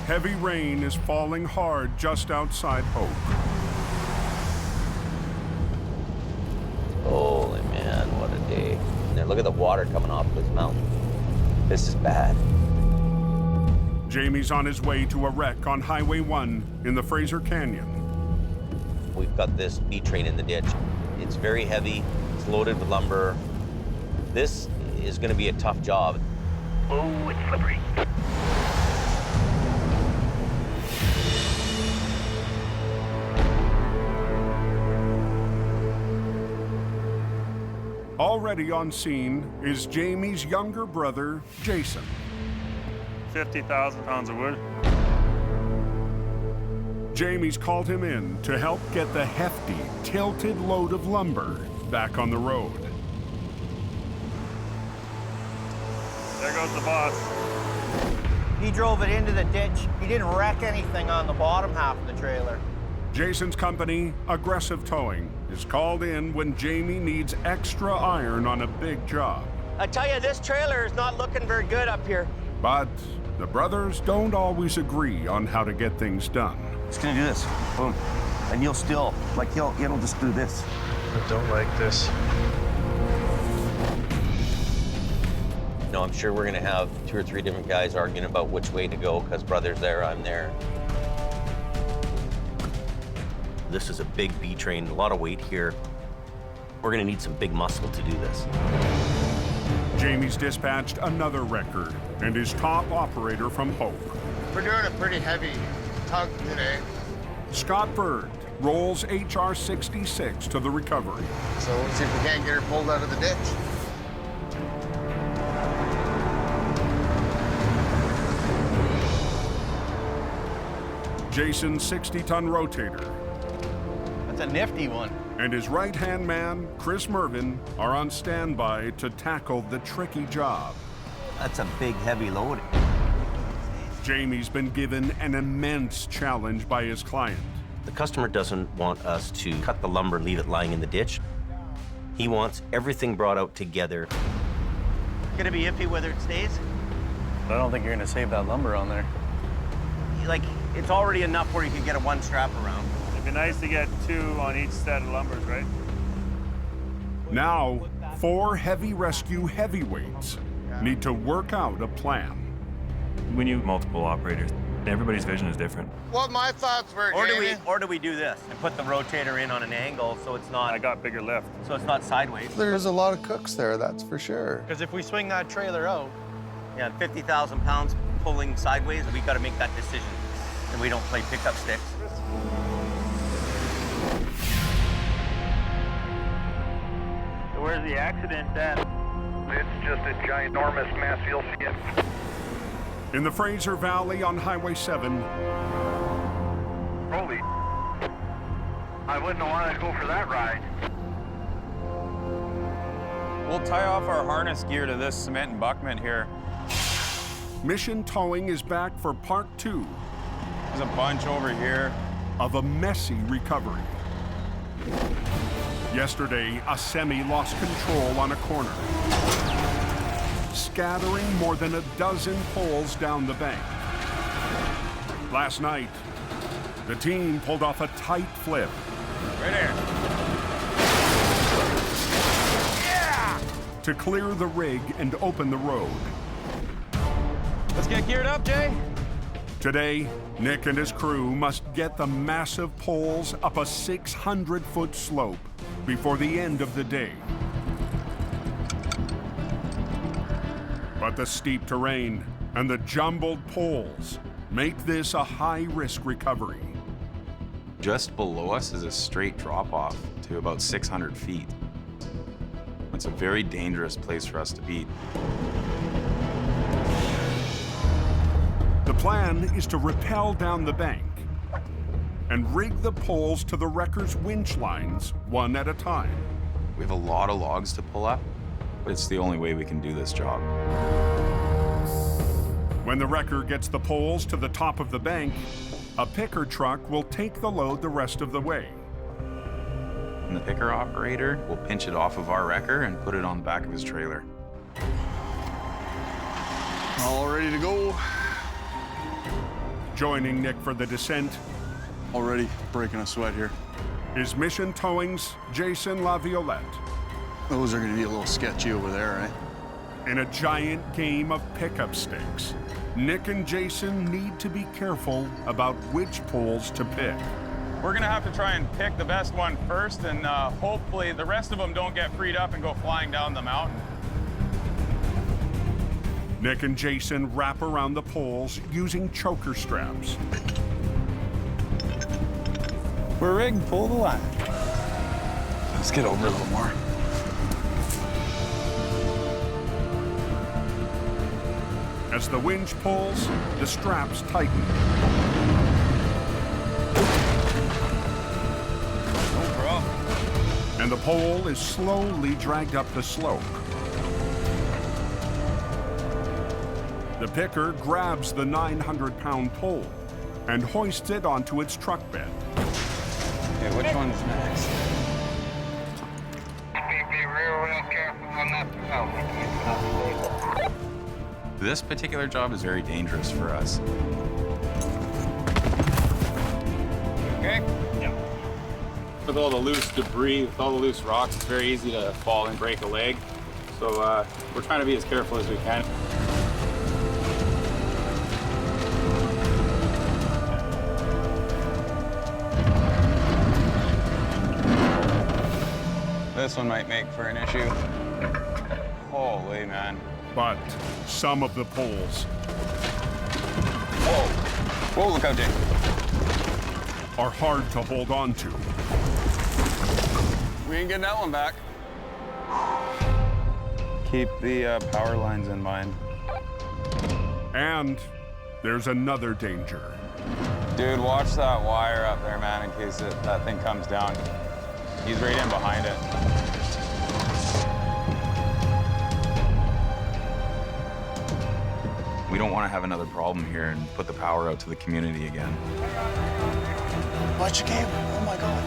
heavy rain is falling hard just outside Hope. Holy man, what a day. And look at the water coming off this mountain. This is bad. Jamie's on his way to a wreck on Highway 1 in the Fraser Canyon. We've got this B train in the ditch. It's very heavy, it's loaded with lumber. This is gonna be a tough job. Oh, it's slippery. Already on scene is Jamie's younger brother, Jason. 50,000 pounds of wood. Jamie's called him in to help get the hefty, tilted load of lumber back on the road. There goes the boss. He drove it into the ditch. He didn't wreck anything on the bottom half of the trailer. Jason's company, Aggressive Towing, is called in when Jamie needs extra iron on a big job. I tell you, this trailer is not looking very good up here. But the brothers don't always agree on how to get things done. It's gonna do this, boom. And you'll still, like it'll just do this. I don't like this. No, I'm sure we're gonna have 2 or 3 different guys arguing about which way to go, because brother's there, I'm there. This is a big B train, a lot of weight here. We're gonna need some big muscle to do this. Jamie's dispatched another record and is top operator from Hope. We're doing a pretty heavy tug today. Scott Bird rolls HR 66 to the recovery. So let's see if we can't get her pulled out of the ditch. Jason's 60-ton rotator That's a nifty one. and his right-hand man, Chris Mervin, are on standby to tackle the tricky job. That's a big, heavy load. Jamie's been given an immense challenge by his client. The customer doesn't want us to cut the lumber and leave it lying in the ditch. He wants everything brought out together. Gonna be iffy whether it stays. I don't think you're gonna save that lumber on there. Like, it's already enough where you can get a one strap around. It'd be nice to get 2 on each set of lumbers, right? Now, 4 heavy rescue heavyweights need to work out a plan. We need multiple operators. Everybody's vision is different. What my thoughts were, Jamie. Or do we do this and put the rotator in on an angle so it's not... I got bigger lift. So it's not sideways. There's a lot of cooks there, that's for sure. Because if we swing that trailer out, Yeah, 50,000 pounds pulling sideways, we gotta make that decision. And we don't play pickup sticks. So where's the accident at? It's just a ginormous mass skid. In the Fraser Valley on Highway 7, Holy, I wouldn't have wanted to go for that ride. We'll tie off our harness gear to this cement embankment here. Mission Towing is back for part 2 There's a bunch over here. of a messy recovery. Yesterday, a semi lost control on a corner, scattering more than a dozen poles down the bank. Last night, the team pulled off a tight flip Right here. Yeah! To clear the rig and open the road. Let's get geared up, Jay. Today, Nick and his crew must get the massive poles up a 600-foot slope before the end of the day. But the steep terrain and the jumbled poles make this a high-risk recovery. Just below us is a straight drop-off to about 600 feet. It's a very dangerous place for us to be. The plan is to rappel down the bank and rig the poles to the wrecker's winch lines one at a time. We have a lot of logs to pull up, but it's the only way we can do this job. When the wrecker gets the poles to the top of the bank, a picker truck will take the load the rest of the way. And the picker operator will pinch it off of our wrecker and put it on the back of his trailer. All ready to go. Joining Nick for the descent, Already breaking a sweat here. is Mission Towing's Jason LaViolette. Those are gonna be a little sketchy over there, eh? In a giant game of pickup stakes, Nick and Jason need to be careful about which poles to pick. We're gonna have to try and pick the best one first, and hopefully the rest of them don't get freed up and go flying down the mountain. Nick and Jason wrap around the poles using choker straps. We're rigged, pull the line. Let's get over a little more. As the winch pulls, the straps tighten. No problem. And the pole is slowly dragged up the slope. The picker grabs the 900-pound pole and hoists it onto its truck bed. Okay, which one's next? Be real careful on that power. This particular job is very dangerous for us. Okay? Yeah. With all the loose debris, with all the loose rocks, it's very easy to fall and break a leg. So we're trying to be as careful as we can. This one might make for an issue. Holy man. But some of the poles Whoa, look out, Jay. are hard to hold on to. We ain't getting that one back. Keep the power lines in mind. And there's another danger. Dude, watch that wire up there, man, in case that thing comes down. He's right in behind it. We don't want to have another problem here and put the power out to the community again. Watch your cable. Oh my God.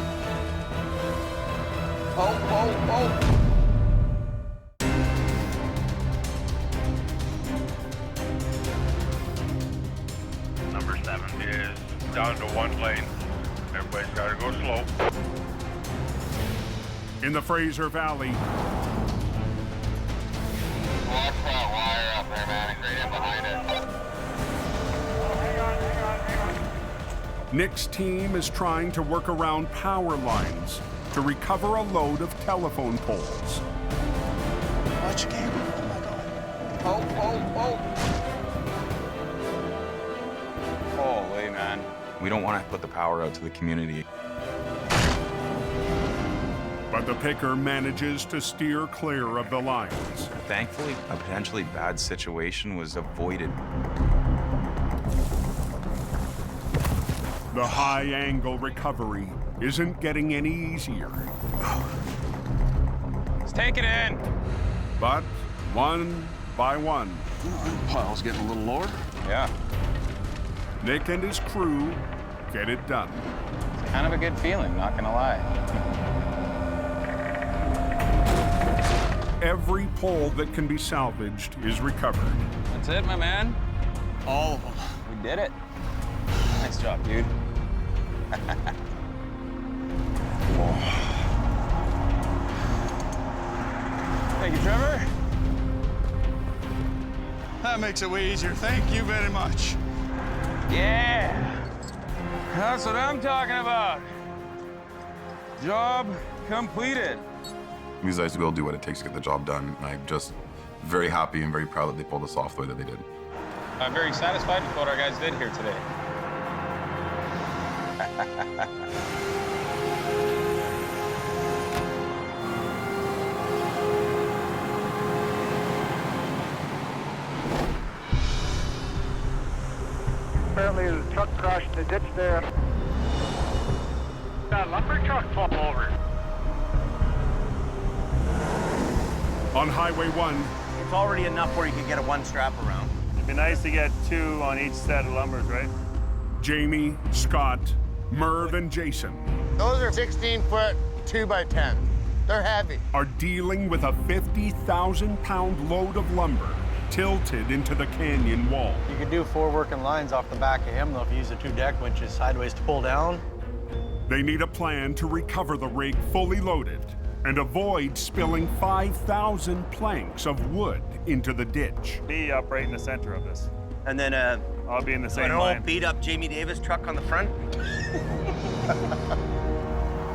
Number 7 is down to one lane. Everybody's got to go slow. In the Fraser Valley, Watch that wire up there, man, and right in behind it. Nick's team is trying to work around power lines to recover a load of telephone poles. Watch your cable. Oh my God. Holy man. We don't want to put the power out to the community. But the picker manages to steer clear of the lines. Thankfully, a potentially bad situation was avoided. The high-angle recovery isn't getting any easier. Let's take it in. But one by one, Pile's getting a little lower. Yeah. Nick and his crew get it done. It's kind of a good feeling, not gonna lie. Every pole that can be salvaged is recovered. That's it, my man. All of them. We did it. Nice job, dude. Thank you, Trevor. That makes it way easier. Thank you very much. Yeah, that's what I'm talking about. Job completed. These guys will do what it takes to get the job done, and I'm just very happy and very proud that they pulled this off the way that they did. I'm very satisfied with what our guys did here today. Apparently the truck crashed in the ditch there. That lumber truck fall over. On Highway 1, It's already enough where you can get a one strap around. It'd be nice to get 2 on each set of lumbers, right? Jamie, Scott, Merv, and Jason Those are 16-foot 2x10. They're heavy. are dealing with a 50,000-pound load of lumber tilted into the canyon wall. You could do 4 working lines off the back of him, though, if you use the 2 deck winches sideways to pull down. They need a plan to recover the rig fully loaded and avoid spilling 5,000 planks of wood into the ditch. Be up right in the center of this. And then I'll be in the an same old line. beat up Jamie Davis truck on the front.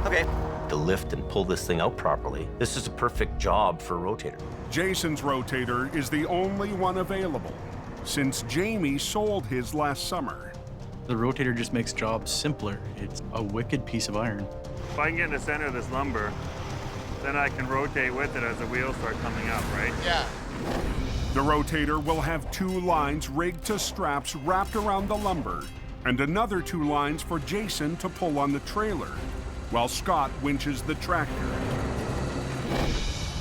Okay. To lift and pull this thing out properly, this is a perfect job for a rotator. Jason's rotator is the only one available since Jamie sold his last summer. The rotator just makes jobs simpler. It's a wicked piece of iron. If I can get in the center of this lumber, then I can rotate with it as the wheels start coming up, right? Yeah. The rotator will have 2 lines rigged to straps wrapped around the lumber and another 2 lines for Jason to pull on the trailer while Scott winches the tractor.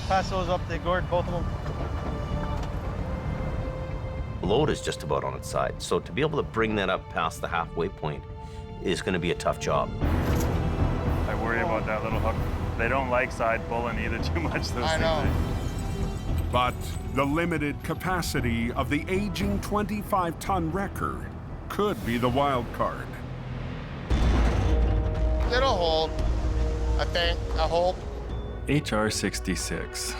Pass those up the gourd, both of them. The load is just about on its side, so to be able to bring that up past the halfway point is going to be a tough job. I worry about that little hook. They don't like side pulling either too much, those I things. know. But the limited capacity of the aging 25-ton wrecker could be the wild card. It'll hold, I think. I hope. HR 66.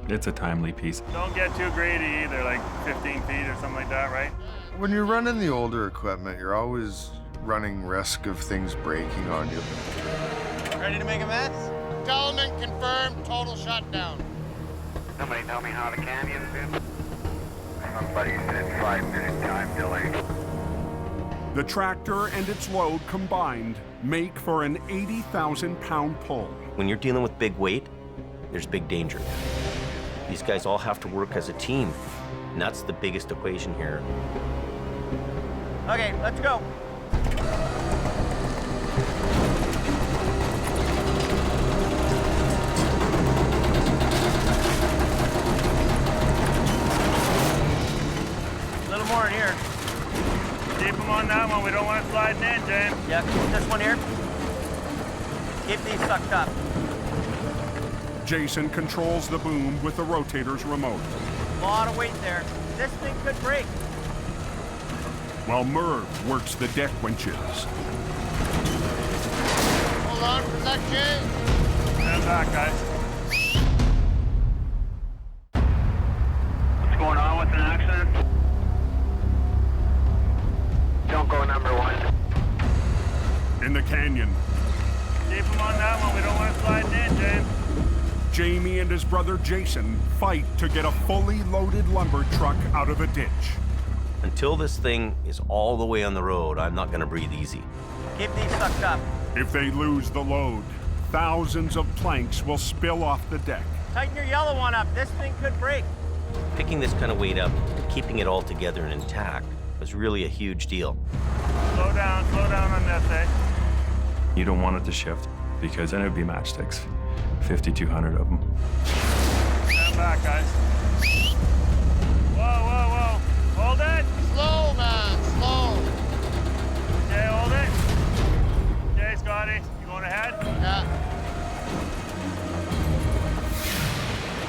It's a timely piece. Don't get too greedy either, like 15 feet or something like that, right? When you're running the older equipment, you're always running risk of things breaking on you. Ready to make a mess? Element confirmed, total shutdown. Somebody tell me how the canyon's been? Somebody said 5-minute time delay. The tractor and its load combined make for an 80,000-pound pull. When you're dealing with big weight, there's big danger. These guys all have to work as a team, and that's the biggest equation here. Okay, let's go. A little more in here. Keep them on that one. We don't want to slide in, James. Yeah, keep this one here. Keep these sucked up. Jason controls the boom with the rotator's remote, A lot of weight there. This thing could break. while Merv works the deck winches. Hold on for a sec, Jay. Stand back, guys. What's going on with an accident? Don't go number 1. In the canyon, Keep them on that one. We don't want to slide in, James. Jamie and his brother Jason fight to get a fully loaded lumber truck out of a ditch. Until this thing is all the way on the road, I'm not going to breathe easy. Keep these sucked up. If they lose the load, thousands of planks will spill off the deck. Tighten your yellow one up. This thing could break. Picking this kind of weight up, keeping it all together and intact was really a huge deal. Slow down on this, eh? You don't want it to shift because then it would be matchsticks. 5,200 of them. Stand back, guys. Whoa. Hold it. Slow, man, slow. Okay, hold it. Okay, Scotty, you going ahead? Yeah.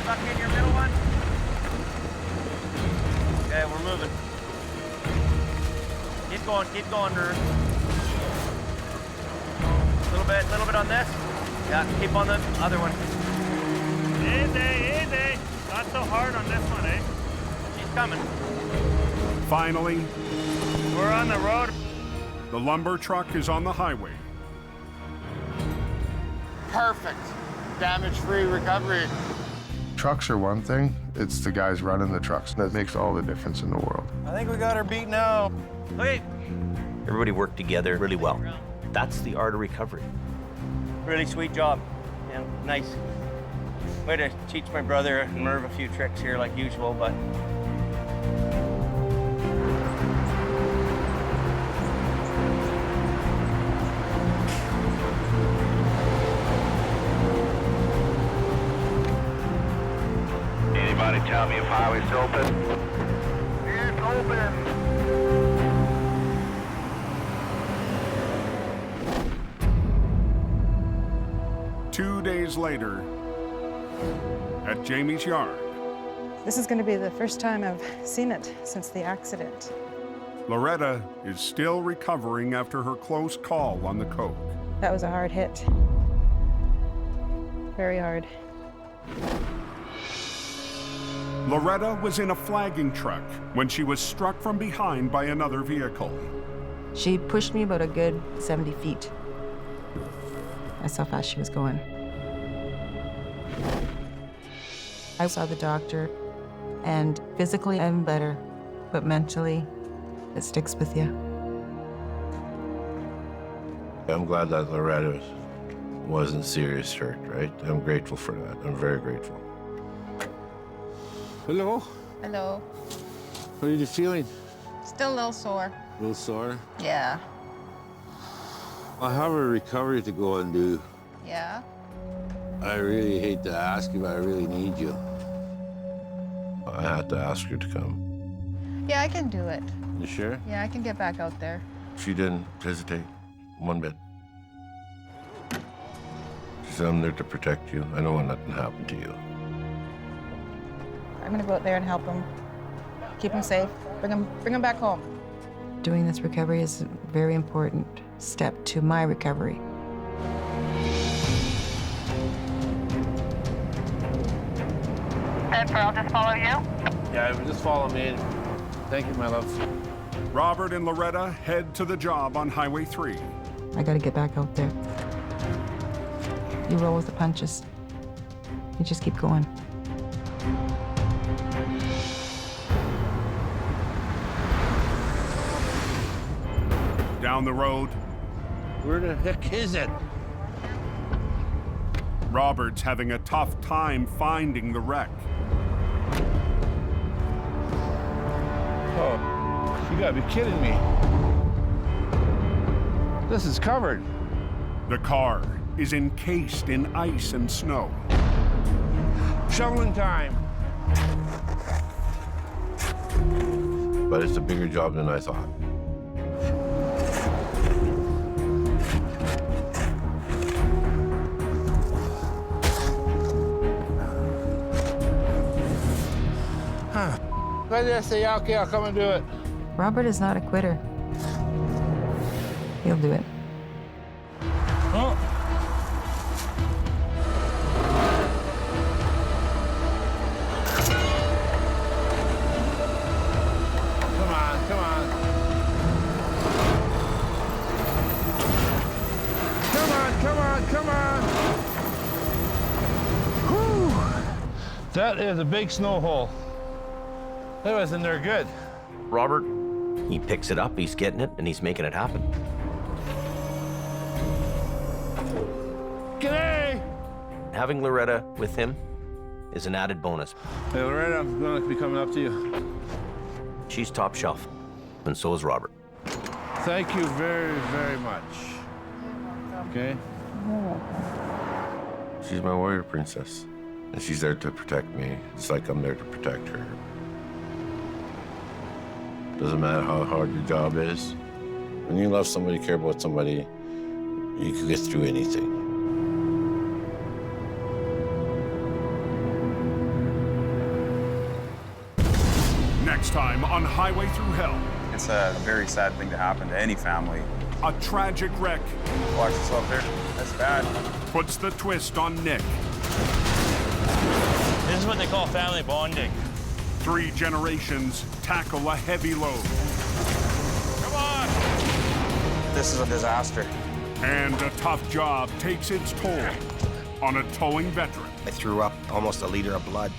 Stuck in your middle one. Okay, we're moving. Keep going, Nerd. A little little bit on this. Yeah, keep on the other one. Easy. Not so hard on this one, eh? She's coming. Finally, We're on the road. the lumber truck is on the highway. Perfect. Damage-free recovery. Trucks are one thing. It's the guys running the trucks that makes all the difference in the world. I think we got her beat now. Okay. Everybody worked together really well. That's the art of recovery. Really sweet job. Yeah, nice. Way to teach my brother and Merv a few tricks here like usual, but Anybody tell me if highway's open? It's open. 2 days later, at Jamie's yard, This is going to be the first time I've seen it since the accident. Loretta is still recovering after her close call on the coke. That was a hard hit. Very hard. Loretta was in a flagging truck when she was struck from behind by another vehicle. She pushed me about a good 70 feet. That's how fast she was going. I saw the doctor, and physically I'm better, but mentally, it sticks with you. I'm glad that Loretta wasn't serious hurt, right? I'm grateful for that. I'm very grateful. Hello. Hello. How are you feeling? Still a little sore. A little sore? Yeah. I have a recovery to go and do. Yeah. I really hate to ask you, but I really need you. I had to ask her to come. Yeah, I can do it. You sure? Yeah, I can get back out there. She didn't hesitate one bit. She said, I'm there to protect you. I don't want nothing to happen to you. I'm going to go out there and help him. Keep him safe. Bring him back home. Doing this recovery is a very important step to my recovery. Jennifer, I'll just follow you. Yeah, just follow me. Thank you, my love. Robert and Loretta head to the job on Highway 3. I gotta get back out there. You roll with the punches. You just keep going. Down the road, Where the heck is it? Robert's having a tough time finding the wreck. Oh, you gotta be kidding me. This is covered. The car is encased in ice and snow. Shoveling time. But it's a bigger job than I thought. I just say, yeah, okay, I'll come and do it. Robert is not a quitter. He'll do it. Oh. Come on, come on. Come on, come on, come on. Whew. That is a big snow hole. That was in there good. Robert, he picks it up, he's getting it, and he's making it happen. G'day! Having Loretta with him is an added bonus. Hey, Loretta, I'm going to be coming up to you. She's top shelf, and so is Robert. Thank you very, very much. Okay? She's my warrior princess, and she's there to protect me. It's like I'm there to protect her. Doesn't matter how hard your job is. When you love somebody, care about somebody, you can get through anything. Next time on Highway Through Hell. It's a very sad thing to happen to any family. A tragic wreck. Watch yourself there. That's bad. Puts the twist on Nick. This is what they call family bonding. 3 generations tackle a heavy load. Come on! This is a disaster. And a tough job takes its toll on a towing veteran. I threw up almost a liter of blood.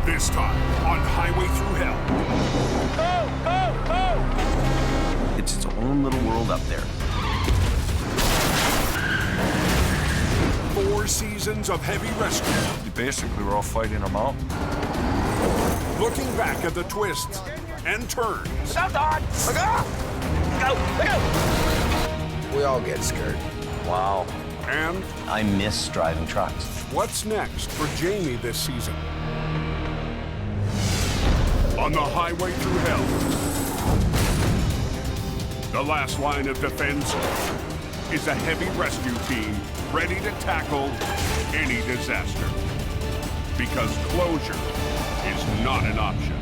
This time on Highway Through Hell. Go, go, go! It's its own little world up there. 4 seasons of heavy rescue. Basically, we're all fighting them out. Looking back at the twists and turns. Look out, Don! Look out! Look out! We all get scared. Wow. And I miss driving trucks. what's next for Jamie this season? On the Highway Through Hell, the last line of defense is a heavy rescue team ready to tackle any disaster. Because closure is not an option.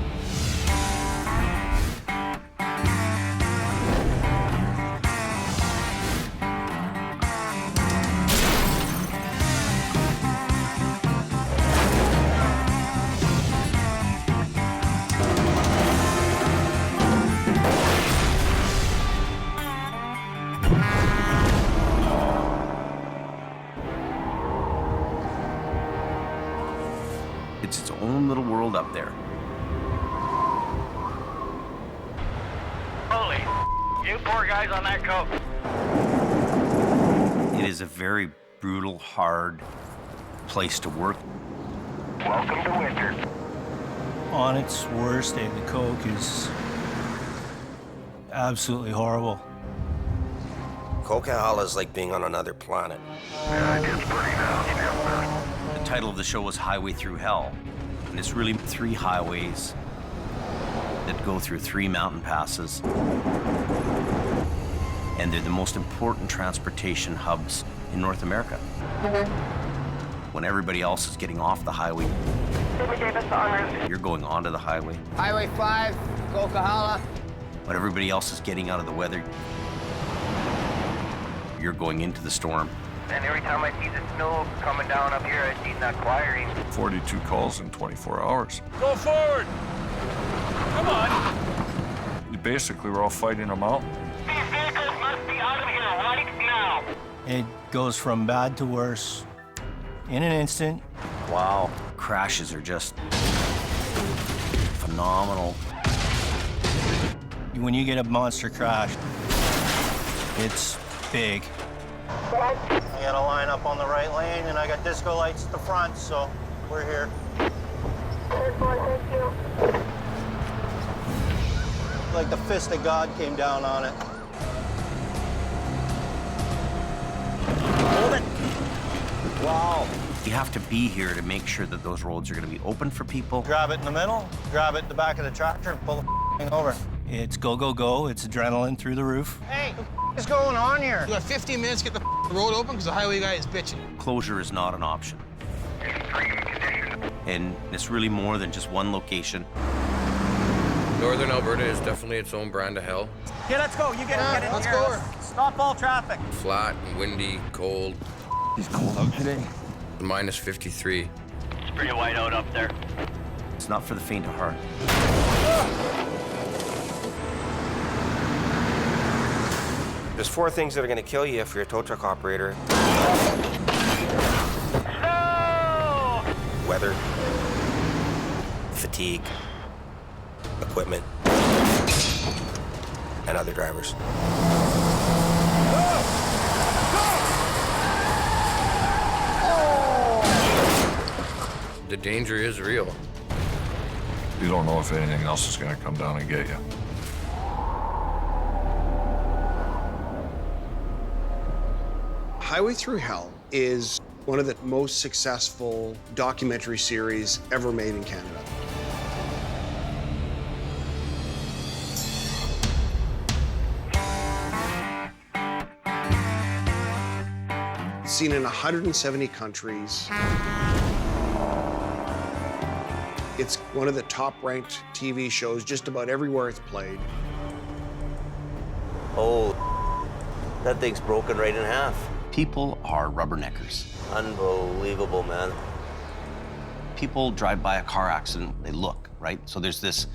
It's its own little world up there. Holy, you poor guys on that coat. It is a very brutal, hard place to work. Welcome to winter. On its worst day, the coke is absolutely horrible. Coquihalla is like being on another planet. The title of the show was Highway Through Hell, and it's really 3 highways that go through 3 mountain passes. And they're the most important transportation hubs in North America. When everybody else is getting off the highway, you're going onto the highway. Highway 5, Coquihalla. When everybody else is getting out of the weather, you're going into the storm. And every time I see the snow coming down up here, I see that acquiring. 42 calls in 24 hours. Go forward! Come on! Basically, we're all fighting them out. These vehicles must be out of here right now! It goes from bad to worse in an instant. Wow. Crashes are just phenomenal. When you get a monster crash, it's big. I got a line up on the right lane, and I got disco lights at the front, so we're here. Like the fist of God came down on it. Hold it! Wow. You have to be here to make sure that those roads are going to be open for people. Grab it in the middle, grab it in the back of the tractor, and pull the thing over. It's go, go, go. It's adrenaline through the roof. Hey, what is going on here? You got 15 minutes to get the road open because the highway guy is bitching. Closure is not an option. And it's really more than just one location. Northern Alberta is definitely its own brand of hell. Okay, let's go. You get it. Let's go. Stop all traffic. Flat and windy, cold. It's cold out today. Minus 53. It's pretty white out up there. It's not for the faint of heart. There's 4 things that are going to kill you if you're a tow truck operator. No! Weather, fatigue, equipment, and other drivers. The danger is real. You don't know if anything else is going to come down and get you. Highway Through Hell is one of the most successful documentary series ever made in Canada. Seen in 170 countries. It's one of the top-ranked TV shows just about everywhere it's played. Oh, that thing's broken right in half. People are rubberneckers. Unbelievable, man. People drive by a car accident, they look, right? So there's this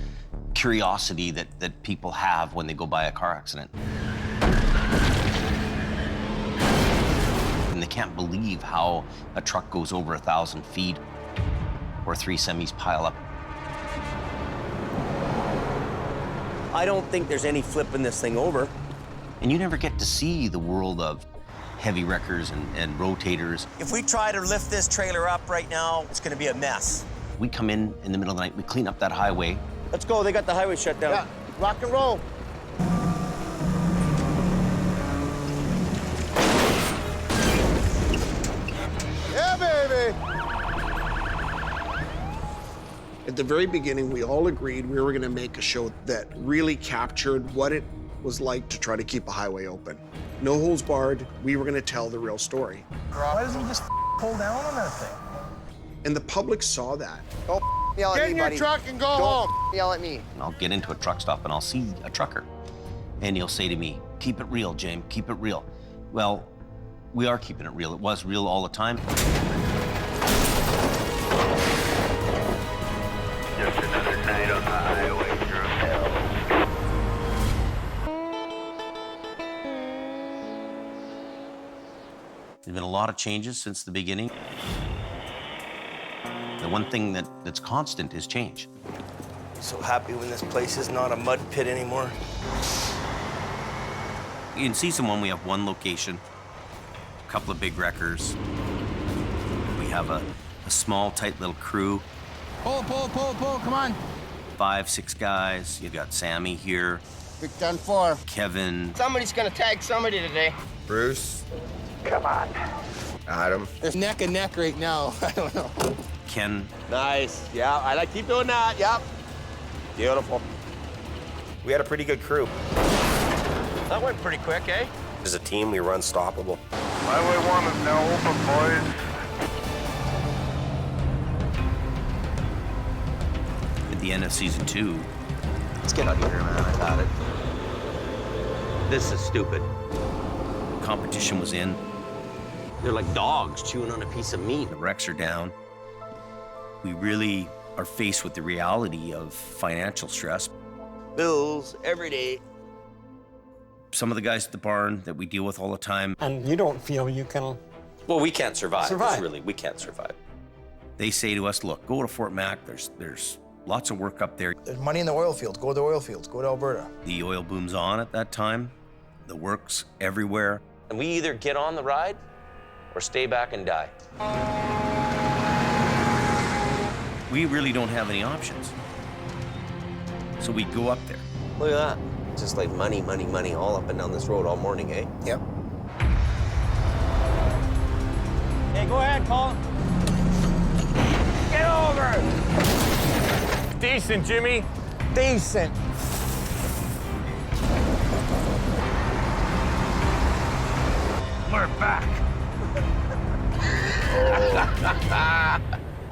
curiosity that people have when they go by a car accident. And they can't believe how a truck goes over 1,000 feet or 3 semis pile up. I don't think there's any flipping this thing over. And you never get to see the world of heavy wreckers and rotators. If we try to lift this trailer up right now, it's gonna be a mess. We come in the middle of the night, we clean up that highway. Let's go, they got the highway shut down. Yeah, rock and roll. Yeah, baby! At the very beginning, we all agreed we were gonna make a show that really captured what it was like to try to keep a highway open. No holds barred, we were gonna tell the real story. Why doesn't he just pull down on that thing? And the public saw that. Don't yell at me, buddy. Get in your truck and go Don't home. yell at me. And I'll get into a truck stop and I'll see a trucker. And he'll say to me, keep it real, James, keep it real. Well, we are keeping it real. It was real all the time. Just another night on the highway through hell. There's been a lot of changes since the beginning. The one thing that's constant is change. So happy when this place is not a mud pit anymore. In season 1, we have one location, a couple of big wreckers. We have a small, tight little crew. Pull, come on. 5, 6 guys. You've got Sammy here. Big 10-4. Kevin. Somebody's gonna tag somebody today. Bruce. Come on. Adam. There's neck and neck right now. I don't know. Ken. Nice, yeah, I like, keep doing that, yep. Beautiful. We had a pretty good crew. That went pretty quick, eh? As a team, we were unstoppable. Highway 1 is now open, boys. At the end of season 2. Let's get out of here, man, I've had it. This is stupid. Competition was in. They're like dogs chewing on a piece of meat. The wrecks are down. We really are faced with the reality of financial stress. Bills every day. Some of the guys at the barn that we deal with all the time. And you don't feel you can... Well, we can't survive. Survive. Really, we can't survive. They say to us, look, go to Fort Mac. There's lots of work up there. There's money in the oil fields. Go to the oil fields. Go to Alberta. The oil boom's on at that time. The work's everywhere. And we either get on the ride or stay back and die. We really don't have any options. So we go up there. Look at that. Just like money, money, money all up and down this road all morning, eh? Yep. Hey, go ahead, Colin. Get over! Decent, Jimmy. Decent. We're back.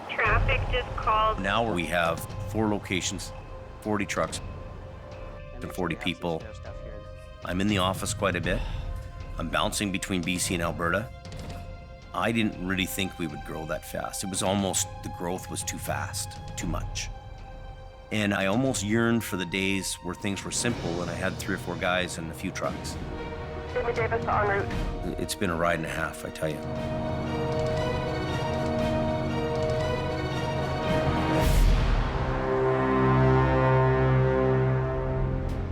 Traffic just called. Now we have 4 locations, 40 trucks, and 40 people. I'm in the office quite a bit. I'm bouncing between BC and Alberta. I didn't really think we would grow that fast. It was almost, the growth was too fast, too much. And I almost yearned for the days where things were simple and I had 3 or 4 guys and a few trucks. Jimmy Davis en route. It's been a ride and a half, I tell you.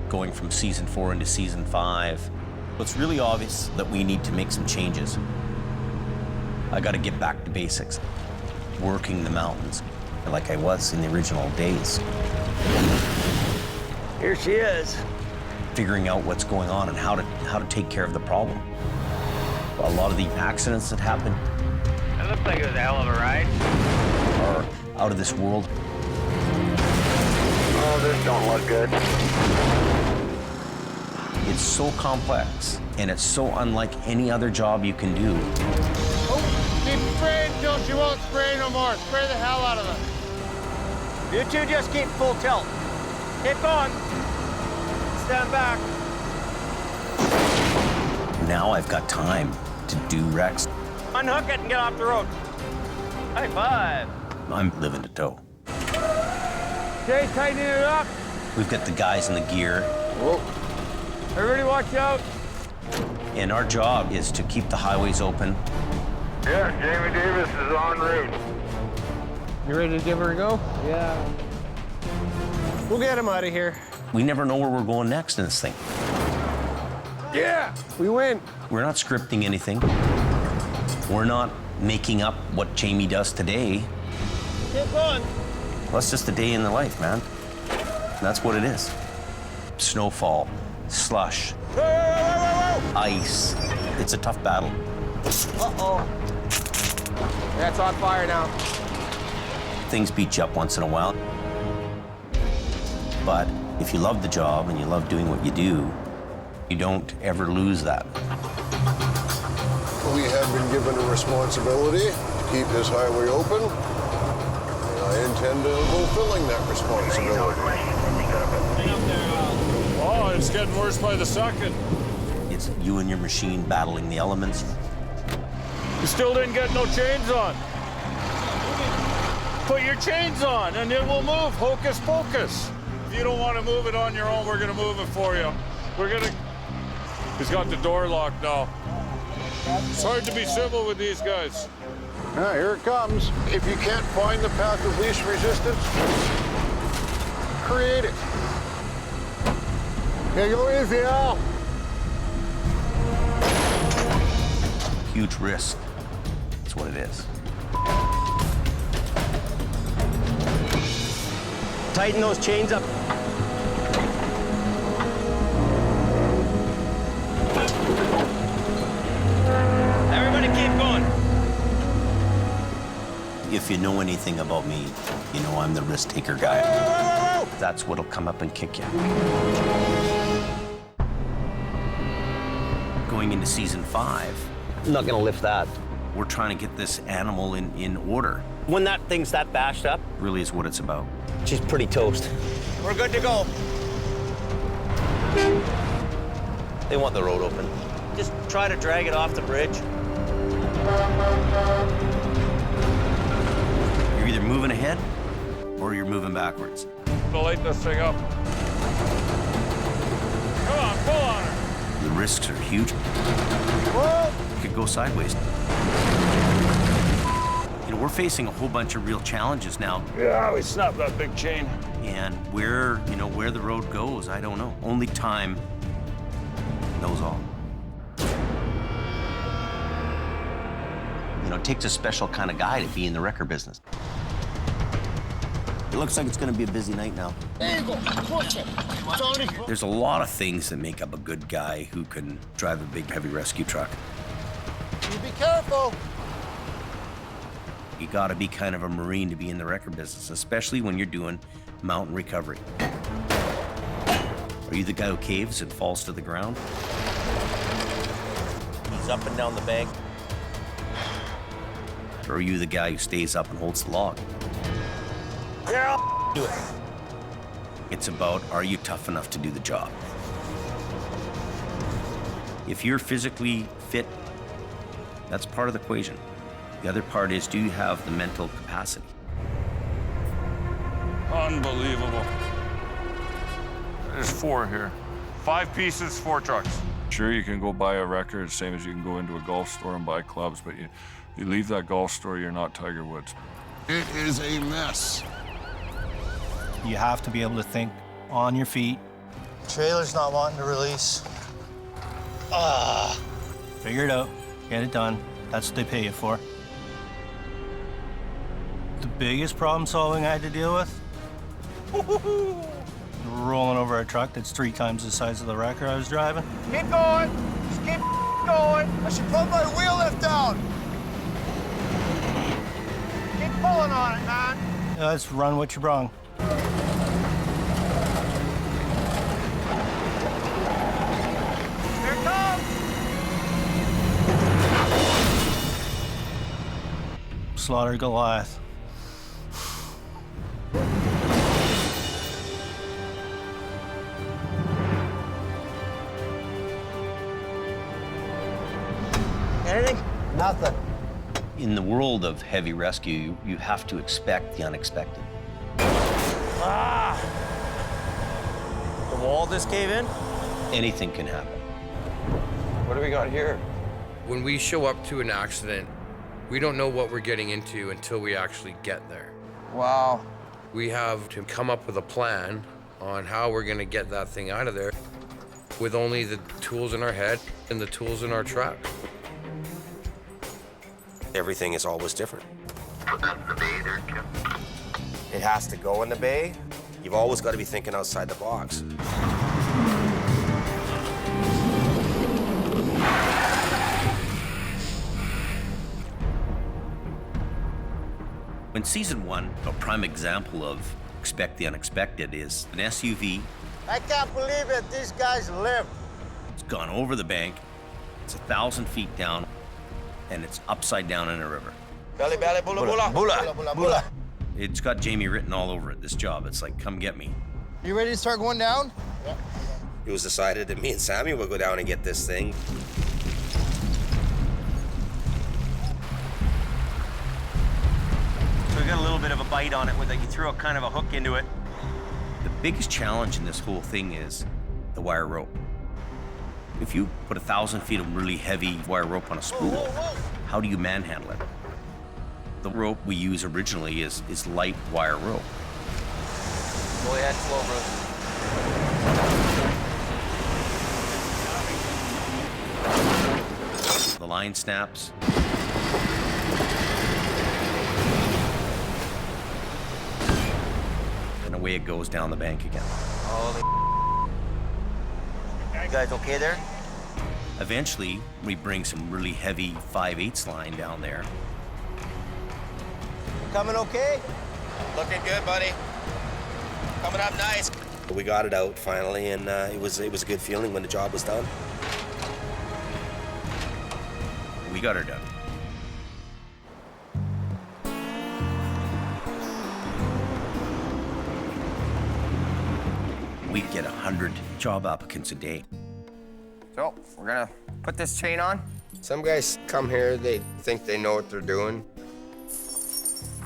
Going from season 4 into season 5, it's really obvious that we need to make some changes. I got to get back to basics, working the mountains, like I was in the original days. Here she is. Figuring out what's going on and how to take care of the problem. A lot of the accidents that happen It looks like it was a hell of a ride. are out of this world. Oh, this don't look good. It's so complex, and it's so unlike any other job you can do. Oh, keep spraying till she won't spray no more. Spray the hell out of her. You two just keep full tilt. Keep going. Stand back. Now I've got time to do wrecks. Unhook it and get off the road. High five. I'm living to tow. Okay, tighten it up. We've got the guys in the gear, Whoa. Everybody watch out. and our job is to keep the highways open. Yeah, Jamie Davis is en route. You ready to give her a go? Yeah. We'll get him out of here. We never know where we're going next in this thing. Yeah, we win. We're not scripting anything. We're not making up what Jamie does today. Keep going. Well, it's just a day in the life, man. That's what it is. Snowfall, slush, ice. It's a tough battle. Uh-oh. Yeah, it's on fire now. Things beat you up once in a while. But if you love the job and you love doing what you do, you don't ever lose that. We have been given a responsibility to keep this highway open, and I intend on fulfilling that responsibility. Oh, it's getting worse by the second. It's you and your machine battling the elements. You still didn't get no chains on. Put your chains on and it will move. Hocus pocus. If you don't want to move it on your own, we're going to move it for you. He's got the door locked now. It's hard to be civil with these guys. Now, here it comes. If you can't find the path of least resistance, create it. Yeah, go easy, Al. Huge risk. That's what it is. Tighten those chains up. Everybody keep going. If you know anything about me, you know I'm the risk taker guy. That's what'll come up and kick you. Going into season 5, I'm not gonna lift that. we're trying to get this animal in order. When that thing's that bashed up, Really is what it's about. she's pretty toast. We're good to go. They want the road open. Just try to drag it off the bridge. You're either moving ahead or you're moving backwards. To light this thing up. Come on, pull on her. The risks are huge. Whoa! It could go sideways. You know, we're facing a whole bunch of real challenges now. Yeah, we snapped that big chain. And where the road goes, I don't know. Only time knows all. You know, it takes a special kind of guy to be in the wrecker business. It looks like it's going to be a busy night now. There you go. Push it. It's on it. There's a lot of things that make up a good guy who can drive a big, heavy rescue truck. You be careful. You got to be kind of a Marine to be in the wrecker business, especially when you're doing mountain recovery. Are you the guy who caves and falls to the ground? He's up and down the bank. Or are you the guy who stays up and holds the log? Yeah. Do it. It's about, are you tough enough to do the job? If you're physically fit, that's part of the equation. The other part is, do you have the mental capacity? Unbelievable. There's 4 here. 5 pieces, 4 trucks. Sure, you can go buy a wrecker, same as you can go into a golf store and buy clubs, but you leave that golf store, you're not Tiger Woods. It is a mess. You have to be able to think on your feet. Trailer's not wanting to release. Figure it out. Get it done. That's what they pay you for. The biggest problem solving I had to deal with? Rolling over a truck that's 3 times the size of the wrecker I was driving. Keep going. Just keep going. I should put my wheel lift down. Keep pulling on it, man. Yeah, let's run what you brung. Here it comes. Slaughter Goliath. Anything? Nothing. In the world of heavy rescue, you have to expect the unexpected. Ah! The wall just cave in? Anything can happen. What do we got here? When we show up to an accident, we don't know what we're getting into until we actually get there. Wow. We have to come up with a plan on how we're gonna get that thing out of there with only the tools in our head and the tools in our truck. Everything is always different. It has to go in the bay. You've always got to be thinking outside the box. In season 1, a prime example of expect the unexpected is an SUV. I can't believe it. These guys live. It's gone over the bank. It's 1,000 feet down, and it's upside down in a river. Belly, belly, bula, bula. Bula, bula, bula. It's got Jamie written all over it, this job. It's like, come get me. You ready to start going down? Yeah. It was decided that me and Sammy would go down and get this thing. So we got a little bit of a bite on it, where you threw a kind of a hook into it. The biggest challenge in this whole thing is the wire rope. If you put 1,000 feet of really heavy wire rope on a spool, how do you manhandle it? The rope we use originally is light wire rope. Go ahead, slow, bro. The line snaps. And away it goes down the bank again. Holy. You guys okay there? Eventually, we bring some really heavy 5/8 line down there. Coming okay? Looking good, buddy. Coming up nice. We got it out finally, and it was a good feeling when the job was done. We got her done. We get 100 job applicants a day. So, we're gonna put this chain on. Some guys come here, they think they know what they're doing.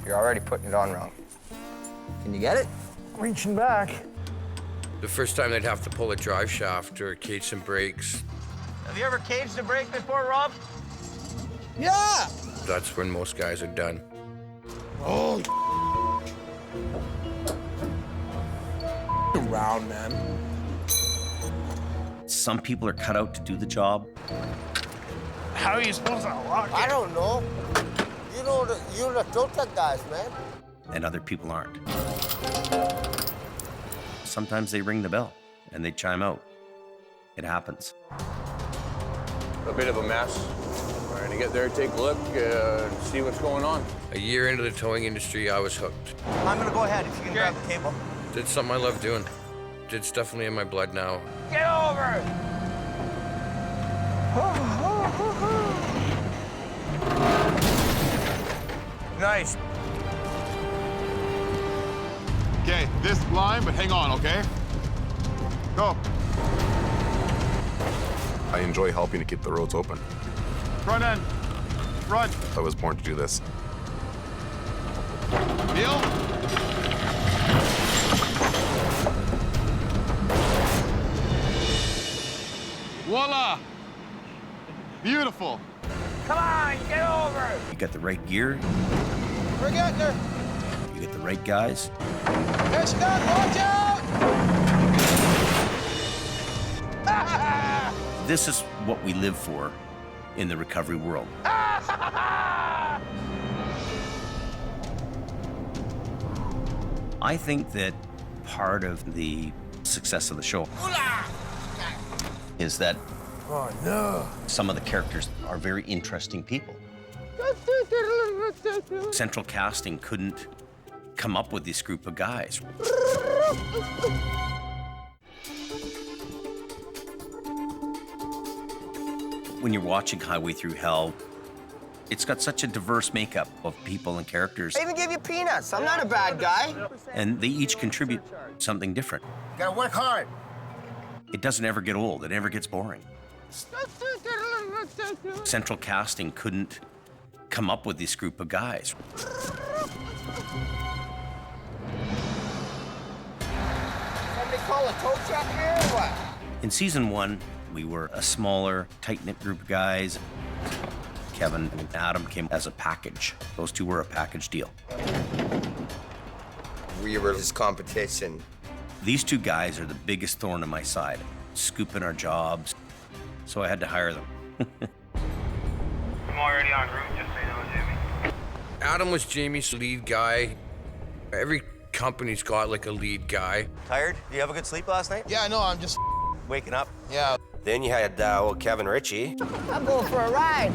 You're already putting it on wrong. Can you get it? Reaching back. The first time they'd have to pull a drive shaft or cage some brakes, Have you ever caged a brake before, Rob? Yeah! that's when most guys are done. Oh, around, man. Some people are cut out to do the job. How are you supposed to lock it? I don't know. You're the tow truck guys, man. And other people aren't. Sometimes they ring the bell and they chime out. It happens. A bit of a mess. Trying to get there, take a look, see what's going on. A year into the towing industry, I was hooked. I'm gonna go ahead if you can grab the cable. Did something I love doing. It's definitely in my blood now. Get over! Nice. Okay, this line, but hang on, okay? Go. I enjoy helping to keep the roads open. Front end. Front. I was born to do this. Neil. Voila. Beautiful. Come on, get over! You got the right gear, We're getting there. you get the right guys. There she goes, watch out! This is what we live for in the recovery world. I think that part of the success of the show is that some of the characters are very interesting people. Central casting couldn't come up with this group of guys. When you're watching Highway Through Hell, it's got such a diverse makeup of people and characters. I even gave you peanuts. I'm not a bad guy. And they each contribute something different. You gotta work hard. It doesn't ever get old, it never gets boring. Central casting couldn't come up with this group of guys. Somebody call a tow truck here or what? In season 1, we were a smaller, tight-knit group of guys. Kevin and Adam came as a package. Those two were a package deal. We were his competition. These two guys are the biggest thorn in my side, scooping our jobs, so I had to hire them. I'm already en route, just so you know, Jimmy. Adam was Jamie's lead guy. Every company's got like a lead guy. Tired? Did you have a good sleep last night? Yeah, no, I'm just Waking up? Yeah. Then you had old Kevin Ritchie. I'm going for a ride.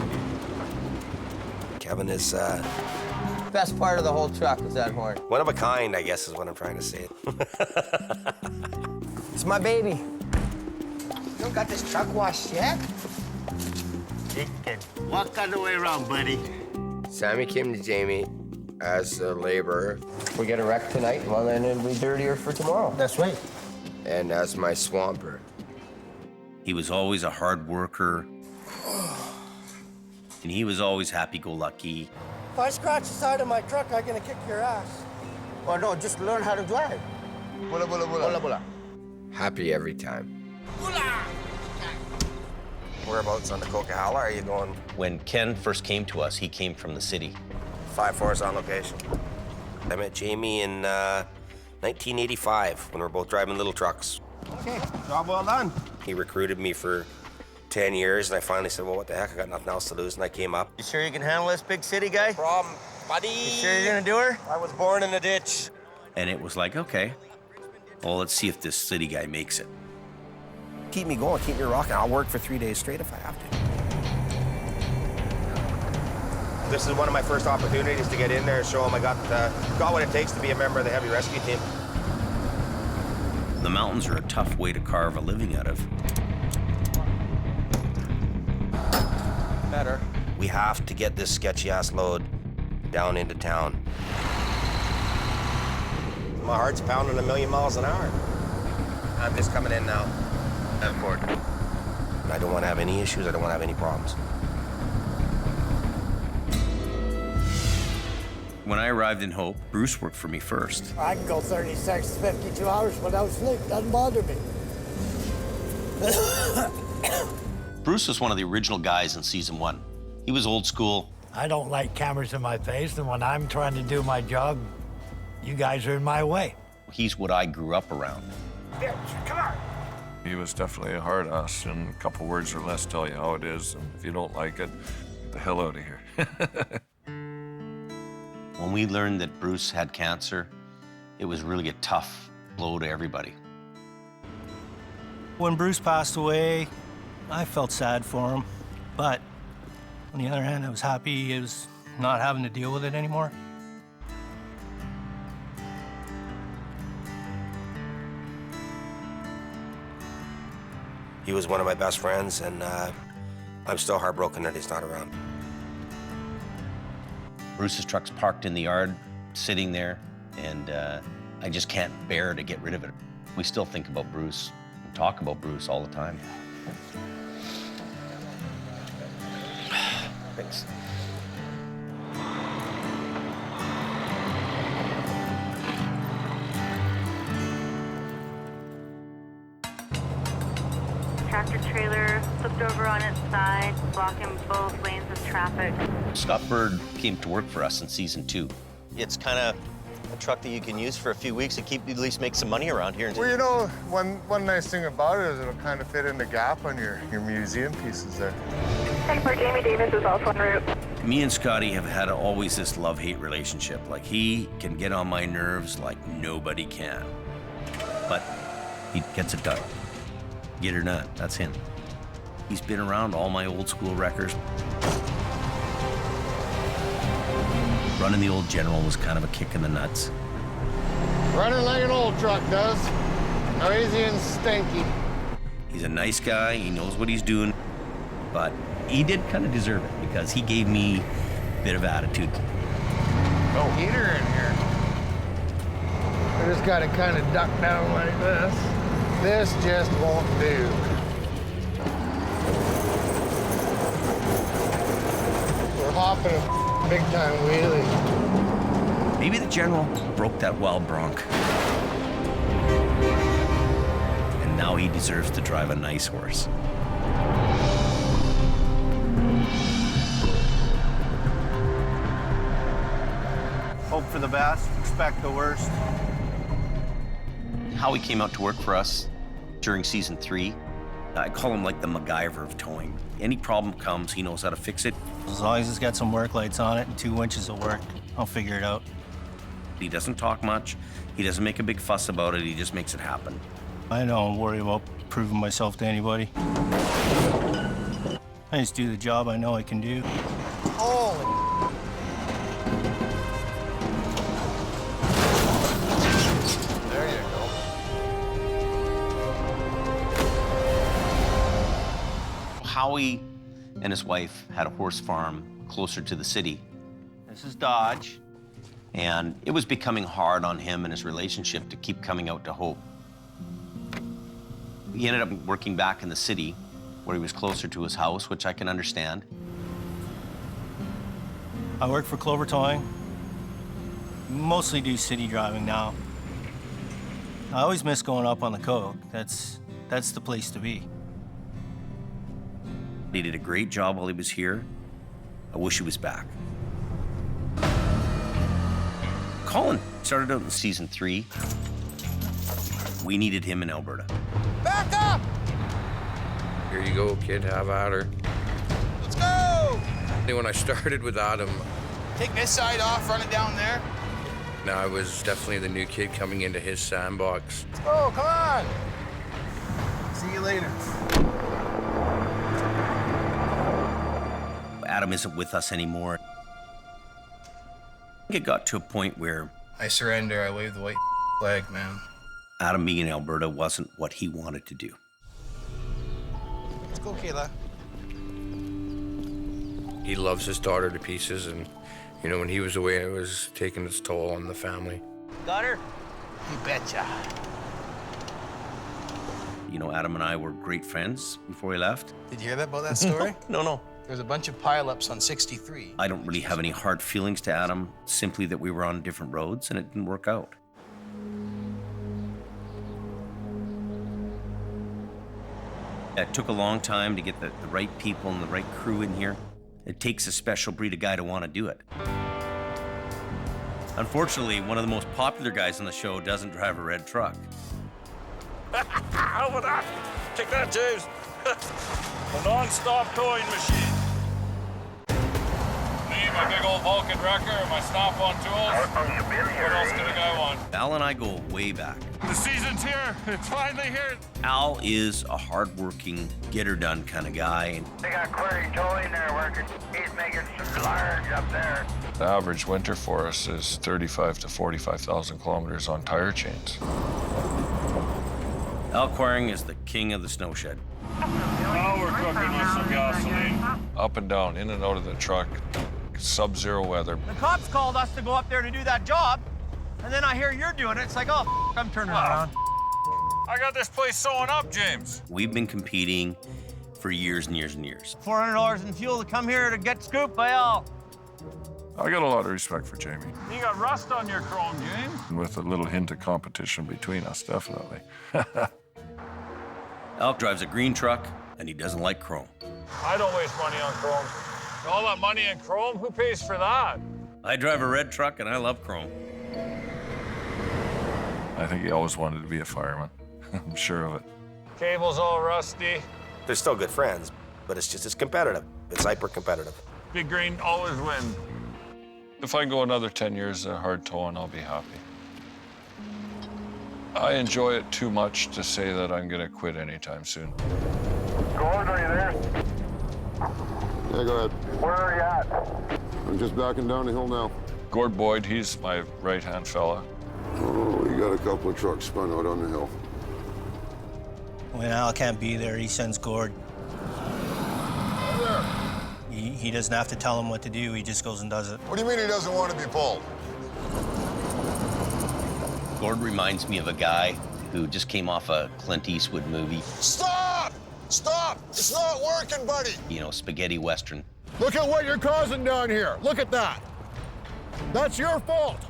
Kevin is Best part of the whole truck is that horn. one of a kind, I guess is what I'm trying to say. It's my baby. You don't got this truck washed yet? You can walk all the way around, buddy. Sammy came to Jamie as a laborer. We get a wreck tonight, well, then it'll be dirtier for tomorrow. That's right. And as my swamper. He was always a hard worker, and he was always happy-go-lucky. If I scratch the side of my truck, I'm gonna kick your ass. Or no, just learn how to drive. Bula, bula, bula. Bula, bula. Happy every time. Whereabouts on the Coquihalla are you going? When Ken first came to us, he came from the city. 5-4's on location. I met Jamie in 1985 when we were both driving little trucks. Okay, job well done. He recruited me for 10 years, and I finally said, well, what the heck, I got nothing else to lose, and I came up. You sure you can handle this big city guy? No problem, buddy. You sure you're gonna do her? I was born in the ditch. And it was like, okay, well, let's see if this city guy makes it. Keep me going, keep me rocking. I'll work for 3 days straight if I have to. This is one of my first opportunities to get in there and show them I got what it takes to be a member of the heavy rescue team. The mountains are a tough way to carve a living out of. Better. We have to get this sketchy-ass load down into town. My heart's pounding 1,000,000 miles an hour. I'm just coming in now. I'm bored. I don't want to have any issues. I don't want to have any problems. When I arrived in Hope, Bruce worked for me first. I can go 36, 52 hours without sleep. Doesn't bother me. Bruce was one of the original guys in season 1. He was old school. I don't like cameras in my face, and when I'm trying to do my job, you guys are in my way. He's what I grew up around. Come on. He was definitely a hard ass, and a couple words or less tell you how it is. And if you don't like it, get the hell out of here. When we learned that Bruce had cancer, it was really a tough blow to everybody. When Bruce passed away, I felt sad for him. But on the other hand, I was happy he was not having to deal with it anymore. He was one of my best friends, and I'm still heartbroken that he's not around. Bruce's truck's parked in the yard, sitting there, and I just can't bear to get rid of it. We still think about Bruce and talk about Bruce all the time. Thanks. Tractor trailer flipped over on its side, blocking both lanes of traffic. Scott Bird came to work for us in season 2. It's kind of a truck that you can use for a few weeks and at least make some money around here. Well, you know, one nice thing about it is it'll kind of fit in the gap on your museum pieces there. 10-4 Jamie Davis is also en route. Me and Scotty have had always this love-hate relationship. Like, he can get on my nerves like nobody can. But he gets it done. Get or not, that's him. He's been around all my old school wreckers. Running the old General was kind of a kick in the nuts. Running like an old truck does. Noisy and stinky. He's a nice guy, he knows what he's doing, but he did kind of deserve it because he gave me a bit of attitude. No heater in here. I just got to kind of duck down like this. This just won't do. We're hopping a big time wheelie. Maybe the General broke that wild bronc. And now he deserves to drive a nice horse. Hope for the best, expect the worst. Howie came out to work for us during season 3. I call him like the MacGyver of towing. Any problem comes, he knows how to fix it. As long as it's got some work lights on it and 2 winches of work, I'll figure it out. He doesn't talk much. He doesn't make a big fuss about it. He just makes it happen. I don't worry about proving myself to anybody. I just do the job I know I can do. Holy. There you go. Howie and his wife had a horse farm closer to the city. This is Dodge. And it was becoming hard on him and his relationship to keep coming out to Hope. He ended up working back in the city where he was closer to his house, which I can understand. I work for Clover Towing. Mostly do city driving now. I always miss going up on the coast. That's the place to be. He did a great job while he was here. I wish he was back. Colin started out in season 3. We needed him in Alberta. Back up! Here you go, kid, have at her. Let's go! When I started with Adam, Take this side off, run it down there. now I was definitely the new kid coming into his sandbox. Let's go, come on! See you later. Adam isn't with us anymore. I think it got to a point where I surrender, I wave the white flag, man. Adam being in Alberta wasn't what he wanted to do. Let's go, Kayla. He loves his daughter to pieces, and you know, when he was away, it was taking its toll on the family. Got her? You betcha. You know, Adam and I were great friends before he left. Did you hear that about that story? No. There's a bunch of pileups on 63. I don't really have any hard feelings to Adam, simply that we were on different roads and it didn't work out. It took a long time to get the right people and the right crew in here. It takes a special breed of guy to want to do it. Unfortunately, one of the most popular guys on the show doesn't drive a red truck. How about that? Take that, James. A non-stop towing machine. Me, my big old Vulcan wrecker, and my snap-on tools. What else could a guy want? Al and I go way back. The season's here. It's finally here. Al is a hard-working, get-her-done kind of guy. And They got Query towing there working. He's making some large up there. The average winter for us is 35 to 45,000 kilometers on tire chains. Al Quaring is the king of the snow shed. Now we're cooking with some gasoline. Up and down, in and out of the truck, sub-zero weather. The cops called us to go up there to do that job, and then I hear you're doing it. It's like, oh, I'm turning around. I got this place sewing up, James. We've been competing for years and years and years. $400 in fuel to come here to get scooped by Al. I got a lot of respect for Jamie. You got rust on your chrome, James. With a little hint of competition between us, definitely. Al drives a green truck, and he doesn't like chrome. I don't waste money on chrome. All that money in chrome, who pays for that? I drive a red truck, and I love chrome. I think he always wanted to be a fireman. I'm sure of it. Cable's all rusty. They're still good friends, but it's competitive. It's hyper competitive. Big grain always win. If I go another 10 years of hard towing, I'll be happy. I enjoy it too much to say that I'm gonna quit anytime soon. Gord, are you there? Yeah, go ahead. Where are you at? I'm just backing down the hill now. Gord Boyd, he's my right-hand fella. Oh, we got a couple of trucks spun out on the hill. When Al can't be there, he sends Gord. He doesn't have to tell him what to do, he just goes and does it. What do you mean he doesn't want to be pulled? Gord reminds me of a guy who just came off a Clint Eastwood movie. Stop! Stop! It's not working, buddy! You know, spaghetti western. Look at what you're causing down here. Look at that. That's your fault.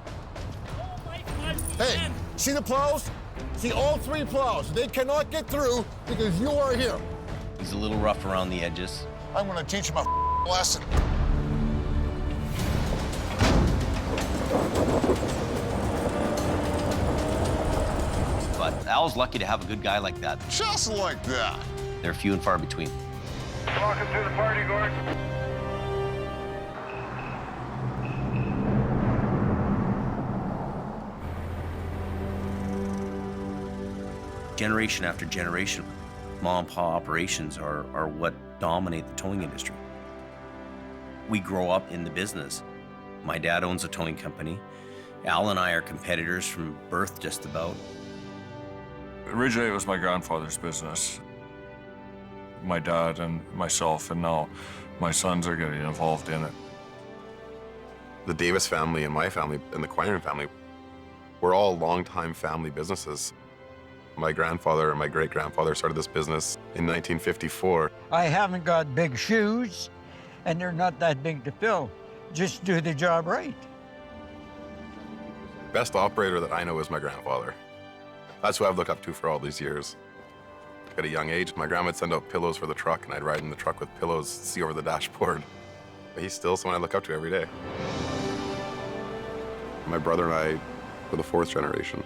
Hey, see the plows? See all 3 plows. They cannot get through because you are here. He's a little rough around the edges. I'm gonna teach him a lesson. But Al's lucky to have a good guy like that. Just like that. They're few and far between. Welcome to the party, Gord. Generation after generation, mom and pop operations are what dominate the towing industry. We grow up in the business. My dad owns a towing company. Al and I are competitors from birth, just about. Originally, it was my grandfather's business. My dad and myself, and now my sons are getting involved in it. The Davis family and my family and the Quiron family, we're all longtime family businesses. My grandfather and my great-grandfather started this business in 1954. I haven't got big shoes, and they're not that big to fill. Just do the job right. Best operator that I know is my grandfather. That's who I've looked up to for all these years. At a young age, my grandma would send out pillows for the truck, and I'd ride in the truck with pillows, see over the dashboard. But he's still someone I look up to every day. My brother and I were the 4th generation.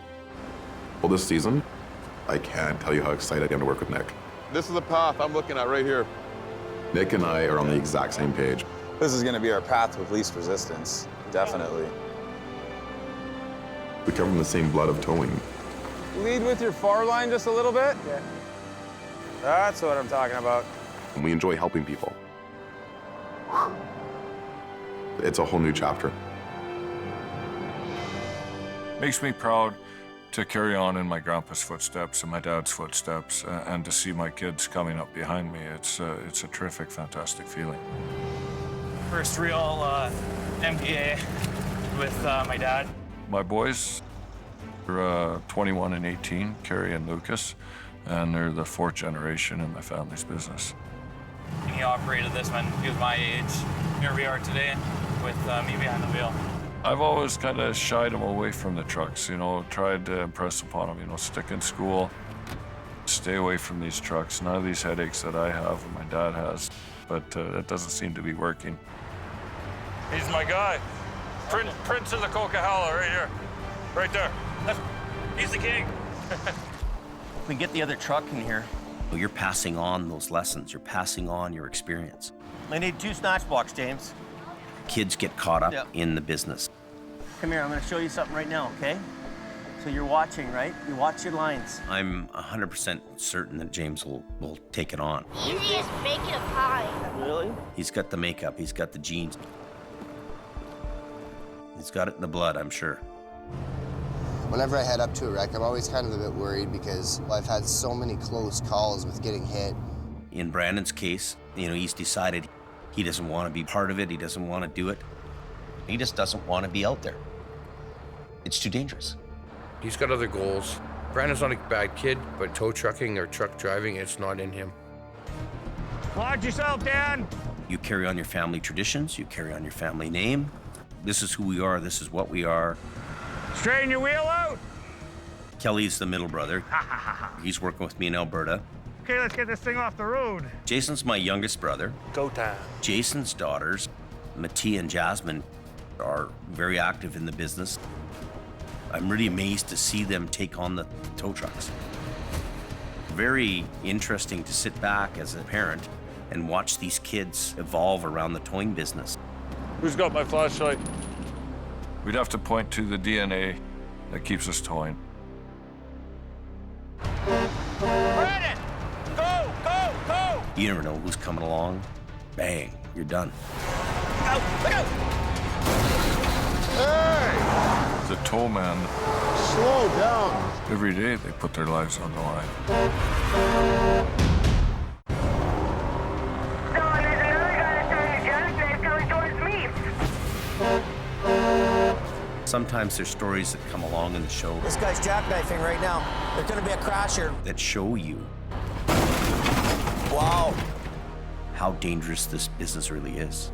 Well, this season, I can't tell you how excited I am to work with Nick. This is the path I'm looking at right here. Nick and I are on the exact same page. This is going to be our path with least resistance, definitely. We come from the same blood of towing. Lead with your far line just a little bit. Yeah. That's what I'm talking about. And we enjoy helping people. It's a whole new chapter. Makes me proud to carry on in my grandpa's footsteps and my dad's footsteps, and to see my kids coming up behind me. It's a terrific, fantastic feeling. First real MPA with my dad. My boys are 21 and 18, Carrie and Lucas, and they're the 4th generation in my family's business. He operated this when he was my age. Here we are today with me behind the wheel. I've always kind of shied him away from the trucks, you know, tried to impress upon him, you know, stick in school, stay away from these trucks, none of these headaches that I have and my dad has, but it doesn't seem to be working. He's my guy. Prince of the Coquihalla, right here. Right there. He's the king. We get the other truck in here. You're passing on those lessons. You're passing on your experience. I need 2 snatch blocks, James. Kids get caught up in the business. Come here, I'm gonna show you something right now, okay? So you're watching, right? You watch your lines. I'm 100% certain that James will take it on. Easy as making a pie. Really? He's got the makeup, he's got the genes. He's got it in the blood, I'm sure. Whenever I head up to a wreck, I'm always kind of a bit worried because I've had so many close calls with getting hit. In Brandon's case, you know, he's decided he doesn't want to be part of it, he doesn't want to do it. He just doesn't want to be out there. It's too dangerous. He's got other goals. Brandon's not a bad kid, but tow trucking or truck driving, it's not in him. Watch yourself, Dan. You carry on your family traditions, you carry on your family name. This is who we are, this is what we are. Straighten your wheel out. Kelly's the middle brother. He's working with me in Alberta. Okay, let's get this thing off the road. Jason's my youngest brother. Go time. Jason's daughters, Mattia and Jasmine, are very active in the business. I'm really amazed to see them take on the tow trucks. Very interesting to sit back as a parent and watch these kids evolve around the towing business. Who's got my flashlight? We'd have to point to the DNA that keeps us towing. Brandon! Go, go, go! You never know who's coming along. Bang, you're done. Go, look out! The tow man, Slow down. every day they put their lives on the line. There's another guy that's trying to jackknife coming towards me. Sometimes there's stories that come along in the show This guy's jackknifing right now. There's gonna be a crash here. that show you Wow. how dangerous this business really is.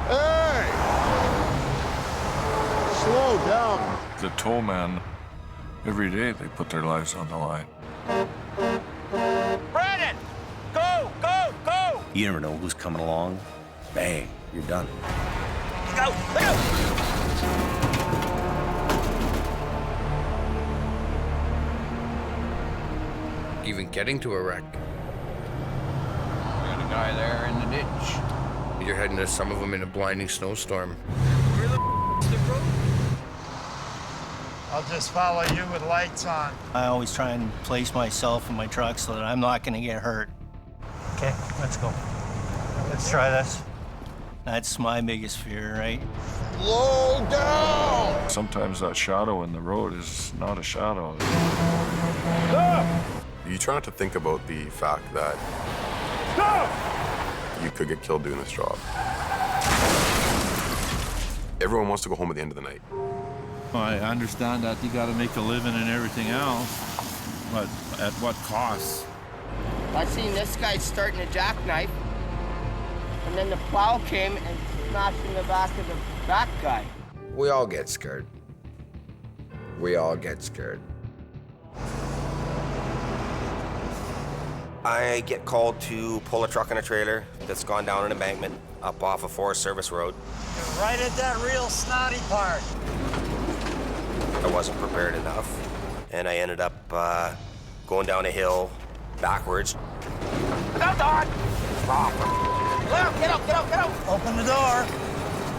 Hey! Slow down. The tow man, every day they put their lives on the line. Brandon! Go, go, go! You never know who's coming along. Bang, you're done. Go, look out! Even getting to a wreck. Got a guy there in the ditch. You're heading to some of them in a blinding snowstorm. I'll just follow you with lights on. I always try and place myself in my truck so that I'm not going to get hurt. Okay, let's go. Let's try this. That's my biggest fear, right? Slow down. Sometimes that shadow in the road is not a shadow. You try not to think about the fact that you could get killed doing this job. Everyone wants to go home at the end of the night. I understand that you got to make a living and everything else, but at what cost? I seen this guy starting a jackknife, and then the plow came and smashed in the back of the back guy. We all get scared. We all get scared. I get called to pull a truck and a trailer that's gone down an embankment up off a Forest Service road. You're right at that real snotty part. I wasn't prepared enough, and I ended up going down a hill backwards. Look out, Don! Get out, get out, get out! Open the door.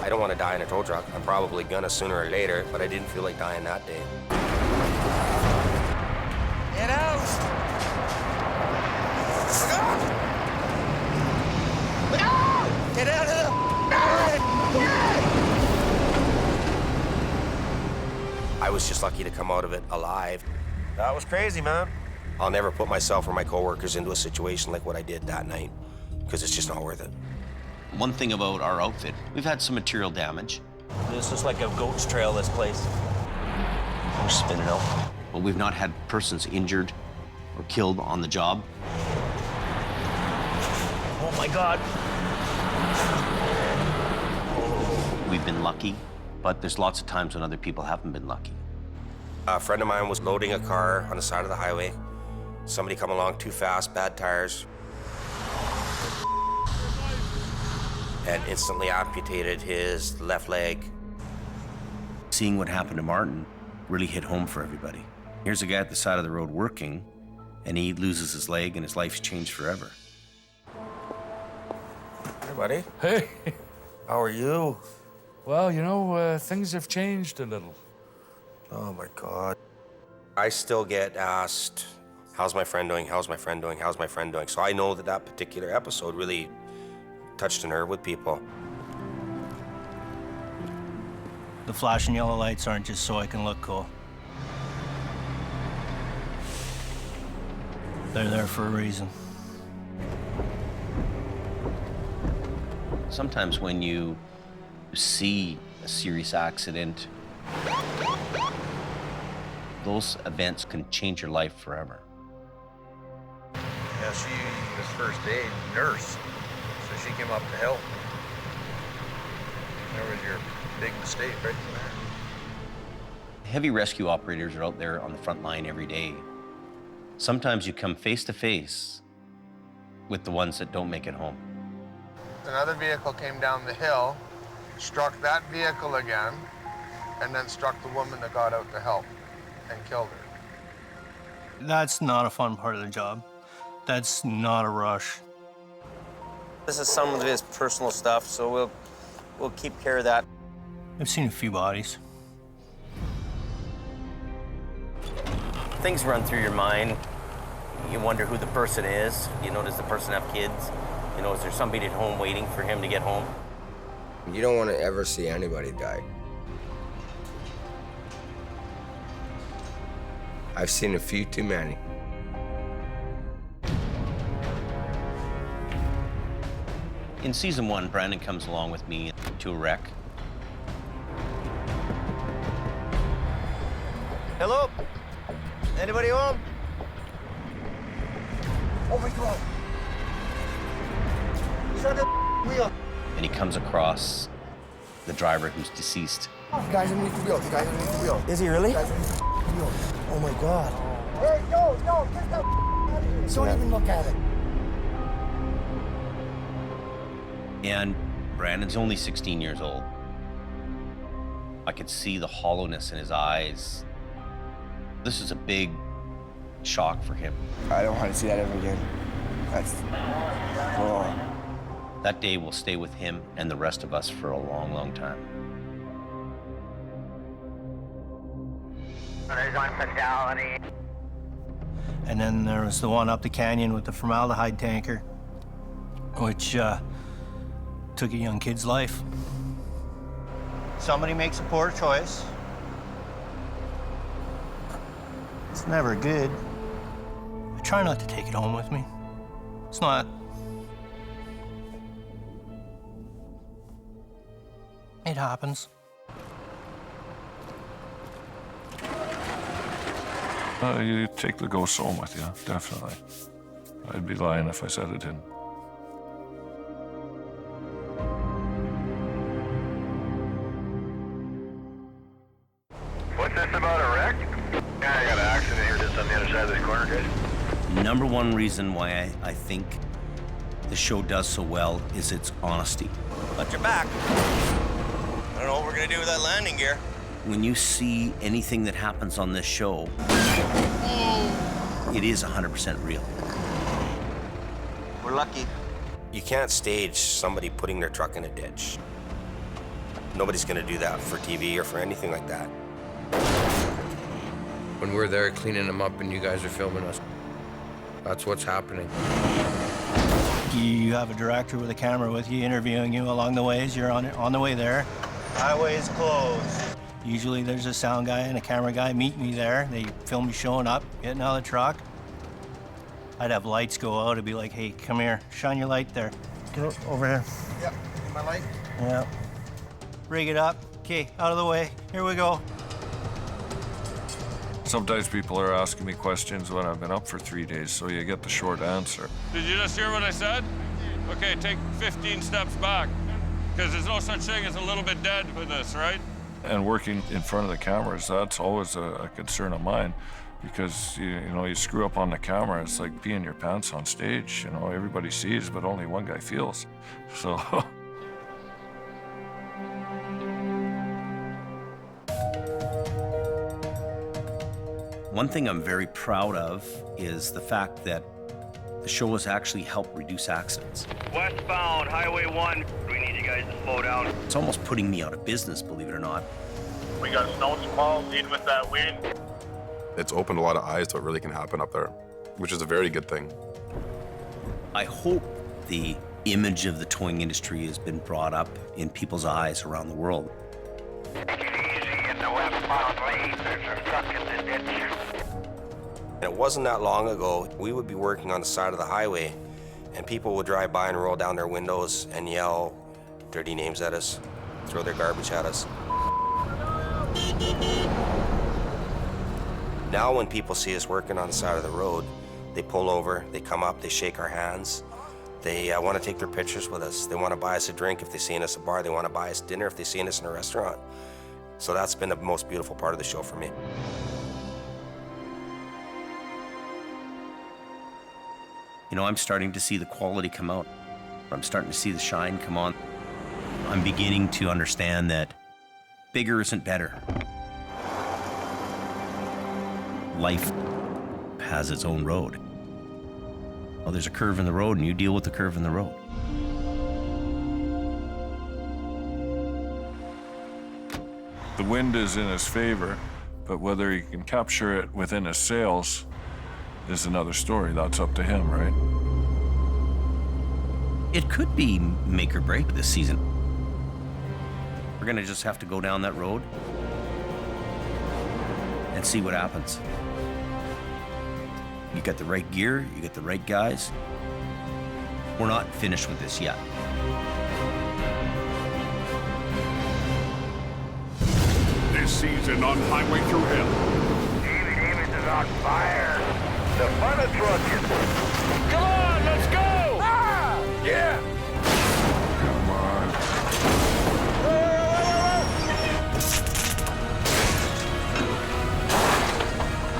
I don't want to die in a tow truck. I'm probably gonna sooner or later, but I didn't feel like dying that day. Get out! Look out! Get out of the... I was just lucky to come out of it alive. That was crazy, man. I'll never put myself or my coworkers into a situation like what I did that night, because it's just not worth it. One thing about our outfit, we've had some material damage. This is like a goat's trail, this place. We're spinning out. But we've not had persons injured or killed on the job. Oh my God. We've been lucky, but there's lots of times when other people haven't been lucky. A friend of mine was loading a car on the side of the highway. Somebody come along too fast, bad tires, and instantly amputated his left leg. Seeing what happened to Martin really hit home for everybody. Here's a guy at the side of the road working, and he loses his leg and his life's changed forever. Hey, buddy. Hey. How are you? Well, you know, things have changed a little. Oh my God. I still get asked, how's my friend doing? How's my friend doing? How's my friend doing? So I know that that particular episode really touched a nerve with people. The flashing yellow lights aren't just so I can look cool. They're there for a reason. Sometimes when you see a serious accident, those events can change your life forever. Yeah, she was first aid nurse, so she came up to help. There was your big mistake right there. Heavy rescue operators are out there on the front line every day. Sometimes you come face to face with the ones that don't make it home. Another vehicle came down the hill, struck that vehicle again, and then struck the woman that got out to help and killed her. That's not a fun part of the job. That's not a rush. This is some of his personal stuff, so we'll keep care of that. I've seen a few bodies. Things run through your mind. You wonder who the person is. You know, does the person have kids? You know, is there somebody at home waiting for him to get home? You don't want to ever see anybody die. I've seen a few too many. In season 1, Brandon comes along with me to a wreck. Hello? Anybody home? Oh my God. He's on the wheel. And he comes across the driver who's deceased. Guys underneath the wheel. Guys underneath the wheel. Is he really? Guys underneath the wheel. Oh my God. Hey, no, get that out of here. Don't even look at it. And Brandon's only 16 years old. I could see the hollowness in his eyes. This is a big shock for him. I don't want to see that ever again. That's... Oh. That day will stay with him and the rest of us for a long, long time. There's one fatality. And then there was the one up the canyon with the formaldehyde tanker, which took a young kid's life. Somebody makes a poor choice. It's never good. I try not to take it home with me. It's not. It happens. You take the ghost home with you, definitely. I'd be lying if I said it didn't. What's this about a wreck? Yeah, I got an accident here just on the other side of this corner, guys. Number one reason why I think the show does so well is its honesty. But you're back. I don't know what we're gonna do with that landing gear. When you see anything that happens on this show, it is 100% real. We're lucky. You can't stage somebody putting their truck in a ditch. Nobody's gonna do that for TV or for anything like that. When we're there cleaning them up and you guys are filming us, that's what's happening. You have a director with a camera with you, interviewing you along the way as you're on the way there. Highway is closed. Usually there's a sound guy and a camera guy meet me there. They film me showing up, getting out of the truck. I'd have lights go out and be like, hey, come here, shine your light there. Get over here. Yep, my light. Yeah. Rig it up. Okay, out of the way. Here we go. Sometimes people are asking me questions when I've been up for 3 days, so you get the short answer. Did you just hear what I said? Okay, take 15 steps back, because there's no such thing as a little bit dead with this, right? And working in front of the cameras, that's always a concern of mine, because you know, you screw up on the camera, it's like peeing your pants on stage. You know, everybody sees, but only one guy feels. So. One thing I'm very proud of is the fact that the show has actually helped reduce accidents. Westbound, Highway 1. We need you guys to slow down. It's almost putting me out of business, believe it or not. We got Snowstorm lead with that wind. It's opened a lot of eyes to what really can happen up there, which is a very good thing. I hope the image of the towing industry has been brought up in people's eyes around the world. Take it easy in the westbound lane. There's a truck in the ditch. And it wasn't that long ago, we would be working on the side of the highway, and people would drive by and roll down their windows and yell dirty names at us, throw their garbage at us. Now when people see us working on the side of the road, they pull over, they come up, they shake our hands. They want to take their pictures with us. They want to buy us a drink if they see us at a bar. They want to buy us dinner if they see us in a restaurant. So that's been the most beautiful part of the show for me. You know, I'm starting to see the quality come out. I'm starting to see the shine come on. I'm beginning to understand that bigger isn't better. Life has its own road. Well, there's a curve in the road, and you deal with the curve in the road. The wind is in his favor, but whether he can capture it within his sails is another story. That's up to him, right? It could be make or break this season. We're gonna just have to go down that road and see what happens. You got the right gear, you got the right guys. We're not finished with this yet. This season on Highway Through Hell. Image is on fire. The fun of trucking. Come on, let's go! Ah! Yeah! Come on.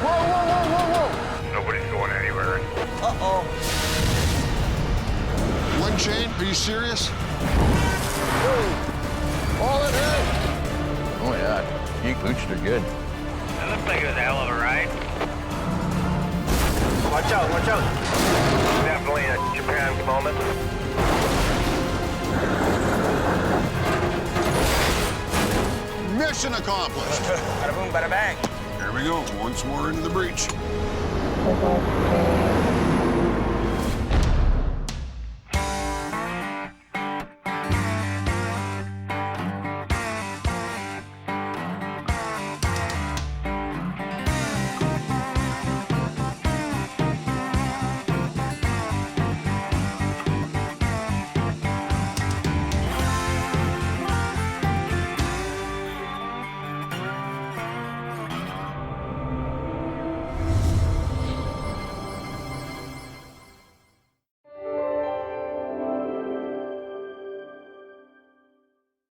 Whoa, whoa, whoa, whoa, whoa! Nobody's going anywhere. Uh-oh. One chain? Are you serious? All ahead! Oh yeah, you pooched her good. That looks like it was a hell of a ride. Watch out, watch out. Definitely a Japan's moment. Mission accomplished. Bada boom, bada bang. Here we go, once more into the breach.